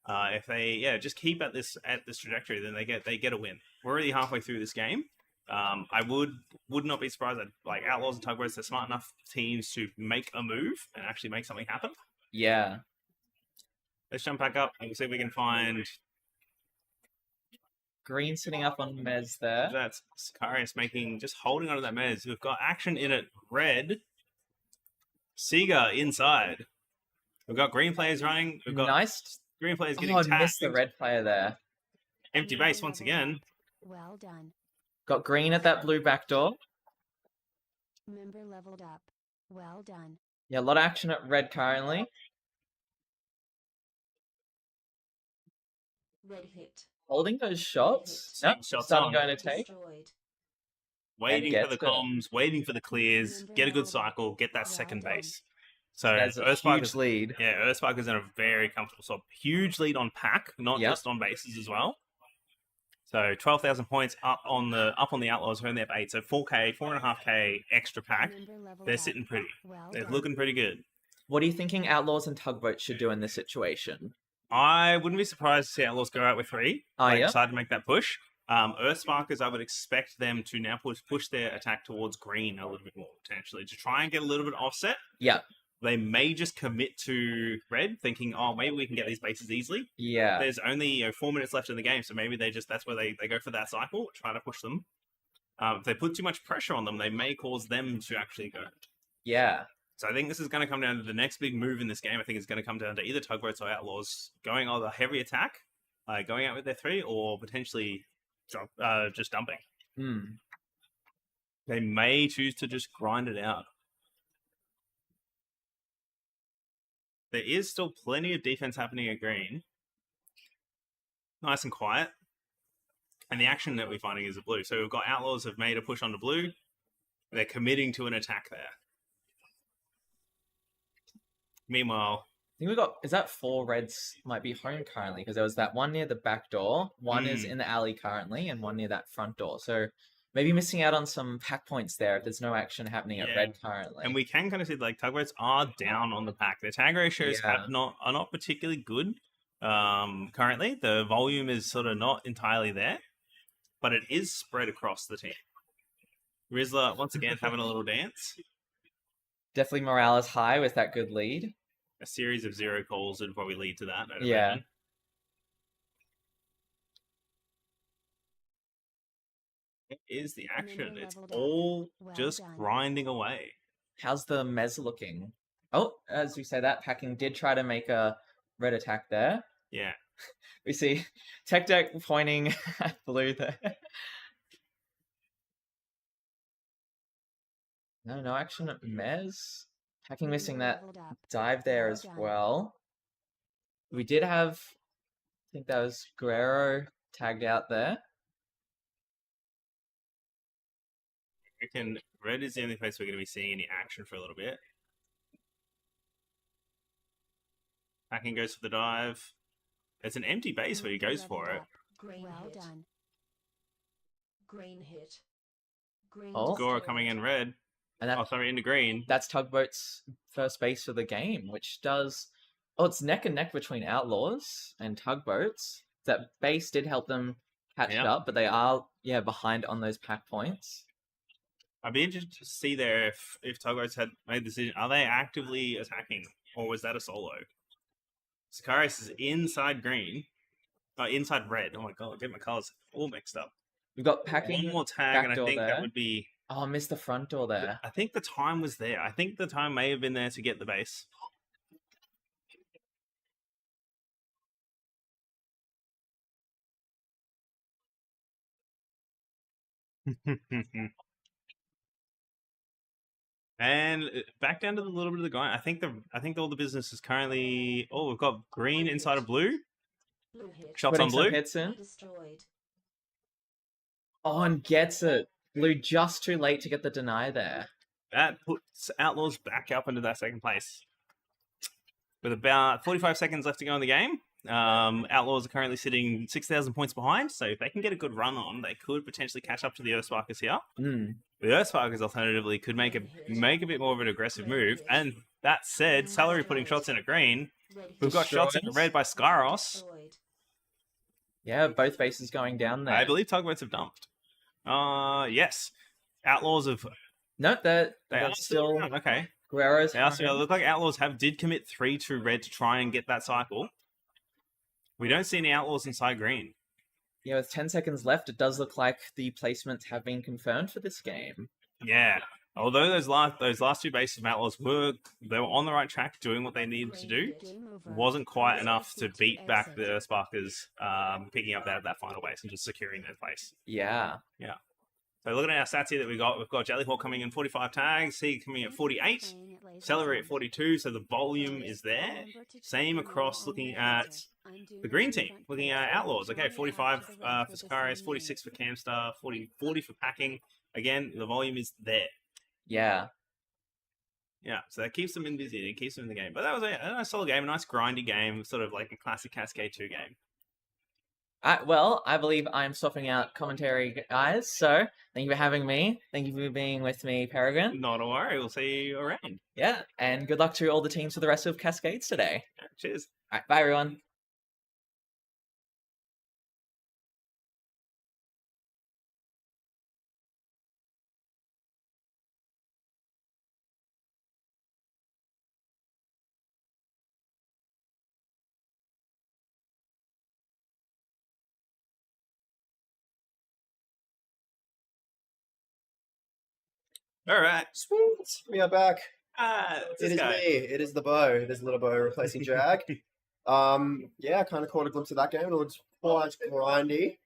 if they just keep at this trajectory, then they get a win. We're already halfway through this game. I would not be surprised that like Outlaws and Tugboats, they're smart enough teams to make a move and actually make something happen. Yeah. Let's jump back up and see if we can find Green sitting up on Mez there. That's Sicarius just holding onto that Mez. We've got action in it. Red. Sega inside. We've got green players running. We've got green players getting tagged. I missed the red player there. Empty base once again. Well done. Got green at that blue back door. Member leveled up. Well done. Yeah, a lot of action at red currently. Red hit. Holding those shots. Nope, shots starting on. going to take. Waiting for the comms, waiting for the clears, get a good cycle, get that second base. So That's a huge lead. Yeah, Earthsparkers in a very comfortable spot. Huge lead on pack, not just on bases as well. So 12,000 points up on the Outlaws, who only have 8. So 4K, 4.5K extra pack. They're sitting pretty. They're looking pretty good. What are you thinking Outlaws and Tugboats should do in this situation? I wouldn't be surprised to see Outlaws go out with 3. Oh, yeah? Decide to make that push. Earthsparkers, I would expect them to now push their attack towards green a little bit more, potentially, to try and get a little bit offset. Yeah. They may just commit to red, thinking, oh, maybe we can get these bases easily. Yeah. There's only 4 minutes left in the game, so maybe that's where they go for that cycle, try to push them. If they put too much pressure on them, they may cause them to actually go. Yeah. So I think this is going to come down to the next big move in this game. I think it's going to come down to either Tugboats or Outlaws going on the heavy attack, going out with their 3, or potentially just dumping. They may choose to just grind it out. There is still plenty of defense happening at green. Nice and quiet. And the action that we're finding is a blue. So we've got Outlaws have made a push on the blue. They're committing to an attack there. Meanwhile, I think we've got, is that 4 reds might be home currently? Because there was that one near the back door, one is in the alley currently, and one near that front door. So maybe missing out on some pack points there if there's no action happening at red currently. And we can kind of see like Tugboats are down on the pack. Their tag ratios are not particularly good currently. The volume is sort of not entirely there, but it is spread across the team. Rizzler, once again, having a little dance. Definitely morale is high with that good lead. A series of 0 calls would probably lead to that. I'd Yeah. imagine. It is the action. It's all just grinding away. How's the Mez looking? Oh, as we say that, Packing did try to make a red attack there. Yeah. We see Tech Deck pointing at blue there. No action at Mez. Packing missing that dive there as well. We did have, I think that was Guerrero tagged out there. I reckon red is the only place we're going to be seeing any action for a little bit. Packing goes for the dive. It's an empty base where he goes for it. Well done. Green hit. Green Gora coming in red. And that, into green. That's Tugboat's first base for the game, which does... Oh, it's neck and neck between Outlaws and Tugboats. That base did help them catch up, but they are, behind on those pack points. I'd be interested to see there if Tugboats had made the decision. Are they actively attacking, or was that a solo? Sicarius is inside green. Inside red. Oh my god, I get my colours all mixed up. We've got Packing one more tag, and I think there. that would be... Oh, I missed the front door there. I think the time was there. I think the time may have been there to get the base. And back down to the little bit of the grind. I think all the business is currently... Oh, we've got green inside of blue. Shots on blue. Hits in. Oh, and gets it. Blue just too late to get the deny there. That puts Outlaws back up into that second place. With about 45 seconds left to go in the game, Outlaws are currently sitting 6,000 points behind, so if they can get a good run on, they could potentially catch up to the Earthsparkers here. The Earthsparkers, alternatively, could make a bit more of an aggressive move, and that said, Salary putting shots in at green. We've got shots in red by Skyros. Yeah, both bases going down there. I believe Tugboats have dumped. Yes. Outlaws have... No, they're still around. Okay. Guerrero's. They also look like Outlaws did commit 3 to red to try and get that cycle. We don't see any Outlaws inside green. Yeah, with 10 seconds left, it does look like the placements have been confirmed for this game. Yeah. Although those last 2 bases of Outlaws were on the right track doing what they needed to do, wasn't quite enough to beat back the Earthsparkers picking up that final base and just securing their place. Yeah. Yeah. So looking at our stats here that we've got Jellyhawk coming in 45 tags, he coming at 48, Celery at 42, so the volume is there. Same across looking at the green team, looking at Outlaws. Okay, 45 for Sicarius, 46 for Camstar, 40 for Packing. Again, the volume is there. Yeah. Yeah, so that keeps them busy. It keeps them in the game. But that was a nice solid game, a nice grindy game, sort of like a classic Cascade 2 game. Well, I believe I'm swapping out commentary, guys. So thank you for having me. Thank you for being with me, Peregrine. Not a worry. We'll see you around. Yeah, and good luck to all the teams for the rest of Cascades today. Cheers. All right, bye everyone. All right. Sweet, we are back. It's It this is guy. me. It is the bow. It is little bow replacing Jag. Yeah, I kind of caught a glimpse of that game. It looks quite grindy.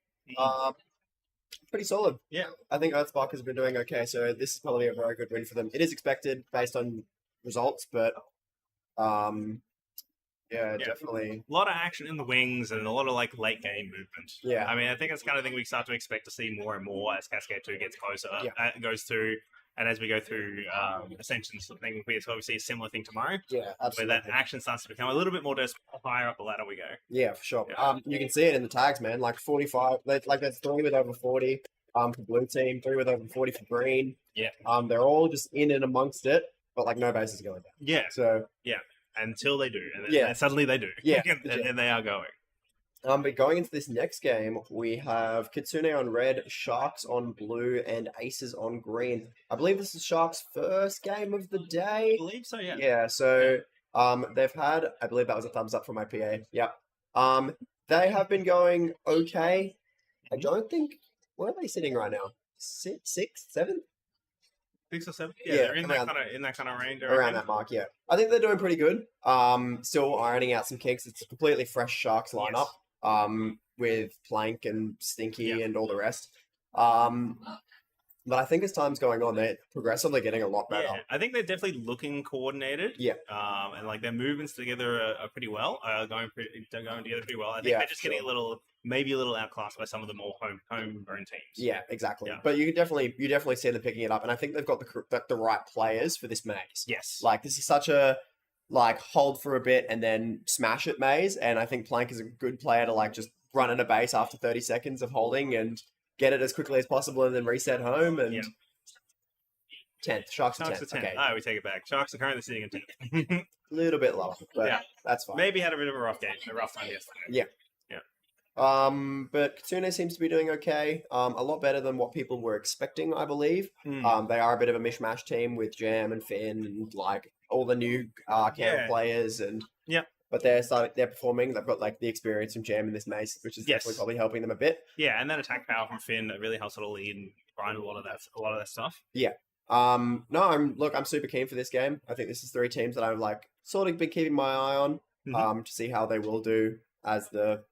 Pretty solid. Yeah. I think Earthspark has been doing okay, so this is probably a very good win for them. It is expected based on results, but yeah, definitely. A lot of action in the wings and a lot of like late game movement. Yeah. I mean, I think it's the kind of thing we start to expect to see more and more as Cascade 2 gets closer. Yeah. Goes through, and as we go through Ascensions, I think we see a similar thing tomorrow. Yeah, Where absolutely. that action starts to become a little bit more just higher up the ladder we go. Yeah, for sure. Yeah. You can see it in the tags, man. Like 45, like there's 3 with over 40 for blue team, 3 with over 40 for green. Yeah. They're all just in and amongst it, but like no bases going down. Yeah. So Until they do. And then Yeah. and suddenly they do. Yeah, and legit. then they are going. but going into this next game, we have Kitsune on red, Sharks on blue, and Aces on green. I believe this is Sharks' first game of the I day. believe so, yeah. Yeah, so they've had, I believe that was a thumbs up from my PA. Yep. They have been going okay. I don't think, where are they sitting right now? Sixth, seventh? 6 or 7? Yeah, Yeah, they're in around- that kind of range. I Around reckon. that mark, yeah. I think they're doing pretty good. Still ironing out some kinks. It's a completely fresh Sharks lineup. With Plank and Stinky and all the rest. But I think as time's going on, they're progressively getting a lot better. Yeah, I think they're definitely looking coordinated. Yeah. And like their movements together are pretty well. Going together pretty well. I think Yeah, they're just getting sure. maybe a little outclassed by some of the more homegrown teams. Yeah, exactly. Yeah. But you definitely see them picking it up, and I think they've got the right players for this maze. Yes. Like this is such a hold for a bit and then smash it maze, and I think Plank is a good player to like just run at a base after 30 seconds of holding and get it as quickly as possible and then reset home and. Yeah. 10th. Sharks are Sharks 10th. are 10th. Okay. Oh, we take it back. Sharks are currently sitting at 10th. A little bit lower, but Yeah. that's fine. Maybe had a bit of a rough game, a rough time yesterday. Yeah. But Kitsune seems to be doing okay. A lot better than what people were expecting, I believe. They are a bit of a mishmash team with Jam and Finn and like all the new camera players and but they're performing. They've got like the experience from Jam in this maze, which is definitely probably helping them a bit. Yeah, and that attack power from Finn that really helps sort of lead and grind a lot of that stuff. Yeah. No, I'm super keen for this game. I think this is 3 teams that I've like sort of been keeping my eye on to see how they will do as the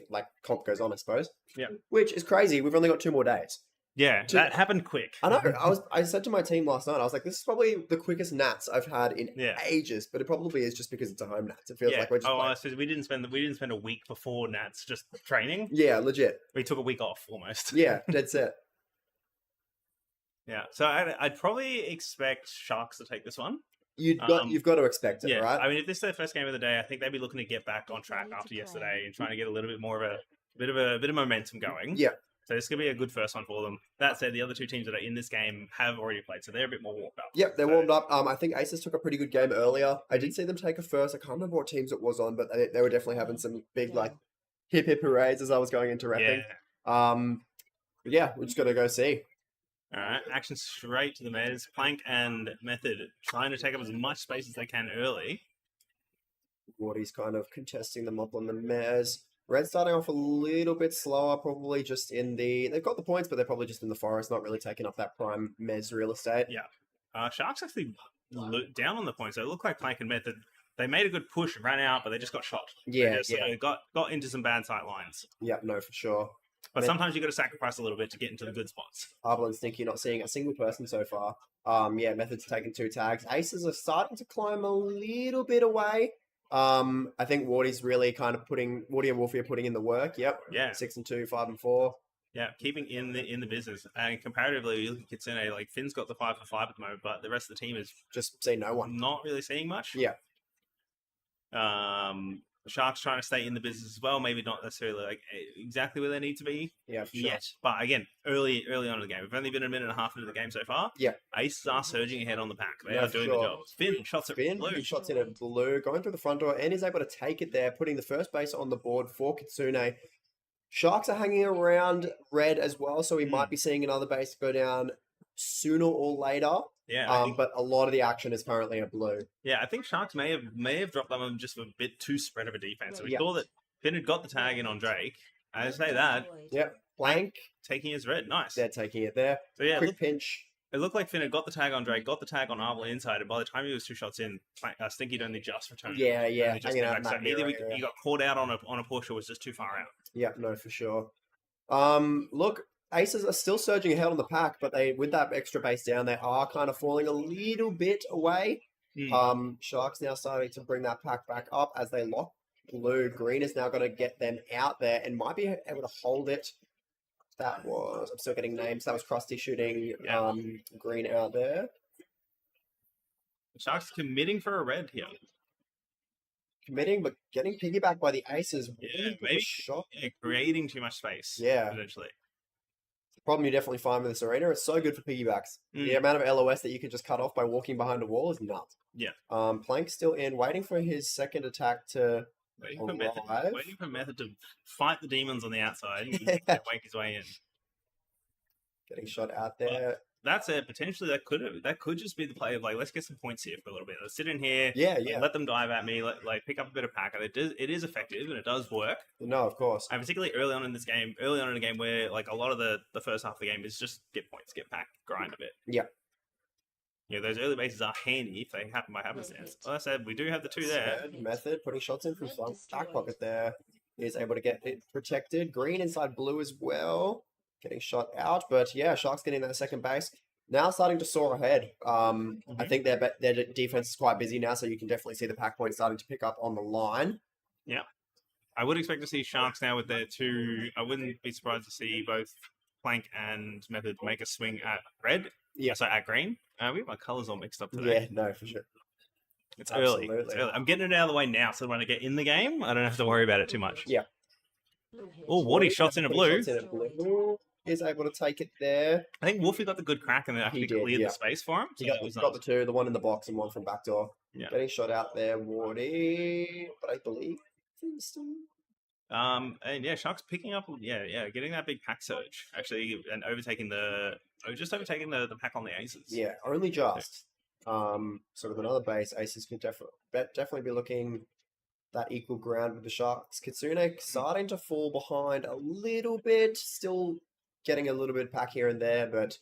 like comp goes on, I suppose. Yeah. Which is crazy. We've only got 2 more days. Yeah, that happened quick. I know. I said to my team last night, I was like, this is probably the quickest Nats I've had in ages, but it probably is just because it's a home Nats. It feels like we're just so we didn't spend a week before Nats just training. Yeah, legit. We took a week off almost. Yeah, dead set. Yeah, so I'd probably expect Sharks to take this one. You've got to expect it, Yeah, right? I mean, if this is their first game of the day, I think they'd be looking to get back on track after yesterday and trying to get a little bit more of a bit of momentum going. Yeah. So this could be a good first one for them. That said, the other 2 teams that are in this game have already played, so they're a bit more warmed up. Yep, they're warmed up. I think Aces took a pretty good game earlier. I did see them take a first. I can't remember what teams it was on, but they were definitely having some big like hip hip hoorays as I was going into repping. But yeah, we're just gonna go see. All right, action straight to the mez. Plank and Method trying to take up as much space as they can early. Wardy's kind of contesting them up on the mares. Red starting off a little bit slower, probably just in the... They've got the points, but they're probably just in the forest, not really taking up that prime mez real estate. Yeah. Sharks actually down on the points. So it looked like Plank and Method, they made a good push and ran out, but they just got shot. Yeah, They got into some bad sight lines. Yeah, no, for sure. But sometimes you got to sacrifice a little bit to get into the good spots. Arbel and Stinky not seeing a single person so far. Yeah, Method's taken 2 tags. Aces are starting to climb a little bit away. I think Wardy's really kind of Wardy and Wolfie are putting in the work. Yep. Yeah. 6 and 2, 5 and 4. Yeah, keeping in the business. And comparatively, you look at Kitsune, like Finn's got the 5 for 5 at the moment, but the rest of the team is just seeing no one. Not really seeing much. Yeah. Sharks trying to stay in the business as well. Maybe not necessarily like exactly where they need to be yet. But again, early on in the game. We've only been a minute and a half into the game so far. Yeah. Aces are surging ahead on the pack. They are doing the job. Finn shots at blue. Shots in at blue, going through the front door, and is able to take it there, putting the first base on the board for Kitsune. Sharks are hanging around red as well, so we might be seeing another base go down sooner or later. Yeah, but a lot of the action is currently at blue. Yeah, I think Sharks may have dropped them just a bit too spread of a defense. So we saw that Finn had got the tag in on Drake. I say that. Yep, Blank taking his red. Nice. They're taking it there. So yeah, quick pinch. It looked like Finn had got the tag on Drake, got the tag on Arvel inside, and by the time he was 2 shots in, Stinky'd only just returned. Yeah. Just so either he got caught out on a push or was just too far out. Yeah, no, for sure. Look, Aces are still surging ahead on the pack, but with that extra base down, they are kind of falling a little bit away. Sharks now starting to bring that pack back up as they lock blue. Green is now going to get them out there and might be able to hold it. I'm still getting names. That was Krusty shooting Green out there. Sharks committing for a red here. Committing, but getting piggybacked by the Aces. Yeah, maybe creating too much space. Yeah. Potentially. Problem you definitely find with this arena, it's so good for piggybacks. The amount of LOS that you can just cut off by walking behind a wall is nuts. Yeah. Plank's still in, waiting for his second attack to Waiting for Method to fight the demons on the outside and wake his way in. Getting shot out there. But that's it. Potentially, that could just be the play of like, let's get some points here for a little bit. Let's sit in here. Let them dive at me. Pick up a bit of pack. It is effective and it does work. No, of course. And particularly early on in the game where like a lot of the first half of the game is just get points, get pack, grind a bit. Yeah. Those early bases are handy if they happen by happenstance. Like I said, we do have the 2 there. Method putting shots in from back pocket there. Is able to get it protected. Green inside blue as well. Getting shot out. But yeah, Sharks getting that second base. Now starting to soar ahead. I think their defense is quite busy now, so you can definitely see the pack points starting to pick up on the line. Yeah. I would expect to see Sharks now with their 2. I wouldn't be surprised to see both Plank and Method make a swing at red. Yeah. So at green. We have my colours all mixed up today. Yeah, no, for sure. It's early. I'm getting it out of the way now, so when I get in the game, I don't have to worry about it too much. Yeah. Oh, Wardy shots in a blue. Is able to take it there. I think Wolfie got the good crack and then actually cleared the space for him. So he got the 2, the one in the box and one from backdoor. Yeah. Getting shot out there, Wardy. But I believe and yeah, Sharks picking up, getting that big pack surge actually, and overtaking the pack on the Aces. Yeah, only just. Sort of another base. Aces can definitely be looking that equal ground with the Sharks. Kitsune starting to fall behind a little bit, still getting a little bit pack here and there, but.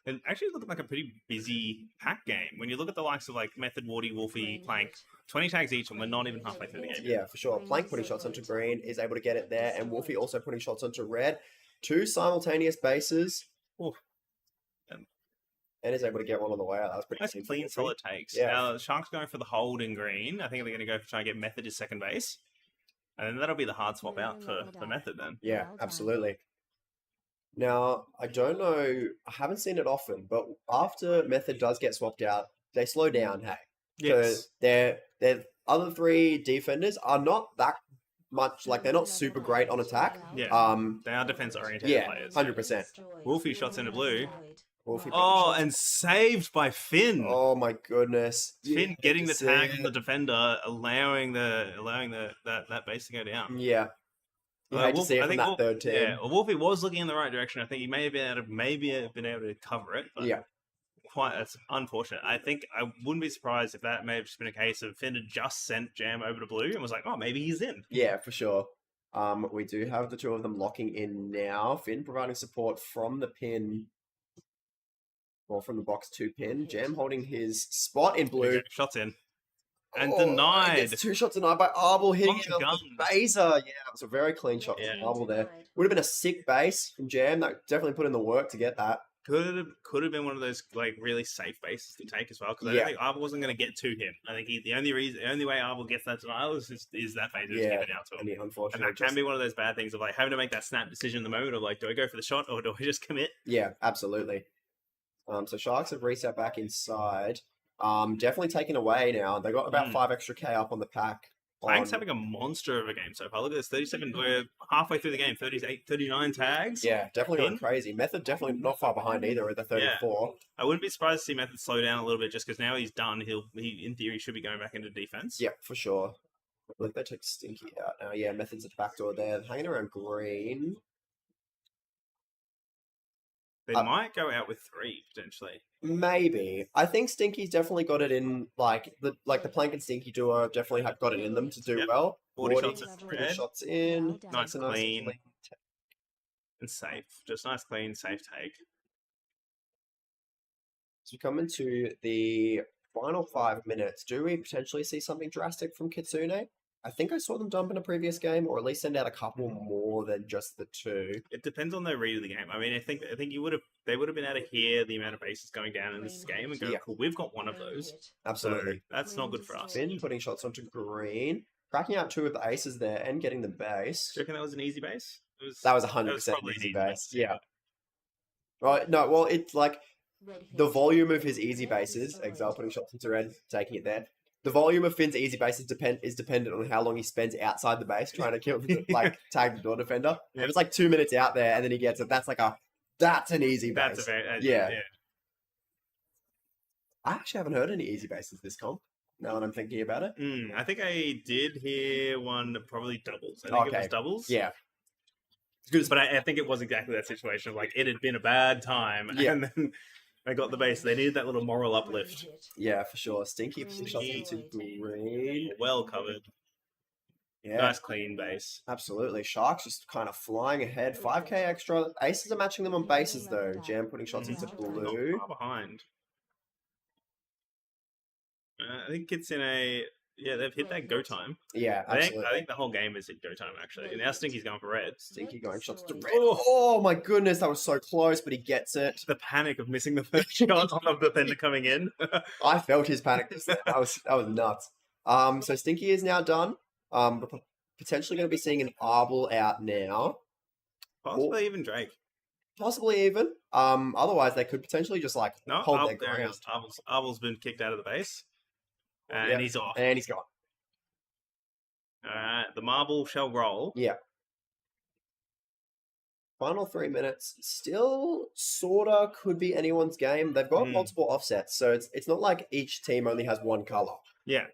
It actually looked like a pretty busy pack game. When you look at the likes of like Method, Wardy, Wolfie, Plank, 20 tags each, and we're not even halfway through the game. Yeah, for sure. Plank putting shots onto green, is able to get it there, and Wolfie also putting shots onto red. 2 simultaneous bases. And is able to get one on the way out. That was pretty nice, clean, solid takes. Yeah. Now, the Sharks going for the hold in green. I think they're going to go for try and get Method as second base. And then that'll be the hard swap out for Method then. Yeah, absolutely. Now, I don't know, I haven't seen it often, but after Method does get swapped out, they slow down, hey? Yes. So their other 3 defenders are not that much, like they're not super great on attack. Yeah. They are defense-oriented players. 100%. Wolfie shots into blue. Wolfie and saved by Finn. Oh my goodness. Finn getting the tag on the defender, allowing that base to go down. Yeah. You hate to see it from that third team. Yeah, well, Wolfie was looking in the right direction. I think he may have been able to cover it. But that's unfortunate. I think I wouldn't be surprised if that may have just been a case of Finn had just sent Jam over to blue and was like, oh, maybe he's in. Yeah, for sure. We do have the 2 of them locking in now. Finn providing support from the pin. Or from the box 2 pin. Jam holding his spot in blue. Shots in. And denied. Gets 2 shots denied by Arbel hitting it on the baser. Yeah, it was a very clean shot from Arbel there. Would have been a sick base from Jam. That definitely put in the work to get that. Could have been one of those like really safe bases to take as well, because I don't think Arbel wasn't going to get to him. I think the only way Arbel gets that denial is that phase is given out to him. And that can be one of those bad things of like having to make that snap decision in the moment of like, do I go for the shot or do I just commit? Yeah, absolutely. So Sharks have reset back inside. Definitely taken away now. They got about 5 extra K up on the pack Blank's having a monster of a game so far. Look at this, 37. We're halfway through the game. 38, 39 tags. Yeah, definitely in. going crazy. Method definitely not far behind either with the 34. I wouldn't be surprised to see Method slow down a little bit just because now he's done. He in theory should be going back into defense. Yeah, for sure. Look, they took Stinky out now. Yeah, Method's at the back door there, hanging around green. They might go out with 3 potentially. Maybe. I think Stinky's definitely got it in. Like the Plank and Stinky duo have definitely got it in them to do well. 40 shots at 40 red. shots in. Well done. Nice, That's a clean, take. and safe. Just nice, clean, safe take. So we come into the final 5 minutes. Do we potentially see something drastic from Kitsune? I think I saw them dump in a previous game, or at least send out a couple more than just the 2. It depends on their read of the game. I mean, I think they would have been able to hear the amount of bases going down in this game and go, Yeah. cool, we've got one of those. Absolutely. So that's not good for us. Finn putting shots onto green, cracking out 2 of the aces there, and getting the base. Do you reckon that was an easy base? That was 100% probably easy an base. Yeah. Right. No. Well, it's like the volume of his easy bases. Exile putting shots into red, taking it there. The volume of Finn's easy bases is dependent on how long he spends outside the base trying to kill tag the door defender. Yeah. If it's like 2 minutes out there and then he gets it, that's an easy base. That's a very yeah. I actually haven't heard any easy bases this comp. Now that I'm thinking about it. I think I did hear one that probably doubles. I think it was doubles. Yeah. But I think it was exactly that situation of like it had been a bad time, and then they got the base. They needed that little moral uplift. Yeah, for sure. Stinky shots into green. Well covered. Yeah. Nice clean base. Absolutely. Sharks just kind of flying ahead. 5k extra. Aces are matching them on bases though. Jam putting shots into blue. Not far behind. I think it's in a... Yeah, they've hit that go time. Yeah, absolutely. I think the whole game is at go time, actually. And now Stinky's going for red. Stinky going shots to red. Oh my goodness, that was so close, but he gets it. The panic of missing the first shot of the defender coming in. I felt his panic just then. That was nuts. So Stinky is now done. We're potentially going to be seeing an Arbol out now. Possibly even Drake. Possibly even. Otherwise, they could potentially just hold their ground. Arbol's been kicked out of the base. And he's off. And he's gone. Alright, the marble shall roll. Yeah. Final 3 minutes. Still sorta could be anyone's game. They've got multiple offsets, so it's not like each team only has one color. Yeah.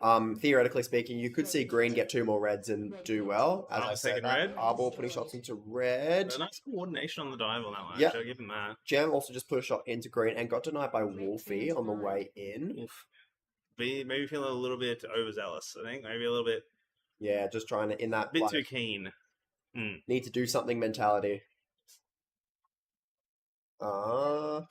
Theoretically speaking, you could see green get 2 more reds and do well. As I said, red. Arbol putting shots into red. A nice coordination on the dive on that one. Yeah. I'll give him that. Jam also just put a shot into green and got denied by Wolfie on the way in. Oof. Maybe feeling a little bit overzealous, I think. Maybe a little bit... Yeah, just trying to, in that... A bit too keen. Need to do something mentality. The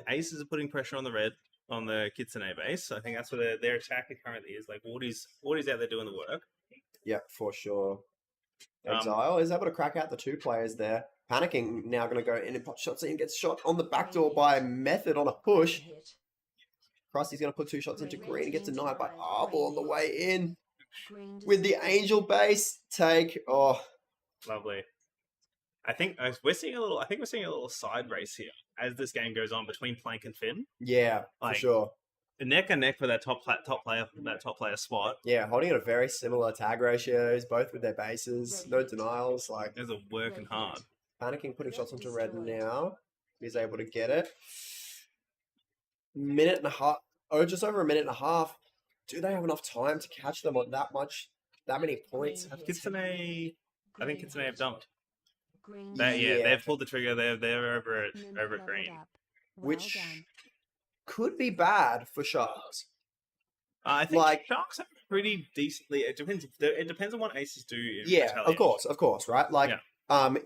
aces are putting pressure on the Kitsune base. I think that's where their attack currently is. Like, Wardy's out there doing the work. Yeah, for sure. Exile is able to crack out the 2 players there. Panicking now going to go in and put shots in. Gets shot on the back door by Method on a push. Krusty's going to put 2 shots into green and gets denied by Arbol on the way in. With the Angel base take. Oh, lovely. I think we're seeing a little side race here as this game goes on between Plank and Finn. Yeah, for sure. Neck and neck for that top player spot. Yeah, holding at a very similar tag ratios, both with their bases, no denials. They're working hard. Panicking, putting shots onto red now. He's able to get it. Minute and a half. Oh, just over a minute and a half. Do they have enough time to catch them on that many points? I think Kitsune have dumped. They've pulled the trigger. They're over at green, which could be bad for Sharks. I think Sharks have pretty decently. It depends on what aces do. Yeah, of course, right?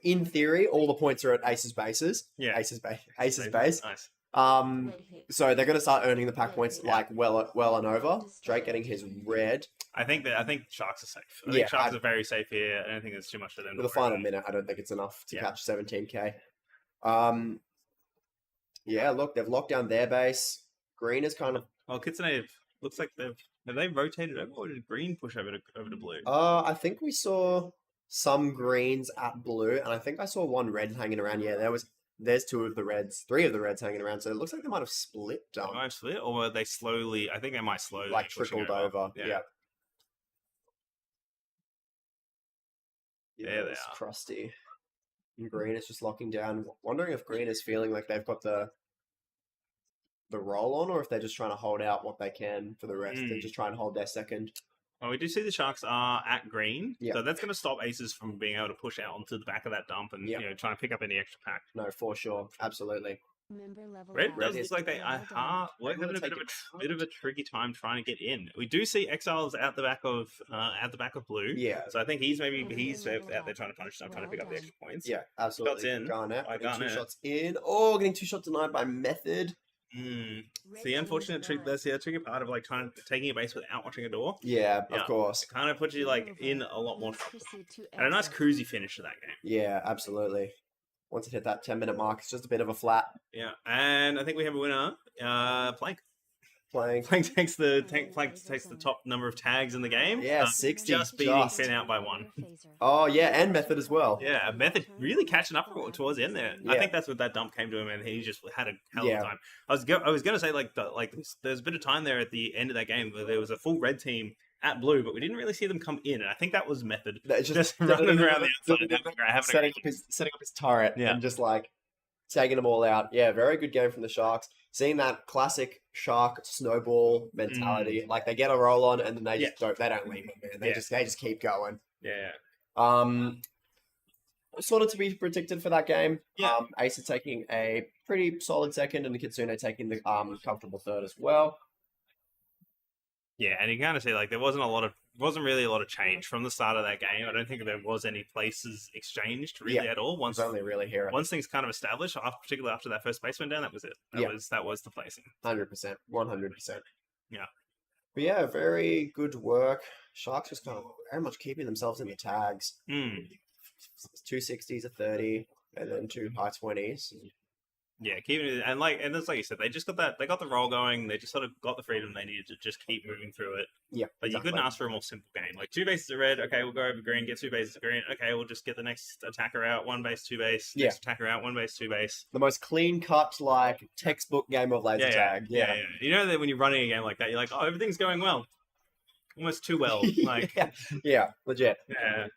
In theory, all the points are at aces bases. Yeah, aces base. Nice. So they're going to start earning the pack points well and over. Drake getting his red. I think Sharks are safe. I think Sharks are very safe here. I don't think there's too much for them. With the final minute, I don't think it's enough to catch 17k. Yeah, look, they've locked down their base. Green is kind of... Well, Kitsune looks like have they rotated over, or did green push over to blue? I think we saw some greens at blue, and I think I saw 1 red hanging around. Yeah, there's 3 of the reds hanging around, so it looks like they might have split. They might have split, or they slowly... I think they might slowly... trickled over. Yeah. There they it's are. Crusty. And Green is just locking down. Wondering if Green is feeling like they've got the roll on, or if they're just trying to hold out what they can for the rest. They're just trying to hold their second. Well, we do see the Sharks are at green, Yeah. so that's going to stop Aces from being able to push out onto the back of that dump and try and pick up any extra pack. No, for sure, absolutely. Member level Red up. does look like they are we're having a bit of a tricky time trying to get in. We do see Exiles out the back of Blue. Yeah. So I think he's out there trying to punish them, trying to pick up the extra points. Yeah, absolutely. Shots in. Garnett, By getting 2 Garnett. shots in. Oh, getting 2 shots denied by Method. It's the unfortunate trick. That's the tricky part of like taking a base without watching a door. Yeah, of course. It kind of puts you like in a lot more trouble. And a nice cruisy finish to that game. Yeah, absolutely. Once it hit that 10-minute mark, it's just a bit of a flat. Yeah, and I think we have a winner. Plank. Plank takes the top number of tags in the game. Yeah, 60. Just beating Finn out by 1. Oh yeah, and Method as well. Yeah, Method really catching up towards the end there. I Yeah. think that's what that dump came to him, and he just had a hell of Yeah. a time. I was going to say there's a bit of time there at the end of that game where there was a full red team at Blue, but we didn't really see them come in, and I think that was Method just running around the outside, setting up his turret and just like taking them all out. Yeah, very good game from the Sharks. Seeing that classic Shark snowball mentality, like they get a roll on and then they just don't leave it, man. They just keep going. Yeah. Sort of to be predicted for that game. Yeah. Ace is taking a pretty solid second, and the Kitsune taking the comfortable third as well. Yeah, and you can kind of see like there wasn't really a lot of change from the start of that game. I don't think there was any places exchanged really at all. Once only really here. Once things kind of established, particularly after that first base went down, that was it. That was the placing. 100%, 100%. Yeah. But yeah, very good work. Sharks just kind of very much keeping themselves in the tags. 260s, a 30, and then 2 high 20s. Yeah, keeping it, and that's like you said, they got the roll going. They just sort of got the freedom they needed to just keep moving through it. Yeah, but you couldn't ask for a more simple game. Like 2 bases of red, okay, we'll go over green, get 2 bases of green. Okay, we'll just get the next attacker out, 1 base, 2 base. Next attacker out, 1 base, 2 base. The most clean cut, like textbook game of laser tag. Yeah. You know that when you're running a game like that, you're like, oh, everything's going well, almost too well. Like, yeah, legit. Yeah.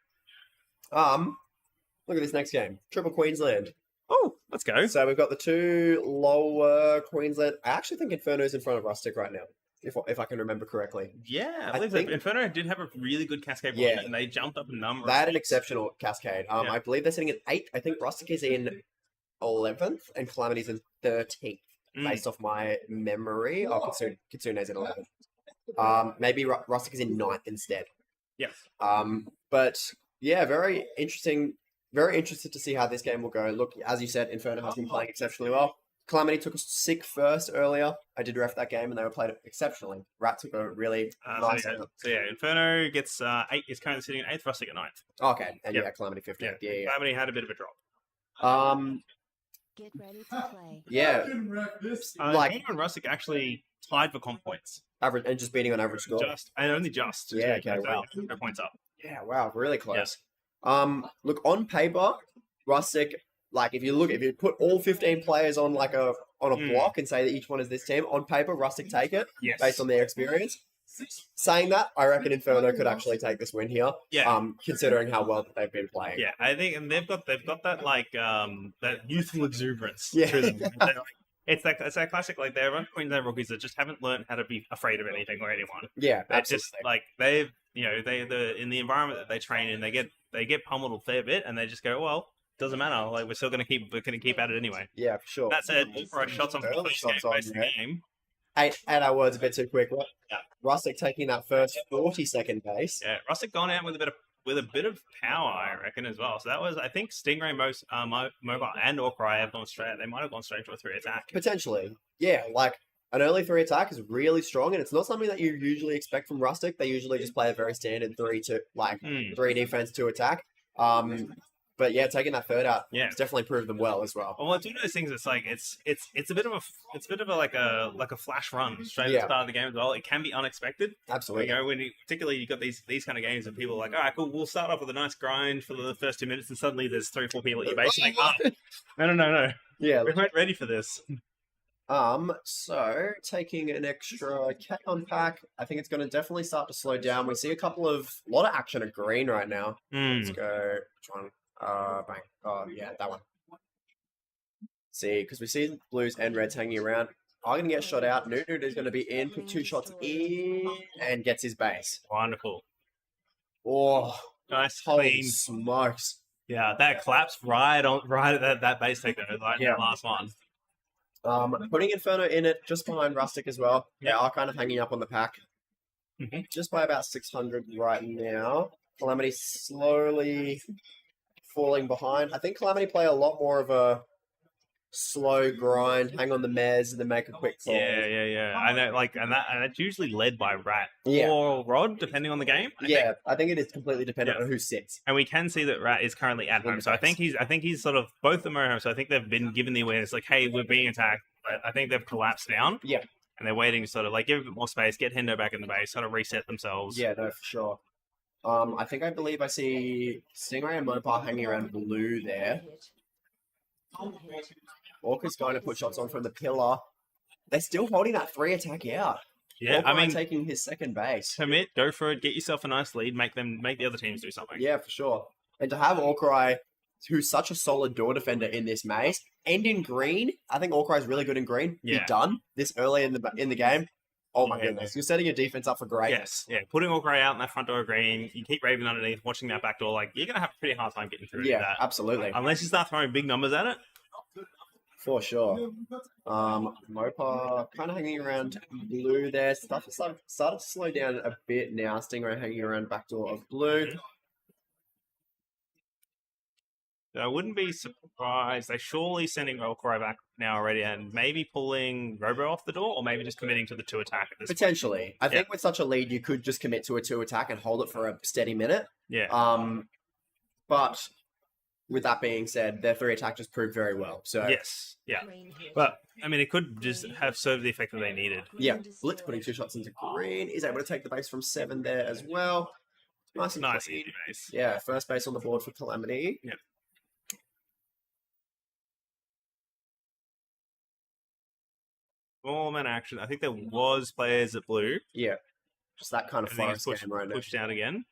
Look at this next game, Triple Queensland. Oh, let's go. So we've got the 2 lower Queensland. I actually think Inferno's in front of Rustic right now, if I can remember correctly. Yeah, I believe Inferno did have a really good Cascade run, and they jumped up a number. They had an exceptional Cascade. I believe they're sitting at 8th. I think Rustic is in 11th, and Calamity's in 13th, based off my memory. Oh, Kitsune's in 11th. Maybe Rustic is in 9th instead. Yeah. But yeah, very interesting. Very interested to see how this game will go. Look, as you said, Inferno has been playing exceptionally well. Calamity took a sick first earlier. I did ref that game, and they were played exceptionally. Rat took a really nice. So Inferno gets 8. Is currently sitting at 8th. Rustic at 9th. Okay, and Calamity 15th. Yeah. Calamity had a bit of a drop. Get ready to play. Yeah. Inferno and Rustic actually tied for comp points. Average and just beating on average score. Only just. Yeah. Okay. Wow. 2 points up. Yeah. Wow. Really close. Look, on paper, Rustic, like if you put all 15 players on a block and say that each one is this team, on paper, Rustic take it based on their experience. Saying that, I reckon Inferno could actually take this win here. Yeah. Considering how well they've been playing. Yeah, I think, and they've got that that youthful exuberance. Yeah. To them. It's that classic, like they're Queensland rookies that just haven't learned how to be afraid of anything or anyone. Yeah, they're just like they've they're in the environment that they train in, they get pummeled a fair bit, and they just go, well, doesn't matter. Like we're gonna keep at it anyway. Yeah, for sure. That said, all shots on the first game. 8 our words a bit too quick. Right? Yeah. Rustic taking that first 40-second base. Yeah, Rustic gone out with a bit of power, I reckon, as well. So that was, I think, Stingray, Mobile, and Orcry have gone straight. They might have gone straight to a 3 attack. Potentially, yeah. Like an early 3 attack is really strong, and it's not something that you usually expect from Rustic. They usually just play a very standard 3 defense, 2 attack. But yeah, taking that third out, it's definitely proved them well as well. Well, it's one of those things. It's like it's a bit of a like a flash run straight at the start of the game as well. It can be unexpected. Absolutely. Particularly you got these kind of games and people are like, all right, cool. We'll start off with a nice grind for the first 2 minutes, and suddenly there's 3 or 4 people at your base. Like, no. Yeah, we weren't ready for this. So taking an extra cat on pack, I think it's going to definitely start to slow down. We see a lot of action at green right now. Let's go. Which one? Bang. Oh, yeah, that one. See, because we see blues and reds hanging around. I'm going to get shot out. Nunu is going to be in, put 2 shots in, and gets his base. Wonderful. Oh, nice, holy clean. smokes. Yeah, that collapsed right at that base takeover, like that last one. Putting Inferno in it just behind Rustic as well. They are kind of hanging up on the pack. Just by about 600 right now. Calamity slowly falling behind. I think Calamity play a lot more of a slow grind, hang on the mez, and then make a quick call. Yeah. I know, and that's usually led by Rat Yeah. or Rod, depending on the game. I think it is completely dependent on who sits. And we can see that Rat is currently at home, so I think he's sort of both of them are at home. So I think they've been given the awareness, like, hey, we're being attacked. But I think they've collapsed down. Yeah. And they're waiting to sort of like give a bit more space, get Hendo back in the base, sort of reset themselves. Yeah, no, for sure. I believe I see Stingray and Mopar hanging around blue there. Orca's going to put shots on from the pillar. They're still holding that 3 attack out. Yeah, Orca I mean, taking his second base. Commit, go for it, get yourself a nice lead, make the other teams do something. Yeah, for sure. And to have Orcry, who's such a solid door defender in this maze, and in green, I think Orcry is really good in green. Yeah. Be done this early in the game. Oh my goodness, you're setting your defense up for greatness. Yes, yeah. Putting Orcry out in that front door of green, you keep Raven underneath, watching that back door, like, you're going to have a pretty hard time getting through that. Absolutely. Unless you start throwing big numbers at it. For sure. Mopar kind of hanging around blue there. Stuff is started to slow down a bit now. Stingray hanging around backdoor of blue. I wouldn't be surprised. They're surely sending Orcry back now already and maybe pulling Robo off the door or maybe just committing to the 2 attack at this Potentially. point. I think with such a lead, you could just commit to a 2 attack and hold it for a steady minute. Yeah. But with that being said, their 3 attack just proved very well. So yes, yeah. But I mean, it could just have served the effect that they needed. Yeah, Blitz putting 2 shots into green. Is able to take the base from 7 there as well. Nice easy base. Yeah, first base on the board for Calamity. Yeah. Small amount of action. I think there was players at blue. Yeah, just that kind of forest game right now. Pushed down again.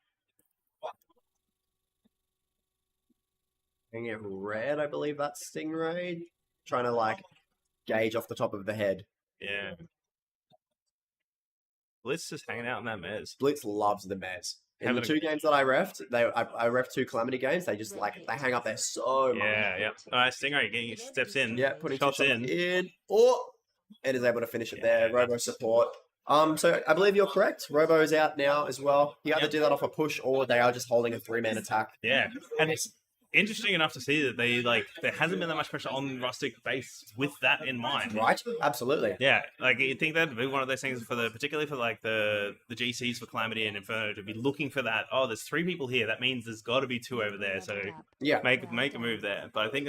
Hanging out red, I believe that's Stingray. Trying to gauge off the top of the head. Yeah. Blitz just hanging out in that mez. Blitz loves the mez. In the 2 games that I refed, I refed 2 Calamity games. They just they hang up there so much. Yeah. All right, Stingray getting steps in. Yeah, putting shots 2 shots in. And is able to finish it there. Robo support. So I believe you're correct. Robo is out now as well. You either do that off a push or they are just holding a 3-man attack. Yeah, and it's interesting enough to see that there hasn't been that much pressure on Rustic base with that in mind. Right? Absolutely. Yeah, you think that'd be one of those things particularly for the GCs for Calamity and Inferno to be looking for that. Oh, there's 3 people here. That means there's got to be 2 over there. So make a move there. But I think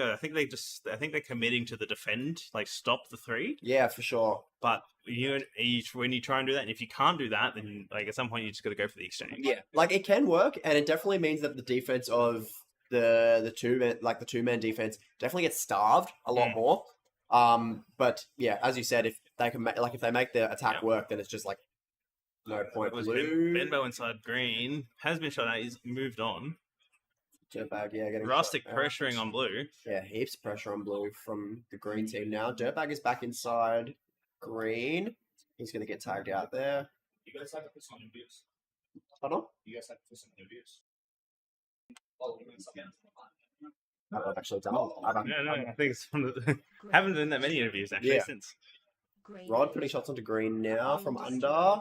they're committing to the defend, stop the 3. Yeah, for sure. But when you try and do that, and if you can't do that, then like at some point you just got to go for the exchange. Yeah, like it can work, and it definitely means that the defense of the two-man defense definitely gets starved a lot more. But yeah, as you said, if they can if they make the attack work, then it's just like no point. Blue. Benbow inside green has been shot out. He's moved on. Dirtbag, getting Rustic pressuring on blue. Yeah, heaps of pressure on blue from the green team now. Dirtbag is back inside green. He's going to get tagged out there. You guys have to put some reviews. Hold on. You guys have to put some reviews. I've actually done I think it's one of the... haven't done that many interviews actually since. Rod putting shots onto green now from under.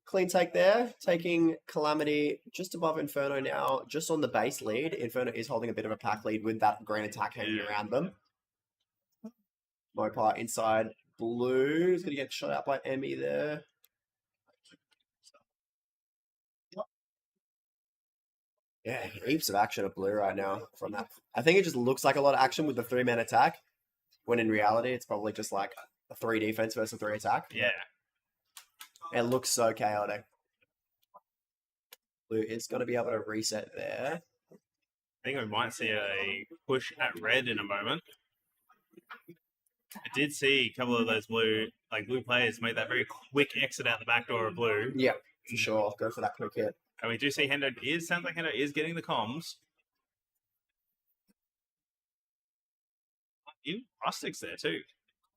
Clean take there, taking Calamity just above Inferno now, just on the base lead. Inferno is holding a bit of a pack lead with that green attack hanging around them. Mopar inside blue is going to get shot out by Emmy there. Yeah, heaps of action at blue right now from that. I think it just looks like a lot of action with the 3-man attack, when in reality it's probably just like a 3 defense versus a 3 attack. Yeah. It looks so chaotic. Blue is going to be able to reset there. I think we might see a push at red in a moment. I did see a couple of those blue players make that very quick exit out the back door of blue. Yeah, for sure. Go for that quick hit. And we do see sounds like Hendo is getting the comms. Even Rustic's there too.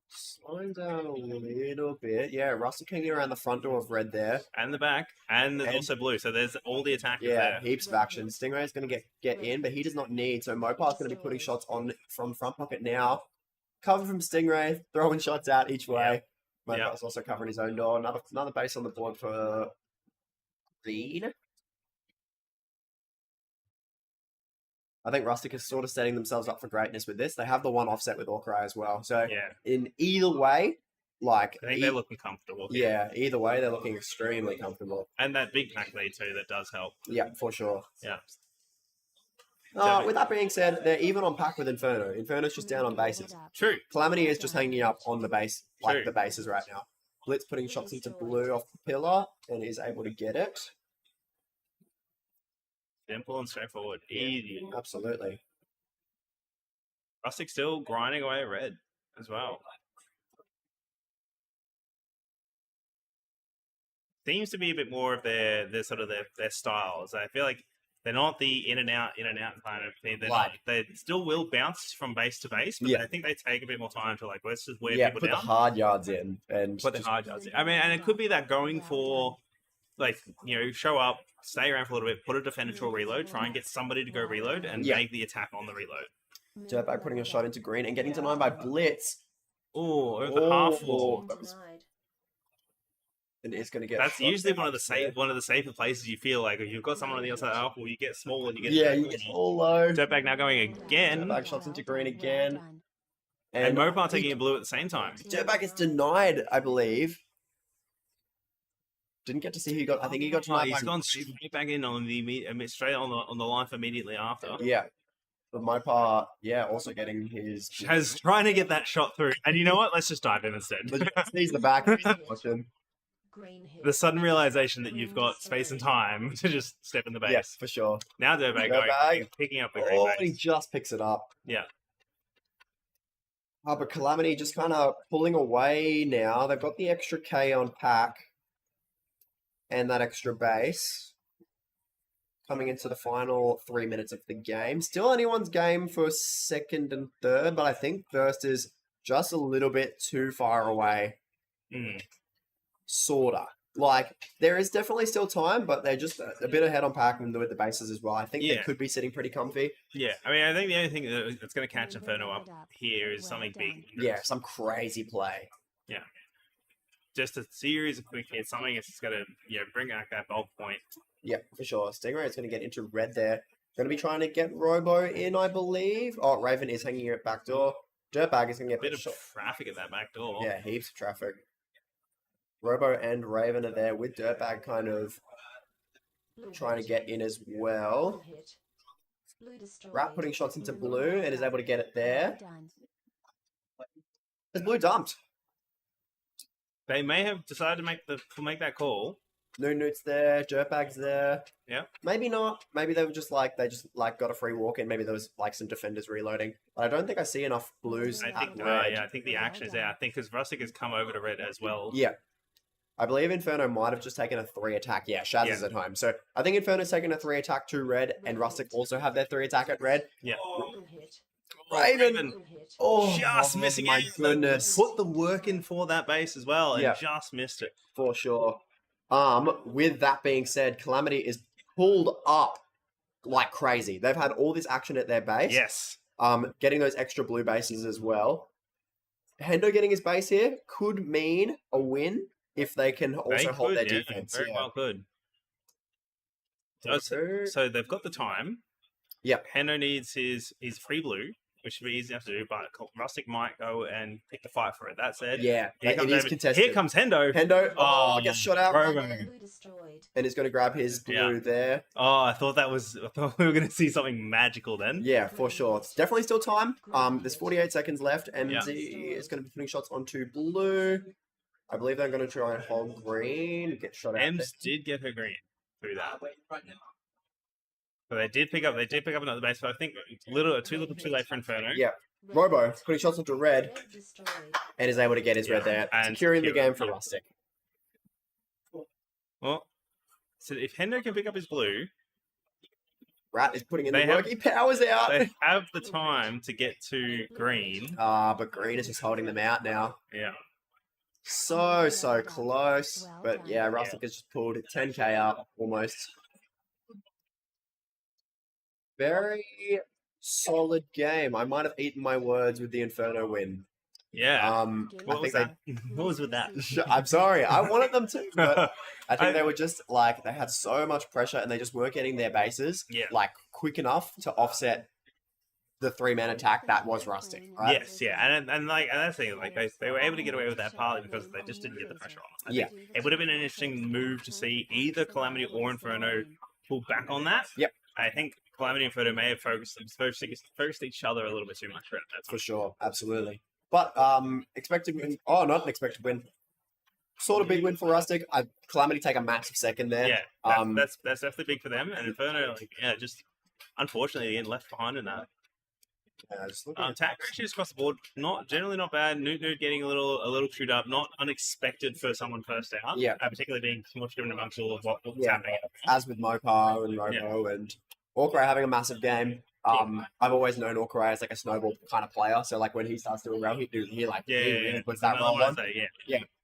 Slowing down a little bit. Yeah, Rustic hanging around the front door of red there. And the back. And there's also blue. So there's all the attackers there. Heaps of action. Stingray's going to get in, but he does not need. So Mopar's going to be putting shots on from front pocket now. Cover from Stingray, throwing shots out each way. Mopar's also covering his own door. Another base on the board for Green. I think Rustic is sort of setting themselves up for greatness with this. They have the one offset with Orkrai as well. So in either way, like I think they're looking comfortable. Yeah, either way, they're looking extremely comfortable. And that big pack lead too, that does help. Yeah, for sure. Yeah. With that being said, they're even on pack with Inferno. Inferno's just down on bases. True. Calamity is just hanging up on the base, like the bases right now. Blitz putting shots into blue off the pillar and is able to get it. Simple and straightforward. Easy. Absolutely. Rustic still grinding away at red as well. Seems to be a bit more of their styles. I feel like they're not the in and out kind of thing. They still will bounce from base to base, but I think they take a bit more time to let's just wear people put down. the hard yards in and Put the hard yards in. I mean, and it could be that going for show up, stay around for a little bit, put a defender to a reload, try and get somebody to go reload and make the attack on the reload. Dirtbag putting a shot into green and getting denied by Blitz. Oh, over the half wall. And it's going to get. That's usually one of the safer places. You feel like if you've got someone on the outside half wall, you get small and you get you get all low. Dirtbag now going again. Dirtbag shots into green again, and Mopar taking a blue at the same time. Dirtbag is denied, I believe. Didn't get to see who he got. I think he got denied. He's gone straight back in on straight on the line for immediately after. Yeah. But Mopar, also getting his... Trying to get that shot through. And you know what? Let's just dive in instead. He's the back. He's watching. The sudden realization that you've got space and time to just step in the base. Yeah, for sure. Now Dirtbag going, picking up the green base. He just picks it up. Yeah. But Calamity just kind of pulling away now. They've got the extra K on pack. And that extra base coming into the final 3 minutes of the game. Still anyone's game for second and third, but I think first is just a little bit too far away. Sorta. There is definitely still time, but they're just a bit ahead on pack and with the bases as well. I think they could be sitting pretty comfy. Yeah, I mean, I think the only thing that's going to catch Inferno up here is something big. Yeah, some crazy play. Yeah. Just a series of quick hits, something that's just going to bring back that bulk point. Yeah, for sure. Stingray is going to get into red there. Going to be trying to get Robo in, I believe. Oh, Raven is hanging at back door. Dirtbag is going to get a bit of traffic at that back door. Yeah, heaps of traffic. Robo and Raven are there with Dirtbag kind of trying to get in as well. Rat putting shots into blue and is able to get it there. Is blue dumped? They may have decided to make that call. Noot's there, Dirtbag's there. Yeah. Maybe not. Maybe they were just got a free walk in. Maybe there was some defenders reloading. But I don't think I see enough blues. I think I think the action is there. I think because Rustic has come over to red as well. Yeah. I believe Inferno might have just taken a 3 attack. Yeah, Shaz is at home. So I think Inferno's taken a 3 attack to red and Rustic also have their 3 attack at red. Yeah. Raven. Just missing my it. goodness. Put the work in for that base as well and just missed it. For sure. With that being said, Calamity is pulled up like crazy. They've had all this action at their base. Yes. Getting those extra blue bases as well. Hendo getting his base here could mean a win if they can also hold their defense. Very well could. So they've got the time. Yep. Hendo needs his free blue, which should be easy enough to do, but Rustic might go and pick the fight for it. That said, it is contested. Here comes Hendo. Hendo, gets shot out. Robo. And he's going to grab his blue there. Oh, I thought we were going to see something magical then. Yeah, for sure. It's definitely still time. There's 48 seconds left, and MZ is going to be putting shots onto blue. I believe they're going to try and hold green, get shot out. Ems did get her green through that. So they did pick up another base, but I think too little too late for Inferno. Yeah. Robo putting shots into red and is able to get his red there, and securing the secure it, game for yeah. Rustic. Well, so if Hendo can pick up his blue, Rat is putting in They the work. have- He powers out. they have the time to get to green. But Green is just holding them out now. Yeah. So close. But yeah, Rustic has just pulled 10k up almost. Very solid game. I might have eaten my words with the Inferno win. Yeah. I What was think that? What was with that? I'm sorry. I wanted them to, but I think they were just like they had so much pressure and they just weren't getting their bases like quick enough to offset the 3-man attack that was Rustic, right? Yes, yeah, and that's the thing, like they were able to get away with that partly because they just didn't get the pressure on them. I think it would have been an interesting move to see either Calamity or Inferno pull back on that. Yep. I think Calamity and Inferno may have focused each other a little bit too much for that. For sure, absolutely. But expected win. Oh, not an expected win. Sort of big win for Rustic. Calamity take a massive second there. Yeah, that's definitely big for them. And Inferno, just unfortunately getting left behind in that. Attack ratios across the board, generally not bad. Newt getting a little chewed up, not unexpected for someone first out. Yeah, particularly being much different amongst all of what's happening. As with Mopar and Robo and Orkray having a massive game. I've always known Orkray as like a snowball kind of player. So like when he starts doing well, he really puts that roll on.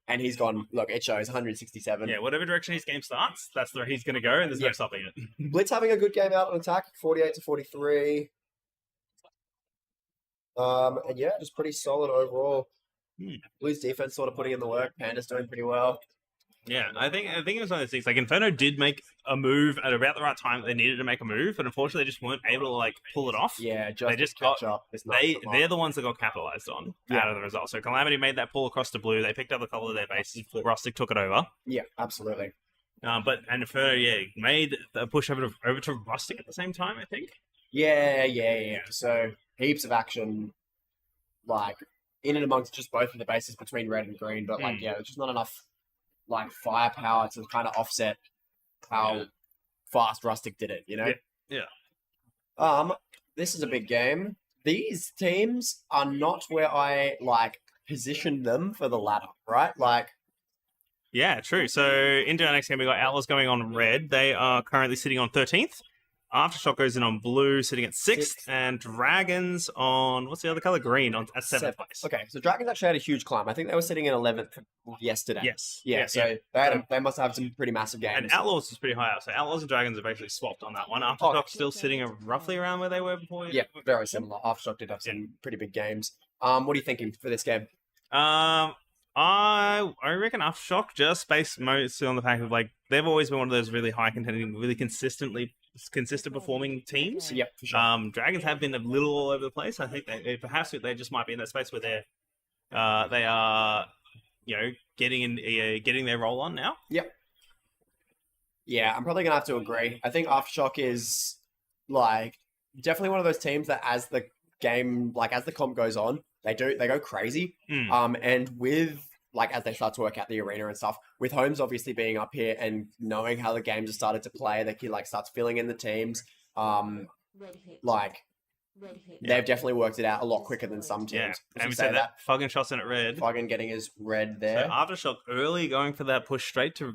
And he's gone. Look, it shows 167. Yeah, whatever direction his game starts, that's where he's going to go, and there's no stopping it. Blitz having a good game out on attack, 48-43. And yeah, just pretty solid overall. Blues defense sort of putting in the work. Panda's doing pretty well. Yeah, I think it was one of those things. Like Inferno did make a move at about the right time. They needed to make a move, but unfortunately, they just weren't able to like pull it off. Yeah, they just got up. They're the ones that got capitalized on out of the result. So Calamity made that pull across to blue. They picked up a couple of their bases before Rustic took it over. Yeah, absolutely. But Inferno, made the push over to Rustic at the same time. I think. Yeah. So heaps of action, like in and amongst just both of the bases between red and green. But there's just not enough like firepower to kind of offset how fast Rustic did it, you know? Yeah. This is a big game. These teams are not where I like positioned them for the ladder, right? Like yeah, true. So into our next game, we got Outlaws going on red. They are currently sitting on 13th. Aftershock goes in on blue, sitting at 6th, and Dragons on what's the other color? Green at 7th place. Okay, so Dragons actually had a huge climb. I think they were sitting in 11th yesterday. Yes. So they must have some pretty massive games. And Outlaws is pretty high up. So Outlaws and Dragons have actually swapped on that one. Aftershock still sitting roughly around where they were before. Yeah, very similar. Aftershock did have some pretty big games. What are you thinking for this game? I reckon Aftershock, just based mostly on the fact of like they've always been one of those really high contending, really consistent performing teams. Yeah, for sure. Dragons have been a little all over the place. I think they just might be in that space where they are getting their roll on now. Yep. Yeah, I'm probably gonna have to agree. I think Aftershock is like definitely one of those teams that as the game, like as the comp goes on, they go crazy. And with like as they start to work out the arena and stuff, with Holmes obviously being up here and knowing how the games have started to play, they can like starts filling in the teams. They've definitely worked it out a lot quicker than some teams. Yeah, and we say that Fuggin shots in at red. Fuggin getting his red there. So Aftershock early going for that push straight to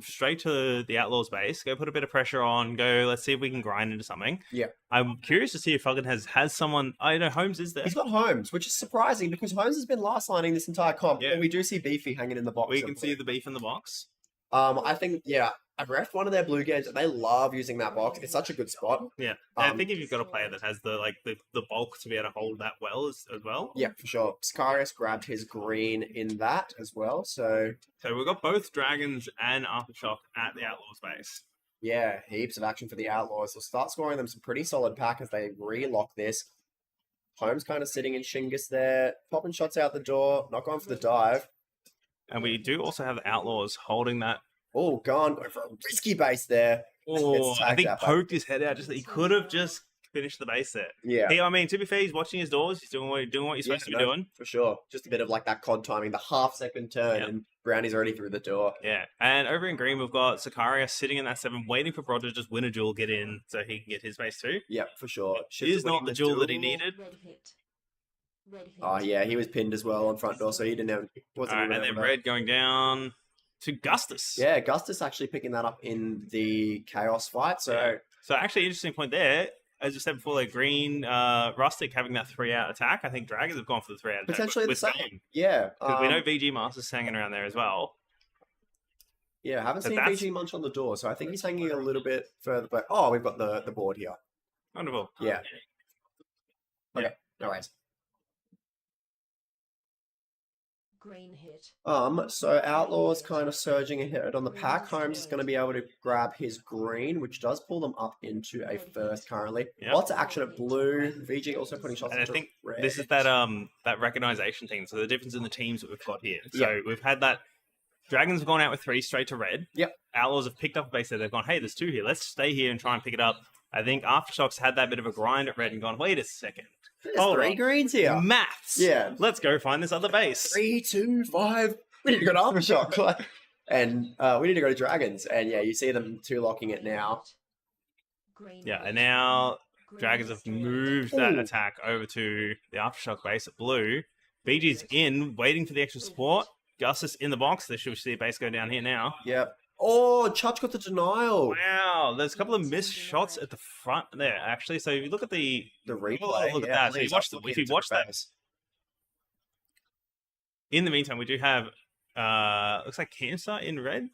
the Outlaws base. Go put a bit of pressure on. Go, let's see if we can grind into something. Yeah. I'm curious to see if Fuggin has someone. I know Holmes is there. He's got Holmes, which is surprising because Holmes has been last lining this entire comp. Yeah. And we do see Beefy hanging in the box. We can see the beef in the box. I think, I've refed one of their blue games and they love using that box. It's such a good spot. Yeah. I think if you've got a player that has the bulk to be able to hold that well as well. Yeah, for sure. Sicarius grabbed his green in that as well. So we've got both Dragons and Aftershock at the Outlaws base. Yeah, heaps of action for the Outlaws. They'll start scoring them some pretty solid pack as they relock this. Holmes kind of sitting in Shingus there. Popping shots out the door. Not going for the dive. And we do also have the Outlaws holding that. Oh, gone over a risky base there. Oh, I think poked his head out. He could have just finished the base there. Yeah. I mean, to be fair, he's watching his doors. He's doing what you're supposed to be doing. For sure. Just a bit of like that COD timing, the half-second turn, and Brownie's already through the door. Yeah. And over in green, we've got Sicarius sitting in that 7, waiting for Brod to just win a duel, get in, so he can get his base too. Yeah, for sure. It is not the duel that he needed. Oh yeah, he was pinned as well on front door, so he didn't have. Wasn't Alright, even and then able to- red going down to Gustus. Yeah, Gustus actually picking that up in the chaos fight. So Yeah. So actually, interesting point there. As you said before, like green, Rustic having that 3-out attack. I think Dragons have gone for the 3-out attack. potentially the with same. Storm. Yeah, Because we know VG Master's hanging around there as well. Yeah, haven't So seen that's- VG Munch on the door, so I think he's hanging a little bit further. But oh, we've got the board here. Wonderful. Yeah. Okay, no worries. Green hit. So Outlaw's kind of surging ahead on the pack. Holmes is going to be able to grab his green, which does pull them up into a first currently. Yep. Lots of action at blue. VG also putting shots And I into think red. this is that recognition thing. So the difference in the teams that we've got here. So Yeah. we've had that Dragons have gone out with 3 straight to red. Yep. Outlaws have picked up a base there. They've gone, hey, there's 2 here. Let's stay here and try and pick it up. I think Aftershocks had that bit of a grind at red and gone, wait a second. There's Hold 3 on. greens here. Maths. Yeah. Let's go find this other base. 3, 2, 5. We need to go to Aftershock. Like, and we need to go to Dragons. And yeah, you see them 2 locking it now. Yeah, and now Dragons have moved that attack over to the Aftershock base at blue. BG's in, waiting for the extra support. Gus is in the box. They should see a base go down here now. Yep. Oh, Chutch got the denial. Wow, there's a couple of missed shots at the front there, actually. So if you look at the replay, look at yeah, that. So you please, watch I'll the, look if you into watch the that. base. In the meantime, we do have looks like Cancer in red,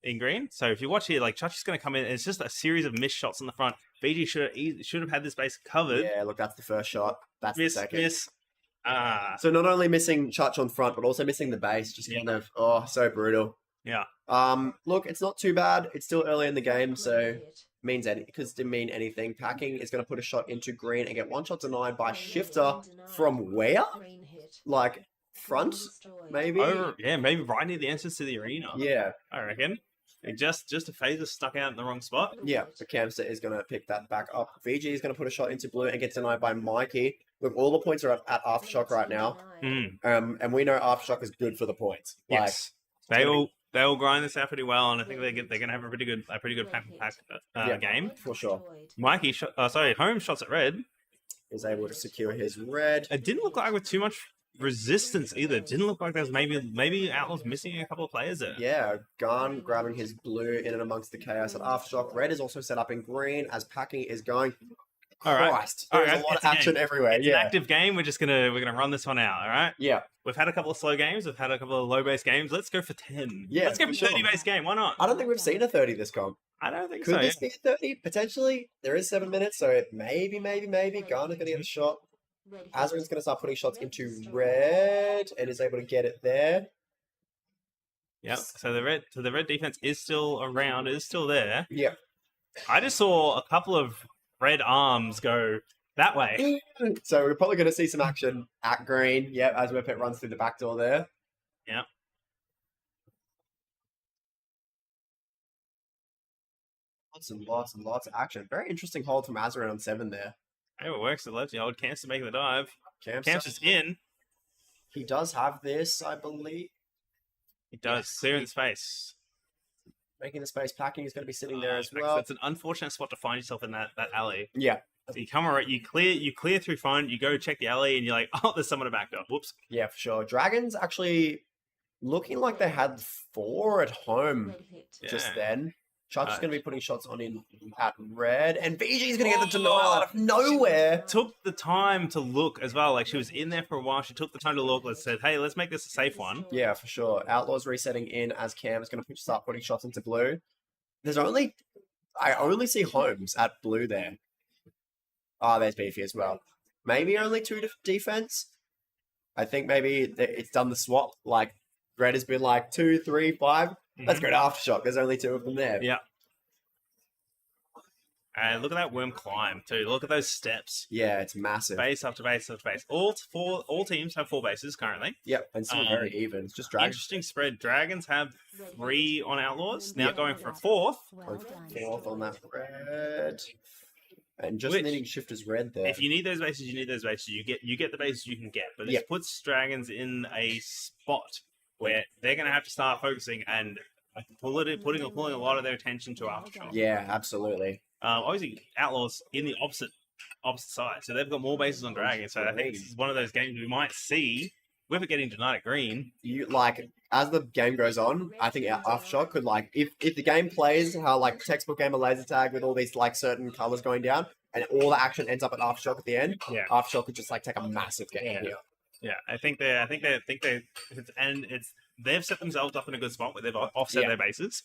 in green. So if you watch here, like Chutch is going to come in, and it's just a series of missed shots on the front. BG should have had this base covered. Yeah, look, that's the first shot. That's Miss, the second. miss. So not only missing Chutch on front, but also missing the base. Just kind of, so brutal. Yeah. Look, it's not too bad. It's still early in the game, so means because it didn't mean anything. Packing is going to put a shot into green and get 1 shot denied by Shifter from where? Like front, maybe. Maybe right near the entrance to the arena. Yeah, I reckon. And just a phaser stuck out in the wrong spot. Yeah, so Camster is going to pick that back up. VG is going to put a shot into blue and get denied by Mikey. Look, all the points are at Aftershock right now. And we know Aftershock is good for the points. Yes. They will grind this out pretty well, and I think they're going to have a pretty good pack game for sure. Mikey, Holmes shots at red. Is able to secure his red. It didn't look like with too much resistance either. It didn't look like there was maybe Outlaws missing a couple of players there. Yeah, Gun grabbing his blue in and amongst the chaos at Aftershock. Red is also set up in green as Packing is going. All right. Christ, there's a lot of action everywhere. It's an active game. We're gonna run this one out. All right. Yeah. We've had a couple of slow games. We've had a couple of low base games. Let's go for 10. Yeah, Let's go for for 30 sure. base game. Why not? I don't think we've seen a 30 this comp. I don't think Could so. this be a 30? Potentially. There is 7 minutes, so maybe. Garner's going to get a shot. Azrin's going to start putting shots into red and is able to get it there. Yep. So the red defense is still around. Is still there. Yep. I just saw a couple of red arms go that way. So we're probably going to see some action at green. Yep, as Whippet runs through the back door there. Yep. Lots and lots of action. Very interesting hold from Azrin on 7 there. Hey, it works. It left the old Camster making the dive. Camster. Camster's in. He does have this, I believe. He does. Clearing the space. Making the space. Packing is going to be sitting there as So well. it's an unfortunate spot to find yourself in that alley. Yeah. So you come around, you clear through front, you go check the alley, and you're like, oh, there's someone at back door. Whoops. Yeah, for sure. Dragons actually looking like they had 4 at home just then. Chutch is going to be putting shots on in at red, and VG is going to get the denial out of nowhere. Took the time to look as well. Like, she was in there for a while. She took the time to look. Said, hey, let's make this a safe one. Yeah, for sure. Outlaws resetting in as Cam is going to start putting shots into blue. I only see Holmes at blue there. Oh, there's Beefy as well. Maybe only 2 defense. I think maybe it's done the swap. Like, red has been like 2, 3, 5. Let's go to Aftershock. There's only 2 of them there. Yeah. And look at that worm climb too. Look at those steps. Yeah, it's massive. Base after base after base. All teams have 4 bases currently. Yep, and still very even. It's just Dragons. Interesting spread. Dragons have 3 on Outlaws. Now going for a 4th. Fourth on that red. And just needing Shifter's red there. If you need those bases, you need those bases. You get the bases you can get. But this puts Dragons in a spot where they're going to have to start focusing and pulling a lot of their attention to Aftershock. Yeah, absolutely. Obviously, Outlaws in the opposite opposite side. So they've got more bases on Dragon. So I think this is one of those games we might see with it getting denied at green. You like as the game goes on, I think Aftershock could like if the game plays how like textbook game of laser tag with all these like certain colors going down and all the action ends up at Aftershock at the end. Yeah. Aftershock could just like take a massive game here. Yeah, I think they've set themselves up in a good spot where they've offset their bases.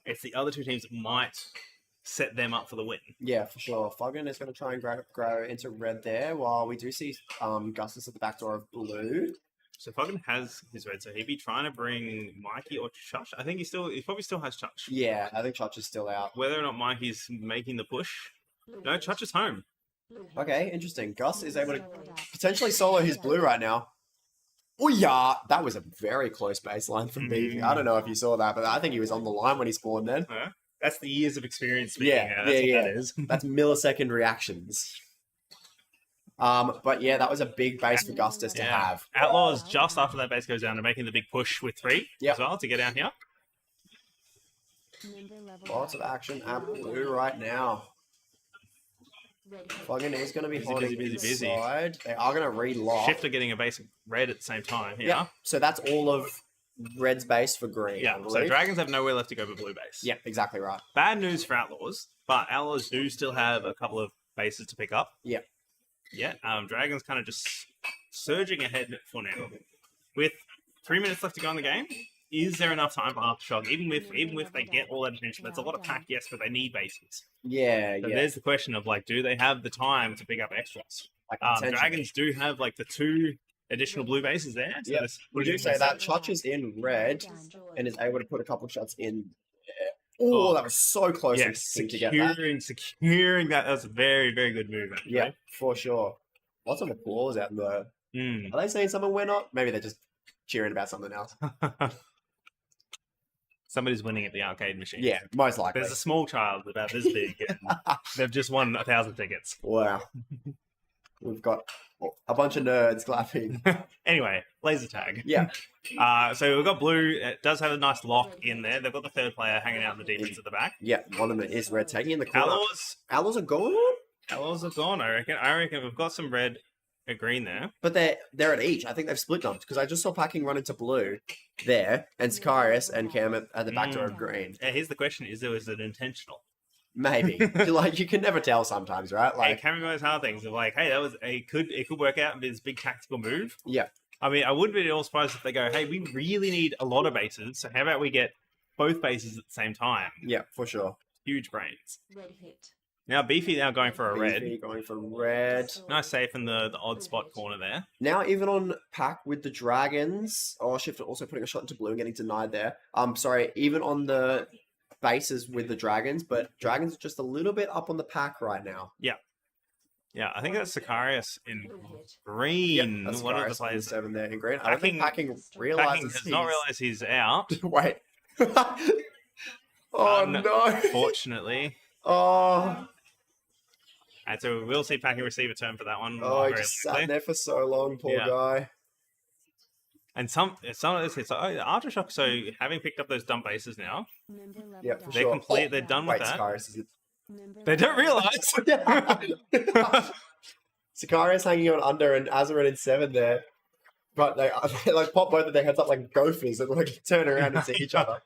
It's the other two teams that might set them up for the win. Yeah, for sure. Fuggen is going to try and grow into red there, while we do see Gustus at the back door of blue. So Fuggen has his red, so he'd be trying to bring Mikey or Chuch. I think he probably still has Chuch. Yeah, I think Chuch is still out. Whether or not Mikey's making the push, no, Chuch is home. Okay, interesting. Gus is able to potentially solo his blue right now. Oh yeah, that was a very close baseline from me. I don't know if you saw that, but I think he was on the line when he spawned then. That's the years of experience speaking. Yeah, That's what yeah. that is. That's millisecond reactions. But yeah, that was a big base for Gustus to have. Outlaws just after that base goes down, are making the big push with 3 as well to get down here. Lots of action at blue right now. Fuggen is going to be holding inside. They are going to relock. Shifter getting a base of red at the same time. Yeah. So that's all of red's base for green. Yeah. So Dragons have nowhere left to go but blue base. Yeah, exactly right. Bad news for Outlaws, but Outlaws do still have a couple of bases to pick up. Yeah. Yeah. Dragons kind of just surging ahead for now. With 3 minutes left to go in the game, is there enough time for Aftershock? Even if they get all that attention, that's a lot of pack, yes, but they need bases. Yeah, so there's the question of like, do they have the time to pick up extras? Dragons do have like the 2 additional blue bases there. So yeah, we do say that Chuch is in red and is able to put a couple of shots in. Oh, that was so close to get that. Securing that. That was a very, very good move. Actually. Yeah, for sure. Lots of applause out there. Are they saying something we're not? Maybe they're just cheering about something else. Somebody's winning at the arcade machine. Yeah, most likely. There's a small child about this big. And they've just won 1,000 tickets. Wow. We've got a bunch of nerds clapping. Anyway, laser tag. Yeah. So we've got blue. It does have a nice lock in there. They've got the third player hanging out in the defense at the back. Yeah, one of them is red, taking in the corner. Outlaws are gone? Outlaws are gone, I reckon we've got some red and green there. But they're at each. I think they've split jumped, because I just saw Packing run into blue there, and Sicarius and Cam at the back door of green. Here's the question, is it intentional? Maybe. Like, you can never tell sometimes, right? Like, Cameron goes hard things of like, hey, it could work out and be this big tactical move. Yeah. I mean, I wouldn't be at all surprised if they go, hey, we really need a lot of bases, so how about we get both bases at the same time? Yeah, for sure. Huge brains. Now Beefy going for a red. Beefy going for red. Nice safe in the odd spot corner there. Now even on pack with the Dragons. Oh, Shifter also putting a shot into blue and getting denied there. Sorry, even on the bases with the Dragons, but Dragons are just a little bit up on the pack right now. Yeah. Yeah, I think that's Sicarius in green. That's One of the players 7 there in green. I don't think Packing realizes has not realized he's out. Wait. Oh no. Unfortunately. Oh. And so we'll see Packing receive a turn for that one. Oh, he just sat there for so long, poor guy. And some of this, it's like, Aftershock, so having picked up those dump bases now, yeah, for they're sure. complete, they're done with that. Sicarius is they don't realise. Sicarius hanging on under and Azarin in 7 there. But they like pop both of their heads up like gophers and like turn around and see each other.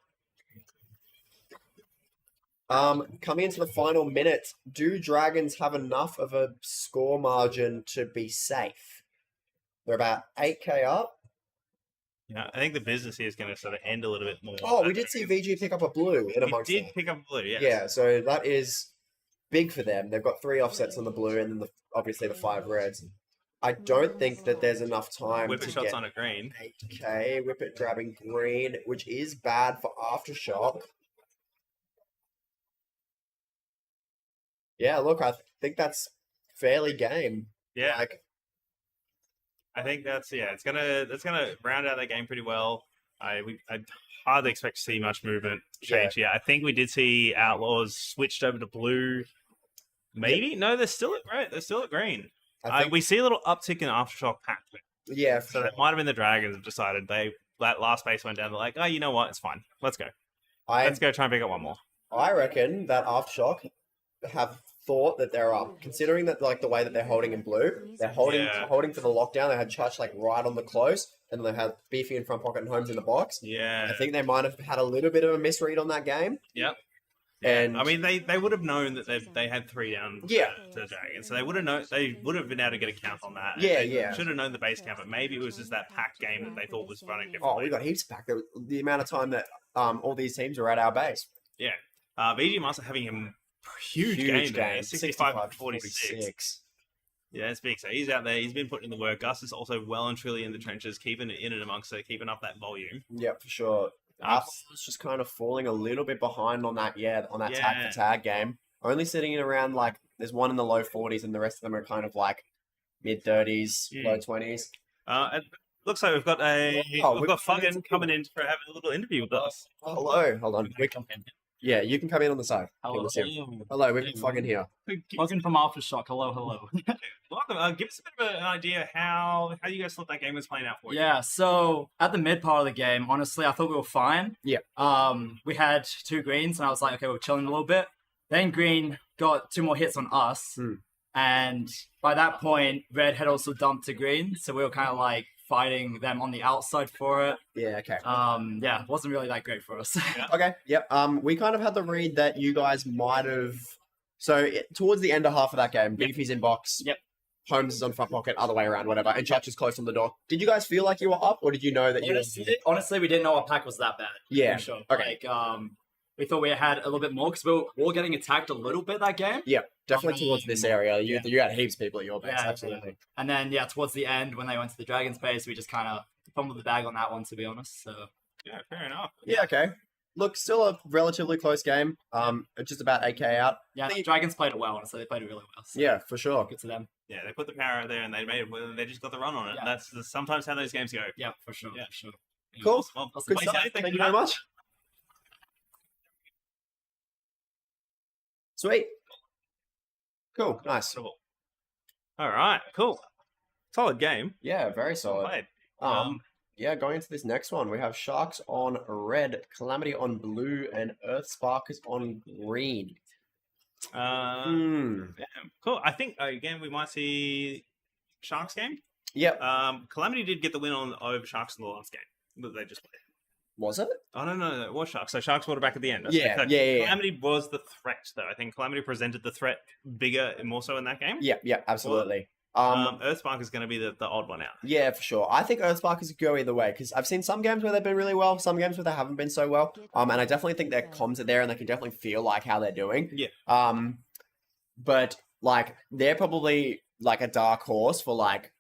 Coming into the final minute, do Dragons have enough of a score margin to be safe? They're about 8k up. Yeah, I think the business here is going to sort of end a little bit more. Oh, we did see VG pick up a blue in amongst them. He did pick up a blue, yes. Yeah, so that is big for them. They've got 3 offsets on the blue and then obviously the 5 reds. I don't think that there's enough time Whippet to shots get on a green. 8k. Whippet grabbing green, which is bad for Aftershock. Yeah, look, I think that's fairly game. Yeah. I think that's it's gonna round out that game pretty well. I hardly expect to see much movement change here. I think we did see Outlaws switched over to blue. Maybe no, they're still at red. They're still at green. We see a little uptick in Aftershock pack. Yeah, so that might have been the Dragons have decided that last base went down. They're like, oh, you know what? It's fine. Let's go. Let's go try and pick up one more. I reckon that Aftershock have thought that they're up, considering that like the way that they're holding in blue, they're holding for the lockdown. They had Church like right on the close, and they had Beefy in front pocket and Holmes in the box. Yeah. I think they might have had a little bit of a misread on that game. Yep. And I mean, they would have known that they had 3 down to the Dragon, so they would have known, they would have been able to get a count on that. They should have known the base count, but maybe it was just that pack game that they thought was running differently. Oh, we got heaps of pack. The amount of time that all these teams were at our base. Yeah. VG Master having a huge game there, 65-46. Yeah, it's big. So he's out there. He's been putting in the work. Gus is also well and truly in the trenches, keeping it in and amongst it, keeping up that volume. Yeah, for sure. Us is just kind of falling a little bit behind on that, tag for tag game. Only sitting in around like there's one in the low 40s, and the rest of them are kind of like mid 30s, low 20s. It looks like we've got we've got Fuggin coming in for having a little interview with us. Hello, hold on. Yeah, you can come in on the side. Hello. Hello, we've got Fuggin here. Fuggin from Aftershock. Hello. Welcome. Give us a bit of an idea how you guys thought that game was playing out for you. Yeah, so at the mid part of the game, honestly, I thought we were fine. Yeah. We had 2 greens, and I was like, okay, we're chilling a little bit. Then green got 2 more hits on us, and by that point, red had also dumped to green, so we were kind of like fighting them on the outside for it. Yeah, okay. It wasn't really that great for us. Okay, yep. We kind of had the read that you guys might have. So towards the end of half of that game, Beefy's in box. Yep. Holmes is on front pocket, other way around, whatever, and Church is close on the door. Did you guys feel like you were up, or did you know that you were... Honestly, we didn't know our pack was that bad. Yeah. For sure. Okay. Like, we thought we had a little bit more because we were getting attacked a little bit that game. Yeah, definitely towards this area. You had heaps of people at your base, absolutely. And then, towards the end, when they went to the Dragon space, we just kind of fumbled the bag on that one, to be honest. So yeah, fair enough. Yeah, okay. Look, still a relatively close game. Just about 8k out. Yeah, the Dragons played it well, honestly. They played it really well. So yeah, for sure. Good to them. Yeah, they put the power out there and they just got the run on it. Yeah. That's sometimes how those games go. Yeah, for sure. Yeah. For sure. Cool. Well, good stuff. Thank you very much. Sweet. Cool. Nice. All right. Cool. Solid game. Yeah, very solid. Played. Yeah, going into this next one, we have Sharks on red, Calamity on blue, and Earthsparkers on green. Yeah, cool. I think again we might see Sharks game. Yep. Calamity did get the win over Sharks in the last game that they just played. Was it? Oh no, it was Sharks. So Sharks brought it back at the end. Yeah. Calamity was the threat, though. I think Calamity presented the threat bigger and more so in that game. Yeah, absolutely. Earthspark is going to be the odd one out. Yeah, for sure. I think Earthsparkers could go either way because I've seen some games where they've been really well, some games where they haven't been so well. And I definitely think their comms are there and they can definitely feel like how they're doing. Yeah. But like they're probably like a dark horse for like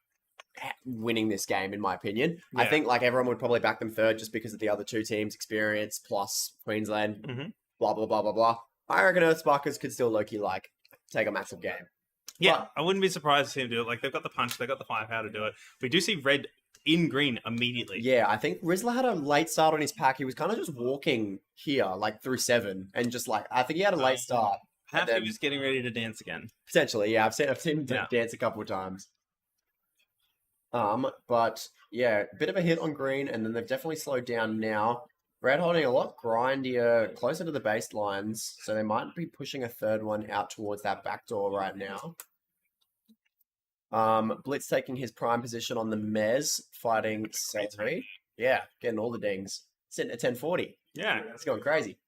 winning this game, in my opinion. Yeah. I think like everyone would probably back them third just because of the other 2 teams' experience plus Queensland, blah blah blah blah blah. I reckon Earthsparkers could still low-key like take a massive game. Yeah, But- I wouldn't be surprised to see him do it. Like, they've got the punch, they've got the firepower to do it. We do see red in green immediately. Yeah, I think Rizzler had a late start on his pack. He was kind of just walking here, like through 7, and just like I think he had a late start. Perhaps he was getting ready to dance again. Potentially, yeah. I've seen him dance a couple of times. But yeah, bit of a hit on green, and then they've definitely slowed down now. Red holding a lot grindier, closer to the baselines, so they might be pushing a third one out towards that back door right now. Blitz taking his prime position on the Mez, fighting Sentry. Yeah, getting all the dings. Sitting at 1040. Yeah. It's going crazy.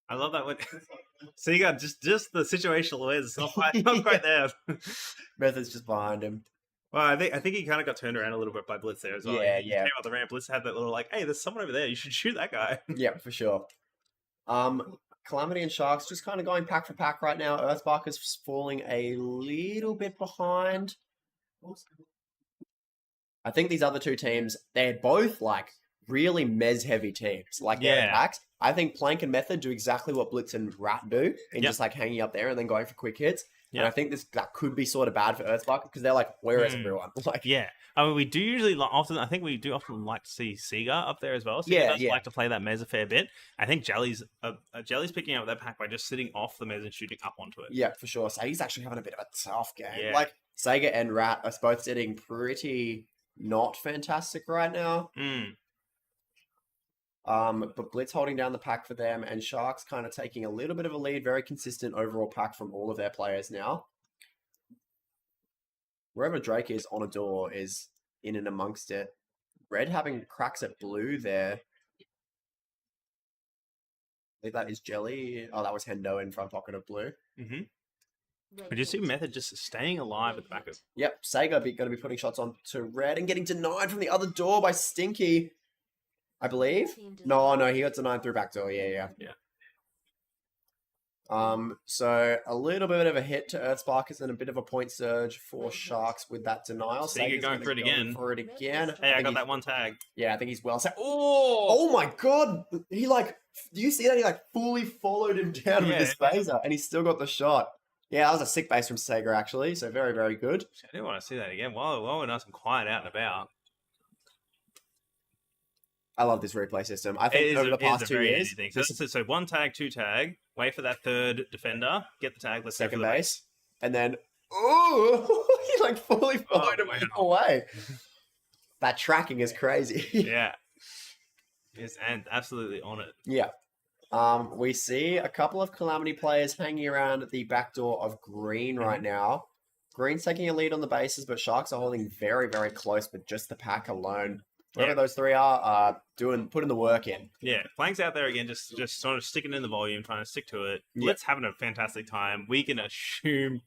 I love that one. So you got just the situational awareness. It's not quite there. Method's just behind him. Well, I think he kind of got turned around a little bit by Blitz there as well. Yeah, He came out the ramp. Blitz had that little like, hey, there's someone over there. You should shoot that guy. Yeah, for sure. Calamity and Sharks just kind of going pack for pack right now. Earthsparkers falling a little bit behind. I think these other 2 teams, they're both like really Mez heavy teams. Like their attacks. I think Plank and Method do exactly what Blitz and Rat do, and just like hanging up there and then going for quick hits. And I think that could be sort of bad for Earthspark because they're like, where is everyone? Like, yeah. I mean, we do usually often like to see Seagar up there as well. Seagar does like to play that Mez a fair bit. I think Jelly's picking up that pack by just sitting off the Mez and shooting up onto it. Yeah, for sure. So he's actually having a bit of a tough game. Yeah. Like Sega and Rat are both sitting pretty not fantastic right now. But Blitz holding down the pack for them, and Sharks kind of taking a little bit of a lead. Very consistent overall pack from all of their players now. Wherever Drake is on a door is in and amongst it. Red having cracks at blue there. I think that is Jelly. Oh, that was Hendo in front pocket of blue. Mm-hmm. But you see Method just staying alive at the back of... Yep, Sega going to be putting shots on to Red and getting denied from the other door by Stinky, I believe. No, he got denied through back door. Yeah. So a little bit of a hit to Earthsparkers and a bit of a point surge for Sharks with that denial. Sega going for it again. Hey, I got that one tag. Yeah, I think he's well set. Oh my god! He do you see that? He fully followed him down with his phaser, and he still got the shot. Yeah, that was a sick base from Sega actually. So very, very good. I do want to see that again. While we're nice and quiet out and about. I love this replay system. I think over the past 2 years, so one tag, two tag. Wait for that third defender. Get the tag. Let's second base, and then he fully followed him away. That tracking is crazy. Yeah, yes, and absolutely on it. Yeah. We see a couple of Calamity players hanging around the back door of Green right now. Green's taking a lead on the bases, but Sharks are holding very, very close with just the pack alone. Whatever those three are putting the work in. Yeah, Flank's out there again, just sort of sticking in the volume, trying to stick to it. Let's having a fantastic time. We can assume.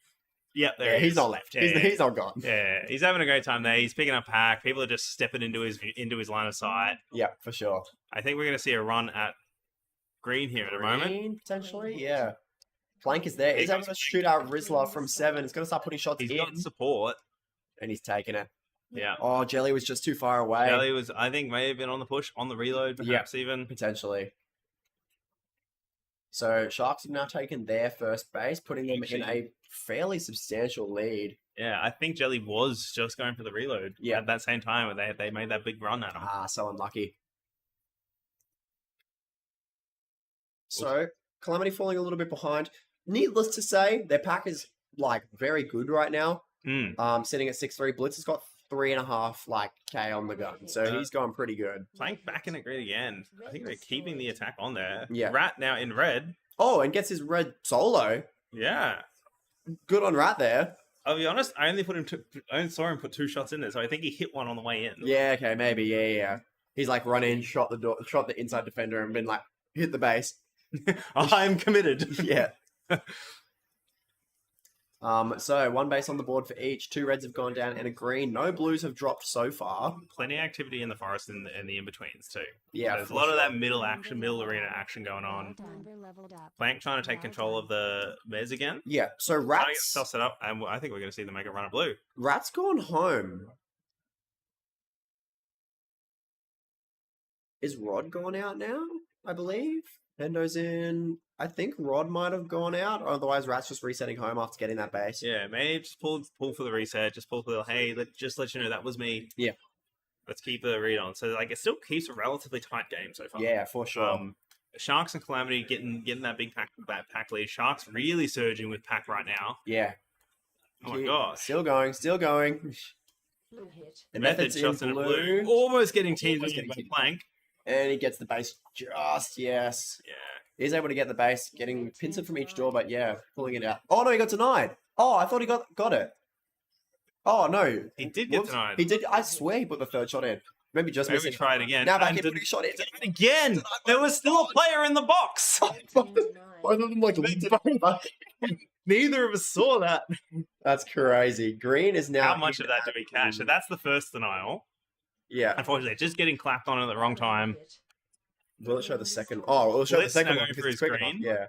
Yep, there he is. He's not left. Yeah, he's not gone. Yeah, he's having a great time there. He's picking up pack. People are just stepping into his line of sight. Yeah, for sure. I think we're going to see a run at Green here at the moment. Potentially, yeah. Flank is there. He's able to shoot out Rizzler from 7. He's going to start putting shots in. He's got support. And he's taking it. Yeah. Oh, Jelly was just too far away. Jelly was, I think, may have been on the push, on the reload, perhaps even. Potentially. So, Sharks have now taken their first base, putting them in a fairly substantial lead. Yeah, I think Jelly was just going for the reload at that same time when they made that big run at him. So unlucky. So, Calamity falling a little bit behind. Needless to say, their pack is, very good right now. Sitting at 6-3. Blitz has got 3.5 K on the gun, so he's going pretty good. Playing back in it great again. I think they're keeping the attack on there. Yeah. Rat now in red. Oh, and gets his red solo. Yeah. Good on Rat there. I'll be honest, I only saw him put 2 shots in there, so I think he hit one on the way in. Yeah, okay, maybe, yeah. He's run in, shot the inside defender, and been hit the base. I'm committed. Yeah. So 1 base on the board for each. 2 reds have gone down and a green. No blues have dropped so far. Plenty of activity in the forest and the in-betweens too. Yeah, there's a lot of that middle arena action going on. Flank trying to take control of the Mez again. Yeah, so Rat's trying to get himself set up, and I think we're going to see them make a run at blue. Rat's gone home. Is Rod gone out now? I believe Hendo's in. I think Rod might have gone out, or otherwise Rat's just resetting home after getting that base. Yeah, maybe just pull for the reset, just pull for the, hey, let you know that was me. Yeah. Let's keep the read on. So, it still keeps a relatively tight game so far. Yeah, for sure. Sharks and Calamity getting that big pack lead. Sharks really surging with pack right now. Yeah. Oh my gosh. Still going. Blue hit. The Method shots in blue. Almost getting teamed by Plank. And he gets the base just, yes. Yeah. He's able to get the base, getting pincered from each door, but pulling it out. Oh, no, he got denied. Oh, I thought he got it. Oh, no. He did get denied. He did. I swear he put the third shot in. Maybe try it again. Now back in, putting a shot in. Again! There was still a player in the box! Both of them Neither of us saw that. That's crazy. Green is now... How much of that do we catch? So that's the first denial. Yeah. Unfortunately, just getting clapped on at the wrong time. Will it show the second? Oh, it'll show Blitz the second now one going because for it's his quick green. enough. Yeah.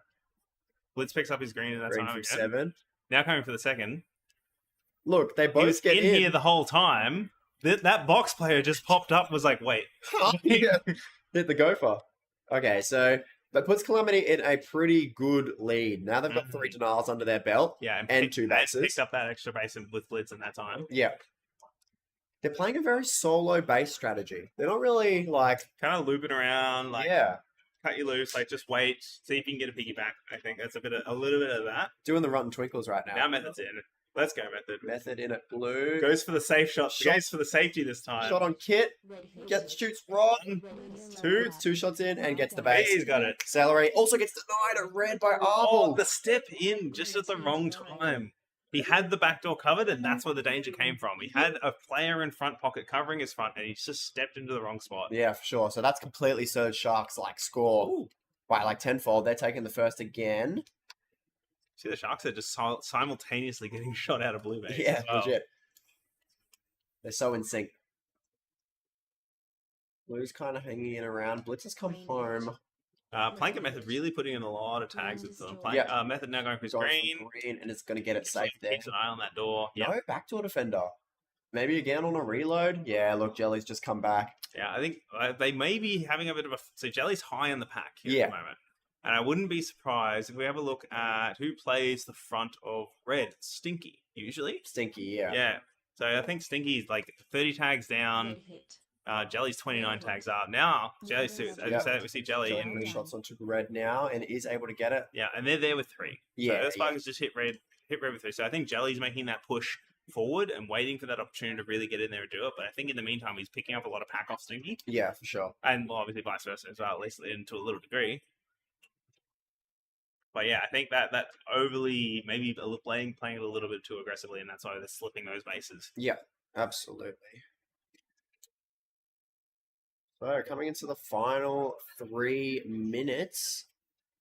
Blitz picks up his green at that Green time from again. 7. Now coming for the second. Look, they He both was get in here the whole time. That box player just popped up, was like, wait. Yeah. Hit the gopher. Okay, so that puts Calamity in a pretty good lead. Now they've got 3 denials under their belt. Yeah, and 2 bases. Picked up that extra base with Blitz in that time. Yeah. They're playing a very solo base strategy. They're not really kind of looping around, cut you loose, just wait, see if you can get a piggyback. I think that's a little bit of that. Doing the rotten twinkles right now. Now Method's in. Let's go, Method. Method in at blue. Goes for the safe shot. Goes for the safety this time. Shot on Kit. Shoots Rod. 2. It's 2 shots in and gets the base. He's got it. Celery also gets denied at red by Oh, Arbol. the step in just at the wrong time. He had the back door covered, and that's where the danger came from. He had a player in front pocket covering his front, and he just stepped into the wrong spot. Yeah, for sure. So that's completely surged Sharks like score by like tenfold. They're taking the first again. See, the Sharks are just simultaneously getting shot out of blue base. Yeah, as well. legit. They're so in sync. Blue's kind of hanging in around. Blitz has come home. Planket Method really putting in a lot of tags with them. Method now going for his Going green. for green, and it's going to get it safe there. Keeps an eye on that door. No, backdoor defender. Maybe again on a reload. Yeah, look, Jelly's just come back. Yeah, I think they may be having a bit of a... So Jelly's high in the pack here at the moment. And I wouldn't be surprised if we have a look at who plays the front of red. Stinky, usually. Stinky, yeah. Yeah. So I think Stinky's like 30 tags down. Jelly's 29 tags up. Now, Jelly's, as you said, we see Jelly in shots onto red now and is able to get it. Yeah, and they're there with 3. Yeah. So Earthsparkers just hit red with 3. So I think Jelly's making that push forward and waiting for that opportunity to really get in there and do it. But I think in the meantime, he's picking up a lot of pack off Stinky. Yeah, for sure. And well, obviously vice versa as well, at least to a little degree. But yeah, I think that overly maybe playing it a little bit too aggressively, and that's why they're slipping those bases. Yeah, absolutely. So coming into the final 3 minutes,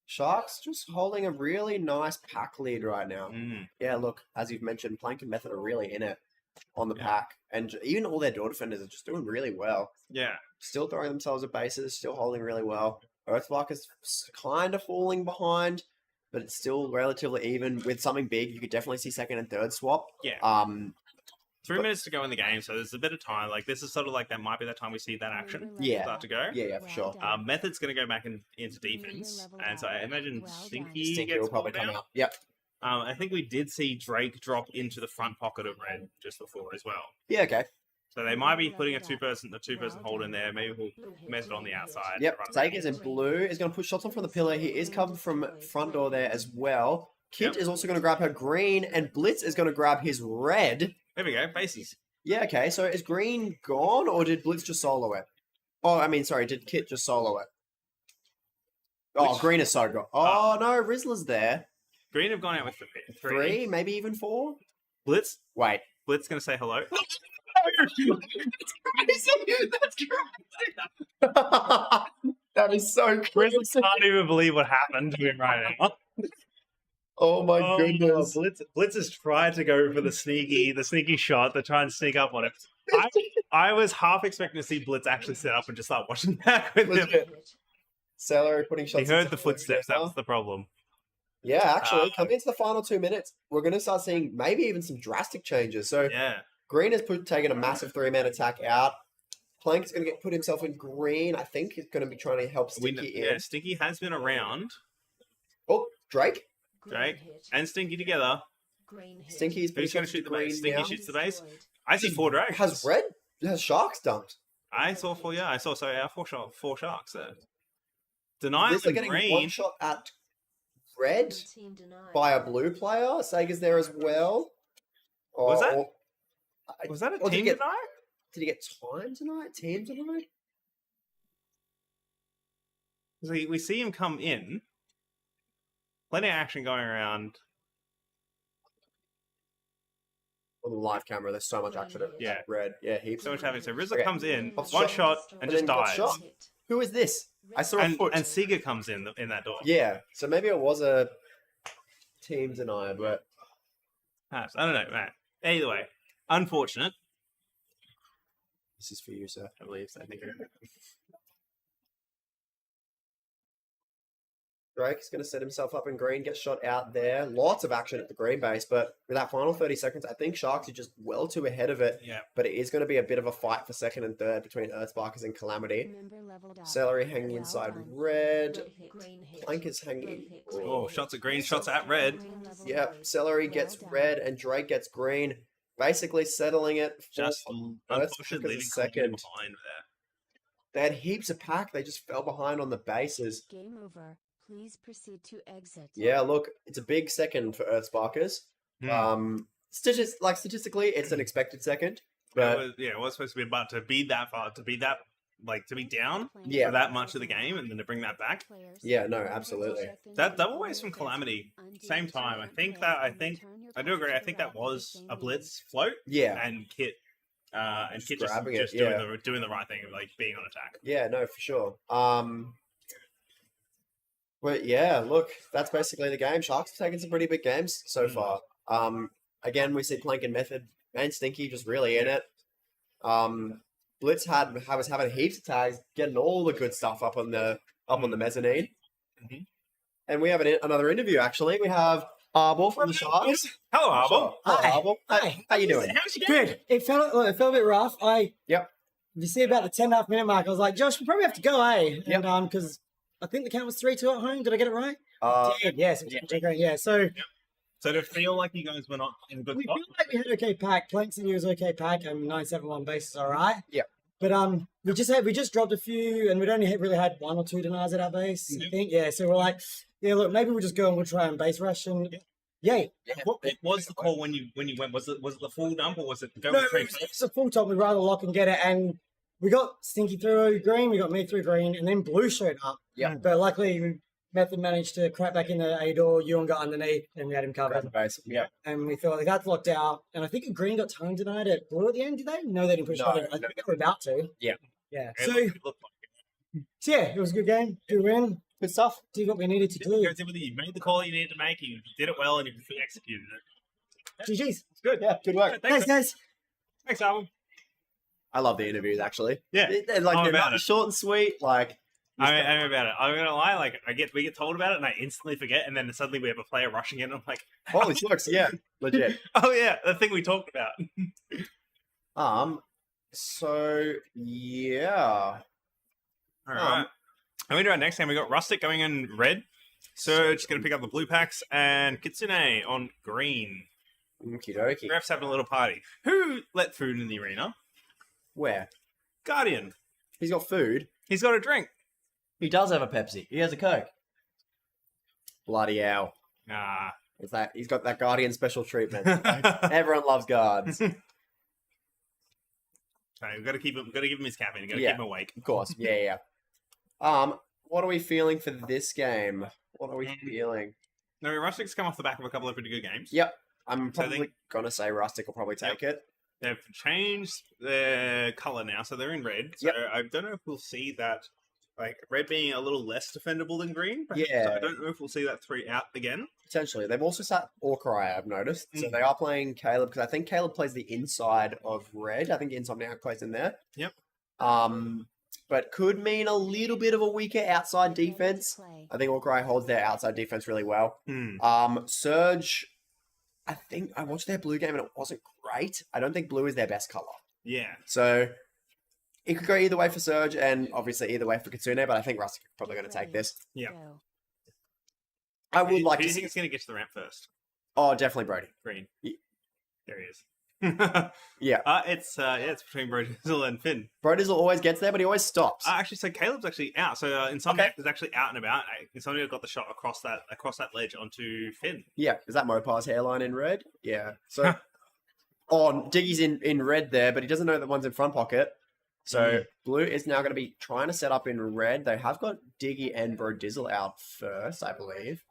Sharks just holding a really nice pack lead right now. Yeah, look, as you've mentioned, Plank and Method are really in it on the pack, and even all their door defenders are just doing really well. Yeah, still throwing themselves at bases, still holding really well. Earthspark is kind of falling behind, but it's still relatively even. With something big, you could definitely see second and third swap. Yeah. 3 minutes to go in the game, so there's a bit of time. Like this is sort of like that might be the time we see that action start to go. Yeah, for sure. Method's going to go back into defense, and so I imagine Stinky gets will probably come out. Yep. I think we did see Drake drop into the front pocket of red just before as well. Yeah, okay. So they might be putting a two-person hold in there. Maybe we'll Method on the outside. Yep. Zager's in blue. Is going to push shots on from the pillar. He is covered from front door there as well. Kit is also going to grab her green, and Blitz is going to grab his red. There we go, bases. Yeah, okay. So is green gone, or did Blitz just solo it? Oh, I mean, sorry, did Kit just solo it? Oh, green is so gone. Oh, no, Rizzler's there. Green have gone out with 3, maybe even 4? Blitz? Wait. Blitz going to say hello? That's crazy. That's crazy. That is so crazy. Can't even believe what happened to him right now. Oh my goodness! Blitz has tried to go for the sneaky shot to try and sneak up on it. I was half expecting to see Blitz actually set up and just start watching back with him. Celery putting shots. He heard the footsteps. That was the problem. Yeah, actually, coming into the final 2 minutes, we're going to start seeing maybe even some drastic changes. So Green has taken a massive 3-man attack out. Plank's going to put himself in green. I think he's going to be trying to help Stinky in. Yeah, Stinky has been around. Oh, Drake and Stinky together. Stinky's who's going to shoot the base? Stinky shoots the base. I see 4 Drakes. Has Sharks dumped? I saw 4. Yeah, I saw 4 Sharks there. Denial They're getting green. 1 shot at red by a blue player. Sager's there as well. Was that a team deny? Did he get time tonight? Team tonight? We see him come in. Plenty of action going around. On the live camera, there's so much action. Yeah. Red. Yeah, heaps. So much happening. So Rizzler comes in, 1 shot, and just dies. Who is this? I saw a foot. And Seeger comes in that door. Yeah. So maybe it was a team denier, but perhaps. I don't know, man. Either way, unfortunate. This is for you, sir. I believe so. Thank you. Drake's going to set himself up in green, get shot out there. Lots of action at the green base, but with that final 30 seconds, I think Sharks are just well too ahead of it. Yeah. But it is going to be a bit of a fight for second and third between Earthsparkers and Calamity. Celery hanging inside red. Plank is hanging. Oh, shots at green, shots at red. Yep. Celery gets red and Drake gets green. Basically settling it for just unfortunately leaving second. Behind there. They had heaps of pack. They just fell behind on the bases. Game over. Please proceed to exit. Yeah, look, it's a big second for Earthsparkers. Statistically, it's an expected second. But it was supposed to be about to be that far, to be down Yeah. for that much of the game, and then to bring that back. Yeah, no, absolutely. That double waste from Calamity, same time. I do agree. I think that was a blitz float. Yeah. And Kit just grabbing it, doing the right thing, of like being on attack. Yeah, no, for sure. But yeah, look, that's basically the game. Sharks have taken some pretty big games so far. Again, we see Plank and Method and Stinky just really in it. Blitz was having heaps of tags, getting all the good stuff up on the mezzanine. Mm-hmm. And we have another interview actually. We have Arbor from the Sharks. Hello, Arbor. Sure. Hello, Arbor. How you doing? How's your game? Good. It felt a bit rough. Yep. You see about the 10.5 minute mark, I was like, Josh, we probably have to go, eh? Yep. And because I think the count was 3-2 at home. Did I get it right? Yes. Yeah. So. So to feel like you guys were not in a good We spot? feel like we had okay pack. Planks and you was okay pack, and 971 base is all right. Yeah. But we just dropped a few, and we'd only really had 1 or 2 denies at our base. I think. Yeah. So we're like, yeah, look, maybe we'll just go and we'll try and base rush and. Yay. What was the call when you went? Was it the full dump or was it go No, with trade it's a full top. We'd rather lock and get it, and we got Stinky through green, we got me through green, and then blue showed up. Yeah. But luckily, Method managed to crack back in the A door. Ewan got underneath, and we had him covered. Base. Yeah. And we felt like that's locked out. And I think green got time denied at blue at the end. Did they? No, they didn't push it. I think they were about to. Yeah. Yeah. It So looked like yeah, it was a good game. Good win. Good stuff. Did what we needed to do. you made the call you needed to make. You did it well, and you executed it. GG's. It's good. Yeah. Good work. Thanks, guys. Thanks, Album. I love the interviews actually. Yeah. They're like I'm they're about not it. short and sweet. Like I'm about it. I'm gonna lie. Like we get told about it, and I instantly forget, and then suddenly we have a player rushing in. And I'm like, holy smokes, yeah, legit. Oh yeah, the thing we talked about. So yeah. All right. And we do our next game. We got Rustic going in red. Surge going to pick up the blue packs, and Kitsune on green. Okie dokie. Ref's having a little party. Who let food in the arena? Where? Guardian. He's got food. He's got a drink. He does have a Pepsi. He has a Coke. Bloody hell. Nah. He's got that Guardian special treatment. Everyone loves guards. Okay, we've got to give him his caffeine. We've got to keep him awake. Of course. Yeah. What are we feeling for this game? What are we feeling? No, Rustic's come off the back of a couple of pretty good games. Yep. I'm So probably gonna say Rustic will probably take it. They've changed their color now, so they're in red. So I don't know if we'll see that, like red being a little less defendable than green. Perhaps. Yeah. So I don't know if we'll see that 3 out again. Potentially. They've also sat Orcry, I've noticed. So they are playing Caleb, because I think Caleb plays the inside of red. I think Insomniac plays in there. Yep. But could mean a little bit of a weaker outside defense. I think Orcry holds their outside defense really well. Surge, I think I watched their blue game and it wasn't great. I don't think blue is their best color. Yeah. So it could go either way for Surge, and obviously either way for Kitsune, but I think Rustic is probably going to take this. Yeah. I would like Who do to you see... think is going to get to the ramp first? Oh, definitely Brody. Green. Yeah. There he is. Yeah. It's between Brodizzle and Finn. Brodizzle always gets there, but he always stops. Actually, so Caleb's actually out. So Insomniac is actually out and about. Insomniac got the shot across that ledge onto Finn. Yeah, is that Mopar's hairline in red? Yeah. So, Diggy's in red there, but he doesn't know that one's in front pocket. So blue is now going to be trying to set up in red. They have got Diggy and Brodizzle out first, I believe.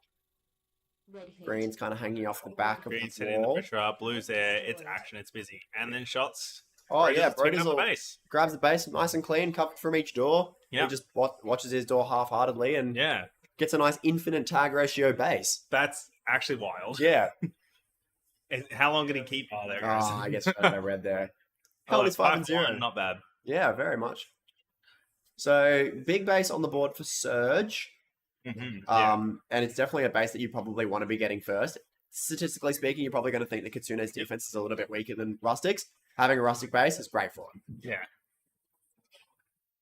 Green's kind of hanging off the back of Green's the hitting the wall. pressure. Blue's there. It's action. It's busy. And then shots. Oh, yeah. picking up the Brodizzle base. grabs the base nice and clean, covered from each door. Yeah. He just watches his door half-heartedly and gets a nice infinite tag ratio base. That's actually wild. Yeah. And how long can he keep? Oh, there it goes. I guess I read there. Held his 5-0. Not bad. Yeah, very much. So, big base on the board for Surge. And it's definitely a base that you probably want to be getting first. Statistically speaking, you're probably going to think that Kitsune's defense is a little bit weaker than Rustic's. Having a Rustic base is great for him. Yeah.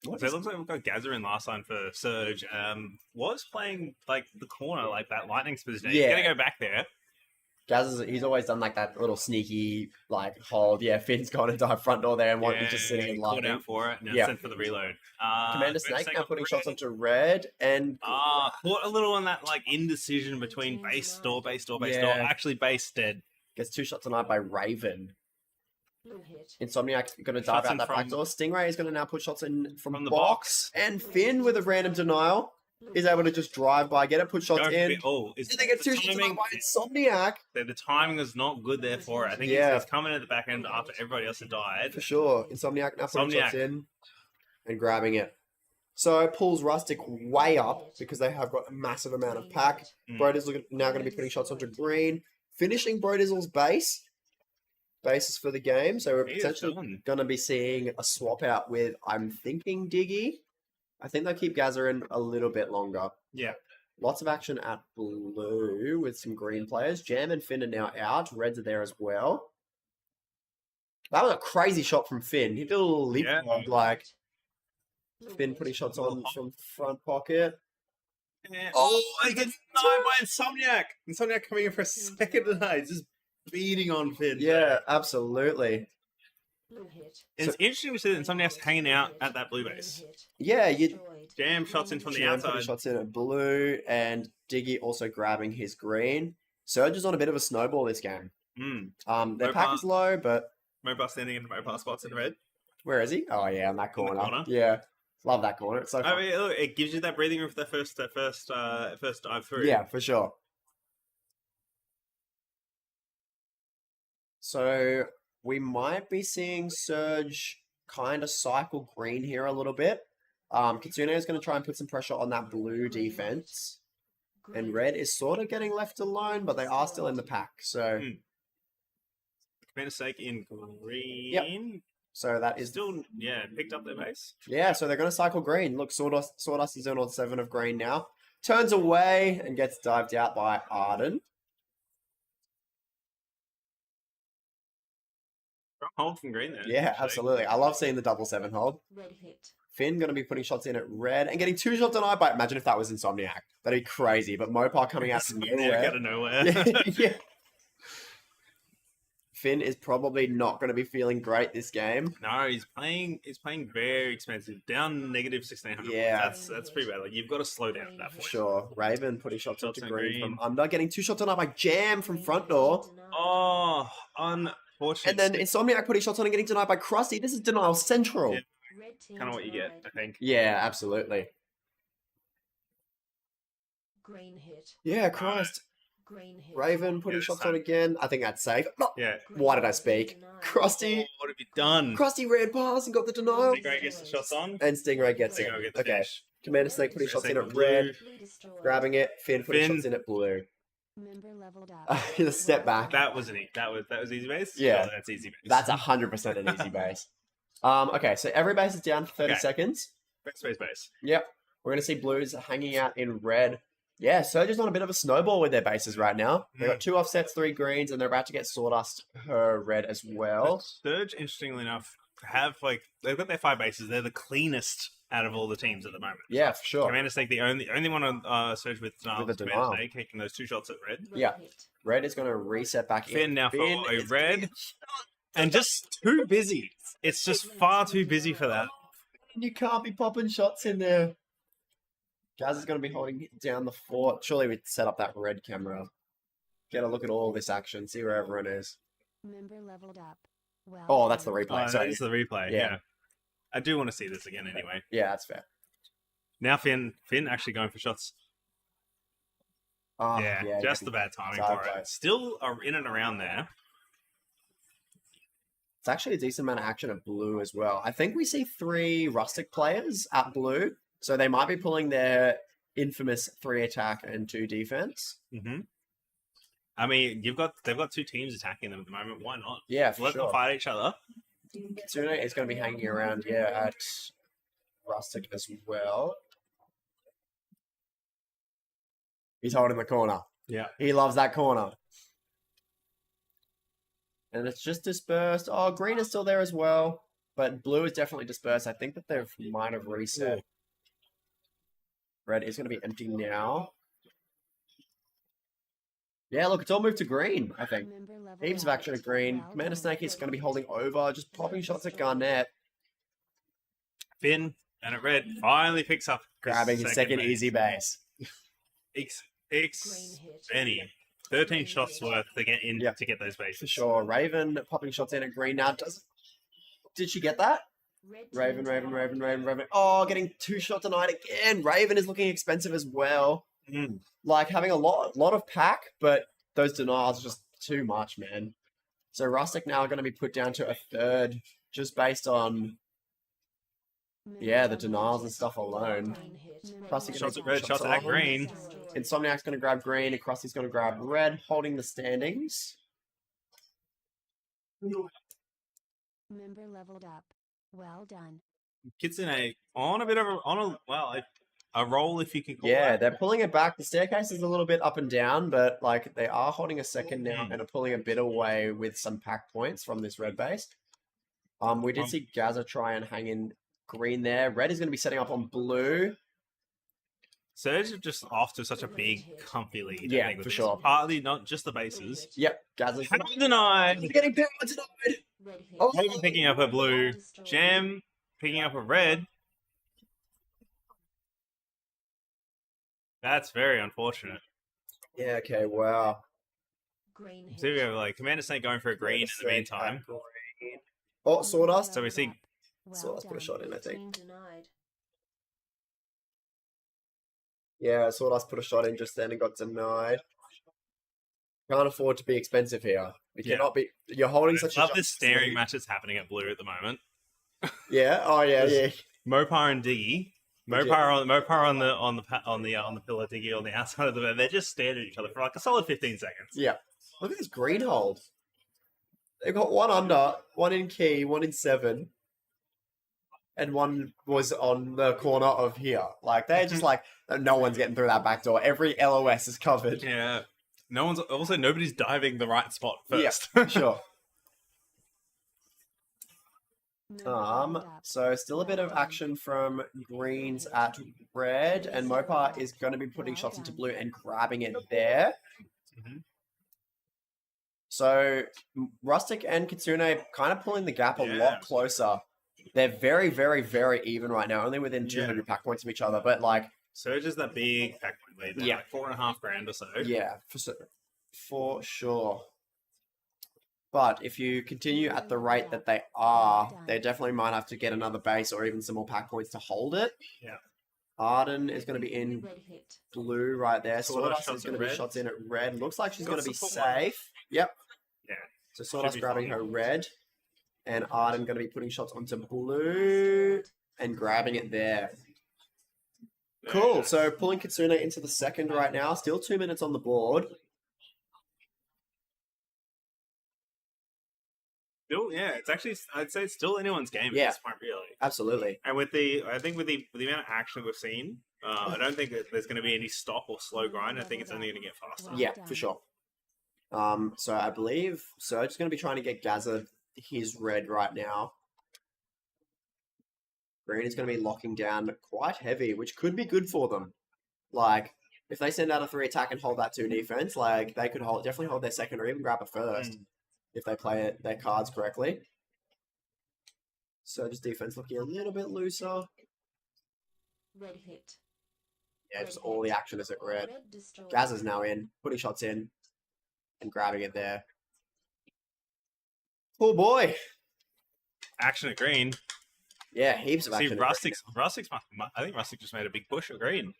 So it looks like we've got Gazza in last line for Surge. Was playing like the corner, like that Lightning's position. He's Yeah. going to go back there. Gaz, he's always done like that little sneaky like hold. Yeah, Finn's gone into our front door there and he's just sitting and caught laughing. out for it. Now sent for the reload. Commander Snake now putting shots onto red and caught a little on that like indecision between base door. Actually base dead. Gets 2 shots tonight by Raven. Blue hit. Insomniac going to dive Shots out in that back from- door. Stingray is going to now put shots in from the box. And Finn with a random denial is able to just drive by, get it, put shots Go for in. it. Oh, it's And they get the 2 shots timing- tonight by Insomniac. The timing is not good there for it. I think Yeah. he's coming at the back end after everybody else had died. For sure. Insomniac now putting shots Insomniac. in and grabbing it. So it pulls Rustic way up because they have got a massive amount of pack. Brodizzle now going to be putting shots onto green. Finishing Brodizzle's bases for the game. So we're He is potentially done. going to be seeing a swap out with, I'm thinking, Diggy. I think they'll keep Gazarin a little bit longer. Yeah. Lots of action at blue with some green players. Jam and Finn are now out. Reds are there as well. That was a crazy shot from Finn. He did a little leapfrog, like Finn putting shots on from front pocket. Yeah. Oh, he gets denied by Insomniac. Insomniac coming in for a second tonight. Just beating on Finn. Yeah, absolutely. Blue hit. It's interesting to see that Insomniac's hanging out at that blue base. Yeah, you Jam shots in from the Jam putting outside. shots in at blue, and Diggy also grabbing his green. Surge is on a bit of a snowball this game. Their pack is low, but Mopar standing in the Mopar spots in red. where is he? Oh yeah, in that In the corner. corner. Yeah, love that corner. It's so I fun. mean, look, it gives you that breathing room for the first dive through. Yeah, for sure. So we might be seeing Surge kind of cycle green here a little bit. Kitsune is going to try and put some pressure on that blue defense. And red is sort of getting left alone, but they are still in the pack. So Commander Stake in green. So that is Still, yeah, picked up their base. yeah. So they're going to cycle green. Look, Sawdust is on 7 of green now. Turns away and gets dived out by Arden. Strong hold from green there. Yeah, actually. absolutely. I love seeing the 7-7 hold. Red hit. Finn going to be putting shots in at red and getting 2 shots on eye. Imagine if that was Insomniac. That'd be crazy. But Mopar coming out of nowhere. Out of nowhere. yeah. Finn is probably not going to be feeling great this game. No, he's playing very expensive. Down negative 1600. Yeah. That's pretty bad. Like you've got to slow down at that point. Sure. Raven putting shots Shots onto on green green. from under, getting 2 shots on eye by Jam from front door. Oh, unfortunate. And then Insomniac putting shots on and getting denied by Krusty. This is denial central. Yeah. Kind of what you get, I think. Yeah, absolutely. Green hit. Yeah, Christ. Green hit. Raven putting shots on again. I think that's safe. No. Yeah. Why did I speak? Krusty. What have you done? Krusty ran past and got the denial. Stingray gets the shots on. And Stingray gets it. Stingray gets the Okay. finish. Commander Snake putting shots in Snake at blue. red. Grabbing it. Finn putting Finn. shots in at blue. Member leveled up. The step back. That was easy base. Yeah. Oh, that's easy base. That's 100% an easy base. Okay, so every base is down for 30 Okay. seconds. Space base. Yep. We're going to see blues hanging out in red. Yeah, Surge is on a bit of a snowball with their bases right now. They've got 2 offsets, 3 greens, and they're about to get Sawdust her red as well. Surge, interestingly enough, have they've got their 5 bases. They're the cleanest out of all the teams at the moment. Yeah, for sure. Commander Snake, the only one on Surge with denial. With a is Commander denial. Snake, taking those 2 shots at red. Yeah. Red is going to reset back Finn in. now for Finn a is red. And just too busy. It's just far too busy for that. You can't be popping shots in there. Gaz is going to be holding down the fort. Surely we'd set up that red camera. Get a look at all this action. See where everyone is. Member leveled up. Well Oh, that's the done. replay. Oh, Sorry. that's the replay. Yeah. Yeah. I do want to see this again anyway. Yeah, that's fair. Now Finn actually going for shots. Oh, yeah, just the bad timing Side for play. it. Still are in and around there. It's actually a decent amount of action at blue as well. I think we see 3 rustic players at blue. So they might be pulling their infamous 3 attack and 2 defense. Mm-hmm. I mean, they've got 2 teams attacking them at the moment. Why not? Yeah, for Let sure. them fight each other. Kitsune is going to be hanging around, at rustic as well. He's holding the corner. Yeah. He loves that corner. And it's just dispersed. Oh, green is still there as well. But blue is definitely dispersed. I think that they might have reset. Red is going to be empty now. Yeah, look, it's all moved to green, I think. Heaps of action at green. Commander Snake is going to be holding over, just popping shots at Garnett. Finn and at red finally picks up Grabbing his second base. easy base. Benny. 13 shots worth to get in to get those bases. For sure. Raven popping shots in at green now. Did she get that? Raven. Oh, getting 2 shot denied again. Raven is looking expensive as well. Like having a lot of pack, but those denials are just too much, man. So Rustic now going to be put down to a third just based on the denials and stuff alone. Shots at red, shots at green. Insomniac's going to grab green, and Krusty's going to grab red, holding the standings. Member leveled up. Well done. Kitsune on a roll, if you can call Yeah, that. they're pulling it back. The staircase is a little bit up and down, but like they are holding a second now and are pulling a bit away with some pack points from this red base. We did see Gaza try and hang in green there. Red is going to be setting up on blue. Surge are just off to such a big, comfy lead. Yeah, I think, with for this. sure. Partly not just the bases. Yep, Gaza's denied. getting power denied. Oh, Raven picking up a blue. Jam picking up a red. That's very unfortunate. Yeah, okay, wow. So we have like Commander Snake going for a green in the meantime. Oh, Sawdust. So we see Sawdust put a shot in, I think. Yeah, Sawdust put a shot in just then and got denied. Can't afford to be expensive here. We cannot be. You're holding such a. Love this staring match that's happening at blue at the moment. Yeah. Oh yeah. Yeah. Mopar and Diggy. Mopar on the pillar, Diggy on the outside of the bed. They're just staring at each other for like a solid 15 seconds. Yeah. Look at this green hold. They've got one under, one in key, one in 7. And one was on the corner of here. Like, they're just like, no one's getting through that back door. Every LOS is covered. Yeah. Nobody's diving the right spot first. Yeah, sure. So still a bit of action from greens at red, and Mopar is going to be putting shots into blue and grabbing it there. So Rustic and Kitsune kind of pulling the gap a lot closer. They're very, very, very even right now, only within 200 pack points of each other. But like, Surge is that big pack point lead, like $4.5 or so. Yeah, for sure. But if you continue at the rate that they are, they definitely might have to get another base or even some more pack points to hold it. Yeah. Arden is going to be in blue right there. Sawdust is going to be shots in at red. Looks like she's going to be safe. Yep. Yeah. So Sawdust grabbing her red. And Arden going to be putting shots onto blue and grabbing it there. Cool. So pulling Kitsune into the second right now. Still 2 minutes on the board. Still, it's actually, I'd say it's still anyone's game at this point, really. Absolutely. And with the amount of action we've seen, I don't think that there's going to be any stop or slow grind. I think it's only going to get faster. Yeah, for sure. So I believe Surge is going to be trying to get Gaza his red right now. Green is going to be locking down quite heavy, which could be good for them. Like, if they send out a 3 attack and hold that 2 defense, like, they could definitely hold their second or even grab a first if they play their cards correctly. Surge's defense looking a little bit looser. Red hit. Yeah, just all the action is at red. Gaza's now in, putting shots in, and grabbing it there. Oh boy! Action at green. Yeah, heaps of action. See, I think Rustic just made a big push at green.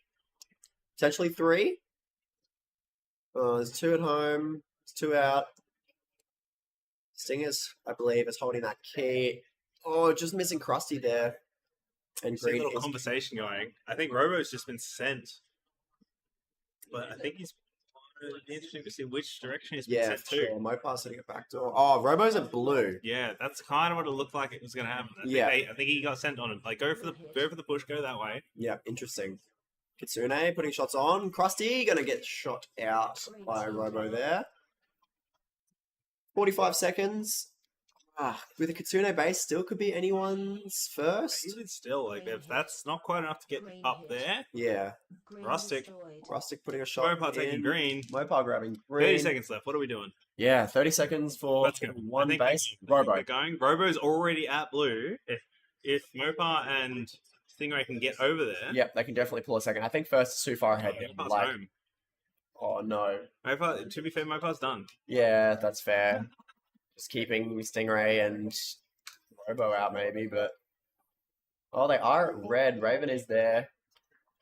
Potentially 3. There's 2 at home. There's 2 out. Stingers, I believe, is holding that key. Oh, just missing Krusty there. And See a green little is... conversation going. I think Robo's just been sent. But I think he's... It'd be interesting to see which direction he's been sent to. Sure. Mopar's sitting at back door. Oh, Robo's at blue. Yeah, that's kind of what it looked like it was going to happen. I think he got sent on it. Like, go for the push, go that way. Yeah, interesting. Kitsune putting shots on. Krusty going to get shot out by Robo there. 45 seconds. With a Kitsune base, still could be anyone's first. Even still, like, if that's not quite enough to get up there. Yeah. Rustic putting a shot Mopar taking green. Mopar grabbing green. 30 seconds left. What are we doing? Yeah, 30 seconds for one base. Robo. Robo's already at blue. If Mopar and Stingray can get over there. Yep, they can definitely pull a second. I think first is too far ahead. Mopar's Like, home. Oh no. To be fair, Mopar's done. Yeah, that's fair. Just keeping Stingray and Robo out maybe, but oh, they are at red. Raven is there.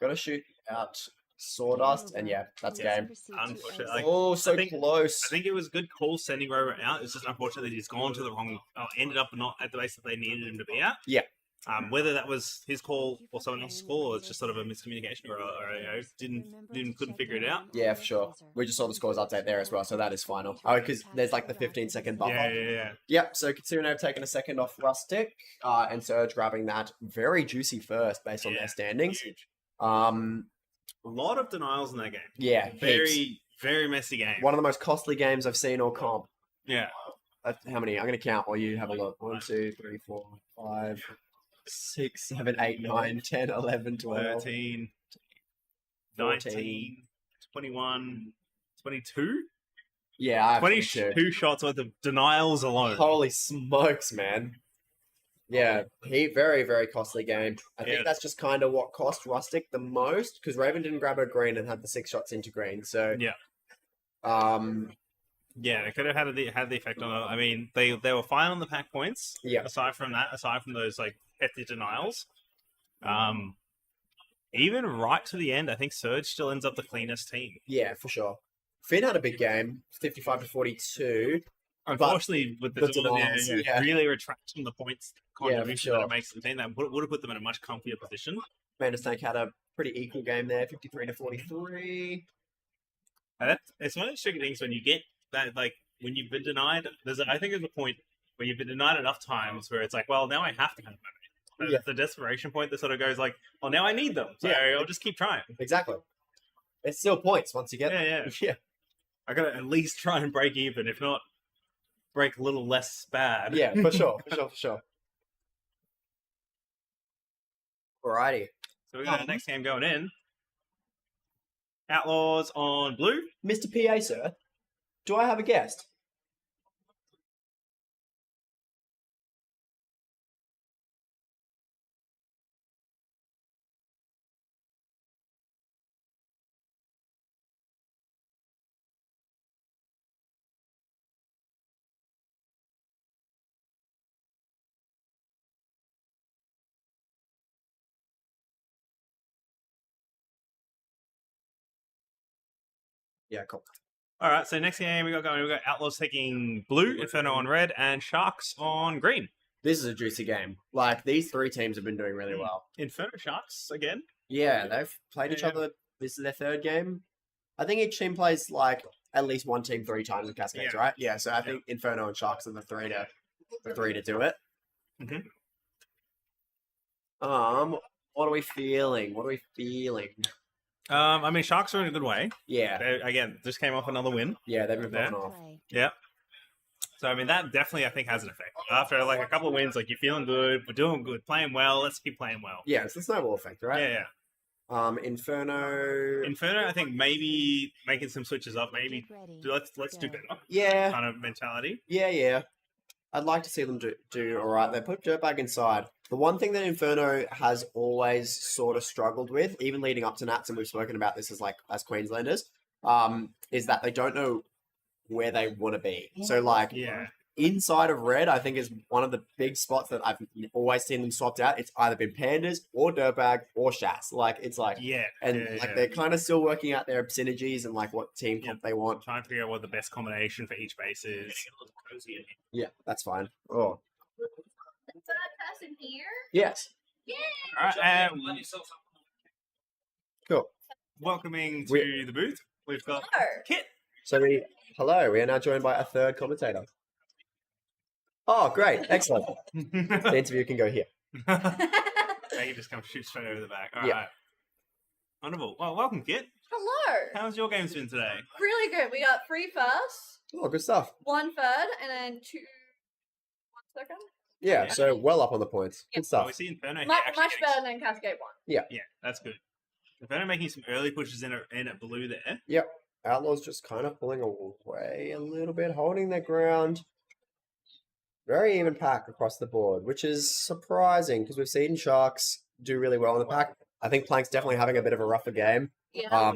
Got to shoot out Sawdust, and yeah, that's game. Unfortunately, so close. I think it was a good call sending Robo out. It's just unfortunate that he's gone to the wrong. Ended up not at the base that they needed him to be at. Yeah. Whether that was his call or someone else's call, or it's just sort of a miscommunication, or couldn't figure it out. Yeah, for sure. We just saw the scores update there as well, so that is final. Oh, because there's like the 15-second buffer. Yeah. Yep. So Kitsune taking a second off Rustic, and Surge grabbing that very juicy first based on their standings. A lot of denials in that game. Yeah, very messy game. One of the most costly games I've seen all comp. Yeah. How many? I'm going to count while you have a look. 1, 2, 3, 4, 5, 6, 7, 8, 9, 10, 11, 12, 13, 14. 19, 21, 22? Yeah, I have 22 shots worth of denials alone. Holy smokes, man. Yeah, very, very costly game. I think that's just kind of what cost Rustic the most, because Raven didn't grab her green and had the 6 shots into green. So yeah, yeah, it could have had the effect on it. I mean, they were fine on the pack points. Yeah. Aside from those like hefty denials, even right to the end, I think Surge still ends up the cleanest team. Yeah, for sure. Finn had a big game, 55-42. Unfortunately, with the denials, really retracting the points contribution sure. that it makes the team, that would have put them in a much comfier position. Amanda Snake had a pretty equal game there, 53-43. It's one of those tricky things when you get that, like, when you've been denied, I think there's a point where you've been denied enough times where it's like, well, now I have to have money. It's the desperation point that sort of goes like, well, now I need them, so I'll just keep trying. Exactly. It's still points once you get them. Yeah. I got to at least try and break even, if not break a little less bad. Yeah, for sure. Alrighty. So we got our next game going in. Outlaws on blue. Mr. PA, sir, do I have a guest? Yeah, cool. All right, so next game we got Outlaws taking blue, Inferno on red, and Sharks on green. This is a juicy game. Like, these 3 teams have been doing really well. Inferno Sharks again? Yeah, they've played each other. This is their 3rd game. I think each team plays, like, at least one team 3 times with Cascades, right? Yeah, so I think Inferno and Sharks are the three to do it. Mm-hmm. What are we feeling? I mean, Sharks are in a good way. Yeah. They, again, just came off another win. Yeah, they've been popping off. Yeah. So, I mean, that definitely, I think, has an effect. After, like, a couple of wins, like, you're feeling good, we're doing good, playing well, let's keep playing well. Yeah, it's the snowball effect, right? Yeah. Inferno, I think maybe making some switches up, maybe let's do better. Yeah. Kind of mentality. Yeah. I'd like to see them do all right. They put Dirtbag inside. The one thing that Inferno has always sort of struggled with, even leading up to Nats, and we've spoken about this as Queenslanders, is that they don't know where they want to be. So, like, inside of red, I think is one of the big spots that I've always seen them swapped out. It's either been Pandas or Dirtbag or Shas. Like, it's like, they're kind of still working out their synergies and like what team comp they want. Trying to figure out what the best combination for each base is. Yeah, that's fine. Oh, Is that person here? yes. Yeah. All right, Cool. Welcoming to the booth, we've got Kit. So we are now joined by a 3rd commentator. Oh, great. Excellent. The interview can go here. They can just come shoot straight over the back. All right. Wonderful. Well, welcome, Kit. Hello. How's your games been today? Really good. We got 3 firsts, Oh, good stuff. 1 third, and then 1 second. Yeah, so well up on the points. Good stuff. We see Inferno here Much better than Cascade 1. Yeah. Yeah, that's good. Inferno making some early pushes in at blue there. Yep. Outlaws just kind of pulling away a little bit, holding their ground. Very even pack across the board, which is surprising because we've seen Sharks do really well in the pack. I think Plank's definitely having a bit of a rougher game. Yeah.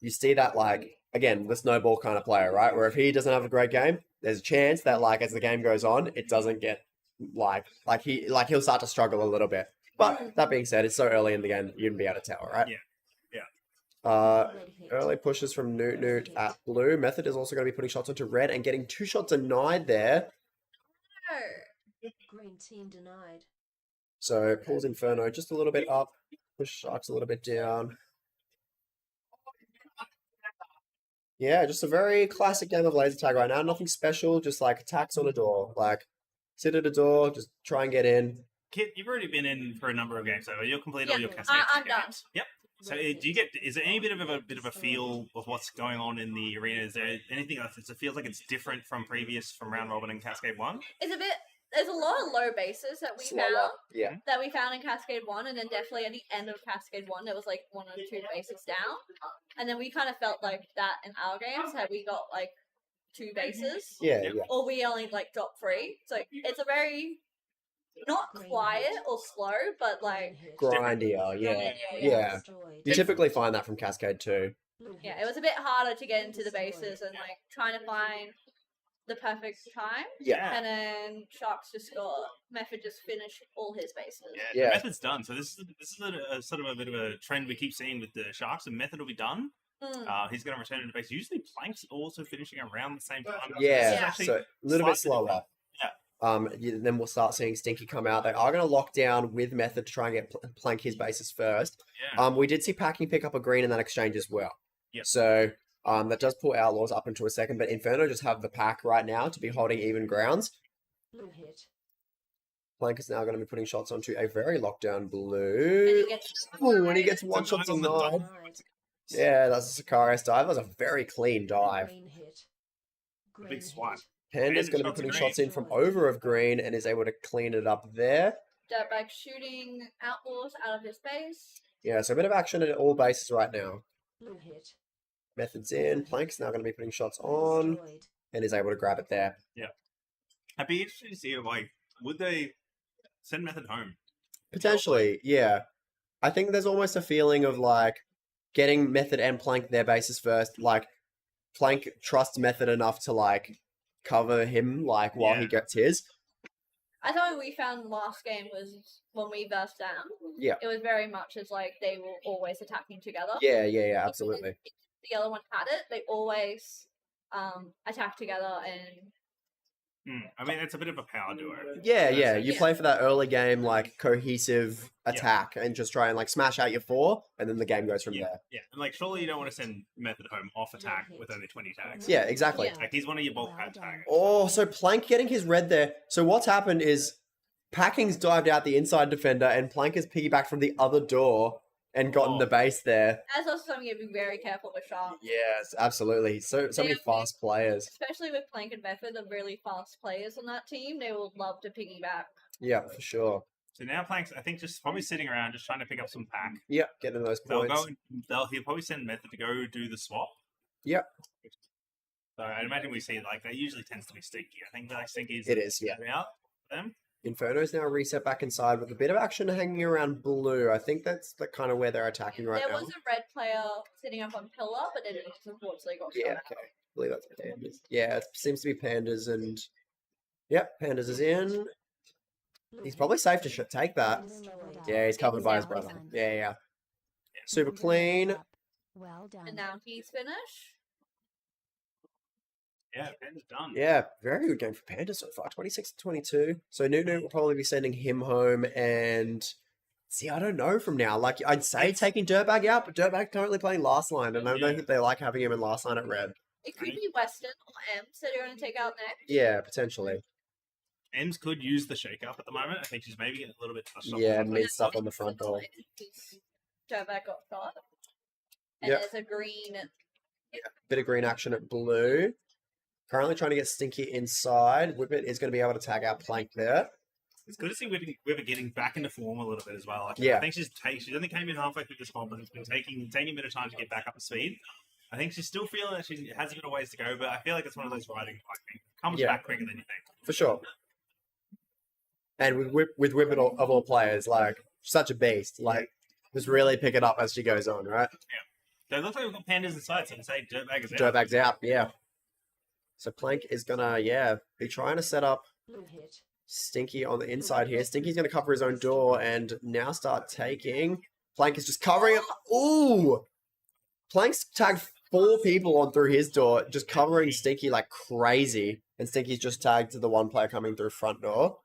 you see that like again the snowball kind of player, right? Where if he doesn't have a great game, there's a chance that like as the game goes on, it doesn't get he'll start to struggle a little bit. But that being said, it's so early in the game you wouldn't be able to tell, right? Early pushes from Newt at blue. Method is also going to be putting shots onto red and getting 2 shots denied there. Green team denied. So pulls Inferno just a little bit up, push Sharks a little bit down. Yeah, just a very classic game of laser tag right now. Nothing special, just like attacks on a door. Like sit at a door, just try and get in. Kit, you've already been in for a number of games, so you'll complete all your Cascade I'm done. Yep. So do you get? Is there any bit of a feel of what's going on in the arena? Is there anything else that feels like it's different from round robin and Cascade 1? It's a bit. There's a lot of low bases that we found. Yeah. That we found in Cascade 1, and then definitely at the end of Cascade 1, there was like 1 or 2 bases down. And then we kind of felt like that in our games, that we got like 2 bases. Yeah. Or we only like dropped 3. So it's a very, not quiet or slow, but like... Grindier, yeah. You typically find that from Cascade 2. Yeah, it was a bit harder to get into the bases and like trying to find the perfect time. Yeah. And then Sharks just Method just finished all his bases. Yeah. Method's done. So this is a sort of a bit of a trend we keep seeing with the Sharks. The Method will be done. He's going to return to the base. Usually Plank's also finishing around the same time. Yeah, so a little bit slower. Then we'll start seeing Stinky come out. They are going to lock down with Method to try and get Plank his bases first. Yeah. We did see Packing pick up a green in that exchange as well. Yep. So that does pull Outlaws up into a second, but Inferno just have the pack right now to be holding even grounds. Blue hit. Plank is now going to be putting shots onto a very lockdown blue. When he gets 1 shot denied. Yeah, that's a Sicarius dive. That was a very clean dive. Big swipe. Panda's going to be putting shots in from over of green and is able to clean it up there. Dirtbag shooting Outlaws out of his base. Yeah, so a bit of action at all bases right now. Blue hit. Method's in. Plank's now going to be putting shots on and is able to grab it there. Yeah. I'd be interested to see, like, would they send Method home? Potentially, yeah. I think there's almost a feeling of, like, getting Method and Plank their bases first. Like, Plank trusts Method enough to, like, cover him, like, while he gets his. I thought what we found last game was when we burst down. Yeah. It was very much as, like, they were always attacking together. Yeah, absolutely. The other one had it. They always attack together and... I mean, it's a bit of a power duo. Yeah. You play for that early game, like, cohesive attack and just try and, like, smash out your 4, and then the game goes from there. Yeah, and, like, surely you don't want to send Method home off attack with only 20 tags. Yeah, exactly. Like, he's one of your bulk pad taggers. Oh, so Plank getting his red there. So what's happened is Packing's dived out the inside defender, and Plank has piggybacked from the other door and gotten the base there. That's also something you have to be very careful with Sharks. Yes, absolutely. So many fast players. Especially with Plank and Method, the really fast players on that team, they will love to piggyback. Yeah, for sure. So now Plank's, I think, just probably sitting around, just trying to pick up some pack. Yeah, getting those points. He'll probably send Method to go do the swap. Yep. So I'd imagine we see, like, that usually tends to be Stinky. I think, like, Stinky's It is, yeah. out for them. Inferno's now reset back inside with a bit of action hanging around blue. I think that's the kind of where they're attacking right now. There was a red player sitting up on pillar, but then it unfortunately got shot. Yeah, okay. I believe that's Pandas. Yeah, it seems to be Pandas and... Yep, Pandas is in. He's probably safe to take that. Yeah, he's covered by his brother. Yeah. Super clean. Well done. And now he's finished. Yeah, Panda's done. Yeah, very good game for Panda so far. 26-22. So Nunu will probably be sending him home and... See, I don't know from now. Like, I'd say taking Dirtbag out, but Dirtbag currently playing last line, and I don't think they like having him in last line at red. It could be Western or Ems that you're going to take out next. Yeah, potentially. Ems could use the shake-up at the moment. I think she's maybe getting a little bit touched off. Yeah, mid stuff on the front door. Dirtbag got shot. And Yep. there's a green... Bit of green action at blue. Currently trying to get Stinky inside. Whippet is going to be able to tag out Plank there. It's good to see Whipper getting back into form a little bit as well. Like, Yeah. I think she only came in halfway through this one, but it's been taking a bit of time to get back up to speed. I think she's still feeling that she has a bit of ways to go, but I feel like it's one of those riding bike things. Comes Yeah. back quicker than you think. For sure. And with Whippet of all players, like, such a beast. Like, just really pick it up as she goes on, right? They look like we've got pandas inside, so I say Dirtbag is out. Dirtbag's out, yeah. So Plank is gonna, be trying to set up Stinky on the inside here. Stinky's gonna cover his own door and now start taking. Plank is just covering it. Ooh! Plank's tagged 4 people on through his door, just covering Stinky like crazy. And Stinky's just tagged the one player coming through front door.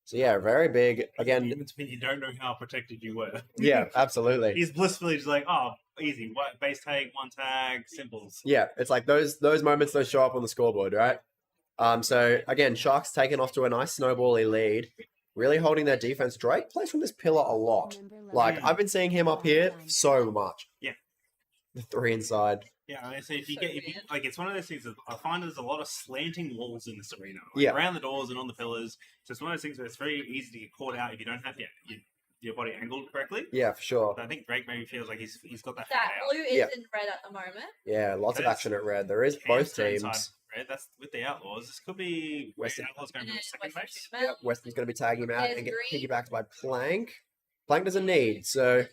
So yeah, very big. Again, when you don't know how protected you were. Yeah, absolutely. He's blissfully just like, oh, easy. What, base tag, one tag, simples. Yeah, it's like those moments don't show up on the scoreboard, right? So again, Sharks taking off to a nice snowbally lead, really holding their defense. Drake plays from this pillar a lot. Like I've been seeing him up here so much. Yeah. The 3 inside. Yeah, I say if you like, it's one of those things that I find there's a lot of slanting walls in this arena, around the doors and on the pillars. So it's one of those things where it's very easy to get caught out if you don't have your body angled correctly. Yeah, for sure. But I think Drake maybe feels like he's got that. That out. blue is in red at the moment. Yeah, lots of action at red. There is both teams. Red, that's with the Outlaws. This could be Western. Outlaws going to the second base. Yep, Weston's going to be tagging him out There's and get green. piggybacked by Plank. Plank doesn't need, so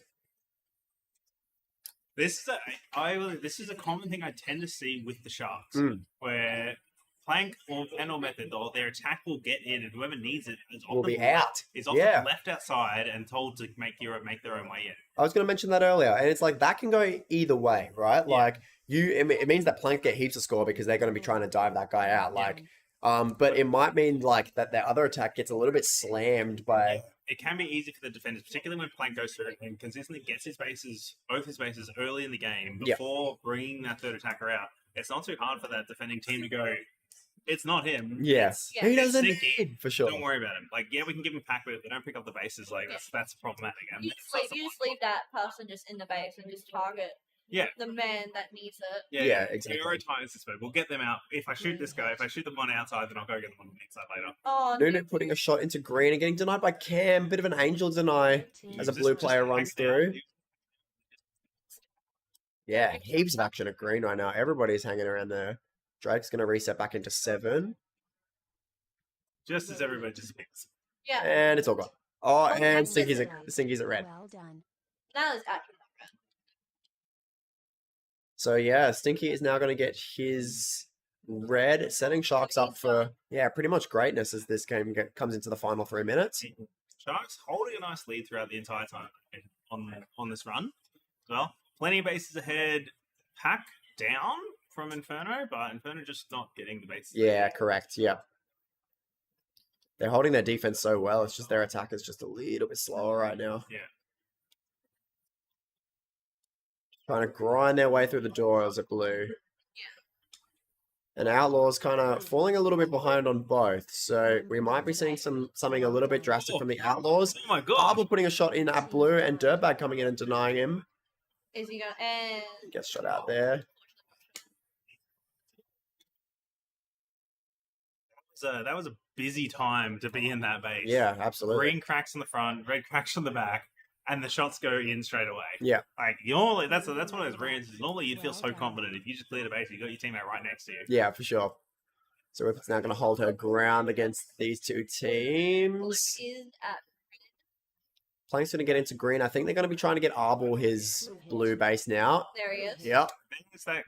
This is a common thing I tend to see with the Sharks, Mm. where Plank or Method, or their attack will get in, and whoever needs it is will often be out. Is often Yeah. left outside and told to make their own way in. I was going to mention that earlier, and it's like that can go either way, right? Like it means that Plank get heaps of score because they're going to be trying to dive that guy out. Like, but it might mean like that their other attack gets a little bit slammed by. It can be easy for the defenders, particularly when Plank goes through and consistently gets both his bases early in the game Yeah. before bringing that third attacker out. It's not too hard for that defending team to go, it's not him. Yeah. It's, He doesn't Stinky. need, for sure. Don't worry about him. Like, yeah, we can give him a pack, but if they don't pick up the bases, like that's problematic. And You just leave that person just in the base and just target the man that needs it. Yeah, exactly. Prioritize this way. We'll get them out. If I shoot this guy, if I shoot the one outside, then I'll go get the one on the inside later. Oh, Nuno putting a shot into green and getting denied by Cam. Bit of an angel deny as a blue player runs through. Yeah, heaps of action at green right now. Everybody's hanging around there. Drake's going to reset back into 7. Just as everybody just picks. Yeah. And it's all gone. Oh, and Stinky's at red. Well done. That is actually So yeah, Stinky is now going to get his red, setting Sharks up for, pretty much greatness as this game comes into the final 3 minutes. Sharks holding a nice lead throughout the entire time on this run. Well, plenty of bases ahead. Pack down from Inferno, but Inferno just not getting the bases. Yeah, correct. Yeah. They're holding their defense so well. It's just their attack is just a little bit slower right now. Yeah. Trying to grind their way through the doors at blue. And Outlaws kind of falling a little bit behind on both. So we might be seeing something a little bit drastic from the Outlaws. Oh my god. Arbor putting a shot in at blue and Dirtbag coming in and denying him. Is he going and Gets shot out there. So that was a busy time to be in that base. Yeah, absolutely. Green cracks in the front, red cracks on the back, and the shots go in straight away. Yeah. Like normally, that's one of those runs. Normally, you'd feel so confident if you just cleared a base, you got your teammate right next to you. Yeah, for sure. So Whippet's now going to hold her ground against these two teams. is at Plank's going to get into green. I think they're going to be trying to get Arbor his blue base now. there he is. Yep. It's that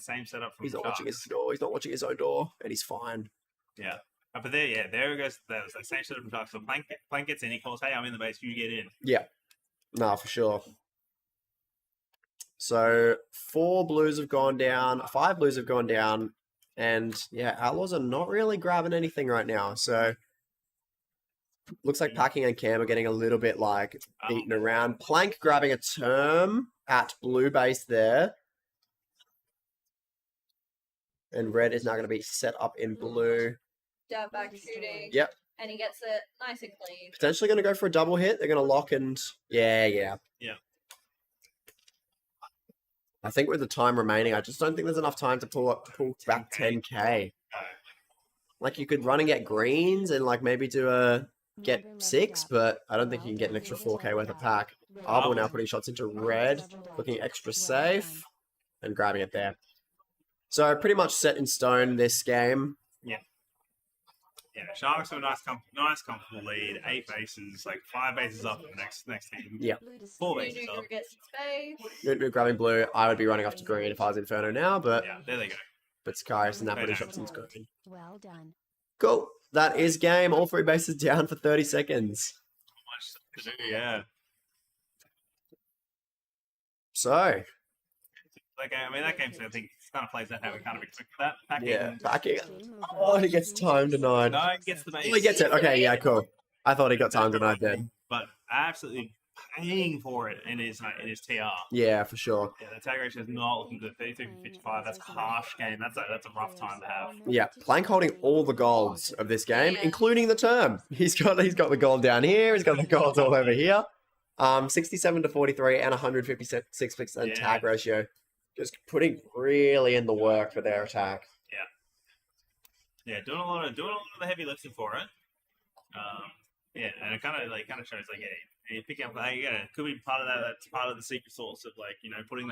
same setup from He's not Sharks. watching his door. He's not watching his own door, and he's fine. Yeah. But there goes that was that same setup from Sharks. So Plank gets in, he calls, hey, I'm in the base, you get in. Yeah. No, for sure. So 4 blues have gone down, 5 blues have gone down, and Outlaws are not really grabbing anything right now. So looks like Packing and Cam are getting a little bit like beaten around. Plank grabbing a term at blue base there. And red is now going to be set up in blue. Dirtbag shooting. Yep. And he gets it nice and clean. Potentially going to go for a double hit. They're going to lock and... Yeah. Yeah. I think with the time remaining, I just don't think there's enough time to pull back 10k. Like you could run and get greens and like maybe get 6, but I don't think you can get an extra 4k worth of pack. Arbor now putting shots into red, looking extra safe, and grabbing it there. So pretty much set in stone this game. Yeah. Yeah, Sharks have a nice comfortable lead. 8 bases, like 5 bases up for the next team. Yeah. 4 bases Nuno up. gets space. Good grabbing blue. I would be running off to green if I was Inferno now, but Yeah, there they go. but Skyris and that British option's good. Well done. Cool. That is game. All 3 bases down for 30 seconds. Much to do, yeah. So, That game, I think, kind of plays out how we kind of expected that. Packing, yeah, packing. Oh, he gets time denied. No, he gets the base. Oh, he gets it. Okay, yeah, cool. I thought he got time denied then. But absolutely paying for it in his TR. Yeah, for sure. Yeah, the tag ratio is not looking good. 32 for 55. That's a harsh game. That's a rough time to have. Yeah, Plank holding all the golds of this game, including the term. He's got the gold down here. He's got the golds all over here. 67 to 43 and 156% tag ratio. Just putting really in the work for their attack. Yeah, doing a lot of the heavy lifting for it. Yeah, and it kind of shows you're picking up it could be part of that. That's part of the secret sauce of putting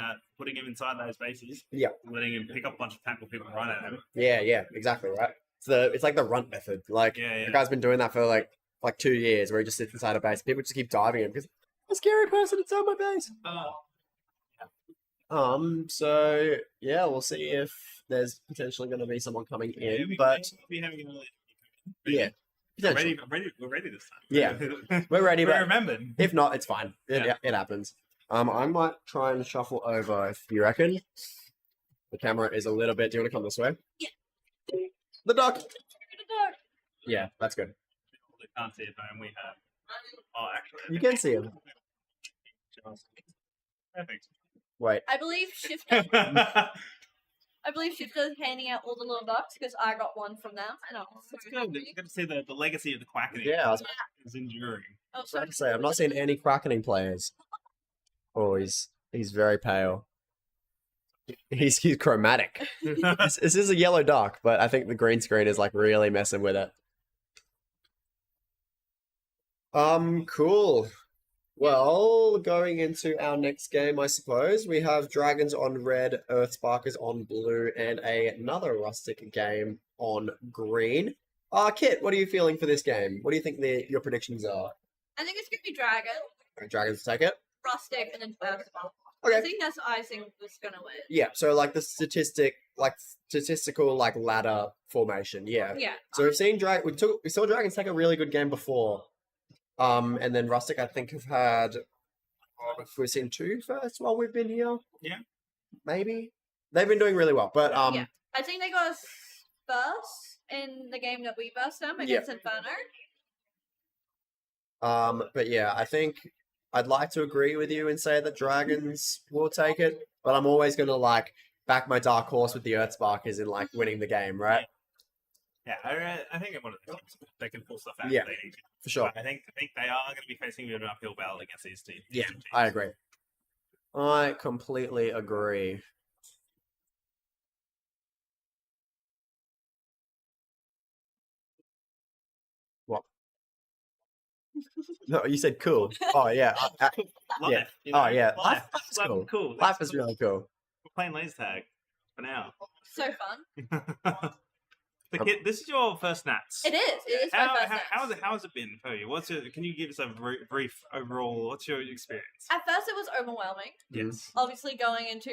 him inside those bases. Yeah, letting him pick up a bunch of tackle people and run at him. Yeah, exactly right. It's like the runt method. The guy's been doing that for like 2 years, where he just sits inside a base. People just keep diving him because a scary person inside my base. So yeah, we'll see if there's potentially going to be someone coming in, but yeah, we're ready this time. Yeah, we're ready. We But remembered. if not, it's fine. It happens. I might try and shuffle over if you reckon. The camera is a little bit. Do you want to come this way? Yeah. The duck. Yeah, that's good. They can't see it, but we have. Oh, actually, You can see him. Perfect. Wait. I believe Shifter. Shifter's handing out all the little ducks because I got one from them, and I was so happy. You got to see the legacy of the quackening. Yeah, is enduring. I was I have to say, I've not seen any Quackening players. Oh, he's very pale. He's chromatic. This is a yellow duck, but I think the green screen is really messing with it. Cool. Well, going into our next game, I suppose we have Dragons on red, Earthsparkers on blue, and another Rustic game on green. Kit, what are you feeling for this game? What do you think your predictions are? I think it's gonna be Dragon, Dragons take it. Rustic, and then Earthspark. Okay. I think that's what I think was gonna win. Yeah, so the statistical ladder formation. Yeah. Yeah. So we've seen we saw Dragons take a really good game before. And then Rustic, I think, have had. We've seen 2 first while we've been here. Yeah. Maybe they've been doing really well, but Yeah. I think they got us first in the game that we versed them against Inferno. But yeah, I think I'd like to agree with you and say that Dragons will take it, but I'm always gonna back my dark horse with the Earthsparkers in winning the game, right? Yeah, I think one of the teams they can pull stuff out. Yeah, if they need to. for sure. But I think they are going to be facing an uphill battle against these teams. Yeah, I agree. I completely agree. What? No, you said cool. Oh yeah, yeah. Oh yeah, life is cool. Cool. Life is really cool. We're playing laser tag for now. So fun. This is your first Nats. It is. It is my first Nats. How has it been for you? Can you give us a brief overall? What's your experience? At first, it was overwhelming. Yes. Obviously, going into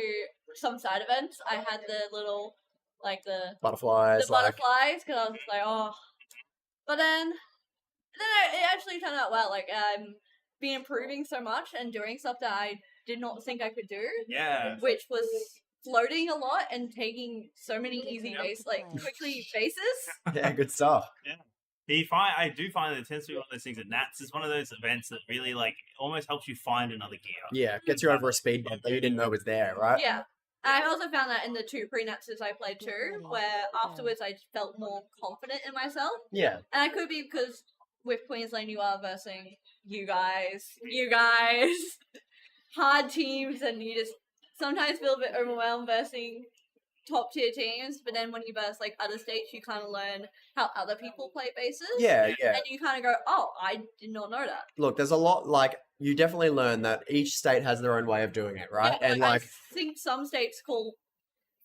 some side events, I had the little, the butterflies. The butterflies, because I was just like, oh. But then it actually turned out well. Been improving so much and doing stuff that I did not think I could do. Yeah. Which was floating a lot and taking so many easy quickly bases. Yeah, good stuff. Yeah. I do find that it tends to be one of those things that Nats is one of those events that really almost helps you find another gear. Yeah, gets you over a speed bump that you didn't know was there, right? Yeah. I also found that in the 2 pre-Natses I played too, where afterwards I felt more confident in myself. Yeah. And I could be because with Queensland you are versing you guys, hard teams, and you just sometimes feel a bit overwhelmed versing top tier teams, but then when you verse other states, you kind of learn how other people play bases. Yeah. And you kind of go, oh, I did not know that. Look, there's a lot, you definitely learn that each state has their own way of doing it, right? Yeah, and I think some states call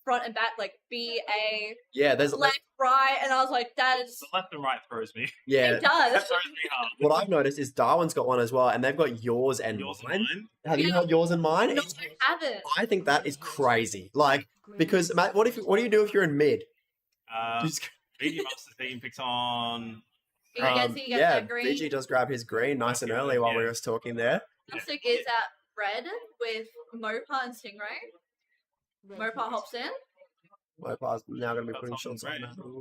front and back, like B-A, Yeah, there's left, right, and I was like, that is... The left and right throws me. yeah. It does. That throws me hard. What I've noticed is Darwin's got one as well, and they've got yours and mine. Have you had yours and mine? No, I haven't. I think that is crazy. Like, because Matt, what do you do if you're in mid? BG Master's team picks on. He gets yeah, that green. BG does grab his green nice and early while we were talking there. Plastic is at red with Mopa and Stingray. Mopa hops in. Mopa's now going to be putting shots on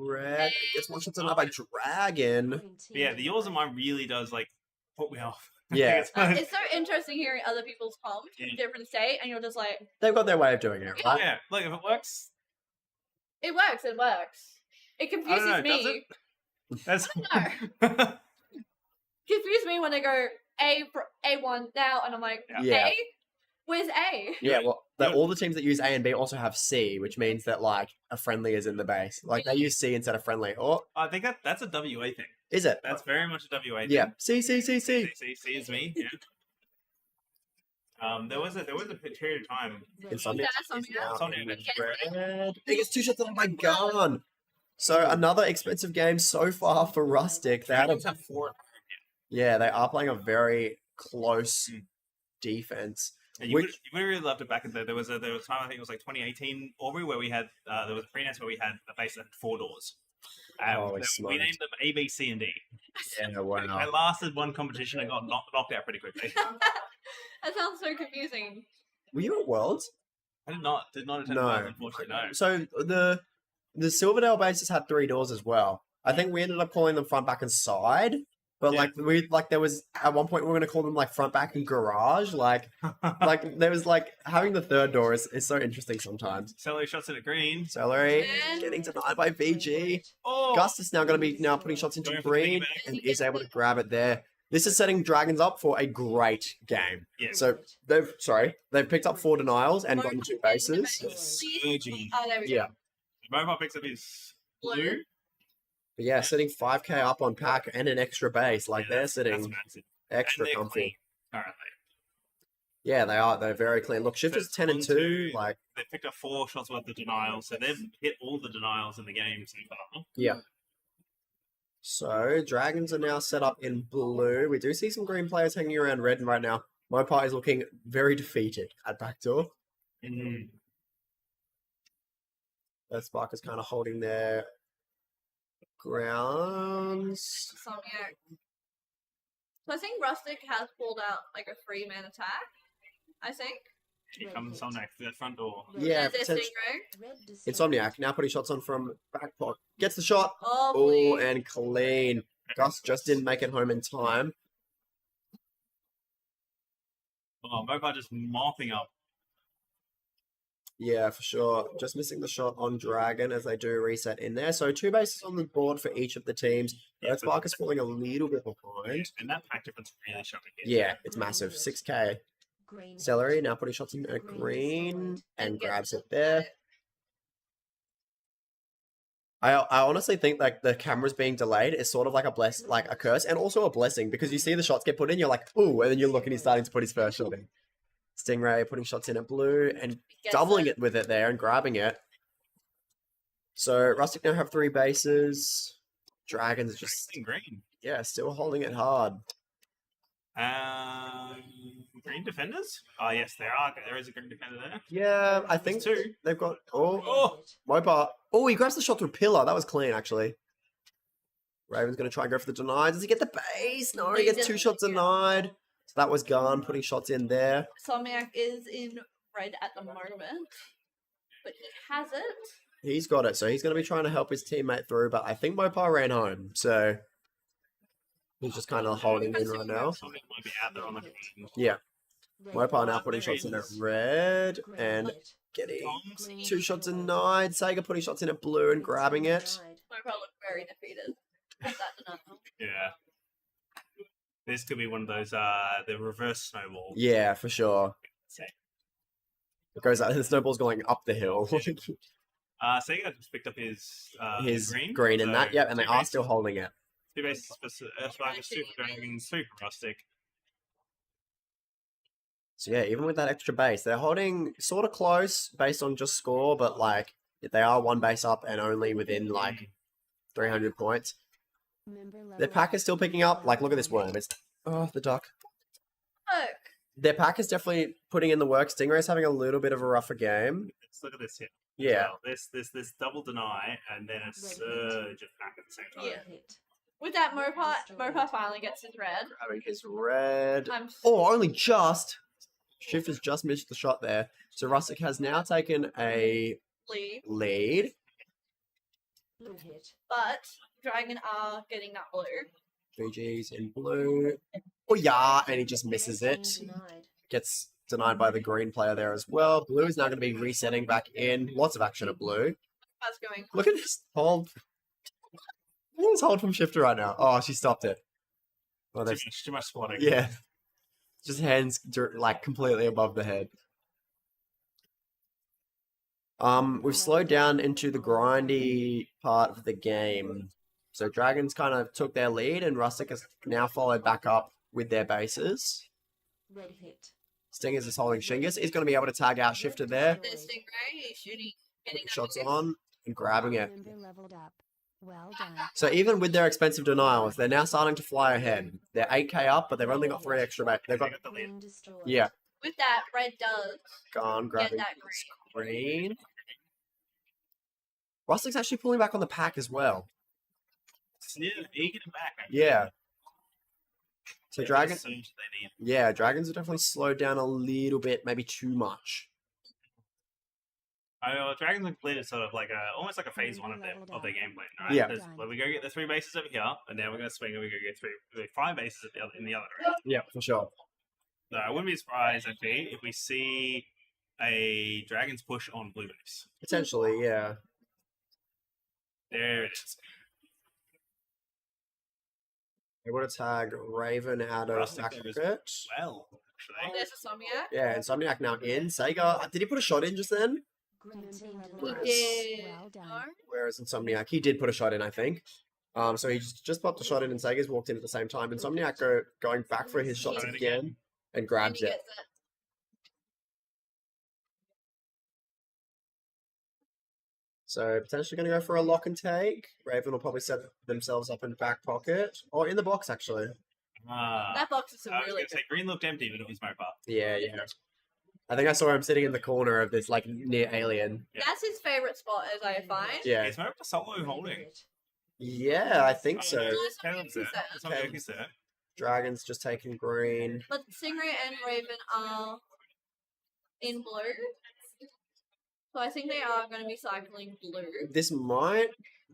red. Gets one shots on by Dragon. But yeah, the yours and mine really does like put me off. Yeah. It's so interesting hearing other people's comps from different state, and you're just like, They've got their way of doing it, right? Yeah, like if it works. it works, it works. It confuses know, me. does it? That's Confuse me when they go A1 now, and I'm like, Yeah. A? Where's A? Yeah, well, all the teams that use A and B also have C, which means that like a friendly is in the base. Like they use C instead of friendly. Or I think that's a WA thing. is it? That's very much a WA thing. Yeah. C. C is me. Yeah. There was a period of time. Insomnia. Insomnia. Red. He gets two shots on my gun. So another expensive game so far for Rustic. They had a yeah, they are playing a very close defense. And you would really loved it back in there. There was a time, I think it was like 2018 Aubrey, where we had there was a pre-nest where we had a base that had 4 doors. We named them A, B, C, and D. Yeah, wow. I lasted one competition and got knocked out pretty quickly. That sounds so confusing. Were you at Worlds? I did not attend No. Worlds, unfortunately. No. So the Silverdale bases had 3 doors as well. I think we ended up calling them front, back, and side. But there was at one point we were gonna call them like front, back, and garage. Like there was like having the 3rd door is so interesting sometimes. Celery shots in a green. Celery getting denied by VG. Gus is now gonna be putting shots into green and is able to grab it there. This is setting Dragons up for a great game. Yeah. So they've picked up 4 denials and gotten 2 bases. Surging. Oh, there we go. Yeah. Mobile picks up his blue. But yeah, sitting 5k up on pack and an extra base. Like they're sitting extra comfy. Currently. Yeah, they are. They're very clean. Look, Shifter's 10 and 2. Like they picked up 4 shots worth of denials, so they've hit all the denials in the game so far. yeah. So Dragons are now set up in blue. We do see some green players hanging around red right now. Mopar is looking very defeated at backdoor. That Spark is kind of holding their grounds. Insomniac. So I think Rustic has pulled out like a 3-man attack. I think. Here comes on next to the front door. Yeah, There's their Stingray. Insomniac now putting shots on from back pocket. Gets the shot. Oh, And clean. Gus just didn't make it home in time. Oh, Mopar just mopping up. Yeah, for sure. Just missing the shot on Dragon as they do reset in there. So 2 bases on the board for each of the teams. Earthspark is falling a little bit behind. And that pack difference really showing here. Yeah, it's massive. 6k. Celery now putting shots in a green and grabs it there. I honestly think like the camera's being delayed is sort of like a curse and also a blessing because you see the shots get put in, you're like, ooh, and then you look and he's starting to put his first shot in. Stingray putting shots in at blue and doubling it with it there and grabbing it. So Rustic now have 3 bases. Dragons just green. Yeah, still holding it hard. Green defenders? Oh yes, there are. There is a green defender there. Yeah, I think There's 2. they've got Mopar. Oh, he grabs the shot through pillar. That was clean actually. Raven's gonna try and go for the deny. Does he get the base? No, he gets 2 shots denied. So that was Gun putting shots in there. Insomniac is in red at the moment, but he has it. He's got it, so he's going to be trying to help his teammate through, but I think Mopar ran home, so he's just kind of holding in right now. Something might be out there on the green. Yeah. Mopar now putting shots in at red and getting 2 shots denied. Sega putting shots in at blue and grabbing it. Mopar looked very defeated. With that denial. Yeah. This could be one of those, the reverse snowball. Yeah, for sure. It goes out, the snowball's going up the hill. Sega just picked up his green and so that, yeah, and they 2 are bases. still holding it. 2 bases for Earthspark, Super Dragon, Super Rustic. So yeah, even with that extra base, they're holding sort of close based on just score, but like they are one base up and only within like 300 points. Their pack is still picking up. Like, look at this worm. It's the duck. Look. Their pack is definitely putting in the work. Stingray's having a little bit of a rougher game. Let's look at this here. Yeah. Well, this double deny and then a surge of pack at the same time. Yeah. With that, Mopa finally gets his red. Grabbing his red. I'm Only just. Shift has just missed the shot there. So Rustic has now taken a lead. But Dragon are getting that blue. 3Gs in blue. Oh yeah, and he just misses it. Gets denied by the green player there as well. Blue is now going to be resetting back in. Lots of action at blue. That's going. Look at this hold. Look at this hold from Shifter right now. Oh, she stopped it. Oh, Too much squatting. yeah. Just hands like completely above the head. We've slowed down into the grindy part of the game. So Dragons kind of took their lead and Rustic has now followed back up with their bases. Stingers is holding Shingus. He's going to be able to tag out Shifter there. There's Stingray. He's shooting. Putting shots on and grabbing it. Well done. So even with their expensive denials, they're now starting to fly ahead. They're 8k up, but they've only got 3 extra back. They've got yeah. With that, red does Gone, get grabbing that green. green. Rustic's actually pulling back on the pack as well. Yeah, eager to back. Yeah. So Yeah, Dragon, as soon as they need. yeah, Dragons are definitely slowed down a little bit, maybe too much. I know Dragons are completed sort of like almost like a phase one of their game plan, right? Yeah. Like we go get the 3 bases over here, and then we're gonna swing and we go get 5 bases in the other direction. Yeah, for sure. So I wouldn't be surprised actually if we see a Dragons push on blue base. Potentially, yeah. There it is. They want to tag Raven out of Rustic there as Sacrifice. well, actually. There's a Somniac. Yeah, Insomniac now in. Sega, did he put a shot in just then? He did. Well done. No? Whereas Insomniac, he did put a shot in, I think. So he just popped a shot in and Sega's walked in at the same time. Insomniac going back for his shots Yeah. again and And grabs he it. gets it. So potentially going to go for a lock and take. Raven will probably set themselves up in the back pocket. Or in the box, actually. That box is I was really gonna say green looked empty, but it was Mopa. Yeah, yeah. I think I saw him sitting in the corner of this, like, near Alien. That's his favorite spot, as I find. Yeah. Is Mopa solo holding? Yeah, I think so. There's Caleb's there. some Okay. Caleb's there. Dragon's just taking green. But Stingray and Raven are in blue. So I think they are going to be cycling blue. This might,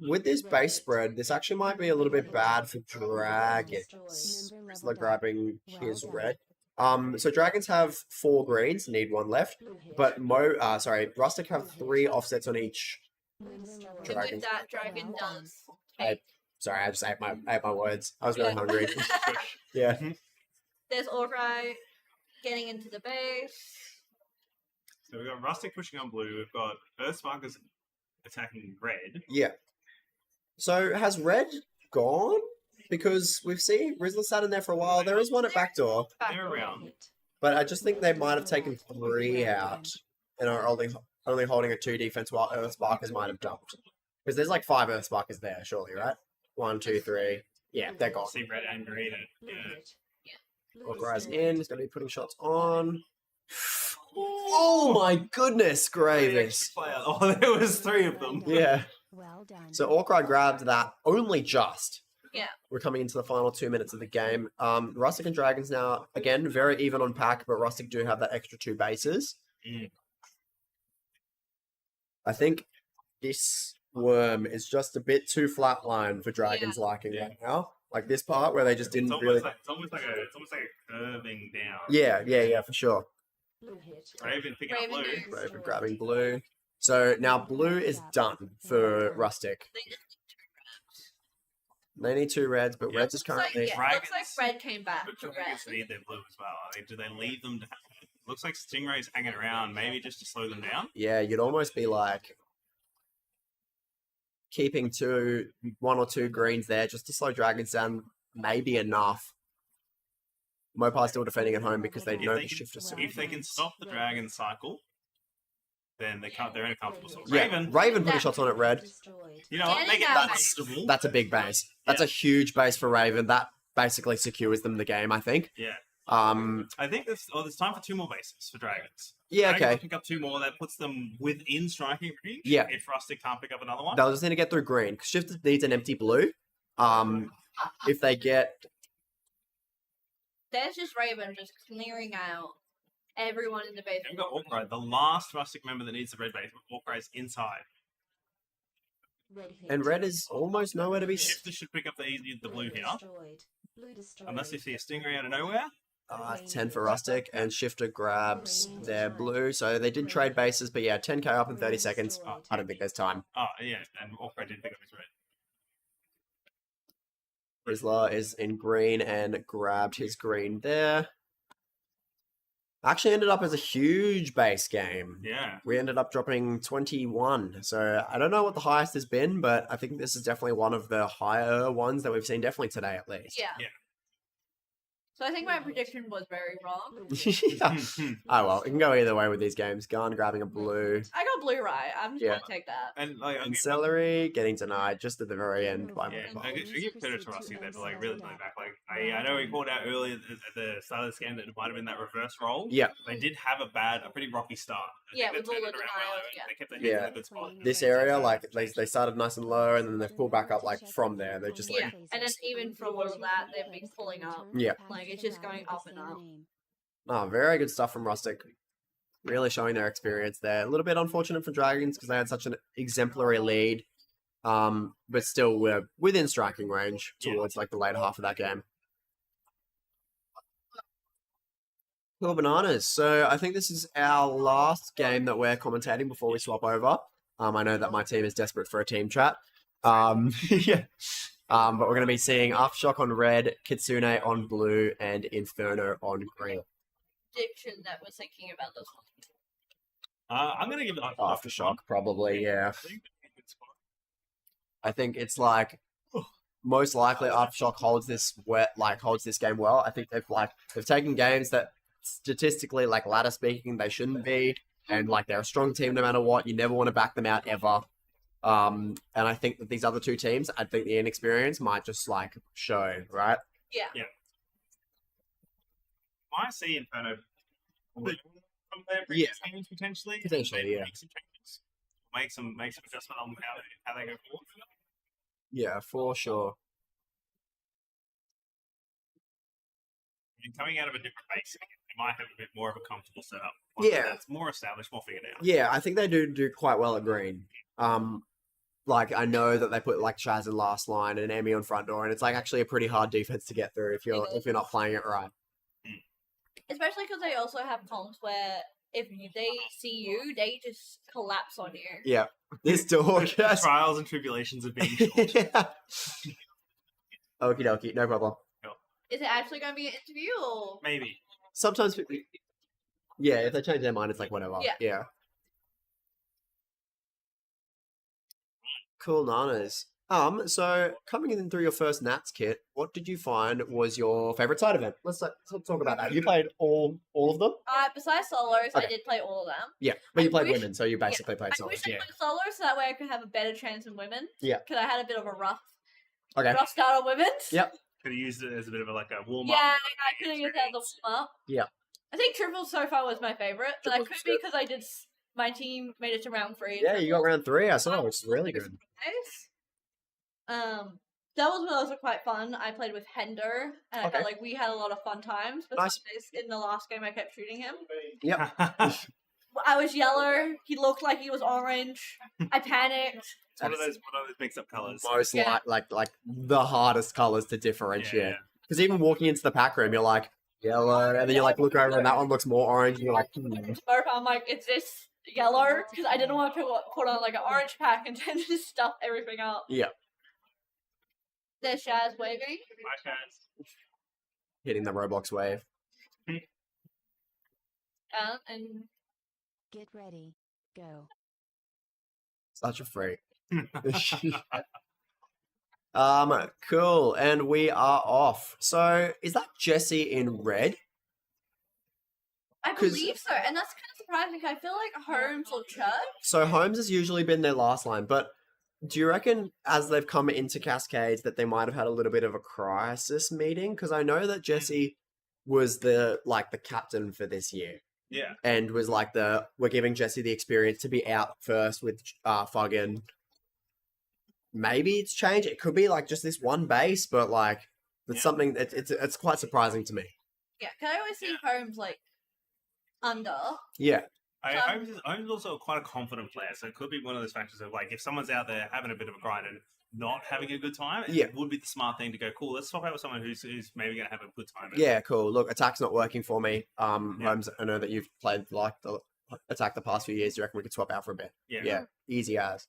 with this base spread, this actually might be a little bit bad for Dragons. Because they're grabbing his red. So Dragons have 4 greens, need 1 left. But Rustic have 3 offsets on each. And Dragon. with that, Dragon does. I just ate my words. I was really hungry. Yeah. There's Aurai getting into the base. So we've got Rustic pushing on blue. We've got Earthsparkers attacking red. Yeah. So has red gone? Because we've seen Rizzler sat in there for a while. There is one at backdoor. They're around. But I just think they might have taken 3 out and are only holding a 2 defense while Earthsparkers might have dumped. Because there's like 5 Earthsparkers there, surely, right? 1, 2, 3. Yeah, they're gone. See red and green. Yeah. Aurai's in. He's going to be putting shots on. Oh my goodness, Gravis. Oh, there was 3 of them. Yeah. Well done. So Orcry grabbed that only just. Yeah. We're coming into the final 2 minutes of the game. Rustic and Dragons now, again, very even on pack, but Rustic do have that extra 2 bases. I think this worm is just a bit too flatline for Dragons liking right now. Like this part where they just didn't It's really... almost like a curving down. Yeah, for sure. Raven picking up blue. Raven grabbing blue. So now blue is done for Rustic. They need 2 reds, but reds is currently... looks like red came back But to red. Dragons need their blue as well. I mean, do they leave them? Looks like Stingray's hanging around, maybe just to slow them down. Yeah, you'd almost be like keeping 1 or 2 greens there just to slow Dragons down, maybe enough. Mopar's still defending at home because they know the shift is If they can stop the dragon cycle, then they're in a comfortable spot. Yeah, Raven putting shots on it, Red. You know what? Make it comfortable. That's a big base. That's a huge base for Raven. That basically secures them the game, I think. Yeah. I think there's time for 2 more bases for dragons. Yeah, Dragons okay. will pick up 2 more. That puts them within striking range. Yeah. If Rustic can't pick up another one. They'll just need to get through green. Shift needs an empty blue. If they get... There's just Raven just clearing out everyone in the base. We've got Orcry, the last Rustic member that needs the red base. Orcry is inside. And red is almost nowhere to be... Shifter should pick up the blue here. Unless you see a Stingray out of nowhere. 10 for Rustic, and Shifter grabs their blue. So they did trade bases, but yeah, 10k up in 30 seconds. I don't think there's time. Oh, yeah, and Orcry did pick up his red. Rizla is in green and grabbed his green there. Actually ended up as a huge base game. Yeah. We ended up dropping 21. So I don't know what the highest has been, but I think this is definitely one of the higher ones that we've seen, definitely today at least. Yeah. So I think my prediction was very wrong. Yeah. Oh well, it can go either way with these games. Gun grabbing a blue. I got blue right. I'm just gonna take that. And Celery getting denied just at the very end by I give credit to Rusty there for really playing back. I know we called out earlier at the start of the scan that it might have been that reverse roll. Yeah. They did have a pretty rocky start. Yeah, with all the denials. They kept their hands in Yeah. a good spot. This area, like they started nice and low, and then they've pulled back up. Like from there, they're just like Yeah, and then even from all of that, they've been pulling up. Yeah. Like it's just going up and up. oh, very good stuff from Rustic. Really showing their experience there. A little bit unfortunate for Dragons because they had such an exemplary lead, but still we're within striking range towards like the later half of that game. Cool bananas. So I think this is our last game that we're commentating before we swap over. I know that my team is desperate for a team chat. Yeah. But we're going to be seeing Aftershock on red, Kitsune on blue, and Inferno on green. Prediction that was thinking about this one. I'm going to give it Aftershock, probably, yeah. I think it's like most likely Aftershock holds this game well. I think they've taken games that statistically, like ladder speaking, they shouldn't be, and like they're a strong team no matter what. You never want to back them out ever. And I think that these other two teams, I think the inexperience might just like show, right? Yeah. Yeah. I see Inferno from their previous games potentially. Potentially, yeah. Make some changes. Make some adjustment on how they go forward. Yeah, for sure. And coming out of a different base, they might have a bit more of a comfortable setup. Yeah. That's more established, more figured out. Yeah, I think they do quite well at green. Like I know that they put like Chaz in last line and Emmy on front door, and it's like actually a pretty hard defense to get through if you're not playing it right. Especially because they also have comps where if they see you, they just collapse on you. Yeah, this door. The trials and tribulations of being short. Yeah. Okie dokie, no problem. Is it actually going to be an interview or? Maybe. Sometimes people, yeah, if they change their mind, it's like whatever. Yeah. Cool nanas. So coming in through your first Nats kit, what did you find was your favorite side event? Let's talk about that. You played all of them? Besides solos, I Okay. did play all of them. Yeah, but you played wish- women, so you basically played I solos. wish I Yeah. played solos so that way I could have a better chance in women. Yeah. Because I had a bit of a rough Okay. start on women. Yep. Could have used it as a bit of a warm up. Yeah, I could have used that as a warm up. Yeah. I think triples so far was my favorite, but that could be because I did. My team made it to round 3. Yeah, you got round 3. I saw, which is really good. Nice. Doubles was also quite fun. I played with Hender, and I felt like we had a lot of fun times. But Nice. in the last game, I kept shooting him. Yep. I was yellow. He looked like he was orange. I panicked. It's one of those mix-up colors. Most like the hardest colors to differentiate. Because even walking into the pack room, you're like yellow, and then you like look over and that one looks more orange, and you're like, Both, I'm like, is this yellow? Because I didn't want to put on like an orange pack and then just stuff everything up. yeah, There's Shaz waving. My chance. hitting the Roblox wave. And Get ready. Go. Such a freak. Cool. And we are off. So is that Jesse in red? I 'Cause- believe so, and that's kind of surprising. I feel like Holmes or Church. So Holmes has usually been their last line, but do you reckon as they've come into Cascades that they might have had a little bit of a crisis meeting? Because I know that Jesse was the captain for this year. Yeah. And was like we're giving Jesse the experience to be out first with Fuggin. Maybe it's changed. It could be like just this one base, but like it's something it's quite surprising to me. Yeah, because I always see Holmes like under. Yeah. Holmes is also quite a confident player, so it could be one of those factors of like if someone's out there having a bit of a grind and not having a good time, it would be the smart thing to go, cool, let's swap out with someone who's maybe going to have a good time. Yeah, cool. Look, attack's not working for me. Holmes, I know that you've played like the attack the past few years. Do you reckon we could swap out for a bit? Yeah, easy as.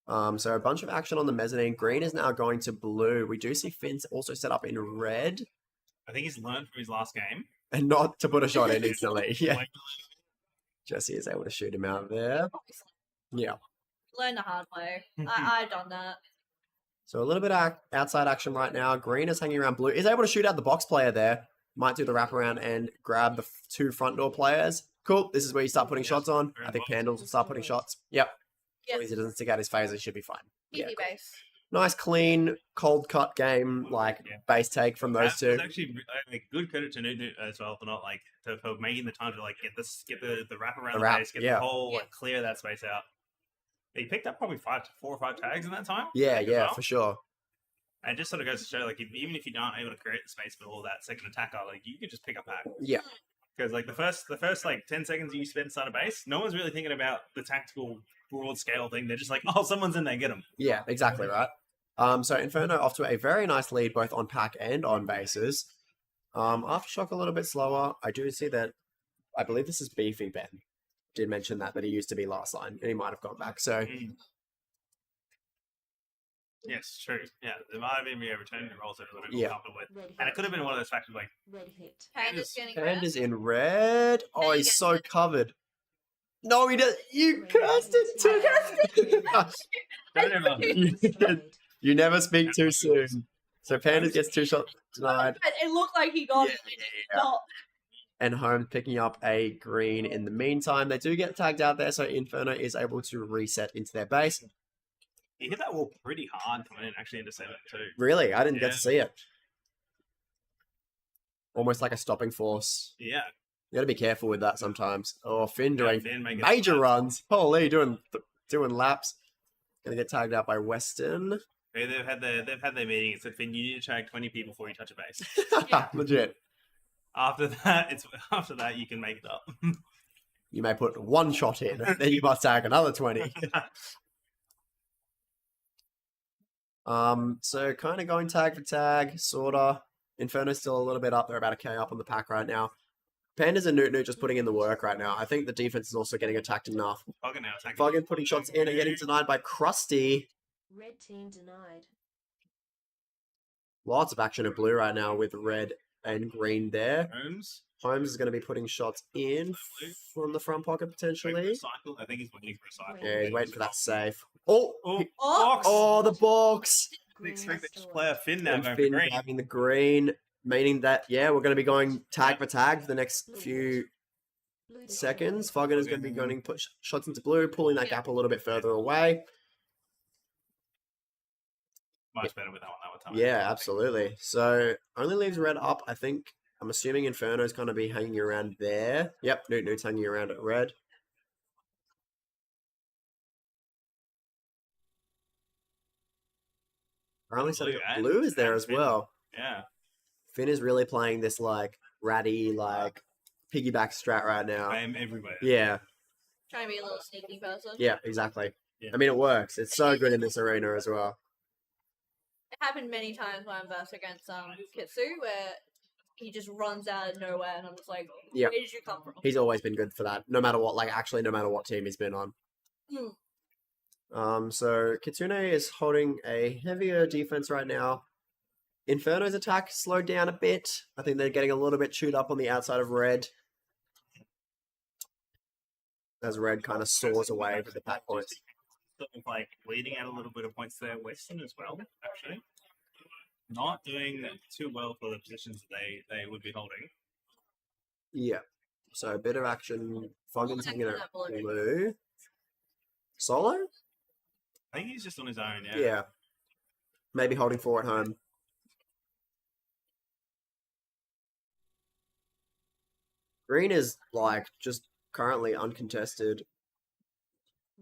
So a bunch of action on the mezzanine. Green is now going to blue. We do see Finn's also set up in red. I think he's learned from his last game. And not to put a shot in instantly. Yeah. Jesse is able to shoot him out there. Yeah. Learn the hard way. I've done that. So a little bit of outside action right now. Green is hanging around blue. Is able to shoot out the box player there. Might do the wraparound and grab the two front door players. Cool. This is where you start putting shots on. I think Pandals will start putting shots. Yep. As long as he doesn't stick out his phaser, he should be fine. Easy base. Nice, clean, cold cut game, base take from those two. It's actually good credit to Newt as well for not for making the time to get the wrap around the base, get the whole clear that space out. He picked up probably 4 or 5 tags in that time. Yeah, for sure. And it just sort of goes to show, even if you aren't able to create the space for all that second attacker, you can just pick up hack. Yeah. Because the first 10 seconds you spend inside a base, no one's really thinking about the tactical broad scale thing. They're just like, oh, someone's in there, get them. Yeah, exactly right. So Inferno off to a very nice lead both on pack and on bases. Aftershock a little bit slower. I do see that. I believe this is Beefy Ben. Did mention that he used to be last line and he might have gone back. So. Yes, true. Yeah, there might have been a return to roles that a little bit more comfortable with. And it could have been one of those factors like red hit. Panda's in red. Oh, he's so covered. No, he does. You cursed it too. You never speak too soon. So Pandas gets 2 shots denied. It looked like he got it. And Holmes picking up a green in the meantime. They do get tagged out there, so Inferno is able to reset into their base. He hit that wall pretty hard coming in, actually, into 7 too. Really? I didn't get to see it. Almost like a stopping force. Yeah. You gotta be careful with that sometimes. Oh, Finn doing major runs. Holy, doing laps. Gonna get tagged out by Weston. They've had their meeting. It said, Finn, you need to tag 20 people before you touch a base. Legit. After that, you can make it up. You may put 1 shot in, then you must tag another 20. So kind of going tag for tag, sorta. Inferno's still a little bit up. They're about a K up on the pack right now. Pandas and Newt just putting in the work right now. I think the defense is also getting attacked enough. Fuggin putting shots in and getting denied by Krusty. Red team denied. Lots of action at blue right now with red and green there. Holmes is going to be putting shots in from the front pocket potentially. I think he's waiting for a cycle. Yeah, he's waiting for that safe. Box! Oh, the box! Expect this player Finn now And going Finn for green. having the green, meaning that, we're going to be going tag for tag for the next few seconds. Foggin is going to be going to put shots into blue, pulling that gap a little bit further away. Much better with that one. Yeah, absolutely. So only leaves red up, I think. I'm assuming Inferno's going to be hanging around there. Yep, Newt's hanging around at red. Apparently, so blue is there as well. Yeah. Finn is really playing this ratty, piggyback strat right now. I am everywhere. Yeah. Trying to be a little sneaky person. Yeah, exactly. I mean, it works. It's so good in this arena as well. It happened many times when I'm versed against Kitsu, where he just runs out of nowhere, and I'm just like, Yeah. where did you come from? He's always been good for that. No matter what, no matter what team he's been on. So Kitsune is holding a heavier defense right now. Inferno's attack slowed down a bit. I think they're getting a little bit chewed up on the outside of red. As red kind of soars away with the pack points. Sort of leading out a little bit of points there, Western as well, actually. not doing too well for the positions that they would be holding. Yeah. So a bit of action. Foggin's hanging out blue. Solo? I think he's just on his own, yeah. Yeah. Maybe holding 4 at home. Green is like just currently uncontested.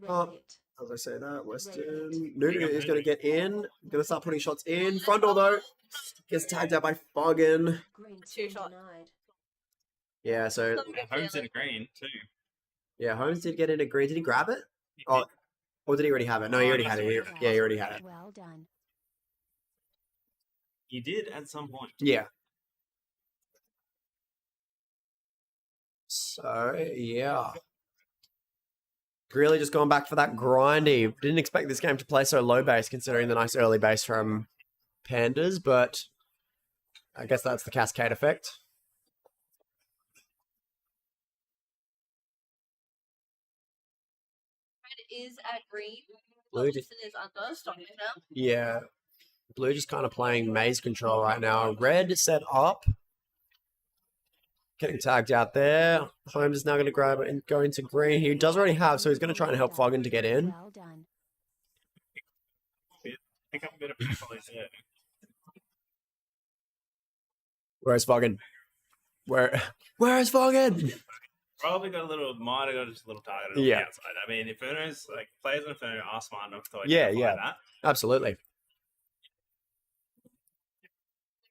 Oh, as I say that, Western. Nunu is going to get in. Going to start putting shots in. Front door though. Gets tagged out by Foggin. 2 shot. Yeah, so. Holmes in green too. Yeah, Holmes did get into green. Did he grab it? Oh, or did he already have it? No, he already had it. Yeah, he already had it. Well done. He did at some point. Yeah. So, yeah. Really just going back for that grindy. Didn't expect this game to play so low base considering the nice early base from Pandas, but I guess that's the Cascade effect. Red is at green. Blue Wilson is under. Stopping now. Yeah. Blue just kind of playing maze control right now. Red set up. Getting tagged out there. Holmes is now going to grab it and go into green. He does already have, so he's going to try and help Foggin to get in. Well done. Pick up a bit of police there. Where's Foggin? Where is Foggin? Probably got a little, might have got just a little targeted on the outside. I mean, Inferno's, like, players in Inferno are smart enough to identify that. Absolutely.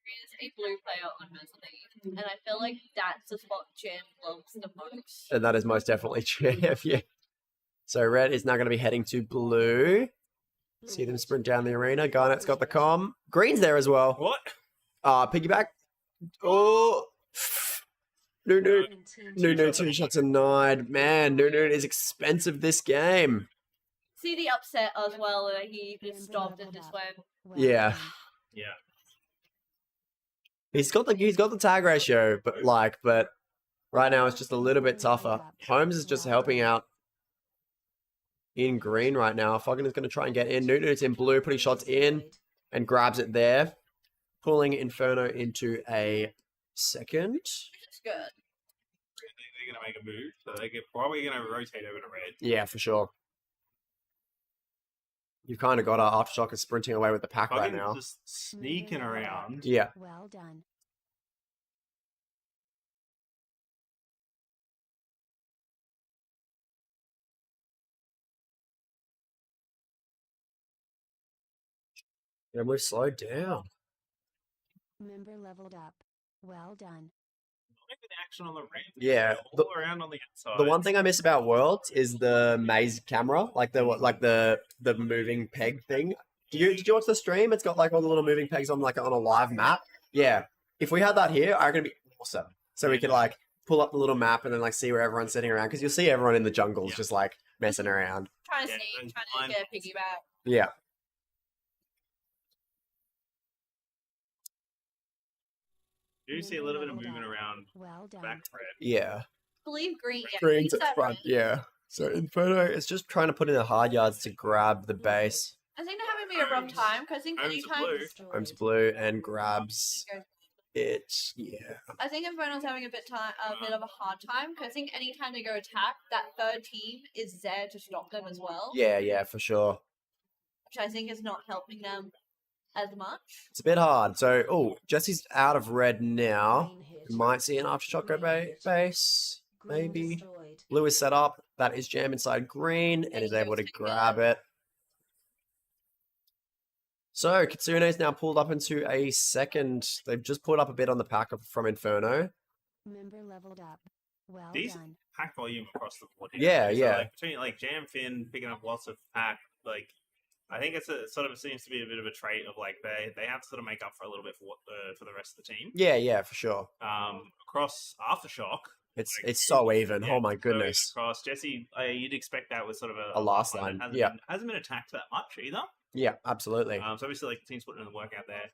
There is a blue player on mezzanine, and I feel like that's the spot Jam loves the most. And that is most definitely Jeff, yeah. So red is now going to be heading to blue. See them sprint down the arena. Garnet's got the comm. Green's there as well. What? Piggyback. Oh. Nunu. 2 shots denied. Man, Nunu is expensive this game. See the upset as well, that he just stopped and just went. Yeah. Yeah. He's got the tag ratio, but right now it's just a little bit tougher. Holmes is just helping out in green right now. Foggin is going to try and get in. Nunu's in blue, putting shots in and grabs it there. Pulling Inferno into a second. It's good. They're going to make a move, so they're probably going to rotate over to red. Yeah, for sure. You've kind of got our Aftershock is sprinting away with the pack right now. Just sneaking around. Yeah. Well done. Yeah, we've slowed down. Member leveled up. Well done. Action on the ramp. Yeah, all around on the outside. The one thing I miss about Worlds is the maze camera, like the moving peg thing. Did you watch the stream? It's got like all the little moving pegs on on a live map. Yeah, if we had that here, I'm gonna be awesome. So we could like pull up the little map and then like see where everyone's sitting around because you'll see everyone in the jungles just like messing around. Trying to sneak, trying to get a piggyback. Yeah. You do see a little bit of movement around back red. Yeah. I believe green. Yeah, Green's green's at front. Yeah. So Inferno is just trying to put in the hard yards to grab the base. I think they're having me a rough time because I think anytime. Holmes blue and grabs it. Yeah. I think Inferno's having a bit of a hard time because I think anytime they go attack, that third team is there to stop them as well. Yeah, for sure. Which I think is not helping them as much. It's a bit hard. So, Jesse's out of red now. We might see an Aftershock go base. Maybe. Blue is set up. That is Jam inside green and is able to grab it. So, Kitsune is now pulled up into a second. They've just pulled up a bit on the pack from Inferno. Member leveled up. Well Decent done. pack volume across the board. Yeah, yeah. Like, between like Jam, Finn picking up lots of pack, like I think it's sort of seems to be a bit of a trait of like they have to sort of make up for a little bit for the rest of the team. Yeah, for sure. Across Aftershock, it's so even. Oh my goodness. So across Jesse, you'd expect that with sort of a last line. Hasn't been attacked that much either. Yeah, absolutely. So obviously, like the team's putting in the work out there.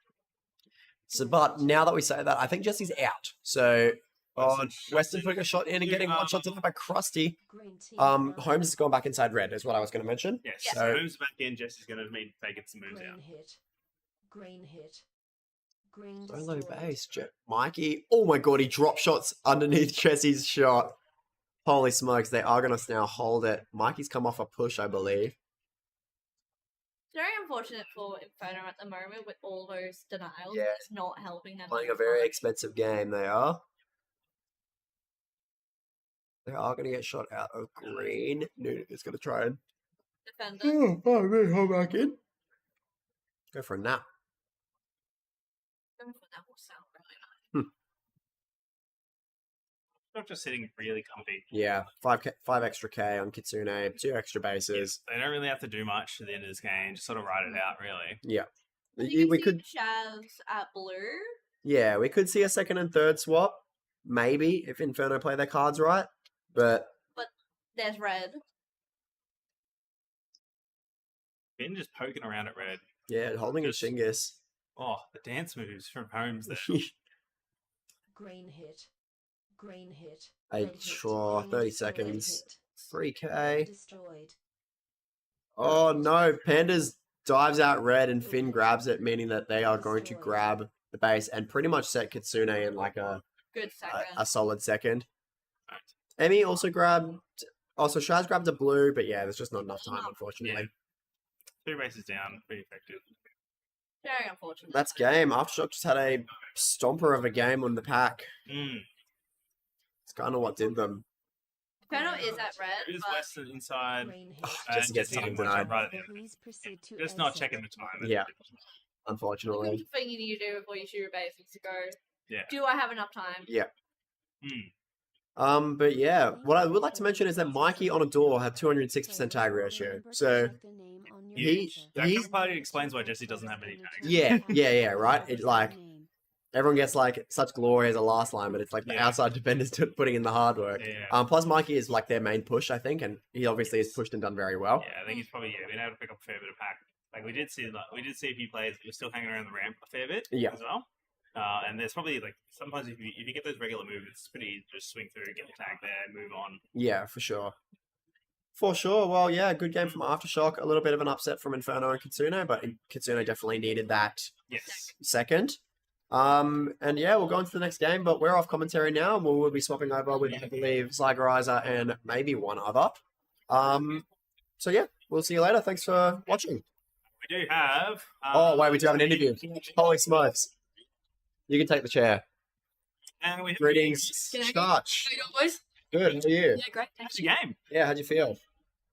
So, but now that we say that, I think Jesse's out. So, Western putting a shot in and getting one shot denied by Krusty. Holmes has gone back inside red, is what I was going to mention. Yes. So, Holmes back in. Jesse's going to be taking some moves out. Green hit. Green So low destroyed. base. Mikey. Oh my god, he drop shots underneath Jesse's shot. Holy smokes, they are going to now hold it. Mikey's come off a push, I believe. It's very unfortunate for Inferno at the moment with all those denials. Yeah. It's not helping them. Playing that a very much. expensive game, they are. They are going to get shot out of green. Nuna's going to try and... Defender. Hold back in. Go for a nap. Going for that will sound really nice. Not just sitting really comfy. Yeah, 5 extra K on Kitsune, 2 extra bases. They don't really have to do much at the end of this game. Just sort of ride it out, really. Yeah. We could Shaz at blue. Yeah, we could see a second and third swap, maybe, if Inferno play their cards right. But there's red. Finn just poking around at red. Yeah, holding a Shingus. Oh, the dance moves from Holmes there. Green hit. Green hit. A draw, 30 seconds. 3K. Destroyed. Oh no, Pandas dives out red and Finn grabs it, meaning that they are going to grab the base and pretty much set Kitsune in like a Good second. a solid second. Emmy also grabbed. Also, Shaz grabbed a blue, but yeah, there's just not enough time, unfortunately. 2 bases down, pretty effective. Very unfortunate. That's game. Aftershock just had a stomper of a game on the pack. It's kind of what did them. Inferno is at red. It is but Western inside. Jesse gets Jesse time watch denied. out right at the end. Just not checking the time. Yeah, the unfortunately. thing you need to do before you shoot your base is to go, Yeah. do I have enough time? Yeah. But yeah, what I would like to mention is that Mikey on a door had 206% tag ratio. So That kind of part explains why Jesse doesn't have any tags. yeah, right? It like everyone gets like such glory as a last line, but it's like the outside defenders putting in the hard work. Yeah. Plus Mikey is like their main push, I think, and he obviously has pushed and done very well. Yeah, I think he's probably been able to pick up a fair bit of pack. Like we did see a few players who were still hanging around the ramp a fair bit as well. And there's probably like sometimes if you get those regular moves, it's pretty easy to just swing through, get the tag there, move on. Yeah, for sure. For sure. Well, yeah, good game from Aftershock. A little bit of an upset from Inferno and Kitsune, but Kitsune definitely needed that second. And yeah, we'll go into the next game, but we're off commentary now, and we'll be swapping over with, I believe, Zygorizer and maybe one other. So yeah, we'll see you later. Thanks for watching. We do have... oh, wait, we do have an interview. Holy smokes. You can take the chair. And we have Greetings, G'day. Starch. How you doing, boys? Good, how are you? Yeah, great. Thank That's you. a game. Yeah, how'd you feel?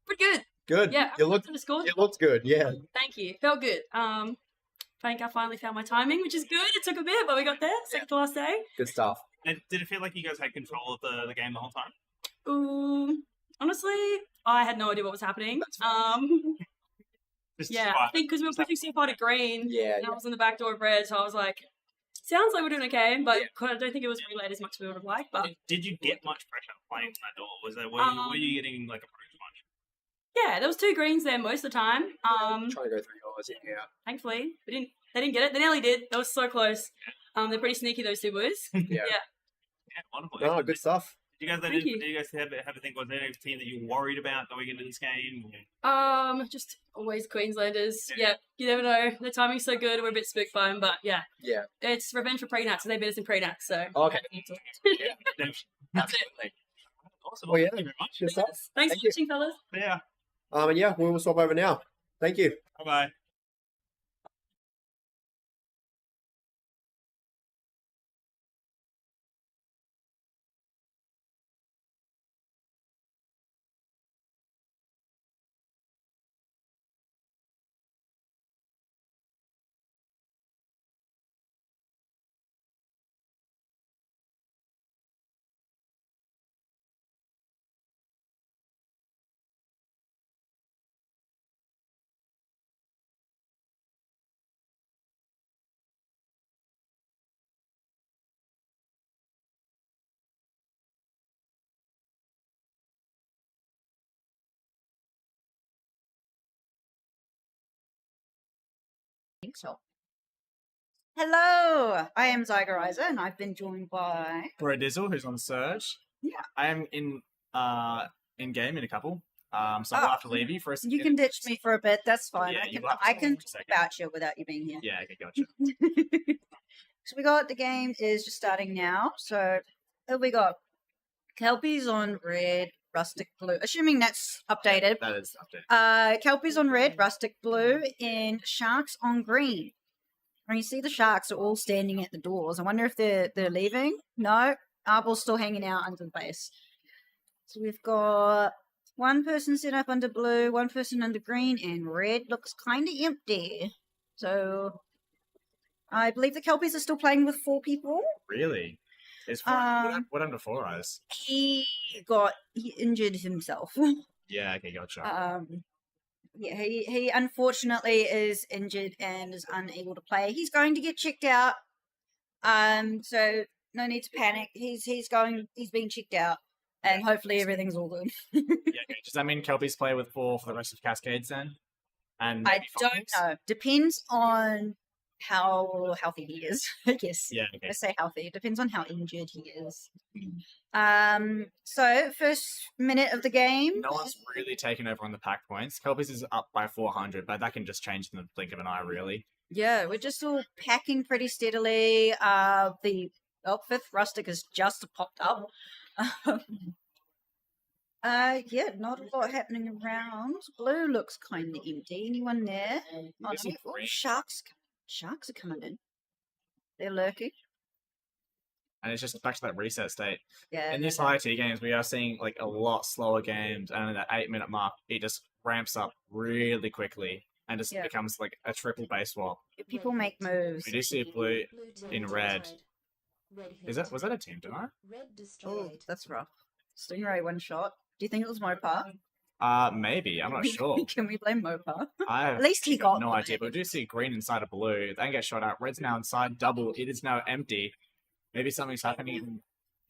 Pretty good. Good. Yeah, You looked, I scored. you looked good, yeah. Thank you. Felt good. I think I finally found my timing, which is good. It took a bit, but we got there. Second to last day. Good stuff. And did it feel like you guys had control of the game the whole time? Honestly, I had no idea what was happening. Yeah, I think because we were pushing so far to green, and I was in the back door of red, so I was like, sounds like we're doing okay, but I don't think it was relayed as much as we would have liked. But Did you get much pressure playing to that door? Were you getting like approached much? yeah, there was 2 greens there most of the time. Trying to go through yours, yeah. Thankfully, they didn't get it. They nearly did. That was so close. They're pretty sneaky, those 2 boys. Yeah. Yeah, wonderful. No, good stuff. Did you guys, Thank you. did you guys have a think? Was there any team that you were worried about going into this game? Just always Queenslanders. Yeah, you never know. Their timing's so good. We're a bit spooked by them, but yeah. Yeah. It's revenge for pre-nats, so they beat us in pre-nats, so. Okay. That's it. Awesome. Well, yeah, Thank you very much. good stuff. Thanks Thank for you. watching, fellas. Yeah. And yeah, we will swap over now. Thank you. Bye-bye. think so. Hello, I am Zygorizer, and I've been joined by Bro Dizzle, who's on Surge. Yeah. I am in game in a couple. So I'll have to leave you for a second. You can ditch me for a bit. That's fine. Yeah, I you can, will have to I can for a talk about you without you being here. Yeah, okay, gotcha. So we got the game is just starting now. So here we got Kelpies on red, rustic blue. Assuming that's updated. That is updated. Kelpies on red, rustic blue, and sharks on green. And you see the sharks are all standing at the doors. I wonder if they're leaving. No, Arbel's still hanging out under the base. So we've got one person set up under blue, one person under green, and red looks kind of empty. So I believe the Kelpies are still playing with 4 people. Really? Is what happened to Four Eyes? He injured himself. Yeah, okay, gotcha. Yeah, he unfortunately is injured and is unable to play. He's going to get checked out. So no need to panic. He's being checked out, and hopefully everything's all good. Yeah, okay. Does that mean Kelpies play with 4 for the rest of Cascades then? And I don't know. Depends on how healthy he is, I guess. Yeah, okay. I say healthy. It depends on how injured he is. So first minute of the game. No one's really taken over on the pack points. Kelpies is up by 400, but that can just change in the blink of an eye, really. Yeah, we're just all packing pretty steadily. The 5th rustic has just popped up. Yeah, not a lot happening around. Blue looks kind of empty. Anyone there? Oh, no. Sharks are coming in. They're lurking. And it's just back to that reset state. Yeah. In these high T games, we are seeing like a lot slower games, and at that 8-minute mark, it just ramps up really quickly and just becomes like a triple base swap. People make moves. We do see a blue in red. Was that a team demo? Oh, that's rough. Stingray 1 shot. Do you think it was Mopar? Maybe. I'm not sure. Can we blame Mopar? At least he got no idea, but we do see green inside of blue. They get shot out. Red's now inside double. It is now empty. Maybe something's happening.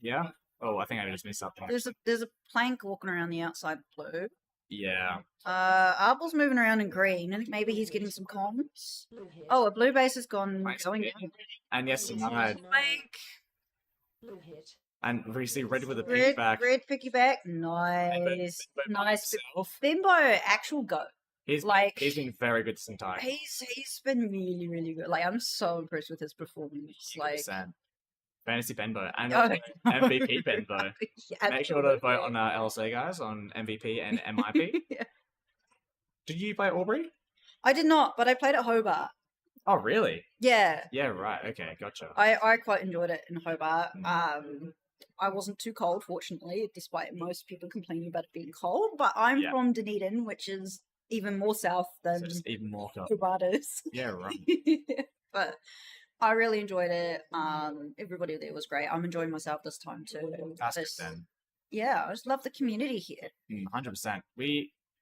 Yeah? Oh, I think I just missed something. There's a plank walking around the outside of blue. Yeah. Arbel's moving around in green. I think maybe he's getting some comms. Oh, a blue base has going down. And yes, denied. Blue hit. And we see red with a piggyback. Red piggyback. Nice. Nice. Bimbo, actual go. He's been very good this entire. He's been really, really good. Like, I'm so impressed with his performance. 100%. Like, Fantasy Benbow and Oh. MVP Benbow. Yeah. Make sure to vote on LSA, guys, on MVP and MIP. Yeah. Did you play Aubrey? I did not, but I played at Hobart. Oh, really? Yeah. Yeah, right. Okay, gotcha. I quite enjoyed it in Hobart. I wasn't too cold, fortunately, despite most people complaining about it being cold. But I'm from Dunedin, which is even more south than So just even more cold. Hobart is. Yeah, right. But I really enjoyed it. Everybody there was great. I'm enjoying myself this time too. That's good Just- then. Yeah, I just love the community here. 100%.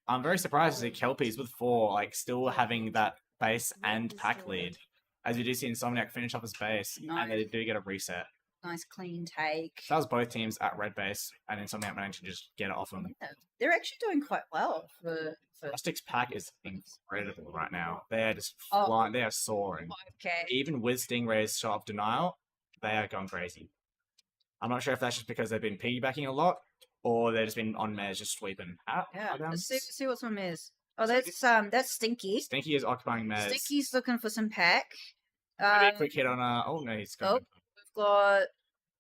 I'm very surprised to see Kelpies with 4 like still having that base and pack lead, as you do see Insomniac finish off his base, and they do get a reset. Nice clean take. That was both teams at red base, and Insomniac managed to just get it off them. Yeah, they're actually doing quite well for Rustic's pack is incredible right now. They are just Oh. flying. They are soaring. Okay. Even with Stingray's shot of denial, they are going crazy. I'm not sure if that's just because they've been piggybacking a lot, or they've just been on mares just sweeping. Yeah, let's see what's on Miz. Oh, that's Stinky. Stinky is occupying mares. Stinky's looking for some pack. Maybe a quick hit on oh no, he's Oh, going. we've got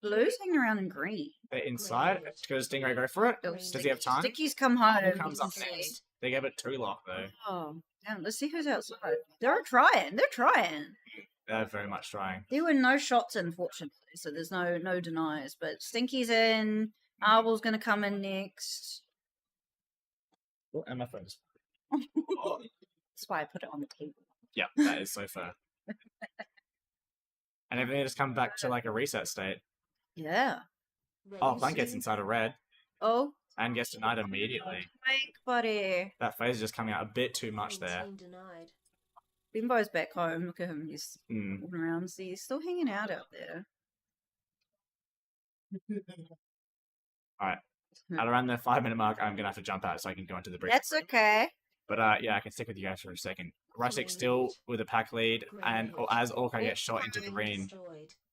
Blue's hanging around in green. They're inside. Does Stingray go for it? Oh, Does he have time? Stinky's come home. Who comes you up can see. next? They gave it 2 lock though. Oh, yeah, let's see who's outside. They're trying. They're very much trying. There were no shots, unfortunately, so there's no denies. But Stinky's in. Arbel's going to come in next. Oh, and my phone's. That's why I put it on the table. Yeah, that is so fair. And everything just come back to like a reset state. Yeah. Oh, Blank gets inside of red Oh, and gets denied immediately. Frank, buddy. That phase is just coming out a bit too much there. Bimbo's back home. Look at him. He's Mm. walking around. See, he's still hanging out there. Alright. At around the 5-minute mark, I'm gonna have to jump out so I can go into the break. That's okay. But yeah, I can stick with you guys for a second. Rustic still with a pack lead, and as Orca gets shot into green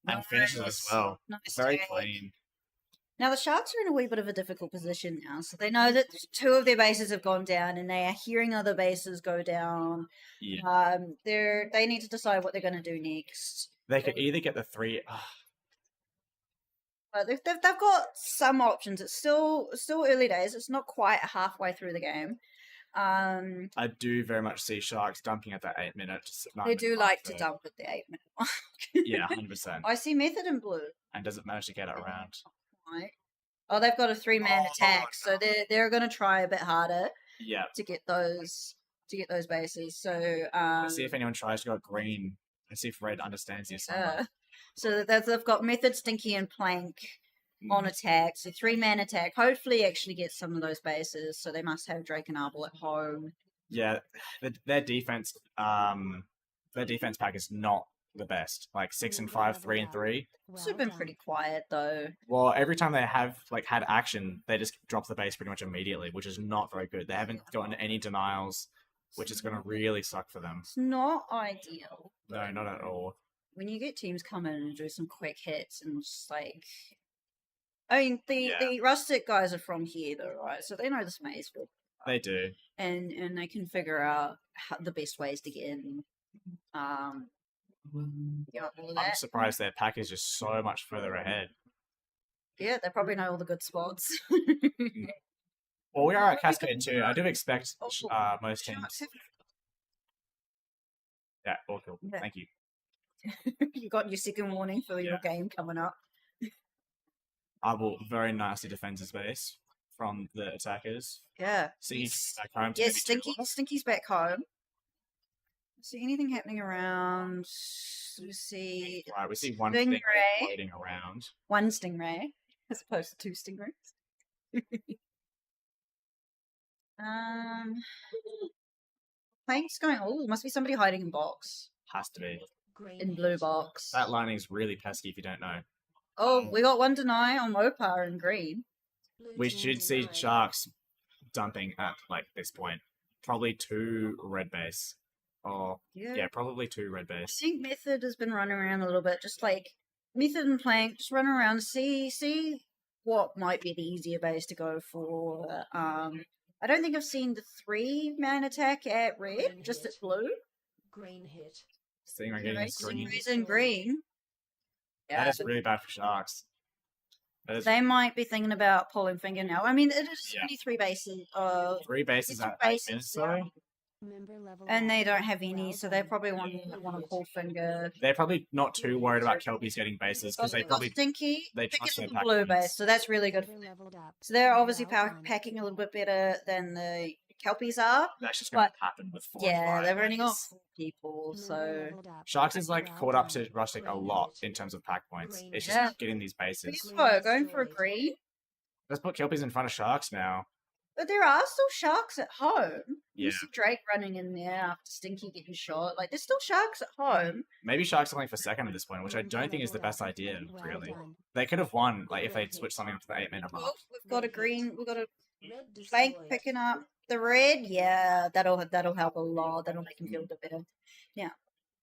and finishes as well. Nice Very take. clean. Now the Sharks are in a wee bit of a difficult position now, so they know that 2 of their bases have gone down, and they are hearing other bases go down. Yeah. They need to decide what they're going to do next. They could either get the 3. But they've got some options. It's still early days. It's not quite halfway through the game. I do very much see Sharks dumping at that 8 minute. They do like to dump at the 8 minute mark. Yeah, 100%. I see Method in blue. And doesn't manage to get it around. Right. Oh, they've got a 3-man attack, so they're going to try a bit harder. Yeah. To get those bases. So Let's see if anyone tries to go green. Let's see if Red understands the assignment. So they've got Method, Stinky, and Plank on attack. So 3-man attack. Hopefully, actually get some of those bases. So they must have Drake and Arbol at home. Yeah, their defense pack is not the best. Like 6 and 5, 3 and 3. It's been pretty quiet though. Well, every time they have had action, they just drop the base pretty much immediately, which is not very good. They haven't gotten any denials, which is going to really suck for them. It's not ideal. No, not at all. When you get teams come in and do some quick hits and just like, I mean, the Rustic guys are from here though, right? So they know the maze well. They do, and they can figure out the best ways to get in. Yeah, I'm surprised their pack is just so much further ahead. Yeah, they probably know all the good spots. Well, we are at Cascade too. I do expect most teams. Yeah, all cool. Yeah. Thank you. You got your second warning for your game coming up. Arbol very nicely defends his base from the attackers. Yeah. Stinky's back home. Yeah, Stinky's back home. See anything happening around? We see. Right, we see one Stingray floating around. One Stingray, as opposed to 2 Stingrays. Plank's going. Oh, must be somebody hiding in box. Has to be. In blue box. That lining's really pesky if you don't know. Oh, we got one deny on Mopar in green. We should see Sharks dumping at this point. Probably 2 red base. Oh, yeah, probably 2 red I base. think Method has been running around a little bit, just like Method and Plank, just run around, see what might be the easier base to go for. I don't think I've seen the 3-man attack at red, just at blue. Green hit. Stingray getting his green. Stingray's in green. Yeah, That is really bad for Sharks. That is they might be thinking about pulling finger now. I mean, it is only 3 bases. 3 bases at 8 minutes though. And they don't have any, so they probably want to pull finger. They're probably not too worried about Kelpies getting bases because they probably Stinky. they trust their the pack. blue base, so that's really good. So they're obviously packing a little bit better than the Kelpies are. That's just going to happen with 4 and 5. they've only got 4 people, so Sharks is caught up to Rustic a lot in terms of pack points. It's just getting these bases. So going for a green. Let's put Kelpies in front of Sharks now. But there are still Sharks at home. Yeah. You see Drake running in there after Stinky getting shot. Like, there's still Sharks at home. Maybe Sharks are going for second at this point, which I don't think is the best idea, really. They could have won, if they'd switched something up to the 8-minute mark. Oh, we've got a green. We've got a Plank picking up the red. Yeah, that'll help a lot. That'll make him feel a bit better. Yeah.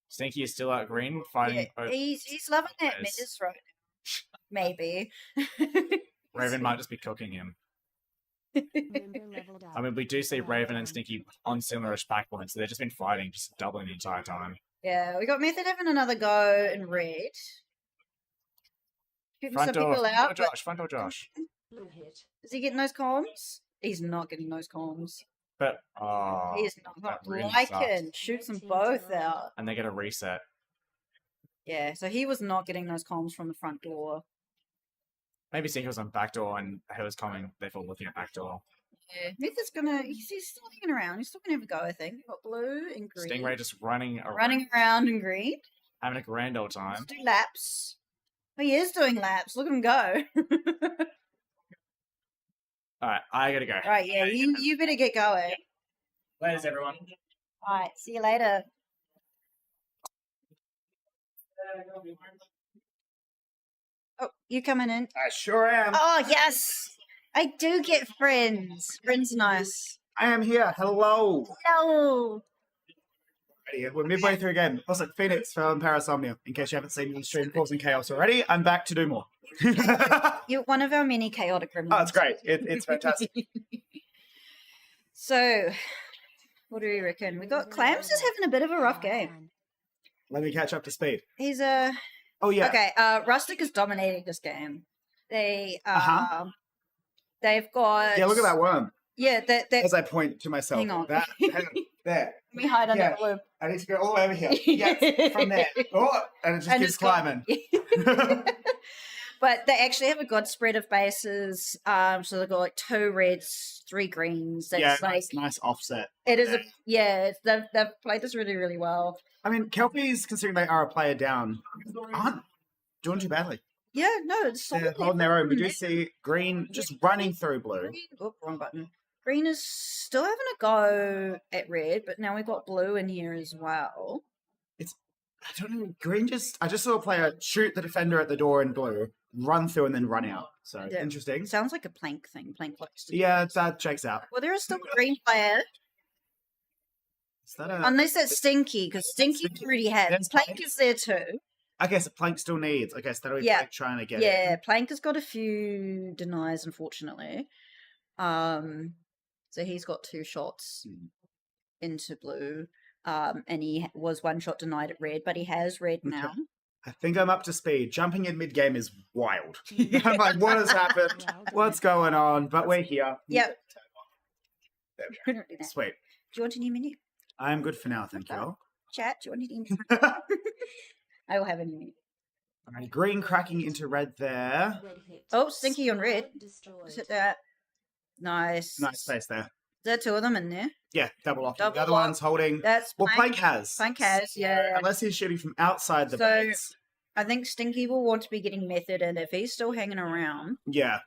Stinky is still out green, fighting. He's loving that Miz right now. Maybe. Raven might just be cooking him. I mean, we do see Raven and Stinky on similar-ish pack points, so they've just been fighting, just doubling the entire time. Yeah, we got Method having another go in red. Shooting Front some door, people out. front door, Josh. Is he getting those comms? He's not getting those comms. But, He's that not really liking. sucks. Shoots them both out. And they get a reset. Yeah, so he was not getting those comms from the front door. Maybe Stinky was on backdoor and he was coming, therefore looking at backdoor. Yeah, Method's he's still hanging around. He's still gonna have a go, I think. We've got blue and green. Stingray just running around in green. having a grand old time. Let's do laps. Oh, he is doing laps. Look at him go. Alright, I gotta go. Right, yeah, you better get going. Later, everyone. Alright, see you later. Oh, you coming in? I sure am. Oh, yes! I do get friends. Friends nice. I am here. Hello. Hello. We're midway through again. Also, Phoenix from Parasomnia, in case you haven't seen me on stream causing chaos already. I'm back to do more. You're one of our many chaotic criminals. Oh, it's great. It's fantastic. So, what do we reckon? We got Clams is having a bit of a rough game. Let me catch up to speed. He's a. Oh yeah. Okay. Rustic is dominating this game. They they've got. Yeah, look at that worm. Yeah, As I point to myself. Hang on. That, hang on. There. Let me hide under Yeah. the loop. I need to go all the way over here. Yes, from there. Oh, and it just keeps climbing. But they actually have a good spread of bases. So they've got like 2 reds, 3 greens. That's Yeah, like nice offset. it is. They've played this really, really well. I mean, Kelpies, considering they are a player down, aren't doing too badly. Yeah, no, it's They're solid. holding their own. We do see green just running through blue. Oh, wrong button. Green is still having a go at red, but now we've got blue in here as well. I don't know. Green I just saw a player shoot the defender at the door in blue, run through, and then run out. So Yeah. interesting. Sounds like a plank thing. Plank likes to do Yeah, this. that checks out. Well, there is still a green player. Is that a, Unless that's Stinky, because Stinky already has. That's Plank is there too. I guess a plank still needs. I guess that'll be Yeah. Plank trying to get it. Yeah, Plank has got a few denies, unfortunately. So he's got 2 shots into blue. And he was 1 shot denied at red, but he has red now. I think I'm up to speed. Jumping in mid game is wild. I'm like, what has happened? What's going on? But we're here. Yep. There we go. Sweet. Do you want a new menu? I'm good for now, thank you all. Chat, do you want a new menu? I will have a new menu. Alright, green cracking into red there. Oh, Stinky on red. Just hit that. Nice. Nice space there. There are 2 of them in there. Yeah, double off. Double the other off. one's holding. That's Plank has. Plank has, yeah. Unless he's shooting from outside the So base. I think Stinky will want to be getting method, and if he's still hanging around, Yeah.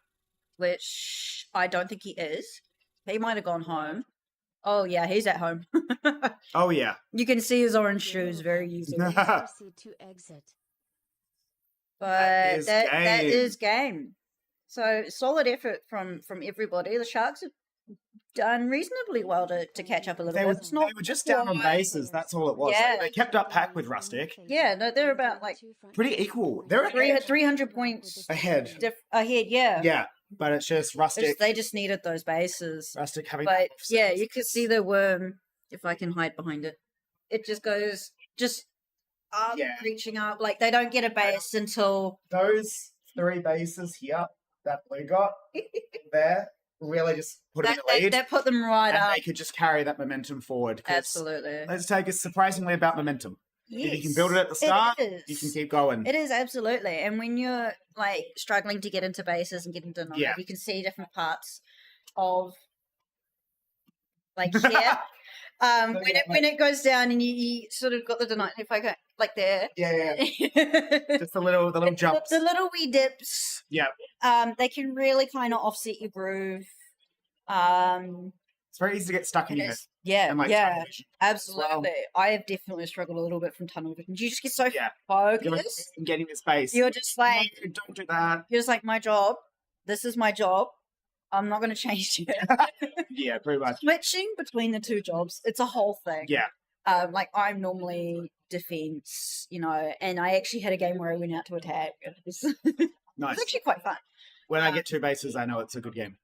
which I don't think he is, he might have gone home. Oh yeah, he's at home. Oh yeah. You can see his orange shoes very easily. Proceed to exit. But is that game. is game. So solid effort from everybody. The Sharks have done reasonably well to catch up a little They bit. were, It's not they were just down on quite- bases, that's all it was. Yeah. They kept up pack with Rustic. Yeah, no, they're about like Pretty equal. They're ahead. 300 points Ahead. ahead. Yeah, Yeah, but it's just Rustic. They just needed those bases. Rustic having. But yeah, you could see the worm if I can hide behind it. It just goes up, reaching up. Like they don't get a base until Those 3 bases here that blue got there really just put them in the lead. that put them right and up. they could just carry that momentum forward. 'cause Absolutely. Let's take is surprisingly about momentum. If you can Yes, build it at the start, it you is. can keep going. It is absolutely, and when you're like struggling to get into bases and get into denied, Yeah. you can see different parts of like here. When it goes down and you sort of got the denied. If I go like there, Yeah. Just the little jumps. the little wee dips. Yeah. They can really kind of offset your groove. It's very easy to get stuck in your head. Yeah, And, like, yeah, tunnel vision. absolutely. I have definitely struggled a little bit from tunnel vision. You just get so You're focused. like, "I'm getting this base. You're just like, No, don't do that. you're just like, my job. This is my job. I'm not going to change it. Yeah, pretty much. Switching between the 2 jobs, it's a whole thing. Yeah. Like I'm normally defense, and I actually had a game where I went out to attack. It was, Nice. it's actually quite fun. When I get 2 bases, I know it's a good game.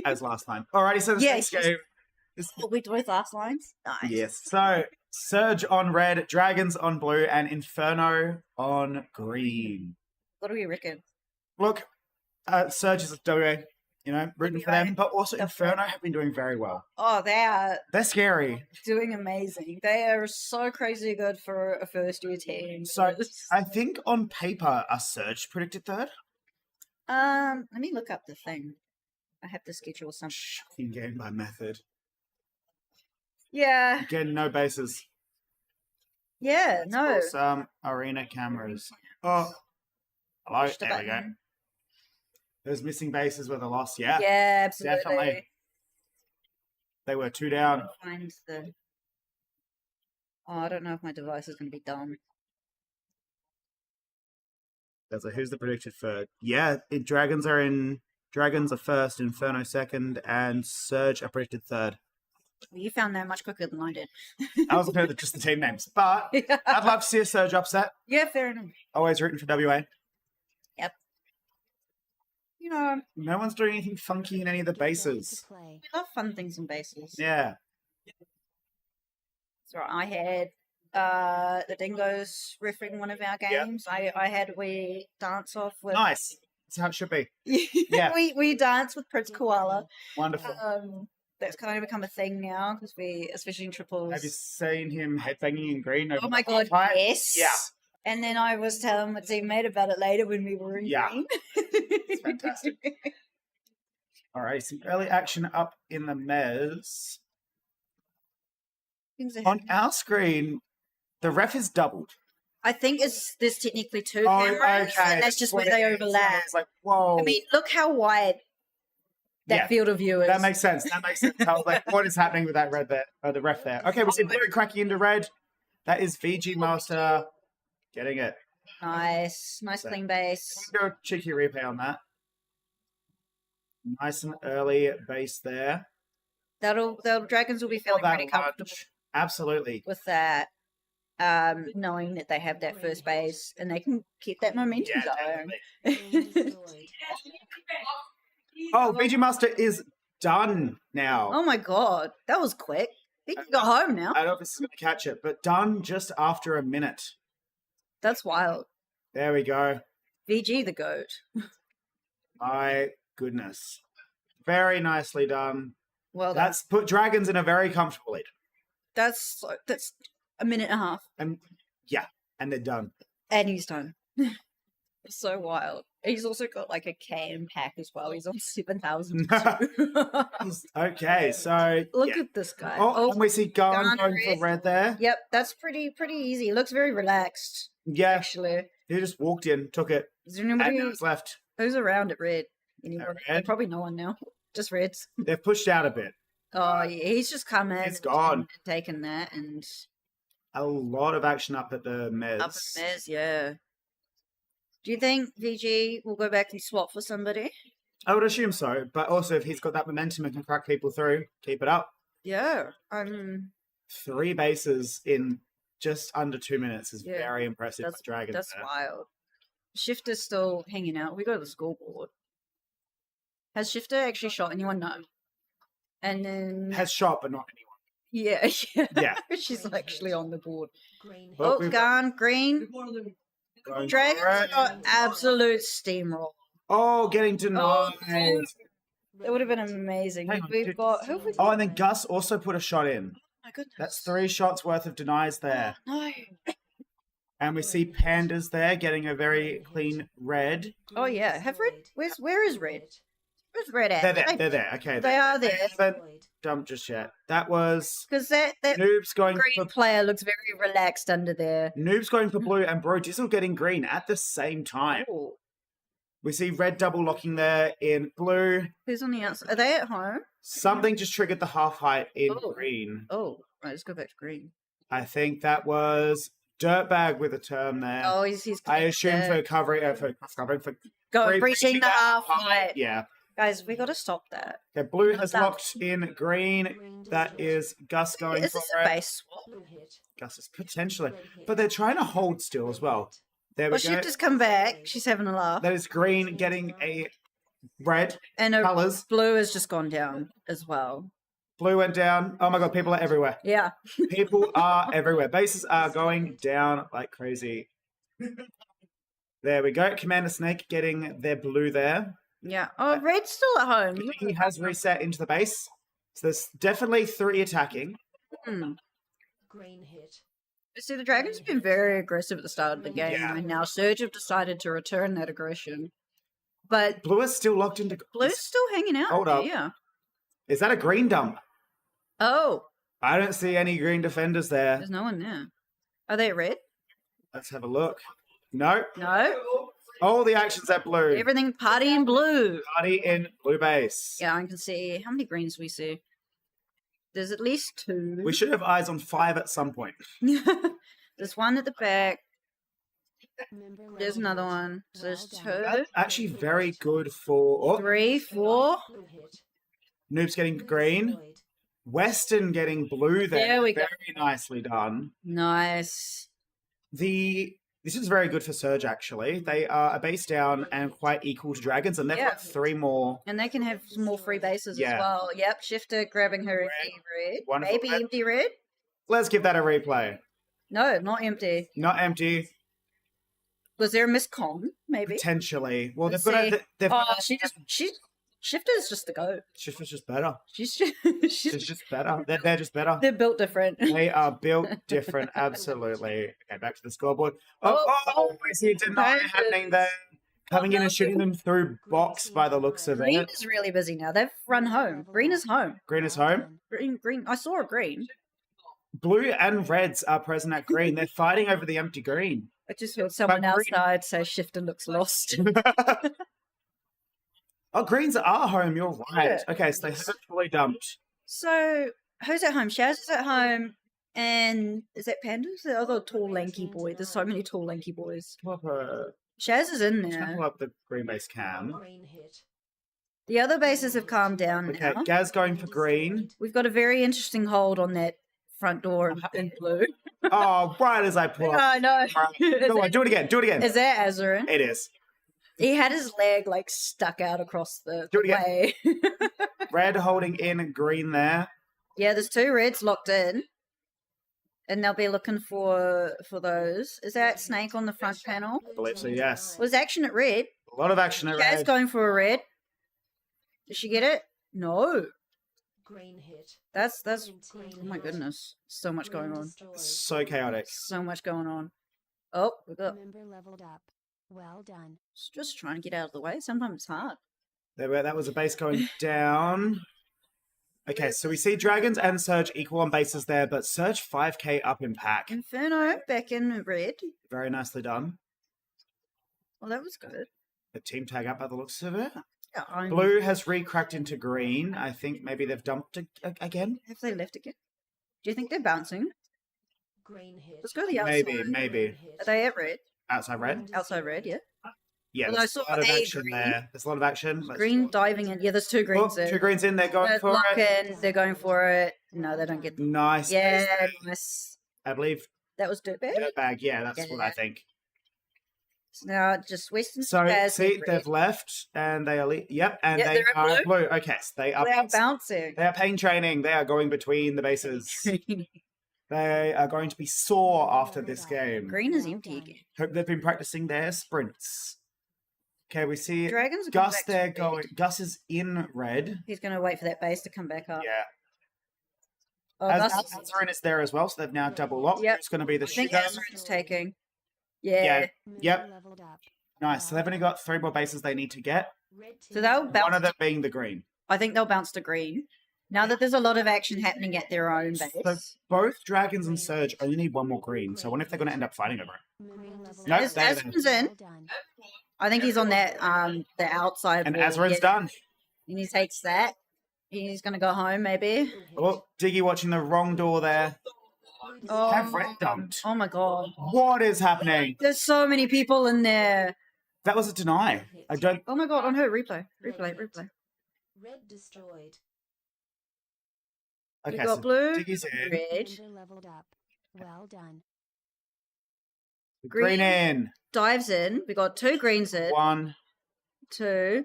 As last time. Alrighty, so the Yeah, next game. We do with last lines. Nice. Yes. So Surge on red, Dragons on blue, and Inferno on green. What do we reckon? Look, Surge is a WA, rooting for them, but also Inferno have been doing very well. Oh, They're scary. doing amazing. They are so crazy good for a first year team. So I think on paper, a Surge predicted third. Let me look up the thing. I have to schedule something. In game by method. Yeah. Again, no bases. Yeah, no. Some arena cameras. Oh, hello. Push the There we go. button. Those missing bases were the loss. Yeah. Yeah, absolutely. Definitely. They were 2 down. Find the. Oh, I don't know if my device is going to be done. There's a who's the predicted third? Yeah, Dragons are first, Inferno second, and Surge are predicted third. Well, you found that much quicker than I did. I was looking at just the team names, but I'd love to see a Surge upset. Yeah, fair enough. Always rooting for WA. Yep. No one's doing anything funky in any of the bases. We love fun things and bases. Yeah. So I had The Dingoes riffing one of our games. I had we dance off with. Nice. That's how it should be. Yeah. we dance with Prince Koala. Wonderful. That's kind of become a thing now because we, especially in triples. Have you seen him headbanging in green? Over Oh my the god, half-pipe? yes. Yeah. And then I was telling my teammate about it later when we were in green. It's fantastic. All right, some early action up in the mez. On our screen, the ref is doubled. I think there's technically two Oh, cameras, okay. and that's just where What they it is. overlap. It's like, whoa. I mean, look how wide that field of view is. That makes sense. I was like, what is happening with that red there? The ref there. Okay, we see blue cracking into red. That is VG Master getting it. Nice clean base. Do a cheeky replay on that. Nice and early base there. The Dragons will be feeling That pretty comfortable Absolutely. with that, knowing that they have that first base and they can keep that momentum going. Oh, VG Master is done now. Oh my god, that was quick. He can go home now. I don't know if this is going to catch it, but done just after a minute. That's wild. There we go. VG the goat. My goodness. Very nicely done. Well, that's put Dragons in a very comfortable lead. That's a minute and a half. And yeah, and they're done. And he's done. So wild. He's also got like a can pack as well. He's on 7,000. Okay, so Look at this guy. Oh, and we see Garn Garn going red. for red there. Yep, that's pretty easy. Looks very relaxed. Yeah, actually. He just walked in, took it, Is there anybody and it's left. who's around at red? Anybody? Red? Probably no one now. Just reds. They've pushed out a bit. Oh, yeah, he's just come in. He's gone. And taken that and A lot of action up at the Mez. up in Mez, yeah. Do you think VG will go back and swap for somebody? I would assume so, but also if he's got that momentum and can crack people through, keep it up. Yeah. 3 bases in just under 2 minutes is Yeah, very impressive for Dragons. That's there. wild. Shifter's still hanging out. We go to the scoreboard. Has Shifter actually shot anyone? No. And then Has shot, but not anyone. yeah, Yeah. she's actually on the board. Well, Oh, we've- Garn, green. Going Dragons for it. got absolute steamroll. Oh, getting denied. It would have been amazing. Hang on, We've got who have we got? Oh, and then Gus also put a shot in. My goodness. That's 3 shots worth of denies there. No. And we see Pandas there getting a very clean red. Oh yeah. Have red? Where is red? Where's red at? They're there. Okay. They are there. Haven't dumped just yet. That was Because that Noob's going green for player looks very relaxed under there. Noob's going for blue and Bro Dizzle getting green at the same time. Ooh. We see red double locking there in blue. Who's on the outside? Are they at home? Something just triggered the half height in green. Oh, right, let's go back to green. I think that was Dirtbag with a term there. Oh, he's I assume there. for covering for Go breaching breaching the that half height. height. Yeah. Guys, we got to stop that. Okay, blue has That- locked in green. That is Gus going Is for this it. a base swap? Gus is potentially, but they're trying to hold still as well. There we Well, go. she's just come back. She's having a laugh. That is green getting a red. And her colours. blue has just gone down as well. Blue went down. Oh my god, people are everywhere. Yeah. People are everywhere. Bases are going down like crazy. There we go. Commander Snake getting their blue there. Yeah. Oh, red's still at home. He has reset into the base. So there's definitely 3 attacking. Green hit. See, the Dragons have been very aggressive at the start of the game, and now Surge have decided to return that aggression. But Blue is still locked into. Blue's still hanging out. Hold up. Yeah. Is that a green dump? Oh, I don't see any green defenders there. there's no one there. Are they at red? Let's have a look. No. No. All the actions at blue. Everything party in blue. Party in blue base. Yeah, I can see. How many greens do we see? There's at least 2. We should have eyes on 5 at some point. There's one at the back. There's another one. So there's 2. That's actually very good for 3, 4. Noob's getting green. Western getting blue there. There we go. Very nicely done. Nice. This is very good for Surge, actually. They are a base down and quite equal to Dragons, and they've Yeah. got 3 more. And they can have some more free bases Yeah. as well. Yep, Shifter grabbing her empty red. Wonderful. Maybe empty red. Let's give that a replay. No, not empty. Not empty. Was there a miscom? Maybe. Potentially. Well, Let's they've got. see. They've Oh, got. she Shifter's just the go. Shifter's just better. She's just better. They're just better. They're built different. They are built different. Absolutely. Okay, back to the scoreboard. Oh, I see a deny happening there. Coming in and shooting them through box by the looks of Green it. is really busy now. They've run home. Green is home. Green is home. Green. I saw a green. Blue and reds are present at green. They're fighting over the empty green. I just heard someone outside say Shifter looks lost. Oh, greens are home. You're right. Yeah. Okay, so they haven't fully dumped. So who's at home? Shaz is at home, and is that Panda's the other tall, lanky boy? There's so many tall, lanky boys. Shaz is in there. Pull up the green base cam. The other bases have calmed down Okay, now. Gaz going for green. We've got a very interesting hold on that front door in blue. Oh, right as I pull up. I know. Go on, do it again. Do it again. Is that Azarin? It is. He had his leg like stuck out across the Do it again. way. Red holding in green there. Yeah, there's two reds locked in. And they'll be looking for those. Is that Snake on the front panel? I believe so, yes. Was action at red? A lot of action at Jazz red. going for a red. Did she get it? No. Green hit. That's oh my goodness. So much going on. So chaotic. So much going on. Oh, we got Member leveled up. Well done. just trying to get out of the way. Sometimes it's hard. That was a base going down. Okay, so we see Dragons and Surge equal on bases there, but Surge 5k up in pack. Inferno back in red. Very nicely done. Well, that was good. The team tag up by the looks of it. Yeah, Blue has re-cracked into green. I think maybe they've dumped again. Have they left again? Do you think they're bouncing? Green hit. Let's go to the outside. Maybe. Are they at red? Outside red? Outside red, yeah. Yeah, Well, I there's saw a lot of a action green. there. There's a lot of action. Let's- Green diving in. Yeah, there's two greens Oh, there. two greens in. They're going They're for lock it. in. They're going for it. No, they don't get. Nice. Yeah, nice. I believe That was dirtbag. Dirtbag. Yeah, that's what I think. So now just Western So, Spaz see, and they've red. left, and they are... Yep, and Yeah, they they're are at blue. Okay, so they are... They are bouncing. They are pain training. They are going between the bases. They are going to be sore after this game. Green is empty again. Hope they've been practicing their sprints. Okay, we see Dragons are going Gus back to there red. going... Gus is in red. He's going to wait for that base to come back up. Yeah. Oh, As Gus- Azarin is there as well, so they've now double locked. Yep. It's going to be the I think shooter. Azarin's taking. Yeah. Yep. Nice. So they've only got 3 more bases they need to get. So they'll bounce. One of them being the green. I think they'll bounce to green. Now that there's a lot of action happening at their own base. So both Dragons and Surge only need 1 more green. So I wonder if they're going to end up fighting over it. No, Azarin's in. I think he's on that the outside. And wall. Azarin's Yeah. done. And he takes that. He's going to go home, maybe. Oh, Diggy watching the wrong door there. Oh, Have red dumped. Oh my god. What is happening? There's so many people in there. That was a deny. I don't... Oh my god, on her. Replay. Replay. Red destroyed. Okay, We got so blue, Diggy's in. red. Member leveled up. Well done. Green in. Dives in. We got 2 greens in. 1, 2.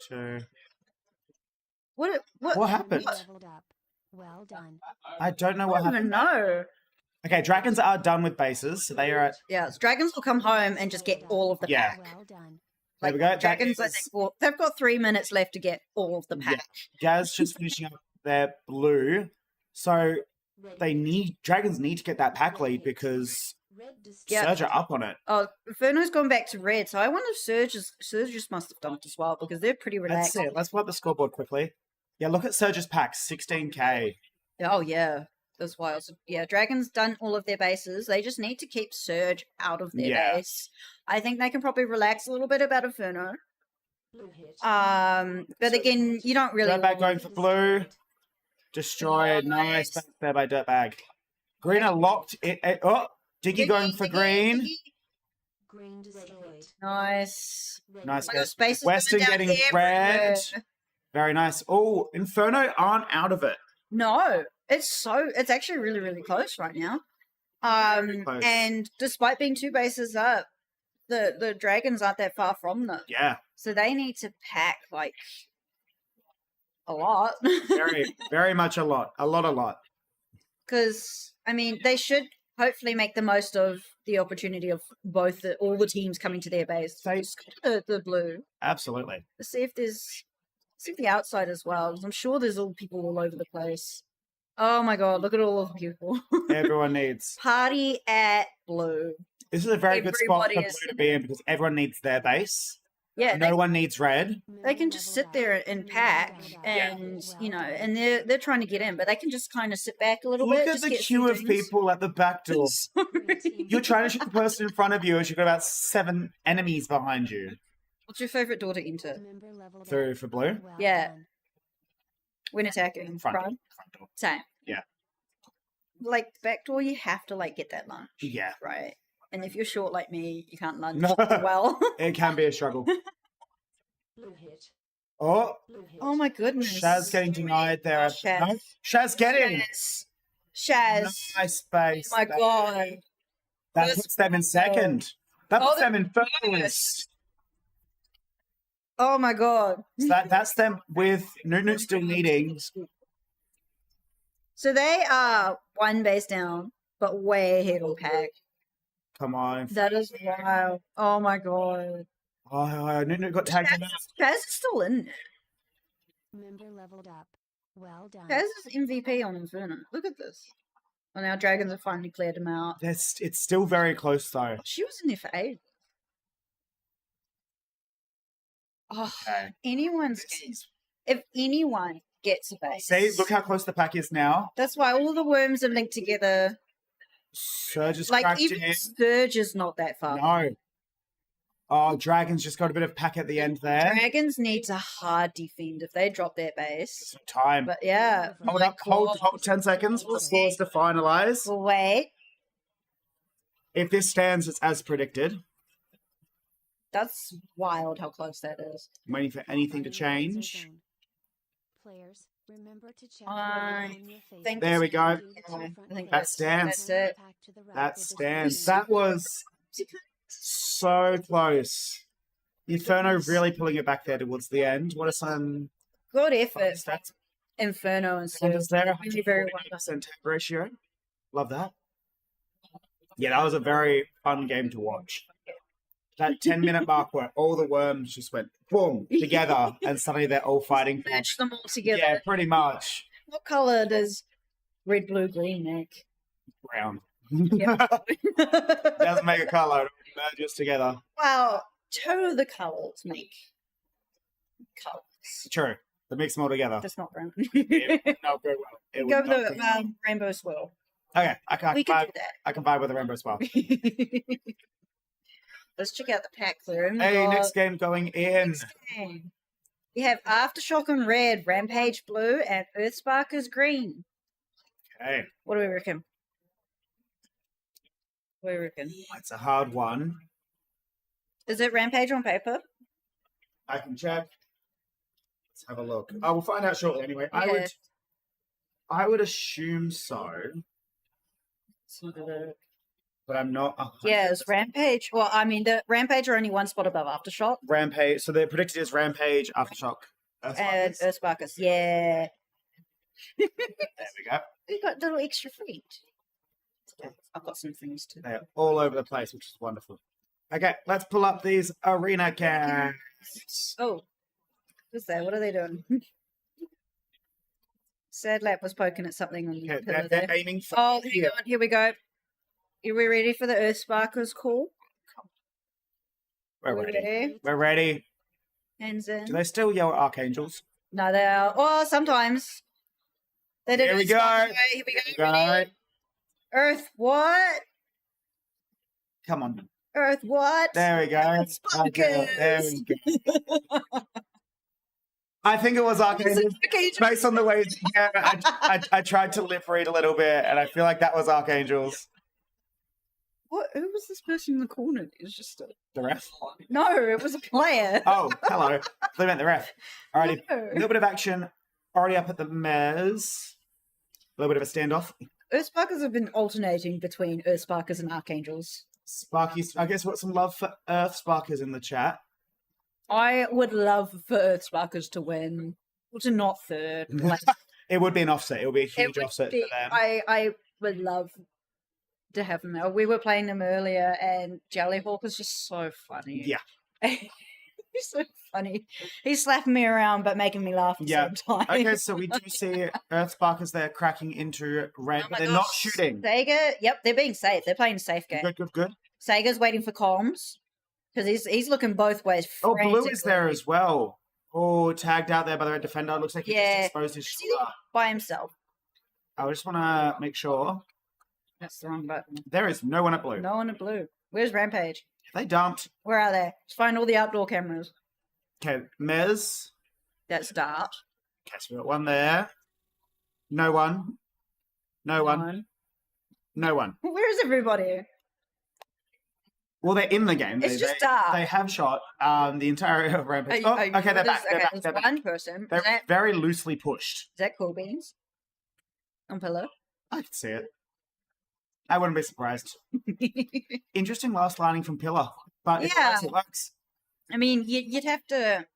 2. What happened? Leveled up. Well done. I don't know what I don't even happened. know. Okay, Dragons are done with bases, so they are at... Yeah, dragons will come home and just get all of the Yeah. pack. Well done. There we go. Dragons, I think, they've got 3 minutes left to get all of the pack. Gaz just finishing up their blue. So Dragons need to get that pack lead because Yeah. Surge are up on it. Oh, Inferno's gone back to red, so I wonder if Surges must have dumped as well because they're pretty Let's relaxed. see it. Let's pull up the scoreboard quickly. Yeah, look at Surge's pack, 16k. Oh yeah, that's wild. So, yeah, Dragons done all of their bases. They just need to keep Surge out of their Yeah. base. I think they can probably relax a little bit about Inferno. Blue hit. But again, you don't really. Dirtbag going for blue. Destroyed. Nice. Back there by Dirtbag. Green are locked. Oh, Diggy going for green. Green destroyed. Nice. Nice. Oh, space is Western coming down getting everywhere. red. Very nice. Oh, Inferno aren't out of it. No, it's actually really, really close right now. close. And despite being 2 bases up, the dragons aren't that far from them. Yeah. So they need to pack like a lot. Very, very much a lot. A lot. Because I mean, they should hopefully make the most of the opportunity of all the teams coming to their base. Just go to the blue. Absolutely. Let's see if the outside as well. 'Cause I'm sure there's all people all over the place. Oh my god, look at all of the people. Everyone needs. Party at blue. This is a very good spot for Everybody blue is- to be in because everyone needs their base. Yeah, No one needs red. they can just sit there and pack, and and they're trying to get in, but they can just kind of sit back a little Look bit. at just the get queue some of things. people at the back door. You're trying to shoot the person in front of you, and you've got about 7 enemies behind you. What's your favorite door to enter? Through for blue. Yeah, when attacking front. Same. Yeah. Like back door, you have to get that lunch. Yeah. Right. And if you're short like me, you can't lunge No. well. It can be a struggle. Oh, Oh my goodness. Shaz getting denied there. Shaz. No, Shaz getting. Shaz. Nice space. Oh my god. That puts them in second. That puts them in first. Oh my god. So that's them with Nunu still needing. So they are one base down, but way ahead on pack. Come on. That is wild. Oh my god. Oh, Nunu got tagged in. Chaz is still in there. Member leveled up. Well done. Chaz is MVP on Inferno. Look at this. Well, now Dragons have finally cleared him out. It's still very close though. She was in there for ages. Oh, Okay. if anyone gets a base. See, look how close the pack is now. That's why all the worms are linked together. Surge is Like, cracked even in. Surge is not that far. No. Oh, Dragons just got a bit of pack at the end there. Dragons needs a hard defend if they drop their base. Time. But yeah. Hold up, hold 10 seconds for the scores to finalize. We'll wait. If this stands as predicted, That's wild how close that is. I'm waiting for anything to change. Players, remember to check I think There we go. I think That stands. That's it. That stands. That was so close. Inferno really pulling it back there towards the end. What a son. Good effort. Stats. Inferno and And Surge. is there Really very well. 140% tag ratio? Love that. Yeah, that was a very fun game to watch. That 10-minute mark where all the worms just went boom together and suddenly they're all fighting for. Match them all together. Yeah, pretty much. What color does red, blue, green make? Brown. Yep. Doesn't make a color, it merges together. Well, two of the colors make colors. True. They mix them all together. That's not brown. It would not go well. It would Go not with go the rainbow swirl. Okay, I can We can vibe. do that. I can vibe with the rainbow as well. Let's check out the pack there. Hey, next game going in. game. We have Aftershock on red, Rampage blue, and Earthsparkers green. Okay, What do we reckon? What do we reckon? it's a hard one. Is it Rampage on paper? I can check. Let's have a look. I will find out shortly. Anyway, Yeah. I would assume so, but I'm not. Yeah, it's Rampage. Well, I mean, the Rampage are only one spot above Aftershock. Rampage. So they're predicted as Rampage, Aftershock, And Earthsparkers. Yeah. There we go. We got a little extra feet. I've got some things too. They're all over the place, which is wonderful. Okay, let's pull up these arena cams. Oh, who's there? What are they doing? Sad Lap was poking at something on the Okay, pillar they're there. aiming for Oh, hang here. on, here we go. Are we ready for the Earthsparkers call? We're Are we ready. We're ready. Hands in. Do they still yell at Archangels? No, they are. Oh, sometimes. They did Here we go. Earthsparkers. Here we go. Right. Earth what? Come on. Earth what? There we go. Okay, there we go. I think it was Archangels. Based on the way yeah, I tried to lip read a little bit, and I feel like that was Archangels. What? Who was this person in the corner? It was just a... The ref? No, it was a player. Oh, hello. They meant the ref. Alrighty. No. A little bit of action. Already up at the Mez. A little bit of a standoff. Earthsparkers have been alternating between Earthsparkers and Archangels. Sparky's, I guess, what some love for Earthsparkers in the chat. I would love for Earthsparkers to win. Well, to not third. Like, It would be an offset. It would be a it huge would offset be- for them. I would love to have him there. We were playing them earlier, and Jellyhawk is just so funny. Yeah. He's so funny. He's slapping me around, but making me laugh at the Yeah. same time. Okay, so we do see Earthspark as they're cracking into red, but they're not shooting. Sega, yep, they're being safe. They're playing a safe game. Good. Sega's waiting for comms because he's looking both ways. Oh, Blue is there frantically. as well. Oh, tagged out there by the red defender. Looks like he just exposed his Is he shoulder. by himself. I just want to make sure. That's the wrong button. There is no one at Blue. No one at Blue. Where's Rampage? They dumped. Where are they? Let's find all the outdoor cameras. Okay, Mez. That's Dart. Okay, so we got one there. No one. No one. No one. Where is everybody? Well, they're in the game. It's just Dart. They have shot the entire Rampage. Are Oh, you- okay, they're back. They're back. there's They're back. one person. They're Is that, very loosely pushed. is that Cool Beans? On pillow? I can see it. I wouldn't be surprised. Interesting last lining from Pillar, but it Yeah. works, it works. I mean, you'd have to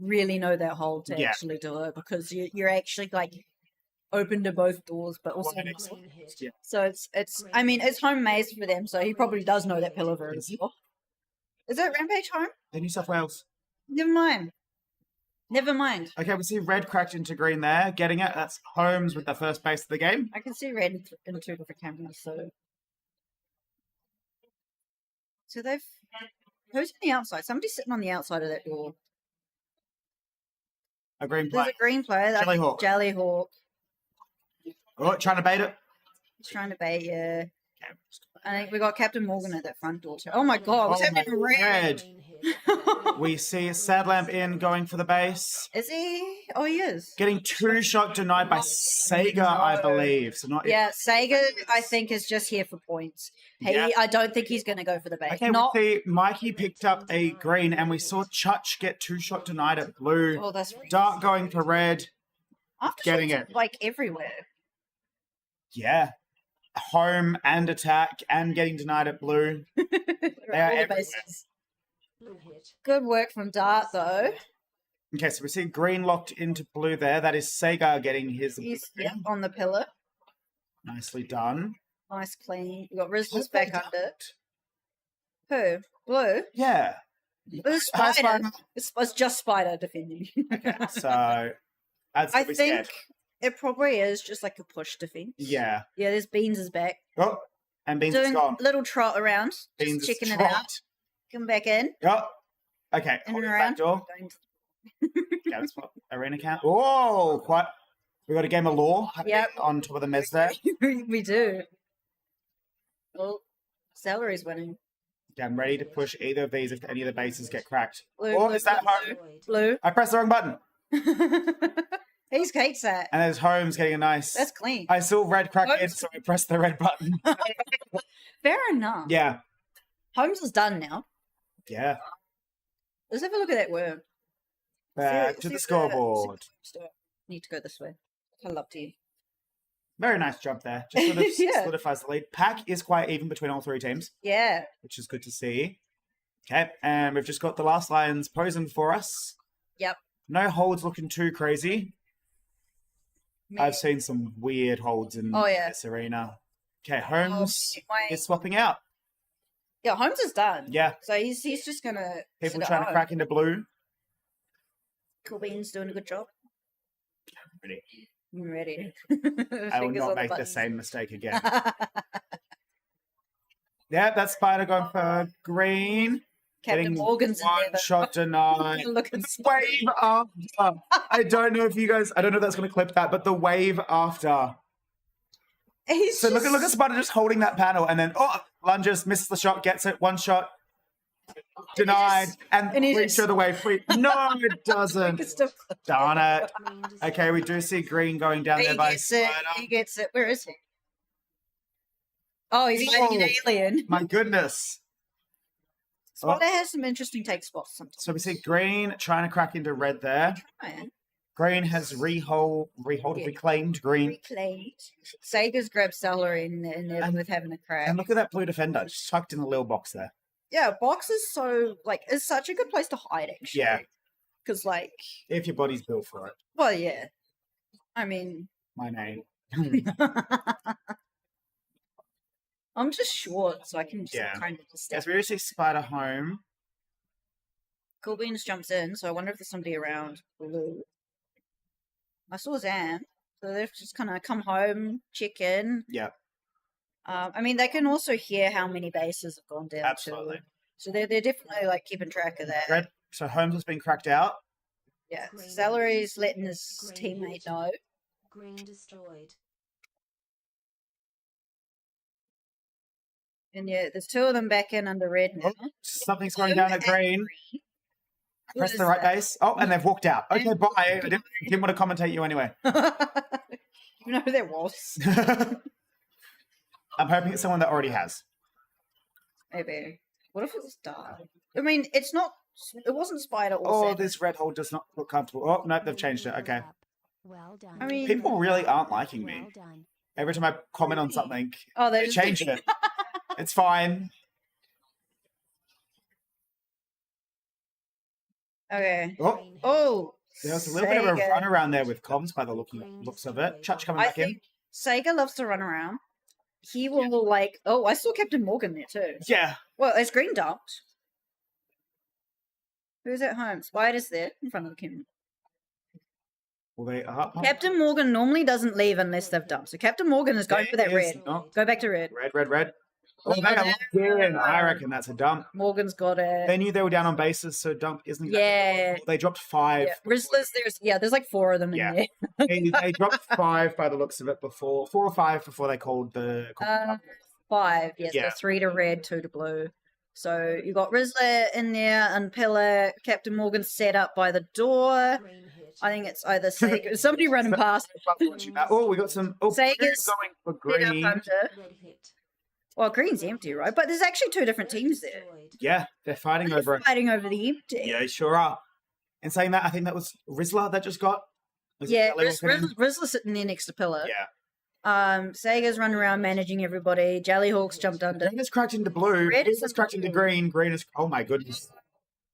really know that hold to Yeah. actually do it because you're actually like open to both doors, but also Yeah. so it's. I mean, it's home maze for them, so he probably does know that pillar very well. Is that Rampage home? The New South Wales. Never mind. Never mind. Okay, we see red cracked into green there. Getting it. That's Holmes with the first base of the game. I can see red in two different cameras, so. So they've. Who's on the outside? Somebody's sitting on the outside of that door. A green There's play. a green player. That's Jellyhawk. Jellyhawk. Oh, trying to bait it. He's trying to bait you. I think we got Captain Morgan at that front door too. Oh my god, what's Oh happening to red? We see Sadlamp in going for the base. Is he? Oh, he is. Getting two shot denied by Sega, I believe. So not Yeah, Sega, I think, is just here for points. He, Yeah. I don't think he's going to go for the bait. Okay, Not. we see Mikey picked up a green, and we saw Chutch get two shot denied at blue. Oh, that's Dark going for red. Getting Aftershocks it. like everywhere. Yeah. Home and attack and getting denied at blue. They are All the everywhere. bases. Good work from Dart, though. Okay, so we see green locked into blue there. That is Sega getting his. He's on the pillar. Nicely done. Nice clean. We got Rizzler's back under. Who? Blue? Yeah. It was Spider. It's just Spider defending. So I'd still I be think scared. it probably is just like a push defense. Yeah. Yeah, there's Beans is back. Oh, and Beans Doing is gone. a little trot around. Beans Just is checking it out. trot. Come back in. Oh, okay. In Hold and it back around. door. Yeah, let's put arena count. Oh, quite. We got a game of law happening Yep. on top of the mez there. We do. Well, Celery's winning. Okay, I'm ready to push either of these if any of the bases get cracked. Blue, Oh, blue, is that blue, home? Blue. I pressed the wrong button. He's hates that. And there's Holmes getting a nice. That's clean. I saw red crack in, Holmes- so I pressed the red button. Fair enough. Yeah. Holmes is done now. Yeah. Let's have a look at that worm. Back to the scoreboard. Need to go this way. I love to you. Very nice jump there. Just sort of Yeah. solidifies the lead. Pack is quite even between all three teams, Yeah. which is good to see. Okay, and we've just got the last lions posing for us. Yep. No holds looking too crazy. I've seen some weird holds in Oh, yeah. this arena. Okay, Holmes my- is swapping out. Yeah, Holmes is done. Yeah. So he's just gonna People sit at trying to home. crack into blue. Cool Bean's doing a good job. Ready. I'm ready. I will not make the same mistake again. Yeah, that's Spider going for green. Captain Getting Morgan's in one there, though. shot denied. Look at Wave after. I don't know if that's going to clip that, but the wave after. So look at Spider just holding that panel, and then lunges, misses the shot, gets it, one shot, denied, and please show the wave. Please. No, it doesn't. Darn it. Okay, we do see green going down there He by gets it. Spider. He gets it. Where is he? Oh, he's fighting an alien. My goodness. Spider has some interesting take spots sometimes. So we see green trying to crack into red there. Green has reclaimed green. Reclaimed. Sega's grabbed celery and they're both having a crack. And look at that blue defender, just tucked in the little box there. Yeah, box is is such a good place to hide actually. Yeah. Because If your body's built for it. well, yeah. I mean, My name. I'm just short, so I can just kind of just step. Yes, we do see Spider home. Cool Beans jumps in, so I wonder if there's somebody around blue. I saw Zan, so they've just kind of come home, check in. Yeah. I mean, they can also hear how many bases have gone down. Absolutely. Too. So they're definitely like keeping track of that. Red. So Holmes has been cracked out. Yeah. Salary's letting his teammate know. Green destroyed. And yeah, there's two of them back in under red now. Something's going down at green. I pressed the right base. Oh, and they've walked out. Okay, bye. I didn't want to commentate you anyway. You know who there was? I'm hoping it's someone that already has. Maybe. What if it was dark? I mean, it's not. It wasn't Spider or. Oh, Sam. this red hole does not look comfortable. Oh no, they've changed it. Okay. Well done. I mean, People really aren't liking me. Every time I comment on something, they change it. It's fine. Okay. Oh. There was a little bit of a run around there with comms by the looks of it. Chutch coming back in. Sega loves to run around. He will like. Oh, I saw Captain Morgan there too. Yeah. Well, it's green dumped. Who's at home? Spider's there in front of the camera. Well, they are. Captain Morgan normally doesn't leave unless they've dumped. So Captain Morgan is going for that red. Go back to red. Red. Oh, they are locked in. I reckon that's a dump. Morgan's got it. They knew they were down on bases, so dump isn't. Yeah. They dropped 5. Yeah. Rizzlers, there's like 4 of them in there. they dropped 5 by the looks of it before. 4 or 5 before they called the. 5. Yes, Yeah. so 3 to red, 2 to blue. So you got Rizzler in there and Pillar. Captain Morgan set up by the door. I think it's either Sega. Somebody running past. Oh, we got some. Oh, Sega's going for set up green. under. Well, green's empty, right? But there's actually 2 different teams there. Yeah, they're fighting over it. Fighting over the empty. Yeah, sure are. And saying that, I think that was Rizzler that just got. Yeah, Rizzler sitting there next to Pillar. Yeah. Sega's running around managing everybody. Jellyhawk's jumped under. Green is cracked into blue. Red is cracked into green. Green is. Oh my goodness.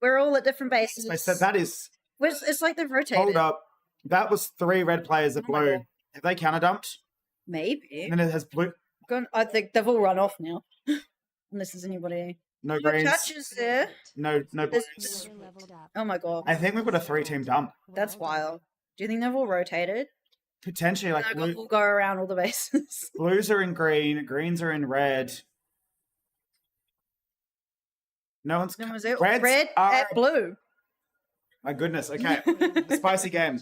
We're all at different bases. I said that is. It's like they've rotated. Hold up. That was 3 red players at blue. Have they counter dumped? Maybe. And then it has blue. I think they've all run off now. Unless there's anybody. No greens. Touches there. No blues. Oh my god. I think we've got a 3-team dump. That's wild. Do you think they've all rotated? Potentially, like We'll go around all the bases. blues are in green, greens are in red. No one's. Reds Red are at blue. My goodness. Okay, a spicy game.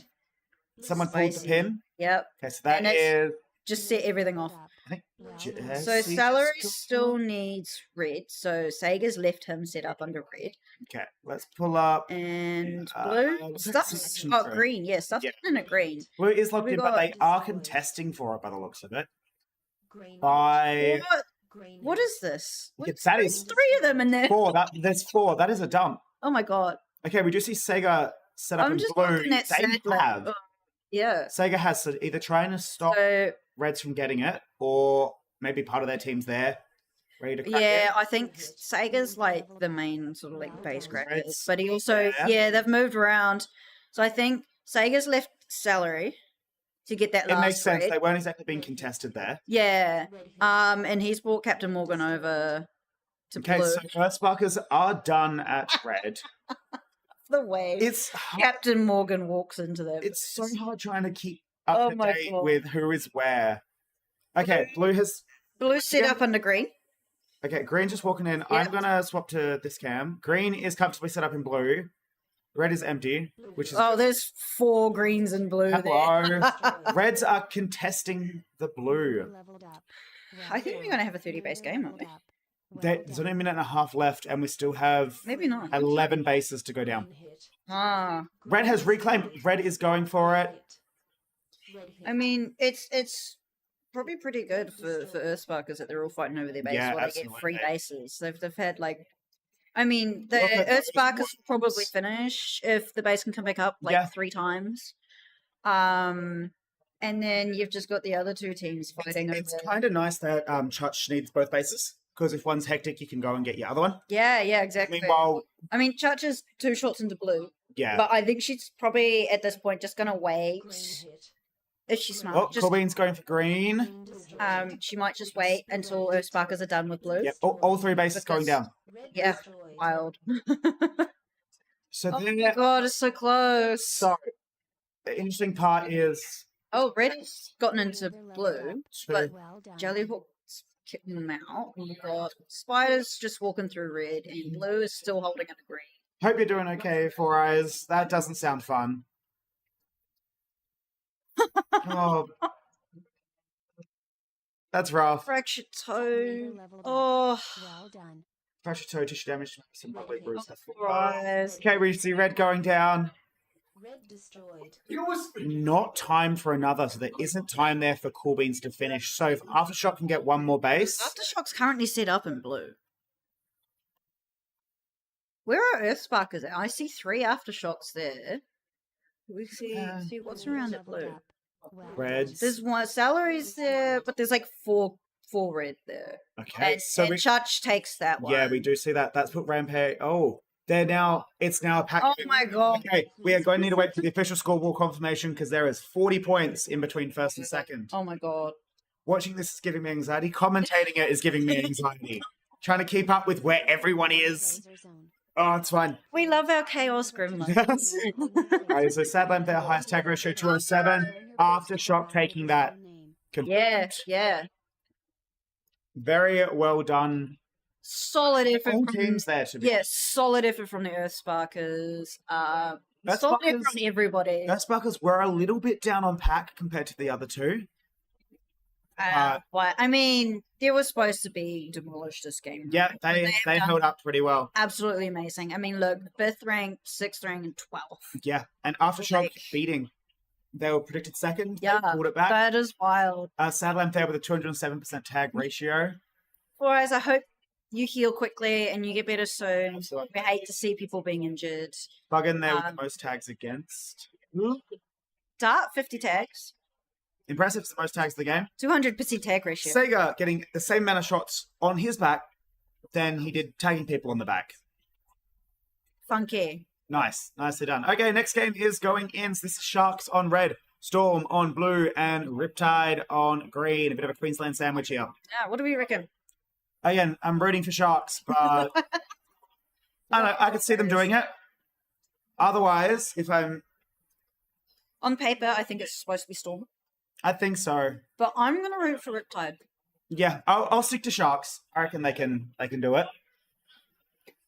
Someone pulled the pin. Yep. Okay, so that And it's is. just set everything off. So Jesse Salary just still needs red. So Sega's left him set up under red. Okay, let's pull up. And blue. what's that Stuff's selection got throw? green. Yeah, stuff's in at green. Blue is locked We in, but got- they are contesting for it by the looks of it. By What is this? Yes, that is 3 of them in there. 4. There's 4. That is a dump. Oh my god. Okay, we do see Sega set up I'm in just blue. looking at They Sadler. have. Yeah. Sega has to either trying to stop So Reds from getting it, or maybe part of their team's there, ready to crack yeah, it. I think Sega's like the main sort of like base crackers, Reds, but he also yeah. they've moved around. So I think Sega's left Salary to get that It last makes sense. red. They weren't exactly being contested there. Yeah. And he's brought Captain Morgan over to Okay, blue. so Earthsparkers are done at red. The way It's Captain Morgan walks into them. It's so hard trying to keep up Oh to my date God. with who is where. Okay, blue has. Blue set up under green. Okay, green just walking in. Yeah. I'm gonna swap to this cam. Green is comfortably set up in blue. Red is empty, which is Oh, there's 4 greens and blue hello. there. Reds are contesting the blue. I think we're gonna have a 30 base game, aren't we? There's only a minute and a half left, and we still have Maybe not. 11 bases to go down. Ah. Red has reclaimed. Red is going for it. I mean, it's probably pretty good for Earthsparkers that they're all fighting over their base Yeah, while they get free absolutely. bases. They've had like, I mean, the Look at those Earthsparkers will probably finish if the base can come back up like Yeah. 3 times. And then you've just got the other 2 teams fighting It's over. kind of nice that Chutch needs both bases, because if one's hectic, you can go and get your other one. Yeah, exactly. Meanwhile, I mean, Church is 2 shots into blue. Yeah. But I think she's probably at this point just gonna wait If she's smart. Oh, Just, Corbin's going for green. she might just wait until Earthsparkers are done with blue. Yep, all 3 bases going down. Yeah, wild. So Oh then, my god, it's so close. So, the interesting part is... Oh, red has gotten into blue, but Jellyhook's kicking them out. We've got Spiders just walking through red, and blue is still holding up green. Hope you're doing okay, Four Eyes. That doesn't sound fun. Oh, that's rough. Fractured toe. Oh. Well done. Fractured toe, tissue damage, some lovely bruise. Rise. Okay, we see red going down. Red destroyed. It was not time for another, so there isn't time there for Cool Beans to finish. So if Aftershock can get one more base... Aftershock's currently set up in blue. Where are Earthsparkers at? I see 3 Aftershocks there. We see what's around at blue. Reds. There's one salaries there, but there's like four red there. Okay, and, so and Church takes that one. Yeah, we do see that. That's put Rampage... Oh, it's now a pack. Oh my god. Okay, we are going to need to wait for the official scoreboard confirmation because there is 40 points in between first and second. Oh my god. Watching this is giving me anxiety. Commentating it is giving me anxiety. Trying to keep up with where everyone is. Oh, it's fine. We love our chaos gremlins. Alright, so Sadlamp there, highest tag ratio 207. Aftershock taking that. Yeah. Very well done. Solid effort All from teams there to be. Yes, solid effort from the Earthsparkers. Solid effort from everybody. Earthsparkers were a little bit down on pack compared to the other two. But I mean, they were supposed to be demolished this game. Yeah, they held up pretty well. Absolutely amazing. I mean, look, 5th rank, 6th rank, and 12th. Yeah, and Aftershock beating. They were predicted second. Yeah, they pulled it back. That is wild. Sadlamp there with a 207% tag ratio. Whereas I hope you heal quickly and you get better soon. We hate to see people being injured. Bug in there with the most tags against. Dart, 50 tags. Impressive. It's the most tags of the game. 200% tag ratio. Sega getting the same amount of shots on his back than he did tagging people on the back. Funky. Nice. Nicely done. Okay, next game is going in. So this is Sharks on red, Storm on blue, and Riptide on green. A bit of a Queensland sandwich here. Yeah, what do we reckon? Again, I'm rooting for Sharks, but I don't know, I could see them doing it. Otherwise, if I'm... On paper, I think it's supposed to be Storm. I think so. But I'm going to root for Riptide. Yeah, I'll stick to Sharks. I reckon they can do it.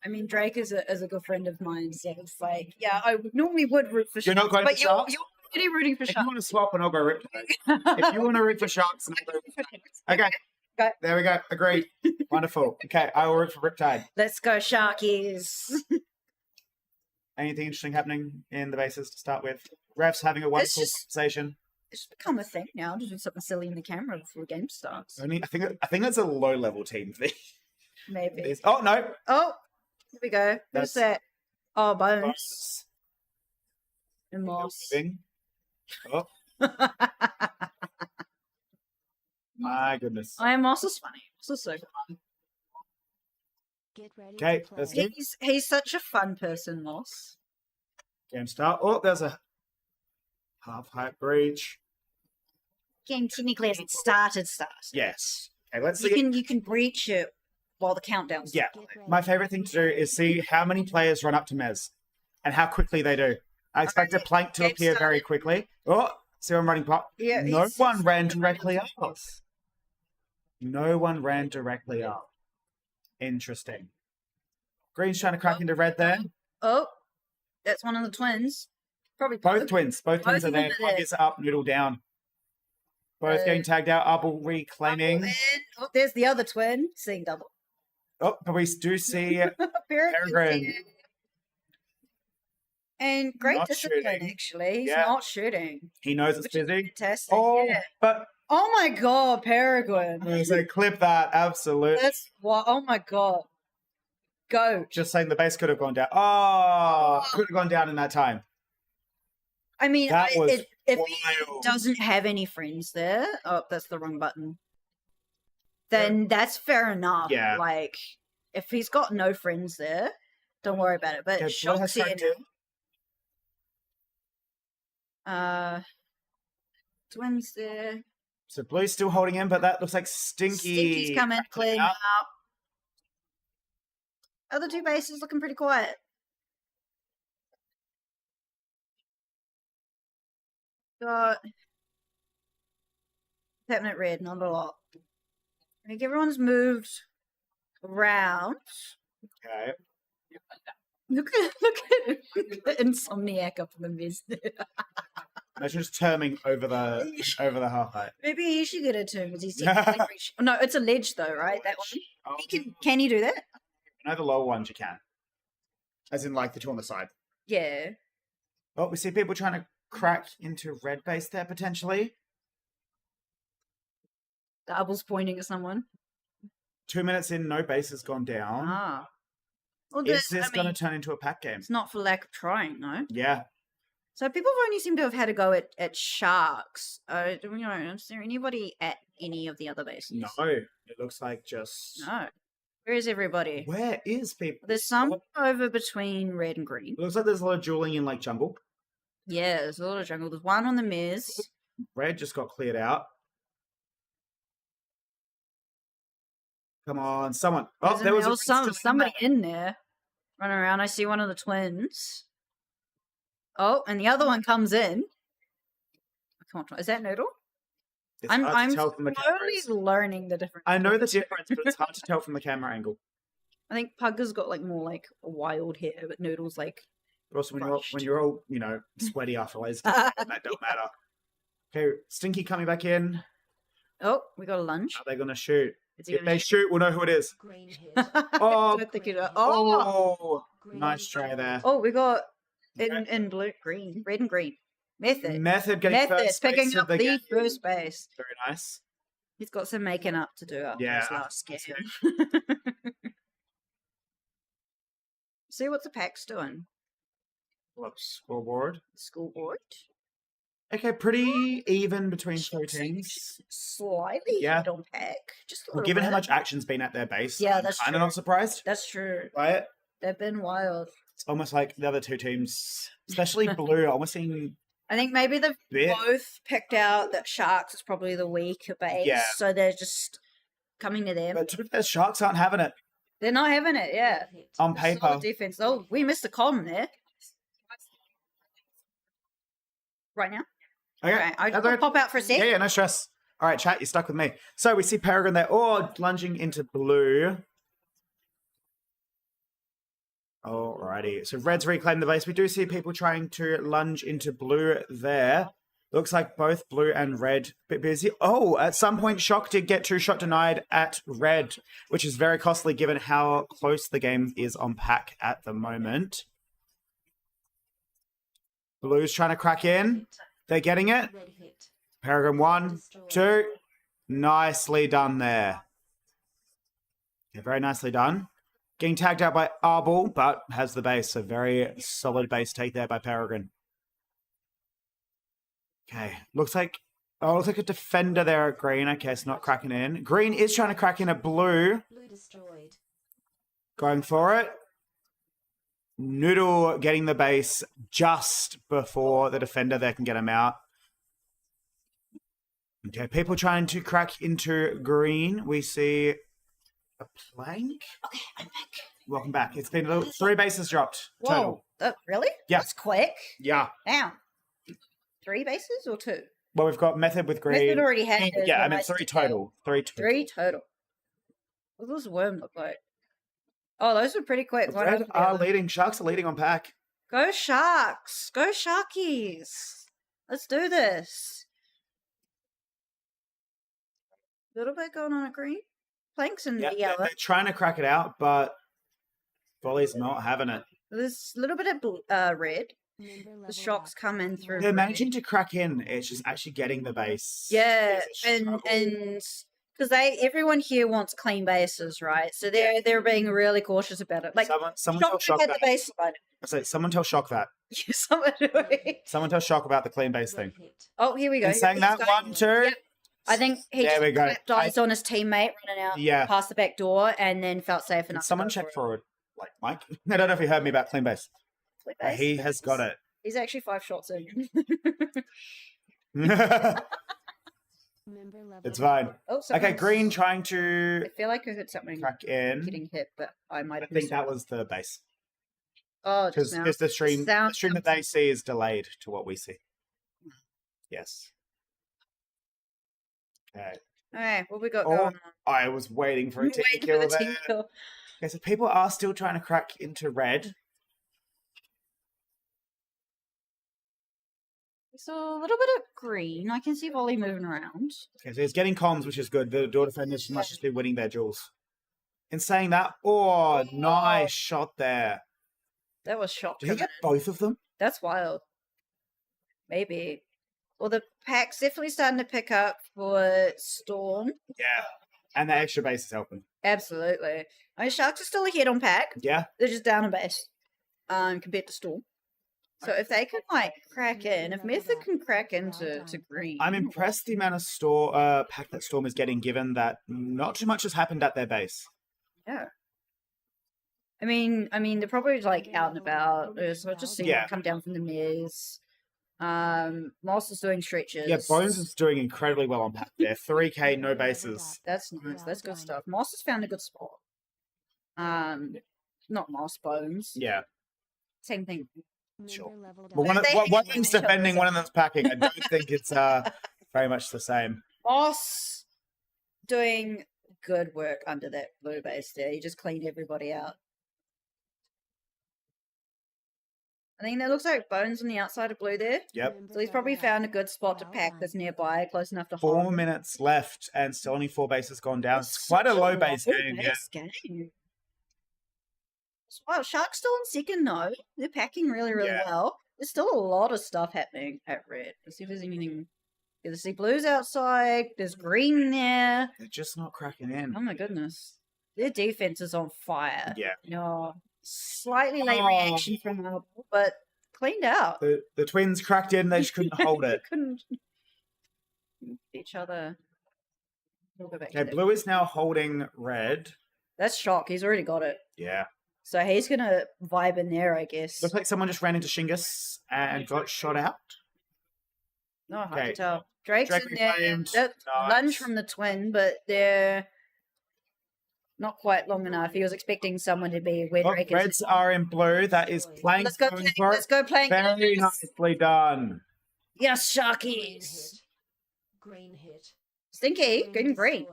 I mean, Drake is a good friend of mine, so it's like, yeah, I normally would root for Sharks. You're not going but for Sharks? You're already rooting for If Sharks. you want to swap, and I'll go Riptide. If you want to root for Sharks, then I'll go Riptide. Okay. There we go. Agreed. Wonderful. Okay, I will root for Riptide. Let's go, Sharkies. Anything interesting happening in the bases to start with? Refs having a wonderful conversation. It's become a thing now to do something silly in the camera before the game starts. I think that's a low level team thing. Maybe. Oh no. Oh, here we go. Who's That's- that? Oh, Bones. And Moss. Oh. My goodness. I am Moss is funny. Moss is so fun. Okay, let's do He's such a fun person, Moss. game start. Oh, there's a half height breach. Game technically hasn't started. Yes. Okay, let's You see. can breach it while the countdown's Yeah. My favorite thing to do is see how many players run up to Mez and how quickly they do. I expect a plank to appear very quickly. Oh, see I'm running pop. Yeah, No one ran directly up. No one ran directly up. Interesting. Green's trying to crack into red there. Oh, that's one of the twins. Probably Both twins. Both twins are of them there. are Plug there. is up, noodle down. Both getting tagged out. Arbol reclaiming. Oh, there's the other twin. Seeing double. Oh, but we do see Peregrine. And great Not discipline, shooting. actually. He's Yeah. not shooting. He knows it's Which is busy. fantastic. Oh, yeah. but Oh my god, Peregrine. I was like, clip that. Absolutely. That's what. Oh my god. Go. Just saying the base could have gone down. Oh, could have gone down in that time. I mean, That was if he doesn't have any friends there, oh, that's the wrong button. Then that's fair enough. Yeah. Like, if he's got no friends there, don't worry about it. But Okay, Shock's what has here Frank do? now. Twins there. So Blue's still holding in, but that looks like Stinky. Stinky's coming, clean out. up. Other two bases looking pretty quiet. Got happening at red, not a lot. I think everyone's moved around. Okay. Look at the Insomniac up in the mist there. Imagine just turning over the half height. Maybe he should get a turn because he's technically reached. No, it's a ledge though, right? That one. Can he do that? No, the lower ones you can. As in, like, the two on the side. Yeah. Oh, we see people trying to crack into red base there, potentially. Double's pointing at someone. 2 minutes in, no base has gone down. Ah. Well, Is this going to turn into a pack game? It's not for lack of trying, no. Yeah. So people have only seem to have had a go at sharks. Do we know? Is there anybody at any of the other bases? No. It looks like just... No. Where is everybody? Where is people? There's some over between red and green. It looks like there's a lot of dueling in, like, jungle. Yeah, there's a lot of jungle. There's one on the Miz. Red just got cleared out. Come on, someone. Oh, there was somebody in there running around. I see one of the twins. Oh, and the other one comes in. I can't. Is that Noodle? It's I'm hard to tell from the slowly learning the difference. I know the difference, but it's hard to tell from the camera angle. I think Pugger's got like more like wild hair, but Noodle's like. But also, when you're all sweaty after laser, that don't matter. Okay, Stinky coming back in. Oh, we got a lunge. Are they gonna shoot? He If they shoot, we'll know who it is. Oh, oh, nice try there. Oh, we got in blue, green, red and green. Method getting first picking base of up the the game. first base. Very nice. He's got some making up to do after Yeah, his last game. See what the pack's doing. Scoreboard. Scoreboard. Okay, pretty even between two teams. Slightly Yeah. ahead on pack. Just a Well, little given how bit. much action's been at their base, Yeah, I'm that's kind of true. not surprised. That's true. Right? They've been wild. It's almost like the other two teams, especially Blue, almost seeing I think maybe they've bit. both picked out that Sharks is probably the weaker base, Yeah. so they're just coming to them. But to be fair, Sharks aren't having it They're not having it, yeah. on Solid paper. defense. Oh, we missed a comm there. Right now? Okay, Right, I that's will right. pop out for a sec. Yeah, no stress. All right, chat, you're stuck with me. So we see Peregrine there, lunging into Blue. Alrighty, so Red's reclaimed the base. We do see people trying to lunge into Blue there. Looks like both Blue and Red a bit busy. Oh, at some point, Shock did get 2 shot denied at Red, which is very costly given how close the game is on pack at the moment. Blue's trying to crack in. They're getting it. Peregrine 1, 2. Nicely done there. Yeah, very nicely done. Getting tagged out by Arbol, but has the base. So very solid base take there by Peregrine. Okay, looks like a defender there at green. Okay, it's not cracking in. Green is trying to crack in at blue. Going for it. Noodle getting the base just before the defender there can get him out. Okay, people trying to crack into green. We see a plank. Okay, I'm back. Welcome back. It's been 3 bases dropped total. Whoa, really? Yeah. That's quick. Yeah. Damn. 3 bases or 2? Well, we've got Method with green. Method already had his Yeah, I when meant I 3 stick total. 3 total. 3 total. What does worm look like? Oh, those were pretty quick. One Red after the are other. leading. Sharks are leading on pack. Go Sharks! Go Sharkies! Let's do this. A little bit going on at green. Planks in Yeah, the they're, yellow. they're trying to crack it out, but Volley's not having it. There's a little bit of red. The shocks come in through. They're red. managing to crack in. It's just actually getting the base. Yeah, It's a and struggle. because everyone here wants clean bases, right? So they're being really cautious about it. Like someone tell Shock Shock had that. the base line. I say, someone tell Shock that. Someone Someone tell Shock about the clean base thing. Oh, here we go. And saying that, 1, 2. Yep. I think he There just we go. clapped eyes on his teammate running out Yeah. past the back door and then felt safe Can enough. someone check forward? Like Mike? I don't know if you heard me about clean base. Clean base? He has got it. He's actually 5 shots in. It's fine. Oh, Okay, someone's- green trying to I feel like I heard something crack in. getting hit, but I might I have think missed that it. was the base. Oh, just Because now. the stream Sound that they see is delayed to what we see. Yes. Okay. Alright, what we got Oh, going on? I was waiting for a team Waiting kill for the there. team kill. Okay, so people are still trying to crack into red. So a little bit of green. I can see Volley moving around. Okay, so he's getting comms, which is good. The door defenders must just be winning their duels. In saying that, oh, nice shot there. That was shot. Did he get both of them? That's wild. Maybe. Well, the pack's definitely starting to pick up for Storm. Yeah. And the extra base is helping. Absolutely. I mean, Sharks are still ahead on pack. Yeah. They're just down a base. Compared to Storm. So if they can like crack in, if Method can crack into green, I'm impressed the amount of pack that Storm is getting, given that not too much has happened at their base. Yeah. I mean, they're probably like out and about. So I just see them come down from the mirrors. Moss is doing stretches. Yeah, Bones is doing incredibly well on pack there. 3k, no bases. That's nice. That's good stuff. Moss has found a good spot. Not Moss, Bones. Yeah. Same thing. Sure. But one of them's defending, one of them's packing. I don't think it's very much the same. Moss doing good work under that blue base there. He just cleaned everybody out. I think that looks like Bones on the outside of blue there. Yep. So he's probably found a good spot to pack that's nearby, close enough to hold. 4 minutes left, and still only 4 bases gone down. It's quite a low base game. Yeah. Game. Wow, Sharks still on second though. They're packing really, really well. There's still a lot of stuff happening at red. Let's see if there's anything. Yeah, there's blues outside. There's green there. They're just not cracking in. Oh my goodness. Their defense is on fire. Yeah. No. Slightly late reaction from Marble, but cleaned out. The twins cracked in, they just couldn't hold it. Couldn't each other. We'll go back Okay, to blue is now holding red. That's shock. He's already got it. Yeah. So he's gonna vibe in there, I guess. Looks like someone just ran into Shingus and got shot out. No, hard Okay. to tell. Drake's Drake in there. reclaimed. That Nice. lunge from the twin, but they're not quite long enough. He was expecting someone to be where Oh, Drake reds is. are in blue. That is playing. Let's go going playing. for it. Let's go playing. Very nicely done. Yes, Sharkies. Green hit. Stinky, good and green.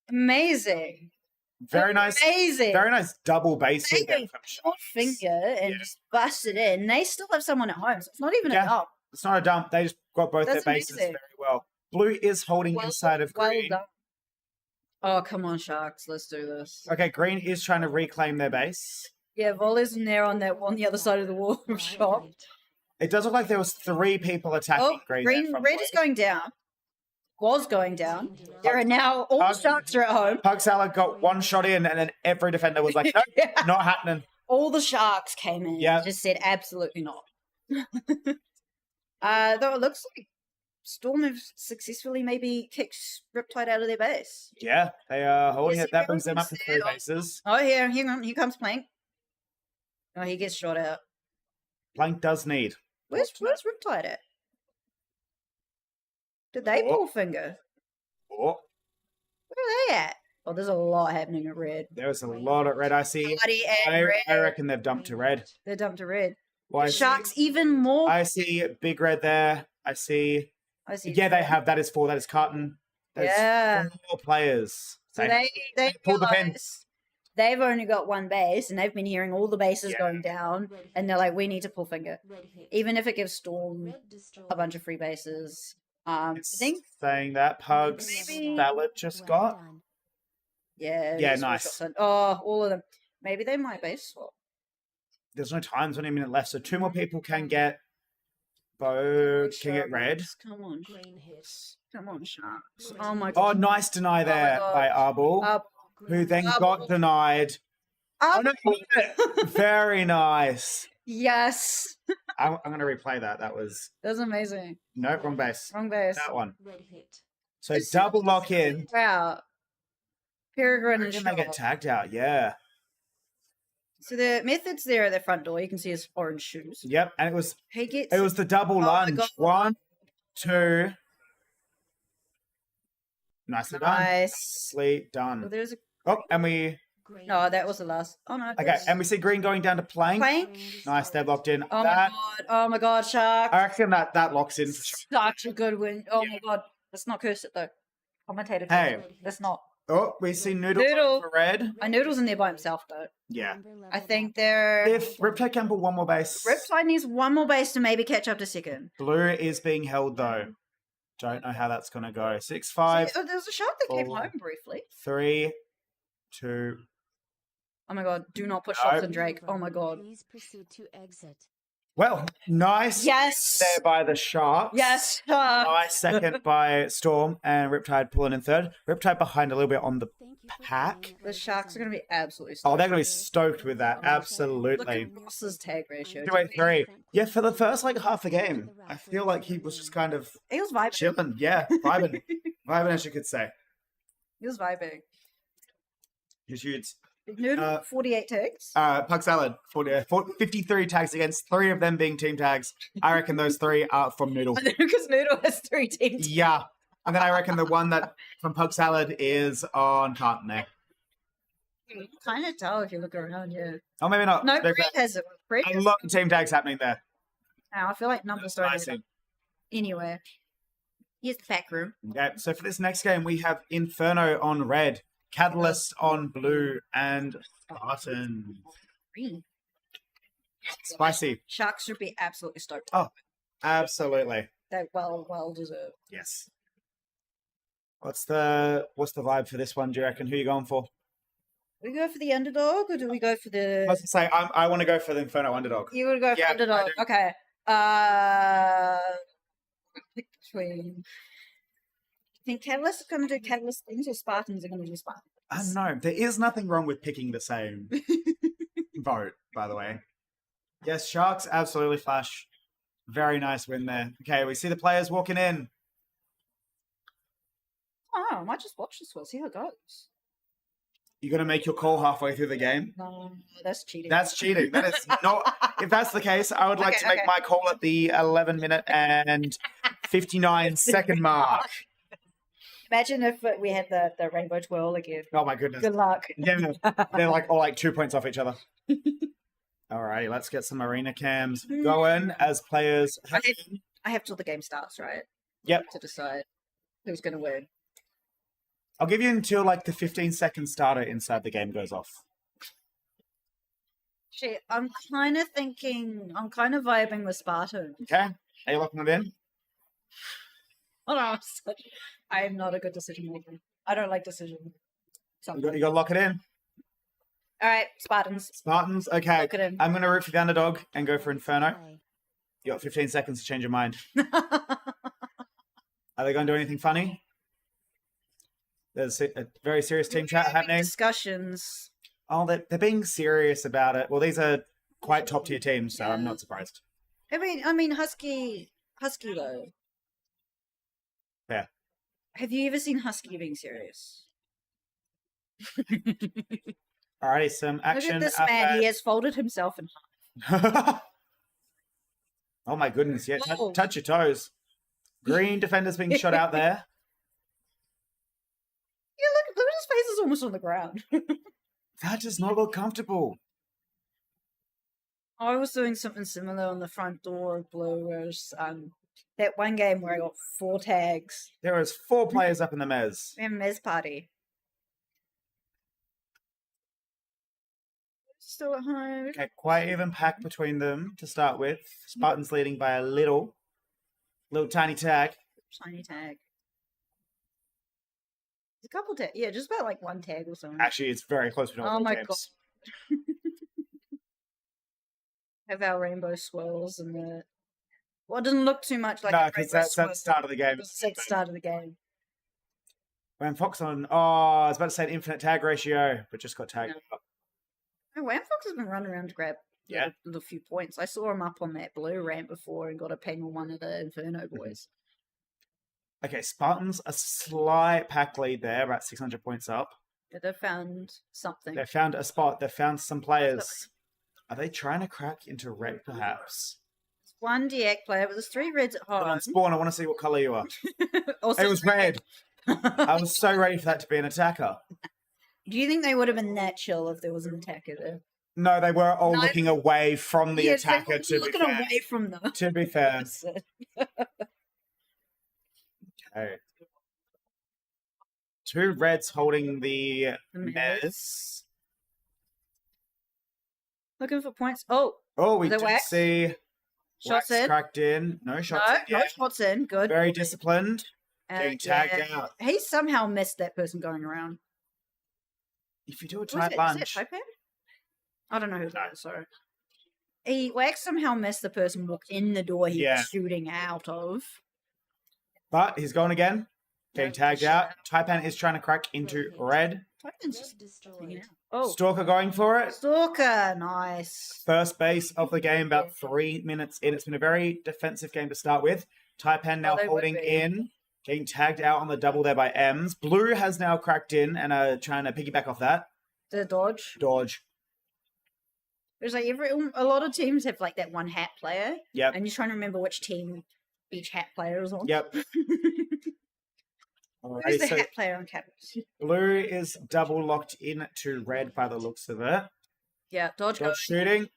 Amazing. Very nice. Amazing. Very nice double base hit there They from short finger and just busted in. They still have someone at home, so it's not even a Yeah. dump. It's not a dump. They just got both That's their bases amazing. very well. Blue is holding inside of Well green. done. Oh, come on, Sharks. Let's do this. Okay, green is trying to reclaim their base. Yeah, Volley's in there on the other side of the wall shop. It does look like there was 3 people attacking Oh, green. green, there from red blue. is going down. Was going down. There are now all the Sharks are at home. Pug Salad got 1 shot in, and then every defender was like, "Nope, not happening." All the Sharks came in. Yeah. And just said absolutely not. Though it looks like Storm have successfully maybe kicked Riptide out of their base. Yeah, they are holding Yes, it. That brings them up to everyone's 3 there. bases. Oh, here comes Plank. Oh, he gets shot out. Blank does need. Where's Riptide at? Did they pull finger? Oh, Where are they at? Oh, there's a lot happening at red. there's a lot at red. I see. Bloody and red. I reckon they've dumped to red. They're dumped to red. Well, I The see- Sharks even more. I see big red there. I see. Yeah, they have. That is 4. That is Carton. That is Yeah. 4 players. So they pulled the pin. realize they've only got one base, and they've been hearing all the bases going down, and they're like, we need to pull finger, even if it gives Storm a bunch of free bases. I think Saying that Pugs Maybe- Ballad just got. yeah, Yeah, just one nice. shot. Oh, all of them. Maybe they might base swap. There's no time. 20 minutes left, so 2 more people can get. Bo can get red. Come on, come on, Sharks. Oh my Oh, god. nice deny there God. by Arbol, who then got denied. Oh, no, he got it. Very nice. Yes, I'm going to replay that. That was that's amazing. no wrong base. Wrong base. That one. So double lock in. Wow. Peregrine and Can they get Shaw. tagged out? Yeah. So the method's there at the front door. You can see his orange shoes. Yep, and it was He gets. the double my lunge. God. 1, 2. Nicely done. Nicely Well, done. there's a. Oh, and we. No, that was the last. Oh no. Okay, and we see green going down to plank. Plank. Nice, they're locked in. Oh That, my god! Oh my god, Shark! I reckon that locks in for sure. Such a good win. Oh my god! Let's not curse it though. Commentator. Hey. Let's not. Oh, we see Noodle for red. Noodle's in there by himself though. Yeah. I think they're. If Riptide can pull one more base. Riptide needs one more base to maybe catch up to second. Blue is being held though. Don't know how that's gonna go. 6, 5, See, there was a shark that came 4, home briefly. 3, 2. Oh my god! Do not put No. shots on Drake. Oh my god. Please proceed to exit. Well, nice. Yes. There by the Sharks. Yes. Nice second by Storm and Riptide pulling in third. Riptide behind a little bit on the pack. The Sharks are going to be absolutely. Oh, they're going to be stoked with that. Absolutely. Look at Ross's tag ratio. 2-8-3. Yeah, for the first half a game, I feel like he was just kind of He was vibing. chilling. Yeah, vibing. Vibing, as you could say. He was vibing. He shoots. Noodle, 48 tags. Pug Salad, 53 tags against 3 of them being team tags. I reckon those 3 are from Noodle. Because Noodle has 3 teams. Yeah. And then I reckon the one that from Pug Salad is on Carton there. You kind of tell if you look around, yeah. Oh, maybe not. No, There's Greg has it. Greg a has lot of team tags happening there. Now, I feel like numbers don't I add see. up anywhere. Here's the back room. Okay, so for this next game, we have Inferno on red, Catalyst on blue, and Spartan. Green. Spicy. Sharks should be absolutely stoked. Oh, absolutely. They're well deserved. Yes. What's the vibe for this one, do you reckon? Who are you going for? We go for the underdog, or do we go for the? I was going to say, I want to go for the Inferno underdog. You want to go for Yeah, I underdog? do. Okay. Pick between. I think Catalyst is going to do Catalyst things, or Spartans are going to do Spartans. I don't know. There is nothing wrong with picking the same vote, by the way. Yes, Sharks, absolutely flush. Very nice win there. Okay, we see the players walking in. Oh, I might just watch this one, see how it goes. You're going to make your call halfway through the game? No, that's cheating. That's cheating. That is not. If that's the case, I would like to make my call at the 11-minute and 59-second mark. Imagine if we had the rainbow twirl again. Oh my goodness. Good luck. Yeah, they're all 2 points off each other. Alrighty, let's get some arena cams going as players. I have till the game starts, right? Yep. To decide who's going to win. I'll give you until the 15-second starter inside the game goes off. Shit, I'm kind of vibing with Spartan. Okay, are you locking it in? Oh no, I am not a good decision maker. I don't like decision. You got to lock it in. All right, Spartans. Spartans, okay. Lock it in. I'm going to root for the underdog and go for Inferno. You got 15 seconds to change your mind. Are they going to do anything funny? There's a very serious team chat happening. Discussions. Oh, they're being serious about it. Well, these are quite top tier teams, so I'm not surprised. I mean, Husky though. Yeah. Have you ever seen Husky being serious? Alrighty, some action. Look at this man. He has folded himself in half. Oh my goodness! Yeah, Whoa. touch your toes. Green defenders being shot out there. Yeah, look at his face is almost on the ground. That does not look comfortable. I was doing something similar on the front door of blue, whereas that one game where I got 4 tags. There was 4 players up in the mez. We have a mez party. Still at home. Okay, quite even pack between them to start with. Spartans leading by a little tiny tag. Tiny tag. A couple tags. Yeah, just about 1 tag or something. Actually, it's very close between all Oh the my teams. god. Have our rainbow swirls and the. Well, it doesn't look too much like. No, a because rainbow that's at swirl. the start of the game. It's at the start of the game. When Fox on. Oh, I was about to say an infinite tag ratio, but just got tagged. Oh, Wham Fox has been running around to grab Yeah. a few points. I saw him up on that blue ramp before and got a ping on one of the Inferno boys. Okay, Spartans a slight pack lead there, about 600 points up. They found something. They found a spot. They found some players. Are they trying to crack into red, perhaps? One DX player, but there's 3 reds at home. Come on, Spawn, I want to see what colour you are. Also It was red. I was so ready for that to be an attacker. Do you think they would have been that chill if there was an attacker there? No, they were all No. looking away from the Yes, they attacker, were to be looking fair. away from them. To be fair. Okay. 2 reds holding the Mez. Looking for points. Oh, Oh, we the did wax. see Shots Wax in. cracked in. No shots in No yet. shots in. Good. Very disciplined. Getting tagged yeah. out. He somehow missed that person going around. If you do a Was tight it- lunge. Is that Taipan? I don't know who that is, sorry. Wax somehow missed the person walked in the door he Yeah. was shooting out of. But he's gone again. Getting tagged out. Taipan is trying to crack into red. Taipan's just hanging out. Oh, Stalker going for it. Stalker, nice. First base of the game, about 3 minutes in. It's been a very defensive game to start with. Taipan now they would holding be. in. Getting tagged out on the double there by Ems. Blue has now cracked in and trying to piggyback off that. The dodge. Dodge. There's like a lot of teams have like that one hat player. Yep. And you're trying to remember which team each hat player is on. Yep. Who's Alrighty, the so hat player on Capitals? blue is double locked in to red by the looks of it. Yeah, dodge. Dodge shooting.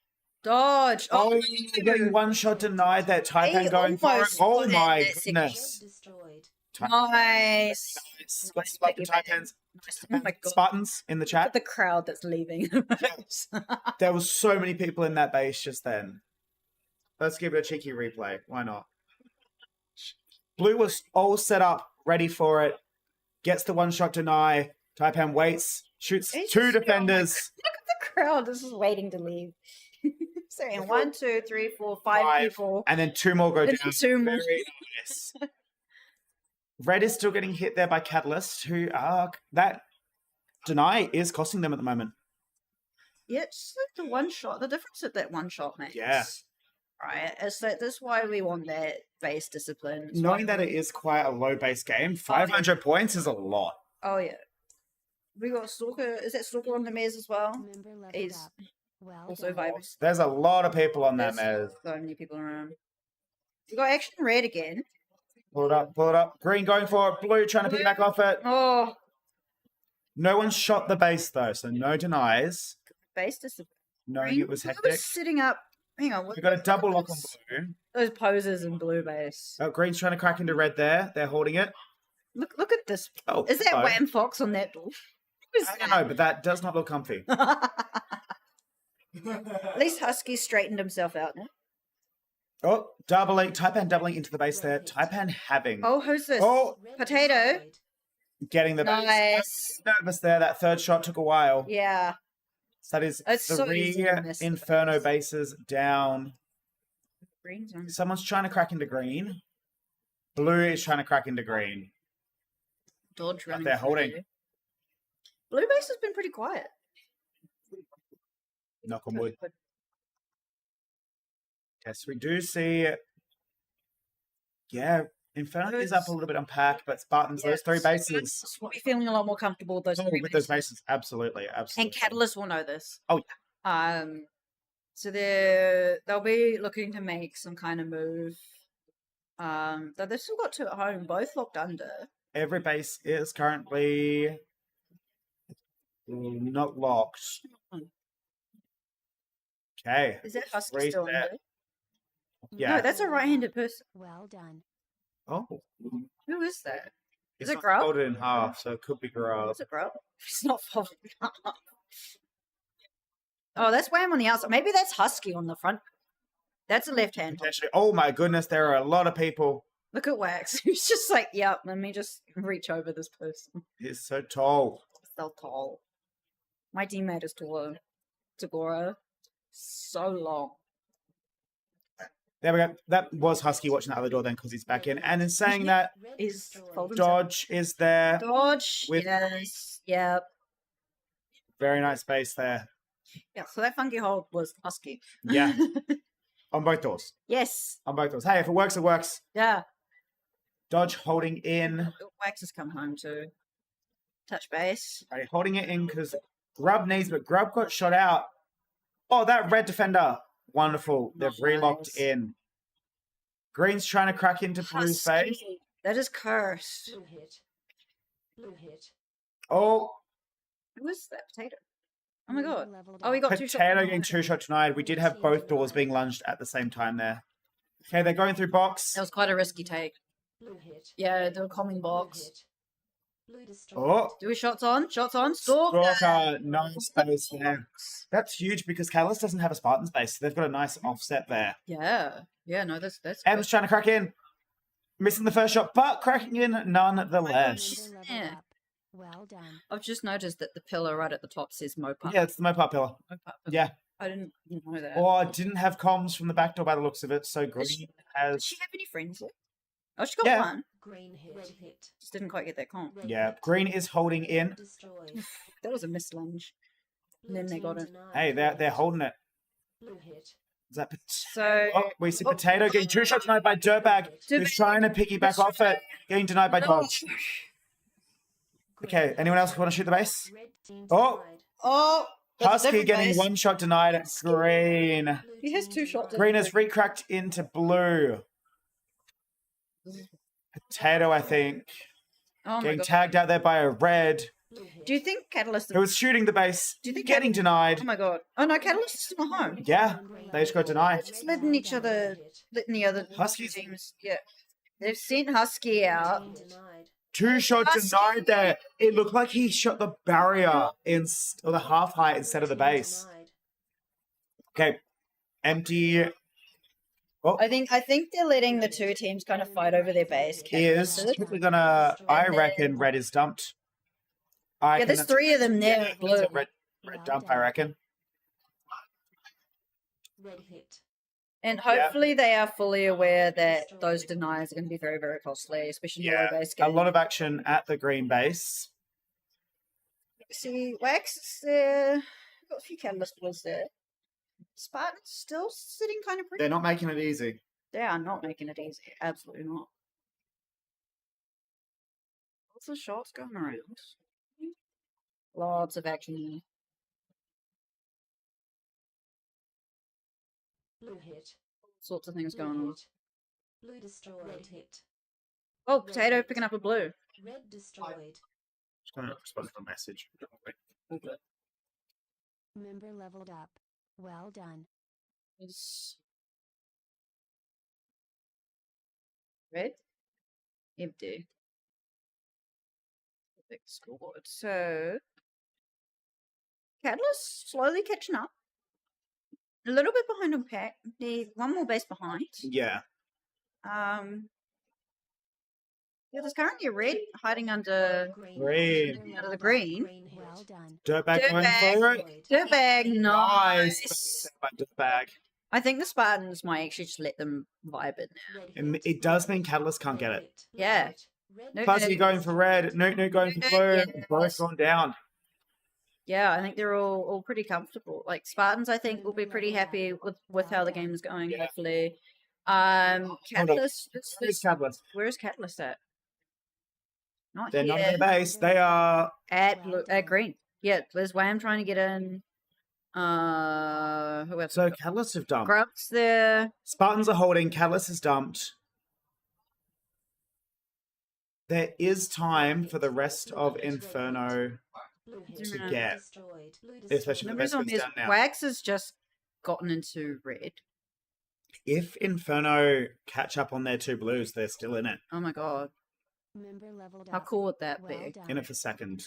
Dodge. Oh, getting one shot denied. That Taipan going for it. almost Oh got my that second goodness. Nice. Got Taipan's Oh my god. Spartans in the chat. The crowd that's leaving. There was so many people in that base just then. Let's give it a cheeky replay. Why not? Blue was all set up, ready for it. Gets the one shot deny. Taipan waits, shoots He's 2 just- oh my defenders. Look at the crowd. This is waiting to leave. So in 1, 2, 3, 4, 5 people. And then 2 more go And down. 2 more. Very nice. Red is still getting hit there by Catalyst, who are that deny is costing them at the moment. Yeah, it's like the one shot. The difference that that one shot makes. Yeah. Right. It's like this is why we want that base discipline. It's Knowing why that it is quite a low base game, 500 points is a lot. Oh yeah. We got Stalker. Is that Stalker on the Mez as well? He's also vibing. There's a lot of people on that There's mez. so many people around. We got action red again. Pull it up, pull it up. Green going for it. Blue trying to piggyback off it. Oh, No one shot the base though, so no denies. base discipline. Knowing it was Blue hectic. sitting up. Hang on. We got a double lock on blue. Those poses in blue base. Oh, green's trying to crack into red there. They're holding it. Look at this. Oh, Is that hello. Wham Fox on that door? I don't know, but that does not look comfy. At least Husky straightened himself out now. Oh, doubling. Taipan doubling into the base there. Taipan having. Oh, who's this? Oh, Potato. getting the base. Nice. Nervous there. That third shot took a while. Yeah. So that is It's so 3 easy to miss the Inferno bases down. Green's on. Someone's trying to crack into green. Blue is trying to crack into green. Dodge running. They're through. holding. Blue base has been pretty quiet. Knock on wood. Yes, we do see. Yeah, Inferno is up a little bit on pack, but Spartans, those 3 bases. We'll be feeling a lot more comfortable with those Oh, three with those bases. bases, absolutely, absolutely. And Catalyst will know this. Oh yeah. So they'll be looking to make some kind of move. Though they've still got 2 at home, both locked under. Every base is currently not locked. Okay. Is that Husky Three still set. under? Yeah. No, that's a right-handed person. Well done. Oh. Who is that? It's Is it not Grub? folded in half, so it could be Grub. Is it Grub? It's not folded up. Oh, that's Wham on the outside. Maybe that's Husky on the front. That's a left hand. Potentially. Oh my goodness, there are a lot of people. Look at Wax. He's just like, yep, let me just reach over this person. He's so tall. So tall. My teammate is taller. Tagora. So long. There we go. That was Husky watching the other door then because he's back in. And in saying that, Is folded Dodge is there. Dodge. with Yes. Yep. very nice space there. Yeah, so that funky hold was Husky. Yeah. On both doors. Yes. On both doors. Hey, if it works, it works. Yeah. Dodge holding in. Wax has come home too. touch base. Right, holding it in because Grub needs, but Grub got shot out. Oh, that red defender. Wonderful. They've relocked in. Green's trying to crack into Blue's face. That is cursed. Blue hit. Blue hit. Oh, Who is that potato? Oh my god. Oh, we got two shots. Potato getting 2-shot denied. We did have both doors being lunged at the same time there. Okay, they're going through box. That was quite a risky take. Blue hit. Yeah, they were calling box. Blue destroyed. Oh, Do we shots on? Shots on. Stalker. Stalker, no space there. That's huge because Catalyst doesn't have a Spartan space. So they've got a nice offset there. Yeah. Yeah, no, that's M's trying to crack in. Missing the first shot, but cracking in nonetheless. Yeah. Well done. I've just noticed that the pillar right at the top says Mopar. Yeah, it's the Mopar pillar. Yeah. I didn't know that. Or I didn't have comms from the back door by the looks of it, so Green has... Does she have any friends left? Oh, she got Yeah. one. Green hit. Red hit. Just didn't quite get that comp. Yeah, Green is holding in. Destroyed. That was a missed lunge. And then they got it. Hey, they're holding it. Blue hit. Is that... So... Oh, we see Potato getting 2 shots denied by Dirtbag, who's trying to piggyback off it, getting denied by Dodge. Okay, anyone else want to shoot the base? Oh, Oh! that's a Husky different getting base. 1 shot denied at Green. He has 2 shots. Green has recracked into Blue. Potato, I think. Oh my Getting god. tagged out there by a red. Do you think Catalyst... Who was shooting the base, Do you think getting denied. Oh my god. Oh no, Catalyst is still home. Yeah, they just got denied. Just letting the other Huskies. teams... Yeah. They've sent Husky out. 2 shots denied there. It looked like he shot the barrier or the half height instead of the base. Okay, empty. Oh, I think they're letting the two teams kind of fight over their base. he is. Quickly gonna. I reckon red is dumped. I Yeah, reckon there's that's- 3 of them there. Yeah, Blue. that's a red dump. I reckon. Red hit. And hopefully they are fully aware that those deniers are going to be very, very costly, especially Yeah, low base a lot of action at the green base. See, Wax is there. Got a few catalyst boys there. Spartan's still sitting kind of pretty. They're not making it easy. They are not making it easy. Absolutely not. Lots of shots going around. Lots of action. Blue hit. Sorts of things going on. Blue destroyed. Red hit. Oh, Potato picking up a blue. Red destroyed. Just gonna respond to a message. Member leveled up. Well done. Is red? Empty. Big scoreboard. So Catalyst slowly catching up. A little bit behind on Pack. They're one more base behind. Yeah. Yeah, there's currently a red hiding under Green. under the green. Well done. Dirtbag going for it. Dirtbag, nice. Dirtbag. I think the Spartans might actually just let them vibe it now. It does mean Catalyst can't get it. Yeah. Fuzzy going for red, Newt going for blue, both gone down. Yeah, I think they're all pretty comfortable. Like Spartans, I think will be pretty happy with how the game is going. Hopefully, Catalyst. Where's Catalyst? Where is Catalyst at? Not They're here. not in their base. They are At blue, at green. Yeah, there's Wham trying to get in. Who else? So Catalyst have dumped. Grub's there. Spartans are holding. Catalyst is dumped. There is time for the rest of Inferno to get, especially The the best reason goes is down now. Wax has just gotten into red. If Inferno catch up on their 2 blues, they're still in it. Oh my god. Member leveled How up. cool would that be? In it for second.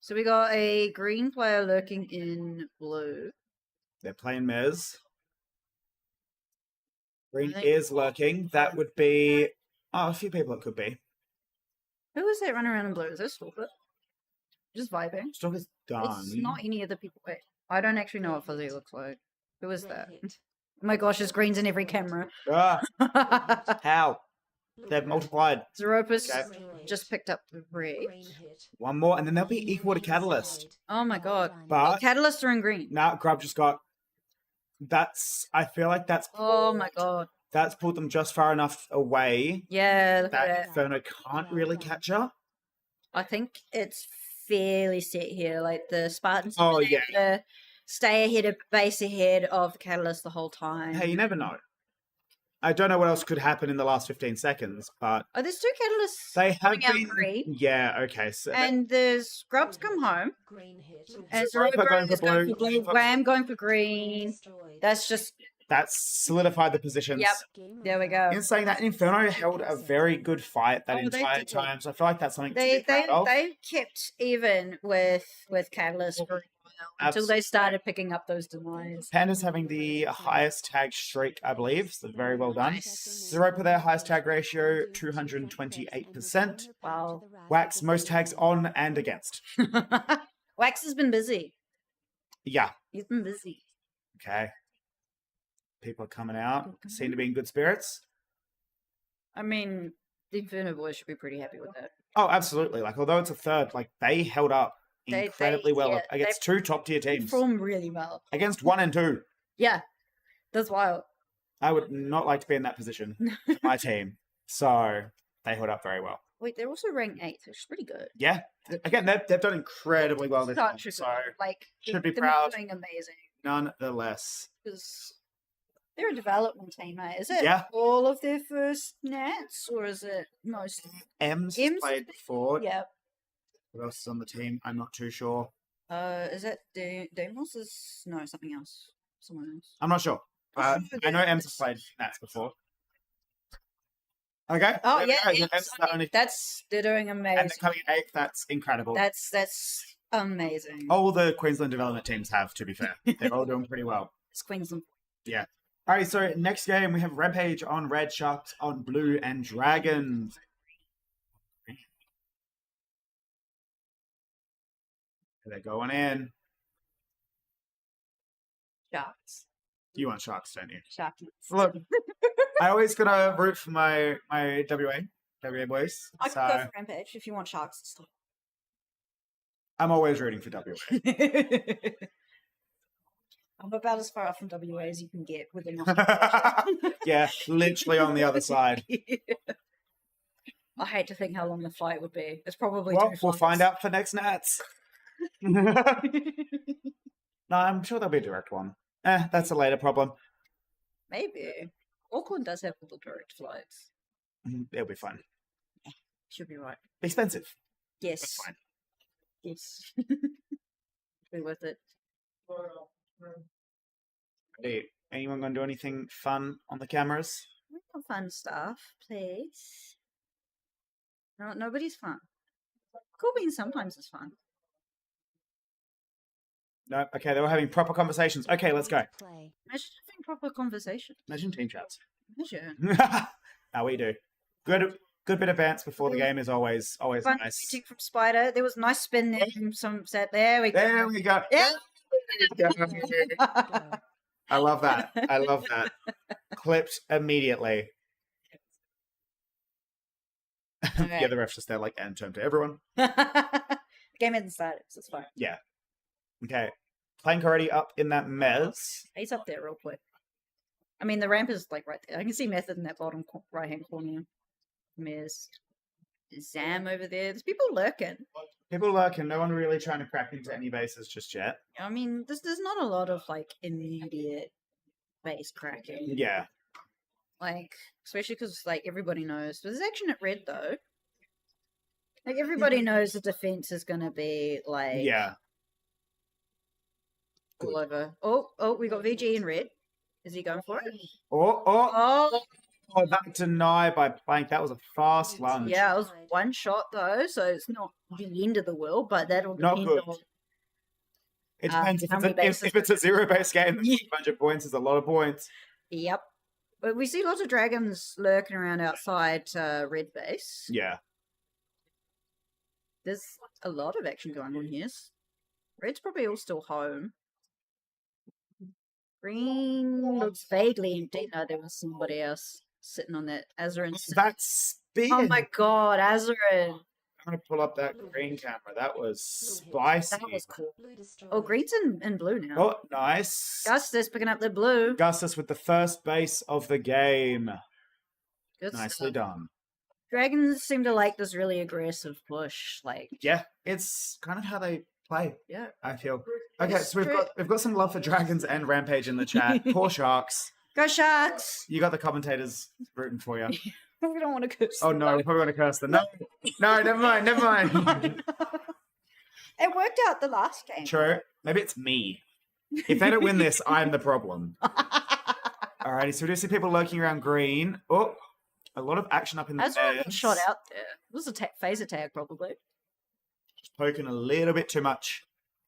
So we got a green player lurking in blue. They're playing Mez. Green think- is lurking. That would be... Oh, a few people it could be. Who is that running around in blue? Is this Stalker? Just vibing. Stalker's done. It's not any of the people. Wait, I don't actually know what Fuzzy looks like. Who is that? Oh my gosh, there's greens in every camera. Ah, how? They've multiplied. Zeropus Okay. just picked up the red. One more, and then they'll be equal to Catalyst. Oh my god. But Catalyst are in green. now Grub just got... That's... I feel like that's... Oh my god. That's pulled them just far enough away Yeah, look at that that. Inferno can't really catch up. I think it's fairly set here. Like the Spartans Oh, have been yeah. able to stay ahead of base ahead of the Catalyst the whole time. Hey, you never know. I don't know what else could happen in the last 15 seconds, but Oh, there's 2 Catalysts they have coming out been. green. Yeah, okay. So And there's Grubs come home. And Roper Roper going for is going for blue. blue. Wham going for green. That's just that's solidified the positions. Yep. There we go. In saying that, Inferno held a very good fight that Oh, they entire did. time, so I feel like that's something to They be proud of. kept even with Catalyst for a while until they started picking up those denies. Panda's having the highest tag streak, I believe, so very well done. Zeropa their highest tag ratio, 228%. Wow. Wax, most tags on and against. Wax has been busy. Yeah. He's been busy. Okay. People are coming out, seem to be in good spirits. I mean, the Inferno boys should be pretty happy with that. Oh, absolutely. Like, although it's a third, like, they held up They- incredibly well yeah, against 2 top-tier teams. Performed really well. Against 1 and 2. Yeah. That's wild. I would not like to be in that position for my team. So, they held up very well. Wait, they're also ranked 8th, which is pretty good. Yeah. Again, they've done incredibly well this time. Such a So, good, like, should be they're proud. doing amazing. Nonetheless. Because they're a development team, eh? Is it Yeah. all of their first Nats, or is it most? M's M's? played before. Yep. Who else is on the team? I'm not too sure. Is it Demos? Is no something else. Someone else. I'm not sure. I know M's have played Nats before. Okay. Oh there we yeah, go. yeah. M's the only- They're doing amazing. and they're coming 8th. That's incredible. That's amazing. All the Queensland development teams have, to be fair. They're all doing pretty well. It's Queensland. Yeah. All right, so next game we have Rampage on red, Sharks on blue, and Dragons. They're going in. Sharks. You want Sharks, don't you? Sharks. Look, I always gotta root for my WA boys. I So could go for Rampage if you want Sharks and stuff. I'm always rooting for WA. I'm about as far off from WA as you can get within. Yeah, literally on the other side. I hate to think how long the flight would be. It's probably Well, 2 we'll flights. find out for next Nats. No, I'm sure there'll be a direct one. That's a later problem. Maybe. Auckland does have little direct flights. It'll be fun. Should be right. Expensive. Yes. That's fine. Yes. Be worth it. Hey, anyone gonna do anything fun on the cameras? Fun stuff, please. No, nobody's fun. Cool beans sometimes is fun. No? Okay, they were having proper conversations. Okay, let's go. Imagine having proper conversation. Imagine team chats. Imagine. How we do. Good bit of bounce before the game is always Fun nice. critique from Spider. There was a nice spin there from some set. There we go. There we go. Yeah. I love that. I love that. Clipped immediately. The other ref's just there like, and turn to everyone. The game hasn't started, so it's fine. Yeah. Okay. Plank already up in that mez. He's up there real quick. I mean, the ramp is like right there. I can see Method in that bottom right-hand corner. Miz. Zam over there. There's people lurking. People lurking. No one really trying to crack into any bases just yet. I mean, there's not a lot of like immediate base cracking. Yeah. Like, especially because like everybody knows. There's action at red though. Like everybody knows the defense is gonna be like Yeah. all over. Oh, we got VG in red. Is he going for it? Oh, that deny by Plank. That was a fast lunge. Yeah, it was one shot though, so it's not the end of the world, but that'll Not depend good. on It depends how many if it's a zero base game. 100 points is a lot of points. Yep. But we see lots of dragons lurking around outside red base. Yeah. There's a lot of action going on here. Red's probably all still home. Green looks vaguely empty. No, there was somebody else sitting on that Azarin. That's big. Oh my god, Azarin. I'm gonna pull up that green camera. That was spicy. That was cool. Oh, green's in blue now. Oh, nice. Gustus picking up the blue. Gustus with the first base of the game. Good Nicely stuff. done. Dragons seem to like this really aggressive push. Like, Yeah, it's kind of how they play. Yeah. I feel. Okay, It's so we've got some love for dragons and Rampage in the chat. Poor Sharks. go Sharks! You got the commentators rooting for you. We don't want to curse. Oh no, we're probably going to curse them. No, no, never mind, never mind. It worked out the last game. True. Maybe it's me. If they don't win this, I'm the problem. Alrighty, so we do see people lurking around green. Oh, a lot of action up in the Azrael got air. shot out there. It was a phaser tag, probably. Poking a little bit too much.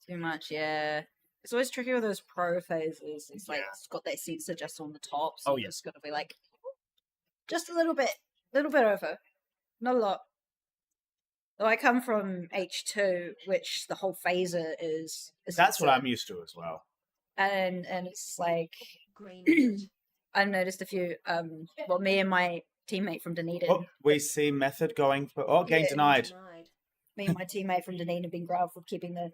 Too much, yeah. It's always tricky with those pro phases. It's like it's got that sensor just on the top, so it's got to be like just a little bit over, not a lot. Though I come from H2, which the whole phaser is. That's what I'm used to as well. And it's like I've noticed a few. Well, me and my teammate from Dunedin. Oh, we see Method going for. Oh, getting denied. Me and my teammate from Dunedin have been grabbed for keeping the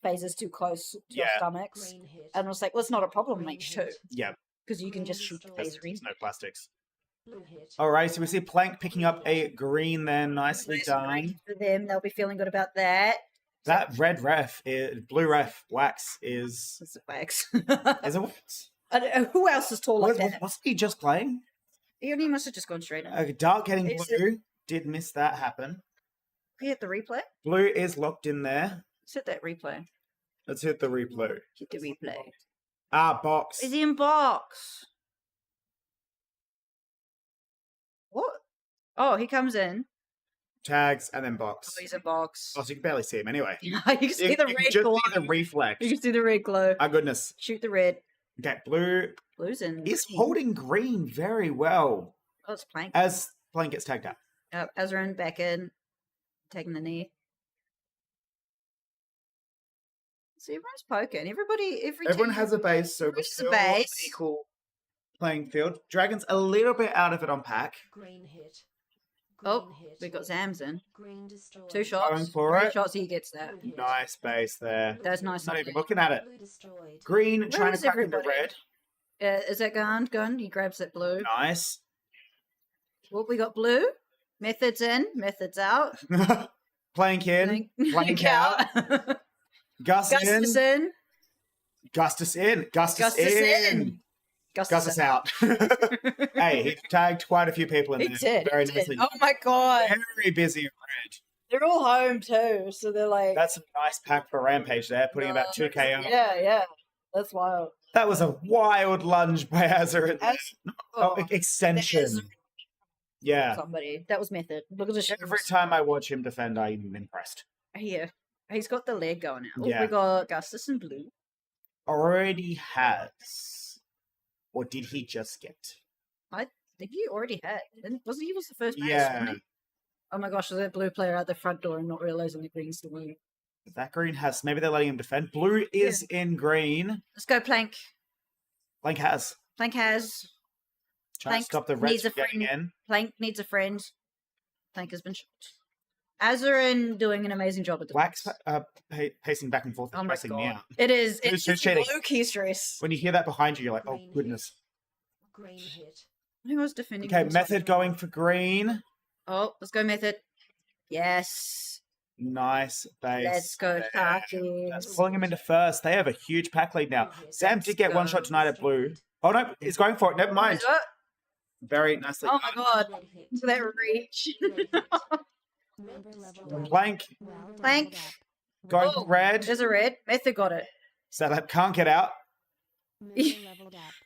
phasers too close to our stomachs, and I was like, "Well, it's not a problem in H2." Yeah. Because you can just shoot the phaser in. There's no plastics. Alright, so we see Plank picking up a green there. Nicely done. For them, they'll be feeling good about that. That red ref, blue ref, Wax is. It's a Wax. Is it Wax? Who else is tall like that? Wasn't he just playing? He must have just gone straight in. Dark getting blue. Did miss that happen. He hit the replay. Blue is locked in there. Let's hit that replay. Let's hit the replay. Hit the replay. Ah, box. Is he in box? What? Oh, he comes in. Tags and then box. Oh, he's in box. Oh, so you can barely see him anyway. You can see the red just glow. see the reflex. You can see the red glow. Ah, goodness. Shoot the red. Okay, blue. Blue's in. Is holding green very well. Oh, it's Plank. As Plank gets tagged out. Azran back in. Taking the knee. So everyone's poking. Everyone has a base, so we're still on equal playing field. Dragon's a little bit out of it on pack. Green hit. Oh, we got Zams in. Green destroyed. 2 shots. Going for 3 it. shots, he gets that. Nice base there. That's nice. Not even looking at it. Green trying to crack into red. Is that gun? He grabs that blue. Nice. Well, we got blue. Method's in. Method's out. Plank in. Plank out. Gustus in. Gustus in. Gustus Gustus in. in. Gustus out. Hey, he tagged quite a few people in He there. did. Very he did. nicely. Oh my god. Very busy in red. They're all home too, so they're like. That's a nice pack for Rampage there, putting about 2k on. Yeah. That's wild. That was a wild lunge by Azar. Extension. Yeah. Somebody. That was Method. Look at the shoes. Every time I watch him defend, I'm impressed. Here. He's got the leg going out. Yeah. We got Gustus in blue. Already has. Or did he just get? I think he already had. Wasn't he was the first base, Yeah. wasn't he? Oh my gosh, there's that blue player at the front door and not realizing the green's the blue. That green has. Maybe they're letting him defend. Blue is in green. Let's go, Plank. Plank has. Plank has. Trying to stop the reds from getting in. Plank needs a friend. Plank has been shot. Azarin doing an amazing job at the Wax pacing back and forth, Oh my stressing me God. out. It is. Who's It's just cheating? low-key stress. When you hear that behind you, you're like, oh goodness. Green hit. Who was defending? Okay, himself? Method going for green. Oh, let's go, Method. Yes. Nice base. Let's go, there. Khakis. That's pulling him into first. They have a huge pack lead now. Sam did get one shot tonight at blue. Oh no, he's going for it. Never mind. Very nicely. Oh my god. To that reach. Plank Plank. going for red. There's a red. Method got it. Sadlab can't get out.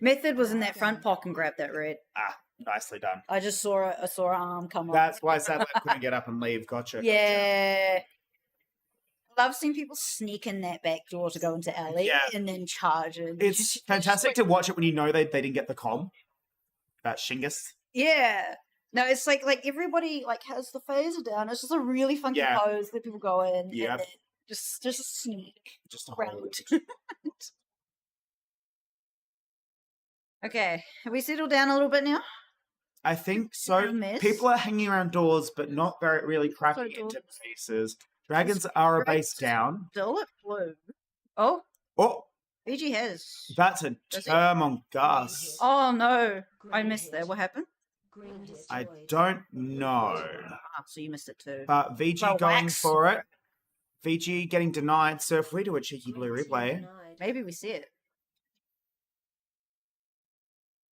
Method was in that front pocket and grabbed that red. Ah, nicely done. I just saw an arm come up. That's why Sadlab couldn't get up and leave. Gotcha. Yeah. Love seeing people sneak in that back door to go into alley Yeah. and then charge it. It's fantastic to watch it when you know they didn't get the comm. About Shingus. Yeah. No, it's like everybody like has the phaser down. It's just a really funky Yeah. pose that people go in. and Yep. then just a sneak. Just a round. Okay. Have we settled down a little bit now? I think so. People are hanging around doors, but not very really cracking into bases. Dragons are a base down. Still at blue. Oh. Oh, BG has. that's a term on Gus. Oh no. I missed that. What happened? I don't know. So you missed it too. But VG Well, going Wax. for it. VG getting denied. So if we do a cheeky blue replay. Maybe we see it.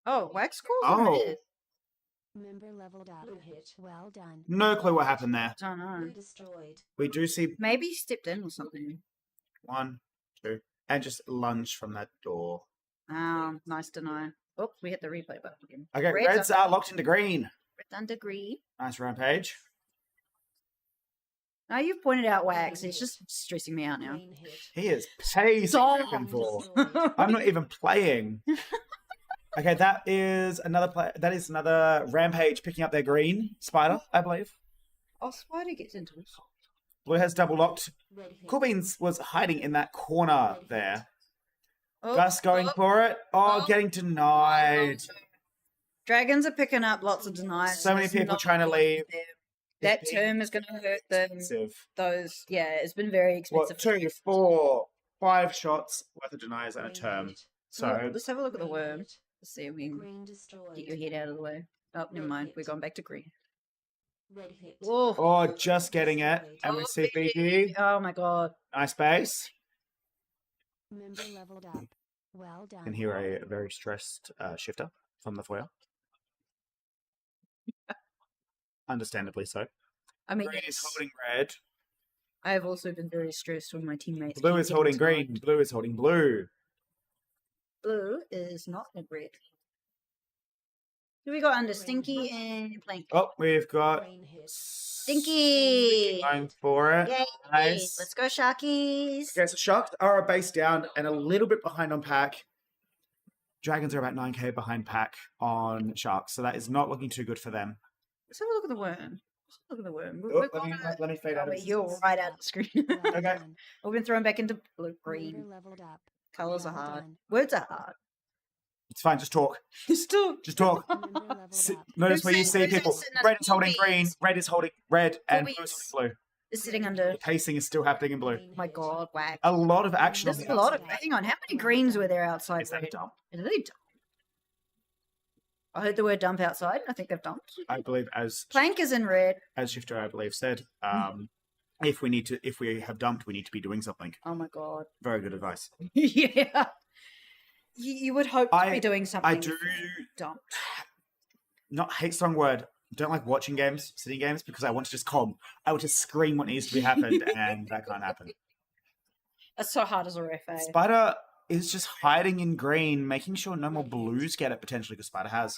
Oh, Wax calls Oh. it. Member leveled up. Hit. Well done. No clue what happened there. I don't know. Destroyed. We do see Maybe he stepped in or something. 1, 2, and just lunge from that door. Nice to know. Oh, we hit the replay button again. Okay, Reds are locked into green. Red under green. Nice rampage. Now you've pointed out Wax. It's just stressing me out now. He is pacing back and forth. I'm not even playing. Okay, that is another play. That is another rampage picking up their green spider, I believe. Oh, Spider gets into it. Blue has double locked. Cool Beans was hiding in that corner there. Gus going for it. Getting denied. Dragons are picking up lots of denies. So many people trying to leave. That term is going to hurt them. Expensive. Those, it's been very expensive. What, 2, 4, 5 shots worth of denies and a term. So let's have a look at the worm. Let's see if we can get your head out of the way. Oh, never mind. We're going back to green. Oh, just getting it. And we see BG. Oh my god. Nice base. Member leveled up. Well done. Can hear a very stressed shifter from the foyer. Understandably so. I mean, green is holding red. I have also been very stressed when my teammates. Blue keep is getting holding tired. green. Blue is holding blue. Blue is not a red. Who we got under Stinky and Plank? Oh, we've got Stinky! going for it. Yay! Nice. Let's go, Sharkies! Okay, so Sharks are a base down and a little bit behind on Pack. Dragons are about 9k behind Pack on Sharks, so that is not looking too good for them. Let's have a look at the worm. Let's look at the worm. Let me fade out of this. You're right out of the screen. Okay. We've been thrown back into blue, green. Colors are hard. Words are hard. It's fine, just talk. Just talk. Just talk. Notice where you see people. Red is holding green, red is holding red, and blue is holding blue. Is sitting under. The pacing is still happening in blue. Oh my god, whack. A lot of action. There's a lot of. Hang on, how many greens were there outside? Is that a dump? Are they dump? I heard the word dump outside. I think they've dumped. I believe as Plank is in red. as Shifter, I believe, said, if we have dumped, we need to be doing something. Oh my god. Very good advice. Yeah. You would hope to be doing something. I do Dumped. not hate strong word. Don't like watching games, sitting games, because I want to just calm. I want to scream what needs to be happened, and that can't happen. That's so hard as a ref. Spider is just hiding in green, making sure no more blues get it potentially, because Spider has.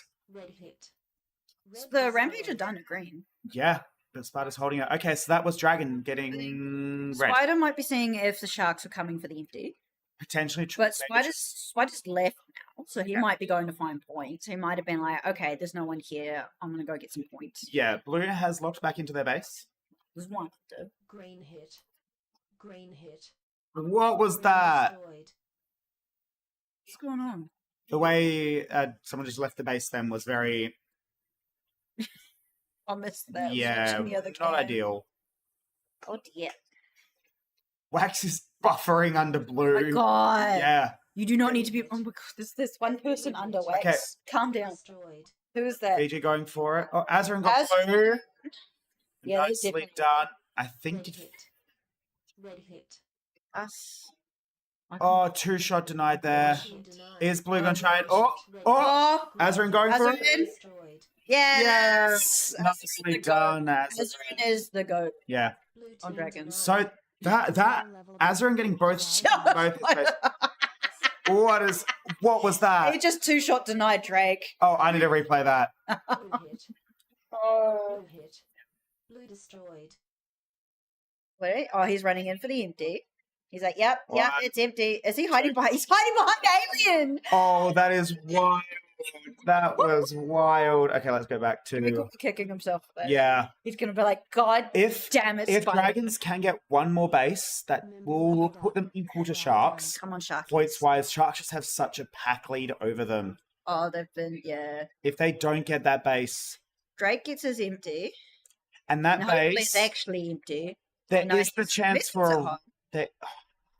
The rampage are done at green. Yeah, but Spider's holding it. Okay, so that was Dragon getting red. Spider might be seeing if the sharks are coming for the empty. Potentially. But Spider's left now, so he might be going to find points. He might have been like, okay, there's no one here. I'm going to go get some points. Yeah, Blue has locked back into their base. There's one. Green hit. Green hit. What was that? What's going on? The way someone just left the base then was very... I missed that. Yeah, The other not game. ideal. Oh dear. Wax is buffering under Blue. Oh my god. Yeah. You do not need to be. Oh my god, there's this one person under Wax. Okay. Calm down. Who is that? BG going for it. Oh, Azarin got Azrin. Blue. Yeah, they Nicely definitely- done. I think it... Red hit. Us. Oh, 2-shot denied there. Is Blue going to try it? Oh! Azarin going for it? Azrin. Yes. Nicely done, Azarin. Azrin is the goat Yeah. on dragons. So that Azarin getting both what was that? He just 2-shot denied Drake. Oh, I need to replay that. Oh. Blue destroyed. Wait, oh, he's running in for the empty. He's like, yep, What? it's empty. Is he hiding behind? He's hiding behind Alien. Oh, that is wild. That was wild. Okay, let's go back to Kicking himself. There. yeah. He's gonna be like, God damn it! If Spider." Dragons can get one more base, that will put them equal to Sharks. Come on, Sharks. Points wise, Sharks just have such a pack lead over them. Oh, they've been If they don't get that base, Drake gets his empty, and that and hopefully base, it's actually empty. there No, is the he's chance missed for it a. hard.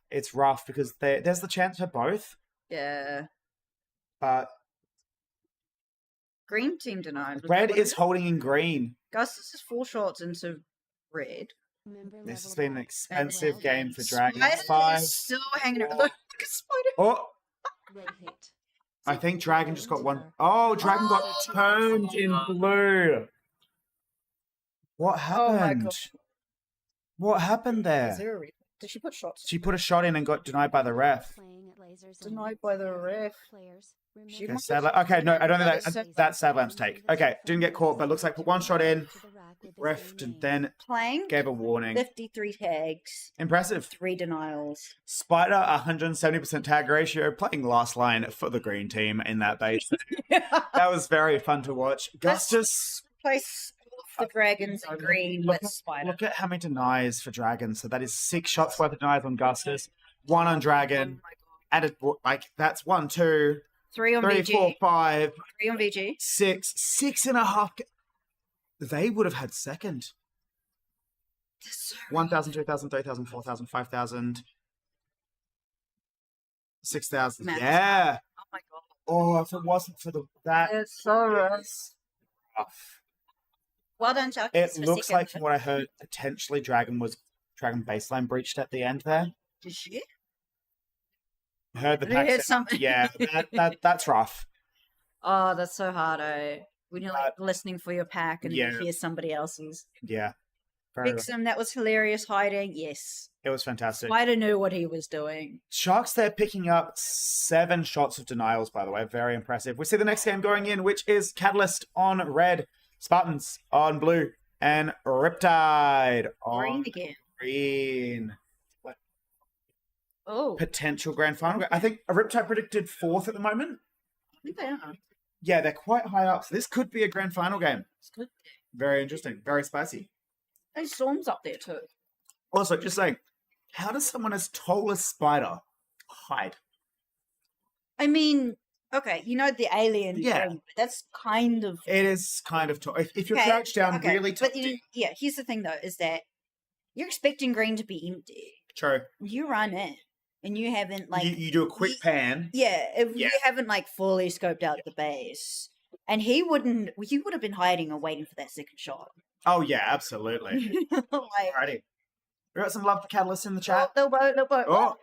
It's rough because there's the chance for both, Yeah. but Green team denied. Red is holding in green. Gustus is 4 shots into red. This has been an expensive game for Dragons. Spider 5. is still hanging around. Look at Spider. Oh! I think Dragon just got one. Oh, Dragon got turned in blue. What happened? What happened Is there? there a replay? Did she put shots? She put a shot in and got denied by the ref. Denied by the ref. She Okay, must okay, no, I don't think have- that's Sadlamp's take. Okay, didn't get caught, but looks like put one shot in. Ref then playing gave a warning. 53 tags. Impressive. 3 denials. Spider 170% tag ratio, playing last line for the green team in that base. That was very fun to watch. Gustus. Place the dragons in green with Spider. Look at how many denies for Dragon. So that is 6 shots worth of denies on Gustus, 1 on Dragon. Added that's 1, 2, 3 on 3, VG. 4, 5, 3 on VG. 6, 6.5. They would have had second. 1,000, 2,000, 3,000, 4,000, 5,000, 6,000. Max. Yeah. Oh my god. Oh, if it wasn't for that. It's so rough. Well done, Chuck. It looks like, from what I heard, potentially Dragon baseline breached at the end there. Did she? I heard the Did you hear pack. something? Yeah, that's rough. Oh, that's so hard, when you're like listening for your pack and yeah. you hear somebody else's. Yeah. Very rough. Vixen, that was hilarious hiding. Yes. It was fantastic. Spider knew what he was doing. Sharks there picking up 7 shots of denials, by the way. Very impressive. We see the next game going in, which is Catalyst on red, Spartans on blue, and Riptide on Green again. green. Oh. Potential grand final. I think Riptide predicted 4th at the moment. I think they are. Yeah, they're quite high up. So this could be a grand final game. It's good. Very interesting. Very spicy. And Storm's up there too. Also, just saying, how does someone as tall as Spider hide? I mean, okay, you know the alien Yeah. thing, but that's kind of It is kind of tall. If you're Okay, crouched down okay, really tall. But yeah, here's the thing though, is that you're expecting green to be empty. True. You run in and you haven't like You do a quick pan. Yeah, if you haven't like fully scoped out the base. And he would have been hiding or waiting for that second shot. Oh, yeah, absolutely. Like, Alrighty. We got some love for Catalyst in the chat. no boat. Oh!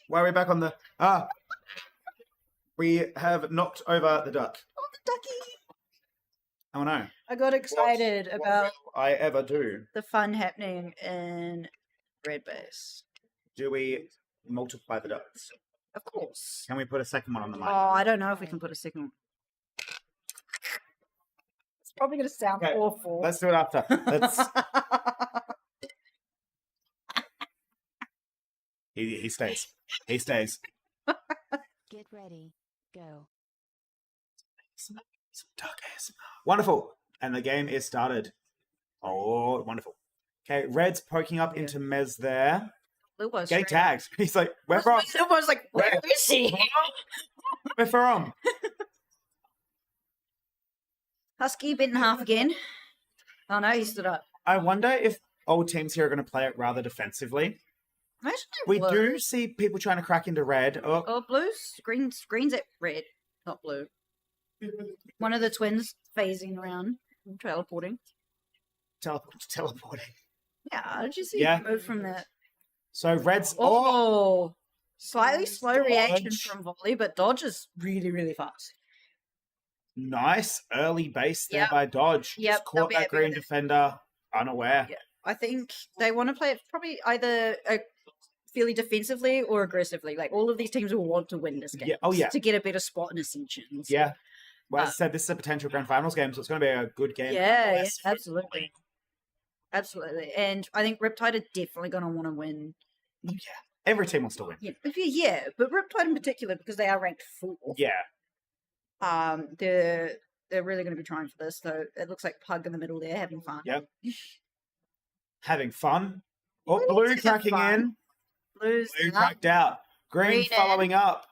Why are we back on the... We have knocked over the duck. Oh, the ducky! Oh, no. I got excited about I ever do. the fun happening in red base. Do we multiply the ducks? Of course. Can we put a second one on the mic? Oh, I don't know if we can put a second one. It's probably going to sound Okay, awful. let's do it after. Let's... He stays. He stays. Get ready. Go. Some duck ASMR. Wonderful. And the game is started. Oh, wonderful. Okay, Red's poking up into Mez there. Lubo's Getting straight. tagged. He's like, where from? Lubo's like, where is he? Where from? Husky bit in half again. Oh no, he stood up. I wonder if old teams here are going to play it rather defensively. Imagine We blue. do see people trying to crack into red. Oh, Oh, blues, green's at red, not blue. One of the twins phasing around, teleporting. teleporting. Yeah, did you see Yeah. him move from that? So red's... Oh, slightly slow reaction Dodge. from volley, but dodge is really, really fast. Nice early base there Yep. by Dodge. Yep, Just they'll caught be that happy green with it. defender unaware. Yeah, I think they want to play it probably either fairly defensively or aggressively. Like all of these teams will want to win this game. Yeah, oh, yeah. To get a better spot in Ascension. So, Yeah. Well, as I said, this is a potential grand finals game, so it's going to be a good game. Yeah, yeah, absolutely. Absolutely. And I think Riptide are definitely going to want to win. Yeah. Every team wants to win. Yeah, but Riptide in particular, because they are ranked 4th. Yeah. They're really going to be trying for this. So it looks like Pug in the middle there having fun. Yep. Having fun. Oh, Blue's blue having cracking fun. in. Blue's Blue up. cracked out. Green Green in. following up.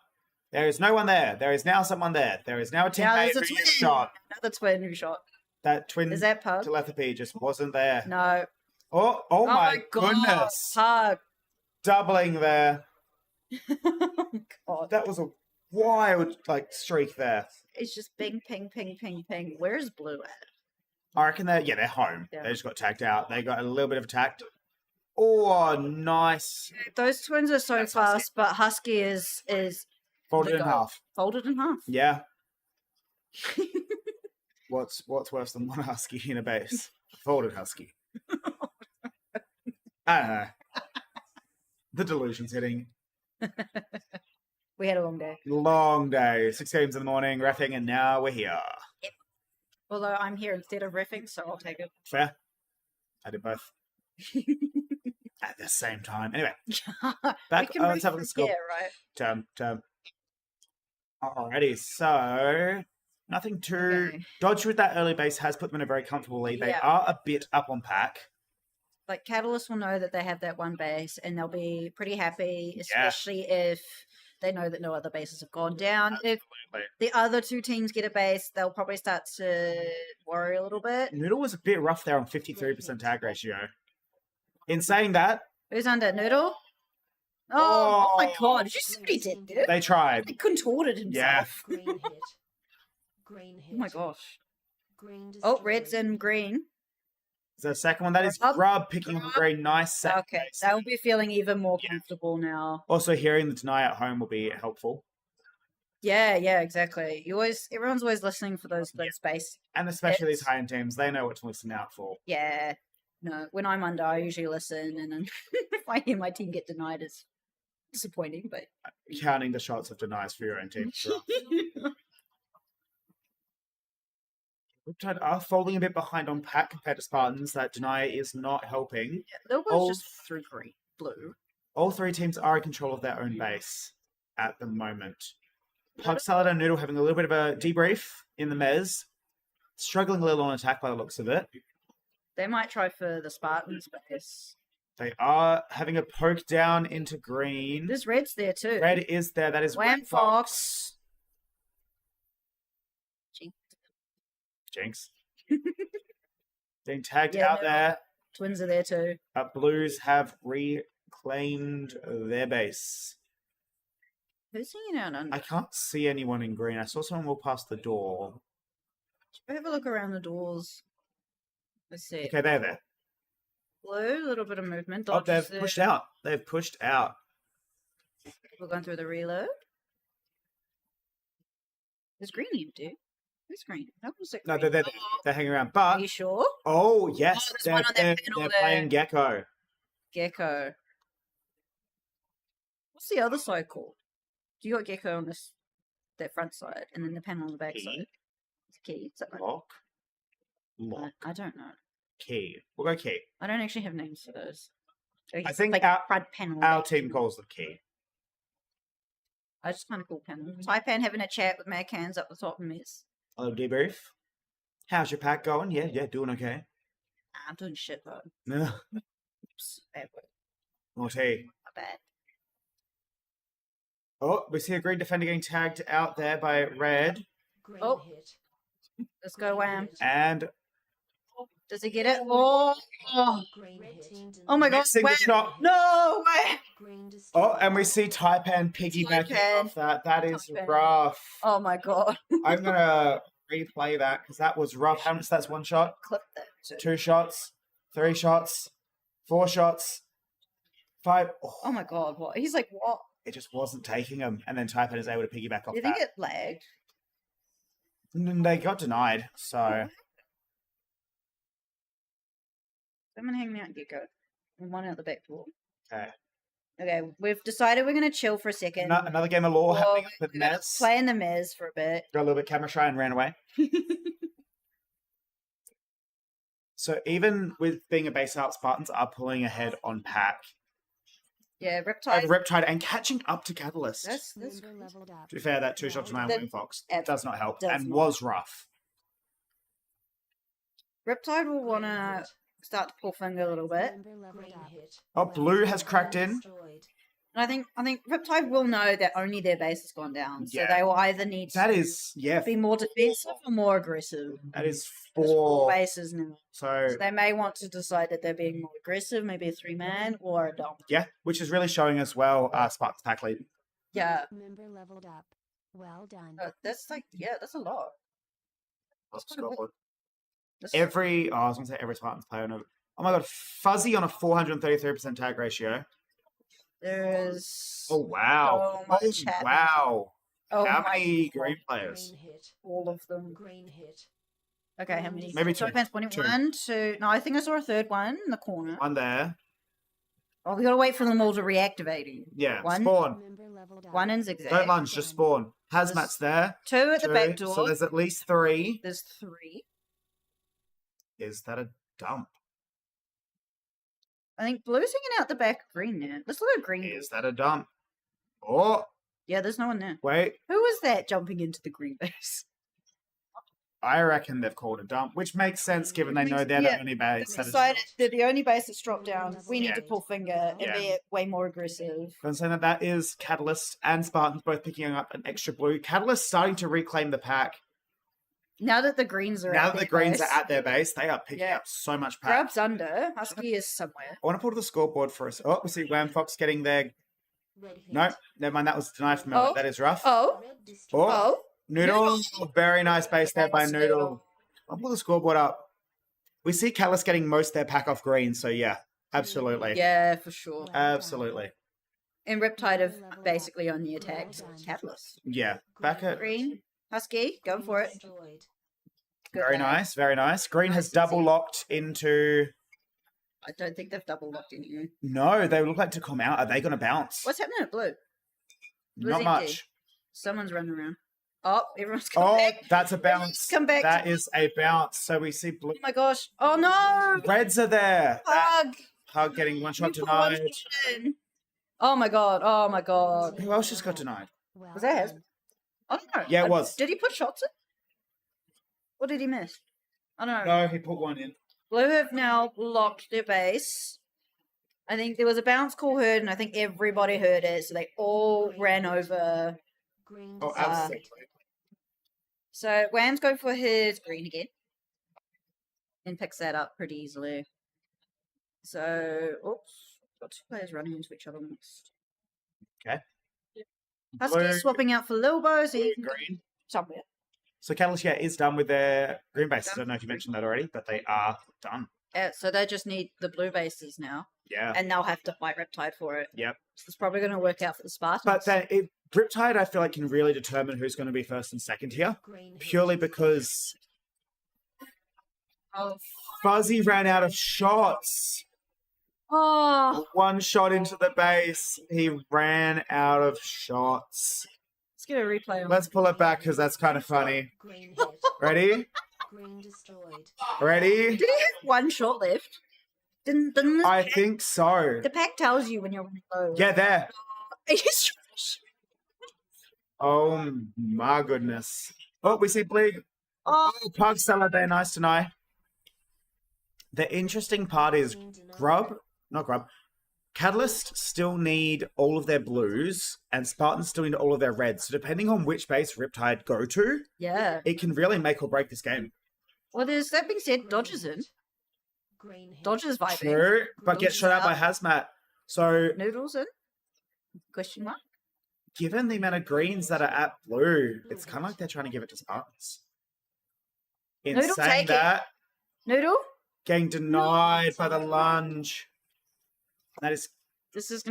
There is no one there. There is now someone there. There is now a Now teammate there's a who twin. is shot. Another twin who shot. That twin Is that Pug? telepathy just wasn't there. No. Oh my God, goodness. Pug. Doubling there. God. That was a wild streak there. It's just ping, ping, ping, ping, ping. Where's blue at? I reckon they're home. Yeah. They just got tagged out. They got a little bit of attack. Oh, nice. Those twins are so fast, but Husky is Folded the in goal. half. Folded in half. Yeah. What's worse than one husky in a base? Folded husky. I don't know. The delusion's hitting. We had a long day. Long day. 6 games in the morning, reffing, and now we're here. Although I'm here instead of riffing, so I'll take it. Fair. I did both. At the same time. Anyway. Back. We can Let's have a riff score. here, right? Term. Alrighty, so nothing too dodgy with that early base has put them in a very comfortable lead. They Yeah. are a bit up on pack. Like Catalyst will know that they have that one base, and they'll be pretty happy, especially if they know that no other bases have gone down. If the other two teams get a base, they'll probably start to worry a little bit. Noodle was a bit rough there on 53% tag ratio. In saying that, Who's under Noodle? Oh my god! Did you see what he did? Dude? they tried. He contorted Yeah. himself. Oh my gosh! Oh, red's and green. The second one, that is Grub picking up a very nice set. Okay, that will be feeling even more comfortable now. Also, hearing the deny at home will be helpful. Yeah, exactly. Everyone's always listening for those base. And especially these high-end teams, they know what to listen out for. Yeah. No, when I'm under, I usually listen, and then if I hear my team get denied, it's disappointing. But Counting the shots of denies for your own team. Riptide are folding a bit behind on pack compared to Spartans. That deny is not helping. that was just through blue. All three teams are in control of their own base at the moment. Pug Salad and Noodle having a little bit of a debrief in the mez. Struggling a little on attack by the looks of it. They might try for the Spartans base. They are having a poke down into green. There's red's there too. Red is there. That is Wham Fox. Jinx. Being tagged out there. Twins are there too. Blues have reclaimed their base. Who's hanging out under? I can't see anyone in green. I saw someone walk past the door. Have a look around the doors. Let's see. Okay, they're there. Blue, a little bit of movement. Oh, Dodge is they've pushed out. They've pushed out. We're going through the reload. There's green empty. Who's green? That was No, they're there. They're hanging around. But Are you sure? Oh yes, there's they're, one on that they're, panel they're there. playing Gecko. Gecko. What's the other side called? You got Gecko on that front side, and then the panel on the back side. It's key. Something like Lock. I don't know. Key. We'll go key. I don't actually have names for those. I think like our, front panel. our team calls them key. I just kind of call panel. Taipan having a chat with Mad Cans up the top of Miss. Hello, debrief. How's your pack going? Yeah, doing okay. I'm doing shit though. No. Oops, bad word. More tea. My bad. Oh, we see a green defender getting tagged out there by red. Oh, let's go Wham. And Does he get it? Oh my god! missing the Wham. shot. No way! Oh, and we see Taipan piggybacking off that. That is rough. Oh my god! I'm gonna replay that because that was rough. How much? That's one shot. Clip that. 2 shots. 3 shots. 4 shots. 5. Oh my god! What? He's like what? It just wasn't taking him, and then Taipan is able to piggyback off Do you that. think it lagged? They got denied, so Someone hang me out, Gecko. And one out the back door. okay. Okay, we've decided we're gonna chill for a second. Another game of law happening with we're gonna Mez. play in the Mez for a bit. Got a little bit camera shy and ran away. So even with being a base out, Spartans are pulling ahead on pack. Yeah, Riptide. Over Riptide and catching up to Catalyst. That's To be fair, that 2 shots from That- Wing Fox does not help does and not. was rough. Riptide will wanna start to pull finger a little bit. Oh, Blue has cracked in. And I think Riptide will know that only their base has gone down. So Yeah. they will either need That to is, yeah, be more defensive or more aggressive. that is There's 4 4. bases now. So, So they may want to decide that they're being more aggressive, maybe a 3-man or a dom. yeah, which is really showing as well Spartans pack lead. Yeah. Member leveled up. Well done. That's like, yeah, that's a lot. What's the quite a bit. scoreboard? That's- I was going to say every Spartans player. No. Oh my god, Fuzzy on a 433% tag ratio. There's. Oh wow. So much happening. Wow. Oh How my many God. green players? All of them. Green hit. Okay, how many? Maybe So two. Pants pointing Two. 1, 2. No, I think I saw a third one in the corner. One there. Oh, we gotta wait for them all to reactivate. Yeah, One. spawn. One in zigzag. Don't lunge, just spawn. Hazmat's there. 2 at the back door. So there's at least 3. There's 3. Is that a dump? I think blue's hanging out the back of green there. Let's look at green. Is that a dump? Oh, Yeah, there's no one there. wait. Who was that jumping into the green base? I reckon they've called a dump, which makes sense given they know they're the only base. They've That is decided they're the only base that's dropped down. We need Yeah. to pull finger and Yeah. be way more aggressive. I'm saying that is Catalyst and Spartans both picking up an extra blue. Catalyst starting to reclaim the pack. Now that the greens are Now at that the their greens base, are at their base, they are picking Yeah. up so much pack. Grab's under. Husky is somewhere. I want to pull to the scoreboard for us. Oh, we see Wham Fox getting there. No, never mind. That was denied from Oh. That is rough. Oh. Oh. Noodle. Very nice base there by Noodle. I'll pull the scoreboard up. We see Catalyst getting most of their pack off green, so yeah, absolutely. Yeah, for sure. Absolutely. And Riptide have basically only attacked Catalyst. Yeah. Back at Green. Husky, go for it. very nice, very nice. Green has double locked into. I don't think they've double locked in here. No, they look like to come out. Are they going to bounce? What's happening at blue? Blue's Not empty. much. Someone's running around. Oh, everyone's come Oh, back. that's a bounce. Come back. That is a bounce. So we see blue. Oh my gosh. Oh no. Reds are there. Hug. Hug getting one shot You put one denied. shot in. Oh my god. Oh my god. Who else just got denied? Was that his? I don't know. Yeah, it was. Did he put shots in? Or did he miss? I don't know. No, he put one in. Blue have now locked their base. I think there was a bounce call heard, and I think everybody heard it, so they all ran over. Oh, absolutely. So Wham's going for his green again. And picks that up pretty easily. So, oops. Got 2 players running into each other almost. Okay. Husky Blue- swapping out for Lilbo, so you can green. somewhere. So Catalyst, yeah, is done with their green base. I don't know if you mentioned that already, but they are done. So they just need the blue bases now. Yeah. And they'll have to fight Riptide for it. Yep. So it's probably going to work out for the Spartans. But then Riptide, I feel like, can really determine who's going to be first and second here. Purely because Oh. Fuzzy ran out of shots. Oh. One shot into the base. He ran out of shots. Let's get a replay on Let's pull it back because that's kind of funny. Ready? Ready? Did he have 1 shot left? Didn't this I pack- think so. The pack tells you when you're running low. Yeah, there. Yes. Oh my goodness. Oh, we see Blig. Oh, Pug Seller there, nice to know. The interesting part is not Grub. Catalyst still need all of their blues, and Spartans still need all of their reds. So depending on which base Riptide go to, yeah. it can really make or break this game. Well, there's that being said, Dodger's in. Dodger's vibing. True, but get Noodles shot out by out. Hazmat. So Noodles in? Question mark? given the amount of greens that are at blue, it's kind of like they're trying to give it to Spartans. In Noodle, saying take it. that, Noodle? getting denied by the lunge. That is This is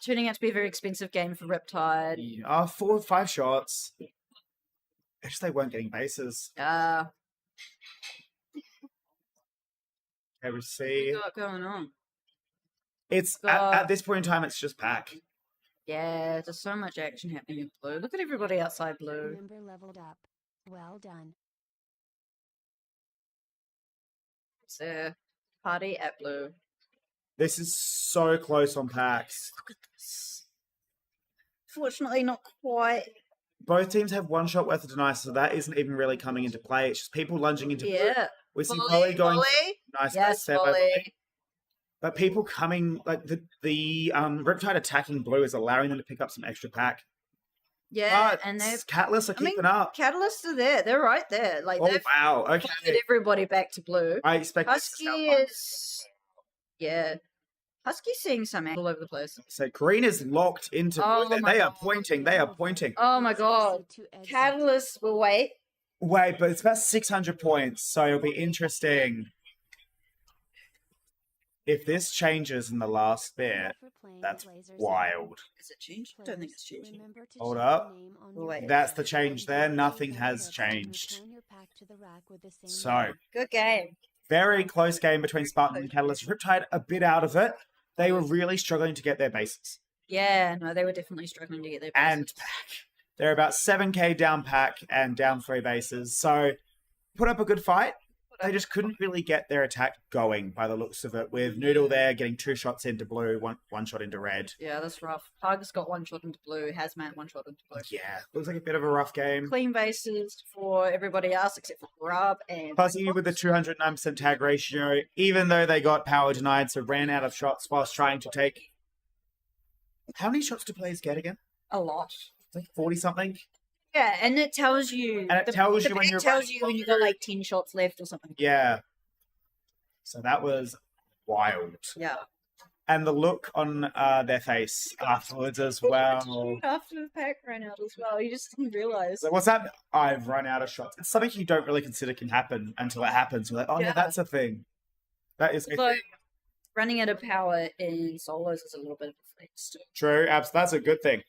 turning out to be a very expensive game for Riptide. 4 or 5 shots. It's just they weren't getting bases. Uh, Okay, we see. what's going on? It's God. at this point in time, it's just pack. Yeah, there's so much action happening in blue. Look at everybody outside blue. Member leveled up. Well done. It's a party at blue. This is so close on packs. Fortunately, not quite. Both teams have 1 shot worth of deny, so that isn't even really coming into play. It's just people lunging into blue. Yeah. We see Volley, Polly going. volley. Nice. Yes, there by volley. Polly. But people coming, like the Riptide attacking blue is allowing them to pick up some extra pack. Yeah, But and they're Catalysts are keeping up. Catalysts are there. They're right there. Like Oh, they've wow. Okay. followed everybody back to blue. I expect this Husky to is, yeah. Husky's seeing some all over the place. So green is locked into Oh blue. my They are pointing. They are pointing. Oh my god. Catalyst will wait. Wait, but it's about 600 points, so it'll be interesting. If this changes in the last bit, that's wild. Is it changed? I don't think it's changed. Hold up. Wait. That's the change there. Nothing has changed. So, Good game. very close game between Spartan and Catalyst. Riptide a bit out of it. They were really struggling to get their bases. Yeah, no, they were definitely struggling to get their And Pack. They're about 7k down Pack and down 3 bases. So, put up a good fight. They just couldn't really get their attack going by the looks of it, with Noodle there getting 2 shots into blue, one shot into red. Yeah, that's rough. Pug's got 1 shot into blue. Hazmat 1 shot into blue. Yeah, looks like a bit of a rough game. Clean bases for everybody else except for Grub and Fuzzy with the 209% tag ratio, even though they got power denied, so ran out of shots whilst trying to take... How many shots do players get again? a lot. It's like 40 something. Yeah, and it tells you. And it tells you when pack you're tells running you when you got like 10 shots left or something. Yeah. So that was wild. Yeah. And the look on their face afterwards as well. After the pack ran out as well, you just didn't realize. So what's that? I've run out of shots. It's something you don't really consider can happen until it happens. You're like, oh yeah, that's a thing. That is a So, thing. running out of power in solos is a little bit of a flex. True, that's a good thing.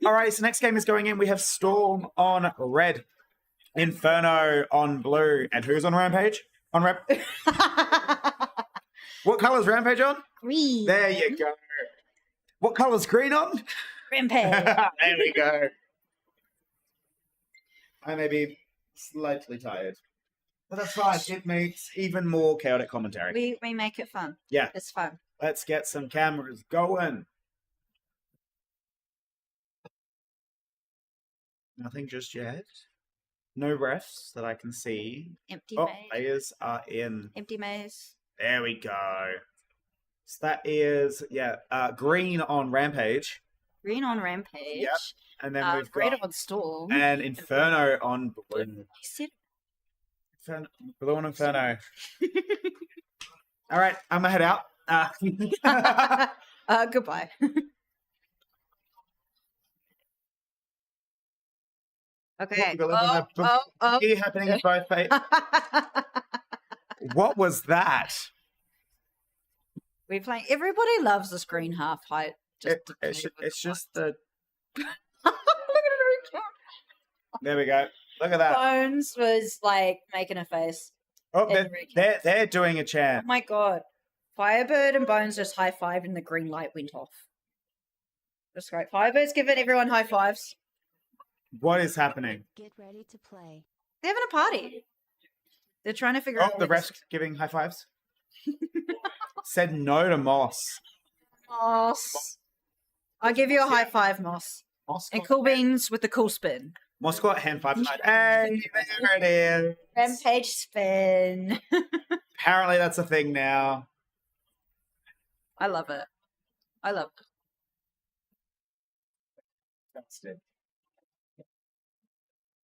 All right, so next game is going in. We have Storm on red, Inferno on blue, and who's on Rampage? On Ramp. What color's Rampage on? Green. There you go. What color's green on? Rampage. There we go. I may be slightly tired, but that's fine. It makes even more chaotic commentary. We make it fun. Yeah. It's fun. Let's get some cameras going. Nothing just yet. No refs that I can see. Empty Oh, maze. players are in. Empty maze. There we go. So that is, green on Rampage. Green on Rampage. Yep. And then we've red got on Storm. and Inferno on blue. You said Blue on Inferno. All right, I'm going to head out. goodbye. Okay. Happening in both faces. What was that? We're playing. Everybody loves the screen half height. It's just the. There we go. Look at that. Bones was like making a face. Oh, they're doing a Oh chant. my god. Firebird and Bones just high fived and the green light went off. That's great. Firebird's giving everyone high fives. What is happening? Get ready to play. They're having a party. They're trying to figure Oh, out. the ref's giving high fives. Said no to Moss. Moss. I'll give you a high five, Moss. Moss And Cool Beans with the cool spin. Moss got hand five tonight. Hey, there it is. Rampage spin. Apparently that's a thing now. I love it. I love it. That's it.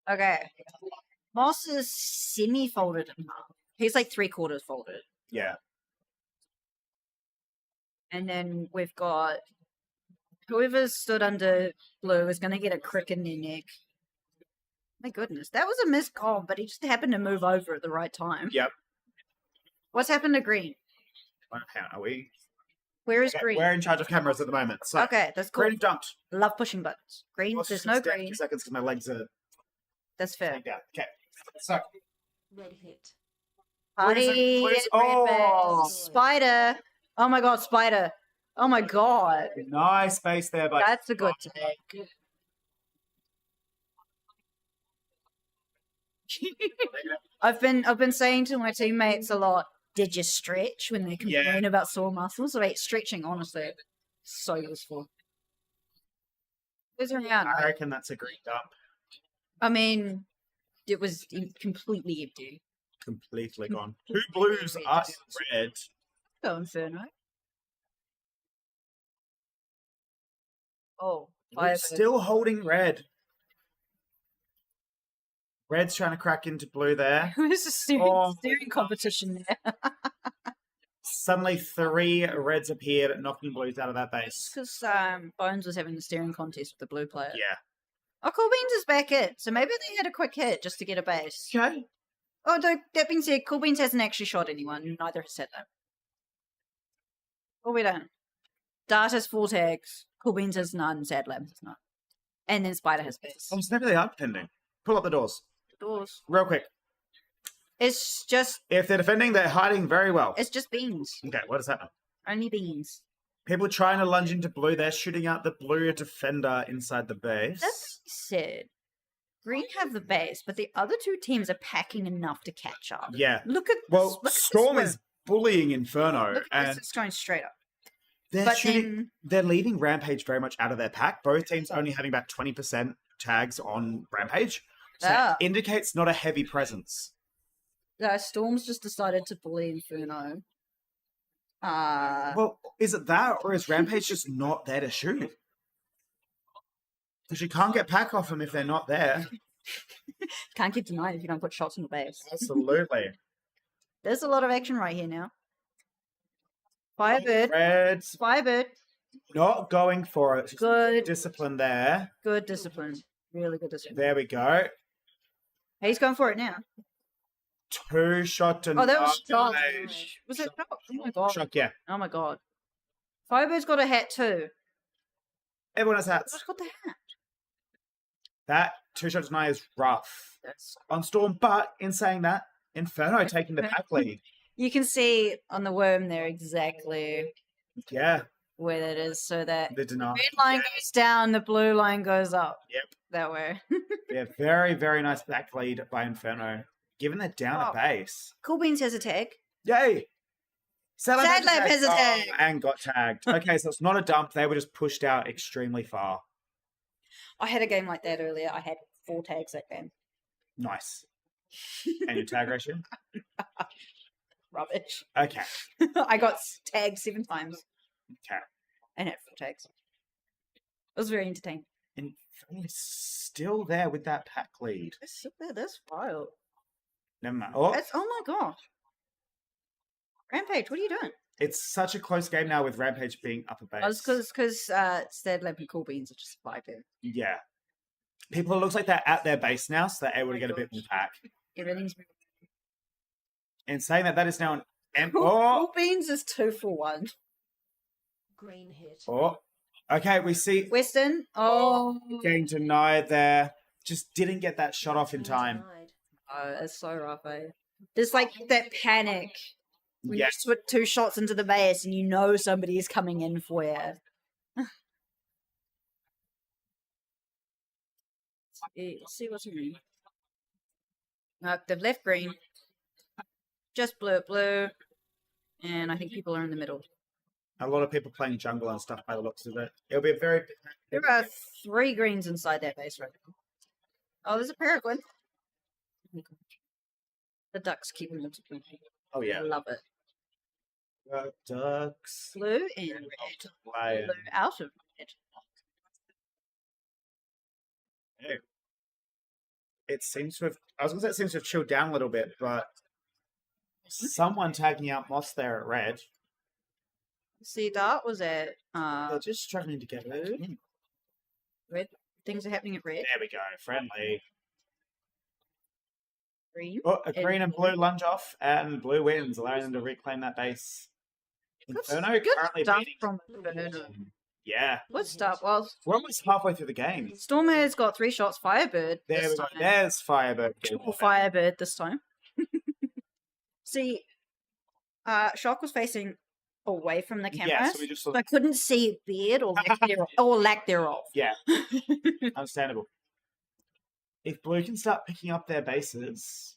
Okay. Moss is semi-folded in half. He's like 3/4 folded. Yeah. And then we've got whoever stood under blue is going to get a crick in their neck. My goodness. That was a missed call, but he just happened to move over at the right time. Yep. What's happened to green? How are we? Where is Okay, green? We're in charge of cameras at the moment. So Okay, that's cool. green dumped. Love pushing buttons. Green, Let's there's just no stay green. 2 seconds because my legs are That's fair. down. Okay. So Red hit. Party. Blue's- at oh. Red Bear. Spider. Oh my god, Spider. Oh my god. nice space there, but That's a good take. I've been saying to my teammates a lot, did you stretch when they complain about sore muscles? So stretching, honestly, so useful. Where's around? I reckon that's a green dump. I mean, it was completely empty. Completely gone. 2 blues are in red. Go Inferno. Oh, We're Firebird. still holding red. Red's trying to crack into blue there. Who's the steering competition there? Suddenly 3 reds appeared, knocking blues out of that base. Because Bones was having the steering contest with the blue player. Yeah. Oh, Cool Beans is back in, so maybe they had a quick hit just to get a base. Okay. Oh, that being said, Cool Beans hasn't actually shot anyone. Neither has Sad Lab. What we done? Dart has 4 tags. Cool Beans has none. Sad Lab has none. And then Spider has base. Oh, so maybe they are defending. Pull up the doors. Doors. Real quick. It's just... If they're defending, they're hiding very well. It's just beans. Okay, what does that mean? Only beans. People trying to lunge into blue, they're shooting out the blue defender inside the base. That being said, Green have the base, but the other 2 teams are packing enough to catch up. Yeah. Look at Well, look at Storm this is bullying Inferno. Look at and this, it's going straight up. They're But shooting. They're leaving Rampage very much out of their pack. Both teams only having about 20% tags on Rampage, so that indicates not a heavy presence. Storm's just decided to bully Inferno. Well, is it that, or is Rampage just not there to shoot? Because you can't get pack off them if they're not there. Can't get denied if you don't put shots in the base. Absolutely. There's a lot of action right here now. Firebird. Reds. Firebird. Not going for it. Just Good. discipline there. Good discipline. Really good discipline. There we go. He's going for it now. 2 shot to Oh, that was shot. nine. Was it shot? Oh my god. Shock, yeah. Oh my god. Firebird's got a hat too. Everyone has hats. Who's got the hat? That 2 shots to 9 is rough on Storm, but in saying that, Inferno taking the pack lead. You can see on the worm there exactly Yeah. where that is, so that The denial. red line goes down, the blue line goes up. Yep. That way. Yeah, very, very nice back lead by Inferno. Given they're down a base. Cool Beans has a tag. Yay! Sad Lab has a tag. Oh, and got tagged. Okay, so it's not a dump. They were just pushed out extremely far. I had a game like that earlier. I had 4 tags that game. Nice. And your tag ratio? Rubbish. Okay. I got tagged 7 times. Okay. And had 4 tags. It was very entertaining. And Inferno's still there with that pack lead. It's still there. That's wild. Never mind. Oh, Oh my gosh. Rampage, what are you doing? it's such a close game now with Rampage being up a base. Oh, it's because Sad Lab and Cool Beans are just vibing. Yeah. People, it looks like they're at their base now, so they're able to get a bit more pack. Everything's... And saying that, that is now an... Cool Beans is 2 for 1. Green hit. Oh. Okay, we see... Western. Oh. Getting denied there. Just didn't get that shot off in time. Oh, it's so rough, eh? There's like that panic. When Yes. you put 2 shots into the base and you know somebody is coming in for you. Let's see what's green. They've left green. Just blue. And I think people are in the middle. A lot of people playing jungle and stuff by the looks of it. It'll be a very... There are 3 greens inside that base right now. Oh, there's a peregrine. The ducks keep them to Oh, yeah. I love it. Ducks. Blue and red. Play. Blue out of red. Hey. It seems to have... I was going to say it seems to have chilled down a little bit, but... Someone tagging out Moss there at red. See, Dart was at... They're just struggling to get it. Red. Things are happening at red. There we go. Friendly. Green. Oh, a green and blue lunge off, and blue wins, allowing them to reclaim that base. Inferno Good currently stuff beating... from Inferno. Yeah. Good stuff. Well, We're almost halfway through the game. Storm has got 3 shots. Firebird. There this we go. time. There's Firebird. Triple Firebird this time. See, Shock was facing away from the camera, Yeah, so we just so I couldn't see beard or lack thereof. Yeah. Understandable. If blue can start picking up their bases,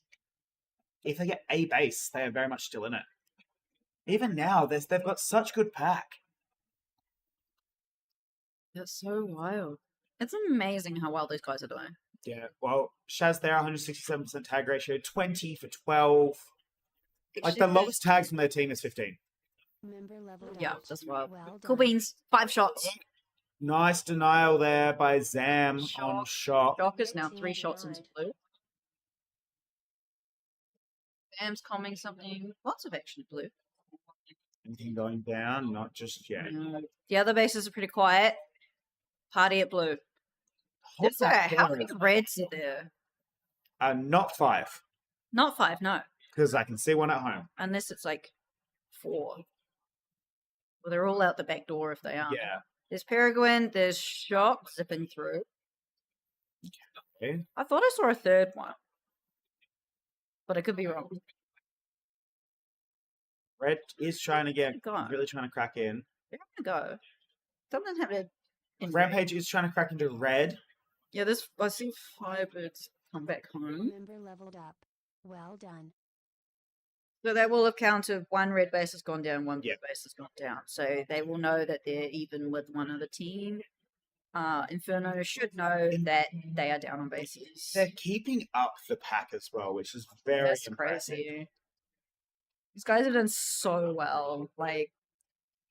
if they get a base, they are very much still in it. Even now, they've got such good pack. That's so wild. It's amazing how well these guys are doing. Yeah, well, Shaz there, 167% tag ratio, 20 for 12. Like, the lowest tags from their team is 15. Yeah, that's wild. Cool Beans, 5 shots. Nice denial there by Zam on Shock. Shock is now 3 shots into blue. Zam's calming something. Lots of action blue. Anything going down? Not just yet. No. The other bases are pretty quiet. Party at blue. Hold that How corner. many reds are there? Not 5, Not 5, no. because I can see one at home. Unless it's like 4. Well, they're all out the back door if they are. Yeah. There's Peregrine, there's Shock zipping through. Okay. I thought I saw a third one. But I could be wrong. Red is trying to get, Go on. really trying to crack in. They're gonna go. Something happened. in Rampage is trying to crack into red. Yeah, this I see Firebirds come back home. Member leveled up. Well done. So that will have counted one red base has gone down, one blue base has gone down. So they will know that they're even with one other team. Inferno should know that they are down on bases. They're keeping up the pack as well, which is very That's impressive. crazy. These guys have done so well. Like,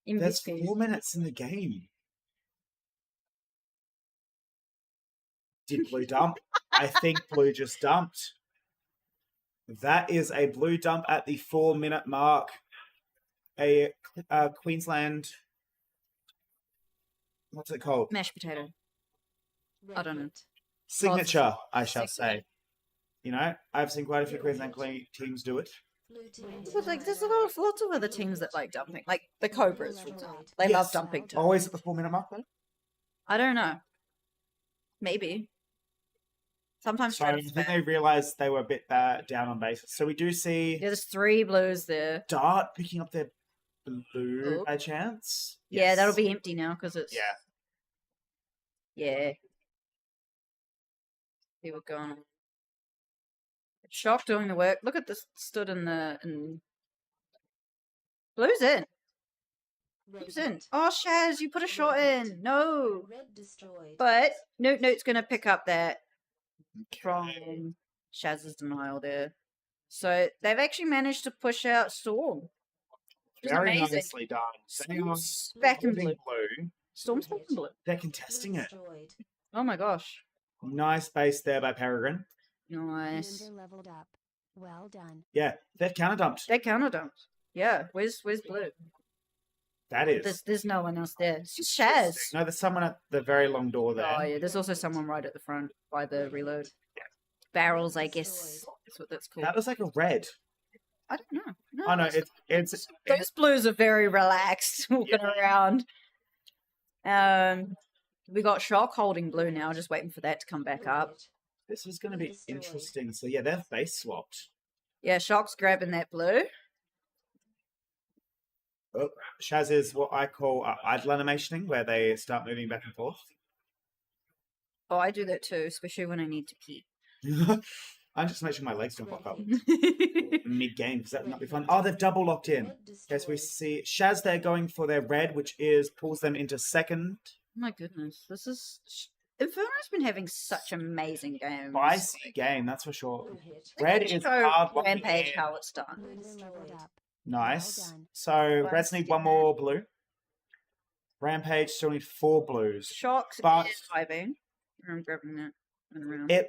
There's MVP. 4 minutes in the game. Did blue dump? I think blue just dumped. That is a blue dump at the 4-minute mark. A Queensland. What's it called? Mashed potato. I don't know. Signature, I shall say. You know, I've seen quite a few Queensland teams do it. But like, there's lots of other teams that like dumping. Like the Cobras, for example. They love Yes. dumping too. Always at the 4-minute mark, though? I don't know. Maybe. Sometimes So I think they realised they were a bit down on bases. So we do see there's 3 blues there. Dart picking up their blue by chance. Yeah, that'll be empty now because it's Yeah. Yeah. See what's going on. Shock doing the work. Look at this stood in Blue's in. Blue's in. Oh Shaz, you put a shot in. No. But Note's gonna pick up that from Shaz's denial there. So they've actually managed to push out Storm. Which is Very amazing. nicely done. Storm's back in blue. blue. Storm's back in blue. They're contesting it. Oh my gosh. Nice base there by Peregrine. Nice. Member leveled up. Well done. Yeah, they've counter dumped. They counter dumped. Yeah, where's blue? That is. There's no one else there. It's just Shaz. No, there's someone at the very long door there. Oh yeah, there's also someone right at the front by the reload. Barrels, I guess. That's what that's called. That was like a red. I don't know. No, Oh no, it's those blues are very relaxed walking around. We got Shock holding blue now, just waiting for that to come back up. This is going to be interesting. So yeah, they've base swapped. Yeah, Shock's grabbing that blue. Oh, Shaz is what I call idle animationing, where they start moving back and forth. Oh, I do that too, especially when I need to pee. I'm just making sure my legs don't pop up mid-game, because that would not be fun. Oh, they've double locked in. Yes, we see Shaz there going for their red, which pulls them into second. Oh my goodness, this is Inferno's been having such amazing games. Spicy game, that's for sure. They Red can is show hard locking Rampage in. how it's done. Nice. So Reds need 1 more blue. Rampage still need 4 blues. Shock's But is diving. I'm grabbing that and around. it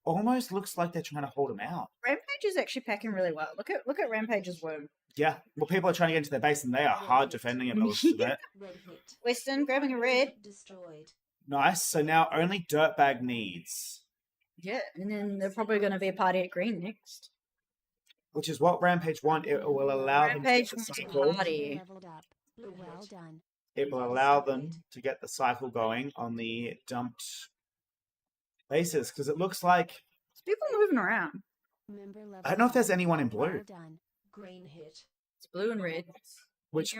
almost looks like they're trying to hold him out. Rampage is actually packing really well. Look at Rampage's worm. Yeah. Well, people are trying to get into their base, and they are hard defending it. by the looks of it. Western grabbing a red. Nice. So now only Dirtbag needs, Yeah, and then they're probably going to be a party at green next. which is what Rampage want. It will allow Rampage them to wants get a the cycle. party. Well done. It will allow them to get the cycle going on the dumped bases, because it looks like There's people moving around. I don't know if there's anyone in blue, Well done. Green hit. It's blue and red. which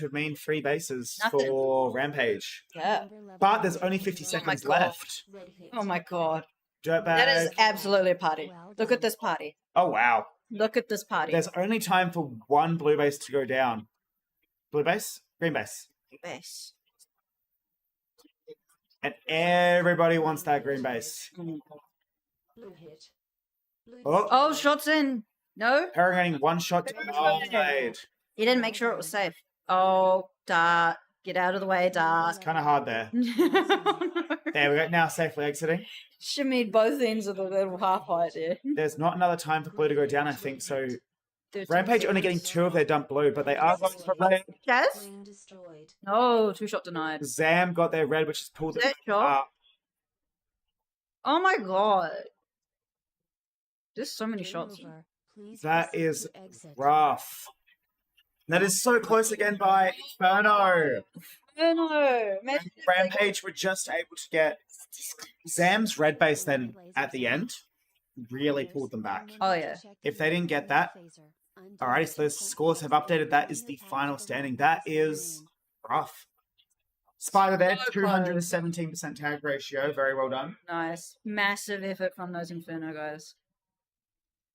would mean 3 bases Nothing. for Rampage. Yeah. But there's only 50 seconds left. Oh my god. Dirtbag. That is absolutely a party. Look at this party. Oh wow. Look at this party. There's only time for 1 blue base to go down. Blue base, green base. Base. And everybody wants that green base. Blue hit. Oh, shots in. No? Peregrine 1 shot denied. He didn't make sure it was safe. Oh, Dart. Get out of the way, Dart. It's kind of hard there. There we go. Now safely exiting. Shimmied both ends of the little half height there. There's not another time for blue to go down, I think. So Rampage only getting 2 of their dump blue, but they are going for red. Yes? No, 2-shot denied. Zam got their red, which has pulled them up. Oh my god. There's so many shots. That is rough. That is so close again by Inferno. Inferno. Rampage were just able to get Zam's red base then at the end. Really pulled them back. Oh yeah. If they didn't get that, alrighty, so those scores have updated. That is the final standing. That is rough. Spider there, 217% tag ratio. Very well done. Nice. Massive effort from those Inferno guys.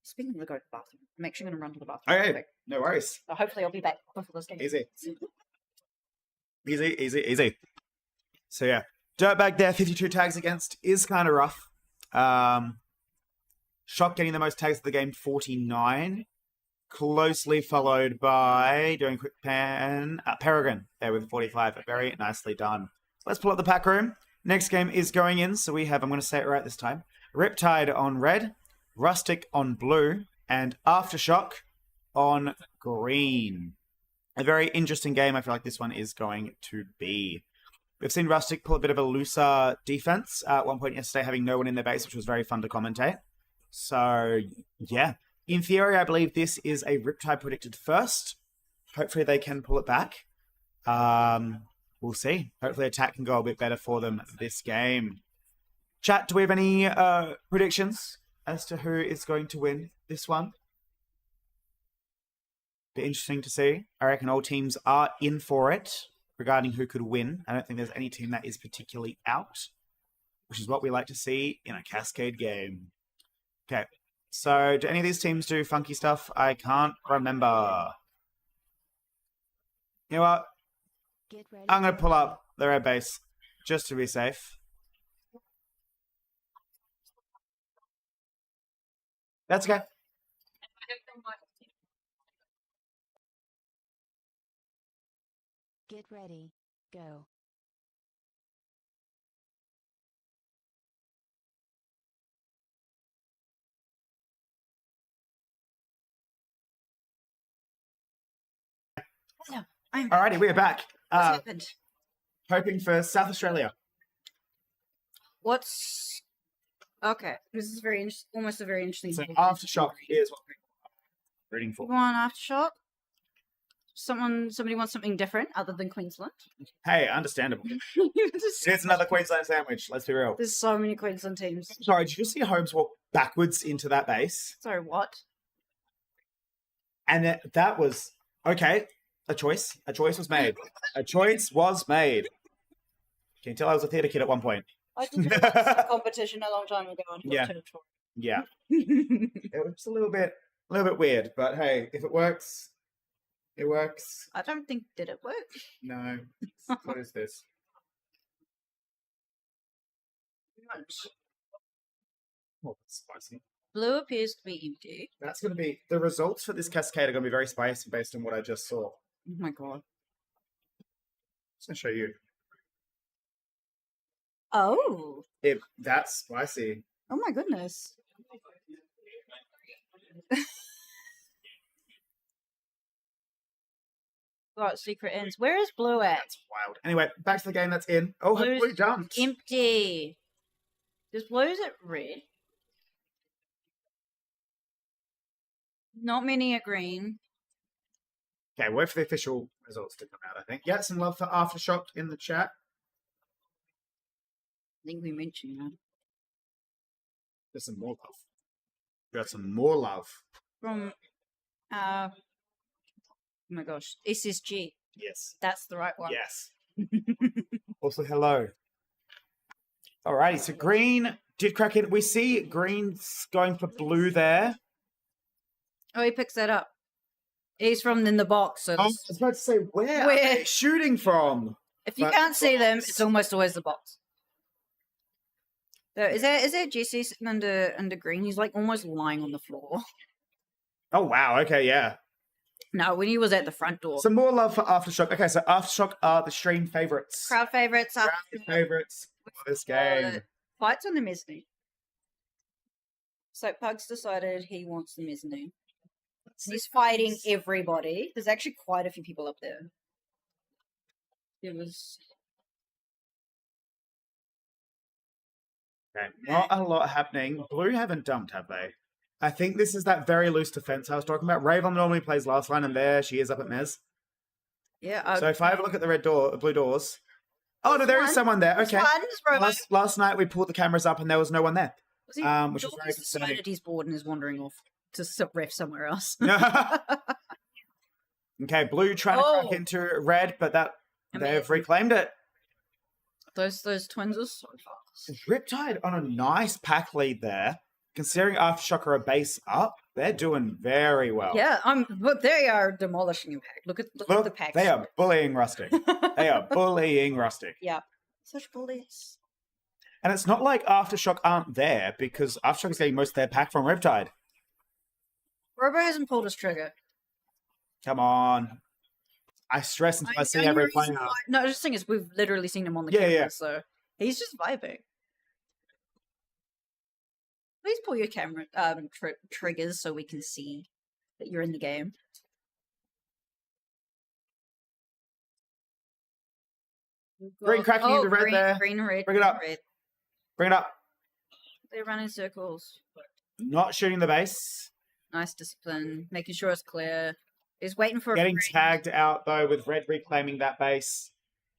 Speaking of the go to the bathroom, I'm actually going to run to the bathroom. Okay, no worries. So hopefully I'll be back before this game. Easy. Easy. So yeah, Dirtbag there, 52 tags against is kind of rough. Shock getting the most tags of the game, 49. Closely followed by, doing a quick pan, Peregrine there with 45. Very nicely done. Let's pull up the pack room. Next game is going in, so we have, I'm going to say it right this time, Riptide on red, Rustic on blue, and Aftershock on green. A very interesting game. I feel like this one is going to be. We've seen Rustic pull a bit of a looser defense at one point yesterday, having no one in their base, which was very fun to commentate. So, yeah. In theory, I believe this is a Riptide predicted first. Hopefully they can pull it back. We'll see. Hopefully attack can go a bit better for them this game. Chat, do we have any predictions as to who is going to win this one? Be interesting to see. I reckon all teams are in for it regarding who could win. I don't think there's any team that is particularly out, which is what we like to see in a Cascade game. Okay, so do any of these teams do funky stuff? I can't remember. You know what? I'm going to pull up the red base just to be safe. That's okay. Get ready. Go. No, Alrighty, we're back. What's happened? Hoping for South Australia. What's okay? This is very almost a very interesting. So Aftershock is what we're rooting for. You want Aftershock? Somebody wants something different other than Queensland. Hey, understandable. It's another Queensland sandwich. Let's be real. There's so many Queensland teams. Sorry, did you see Holmes walk backwards into that base? Sorry, what? And that was okay. A choice. A choice was made. A choice was made. Can you tell I was a theatre kid at one point? I did a competition a long time ago on Yeah. territory. Yeah. It was a little bit weird, but hey, if it works, it works. I don't think did it work. No. What is this? Oh, that's spicy. Blue appears to be empty. That's going to be the results for this Cascade are going to be very spicy based on what I just saw. Oh my god. Just going to show you. Oh. That's spicy. Oh my goodness. Got secret ends. Where is blue at? That's wild. Anyway, back to the game that's in. Oh, Blue's blue jumped. empty. Does blue's at red? Not many are green. Okay, wait for the official results to come out, I think. Yeah, some love for Aftershock in the chat. I think we mentioned that. There's some more love. We got some more love. From, oh my gosh, SSG. Yes. That's the right one. Yes. Also, hello. Alrighty, so green did crack it. We see green's going for blue there. Oh, he picks that up. He's from in the box. So I was about to say, where are they shooting from? If you But- can't see them, it's almost always the box. So is there Jesse sitting under green? He's like almost lying on the floor. Oh, wow. Okay, yeah. No, when he was at the front door. Some more love for Aftershock. Okay, so Aftershock are the stream favorites. Crowd favorites. Crowd favorites for this game. Fights on the mezzanine. So Pug's decided he wants the mezzanine. He's fighting everybody. There's actually quite a few people up there. It was. Okay, not a lot happening. Blue haven't dumped, have they? I think this is that very loose defense I was talking about. Raven normally plays last line, and there she is up at Mez. Yeah. So if I have a look at the blue doors. Oh, no, there is someone there. Okay. Last night we pulled the cameras up and there was no one there. Which was very concerning. Decided he's bored and is wandering off to ref somewhere else. Okay, blue trying to crack into red, but they've reclaimed it. Those twins are so fast. Riptide on a nice pack lead there. Considering Aftershock are a base up, they're doing very well. Yeah, but they are demolishing Impact. Look at the packs. They are bullying Rustic. They are bullying Rustic. Yeah, such bullies. And it's not like Aftershock aren't there, because Aftershock is getting most of their pack from Riptide. Robo hasn't pulled his trigger. Come on. I stress until I see every play out. No, the thing is, we've literally seen him on the camera, so he's just vibing. Please pull your camera triggers so we can see that you're in the game. Green cracking into red there. Green, red. Bring it up. Red. Bring it up. They run in circles. Not shooting the base. Nice discipline. Making sure it's clear. Is waiting for Getting a tagged out, though, with red reclaiming that base.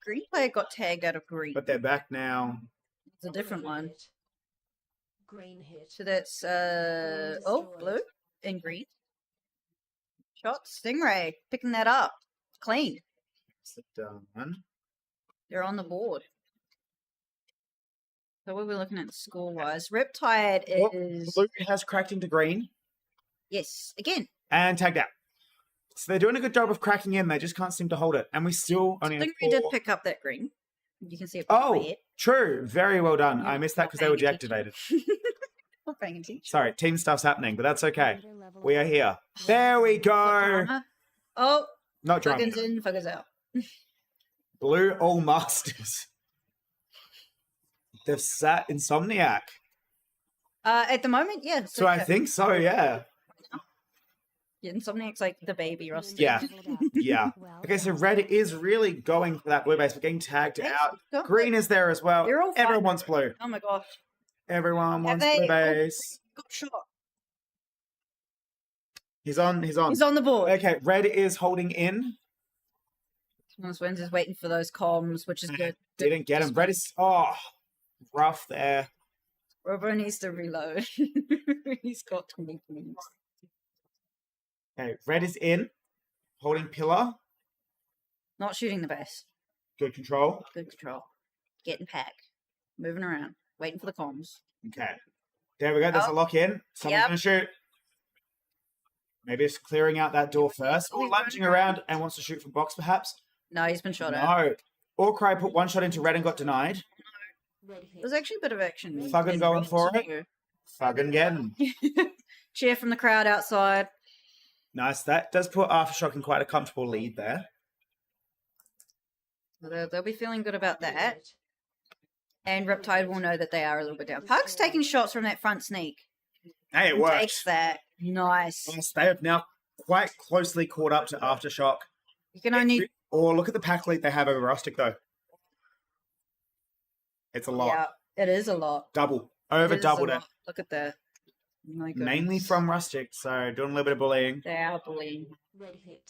green player got tagged out of green. But they're back now. It's a different one. Green hit. So that's blue and green. Shot Stingray picking that up. Clean. Sit down. They're on the board. So what are we looking at score wise? Riptide is Blue has cracked into green. Yes, again. And tagged out. So they're doing a good job of cracking in. They just can't seem to hold it. And we still only have Stingray did pick up that green. You can see it. Oh, true. Very well done. I missed that because they were deactivated. Not paying attention. Sorry, team stuff's happening, but that's okay. We are here. There we go. Oh, not drunk. Fuggins in, Fuggins out. Blue all masters. They've sat Insomniac. At the moment, yeah. So I think so, yeah. Yeah, Insomniac's like the baby roster. Yeah. Yeah. Okay, so red is really going for that blue base, but getting tagged out. Green is there as well. Everyone wants blue. Oh my gosh. Everyone wants blue base. Got shot. He's on. He's on the board. Okay, red is holding in. Swins is waiting for those comms, which is good. Didn't get him. Red is rough there. Robo needs to reload. He's got 20 minutes. Okay, red is in, holding pillar. Not shooting the base. Good control. Good control. Getting pack. Moving around. Waiting for the comms. Okay. There we go. There's a lock in. Someone's going to shoot. Maybe it's clearing out that door first. Or lunging around and wants to shoot from box, perhaps. No, he's been shot out. No. Orcry put one shot into red and got denied. There's actually a bit of action. Fuggin going for it. Fuggin getting. Cheer from the crowd outside. Nice. That does put Aftershock in quite a comfortable lead there. They'll be feeling good about that. And Riptide will know that they are a little bit down. Puck's taking shots from that front sneak. Hey, it works. Takes that. Nice. Yes, they have now quite closely caught up to Aftershock. You can only... Or look at the pack lead they have over Rustic, though. It's a lot. Yeah, it is a lot. Doubled it. Look at that. My goodness. Mainly from Rustic, so doing a little bit of bullying. They are bullying. Red hit.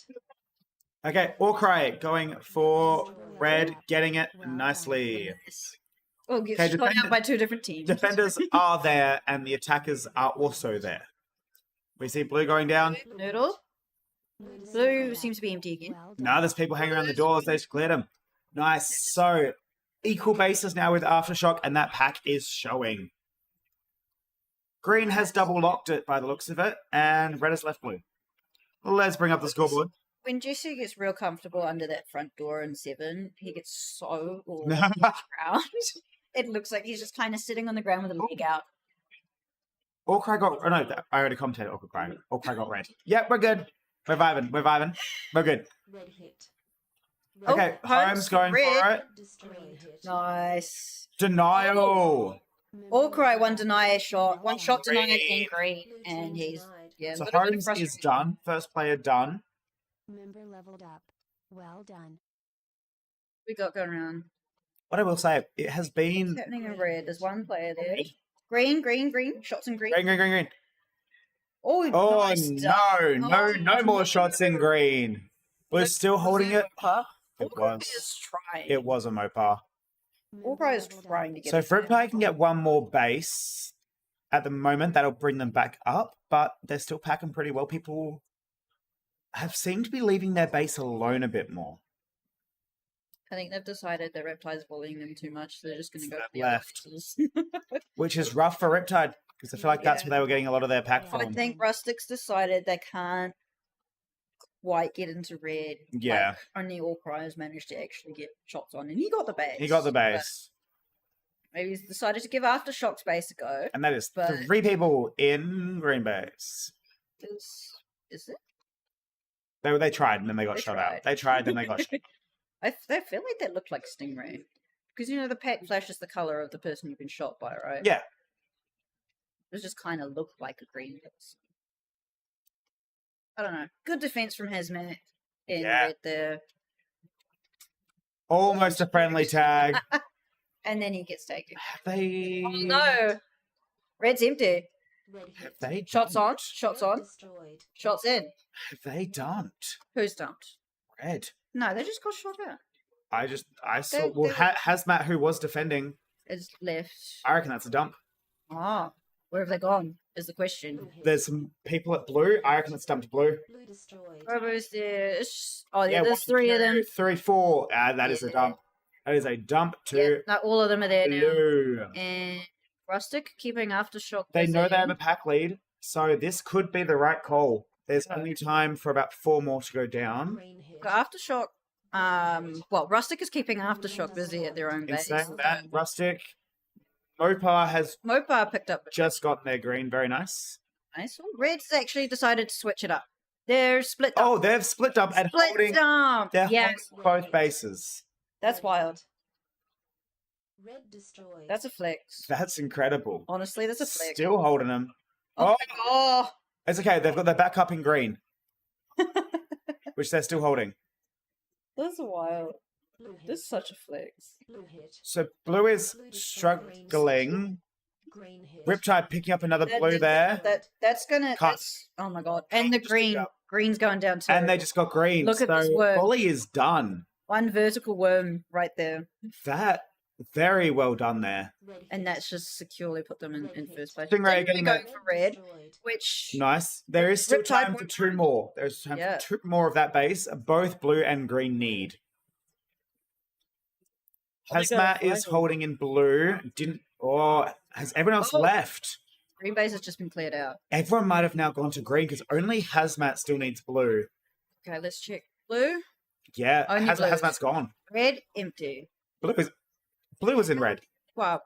Okay, Orcry going for red, getting it nicely. Well, gets shot out by two different teams. Defenders are there, and the attackers are also there. We see blue going down. Noodle. Blue seems to be empty again. No, there's people hanging around the doors. They just cleared them. Nice. So, equal bases now with Aftershock, and that pack is showing. Green has double locked it by the looks of it, and red has left blue. Let's bring up the scoreboard. When Jesse gets real comfortable under that front door in 7, he gets so all on the ground. It looks like he's just kind of sitting on the ground with a leg out. Orcry got... Oh, no, I already commented Orcry. Orcry got red. Yep, we're good. We're vibing. We're good. Red hit. Okay, Holmes going for it. Nice. Denial. Orcry one shot denied in green, and he's Yeah, So a little bit Holmes is frustrating. done. First player done. Member leveled up. Well done. We got going around. What I will say, it has been What's happening in red? There's one player there. Green, green, green. Shots in green. green, green, green, green. Oh, Oh nice no, done. no, no more shots in green. We're still holding it. Mopar. It All was. is trying. It was a Mopar. Allbro is trying to get So it. Fruitpie can get one more base at the moment. That'll bring them back up, but they're still packing pretty well. People have seemed to be leaving their base alone a bit more. I think they've decided that Reptile's bullying them too much, so they're just going to go for the Left. other bases. Which is rough for Riptide, because I feel like that's where they were getting a lot of their pack I from. think Rustic's decided they can't quite get into red. Yeah. Like, only All Cryers managed to actually get shots on, and he got the base. He got the but base. Maybe he's decided to give Aftershock's base a go. And that is but 3 people in green base. is it? They tried and then they got shot out. They tried then they got shot. I feel like that looked like Stingray. Because, you know, the pack flashes the colour of the person you've been shot by, right? Yeah. It just kind of looked like a green person. I don't know. Good defense from Hazmat in red there. Almost a friendly tag. And then he gets taken. They... Oh no! Red's empty. Have they Shots on. Shots on. Shots in. Have they dumped? Who's dumped? Red. No, they just got shot out. I saw... They- Well, they- Hazmat, who was defending, Is left. I reckon that's a dump. Ah, where have they gone? Is the question. There's some people at blue. I reckon it's dumped blue. Robo's there. Oh, yeah, Yeah, there's 3 of them. 3, 4. That is a dump. That is a dump Yeah, to no, all of them are there blue. now. And Rustic keeping Aftershock. They know they have position. a pack lead, so this could be the right call. There's only time for about 4 more to go down. Aftershock. Well, Rustic is keeping Aftershock busy at their own In base. saying that, Rustic, Mopar has Mopar picked up. just gotten their green. Very nice. Nice. Red's actually decided to switch it up. They're split up. Oh, they've split up and Split holding. up. They're Yes. holding both bases. That's wild. Red destroyed. That's a flex. That's incredible. Honestly, that's a flex. Still holding them. Oh, Oh, it's okay. They've got their back up in green, which they're still holding. that's wild. This is such a flex. So blue is struggling. Riptide picking up another blue there. That's gonna. Cut. That's, oh my god! And the green's going down too. And they just got green. Look at so this worm. Bully is done. One vertical worm right there, That very well done there. and that's just securely put them in first place. Stingray They're getting going that- for red, which Nice. There is still Riptide time for won't 2 more. There's time Yeah. for 2 more of that base. Both blue and green need. Oh, they got Hazmat is a holding in blue. Has everyone else Oh. left? green base has just been cleared out. Everyone might have now gone to green because only Hazmat still needs blue. Okay, let's check. Blue, Yeah, Only blue. Hazmat's gone. red, empty. Blue is in red. Well,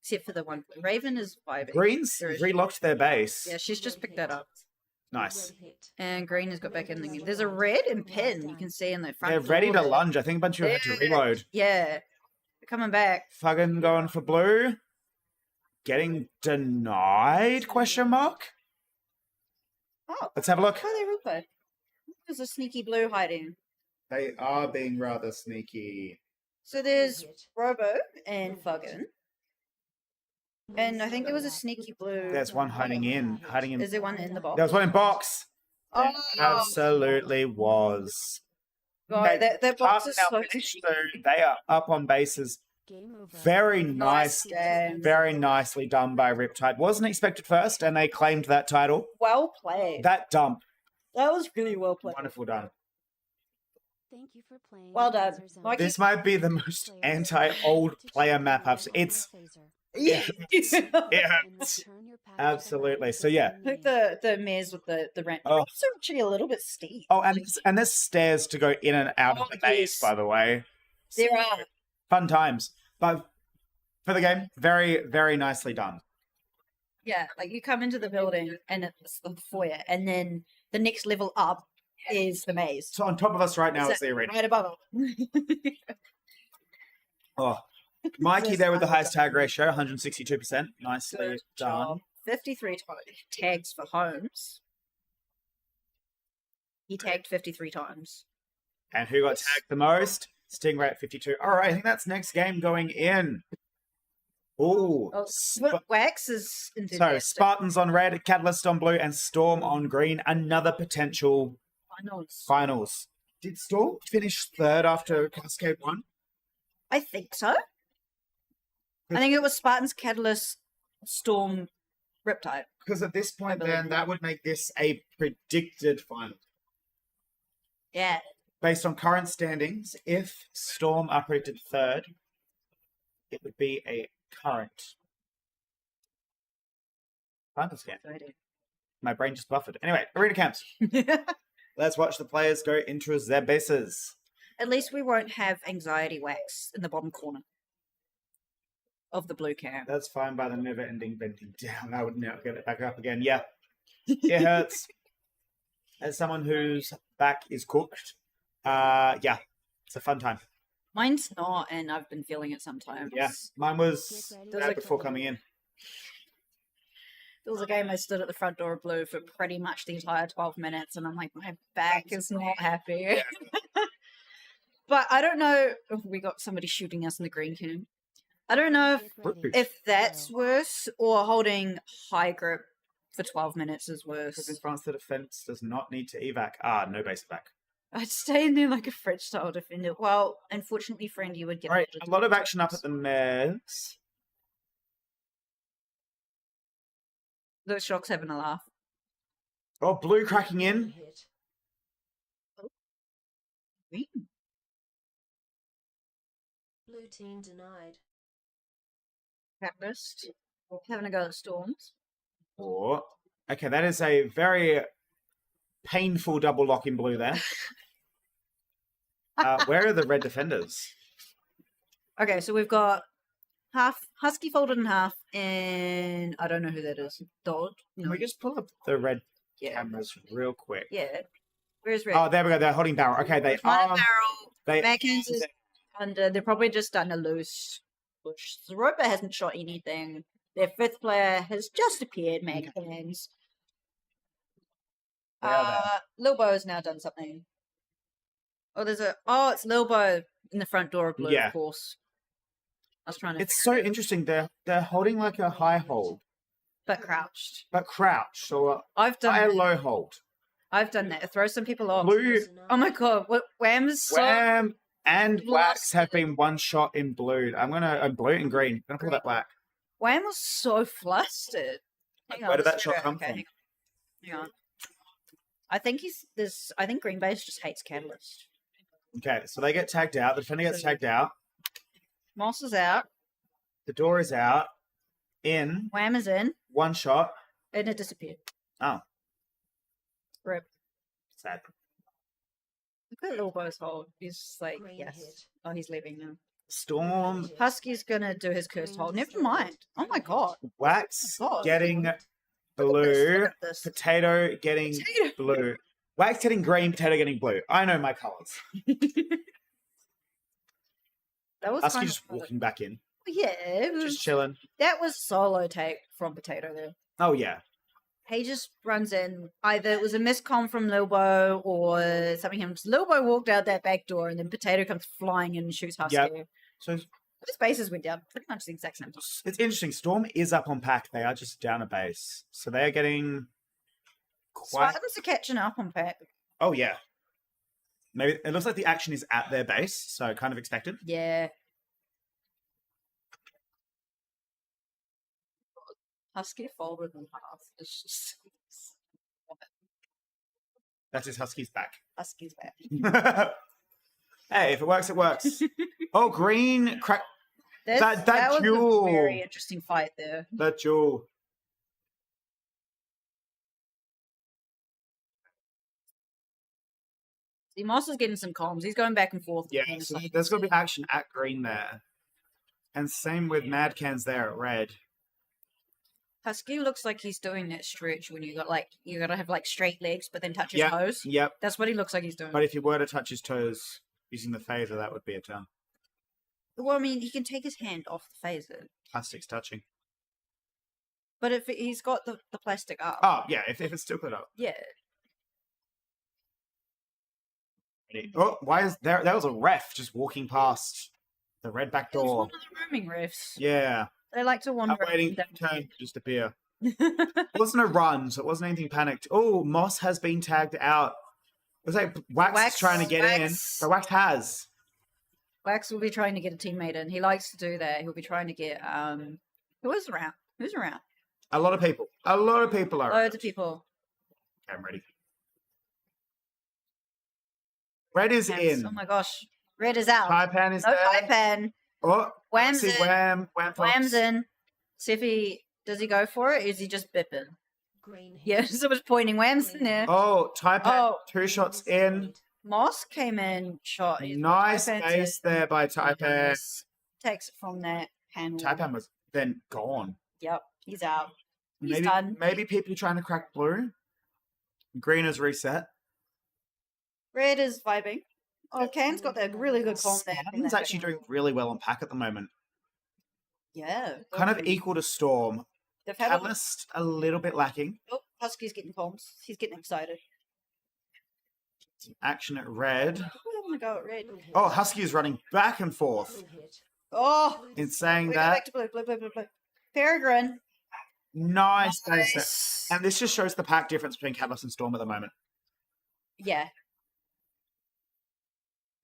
except for the one. Raven is vibing. Green's There is- relocked their base. Yeah, she's just picked that up. Nice. And green has got back in the game. There's a red and pin you can see in the front. They're ready door to there. lunge. I think a bunch of you had to reload. Yeah, they're coming back. Fucking going for blue. Getting denied? Question mark. Oh, Let's have a look. Oh, they replay. There's a sneaky blue hiding. They are being rather sneaky. So there's Robo and Fuggin. And I think there was a sneaky blue. There's one hiding in. Is there one in the box? There was one in box. Oh, Absolutely was. God, that box Half is now so finished, so they are up on bases. Very nice. game. Very nicely done by Riptide. Wasn't expected first, and they claimed that title. Well played. That dump. That was really well played. Wonderful done. Thank you for playing. Well done. Mikey. This might be the most anti-old player map I've seen. It's absolutely. So yeah. I think the mares with the ramp. Oh. It's actually a little bit steep. Oh, and there's stairs to go in and out of the maze, by the way. There are. Fun times. But for the game, very, very nicely done. Yeah, like you come into the building and it's the foyer, and then the next level up is the maze. So on top of us right now is the arena. Right above it. Oh, Mikey there with the highest tag ratio, 162%. Nicely Good done. job. 53 tags for Holmes. He tagged 53 times. And who got tagged the most? Stingray at 52. All right, I think that's next game going in. Ooh. Oh, Wax is So enthusiastic. Spartans on red, Catalyst on blue, and Storm on green. Another potential finals. Did Storm finish third after Cascade won? I think so. I think it was Spartans, Catalyst, Storm, Riptide. Because at this point, then that would make this a predicted final. Yeah. Based on current standings, if Storm are predicted third, it would be a current finals game. My brain just buffered. Anyway, arena camps. Let's watch the players go into their bases. At least we won't have anxiety wax in the bottom corner of the blue cam. That's fine by the never-ending bending down. I would never get it back up again. Yeah, it hurts. As someone whose back is cooked, yeah, it's a fun time. Mine's not, and I've been feeling it sometimes. Yeah, mine was bad before coming in. There was a game I stood at the front door of blue for pretty much the entire 12 minutes, and I'm like, my back is not happy. But I don't know if we got somebody shooting us in the green cam. I don't know if that's worse or holding high grip for 12 minutes is worse. Because in France, the defense does not need to evac. Ah, no base evac. I'd stay in there like a French-style defender. Well, unfortunately, friend, you would get... All right, a lot of action up at the Meds. Those shocks having a laugh. Oh, blue cracking in. Green. Blue team denied. Catalyst. Having a go at Storms. Oh, okay, that is a very painful double lock in blue there. Where are the red defenders? Okay, so we've got half Husky folded in half, and I don't know who that is. Dodd? Can we just pull up the red cameras real quick? Yeah. Where's red? Oh, there we go. They're holding barrel. Okay, they One are. barrel. Backhands is under. They're probably just done a loose push. The Roper hasn't shot anything. Their fifth player has just appeared, Maghands. Lil Bo has now done something. Oh, it's Lil Bo in the front door of blue, Yeah. of course. I was trying to. It's so interesting. They're holding like a high hold, But crouched. but crouched. So I've done high that. low hold. I've done that. Throw some people off. Blue. Oh my god! What Wham is so. Wham and Wax have been one shot in blue. I'm gonna blue and green. I'm gonna pull that black. Wham was so flustered. Hang on, Where did that let's shot figure come out- okay, from? Hang on. I think I think Green Base just hates Catalyst. Okay, so they get tagged out. The defender gets tagged out. Moss is out. The door is out. In. Wham is in. One shot. And it disappeared. Oh, Rip. sad. Look at Lil Bo's hold. He's just like, yes. Oh, he's leaving now. Storm. Husky's gonna do his cursed hold. Never mind. Oh my god. Wax God. getting blue. Look at this. Potato getting blue. Wax getting green. Potato getting blue. I know my colors. That was Husky kind just of walking back in. yeah. It was, Just chilling. that was solo take from Potato there. Oh yeah. He just runs in. Either it was a miscom from Lilbo or something happens. Lilbo walked out that back door and then Potato comes flying in and shoots Husky. Yep. So Those bases went down pretty much the exact same time. it's interesting. Storm is up on pack. They are just down a base. So they are getting quite. Spartans are catching up on Pack. Oh yeah. Maybe it looks like the action is at their base, so kind of expected. Yeah. Husky folded in half. It's just That is Husky's back. Husky's back. Hey, if it works, it works. Oh, green crack. That That was duel. a very interesting fight there. That duel. See, Moss is getting some comms. He's going back and forth. Yeah, between the so sides. there's got to be action at green there. And same with Mad Cans there at red. Husky looks like he's doing that stretch when you gotta have like straight legs, but then touch his Yep, toes. yep. That's what he looks like he's doing. But if you were to touch his toes using the phaser, that would be a turn. Well, I mean, he can take his hand off the phaser, Plastic's touching. but if he's got the plastic up, Oh, yeah, if it's still put up. yeah. Oh, why is there? That was a ref just walking past the red back It's one door. of the roaming refs. Yeah. They like to wander. I'm waiting for the turn to just appear. It wasn't a run, so it wasn't anything panicked. Oh, Moss has been tagged out. It was like Wax is trying to get in, but Wax has. Wax will be trying to get a teammate in. He likes to do that. He'll be trying to get who is around? Who's around? A lot of people. A lot of people are. Loads of people. Okay, I'm ready. Red is in. Oh my gosh. Red is out. Taipan is no there. Taipan. Oh, Wham's see in. Wham. Wham Wham's in. See if he does he go for it? Or is he just bipping? Yeah, someone's pointing. Wham's in there. Oh, Taipan. Oh. 2 shots in. Moss came in, shot. Nice Taipan's base in. there by Taipan. Takes it from that panel. Taipan was then gone. Yep, he's out. He's Maybe, done. maybe people are trying to crack blue. Green is reset. Red is vibing. Oh, Cam's got that really good calm there. Spartan's actually doing really well on pack at the moment. Yeah. Kind of equal to Storm. They've had Catalyst a little bit lacking. Oh, Husky's getting calms. He's getting excited. Some action at red. I want to go at red. Oh, Husky is running back and forth. Oh, In saying we go that, back to blue, blue, blue, blue, blue. Peregrine. nice base there. And this just shows the pack difference between Catalyst and Storm at the moment. Yeah.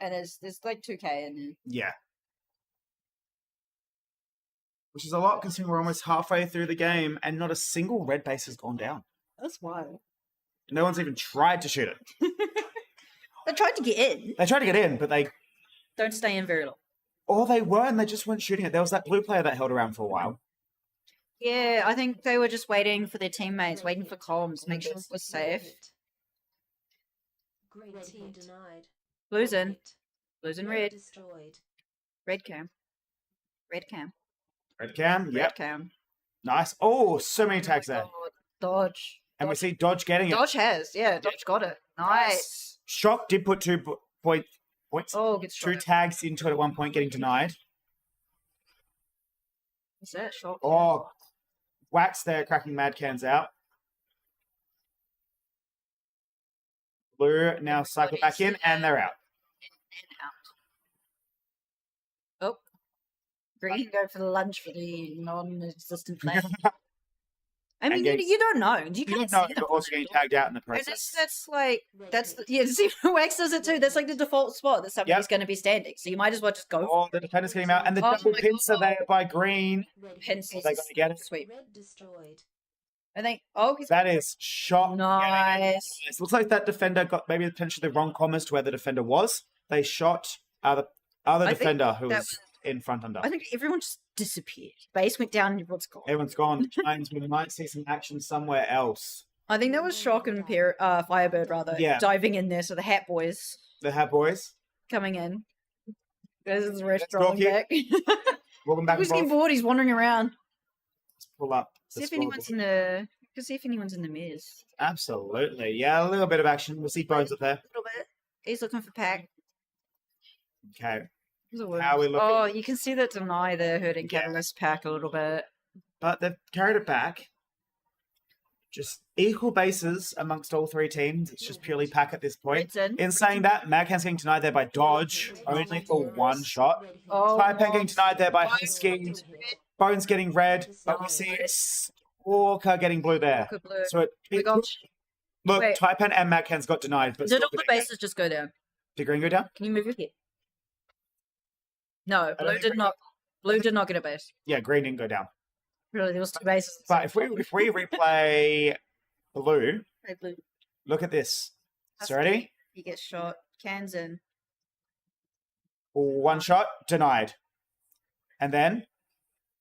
And there's like 2K in there. Yeah. Which is a lot considering we're almost halfway through the game and not a single red base has gone down. That's wild. No one's even tried to shoot it. They tried to get in. They tried to get in, but they... Don't stay in very long. Or they were and they just weren't shooting it. There was that blue player that held around for a while. Yeah, I think they were just waiting for their teammates, waiting for comms, make sure it was safe. Green team denied. Blue's in. Blue's in red. Destroyed. Red cam. Red cam. Red cam, Red yep. cam. Nice. Oh, so many tags there. Dodge. And we see Dodge getting it. Dodge has, yeah, Dodge got it. Nice. Shock did put 2 points. Oh, good 2 shot. tags into it at one point, getting denied. Is that shot? Oh, Wax there, cracking mad cans out. Blue now cycle back in, and they're out. Oh. Green go for the lunge for the non-existent player. I mean, And you don't know. You You can't don't know see if you're also getting tagged out in the And process. yeah, see, Wax does it too. That's like the default spot that somebody's going to be standing. So you might as well just go. Oh, the defender's getting him out, and the double pincer there by Green. Pencils. They got to get it. Sweet. Red destroyed. I think. Oh, he's That is shot. nice. It looks like that defender got maybe potentially the wrong commas to where the defender was. They shot the other I think defender who that was in front under. I think everyone just disappeared. Base went down and everyone's gone. Everyone's gone. Giants, we might see some action somewhere else. I think that was Shock and Firebird rather diving in there. So the Hat Boys The Hat Boys. coming in. This is the restaurant Stalky. back. Welcome back. Who's and getting forth. bored? He's wandering around. Let's pull up. See the if anyone's scoreboard. in the. Can see if anyone's in the mirrors. Absolutely. Yeah, a little bit of action. We'll see Bones up there. A little bit. He's looking for pack. Okay. There's a word. How are we looking? Oh, you can see that Deny there hurting Catalyst pack a little bit. But they've carried it back. Just equal bases amongst all 3 teams. It's just purely pack at this point. In saying that, Maghan's getting denied there by Dodge, only for 1 shot. Oh, Taipan getting denied there by Husky. Bones getting red, but we see Walker getting blue there. Good blue. So We got. look, Wait. Taipan and Maghan's got denied, but Did still all the bases just go down? did Green go down? Can you move your head? No, don't blue think did not. Blue did not get a base. Yeah, Green didn't go down. Really, there was 2 bases. But if we replay blue, Hey, blue. look at this. So ready? He gets shot. Cans in. 1 shot, denied. And then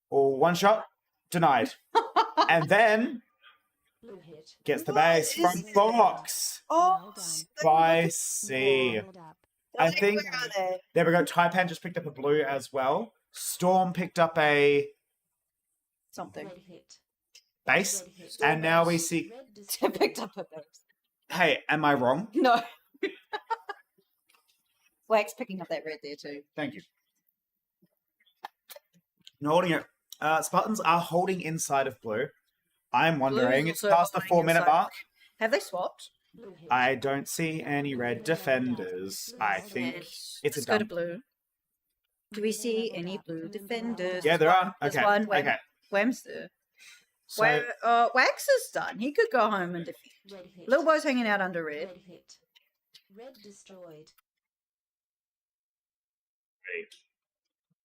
1 shot, denied. And then Blue hit. gets the base from Fox. Oh, Spicy. I think there we go. Taipan just picked up a blue as well. Storm picked up a something. Red hit. base. And now we see. Picked up a base. Hey, am I wrong? No. Wax picking up that red there too. Thank you. Not holding it. Spartans are holding inside of blue. I'm wondering. Blue's It's also past the holding 4-minute inside. mark. Have they swapped? I don't see any red defenders. I think it's a Let's go to dump. blue. Do we see any blue defenders? Yeah, there are. There's Okay, one. okay. Wham's there. So- Wax is done. He could go home and defend. Little boy's hanging out under red. Red destroyed.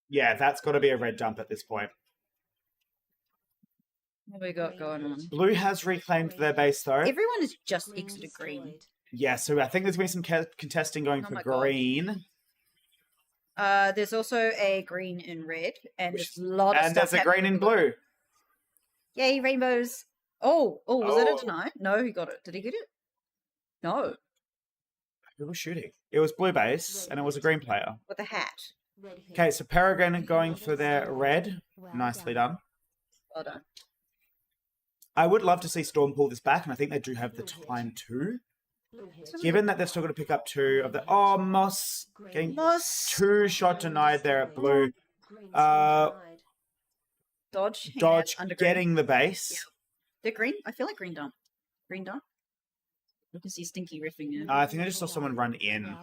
Yeah, that's got to be a red dump at this point. What have we got going on? Blue has reclaimed their base though. Everyone has just exited green. Yeah, so I think there's been some contesting going Oh for my God. green. There's also a green in red, and there's a lot of And stuff there's a green happening in blue. Yay, rainbows! Oh, was it Oh. a deny? No, he got it. Did he get it? No, Who was shooting? It was blue base, and it was a green player. with a hat. Okay, so Peregrine going for their red. Nicely done. Well done. I would love to see Storm pull this back, and I think they do have the time to. Given that they're still going to pick up two of the... Oh, Moss getting two shot denied there at blue. Dodge. hang Dodge out, under green. getting the base. They're green. I feel like green done. Green done. You can see Stinky riffing now. I think I just saw someone run in.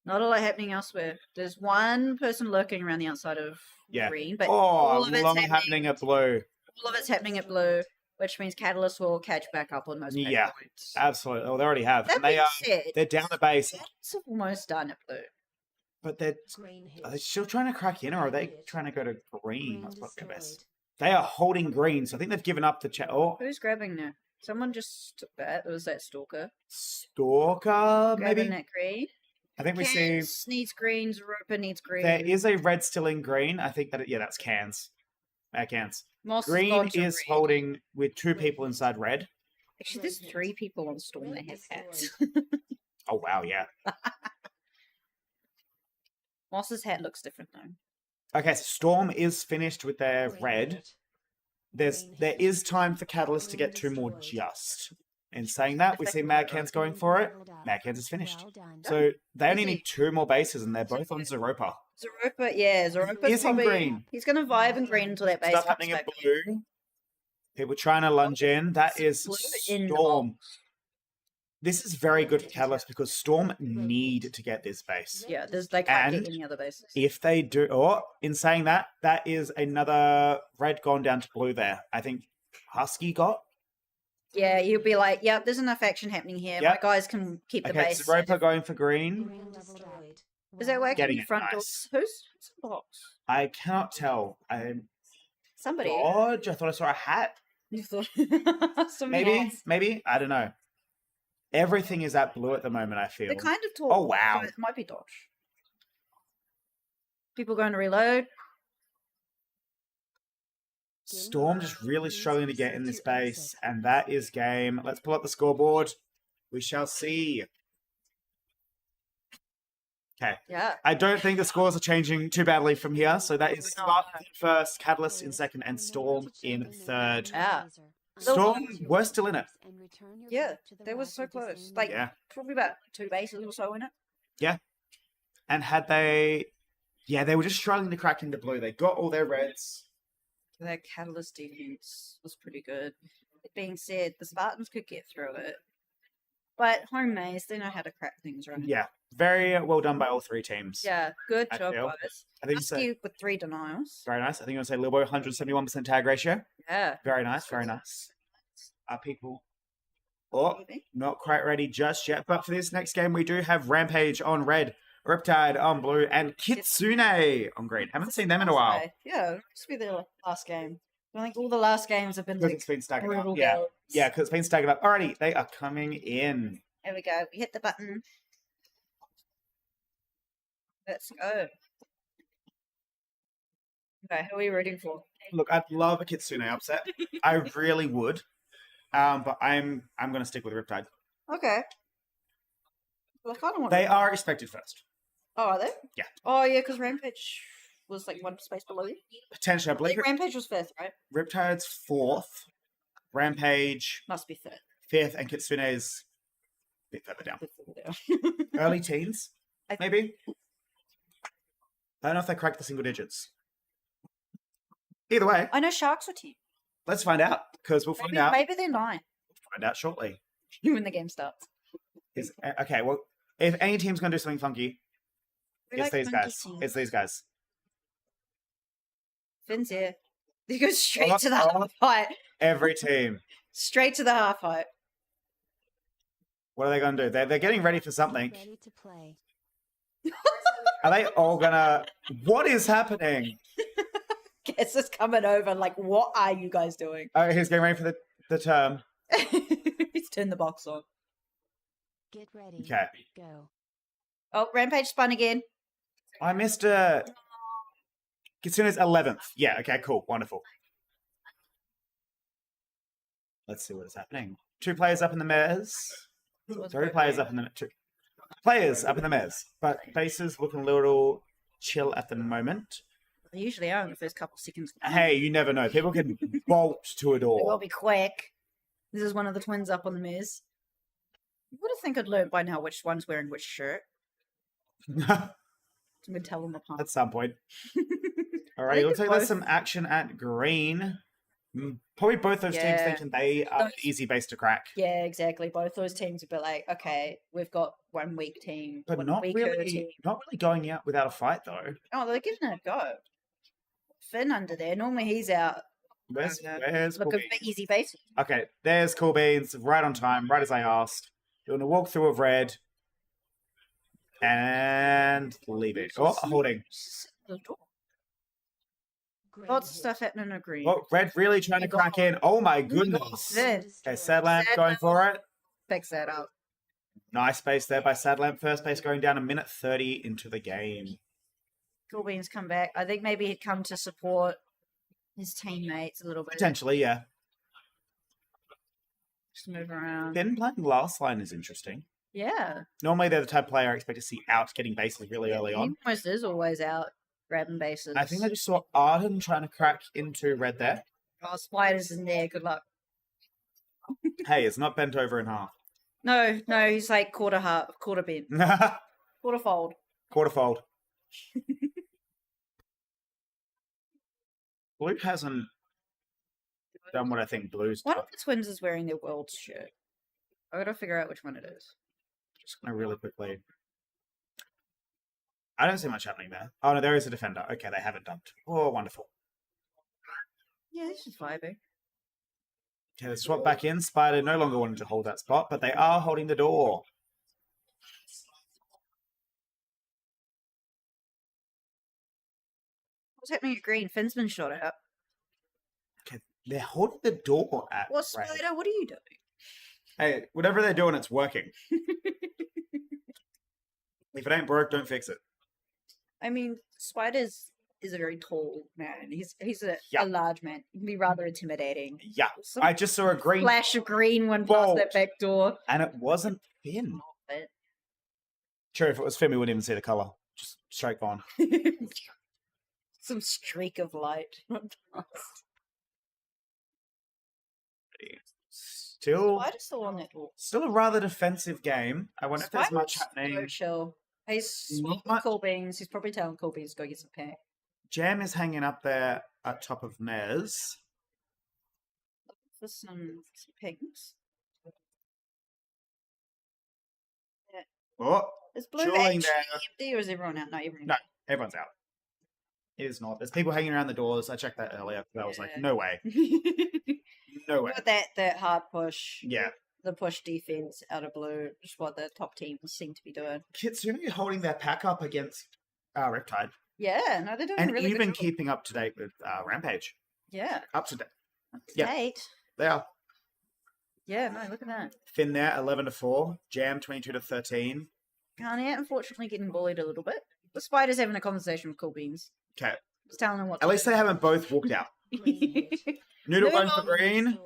Not a lot happening elsewhere. There's one person lurking around the outside of Yeah. green, but Oh, all of it's long happening. happening at blue. All of it's happening at blue, which means Catalyst will catch back up on those. Yeah, absolutely. Oh, they already have. That And they being are. said, They're down the base, it's almost done at blue. but are they still trying to crack in, or are they trying to go to green? Let's look at this. They are holding green, so I think they've given up the chat. Oh, Who's grabbing now? Someone just took that. It was that stalker. Stalker, Grabbing maybe. that green. I think we see Cans needs green. Zeropa needs green. there is a red still in green. I think that that's cans. Cans. Moss has Green gone to is red. holding with two people inside red. Actually, there's 3 people on Storm that have hats. Oh wow, yeah. Moss's hat looks different though. Okay, so Storm is finished with their red. There is time for Catalyst to get two more just. In saying that, we see Mad Cans going for it. Mad Cans is finished. So they only need two more bases, and they're both on Zeropa. Zeropa, yeah, Zeropa Is in green. He's going to vibe in green until that base Stuff comes happening at back. blue. People trying to lunge in. That is in Storm. This is very good for Catalyst because Storm need to get this base. Yeah, they can't And get any other bases. if they do, or in saying that, that is another red gone down to blue there. I think Husky got. Yeah, you'll be like, yep, there's enough action happening here. Yep. My guys can keep the Okay, base. Zeropa going for green. Is that working? Getting it, Front nice. doors. Who's in the box? I cannot tell. Somebody. Dodge. I thought I saw a hat. You thought somebody Maybe, else. maybe. I don't know. Everything is at blue at the moment, I feel. They're kind of tall. Oh, wow. So it might be Dodge. People going to reload. Storm just really struggling to get in this base, and that is game. Let's pull up the scoreboard. We shall see. Okay. Yeah. I don't think the scores are changing too badly from here. So that is Spark in first, Catalyst in second, and Storm in third. Yeah. Storm, we're still in it. Yeah, they were so close. Like, Yeah. probably about 2 bases or so in it. Yeah. And had they... Yeah, they were just struggling to crack into blue. They got all their reds. Their Catalyst defense was pretty good. It being said, the Spartans could get through it. But home maze, they know how to crack things, right? Yeah. Very well done by all three teams. Yeah, good I job, feel. guys. I think so. Husky with 3 denials. Very nice. I think I'm going to say Lilbo, 171% tag ratio. Yeah. Very nice, very nice. Are people... Oh, not quite ready just yet. But for this next game, we do have Rampage on red, Riptide on blue, and Kitsune on green. Haven't seen them in a while. Yeah, this will be their last game. I think all the last games have been Because like it's been staggered up. brutal Yeah, games. yeah, because it's been staggered up. Alrighty, they are coming in. There we go. We hit the button. Let's go. Okay, who are we rooting for? Look, I'd love a Kitsune upset. I really would. But I'm going to stick with Riptide. Okay. Well, I kind of want. They are expected first. Oh, are they? Yeah. Oh, yeah, because Rampage was like 1 space below you. Potentially, I I believe think Rampage was 5th, right? Riptide's 4th, Rampage Must be 3rd. 5th, and Kitsune's a bit further down. Early teens, maybe. I don't know if they cracked the single digits. Either way, I know Sharks were 10. let's find out because we'll find Maybe, out. maybe they're 9. Find out shortly. when the game starts. Okay, well, if any team's going to do something funky, We it's like these funky guys. teams. It's these guys. Finn's here. He goes straight Oh, to the oh. half height. Every team. Straight to the half height. What are they going to do? They're getting ready for something. Ready to play. Are they all going to... What is happening? Guess is coming over. Like, what are you guys doing? Oh, he's getting ready for the term. He's turned the box on. Get ready. Okay. Go. Oh, Rampage spun again. I missed a... Kitsune's 11th. Yeah, okay, cool. Wonderful. Let's see what is happening. 2 players up in the mares. 3 players up in the... 2 players up in the mares. But bases looking a little chill at the moment. They usually are in the first couple seconds. Hey, you never know. People can bolt to a It will door. be quick. This is one of the twins up on the mares. You would have think I'd learned by now which one's wearing which shirt. I'm gonna tell them apart. At some point. All I right, think looks it's like there's both. some action at green. Probably both those teams Yeah. thinking they are Those- easy base to crack. Yeah, exactly. Both those teams would be like, okay, we've got one weak team, But one not weaker really, team. not really going out without a fight though. Oh, they're giving it a go. Finn under there. Normally he's out. Where's looking Cool for easy base. Okay, there's Cool Beans, right on time, right as I asked. Doing a walkthrough of red. And leave it. Oh, holding. Lots of stuff happening in green. Oh, red really trying to crack in. Oh my goodness. Finn. Okay, Sadlamp going for it. Picks that up. Nice base there by Sadlamp. First base going down a minute 30 into the game. Cool Beans come back. I think maybe he'd come to support his teammates a little bit. Potentially, yeah. Just move around. Finn playing last line is interesting. Yeah. Normally, they're the type of player I expect to see out getting bases really early He on. almost is always out grabbing bases. I think I just saw Arden trying to crack into red there. Oh, Spiders in there. Good luck. Hey, it's not bent over in half. No, he's like quarter bent. Quarter fold. Quarter fold. Blue hasn't done what I think Blue's One done. of the twins is wearing their world shirt. I gotta figure out which one it is. Just gonna really quickly. I don't see much happening there. Oh no, there is a defender. Okay, they haven't dumped. Oh, wonderful. Yeah, this is vibing. Okay, they swap back in. Spider no longer wanting to hold that spot, but they are holding the door. What's happening at green? Finn's been shot at. Okay, they're holding the door at What, red. Spider? What are you doing? Hey, whatever they're doing, it's working. If it ain't broke, don't fix it. I mean, Spider's is a very tall man. He's a Yeah. large man. He can be rather intimidating. Yeah, I just saw a green Flash of green went past bolt. that back door. and it wasn't Finn. But Sure, if it was Finn, we wouldn't even see the color. Just straight gone. some streak of light. Not dust. Still, Spider's still on that door. still a rather defensive game. I wonder if there's much Spider's happening. so chill. He's Not with Cool Beans. He's probably telling Cool Beans to go get some pack. Jam is hanging up there at top of Mez. For some pings. Yeah. Oh, Is Blue chilling actually there. empty or is everyone out? No, everyone. No, everyone's out. It is not. There's people hanging around the doors. I checked that earlier. I was like, no way. No way. But that hard push. Yeah. The push defense out of blue is what the top teams seem to be doing. Kitsune holding their pack up against Riptide. Yeah, no, they're doing a And really even good job. keeping up to date with Rampage. Yeah. Up to date. Date. They are. Yeah, no, look at that. Finn there, 11-4. Jam, 22-13. Garnet, unfortunately, getting bullied a little bit. The Spider's having a conversation with Cool Beans. Okay. Just telling them what At least they haven't both walked out. Noodle going for green.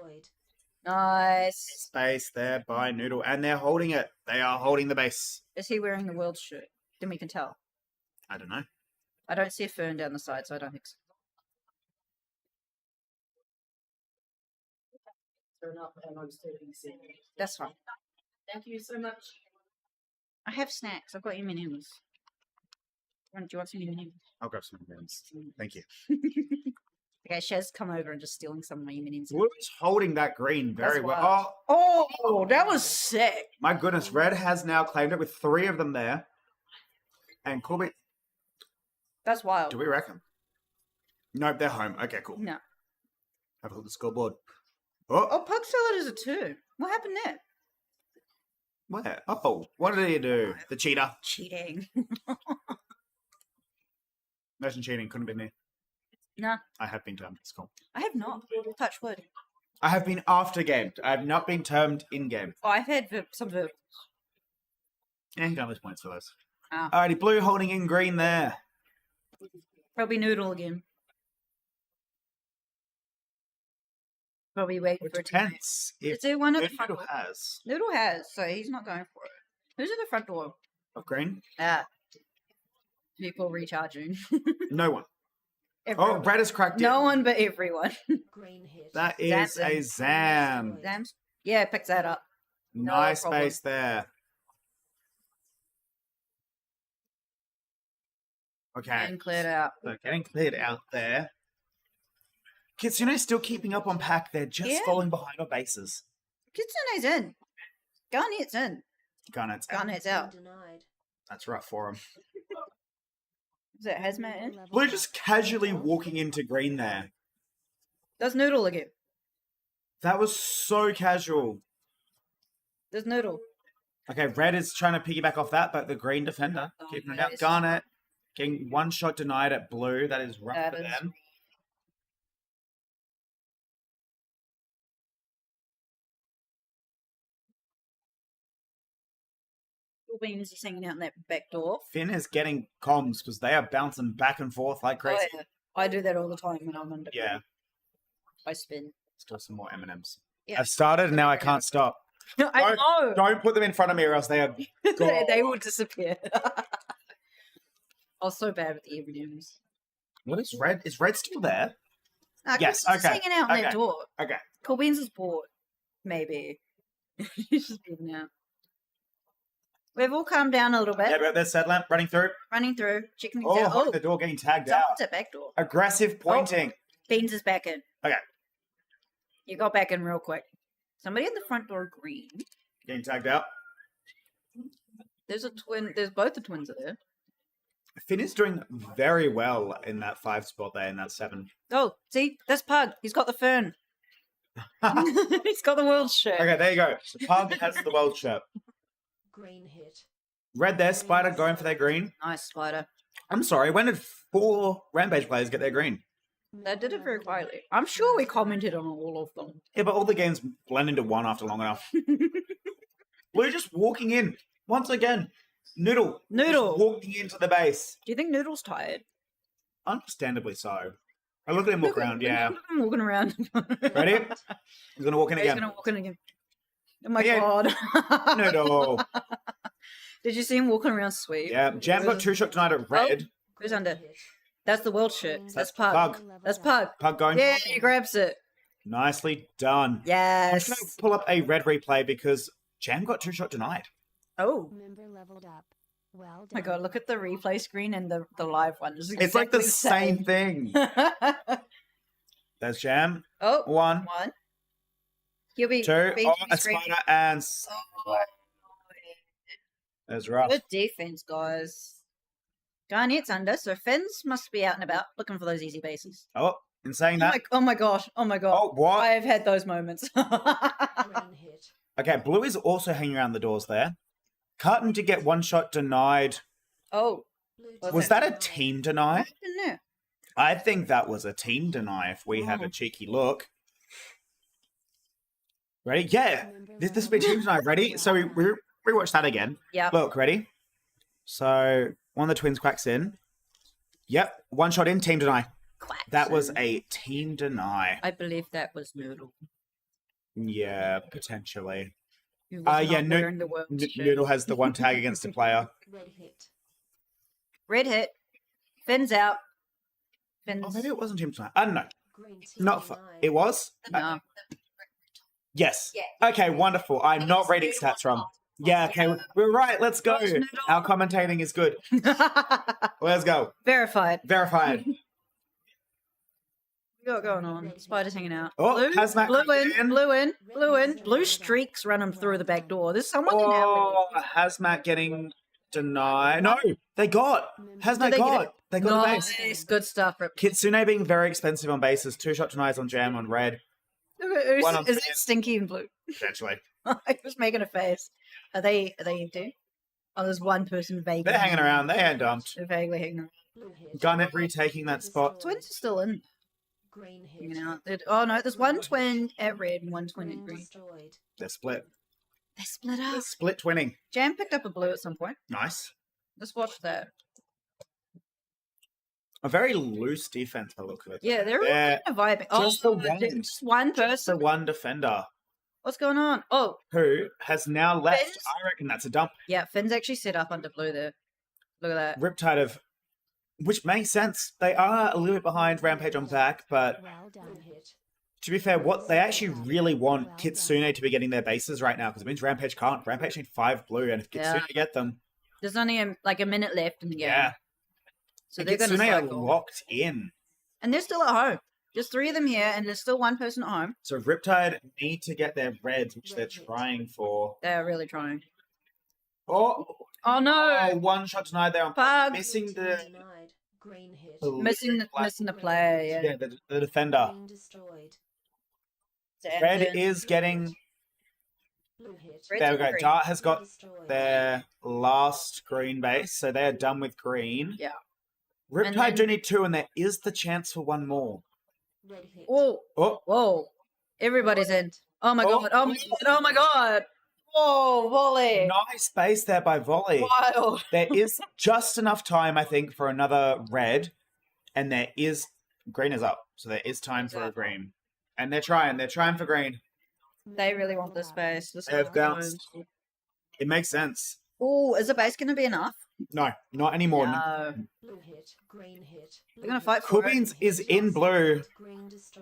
Nice. Space there by Noodle. And they're holding it. They are holding the base. Is he wearing the world shirt? Then we can tell. I don't know. I don't see a fern down the side, so I don't think so. That's fine. Thank you so much. I have snacks. I've got M&Ms. Do you want some M&Ms? I'll grab some minutes. Thank you. Okay, Shaz come over and just stealing some of my minions. Blue is holding that green very That's well. wild. Oh, that was sick. My goodness, red has now claimed it with 3 of them there. And Corby, That's wild. do we reckon? Nope, they're home. Okay, cool. No. Have a look at the scoreboard. Oh, Pug Salad is a 2. What happened there? Where? Oh, what did he do? The cheater. Cheating. Motion cheating couldn't have been me. No, I have been termed. It's cool. I have not. Touch wood. I have been after gamed. I have not been termed in game. Oh, I've had some verbal. Yeah, you don't lose points for those. Ah. Alrighty, blue holding in green there. Probably Noodle again. Probably waiting for it to Depends. Is there one at the If front Noodle door? has Noodle has, so he's not going for it. Who's at the front door? of green, People recharging. no one. Everyone. Oh, red has cracked No it. one but everyone. That is a Zam. Zams? Yeah, picks that up. No Nice problem. space there. Okay. Getting cleared out. So getting cleared out there. Kitsune still keeping up on pack. They're just Yeah. falling behind on bases. Kitsune's in. Garnet's in. Garnet's out. Garnet's out. That's rough for him. Is it Hazmat in? Blue just casually walking into green there. Does Noodle again. That was so casual. Does Noodle. Okay, red is trying to piggyback off that, but the green defender keeping it out. nice. Garnet getting one shot denied at blue. That is rough That for is- them. Beans is hanging out in that back door. Finn is getting comms because they are bouncing back and forth like crazy. Oh, yeah. I do that all the time when I'm under. Yeah. I spin. Still some more M&Ms. Yeah. I've started and now I can't stop. I know. Don't put them in front of me or else they are they will disappear. I was so bad with the M&Ms. What is red? Is red still there? Nah, Yes, Chris is okay, hanging out in okay, that door. okay. Corbin's is bored. Maybe. He's just being out. We've all calmed down a little bit. Yeah, there's Sad Lamp running through. Running through, checking things Oh, out. holding the door getting tagged out. Someone's at back door. Aggressive pointing. Beans is back in. Okay. You got back in real quick. Somebody at the front door green. Getting tagged out. There's a twin. There's both the twins are there. Finn is doing very well in that 5 spot there, in that 7. Oh, see, that's Pug. He's got the fern. He's got the world shirt. Okay, there you go. The Pug has the world shirt. Green hit. Red there, Spider going for their green. Nice Spider. I'm sorry, when did 4 Rampage players get their green? They did it very quietly. I'm sure we commented on all of them. Yeah, but all the games blend into one after long enough. Blue just walking in. Once again. Noodle. Noodle. Just walking into the base. Do you think Noodle's tired? Understandably so. I look at him walk around, yeah. Look at him walking around. Ready? He's going to walk in He's again. going to walk in again. Oh my Yeah. god. Noodle. Did you see him walking around sweet? Yeah, Jam got 2 shot tonight at red. Who's under? That's the world shirt. That's Pug. Pug. That's Pug. Pug going. Yeah, he grabs it. Nicely done. Yes. I'm going to pull up a red replay because Jam got 2 shot denied. Oh. Member leveled up. Well done. My god, look at the replay screen and the live one. It's like the same thing. There's Jam. Oh, 1. He'll be 2. be Oh, a screen. Spider and... That's rough. Good defense, guys. Garnet's under, so Finn's must be out and about looking for those easy bases. Oh, in saying that... Oh my gosh. Oh my god. Oh, what? I've had those moments. Okay, Blue is also hanging around the doors there. Carton did get 1 shot denied. Oh. Was that a team deny? Didn't know. I think that was a team deny if we have a cheeky look. Ready? Yeah. This will be a team deny. Ready? So we rewatch that again. Yeah. Look, ready? So one of the twins quacks in. Yep. 1 shot in, team deny. That was a team deny. I believe that was Noodle. Yeah, potentially. Who was Yeah, not wearing the world shirt. Noodle has the 1 tag against the player. Red hit. Red hit. Finn's out. Finn's... Oh, maybe it wasn't team deny. I don't know. Green team Not it was? No. Yes. Okay, wonderful. I'm not reading stats wrong. Yeah, okay, we're right. Let's go. Our commentating is good. Let's go. Verified. Verified. You got going on? Spiders hanging out. Oh, blue, Hazmat blue in. Blue streaks running through the back door. There's someone in Oh, Hazmat getting denied. No, they got. Hazmat they get got. it? They got the Nice. base. Good stuff. Rip. Kitsune being very expensive on bases. 2-shot denies on Jam on red. One on Is Finn. it Stinky and Blue? Potentially. I was making a face. Are they empty? Oh, there's one person vaguely. They're hanging around. They ain't dumped. They're vaguely hanging around. Garnet retaking that spot. Twins are still in. Hanging out. Oh no, there's one twin at red and one twin at green. They're split. They split up. Split twinning. Jam picked up a blue at some point. Nice. Let's watch that. A very loose defense by the look of it. Yeah, they're all kind of vibing. Just the one. Just one person. Just the one defender. What's going on? Oh, Who has now left. Finn's? I reckon that's a dump. yeah, Finn's actually set up under blue there. Look at that. Riptide of. Which makes sense. They are a little bit behind Rampage on back, but to be fair, what they actually really want Kitsune to be getting their bases right now, because it means Rampage can't. Rampage need 5 blue, and if Kitsune get them, There's only like a minute left in the game. yeah. So And they're going to Kitsune are cycle. locked in. And they're still at home. There's 3 of them here, and there's still one person at home. So Riptide need to get their reds, which they're trying for. They're really trying. Oh, Oh no! oh, 1 shot denied there on Pug. missing the Missing the player, yeah. yeah, the defender. Red is getting. There we go. Dart has got their last green base, so they're done with green. Yeah. Riptide do need 2, and there is the chance for 1 more. Whoa! Oh, Whoa! Everybody's in. Oh my god! Oh my god! Oh my god! Whoa! Volley! nice base there by Volley. Wild! There is just enough time, I think, for another red, and there is green is up, so there is time for a green, and they're trying for green. They really want this base. This They've bounced. It makes sense. Oh, is the base going to be enough? No, not anymore. No. They're going to fight for Coolbeans is in blue,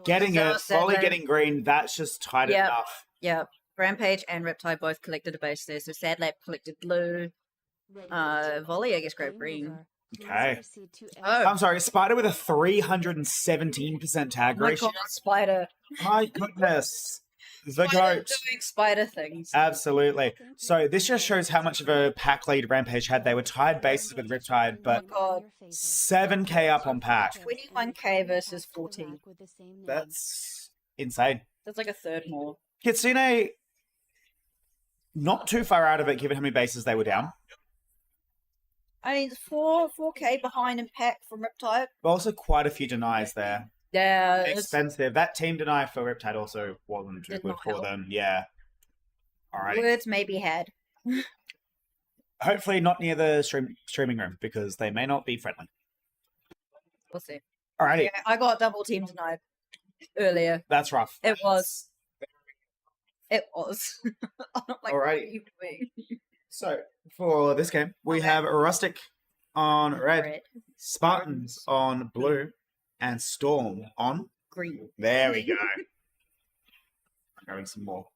getting So it. sad, Volley though. getting green. That's just tight Yep. enough. Yeah. Rampage and Riptide both collected a base there. So Sad Lab collected blue. Volley, I guess, grabbed green. Okay. Oh. I'm sorry, Spider with a 317% tag Oh my ratio. god, Spider. My goodness. The Spider goat. doing spider things. Absolutely. So this just shows how much of a pack lead Rampage had. They were tied bases with Riptide, but God. 7k up on pack. 21k versus 14. That's insane. That's like a third more. Kitsune, not too far out of it given how many bases they were down. I mean, 4k behind in pack from Riptide. But also quite a few denies there. Yeah. Expensive. That team deny for Riptide also wasn't too Did good not for help. them. Yeah. Alright. Words may be had. Hopefully not near the streaming room because they may not be friendly. We'll see. Alrighty. Yeah, I got double team denied earlier. That's rough. It was. It was. I'm not like, Alrighty. what are you doing? So, for this game, we have Rustic on red, Spartans on blue, and Storm on green. There we go. I'm grabbing some more.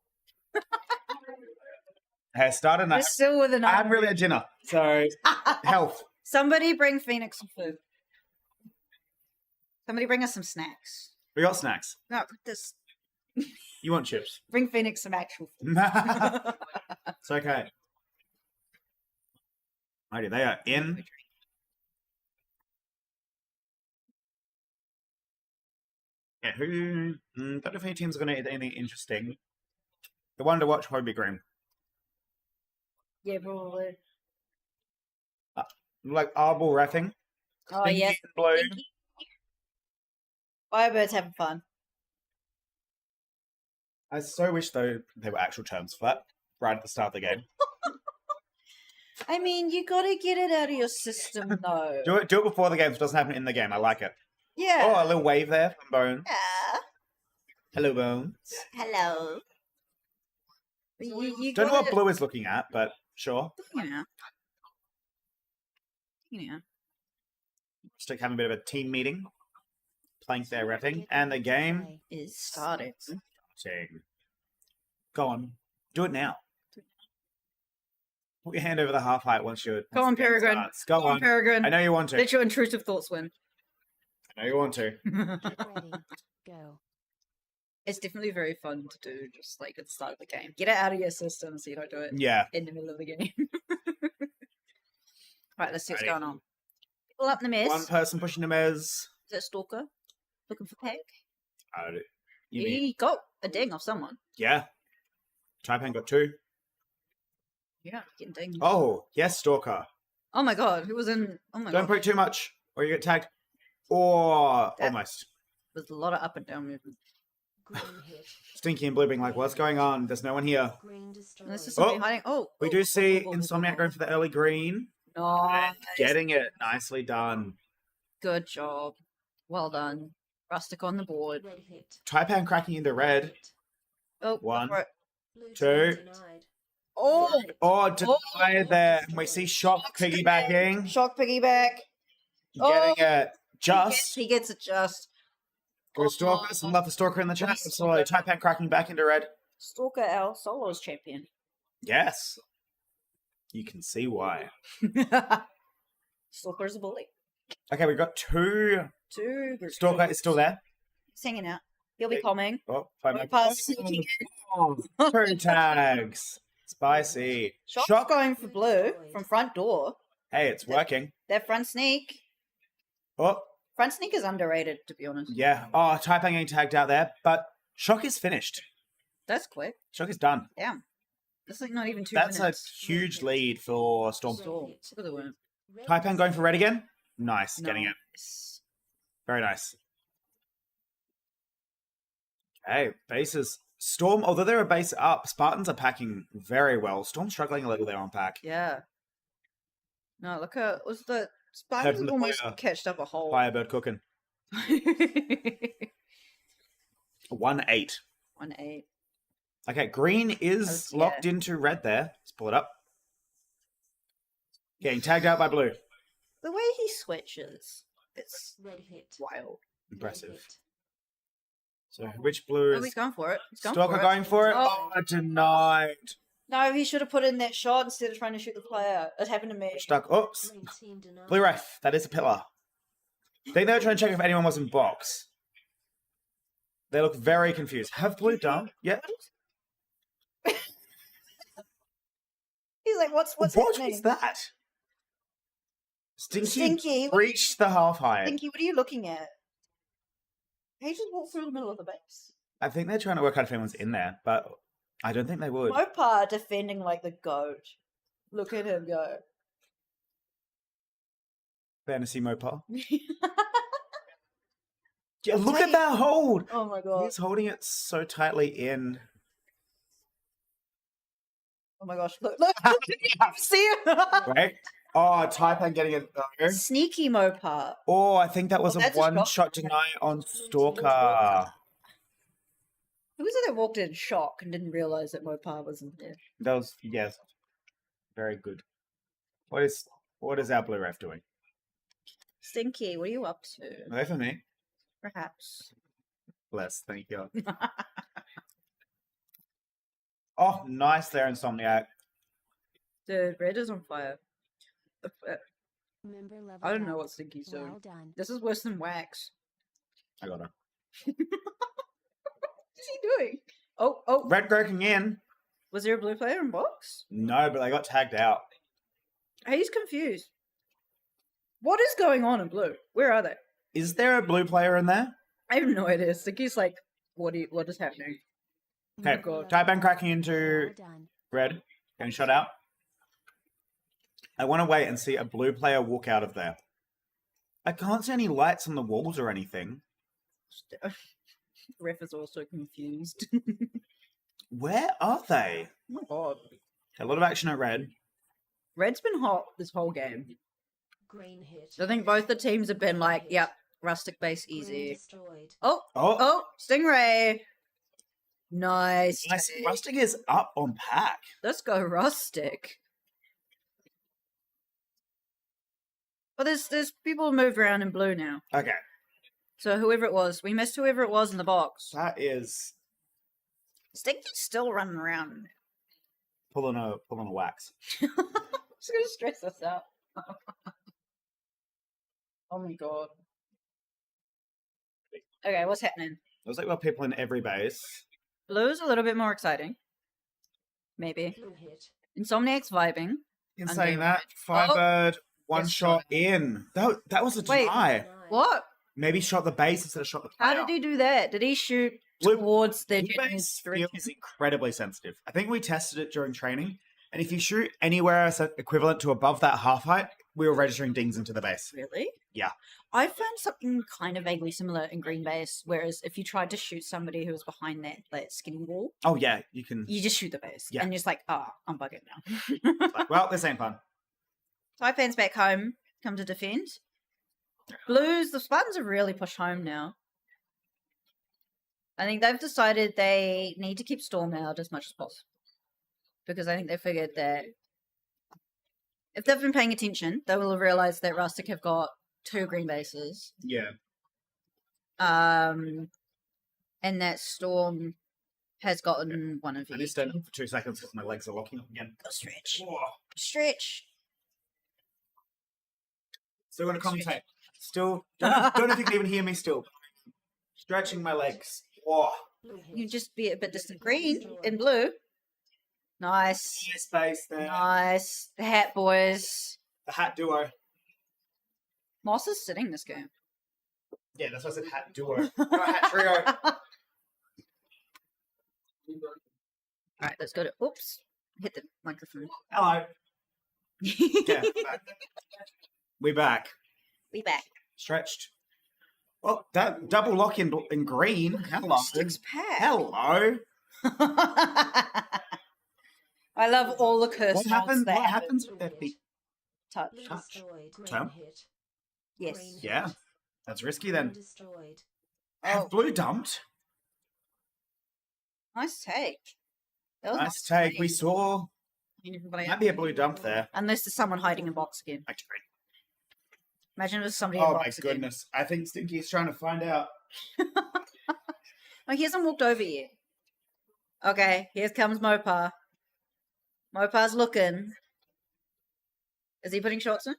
Hey, started We're night. still with an I'm really at dinner, so health. Somebody bring Phoenix some food. Somebody bring us some snacks. We got snacks. No, this. You want chips? Bring Phoenix some actual food. It's okay. Alrighty, they are in. Yeah, who? Don't know if any teams are going to do anything interesting. The one to watch probably be green. Yeah, probably. Like Arbol Raffing. Oh, Pinky yeah. and blue. Pinky. Firebird's having fun. I so wish, though, there were actual terms for that right at the start of the game. I mean, you gotta get it out of your system, though. Do it before the game so it doesn't happen in the game. I like it. Yeah. Oh, a little wave there from Bone. Yeah. Hello, Bone. Hello. You Don't know what gotta- blue is looking at, but sure. Yeah. Yeah. Stick having a bit of a team meeting. Playing their repping. And the game is started. starting. Go on. Do it now. Put your hand over the half height once you're. Go on, once the game Peregrine. starts. Go on. Peregrine. I know you want to. Let your intrusive thoughts win. I know you want to. Go. It's definitely very fun to do, just like at the start of the game. Get it out of your system so you don't do it Yeah. in the middle of the game. Right, let's see what's Alrighty. going on. People up in the mess. One person pushing the mez. Is that Stalker? Looking for Peg? You mean? He got a ding off someone. Yeah. Taipan got 2. Yeah, getting dinged. Oh, yes, Stalker. Oh my god, who was in? Oh my Don't god. break too much, or you get tagged. Or almost. There's a lot of up and down movement. Stinky and Blue being like, what's going on? There's no one here. And this is somebody hiding. Oh, we do see Insomniac going for the early green. nice. Getting it. Nicely done. Good job. Well done. Rustic on the board. Taipan cracking into red. Oh, 1, for it. 2. Oh, Oh, deny there. And we see Shock piggybacking. Shock piggyback. Getting it. Just. He gets it just. Go Stalker. Some love for Stalker in the chat. Absolutely. Taipan cracking back into red. Stalker, our solos champion. Yes. You can see why. Stalker's a bully. Okay, we've got 2. Stalker is still there. He's hanging out. He'll be coming. Oh, five Pass sneaking in. 2 tags. Spicy. Shock's going for blue from front door. Hey, it's working. Their front sneak. Oh, Front sneak is underrated, to be honest. yeah. Oh, Taipan getting tagged out there, but Shock is finished. That's quick. Shock is done. Damn. That's like not even 2 That's minutes. a huge lead for Storm. Storm. Look at the win. Taipan going for red again. Nice, getting it. Nice. Very nice. Okay, bases. Storm, although they're a base up, Spartans are packing very well. Storm struggling a little there on pack. Yeah. No, look at was the Heard Spartans from the almost fire. catched up a hole. Firebird cooking. 1-8. 1-8. Okay, green is Yeah. locked into red there. Let's pull it up. Getting tagged out by blue. The way he switches, it's wild. Impressive. So which blue Oh, is he's going for it. He's going Stalker for it. going for it? Oh. Oh, denied. No, he should have put in that shot instead of trying to shoot the player. It happened to me. Stuck. Oops. Blue ref. That is a pillar. I think they were trying to check if anyone was in box. They look very confused. Have blue done? Yep. He's like, what's What happening? was that? Stinky, Stinky, what- reached the half height. Stinky, what are you looking at? He just walked through the middle of the base. I think they're trying to work out if anyone's in there, but I don't think they would. Mopar defending like the goat. Look at him go. Fantasy Mopar. Yeah, look at that hold. Oh my god. He's holding it so tightly in. Oh my gosh, look. See him? Wait. Oh, Taipan getting it though. Sneaky Mopar. Oh, I think that was Oh, a that's a one-shot deny on Stalker. Who was it that walked in shock and didn't realize that Mopar wasn't there? That was, yes. Very good. What is our blue ref doing? Stinky, what are you up to? Away for me. Perhaps. Bless, thank you. Oh, nice there, Insomniac. The red is on fire. Member level I don't know up. what Stinky's doing. Well done. This is worse than wax. I got her. What's he doing? Oh. Red breaking in. Was there a blue player in box? No, but they got tagged out. He's confused. What is going on in blue? Where are they? Is there a blue player in there? I have no idea. Stinky's like, what is happening? Okay, Taipan cracking into red, getting shot out. I want to wait and see a blue player walk out of there. I can't see any lights on the walls or anything. Ref is also confused. Where are they? Oh my god. A lot of action at red. Red's been hot this whole game. Green hit. I think both the teams have been like, yep, rustic base easy. Destroyed. Oh, Stingray. Nice. Nice. take. Rustic is up on pack. Let's go rustic. But there's people moved around in blue now. Okay. So whoever it was, we missed whoever it was in the box. That is Stinky's still running around. pulling a wax. Just gonna stress us out. Oh my god. Okay, what's happening? Looks like we've got people in every base. Blue's a little bit more exciting. Maybe. Insomniac's vibing. In Under saying that, red. Firebird, one Yes, shot in. That was a deny. What? Maybe shot the base instead of shot the How player. did he do that? Did he shoot towards the Blue general base direction? is incredibly sensitive. I think we tested it during training, and if you shoot anywhere equivalent to above that half height, we were registering dings into the base. Really? Yeah. I found something kind of vaguely similar in green base, whereas if you tried to shoot somebody who was behind that skinny wall, Oh yeah, you can. you just shoot the base. Yeah. And you're just like, I'm bugging now. Like, well, this ain't fun. Taipan's back home, come to defend. Blues, the Spartans have really pushed home now. I think they've decided they need to keep Storm out as much as possible. Because I think they figured that if they've been paying attention, they will have realised that Rustic have got 2 green bases. Yeah. And that Storm has gotten one of I each. just stand up for 2 seconds because my legs are locking up again. Go stretch. Stretch. Still going to commentate. Still, don't know if you can even hear me still. Stretching my legs. Whoa. You just be a bit distant. Green and blue. Nice. Nice base there. Nice. The Hat Boys. The Hat Duo. Moss is sitting this game. Yeah, that's why I said Hat Duo. No, Hat Trio. Alright, let's go to... Oops. Hit the microphone. Hello. Yeah, back. We back. We back. Stretched. Oh, that double lock in green. Hello. Hello. I love all the curse What mods happens? that What happen. happens with their feet? Touch. Term? Yes. Yeah. That's risky then. Oh. Have blue dumped. Nice take. That was Nice take. We saw. Everybody Might be a blue dump there. Unless there's someone hiding in box again. Imagine if there's somebody in Oh my box again. goodness. I think Stinky's trying to find out. Oh, he hasn't walked over yet. Okay, here comes Mopar. Mopar's looking. Is he putting shots in?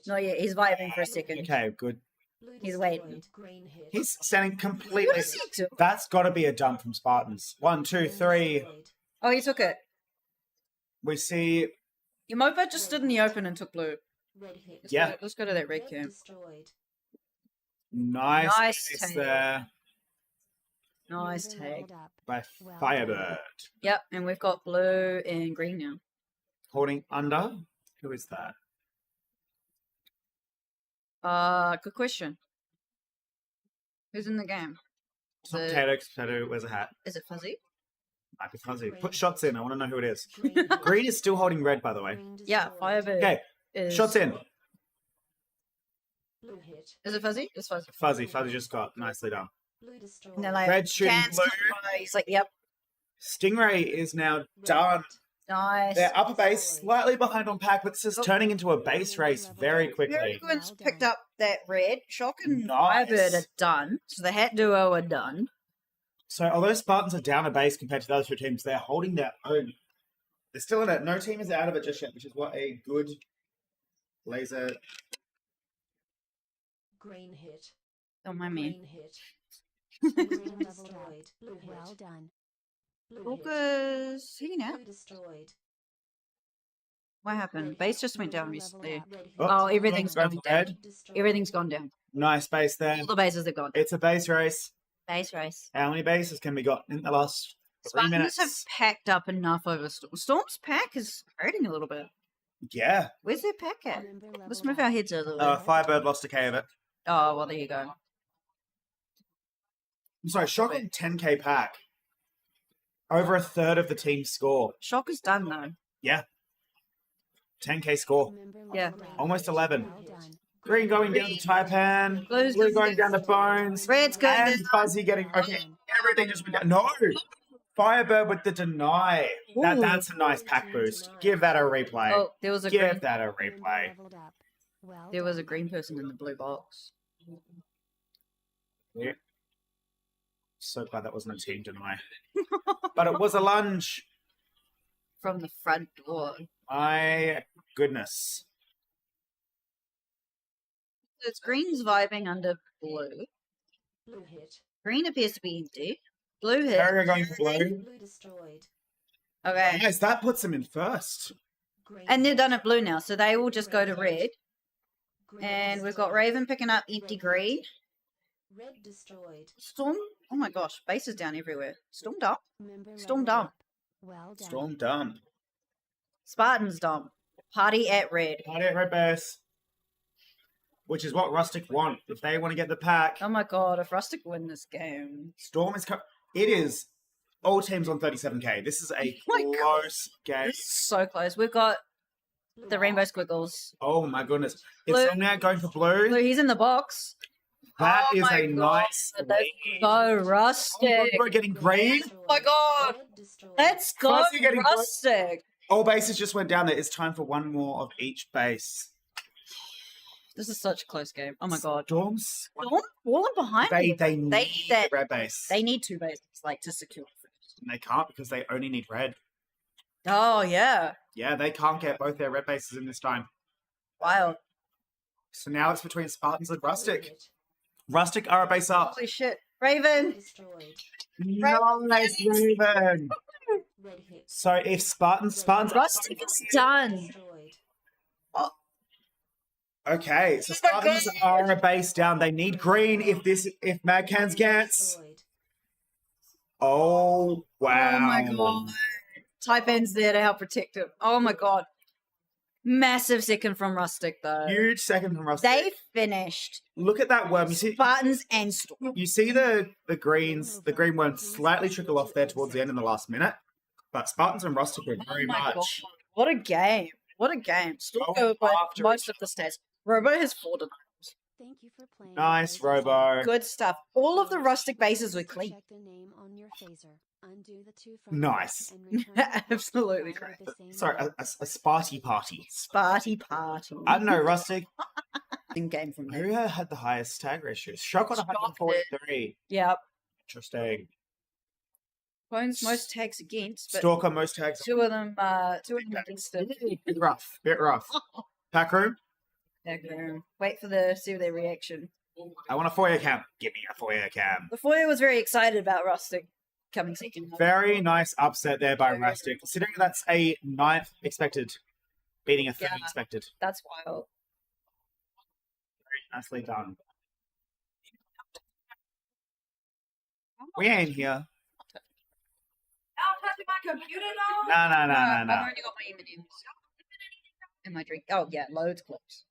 No, yeah, he's vibing for a second. Okay, good. He's waiting. He's standing completely. What does he do? That's got to be a dump from Spartans. 1, 2, 3. Oh, he took it. We see. Your Mopar just stood in the open and took blue. Yeah. Let's go to that red camp. Nice, Nice base take. there Nice take. by Firebird. Yep, and we've got blue and green now. Holding under. Who is that? Good question. Who's in the game? It's not Potato. Wears a hat. Is it Fuzzy? Might be Fuzzy. Put shots in. I want to know who it is. Green is still holding red, by the way. Yeah, Firebird. Okay. Is... Shots in. Is it Fuzzy? It's Fuzzy. Fuzzy. Fuzzy just got nicely done. And they're like, Red shooting "Can's blue." coming by." He's like, yep. Stingray is now done. Nice. Their upper base slightly behind on pack, but this is turning into a base race very quickly. Everyone's picked up that red. Shock and Nice. Firebird are done. So the Hat Duo are done. So although Spartans are down a base compared to the other 2 teams, they're holding their own. They're still in it. No team is out of it just yet, which is what a good laser. Green hit. Don't mind me. Green hit. Green destroyed. Blue hit. Well done. Lucas, hanging out. Blue destroyed. What happened? Base just went down recently. Oh, Oh, everything's going gone for down. red. Everything's gone down. Nice base there. All the bases are gone. It's a base race. Base race. How many bases can we got in the last 3 Spartans minutes? have packed up enough over Storm. Storm's pack is hurting a little bit. Yeah. Where's their pack at? Let's move our heads a little bit. Firebird lost a K of it. Oh, well, there you go. I'm sorry, shocking 10k pack. Over a third of the team's score. Shock is done, though. Yeah. 10k score. Yeah. Almost 11. Green going down to Taipan. Blue's Blue going down to Bones. Red's going and down. Fuzzy getting... Okay, everything just went down. No! Firebird with the deny. That's a nice pack boost. Give that a replay. Oh, there was a Give green, that a replay. there was a green person in the blue box. Yeah. So glad that wasn't a team deny. But it was a lunge. From the front door. My goodness. So it's green's vibing under blue. Blue hit. Green appears to be empty. Blue hit. They're going for blue. Blue destroyed. Okay. Nice, that puts them in first. And they're done at blue now, so they will just go to red. And we've got Raven picking up empty green. Red destroyed. Storm. Oh my gosh, base is down everywhere. Storm dump. Member Storm leveled dump. up. Well done. Storm dump. Spartans dump. Party at red. Party at red base. Which is what Rustic want. If they want to get the pack. Oh my god, if Rustic win this game. Storm is... It is all teams on 37k. This is a close game. This is so close. We've got the rainbow squiggles. Oh my goodness. Blue. Insomniac going for blue. Blue, he's in the box. That Oh is my a God, nice... Let's go, Rustic. We're getting green. Oh my god. Let's go, Fuzzy getting blue. Rustic. All bases just went down there. It's time for one more of each base. This is such a close game. Oh my god. Storms. Storm falling behind. They me. need that. red base. They need two bases, like, to secure first. And they can't because they only need red. Oh yeah. Yeah, they can't get both their red bases in this time. Wild. So now it's between Spartans and Rustic. Rustic are a base up. Holy shit. Raven. Nice, Raven. So if Spartans Rustic is done. Okay, so Spartans are a base down. They need green if Madcans gets. Oh wow. Oh my god. Type N's there to help protect him. Oh my god. Massive second from Rustic though. Huge second from Rustic. They finished. Look at that worm. You see Spartans and Storm. You see the green worm slightly trickle off there towards the end in the last minute. But Spartans and Rustic were very much. God. What a game. What a game. Storm go by most of the stats. Robo has 4 denials. Thank you for playing. Nice, Robo. Good stuff. All of the Rustic bases were clean. Check the name on your phaser. Undo the two from Nice. and return Absolutely great. Sorry, a Sparty party. Sparty party. I don't know, Rustic. In game from there. Who had the highest tag ratios? Shock on 143. Yep. Interesting. Bones most tags against, but Stalker most tags. two of them against it. Bit rough. Bit rough. Pack room. Wait for see their reaction. I want a foyer cam. Give me a foyer cam. The foyer was very excited about Rustic coming second. Very nice upset there by Rustic. Considering that's a 9th expected, beating a 3rd expected. That's wild. Very nicely done. We ain't here. I'm touching my computer now. No. I've already got my M&Ms. And my drink. Oh yeah, loads close.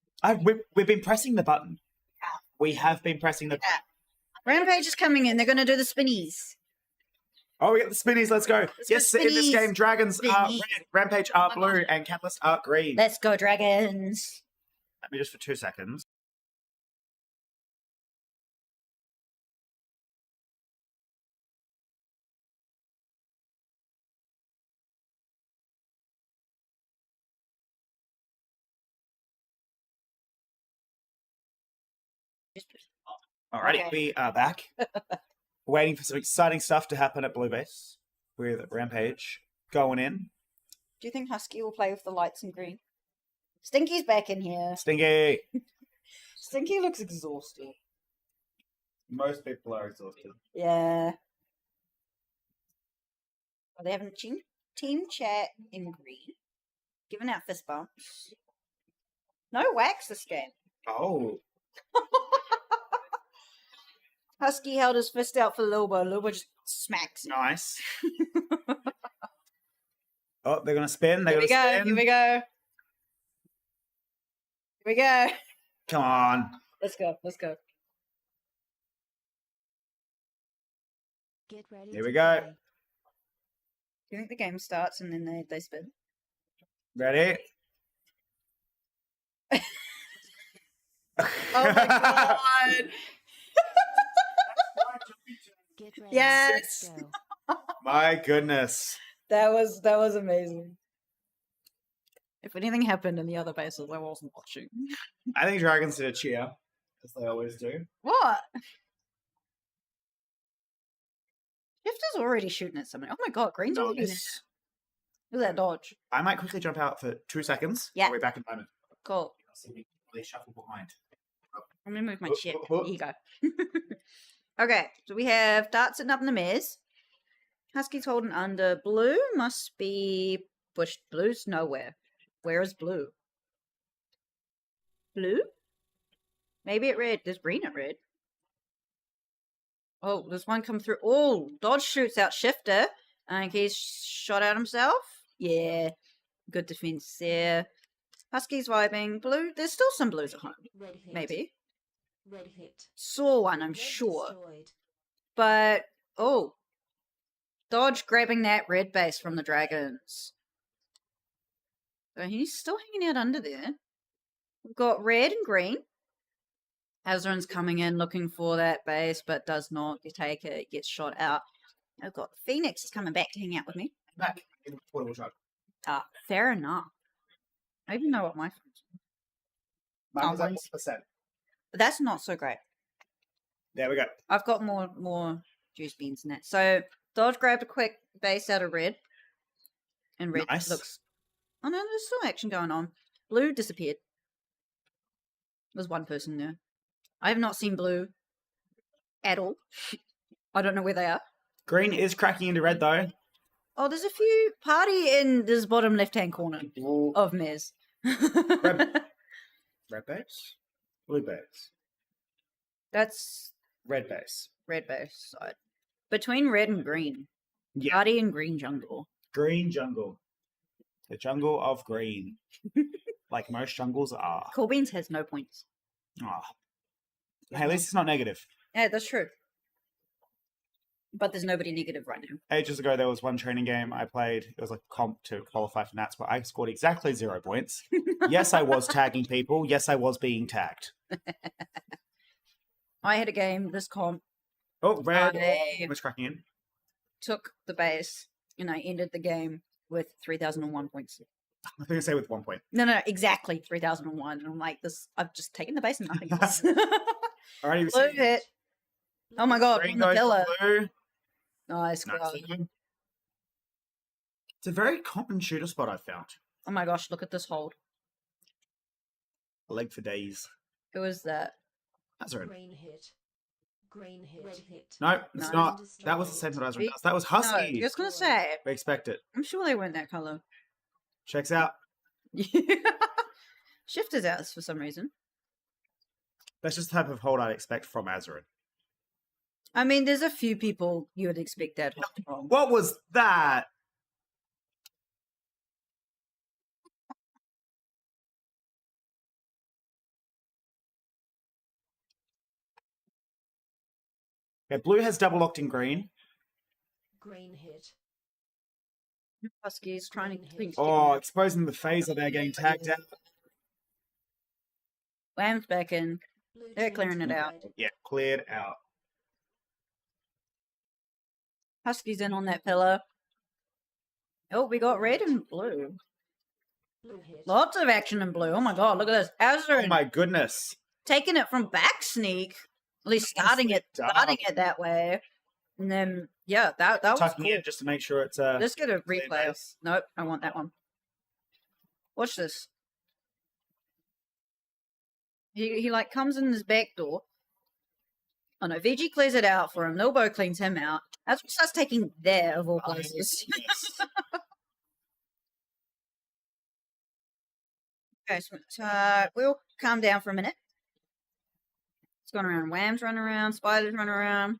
We've been pressing the button. We have been pressing the button. Rampage is coming in. They're going to do the spinnies. Oh, we got the spinnies. Let's go. Yes, in this game, Dragons are Spinnies. red, Rampage are blue, and Catalyst are green. Let's go, Dragons. Let me just for 2 seconds. Alrighty, we are back. Waiting for some exciting stuff to happen at Blue Base with Rampage going in. Do you think Husky will play with the lights and green? Stinky's back in here. Stinky! Stinky looks exhausted. Most people are exhausted. Yeah. Are they having a team chat in green? Giving out fist bumps. No wax this game. Oh. Husky held his fist out for Lobo. Lobo just smacks him. Nice. Oh, they're going to spin. Here we go. Here we go. Here we go. Come on. Let's go. Let's go. Get ready. Here we go. Do you think the game starts and then they spin? Ready? Oh my god. Get ready. Yes. Let's go. My goodness. That was amazing. If anything happened in the other bases, I wasn't watching. I think Dragons did a cheer, as they always do. What? Shifter's already shooting at somebody. Oh my god, Green's already in there. Nice. Look at that dodge. I might quickly jump out for 2 seconds. Yeah. I'll be back in a moment. Cool. See me really shuffle behind. I'm gonna move my chair. Here you go. Okay, so we have Dart sitting up in the maze. Husky's holding under. Blue must be pushed. Blue's nowhere. Where is blue? Blue? Maybe at red. There's green at red. Oh, there's one come through. Oh, Dodge shoots out Shifter. I think he's shot out himself. Yeah. Good defense there. Husky's vibing. Blue. There's still some blues at home. Maybe. Red hit. Saw one, I'm sure. But, oh. Dodge grabbing that red base from the dragons. So he's still hanging out under there. We've got red and green. Azarin's coming in looking for that base, but does not take it, gets shot out. I've got Phoenix is coming back to hang out with me. Back in the portable truck. Fair enough. I even know what my phone's Mine was at mine's- 1%. But that's not so great. There we go. I've got more juice beans in that. So Dodge grabbed a quick base out of red. And red Nice. looks... Oh no, there's still action going on. Blue disappeared. There's one person there. I have not seen blue at all. I don't know where they are. Green is cracking into red though. Oh, there's a few party in this bottom left-hand corner of Mez. Red base? Blue base. That's Red base. red base side. Between red and green. Yeah. Party and green jungle. Green jungle. The jungle of green. Like most jungles are. Cool Beans has no points. Oh. Hey, at least it's not negative. Yeah, that's true. But there's nobody negative right now. Ages ago, there was one training game I played. It was like comp to qualify for Nats, where I scored exactly 0 points. Yes, I was tagging people. Yes, I was being tagged. I had a game this comp. Oh, red. I Was cracking in. took the base and I ended the game with 3,001 points. I think I say with 1 point. No, exactly 3,001. And I'm like, this. I've just taken the base and nothing else. Alrighty, we Blue see. hit. Oh my god, Green on the goes pillar. for blue. Nice. Nice. Grub. It's a very common shooter spot I've found. Oh my gosh, look at this hold. A leg for days. Who is that? That's right. Green hit. Green hit. Red hit. No, it's No. not. That was the same that I was does. That was No, Husky. I was going to say, We expect it. I'm sure they weren't that color. Checks out. Shifters out for some reason. That's just the type of hold I'd expect from Azarin. I mean, there's a few people you would expect that hold from. What was that? Okay, blue has double locked in green. Green hit. Huskies trying to think. Oh, exposing the phaser there, getting tagged out. Lamb's back in. They're clearing it out. Yeah, cleared out. Huskies in on that pillar. Oh, we got red and blue. Blue hit. Lots of action in blue. Oh my god, look at this. Oh Azarin my goodness. taking it from back sneak. At least starting it that way. And then yeah, that was Tucking cool. it just to make sure it's Let's get a clear replay. base. Nope, I want that one. Watch this. He like comes in his back door. Oh no, VG clears it out for him. Nilbo cleans him out. That's what starts taking there of all places. Okay, so we'll calm down for a minute. It's going around. Whams run around. Spiders run around.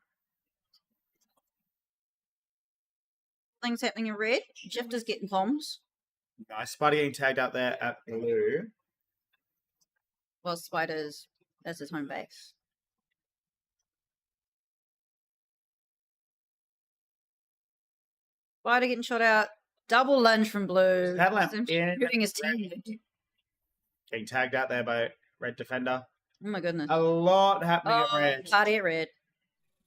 Things happening in red. Shifter's getting bombs. Nice. Spidey getting tagged out there at blue. Well, Spiders, that's his home base. Spider getting shot out. Double lunge from blue. Headlamp Him in. shooting his team. Getting tagged out there by red defender. Oh my goodness. A lot happening at red. Party at red.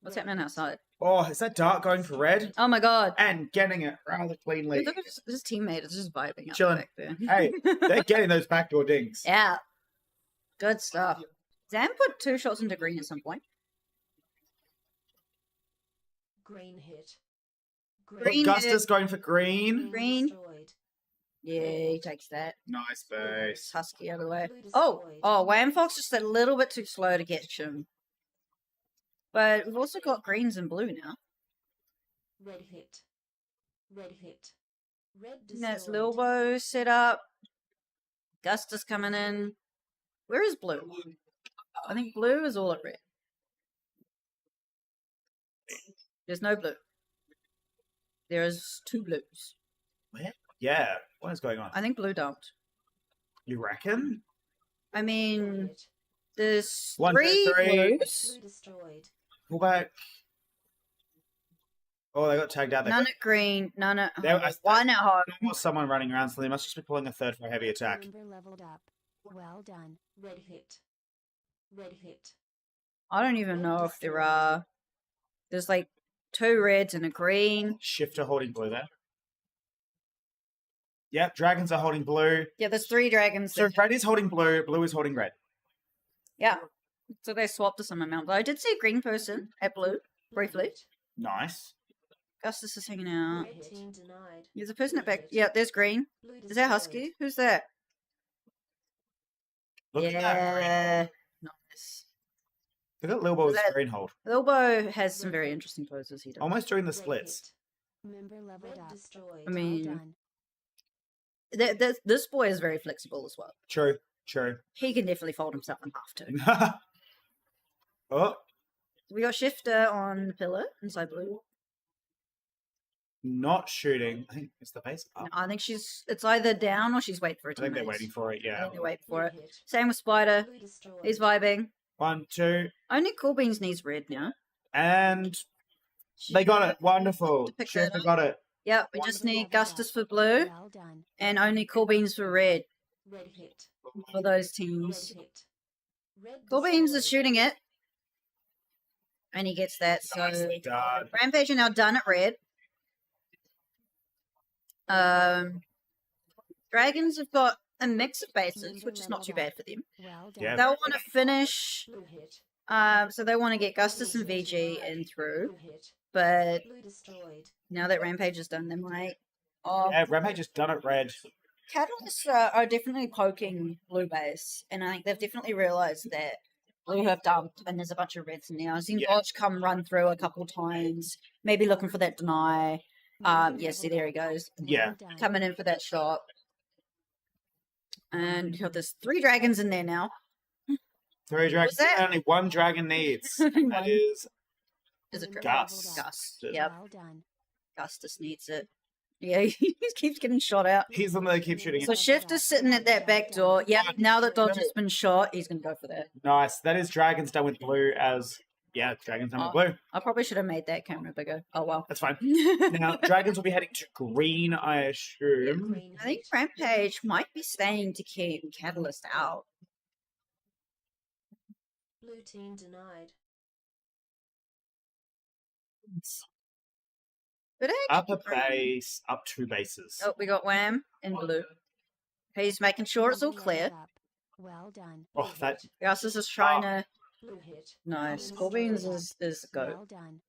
What's happening outside? Oh, is that Dart going for red? Oh my god. And getting it rather cleanly. Look at his teammate. It's just vibing up Chilling. back there. Hey, they're getting those backdoor dings. Yeah. Good stuff. Zam put 2 shots into green at some point. Green hit. Green Augustus hit. going for green. Green. Yeah, he takes that. Nice base. Husky out of the way. Oh, Wham Fox just a little bit too slow to catch him. But we've also got greens and blue now. Red hit. Red hit. Red And that's destroyed. Lilbo set up. Gustus coming in. Where is blue? I think blue is all at red. There's no blue. There's 2 blues. Where? Yeah. What is going on? I think blue dumped. You reckon? I mean, there's 1, 2, 3 3. blues. Blue destroyed. Pull back. Oh, they got tagged out. They None got, at green, none at There- home. I- 1 at home. there was someone running around, so they must just be pulling a third for a heavy attack. Member leveled up. Well done. Red hit. Red hit. I don't even know if there are. There's like 2 reds and a green. Shifter holding blue there. Yep, dragons are holding blue. Yeah, there's 3 dragons. So red is holding blue, blue is holding red. Yeah. So they swapped to some amount. But I did see a green person at blue briefly. Nice. Gustus is hanging out. Red team denied. There's a person at back. Yeah, there's green. Blue Is that Husky? Who's that? Look at that. Yeah. Nice. Look at Lilbo with that- screen hold. Lilbo has some very interesting poses he does. Almost doing the splits. Member leveled up. Destroyed. I mean, this boy is very flexible as well. True, true. He can definitely fold himself in half too. Oh, We got Shifter on the pillar inside blue. not shooting. I think it's the base. Up. I think it's either down or she's waiting for it I to think they're maze. waiting for it, I yeah. think they're waiting for it. Same with Spider. He's vibing. 1, 2, Only Cool Beans needs red now. and they got it. Wonderful. To pick that Shifter up. got it. Yep, we just need Gustus for blue Well done. and only Cool Beans for red Red hit. for those Red teams. hit. Red Cool Beans is destroyed. shooting it. And he gets that. So Nicely done. Rampage are now done at red. Dragons have got a mix of bases, which is not too bad for them. Well done. Yeah. They'll want to finish. Blue hit. So they want to get Gustus and VG in through. Blue hit. But Blue destroyed. now that Rampage is done, they might. Oh, Yeah, Rampage just done it red. Catalysts are definitely poking blue base, and I think they've definitely realised that blue have dumped, and there's a bunch of reds in there. I've seen Yeah. Dodge come run through a couple times, maybe looking for that deny. Yes, see, there he goes. Yeah. Coming in for that shot. And you have there's 3 dragons in there now. 3 dragons. that? Only 1 dragon needs. That is Is it Gus. Gus. Yep. Well done. Gustus needs it. Yeah, he keeps getting shot out. He's the one that keeps shooting. So Shifter's sitting at that back door. Yeah, now that Dodge has been shot, he's going to go for that. Nice. That is dragons done with blue as... Yeah, dragons done with blue. I probably should have made that camera bigger. Oh, well. That's fine. Now, dragons will be heading to green, I assume. Green I think hit. Rampage might be staying to keep Catalyst out. Blue team denied. But Up a actually, base, up 2 bases. oh, we got Wham in blue. He's making sure it's all Member clear. leveled up. Well done. Oh, that... Gus is just trying to. Blue hit. Nice. Blue Corbins destroyed. is go. Well done.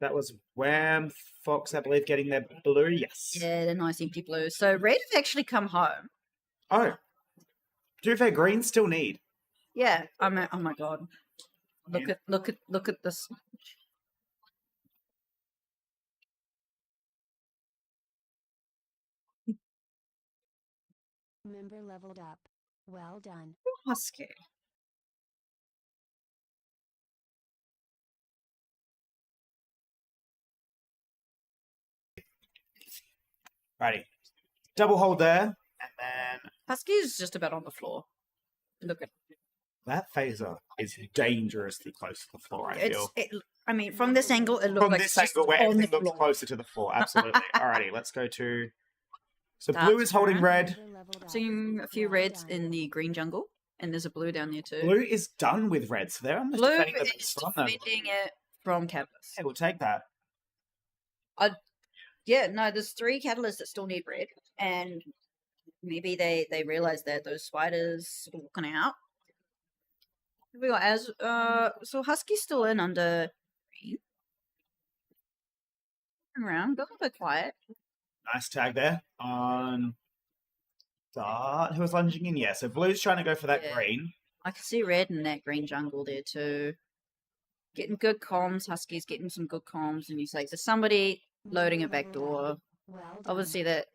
That was Wham Fox, I believe, getting their blue. Yes. Yeah, the nice empty blue. So Red have actually come home. Oh. To be fair, green still need. Yeah. Oh my god. Look at this. Member leveled up. Well done. Husky. Righty. Double hold there. And then Husky is just about on the floor. Look at that phaser is dangerously close to the floor, I feel. I mean, from this angle, it looks From like this it's just angle where on the everything looks floor. closer to the floor. Absolutely. Alrighty, let's go to... So That's blue is holding right. red. Member leveled up. Seeing a few reds in the green jungle, and there's a blue down there too. Blue is done with red, so they're almost Blue defending the is base from them. defending it from Catalyst. Hey, we'll take that. Yeah, no, there's 3 catalysts that still need red, and maybe they realize that those spiders are walking out. We got as so Husky's still in under green. Turn around, got a little bit quiet. Nice tag there on Dart, who was lunging in. Yeah, so blue's trying to go for that Yeah. green. I can see red in that green jungle there too. Getting good comms. Husky's getting some good comms, and he's like, "There's somebody loading a back door." Obviously, that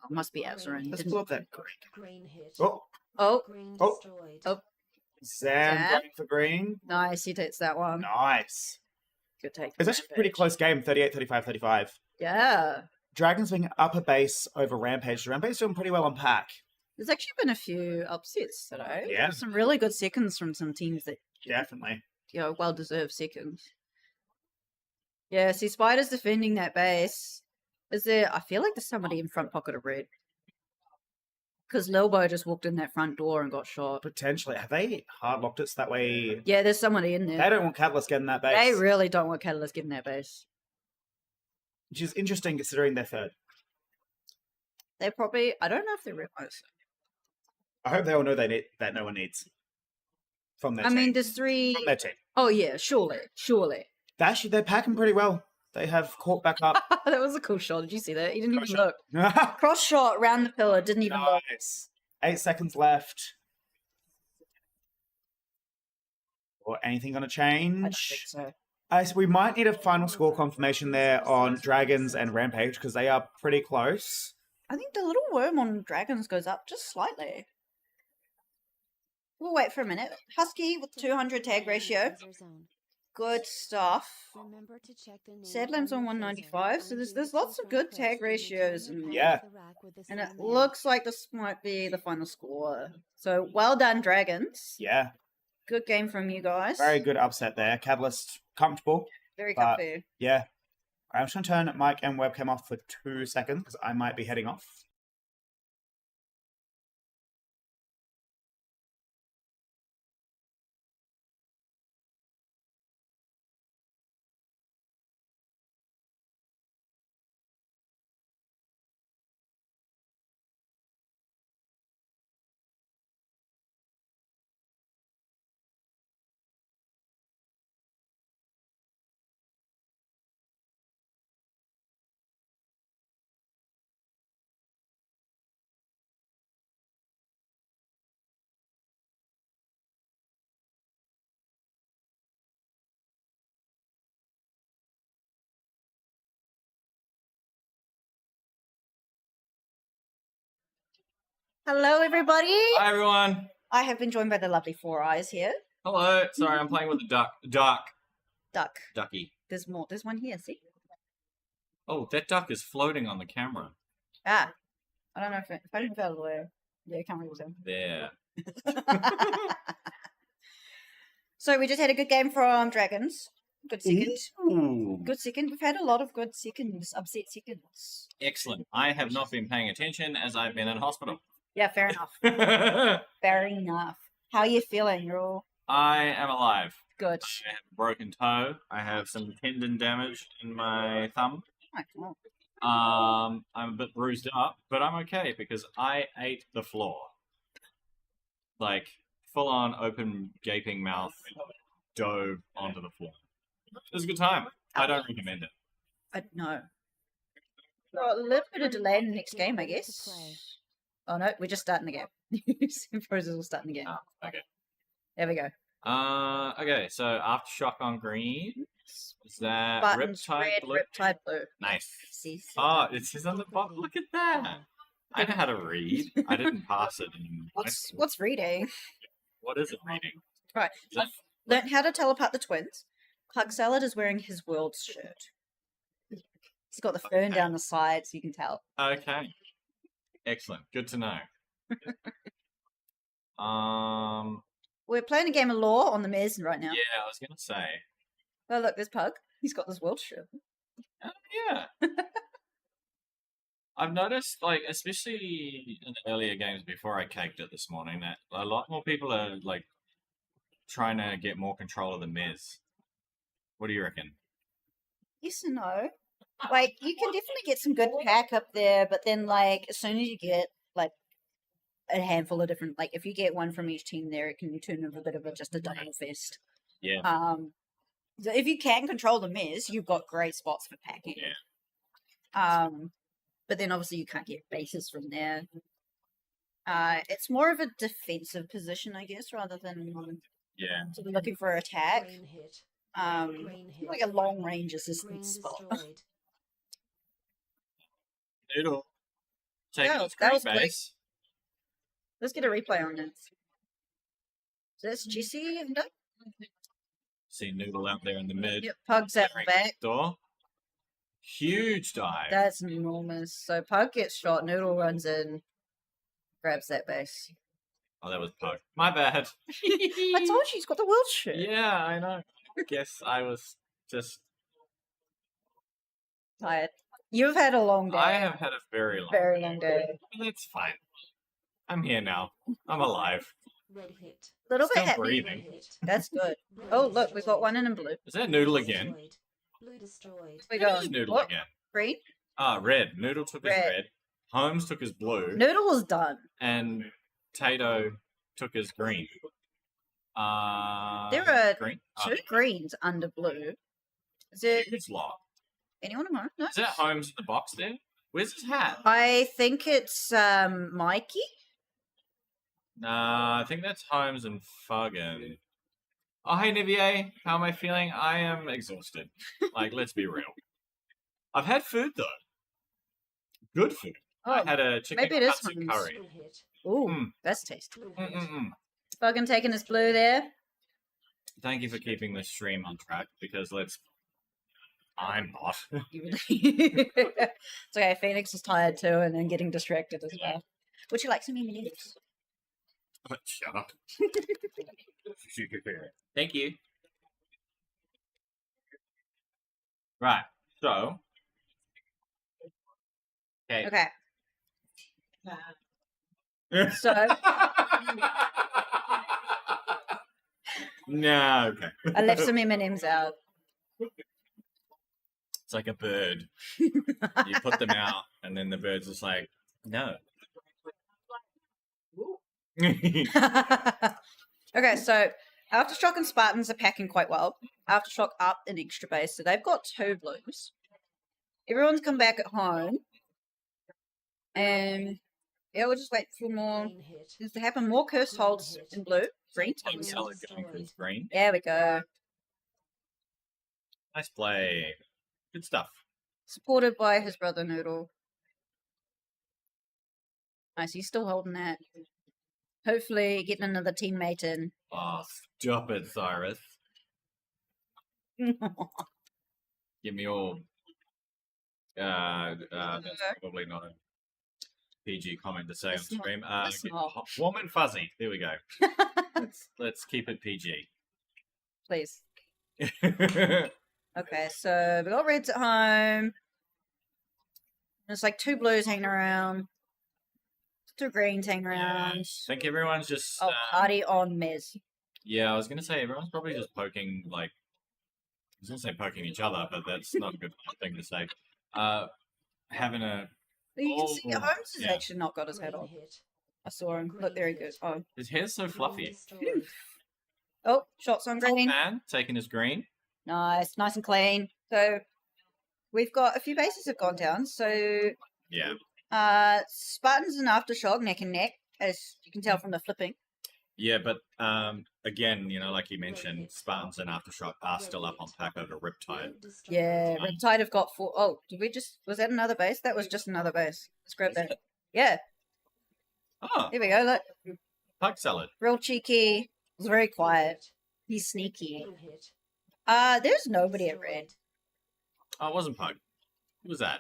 must be Azarin. Let's Didn't- pull up that Green hit. Oh, Oh, Green Oh. destroyed. oh, Zam Zam? going for green. nice. He takes that one. Nice. Good take. It's actually a pretty close game, 38, 35, 35. Yeah. Dragons being upper base over Rampage. Rampage doing pretty well on pack. There's actually been a few upsets today. Yeah. Some really good seconds from some teams that, Definitely. well deserved seconds. Yeah, see, Spider's defending that base. Is there? I feel like there's somebody in front pocket of red. Because Lilbo just walked in that front door and got shot. Potentially. Have they hard locked it so that way? Yeah, there's somebody in there. They don't want Catalyst getting that base. They really don't want Catalyst getting that base. Which is interesting considering they're third. They probably. I don't know if they realize. I hope they all know they need that no one needs from their I team. mean, there's 3. From their team. Oh yeah, surely. They're packing pretty well. They have caught back up. That was a cool shot. Did you see that? He didn't even look. Cross shot round the pillar. Didn't even look. Nice. 8 seconds left. Or anything going to change? I don't think so. So we might need a final score confirmation there on Dragons and Rampage because they are pretty close. I think the little worm on Dragons goes up just slightly. We'll wait for a minute. Husky with 200 tag ratio. Good stuff. Remember to check the name Sadlam's on 195, so there's lots of good tag ratios in there. Yeah. And it looks like this might be the final score. So well done, Dragons. Yeah. Good game from you guys. Very good upset there. Catalyst comfortable. Very but, comfy. Yeah. I'm just going to turn mic and webcam off for 2 seconds because I might be heading off. Hello, everybody. Hi, everyone. I have been joined by the lovely Four Eyes here. Hello. Sorry, I'm playing with the duck. Ducky. There's more. There's one here. See? Oh, that duck is floating on the camera. Ah. I don't know if I didn't fell away. Yeah, I can't really tell. There. So we just had a good game from Dragons. Good second. Ooh. Good second. We've had a lot of good seconds, upset seconds. Excellent. I have not been paying attention as I've been in hospital. Yeah, fair enough. Fair enough. How are you feeling? You're all I am alive. good. I have a broken toe. I have some tendon damage in my thumb. Oh, cool. I'm a bit bruised up, but I'm okay because I ate the floor. Like, full on open, gaping mouth, dove onto the floor. It was a good time. I don't recommend it. No. Got a little bit of delay in the next game, I guess. Oh no, we're just starting the game. Simprose will start the game. Oh, okay. There we go. Okay, so Aftershock on green. Is that Buttons Riptide red, blue? Riptide blue. Nice. See. Oh, it says on the bottom. Look at that. I know how to read. I didn't pass it in high school. What's reading? What is it reading? Right. Is that- I've learned how to tell apart the twins. Clark Salad is wearing his world's shirt. He's got the fern down the side, so you can tell. Okay. Excellent. Good to know. We're playing a game of law on the Mez right now. Yeah, I was gonna say. Oh, look, there's Pug. He's got this world shirt. Oh, yeah. I've noticed, like, especially in the earlier games before I caked it this morning, that a lot more people are, like, trying to get more control of the Mez. What do you reckon? Yes and no. Like, you can definitely get some good pack up there, but then, like, as soon as you get, like, a handful of different, like, if you get one from each team there, it can turn into a bit of just a double fest. Yeah. So if you can control the Mez, you've got great spots for packing. Yeah. But then obviously you can't get bases from there. It's more of a defensive position, I guess, rather than Yeah. sort of looking for attack. Like a long range assistance spot. Noodle. Taking Yeah, his that green was quick. base. Let's get a replay on this. So that's Jesse and See Noodle out there in the mid. Yep, Pug's out the back. Door. Huge dive. That's enormous. So Pug gets shot, Noodle runs in, grabs that base. Oh, that was Pug. My bad. I told you he's got the world shirt. Yeah, I know. Guess I was just. Tired. You've had a long day. I have had a very long day. That's fine. I'm here now. I'm alive. Red hit. Little bit Still happy. breathing. That's good. Oh, look, we've got one in blue. Is that Noodle again? Blue destroyed. We It go. is Noodle What? again. Green? Ah, red. Noodle took his Red. red. Holmes took his blue. Noodle was done. And Tato took his green. There are green? two greens under blue. Is it Huge lot. anyone know? No. Is that Holmes in the box there? Where's his hat? I think it's Mikey. Nah, I think that's Holmes and Fuggin. Oh, hey, Nivier. How am I feeling? I am exhausted. Like, let's be real. I've had food, though. Good food. I had a chicken maybe it is katsu Holmes. curry. Ooh, that's tasty. Mm-mm-mm. Fucking taking his blue there. Thank you for keeping this stream on track, because I'm not. It's okay, Phoenix is tired too and then getting distracted as well. Would you like some M&Ms? Shut up. Thank you. Right, so... Okay. So No, okay. I left some M&Ms out. It's like a bird. You put them out, and then the bird's just like, no. Okay, so Aftershock and Spartans are packing quite well. Aftershock up an extra base, so they've got 2 blues. Everyone's come back at home. And yeah, we'll just wait for more things to happen. More cursed holds in blue. Green. I'm solid going for his green. There we go. Nice play. Good stuff. Supported by his brother Noodle. Nice, he's still holding that. Hopefully getting another teammate in. Oh, stop it, Cyrus. Give me all. That's probably not a PG comment to say on stream. Warm and fuzzy. There we go. let's keep it PG. Please. Okay, so we got reds at home. There's like 2 blues hanging around. 2 greens hanging around. I think everyone's just. Oh, party on Mez. Yeah, I was gonna say everyone's probably just poking like. I was gonna say poking each other, but that's not a good thing to say. Having a. But you can see Oh, Holmes has yeah. actually not got his head on. I saw him. Look, there he goes. Oh. His hair's so fluffy. Oh, shots on green. Man taking his green. Nice, nice and clean. So we've got a few bases have gone down. So Yeah. Spartans and Aftershock neck and neck, as you can tell from the flipping. Yeah, but again, you know, like you mentioned, Spartans and Aftershock are still up on pack over Riptide. Yeah, Riptide have got 4. Oh, did we just? Was that another base? That was just another base. Let's grab that. Yeah. Oh. Here we go. Look, Pug salad. real cheeky. It's very quiet. He's sneaky. There's nobody at red. Oh, it wasn't Pug. Who was that?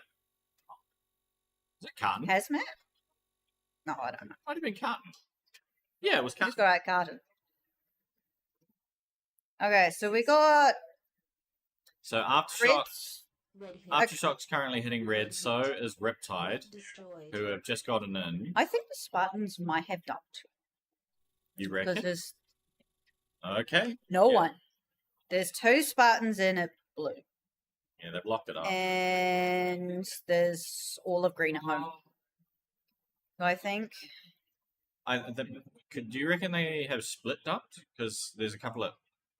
Was it Carton? Hazmat? No, I don't know. Might have been Carton. Yeah, it was Just Carton. got Carton. Okay, so we got So Aftershock's currently hitting red, so is Riptide, who have just gotten in. I think the Spartans might have dumped You because reckon? there's Okay. no one. There's 2 Spartans in a blue, Yeah, they've locked it up. and there's all of green at home. So I think Do you reckon they have split dumped? Because there's a couple at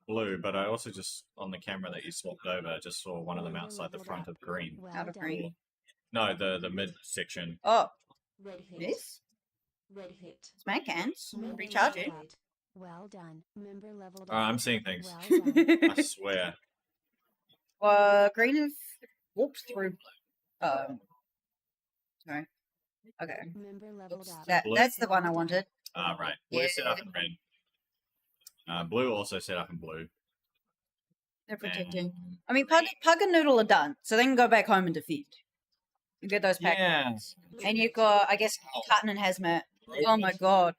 blue, but I also just, on the camera that you swapped over, just saw one of them outside the front of green. out of green. No, the mid section. Oh, this? Red hit. Smack hands. Member Recharging. destroyed. Well done. Member leveled up. I'm seeing things. Well done. I swear. Green have walked through. Sorry. Okay. Member leveled up. That's the one I wanted. Right. Blue set up in red. Blue also set up in blue. They're protecting. I mean, Pug and Noodle are done, so they can go back home and defeat. You get those packs. And you've got, I guess, Cotton and Hazmat. Oh my god.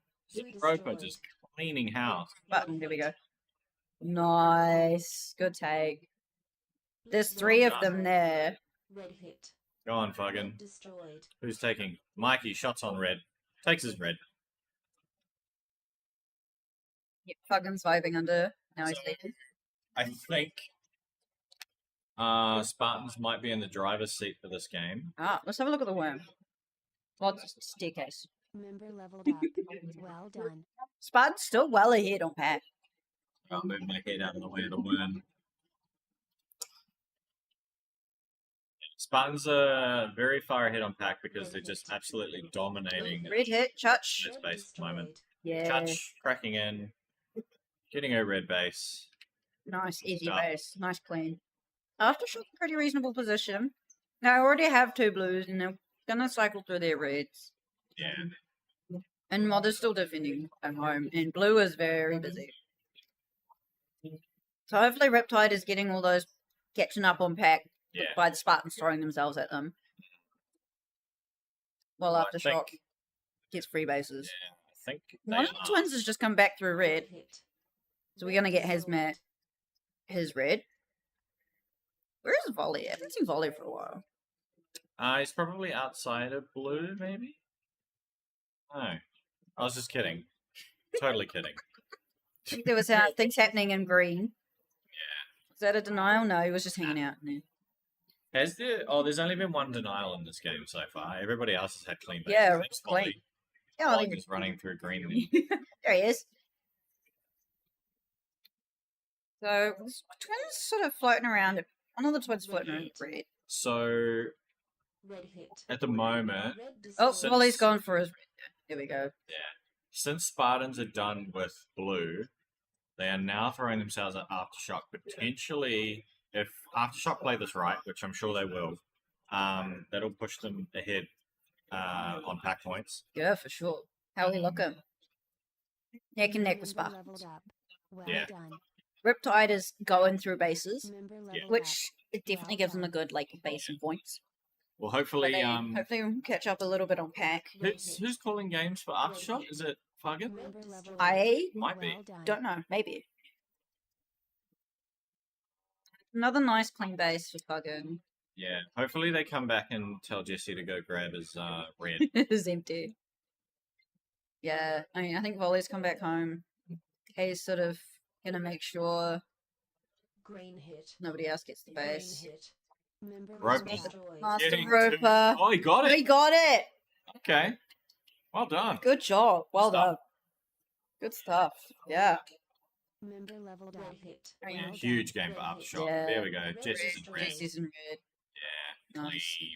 Roper just cleaning house. Button, here we go. Nice. Good take. There's 3 of them there. Red hit. Go on, Fuggin. Destroyed. Who's taking? Mikey, shots on red. Takes his red. Yep, Fuggin's vibing under. Now he's leaving. I think Spartans might be in the driver's seat for this game. Let's have a look at the worm. Well, it's a staircase. Member leveled up. Well done. Spartan's still well ahead on Pack. I'll move my head out of the way of the worm. Spartans are very far ahead on Pack because they're just absolutely dominating Red hit, Chutch. this base at the moment. Yeah. Chutch cracking in, getting a red base. Nice, easy Stuff. base. Nice clean. Aftershock, pretty reasonable position. Now, I already have 2 blues, and they're gonna cycle through their reds. Yeah. And Mod is still defending at home, and blue is very busy. So hopefully Riptide is getting all those catching up on Pack by the Spartans throwing themselves at them. While I Aftershock think- gets free bases. I think they One of the twins has just come back through red. So we're gonna get Hazmat his red. Where is Volley? I haven't seen Volley for a while. He's probably outside of blue, maybe? No. I was just kidding. Totally kidding. I think there was things happening in green. Yeah. Is that a denial? No, he was just hanging out in there. Has there? Oh, there's only been one denial in this game so far. Everybody else has had clean bases. Yeah, Thanks, clean. Molly. Yeah, I Molly think- was running through green. There he is. So twins sort of floating around. One of the twins floating around red. So Red hit. at the moment, Oh, since- Volley's gone for his red. Here we go. Yeah. Since Spartans are done with blue, they are now throwing themselves at Aftershock. Potentially, if Aftershock play this right, which I'm sure they will, that'll push them ahead on pack points. Yeah, for sure. How are we looking? Neck and neck with Spartans. Well Yeah. done. Riptide is going through bases, leveled which it definitely gives them a good base and points. Well, But hopefully, they hopefully we'll catch up a little bit on Pack. who's calling games for Aftershock? Is it Fuggin? I Might be. don't know. Maybe. Another nice clean base for Fuggin. Yeah. Hopefully they come back and tell Jesse to go grab his red. It's empty. Yeah, I mean, I think Volley's come back home. He's sort of gonna make sure Green hit. nobody else gets the Green base. hit. Member Roper. destroyed. Master Getting Roper. Oh, he got it. He got it. Okay. Well done. Good job. Well Stuff. done. Good stuff. Yeah. Member leveled up. Hit. Yeah, huge game for Aftershock. Yeah. There we go. Jesse's in red. Jesse's in red. Yeah. Nice. Clean.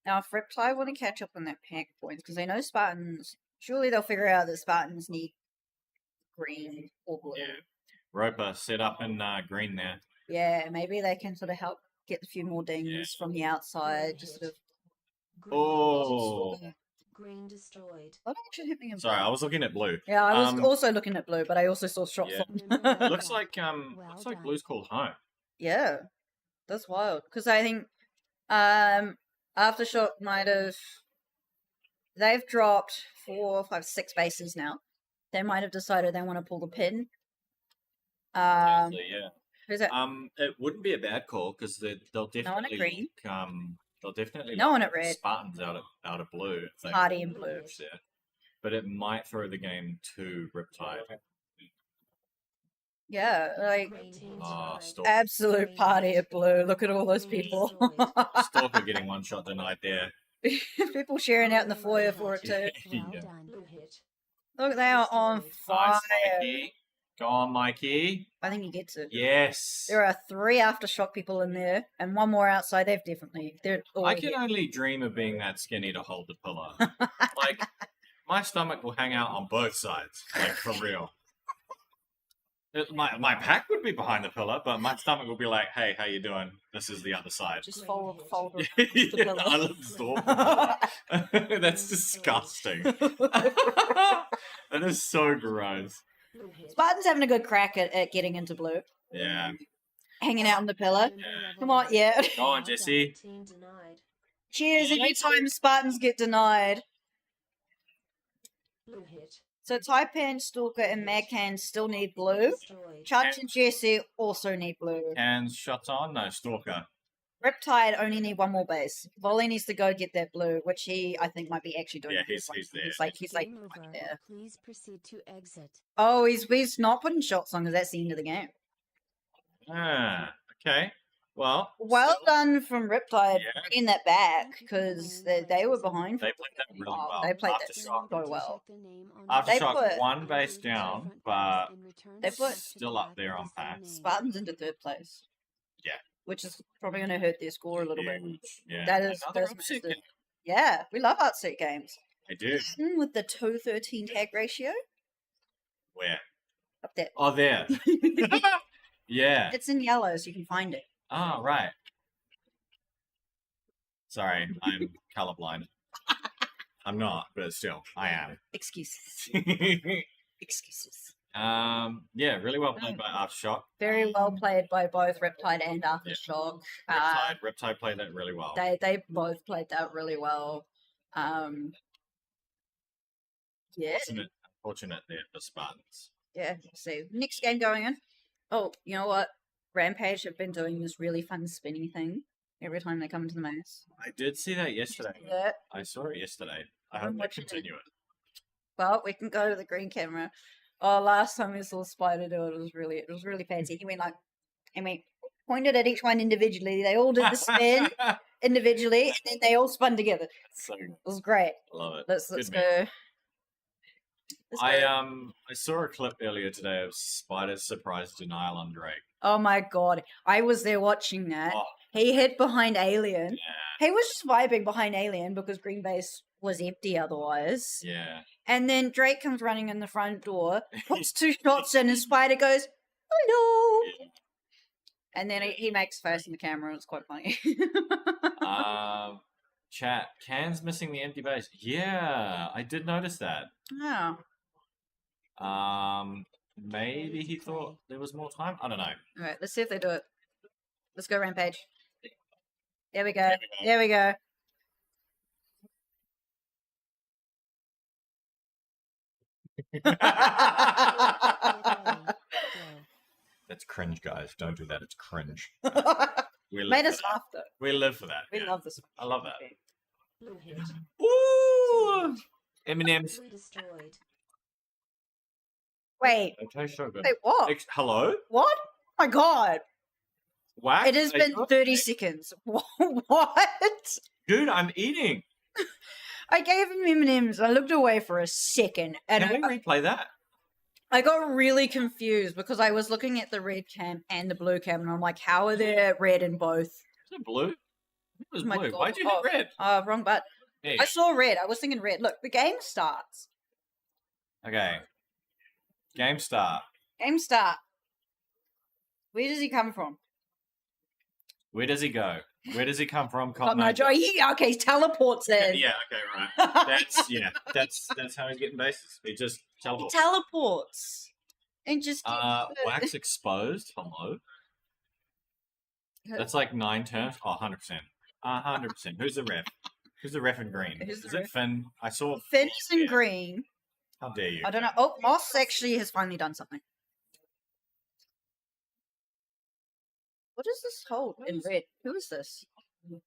Now, if Riptide want to catch up on that pack points, because they know Spartans, surely they'll figure out that Spartans need green or blue. Yeah. Roper set up in green there. Yeah, maybe they can sort of help get a few more dings from the outside, just sort of. Oh. Green destroyed. What actually happening in Sorry, I was looking at blue. Yeah, I was also looking at blue, but I also saw shots Yeah. on. looks like blue's called home. Yeah, that's wild. Because I think Aftershock might have. They've dropped 4, 5, 6 bases now. They might have decided they want to pull the pin. Actually, yeah. Who's that? It wouldn't be a bad call because they'll definitely green. they'll definitely No one look at red. Spartans out of blue. If they Party in blue. push there. But it might throw the game to Riptide. Yeah, like Oh, absolute party at blue. Look at all those people. Stalker getting one shot denied there. People sharing out in the foyer for it too. Yeah. Look, they are on fire. Nice, Mikey. Go on, Mikey. I think he gets it. Yes. There are 3 Aftershock people in there, and 1 more outside. They're all I can here. only dream of being that skinny to hold the pillar. Like, my stomach will hang out on both sides, like for real. My pack would be behind the pillar, but my stomach will be like, "Hey, how you doing? This is the other side." Just fold the Yeah, pillow. I love the door. That's disgusting. That is so gross. Spartan's having a good crack at getting into blue. Yeah. Hanging out on the pillar. Come on, yeah. Go on, Jesse. Cheers every time Spartans get denied. So Taipan, Stalker, and Magcan still need blue. Chudge and Jesse also need blue. And shots on? No, Stalker. Riptide only need one more base. Volley needs to go get that blue, which he, I think, might be actually doing. Yeah, he's there. He's like right there. Please proceed to exit. Oh, he's not putting shots on because that's the end of the game. Ah, okay. Well, Well done from Riptide bringing that back because they were behind. They played that really well. They played that Aftershock. so well. Aftershock one base down, but They put still up there on pack. Spartans into third place. Yeah. Which is probably going to hurt their score a little bit. Yeah. That is Another that's upset massive. game. Yeah, we love upset games. I do. With the 2-13 tag ratio Where? up there. Oh, there. Yeah. It's in yellow, so you can find it. Oh, right. Sorry, I'm colorblind. I'm not, but still, I am. Excuses. Excuses. Yeah, really well played by Aftershock. Very well played by both Riptide and Aftershock. Riptide played that really well. They both played that really well. Yeah. Unfortunate there for Spartans. Yeah. So next game going in. Oh, you know what? Rampage have been doing this really fun spinning thing every time they come into the maze. I did see that yesterday. Yeah. I saw it yesterday. I hope they continue it. Well, we can go to the green camera. Oh, last time we saw Spider do it, it was really fancy. He went like, and we pointed at each one individually. They all did the spin individually, and then they all spun together. So It was great. love it. Let's Good go. man. Let's I go. saw a clip earlier today of Spider's surprise denial on Drake. Oh my god, I was there watching that. Oh. He hid behind Alien. He was just vibing behind Alien because Green Base was empty otherwise. Yeah. And then Drake comes running in the front door, puts 2 shots in, and Spider goes, hello. And then he makes face in the camera. It's quite funny. Chat. Can's missing the empty base. Yeah, I did notice that. Oh. Maybe he thought there was more time. I don't know. All right, let's see if they do it. Let's go, Rampage. There we go. There we go. That's cringe, guys. Don't do that. It's cringe. We live Made for us that. laugh, though. We live for that. We yeah. love this. I love that. Ooh! M&M's. Wait. They taste so good. Wait, what? Hello? What? Oh my god. Wax? It has Are been you 30 seconds. What? Dude, I'm eating. I gave him M&M's. I looked away for a second. And Can we replay that? I got really confused because I was looking at the red cam and the blue cam, and I'm like, how are there red in both? Is it blue? It was Oh my blue. God. Why'd you hit red? Wrong button. Hey. I saw red. I was thinking red. Look, the game starts. Okay. Game start. Game start. Where does he come from? Where does he go? Where does he come from? Oh, no, Joe. Okay, he teleports in. Yeah, okay, right. That's how he's getting bases. He just He teleports. teleports. And just Wax exposed. Hello. That's like 9 turns. Oh, 100%. 100%. Who's the ref? Who's the ref in green? Who's the Is it ref? Finn? I saw Finn's in green. How dare you? I don't know. Oh, Moss actually has finally done something. What does this hold in red? Who is this?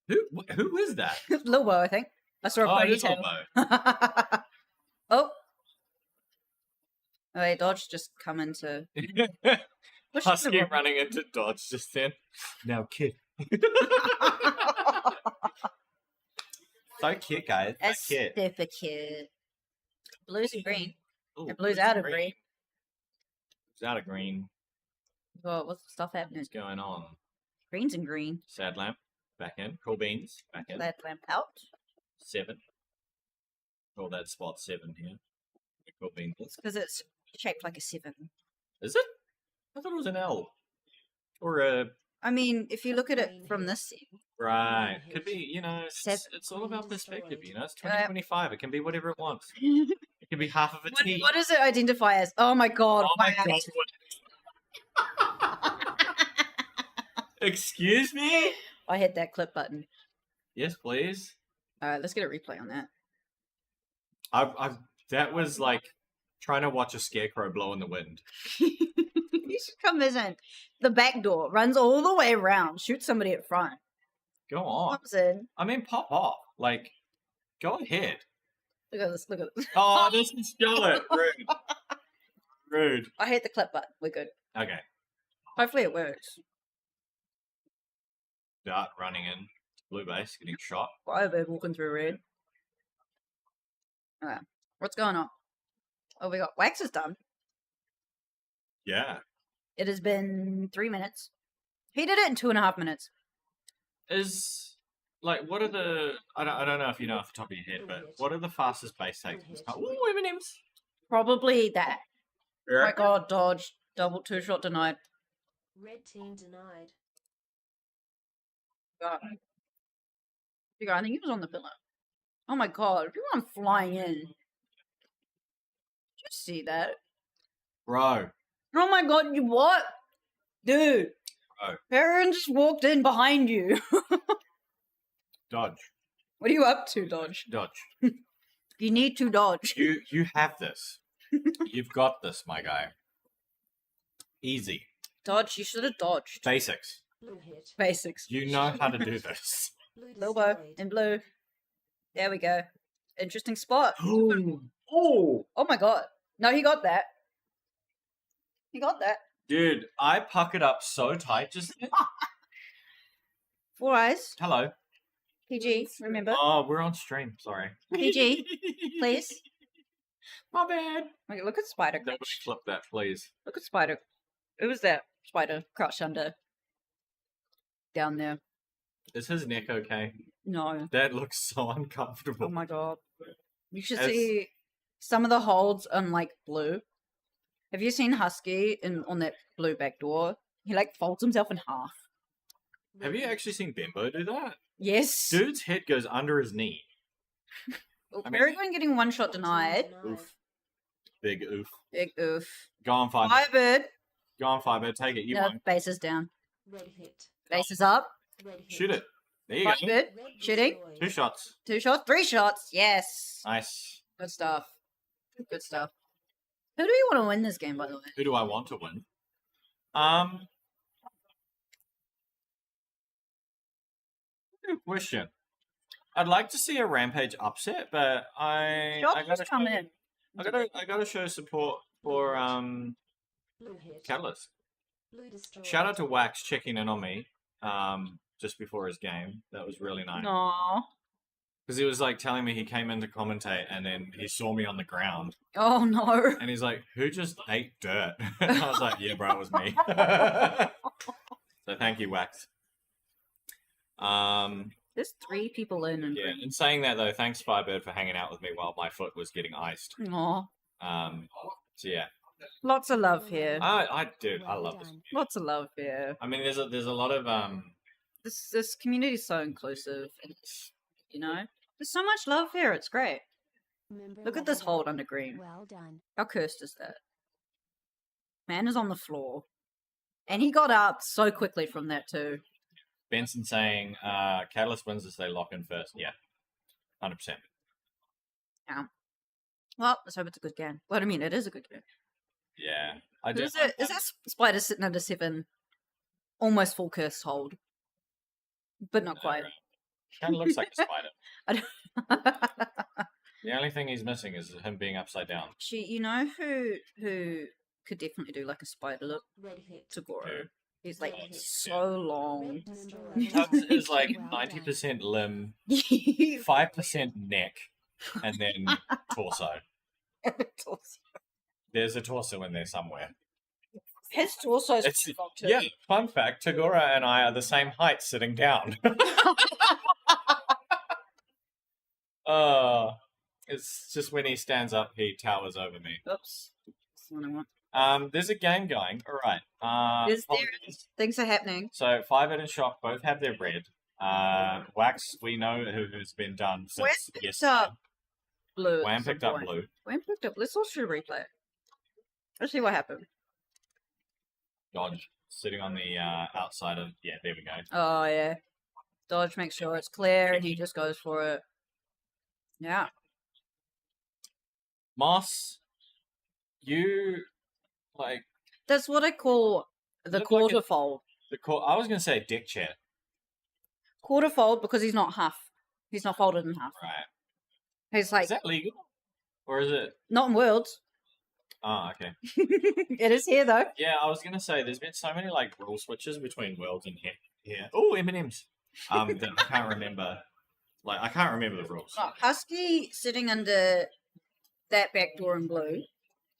Who is that? Lilbo, I think. I saw a Oh, it is ponytail. Lilbo. Oh. Oh, wait, Dodge just come into... Husky running into Dodge just then. Now, kid. So cute, guys. So That's cute. super cute. Blues and green. Ooh, And blues out of green. It's out of green. Well, what's the stuff happening? What's going on? Greens and green. Sad lamp. Back in. Cool beans. Back in. That lamp out. 7. call that spot 7 here. It could be this. Because it's shaped like a 7. Is it? I thought it was an L. Or a... I mean, if you look at it from this end. Right. Could be, you know, it's all about perspective, you know? It's 2025. It can be whatever it wants. It can be half of a T. What does it identify as? Oh my god. Oh my god. Excuse me? I hit that clip button. Yes, please. Alright, let's get a replay on that. That was like trying to watch a scarecrow blow in the wind. You should come visit. The back door runs all the way around, shoots somebody at front. Go on. Pops in. I mean, pop off. Like, go ahead. Look at this, look at this. Oh, this is Scarlet. Rude. Rude. I hit the clip button. We're good. Okay. Hopefully it works. Dart running in. Blue base, getting shot. Firebird walking through red. Alright. What's going on? Oh, we got Wax is done. Yeah. It has been 3 minutes. He did it in 2.5 minutes. Is like what are the I don't know if you know off the top of your head, but what are the fastest base takes? Ooh, M&M's. Probably that. Yeah. Oh my god, dodge. Double 2-shot denied. Red team denied. God. I think he was on the pillar. Oh my god, everyone flying in. Did you see that? Bro. Oh my god, you what? Dude. Bro. Perrin just walked in behind you. Dodge. What are you up to, Dodge? Dodge. You need to dodge. You have this. You've got this, my guy. Easy. Dodge, you should have dodged. Basics. Blue hit. Basics. You know how to do this. Bilbo in blue. There we go. Interesting spot. Oh. Oh my god. No, he got that. He got that. Dude, I puckered up so tight just then. 4 eyes. Hello. PG, remember? Oh, we're on stream. Sorry. PG, please. My bad. Okay, look at Spider. Nobody flip that, please. Look at Spider. Who was that? Spider crouched under. Down there. Is his neck okay? No. That looks so uncomfortable. Oh my god. You should As- see some of the holds on like blue. Have you seen Husky on that blue back door? He like folds himself in half. Have you actually seen Bimbo do that? Yes. Dude's head goes under his knee. I mean- Peregrine getting 1-shot denied. Oof. Big oof. Big oof. Go on, Firebird. Firebird. Go on, Firebird. Take it. You No, won. base is down. Red hit. Base is up. Red hit. Shoot it. There you Firebird. go. Shooting. 2 shots. 2 shots. 3 shots. Yes. Nice. Good stuff. Good stuff. Who do we want to win this game, by the way? Who do I want to win? Good question. I'd like to see a Rampage upset, but I gotta come in. I gotta show support for Blue hit. Catalyst. Blue destroyed. Shout out to Wax checking in on me just before his game. That was really nice. Aww. Because he was like telling me he came in to commentate and then he saw me on the ground. Oh no. And he's like, who just ate dirt? And I was like, yeah, bro, it was me. So thank you, Wax. There's 3 people in. And Yeah, in saying that though, thanks Firebird for hanging out with me while my foot was getting iced. Aw. So yeah. Lots of love here. I love this. Lots of love here. I mean, there's a lot of This community is so inclusive, and it's, you know, there's so much love here. It's great. Look at this hold under green. Well done. How cursed is that? Man is on the floor, and he got up so quickly from that too. Benson saying Catalyst wins as they lock in first. Yeah, 100%. Yeah. Well, let's hope it's a good game. Well, I mean, it is a good game. Yeah, I Is do. that Spider sitting under 7? Almost full curse hold, but not quite. Kind of looks like a spider. I don't- The only thing he's missing is him being upside down. you know who could definitely do like a spider look? Red hit. Tagoro. He's like so long. Tubbs is like 90% limb, 5% neck, and then torso. There's a torso in there somewhere. His torso's It's, pretty long too. yeah, fun fact, Tagora and I are the same height sitting down. It's just when he stands up, he towers over me. Oops. That's the one I want. There's a game going. All right. Things are happening. So Firebird and Shock both have their red. Wax, we know who's been done Wham since picked yesterday. up blue. Wham picked up blue. Wham picked up. Let's watch the replay. Let's see what happened. Dodge sitting on the outside of. Yeah, there we go. Oh yeah. Dodge makes sure it's clear, and he just goes for it. Yeah. Moss, you like. That's what I call the Look like quarter fold. I was gonna say dick chair. Quarter fold because he's not half. He's not folded in half. Right. He's like. Is that legal, or is it? Not in Worlds. Oh, okay. It is here though. Yeah, I was gonna say there's been so many like rule switches between Worlds and here. Oh, M&Ms. That I can't remember. Like I can't remember the rules. Oh, Husky sitting under that back door in blue.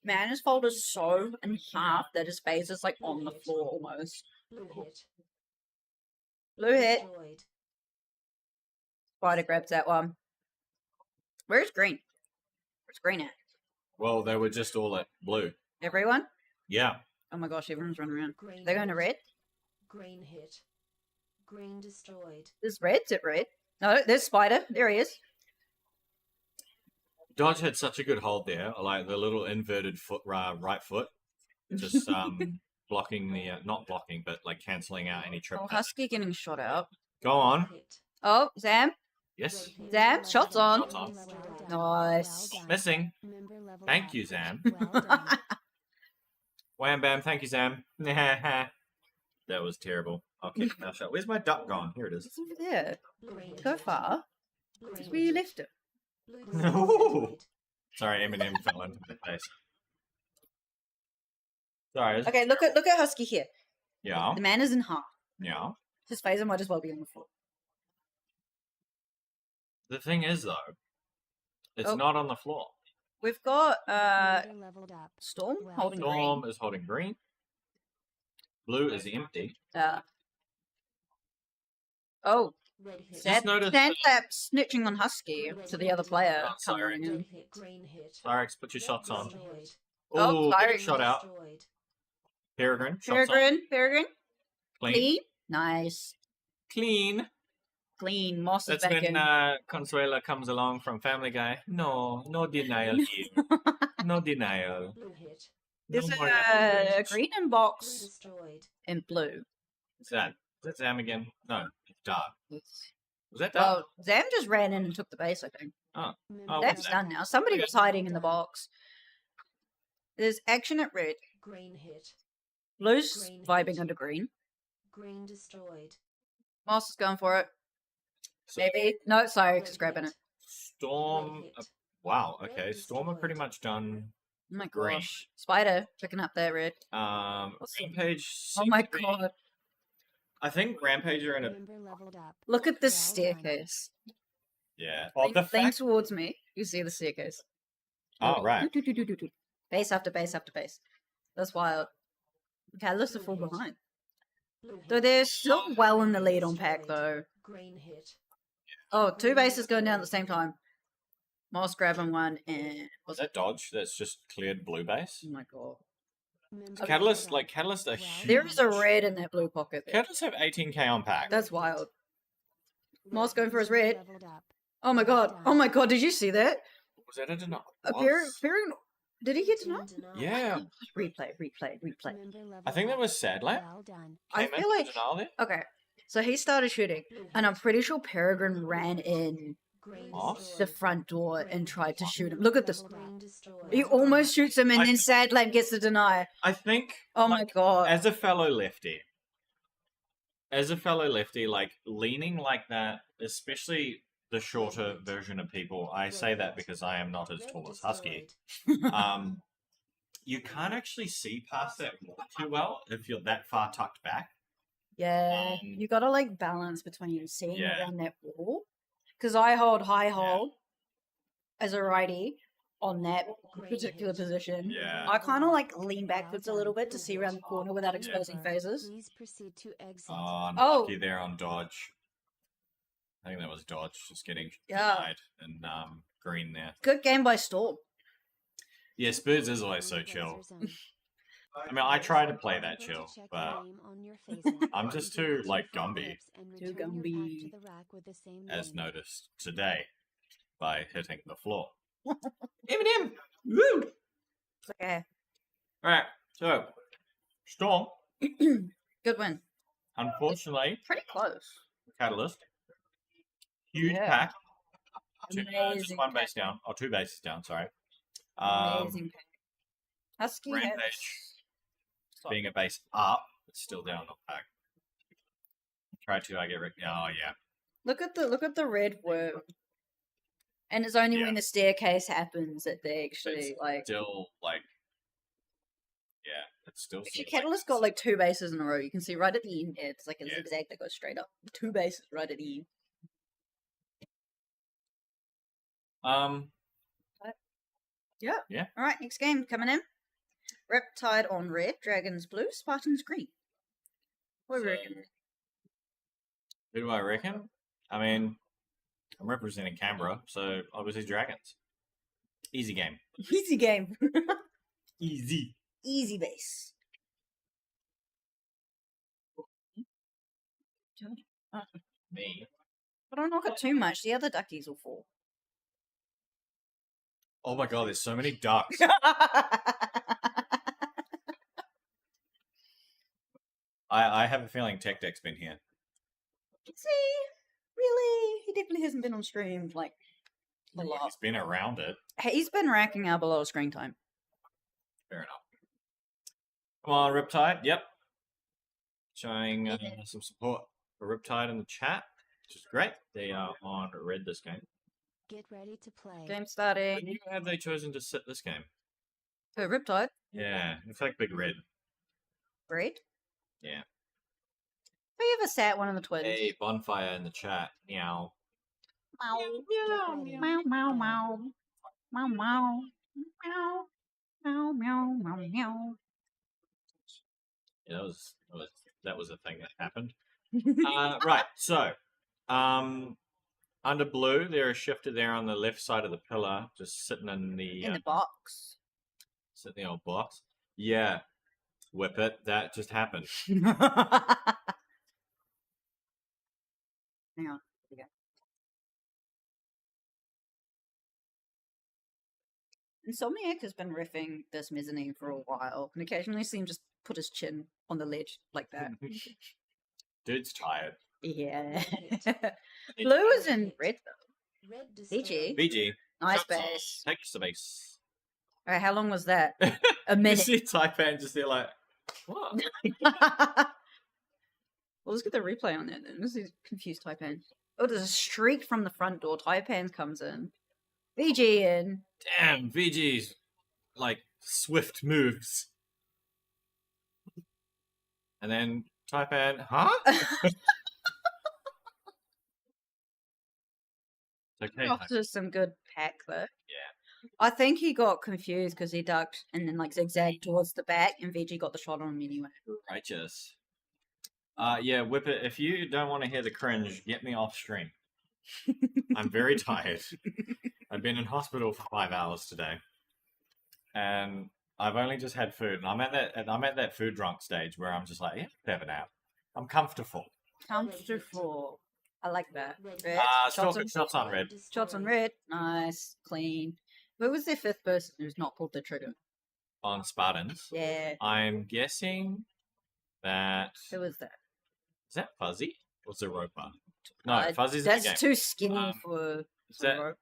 Man, his fold is so in half that his face is like on the floor almost. Blue hit. Blue hit. Destroyed. Spider grabs that one. Where's green? Where's green at? Well, they were just all at blue. Everyone? Yeah. Oh my gosh, everyone's running around. Green They're going to red? Green hit. Green destroyed. There's red's at red. No, there's Spider. There he is. Dodge had such a good hold there, like the little inverted foot, right foot, just blocking the not blocking, but like cancelling out any trip. Oh, Husky getting shot out. Go on. Oh, Zam. Yes. Zam, shots on. Shots on. Nice. Missing. Thank you, Zam. Wham bam. Thank you, Zam. That was terrible. Okay, now shot. Where's my duck gone? Here it is. It's over there. Go far. That's where you left it. No. Sorry, Eminem fell into the face. Sorry. Okay, look at Husky here. Yeah. The man is in half. Yeah. His phaser might as well be on the floor. The thing is, though, it's not on the floor. We've got Storm holding green. Storm is holding green. Blue is empty. Oh. Just noticed Sandlap snitching on Husky to the other player coloring in. Cyrex, put your shots on. Oh, Oh, Cyrex. shot out. Peregrine, shots on. Peregrine. Clean. Clean. Nice. Clean. Clean. Moss is That's back when in. Consuela comes along from Family Guy. No denial here. No denial. There's No more a green in box and blue. What's that? Is that Zam again? No, it's dark. Was that dark? Well, Zam just ran in and took the base, I think. Oh, That's done now. Somebody was hiding in the box. There's action at red. Green hit. Blue's vibing under green. Green destroyed. Moss is going for it. Maybe. No, sorry, just grabbing it. Storm. Wow. Okay, Storm are pretty much done. Oh my green. gosh. Spider picking up that red. Rampage. Oh my god. I think Rampage are in a. Look at this staircase. Yeah. Oh, the Lean fact. towards me. You see the staircase. Oh, right. Base after base after base. That's wild. Catalysts are full behind. So they're still well in the lead on pack though. Green hit. Oh, two bases going down at the same time. Moss grabbing one and Was that Dodge? That's just cleared blue base. oh my god. Catalyst are huge. There is a red in that blue pocket there. Catalysts have 18k on pack. That's wild. Moss going for his red. Oh my god. Oh my god, did you see that? Was that a denial? Did he get denied? Yeah. Replay. I think that was Sadlap. I feel like okay. So he started shooting, and I'm pretty sure Peregrine ran in the front door and tried to shoot him. Look at this. He almost shoots him, and then Sadlap gets the deny. I think. Oh my god. As a fellow lefty, like leaning like that, especially the shorter version of people. I say that because I am not as tall as Husky. You can't actually see past that wall too well if you're that far tucked back. Yeah, you gotta like balance between seeing Yeah. around that wall. Because I hold high hold as a righty on that particular position. Yeah. I kind of like lean backwards a little bit to see around the corner without exposing phases. Please proceed to exit. Oh, Oh. unlucky there on Dodge. I think that was Dodge just getting Yeah. denied. And green there. Good game by Storm. Yeah, Spurs is always so chill. I mean, I try to play that chill, but I'm just too, like, Gumby, Too Gumby. as noticed today by hitting the floor. Eminem. Woo. Okay. Alright, so, Storm, Good win. unfortunately, Pretty close. Catalyst, huge Yeah. pack, just Amazing one pack. base down, or 2 bases down, sorry. Amazing pack. Husky has... Rampage, being a base up, it's still down the pack. Try to, I get rid. Oh, yeah. Look at the red worm. And it's only when the staircase happens that they actually like. Still, like, yeah, it's still. If your catalyst got like 2 bases in a row, you can see right at the end. It's like a zigzag that goes straight up. 2 bases right at the end. Yeah. Yeah. All right, next game coming in. Riptide on red, Dragons blue, Spartans green. What do we reckon? Who do I reckon? I mean, I'm representing Canberra, so obviously Dragons. Easy game. Easy game. Easy. Easy base. Me. But don't knock it too much. The other duckies will fall. Oh my god, there's so many ducks. I have a feeling Tech Deck's been here. See? Really? He definitely hasn't been on stream like a lot. He's been around it. He's been racking up a lot of screen time. Fair enough. Come on, Riptide. Yep. Showing some support for Riptide in the chat, which is great. They are on red this game. Get ready to play. Game starting. Who have they chosen to sit this game? Oh, Riptide. Yeah, looks like big red. Red? Yeah. Have you ever sat one of the twins? Hey, bonfire in the chat. Meow. Meow, meow, meow, meow, meow, meow, meow, meow, meow, meow, meow. Yeah, that was a thing that happened. Right, so under blue, there is shifter there on the left side of the pillar, just sitting in the box. Sitting in the old box. Yeah, whip it. That just happened. Hang on. Here we go. Insomniac has been riffing this mezzanine for a while, and occasionally see him just put his chin on the ledge like that. Dude's tired. Yeah. Blue is in red though. VG. VG. Nice Shots on. base. Takes the base. Alright, how long was that? A You minute. see Taipan just there like, what? Well, let's get the replay on that then. This is confused Taipan. Oh, there's a streak from the front door. Taipan comes in. VG in. Damn, VG's like swift moves. And then Taipan, huh? It's okay. Off to some good pack though. Yeah. I think he got confused because he ducked and then like zigzagged towards the back, and VG got the shot on him anyway. Righteous. Yeah, Whip it. If you don't want to hear the cringe, get me off stream. I'm very tired. I've been in hospital for 5 hours today, and I've only just had food. And I'm at that food drunk stage where I'm just like, yeah, have a nap. I'm comfortable. Comfortable. I like that. Red. Shots on red. Shots on red. Nice. Clean. Who was their fifth person who's not pulled the trigger? On Spartans. Yeah. I'm guessing that. Who was that? Is that Fuzzy? Or Zeropa? No, Fuzzy's in the game. That's too skinny for that Roper.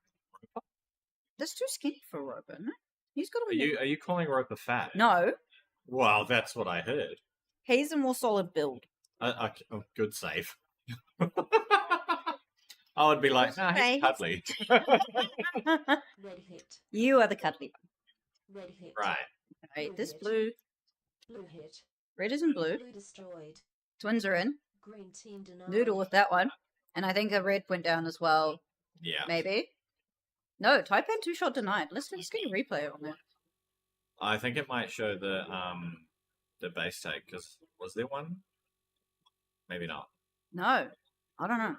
That's too skinny for Roper, isn't it? He's got a Are you calling Roper fat? No. Well, that's what I heard. He's a more solid build. Good save. I would be like, nah, he's cuddly. Red hit. You are the cuddly Red hit. Right. Right, this blue. Blue hit. Red is in blue. Blue destroyed. Twins are in. Green team denied. Noodle with that one. And I think a red went down as well. Yeah. Maybe. No, Taipan 2-shot denied. Let's get a replay on that. I think it might show the base take, because was there one? Maybe not. No. I don't know.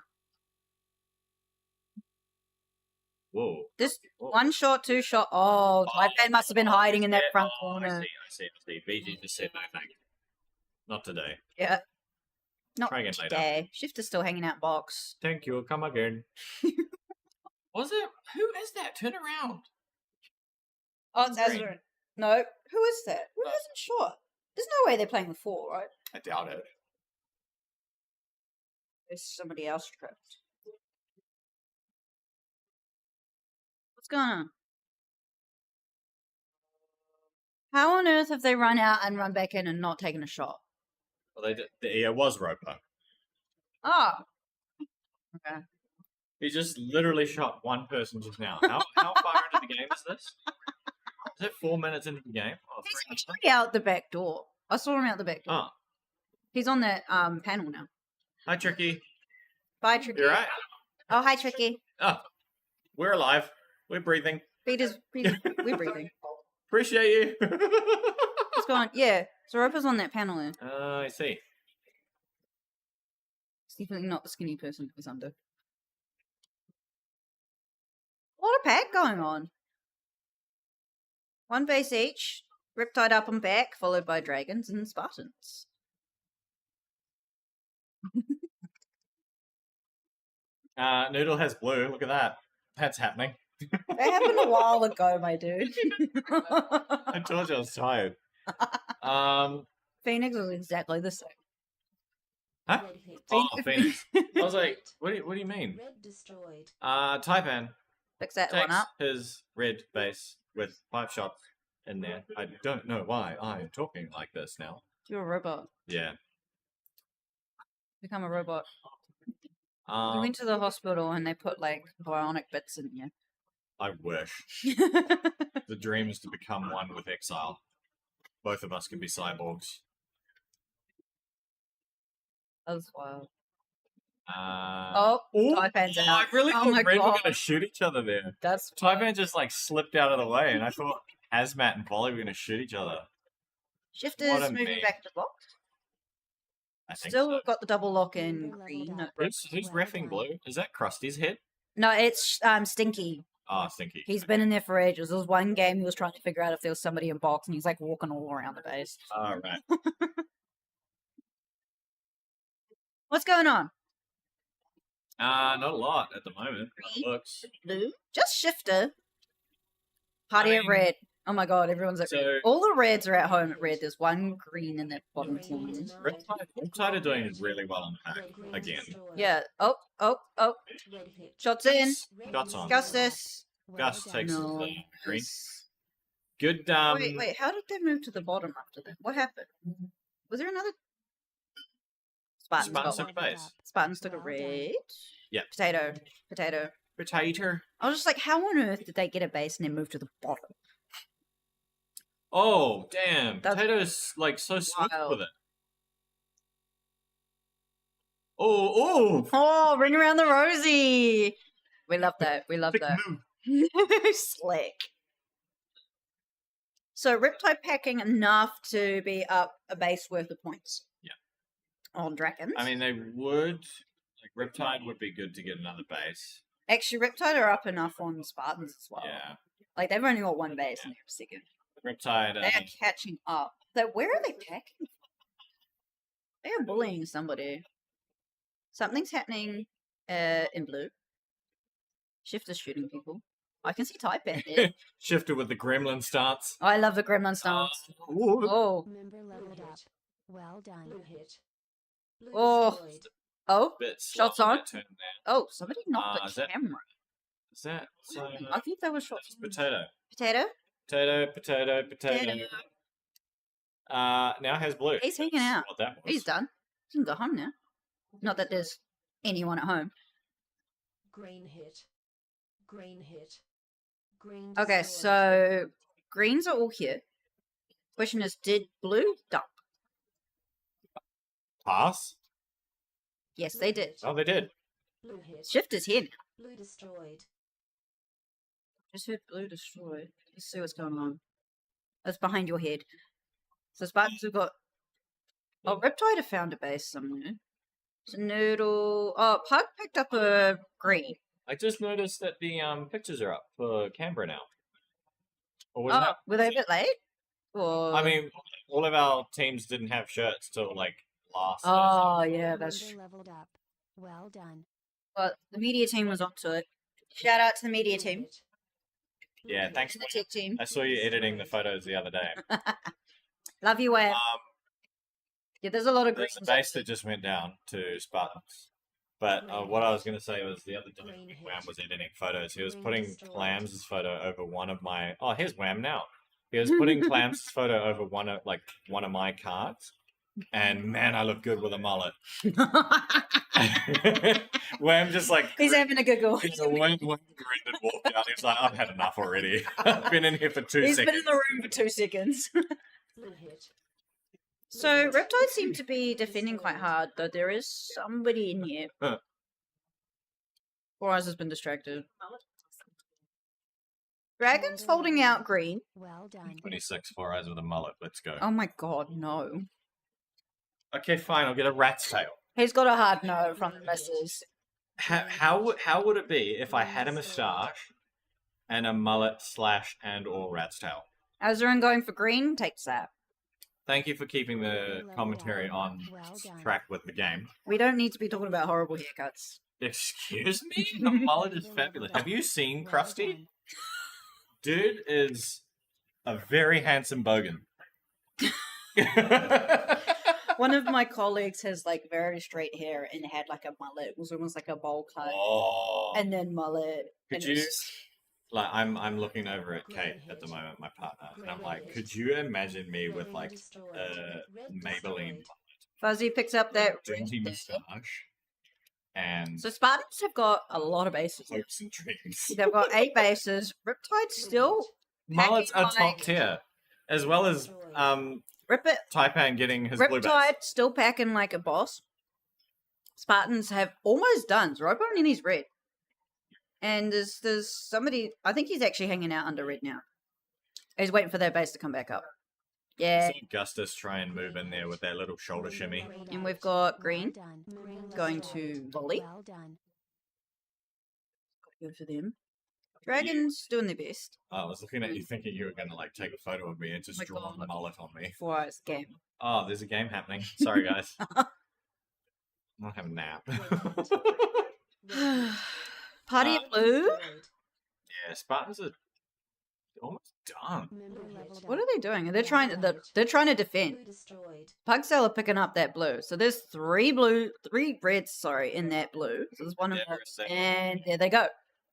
Whoa. This one shot, two shot. Oh, Typan must have been hiding in that front I corner. see. BG just said no thank you. Not today. Yeah. Not Try again later. today. Shifter's still hanging out box. Thank you. Come again. Was it? Who is that? Turn around. Oh, it's Azure. No. Who is that? Who hasn't shot? There's no way they're playing with 4, right? I doubt it. There's somebody else tripped. What's going on? How on earth have they run out and run back in and not taken a shot? Well, they did. It was Roper. Oh. Okay. He just literally shot one person just now. How far into the game is this? Is it 4 minutes into the game? Oh, He's actually out the back door. I saw him out the back door. Oh. He's on that panel now. Hi, Tricky. Bye, Tricky. You're right. Oh, hi, Tricky. Oh, we're alive. We're breathing. We're breathing. Appreciate you. What's going on? Yeah, so Roper's on that panel there. I see. It's definitely not the skinny person who's under. A lot of pack going on. One base each. Riptide up and back, followed by dragons and Spartans. Noodle has blue. Look at that. That's happening. That happened a while ago, my dude. I told you I was tired. Phoenix was exactly the same. Huh? Oh, Phoenix. I was like, what do you mean? Red destroyed. Taipan Fix that takes one up. his red base with 5 shots in there. I don't know why I am talking like this now. You're a robot. Yeah. Become a robot. You went to the hospital and they put like bionic bits in you. I wish. The dream is to become one with Exile. Both of us can be cyborgs. That's wild. Oh, Taipan's out. I really Oh thought my Red were God. going to shoot each other there. That's Taipan just like slipped out of the way, and I thought Hazmat and Volley were going to shoot each other. Shifters What a moving meme. back to box. I think Still so. got the double lock in green. No, Who's reffing blue? Is that Krusty's head? no, it's Stinky. Oh, Stinky. He's been in there for ages. There was one game he was trying to figure out if there was somebody in box, and he's like walking all around the base. All right. What's going on? Not a lot at the moment. It looks. Blue? Just Shifter. Party at red. Oh my god, everyone's at red. So- All the reds are at home at red. There's one green in that bottom corner. Riptide are doing really well on pack again. Yeah. Oh. Shots in. Shots on. Gustus. Gus takes No. the green. Good. Wait. How did they move to the bottom after that? What happened? Was there another? Spartans Spartans got took a base. Spartans took a red. Yeah. Potato. Potato. I was just like, how on earth did they get a base and then move to the bottom? Oh, damn. That's Potato's like so swift wild. with it. Oh. Oh, ring around the rosy. We love that. We love that. Slick. So Riptide packing enough to be up a base worth of points. Yeah. On dragons. I mean, they would. Like, Riptide would be good to get another base. Actually, Riptide are up enough on Spartans as well. Yeah. Like they've only got one base and they're second. Riptide. They're catching up. So where are they packing? They are bullying somebody. Something's happening in blue. Shifter's shooting people. I can see Taipan there. Shifter with the gremlin stance. I love the gremlin stance. Oh. Member leveled up. Well done. Blue hit. Blue Oh. destroyed. Oh. Bit Shots slow on. that turn there. Oh, somebody knocked Is the that- camera. Is that? So, I think that was shots. potato. Potato? Potato. Now has blue. He's hanging out. What that was. He's done. He can go home now. Not that there's anyone at home. Green hit. Green hit. Green Okay, destroyed. so greens are all here. Question is, did blue dump? Pass. Yes, they did. Oh, they did. Blue hit. Shifter's here now. Blue destroyed. Just heard blue destroyed. Let's see what's going on. That's behind your head. So Spartans have got... Oh, Riptide have found a base somewhere. So Noodle... Oh, Pug picked up a green. I just noticed that the pictures are up for Canberra now. Or was that? Were they a bit late? Or... I mean, all of our teams didn't have shirts till like last. Oh, yeah, that's true. Leveled up. Well done. Well, the media team was onto it. Shout out to the media team. Yeah, thanks. And the tech team. I saw you editing the photos the other day. Love you, Wham. Yeah, there's a lot of There's greens. a base that just went down to Spartans. But what I was going to say was the other day when Wham was editing photos, he was putting Clams' photo over one of my... Oh, here's Wham now. He was putting Clams' photo over one of my cards. And man, I look good with a mullet. Wham just like... He's having a giggle. Wham grinned and walked out. He was like, I've had enough already. I've been in here for 2 He's seconds. been in the room for 2 seconds. So, Reptiles seem to be defending quite hard, though there is somebody in here. Huh. Four Eyes has been distracted. Dragon's folding out green. Well done. 26, 4 eyes with a mullet. Let's go. Oh my god, no. Okay, fine. I'll get a rat's tail. He's got a hard no from the missus. How would it be if I had a moustache and a mullet / and or rat's tail? Azarin going for green takes that. Thank you for keeping the commentary on track with the game. We don't need to be talking about horrible haircuts. Excuse me? The mullet is fabulous. Have you seen Krusty? Dude is a very handsome bogan. One of my colleagues has like very straight hair and had like a mullet. It was almost like a bowl cut. Oh. And then mullet. Could and you... it's- Like, I'm looking over at Kate at the moment, my partner, and I'm like, could you imagine me with like a Maybelline Fuzzy picks up that dainty red. moustache and So Spartans have got a lot of bases. hopes and dreams? They've got 8 bases. Riptide's still Mullets are packing, top like- tier, as well as Taipan getting his blue base. Riptide still packing like a boss. Spartans have almost done. Robo only needs red. And there's somebody, I think he's actually hanging out under red now. He's waiting for their base to come back up. Yeah. See Gustus try and move in there with that little shoulder shimmy. And we've got green going to volley. Good for them. Dragons doing their best. I was looking at you thinking you were going to like take a photo of me and just draw a mullet on me. 4 Eyes game. Oh, there's a game happening. Sorry, guys. I'll have a nap. Party of blue? Yeah, Spartans are almost done. What are they doing? They're trying to defend. Pugsail are picking up that blue. So there's 3 reds, in that blue. So there's one of those. And there they go.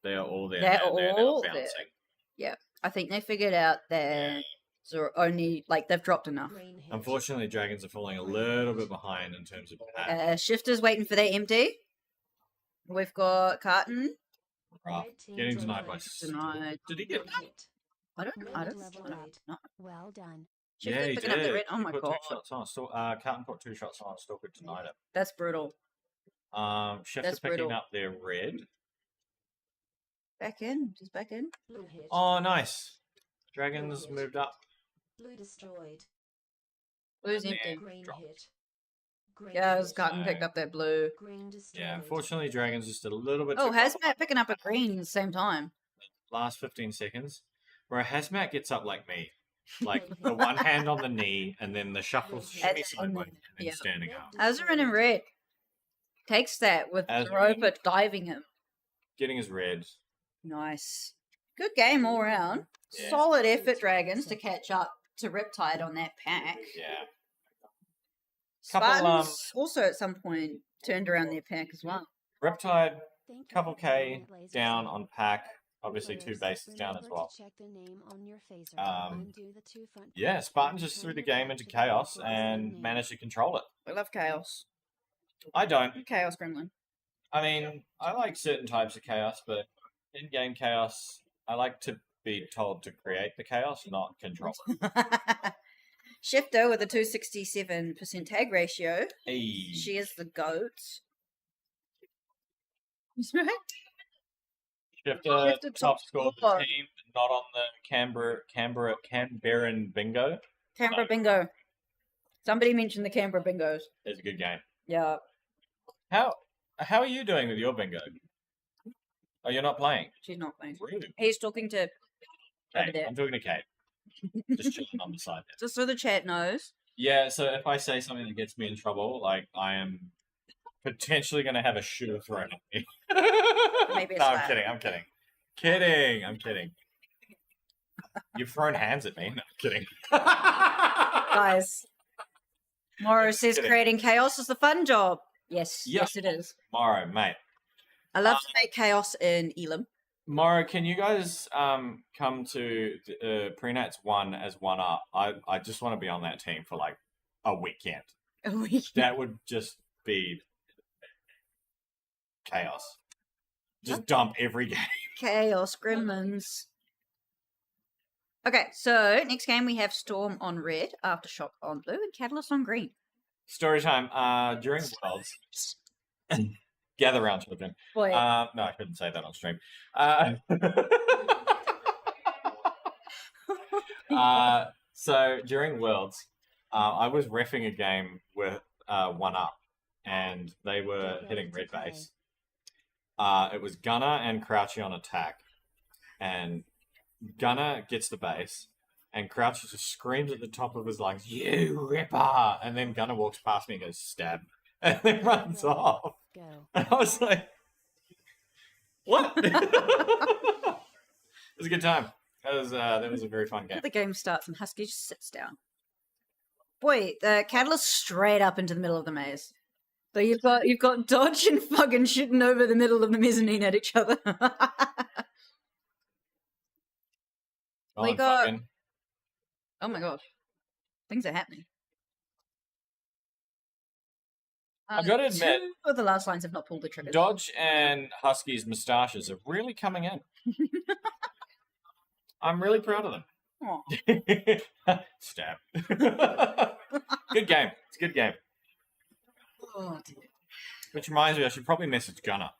They are all there. They're now. They're now all there. bouncing. Yeah. I think they figured out that they're only they've dropped enough. Unfortunately, Dragons are falling a little bit behind in terms of pack. Shifter's waiting for their empty. We've got Carton. Right. Getting denied by... Denied. Did he get... I don't know. Well done. Yeah, Shifter's he picking up the did. red. Oh my He put god. 2 shots on. Still, Carton put 2 shots on. Still could deny it. That's brutal. Shifter That's picking brutal. up their red. Back in. Just back in. Oh, nice. Dragons moved up. Blue destroyed. Blue's empty. Green hit. Yeah, Carton picked up that blue. Yeah, unfortunately, Dragons just a little bit... Oh, too Hazmat picking up a green at the same time. last 15 seconds, where a Hazmat gets up like me. Like, the one hand on the knee, and then the shuffle shimmy sideways, and then yeah. standing up. Azarin in red takes that with Azarin. Roper diving him. Getting his red. Nice. Good game all round. Yeah. Solid effort, Dragons, to catch up to Riptide on that pack. Yeah. Couple, Spartans also at some point turned around their pack as well. Riptide, couple K down on pack. Obviously, 2 bases down as well. Yeah, Spartans just threw the game into chaos and managed to control it. We love chaos. I don't. Chaos Gremlin. I mean, I like certain types of chaos, but in-game chaos, I like to be told to create the chaos, not control it. Shifter with a 267% tag ratio. Hey. She is the goat. Shifter top score of the team, not on the Canberran bingo. Canberra Bingo. Somebody mentioned the Canberra Bingos. It's a good game. Yeah. How are you doing with your bingo? Oh, you're not playing? She's not playing. Rude. He's talking to over Kate, there. I'm talking to Kate. Just chilling on the side there. Just so the chat knows. Yeah, so if I say something that gets me in trouble, like I am potentially going to have a shooter thrown at me. Maybe a No, I'm slap. kidding. I'm kidding. Kidding. I'm kidding. You've thrown hands at me. No, I'm kidding. Guys, Moro says kidding. creating chaos is the fun job. Yes, Yep. yes, it is. Morrow, mate. I love to make chaos in Elam. Morrow, can you guys come to Prenats 1 as 1-up? I just want to be on that team for like a weekend. A weekend. That would just be chaos. Just dump every game. Chaos Gremlins. Okay, so next game we have Storm on red, Aftershock on blue, and Catalyst on green. Story time. During Worlds, gather round, children. Boy. No, I couldn't say that on stream. So during Worlds, I was reffing a game with 1-up, and they were hitting red base. It was Gunner and Crouchy on attack, and Gunner gets the base, and Crouchy just screams at the top of his lungs, "You ripper!" And then Gunner walks past me and goes, "Stab," and then runs off. And I was like, "What?" It was a good time. That was a very fun game. The game starts and Husky just sits down. Boy, the Catalyst straight up into the middle of the maze. So you've got Dodge and fucking shooting over the middle of the mezzanine at each other. We got. Oh my god, things are happening. I've got to admit, two of the last lines have not pulled the trigger. Dodge and Husky's moustaches are really coming in. I'm really proud of them. Aw. Stab. Good game. It's a good game. Oh, dear. Which reminds me, I should probably message Gunner.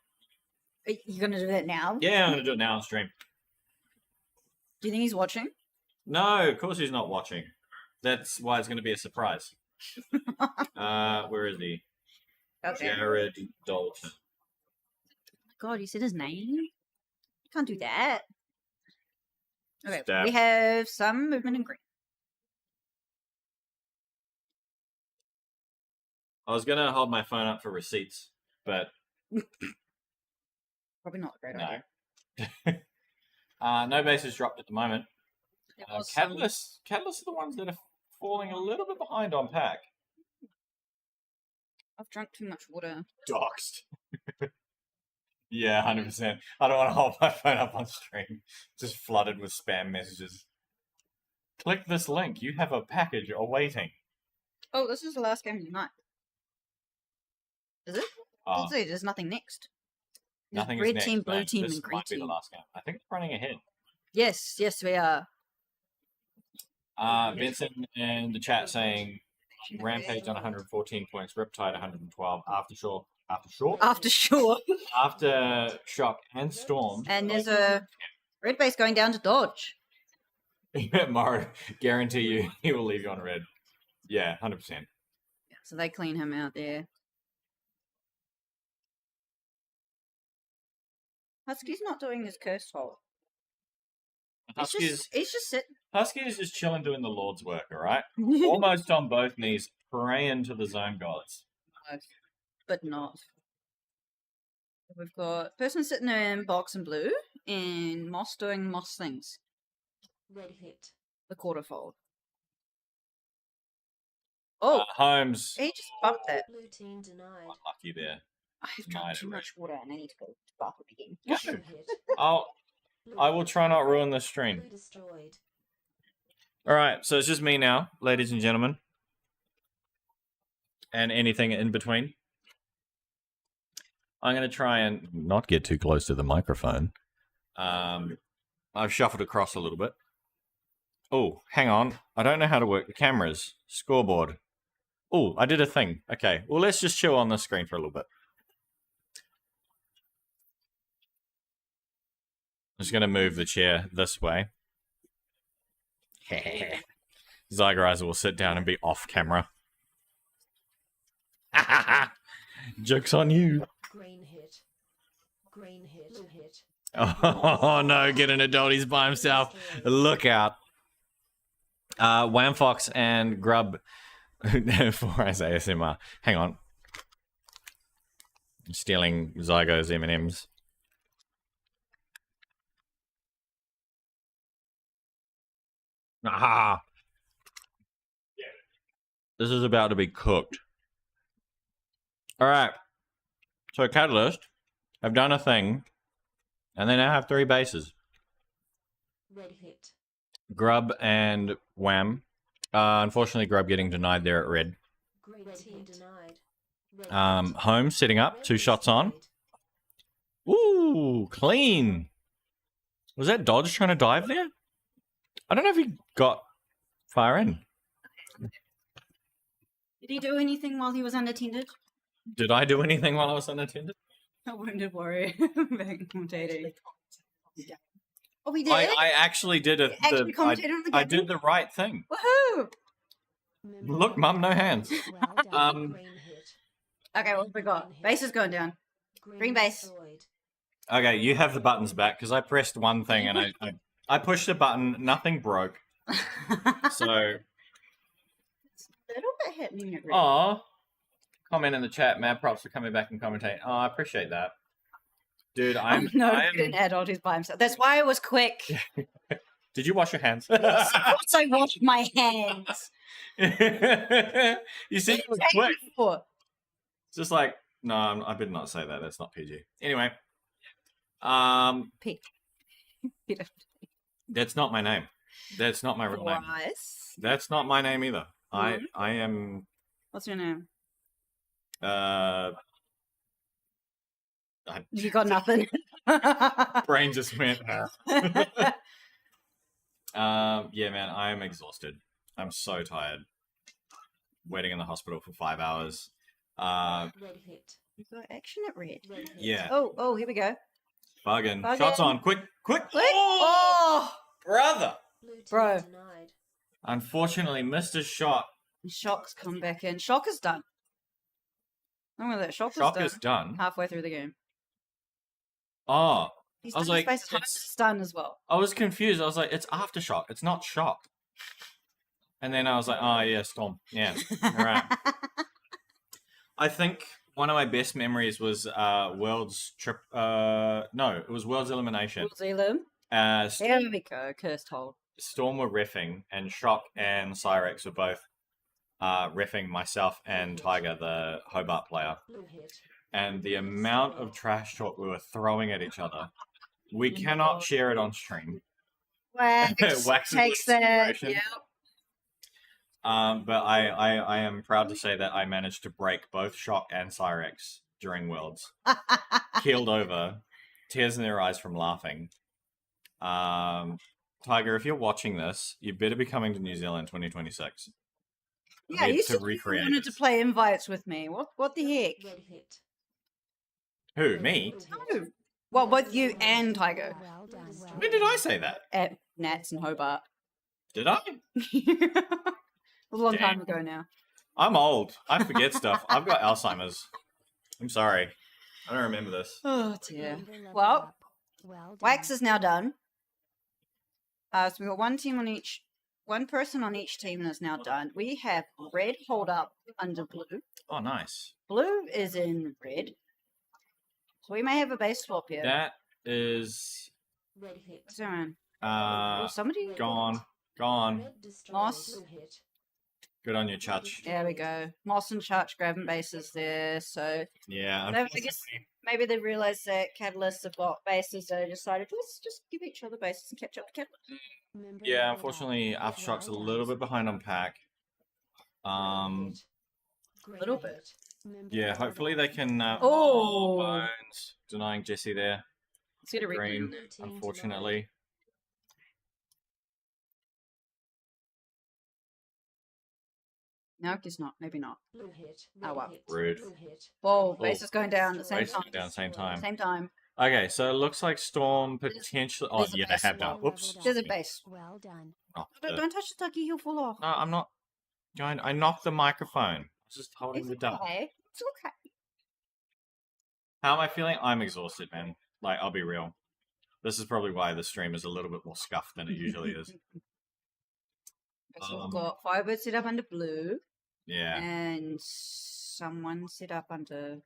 Are you gonna do that now? Yeah, I'm going to do it now on stream. Do you think he's watching? No, of course he's not watching. That's why it's going to be a surprise. Where is he? Okay. Jared Dalton. God, you said his name? You can't do that. Okay, Stab. we have some movement in green. I was going to hold my phone up for receipts, but Probably not a great no. idea. No bases dropped at the moment. There was some- Catalyst are the ones that are falling a little bit behind on pack. I've drunk too much water. Doxed. Yeah, 100%. I don't want to hold my phone up on stream. Just flooded with spam messages. Click this link. You have a package awaiting. Oh, this is the last game of the night. Is it? Oh. Let's see, there's nothing next. There's Nothing red is next. team, blue mate. team, This and green might be team. the last game. I think it's running ahead. Yes, yes, we are. Vincent in the chat saying Rampage on 114 points, Riptide 112, Aftershock, Aftershock and Storm. And there's a red base going down to Dodge. Morrow, guarantee you he will leave you on red. Yeah, 100%. So they clean him out there. Husky's not doing his cursed hole. Husky's He's just sitting. Husky is just chilling doing the Lord's work, alright? Almost on both knees, praying to the zone gods. But not. We've got person sitting in box and blue, and Moss doing Moss things. Red hit. The quarterfold. Oh, Holmes, he just bumped that. Blue team denied. lucky there. I have Denied drunk it, too Rick. much water, and I need to go to the bathroom again. Go. I will try not ruin this stream. Blue destroyed. Alright, so it's just me now, ladies and gentlemen. And anything in between. I'm going to try and not get too close to the microphone. I've shuffled across a little bit. Oh, hang on. I don't know how to work the cameras. Scoreboard. Oh, I did a thing. Okay, well, let's just chill on the screen for a little bit. I'm just going to move the chair this way. Zygerizer will sit down and be off camera. Joke's on you. Green hit. Green hit. Blue hit. Oh no, getting adulties by himself. Look out. Wham Fox and Grub for as ASMR. Hang on. Stealing Zygo's M&Ms. Aha! This is about to be cooked. Alright. So Catalyst have done a thing, and they now have 3 bases. Red hit. Grub and Wham. Unfortunately, Grub getting denied there at red. Red team denied. Holmes sitting up, 2 shots on. Ooh, clean. Was that Dodge trying to dive there? I don't know if he got far in. Did he do anything while he was unattended? Did I do anything while I was unattended? A wounded warrior. Commentating. Oh, we did? I actually did it. Actually commentated on the I game? did the right thing. Woohoo! Look, Mum, no hands. Okay, what have we got? Base is going down. Green base. Okay, you have the buttons back because I pressed one thing and I pushed a button, nothing broke. So, A little bit happening at red. aw, comment in the chat. Mad props for coming back and commentating. Oh, I appreciate that, dude. I'm an adult who's by himself. That's why I was quick. Did you wash your hands? Of course I washed my hands. You said it was quick. It's just like, no, I better not say that. That's not PG. Anyway, that's not my name. That's not my real name. Rice. That's not my name either. I am. What's your name? You got nothing. Brain just went. Yeah, man, I am exhausted. I'm so tired. Waiting in the hospital for 5 hours. Red hit. You got action at red. Yeah. Oh, here we go. Bugging. Bugging. Shots on. Quick. Oh, Brother. bro. Unfortunately, missed his shot. Shock's come back in. Shock is done. I'm gonna let Shock is done. halfway through the game. Oh. He's I was done like, his base. It's done as well. I was confused. I was like, it's Aftershock. It's not Shock. And then I was like, oh, yeah, Storm. Yeah. All right. I think one of my best memories was World's Trip. No, it was World's Elimination. World's Elim. There we go. Cursed hold. Storm were riffing, and Shock and Cyrex were both riffing myself and Tiger, the Hobart player. And the amount of trash talk we were throwing at each other. We cannot share it on stream. Wax takes that. Yep. But I am proud to say that I managed to break both Shock and Cyrex during Worlds. Keeled over, tears in their eyes from laughing. Tiger, if you're watching this, you better be coming to New Zealand 2026. Yeah, you said you wanted to play invites with me. What the heck? Who, me? No. Well, both you and Tiger. When did I say that? At Nats and Hobart. Did I? It was a long time Damn. ago now. I'm old. I forget stuff. I've got Alzheimer's. I'm sorry. I don't remember this. Oh dear. Well, Wax is now done. So we've got one person on each team is now done. We have red hold up under blue. Oh, nice. Blue is in red. So we may have a base swap here. That is Red hit. Someone. somebody gone. Moss. Good on you, Chutch. There we go. Moss and Chutch grabbing bases there. So Yeah, I guess maybe they realised that Catalysts have got bases, so they decided let's just give each other bases and catch up to Catalyst. Yeah, unfortunately, Aftershock's a little bit behind on pack. A little bit. Yeah, hopefully they can. Oh. Bones denying Jesse there. Let's get a replay. Green, unfortunately. No, guess not. Maybe not. Oh well. Rude. Whoa, base is going down at the same Base time. going down same time. Same time. Okay, so it looks like Storm potentially. Oh, There's a yeah, they base have done. Whoops. There's a base. Well done. Oh, Don't touch the ducky, he'll fall off. No, I'm not. I knocked the microphone. I was just holding It's the duck. okay. It's okay. How am I feeling? I'm exhausted, man. Like, I'll be real. This is probably why the stream is a little bit more scuffed than it usually is. So we've got Firebird set up under blue. Yeah. And someone set up under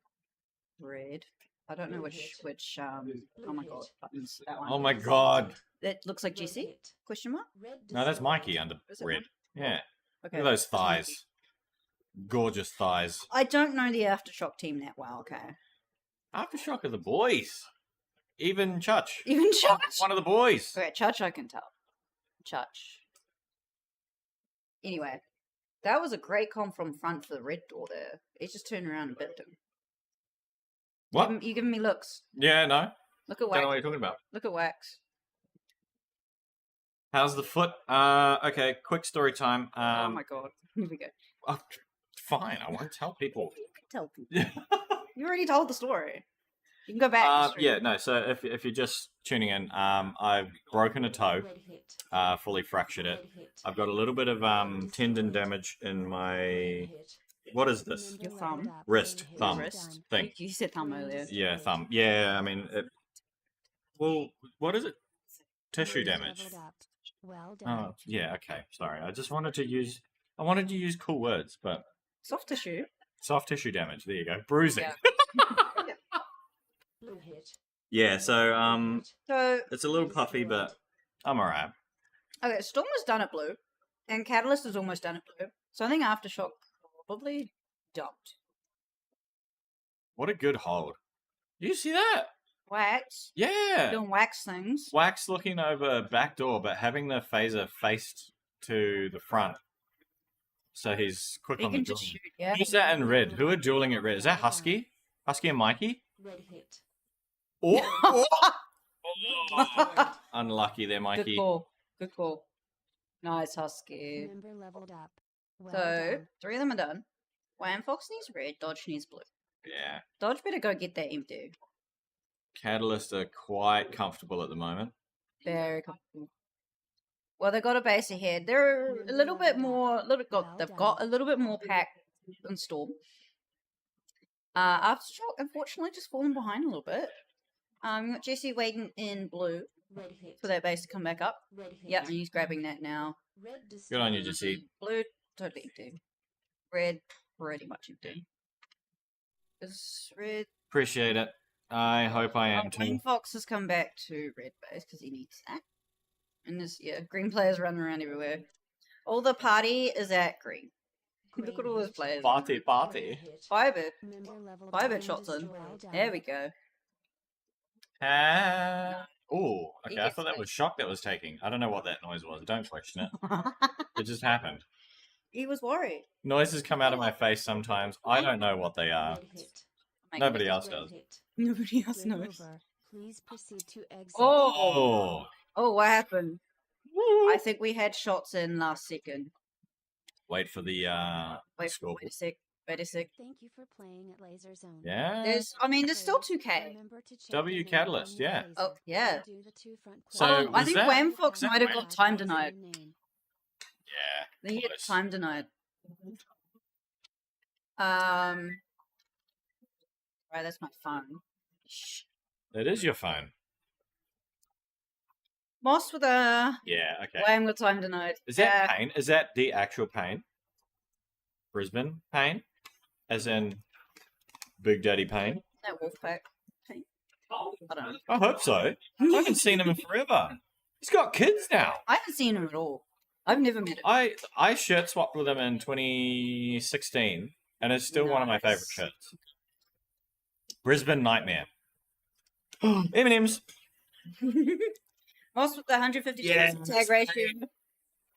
red. I don't know which oh my god, buttons that one. Oh my god. That looks like Jesse? Question mark? No, that's Mikey under Is it red. Mikey? Yeah. Okay. Look at those that's Mikey. thighs. Gorgeous thighs. I don't know the Aftershock team that well, okay. Aftershock are the boys. Even Chutch. Even Chutch? One of the boys. Okay, Chutch I can tell. Chutch. Anyway, that was a great comp from front for the red door there. He just turned around and bipped him. What? You giving me looks. Yeah, no. Look at Don't Wax. know what you're talking about. Look at Wax. How's the foot? Okay, quick story time. Oh my god. Here we go. Oh, fine, I won't tell people. Tell people. You already told the story. You can go back. Yeah, no. So if you're just tuning in, I've broken a toe, fully fractured it. I've got a little bit of tendon damage in my what is this? Your thumb. Wrist, thumb Wrist. thing. You said thumb earlier. Yeah, thumb. Yeah, I mean, well, what is it? Tissue damage. Oh, yeah. Okay, sorry. I wanted to use cool words, but Soft tissue. soft tissue damage. There you go. Bruising. Yeah. Yeah, so So it's a little puffy, but I'm alright. okay, Storm was done at blue, and Catalyst is almost done at blue. So I think Aftershock probably dumped. What a good hold. You see that? Wax. Yeah. Doing wax things. Wax looking over back door, but having the phaser faced to the front. So he's quick He on the can duel. just shoot, yeah. Who's that in red? Who are dueling at red? Is that Husky? Husky and Mikey? Red hit. Oh, unlucky there, Good Mikey. call. Good call. Nice Husky. Member leveled up. Well So done. 3 of them are done. Wham Fox needs red, Dodge needs blue. Yeah. Dodge better go get that empty. Catalyst are quite comfortable at the moment. Very comfortable. Well, they got a base ahead. They're a little bit more. They've got a little bit more pack than Storm. Aftershock, unfortunately, just falling behind a little bit. You got Jesse waiting in blue Red hit. for that base to come back up. Red hit. Yep, and he's grabbing that now. Red Good on you, Jesse. Blue, totally empty. Red, pretty much empty. Is red. Appreciate it. I hope I am Wayne too. Fox has come back to red base because he needs that. And there's, green players running around everywhere. All the party is at green. Look at all those players. Party. Firebird. Member leveled Firebird up. shots in. Well done. There we go. Oh, okay. I thought that was shock that was taking. I don't know what that noise was. Don't question it. It just happened. He was worried. Noises come out of my face sometimes. I don't know what they are. Red hit. Nobody else does. Red hit. Nobody else Game knows. over. Please proceed to exit. Oh! Oh, Oh, what happened? I think we had shots in last second. wait for the score. Wait a sec. Wait a sec. Thank you for playing at Laser Zone. Yeah. There's still 2K. Remember to check W if Catalyst, anyone yeah. plays Oh, it. yeah. Do the 2 front So, quests. I was think that- Wham Fox was that might have Wham? got time denied. Name. Yeah. I think he had close. time denied. Right, that's my phone. Shh. It is your phone. Moss with a Yeah, okay. Wham got time denied. Is that pain? Is that the actual pain? Brisbane pain? As in Big Daddy pain? That Wolfpack. Hey. I don't know. I hope so. I haven't seen him in forever. He's got kids now. I haven't seen him at all. I've never met him. I shirt swapped with him in 2016, and it's still one of my favorite shirts. Brisbane Nightmare. M&M's. Moss with the 150 Yeah. tag ratio.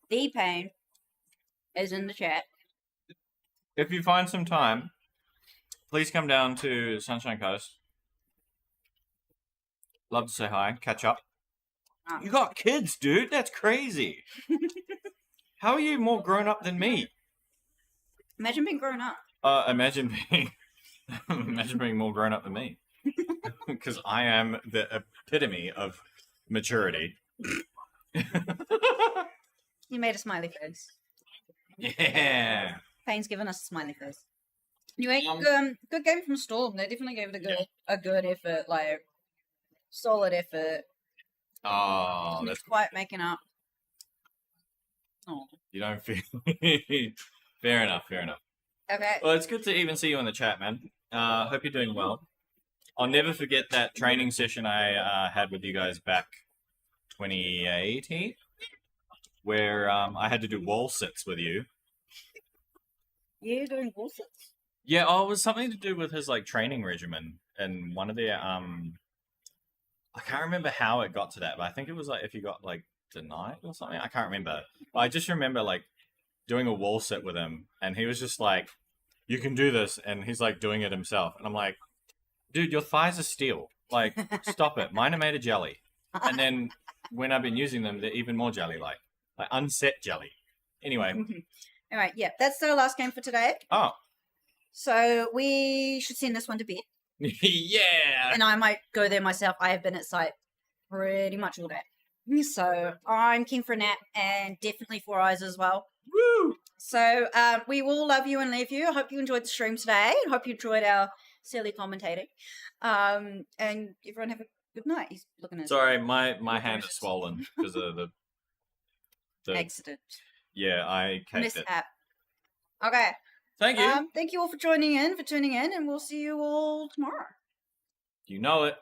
The pain is in the chat. If you find some time, please come down to Sunshine Coast. Love to say hi, catch up. You got kids, dude. That's crazy. How are you more grown up than me? Imagine being grown up. Imagine being more grown up than me. Because I am the epitome of maturity. You made a smiley face. Yeah. Pain's given us a smiley face. Anyway, good game from Storm. They definitely gave it a good effort, like solid effort. Oh, He's that's quite making up. Oh. you don't feel. Fair enough. Fair enough. Okay. Well, it's good to even see you in the chat, man. Hope you're doing well. I'll never forget that training session I had with you guys back 2018, where I had to do wall sits with you. You're doing wall sits? Yeah, oh, it was something to do with his like training regimen, and one of the I can't remember how it got to that, but I think it was like if you got like denied or something. I can't remember. But I just remember like doing a wall sit with him, and he was just like, "You can do this," and he's like doing it himself, and I'm like, "Dude, your thighs are steel. Like, stop it. Mine are made of jelly." And then when I've been using them, they're even more jelly-like, like unset jelly. Anyway. All right, yeah, that's the last game for today. Oh. So we should send this one to bed. Yeah. And I might go there myself. I have been at site pretty much all day. So I'm keen for a nap and definitely 4 eyes as well. Woo! So we will love you and leave you. I hope you enjoyed the stream today. I hope you enjoyed our silly commentating. And everyone have a good night. He's looking at Sorry, my hand is swollen because of the accident. Yeah, I caked it. Mishap. Okay. Thank you. Thank you all for tuning in, and we'll see you all tomorrow. You know it.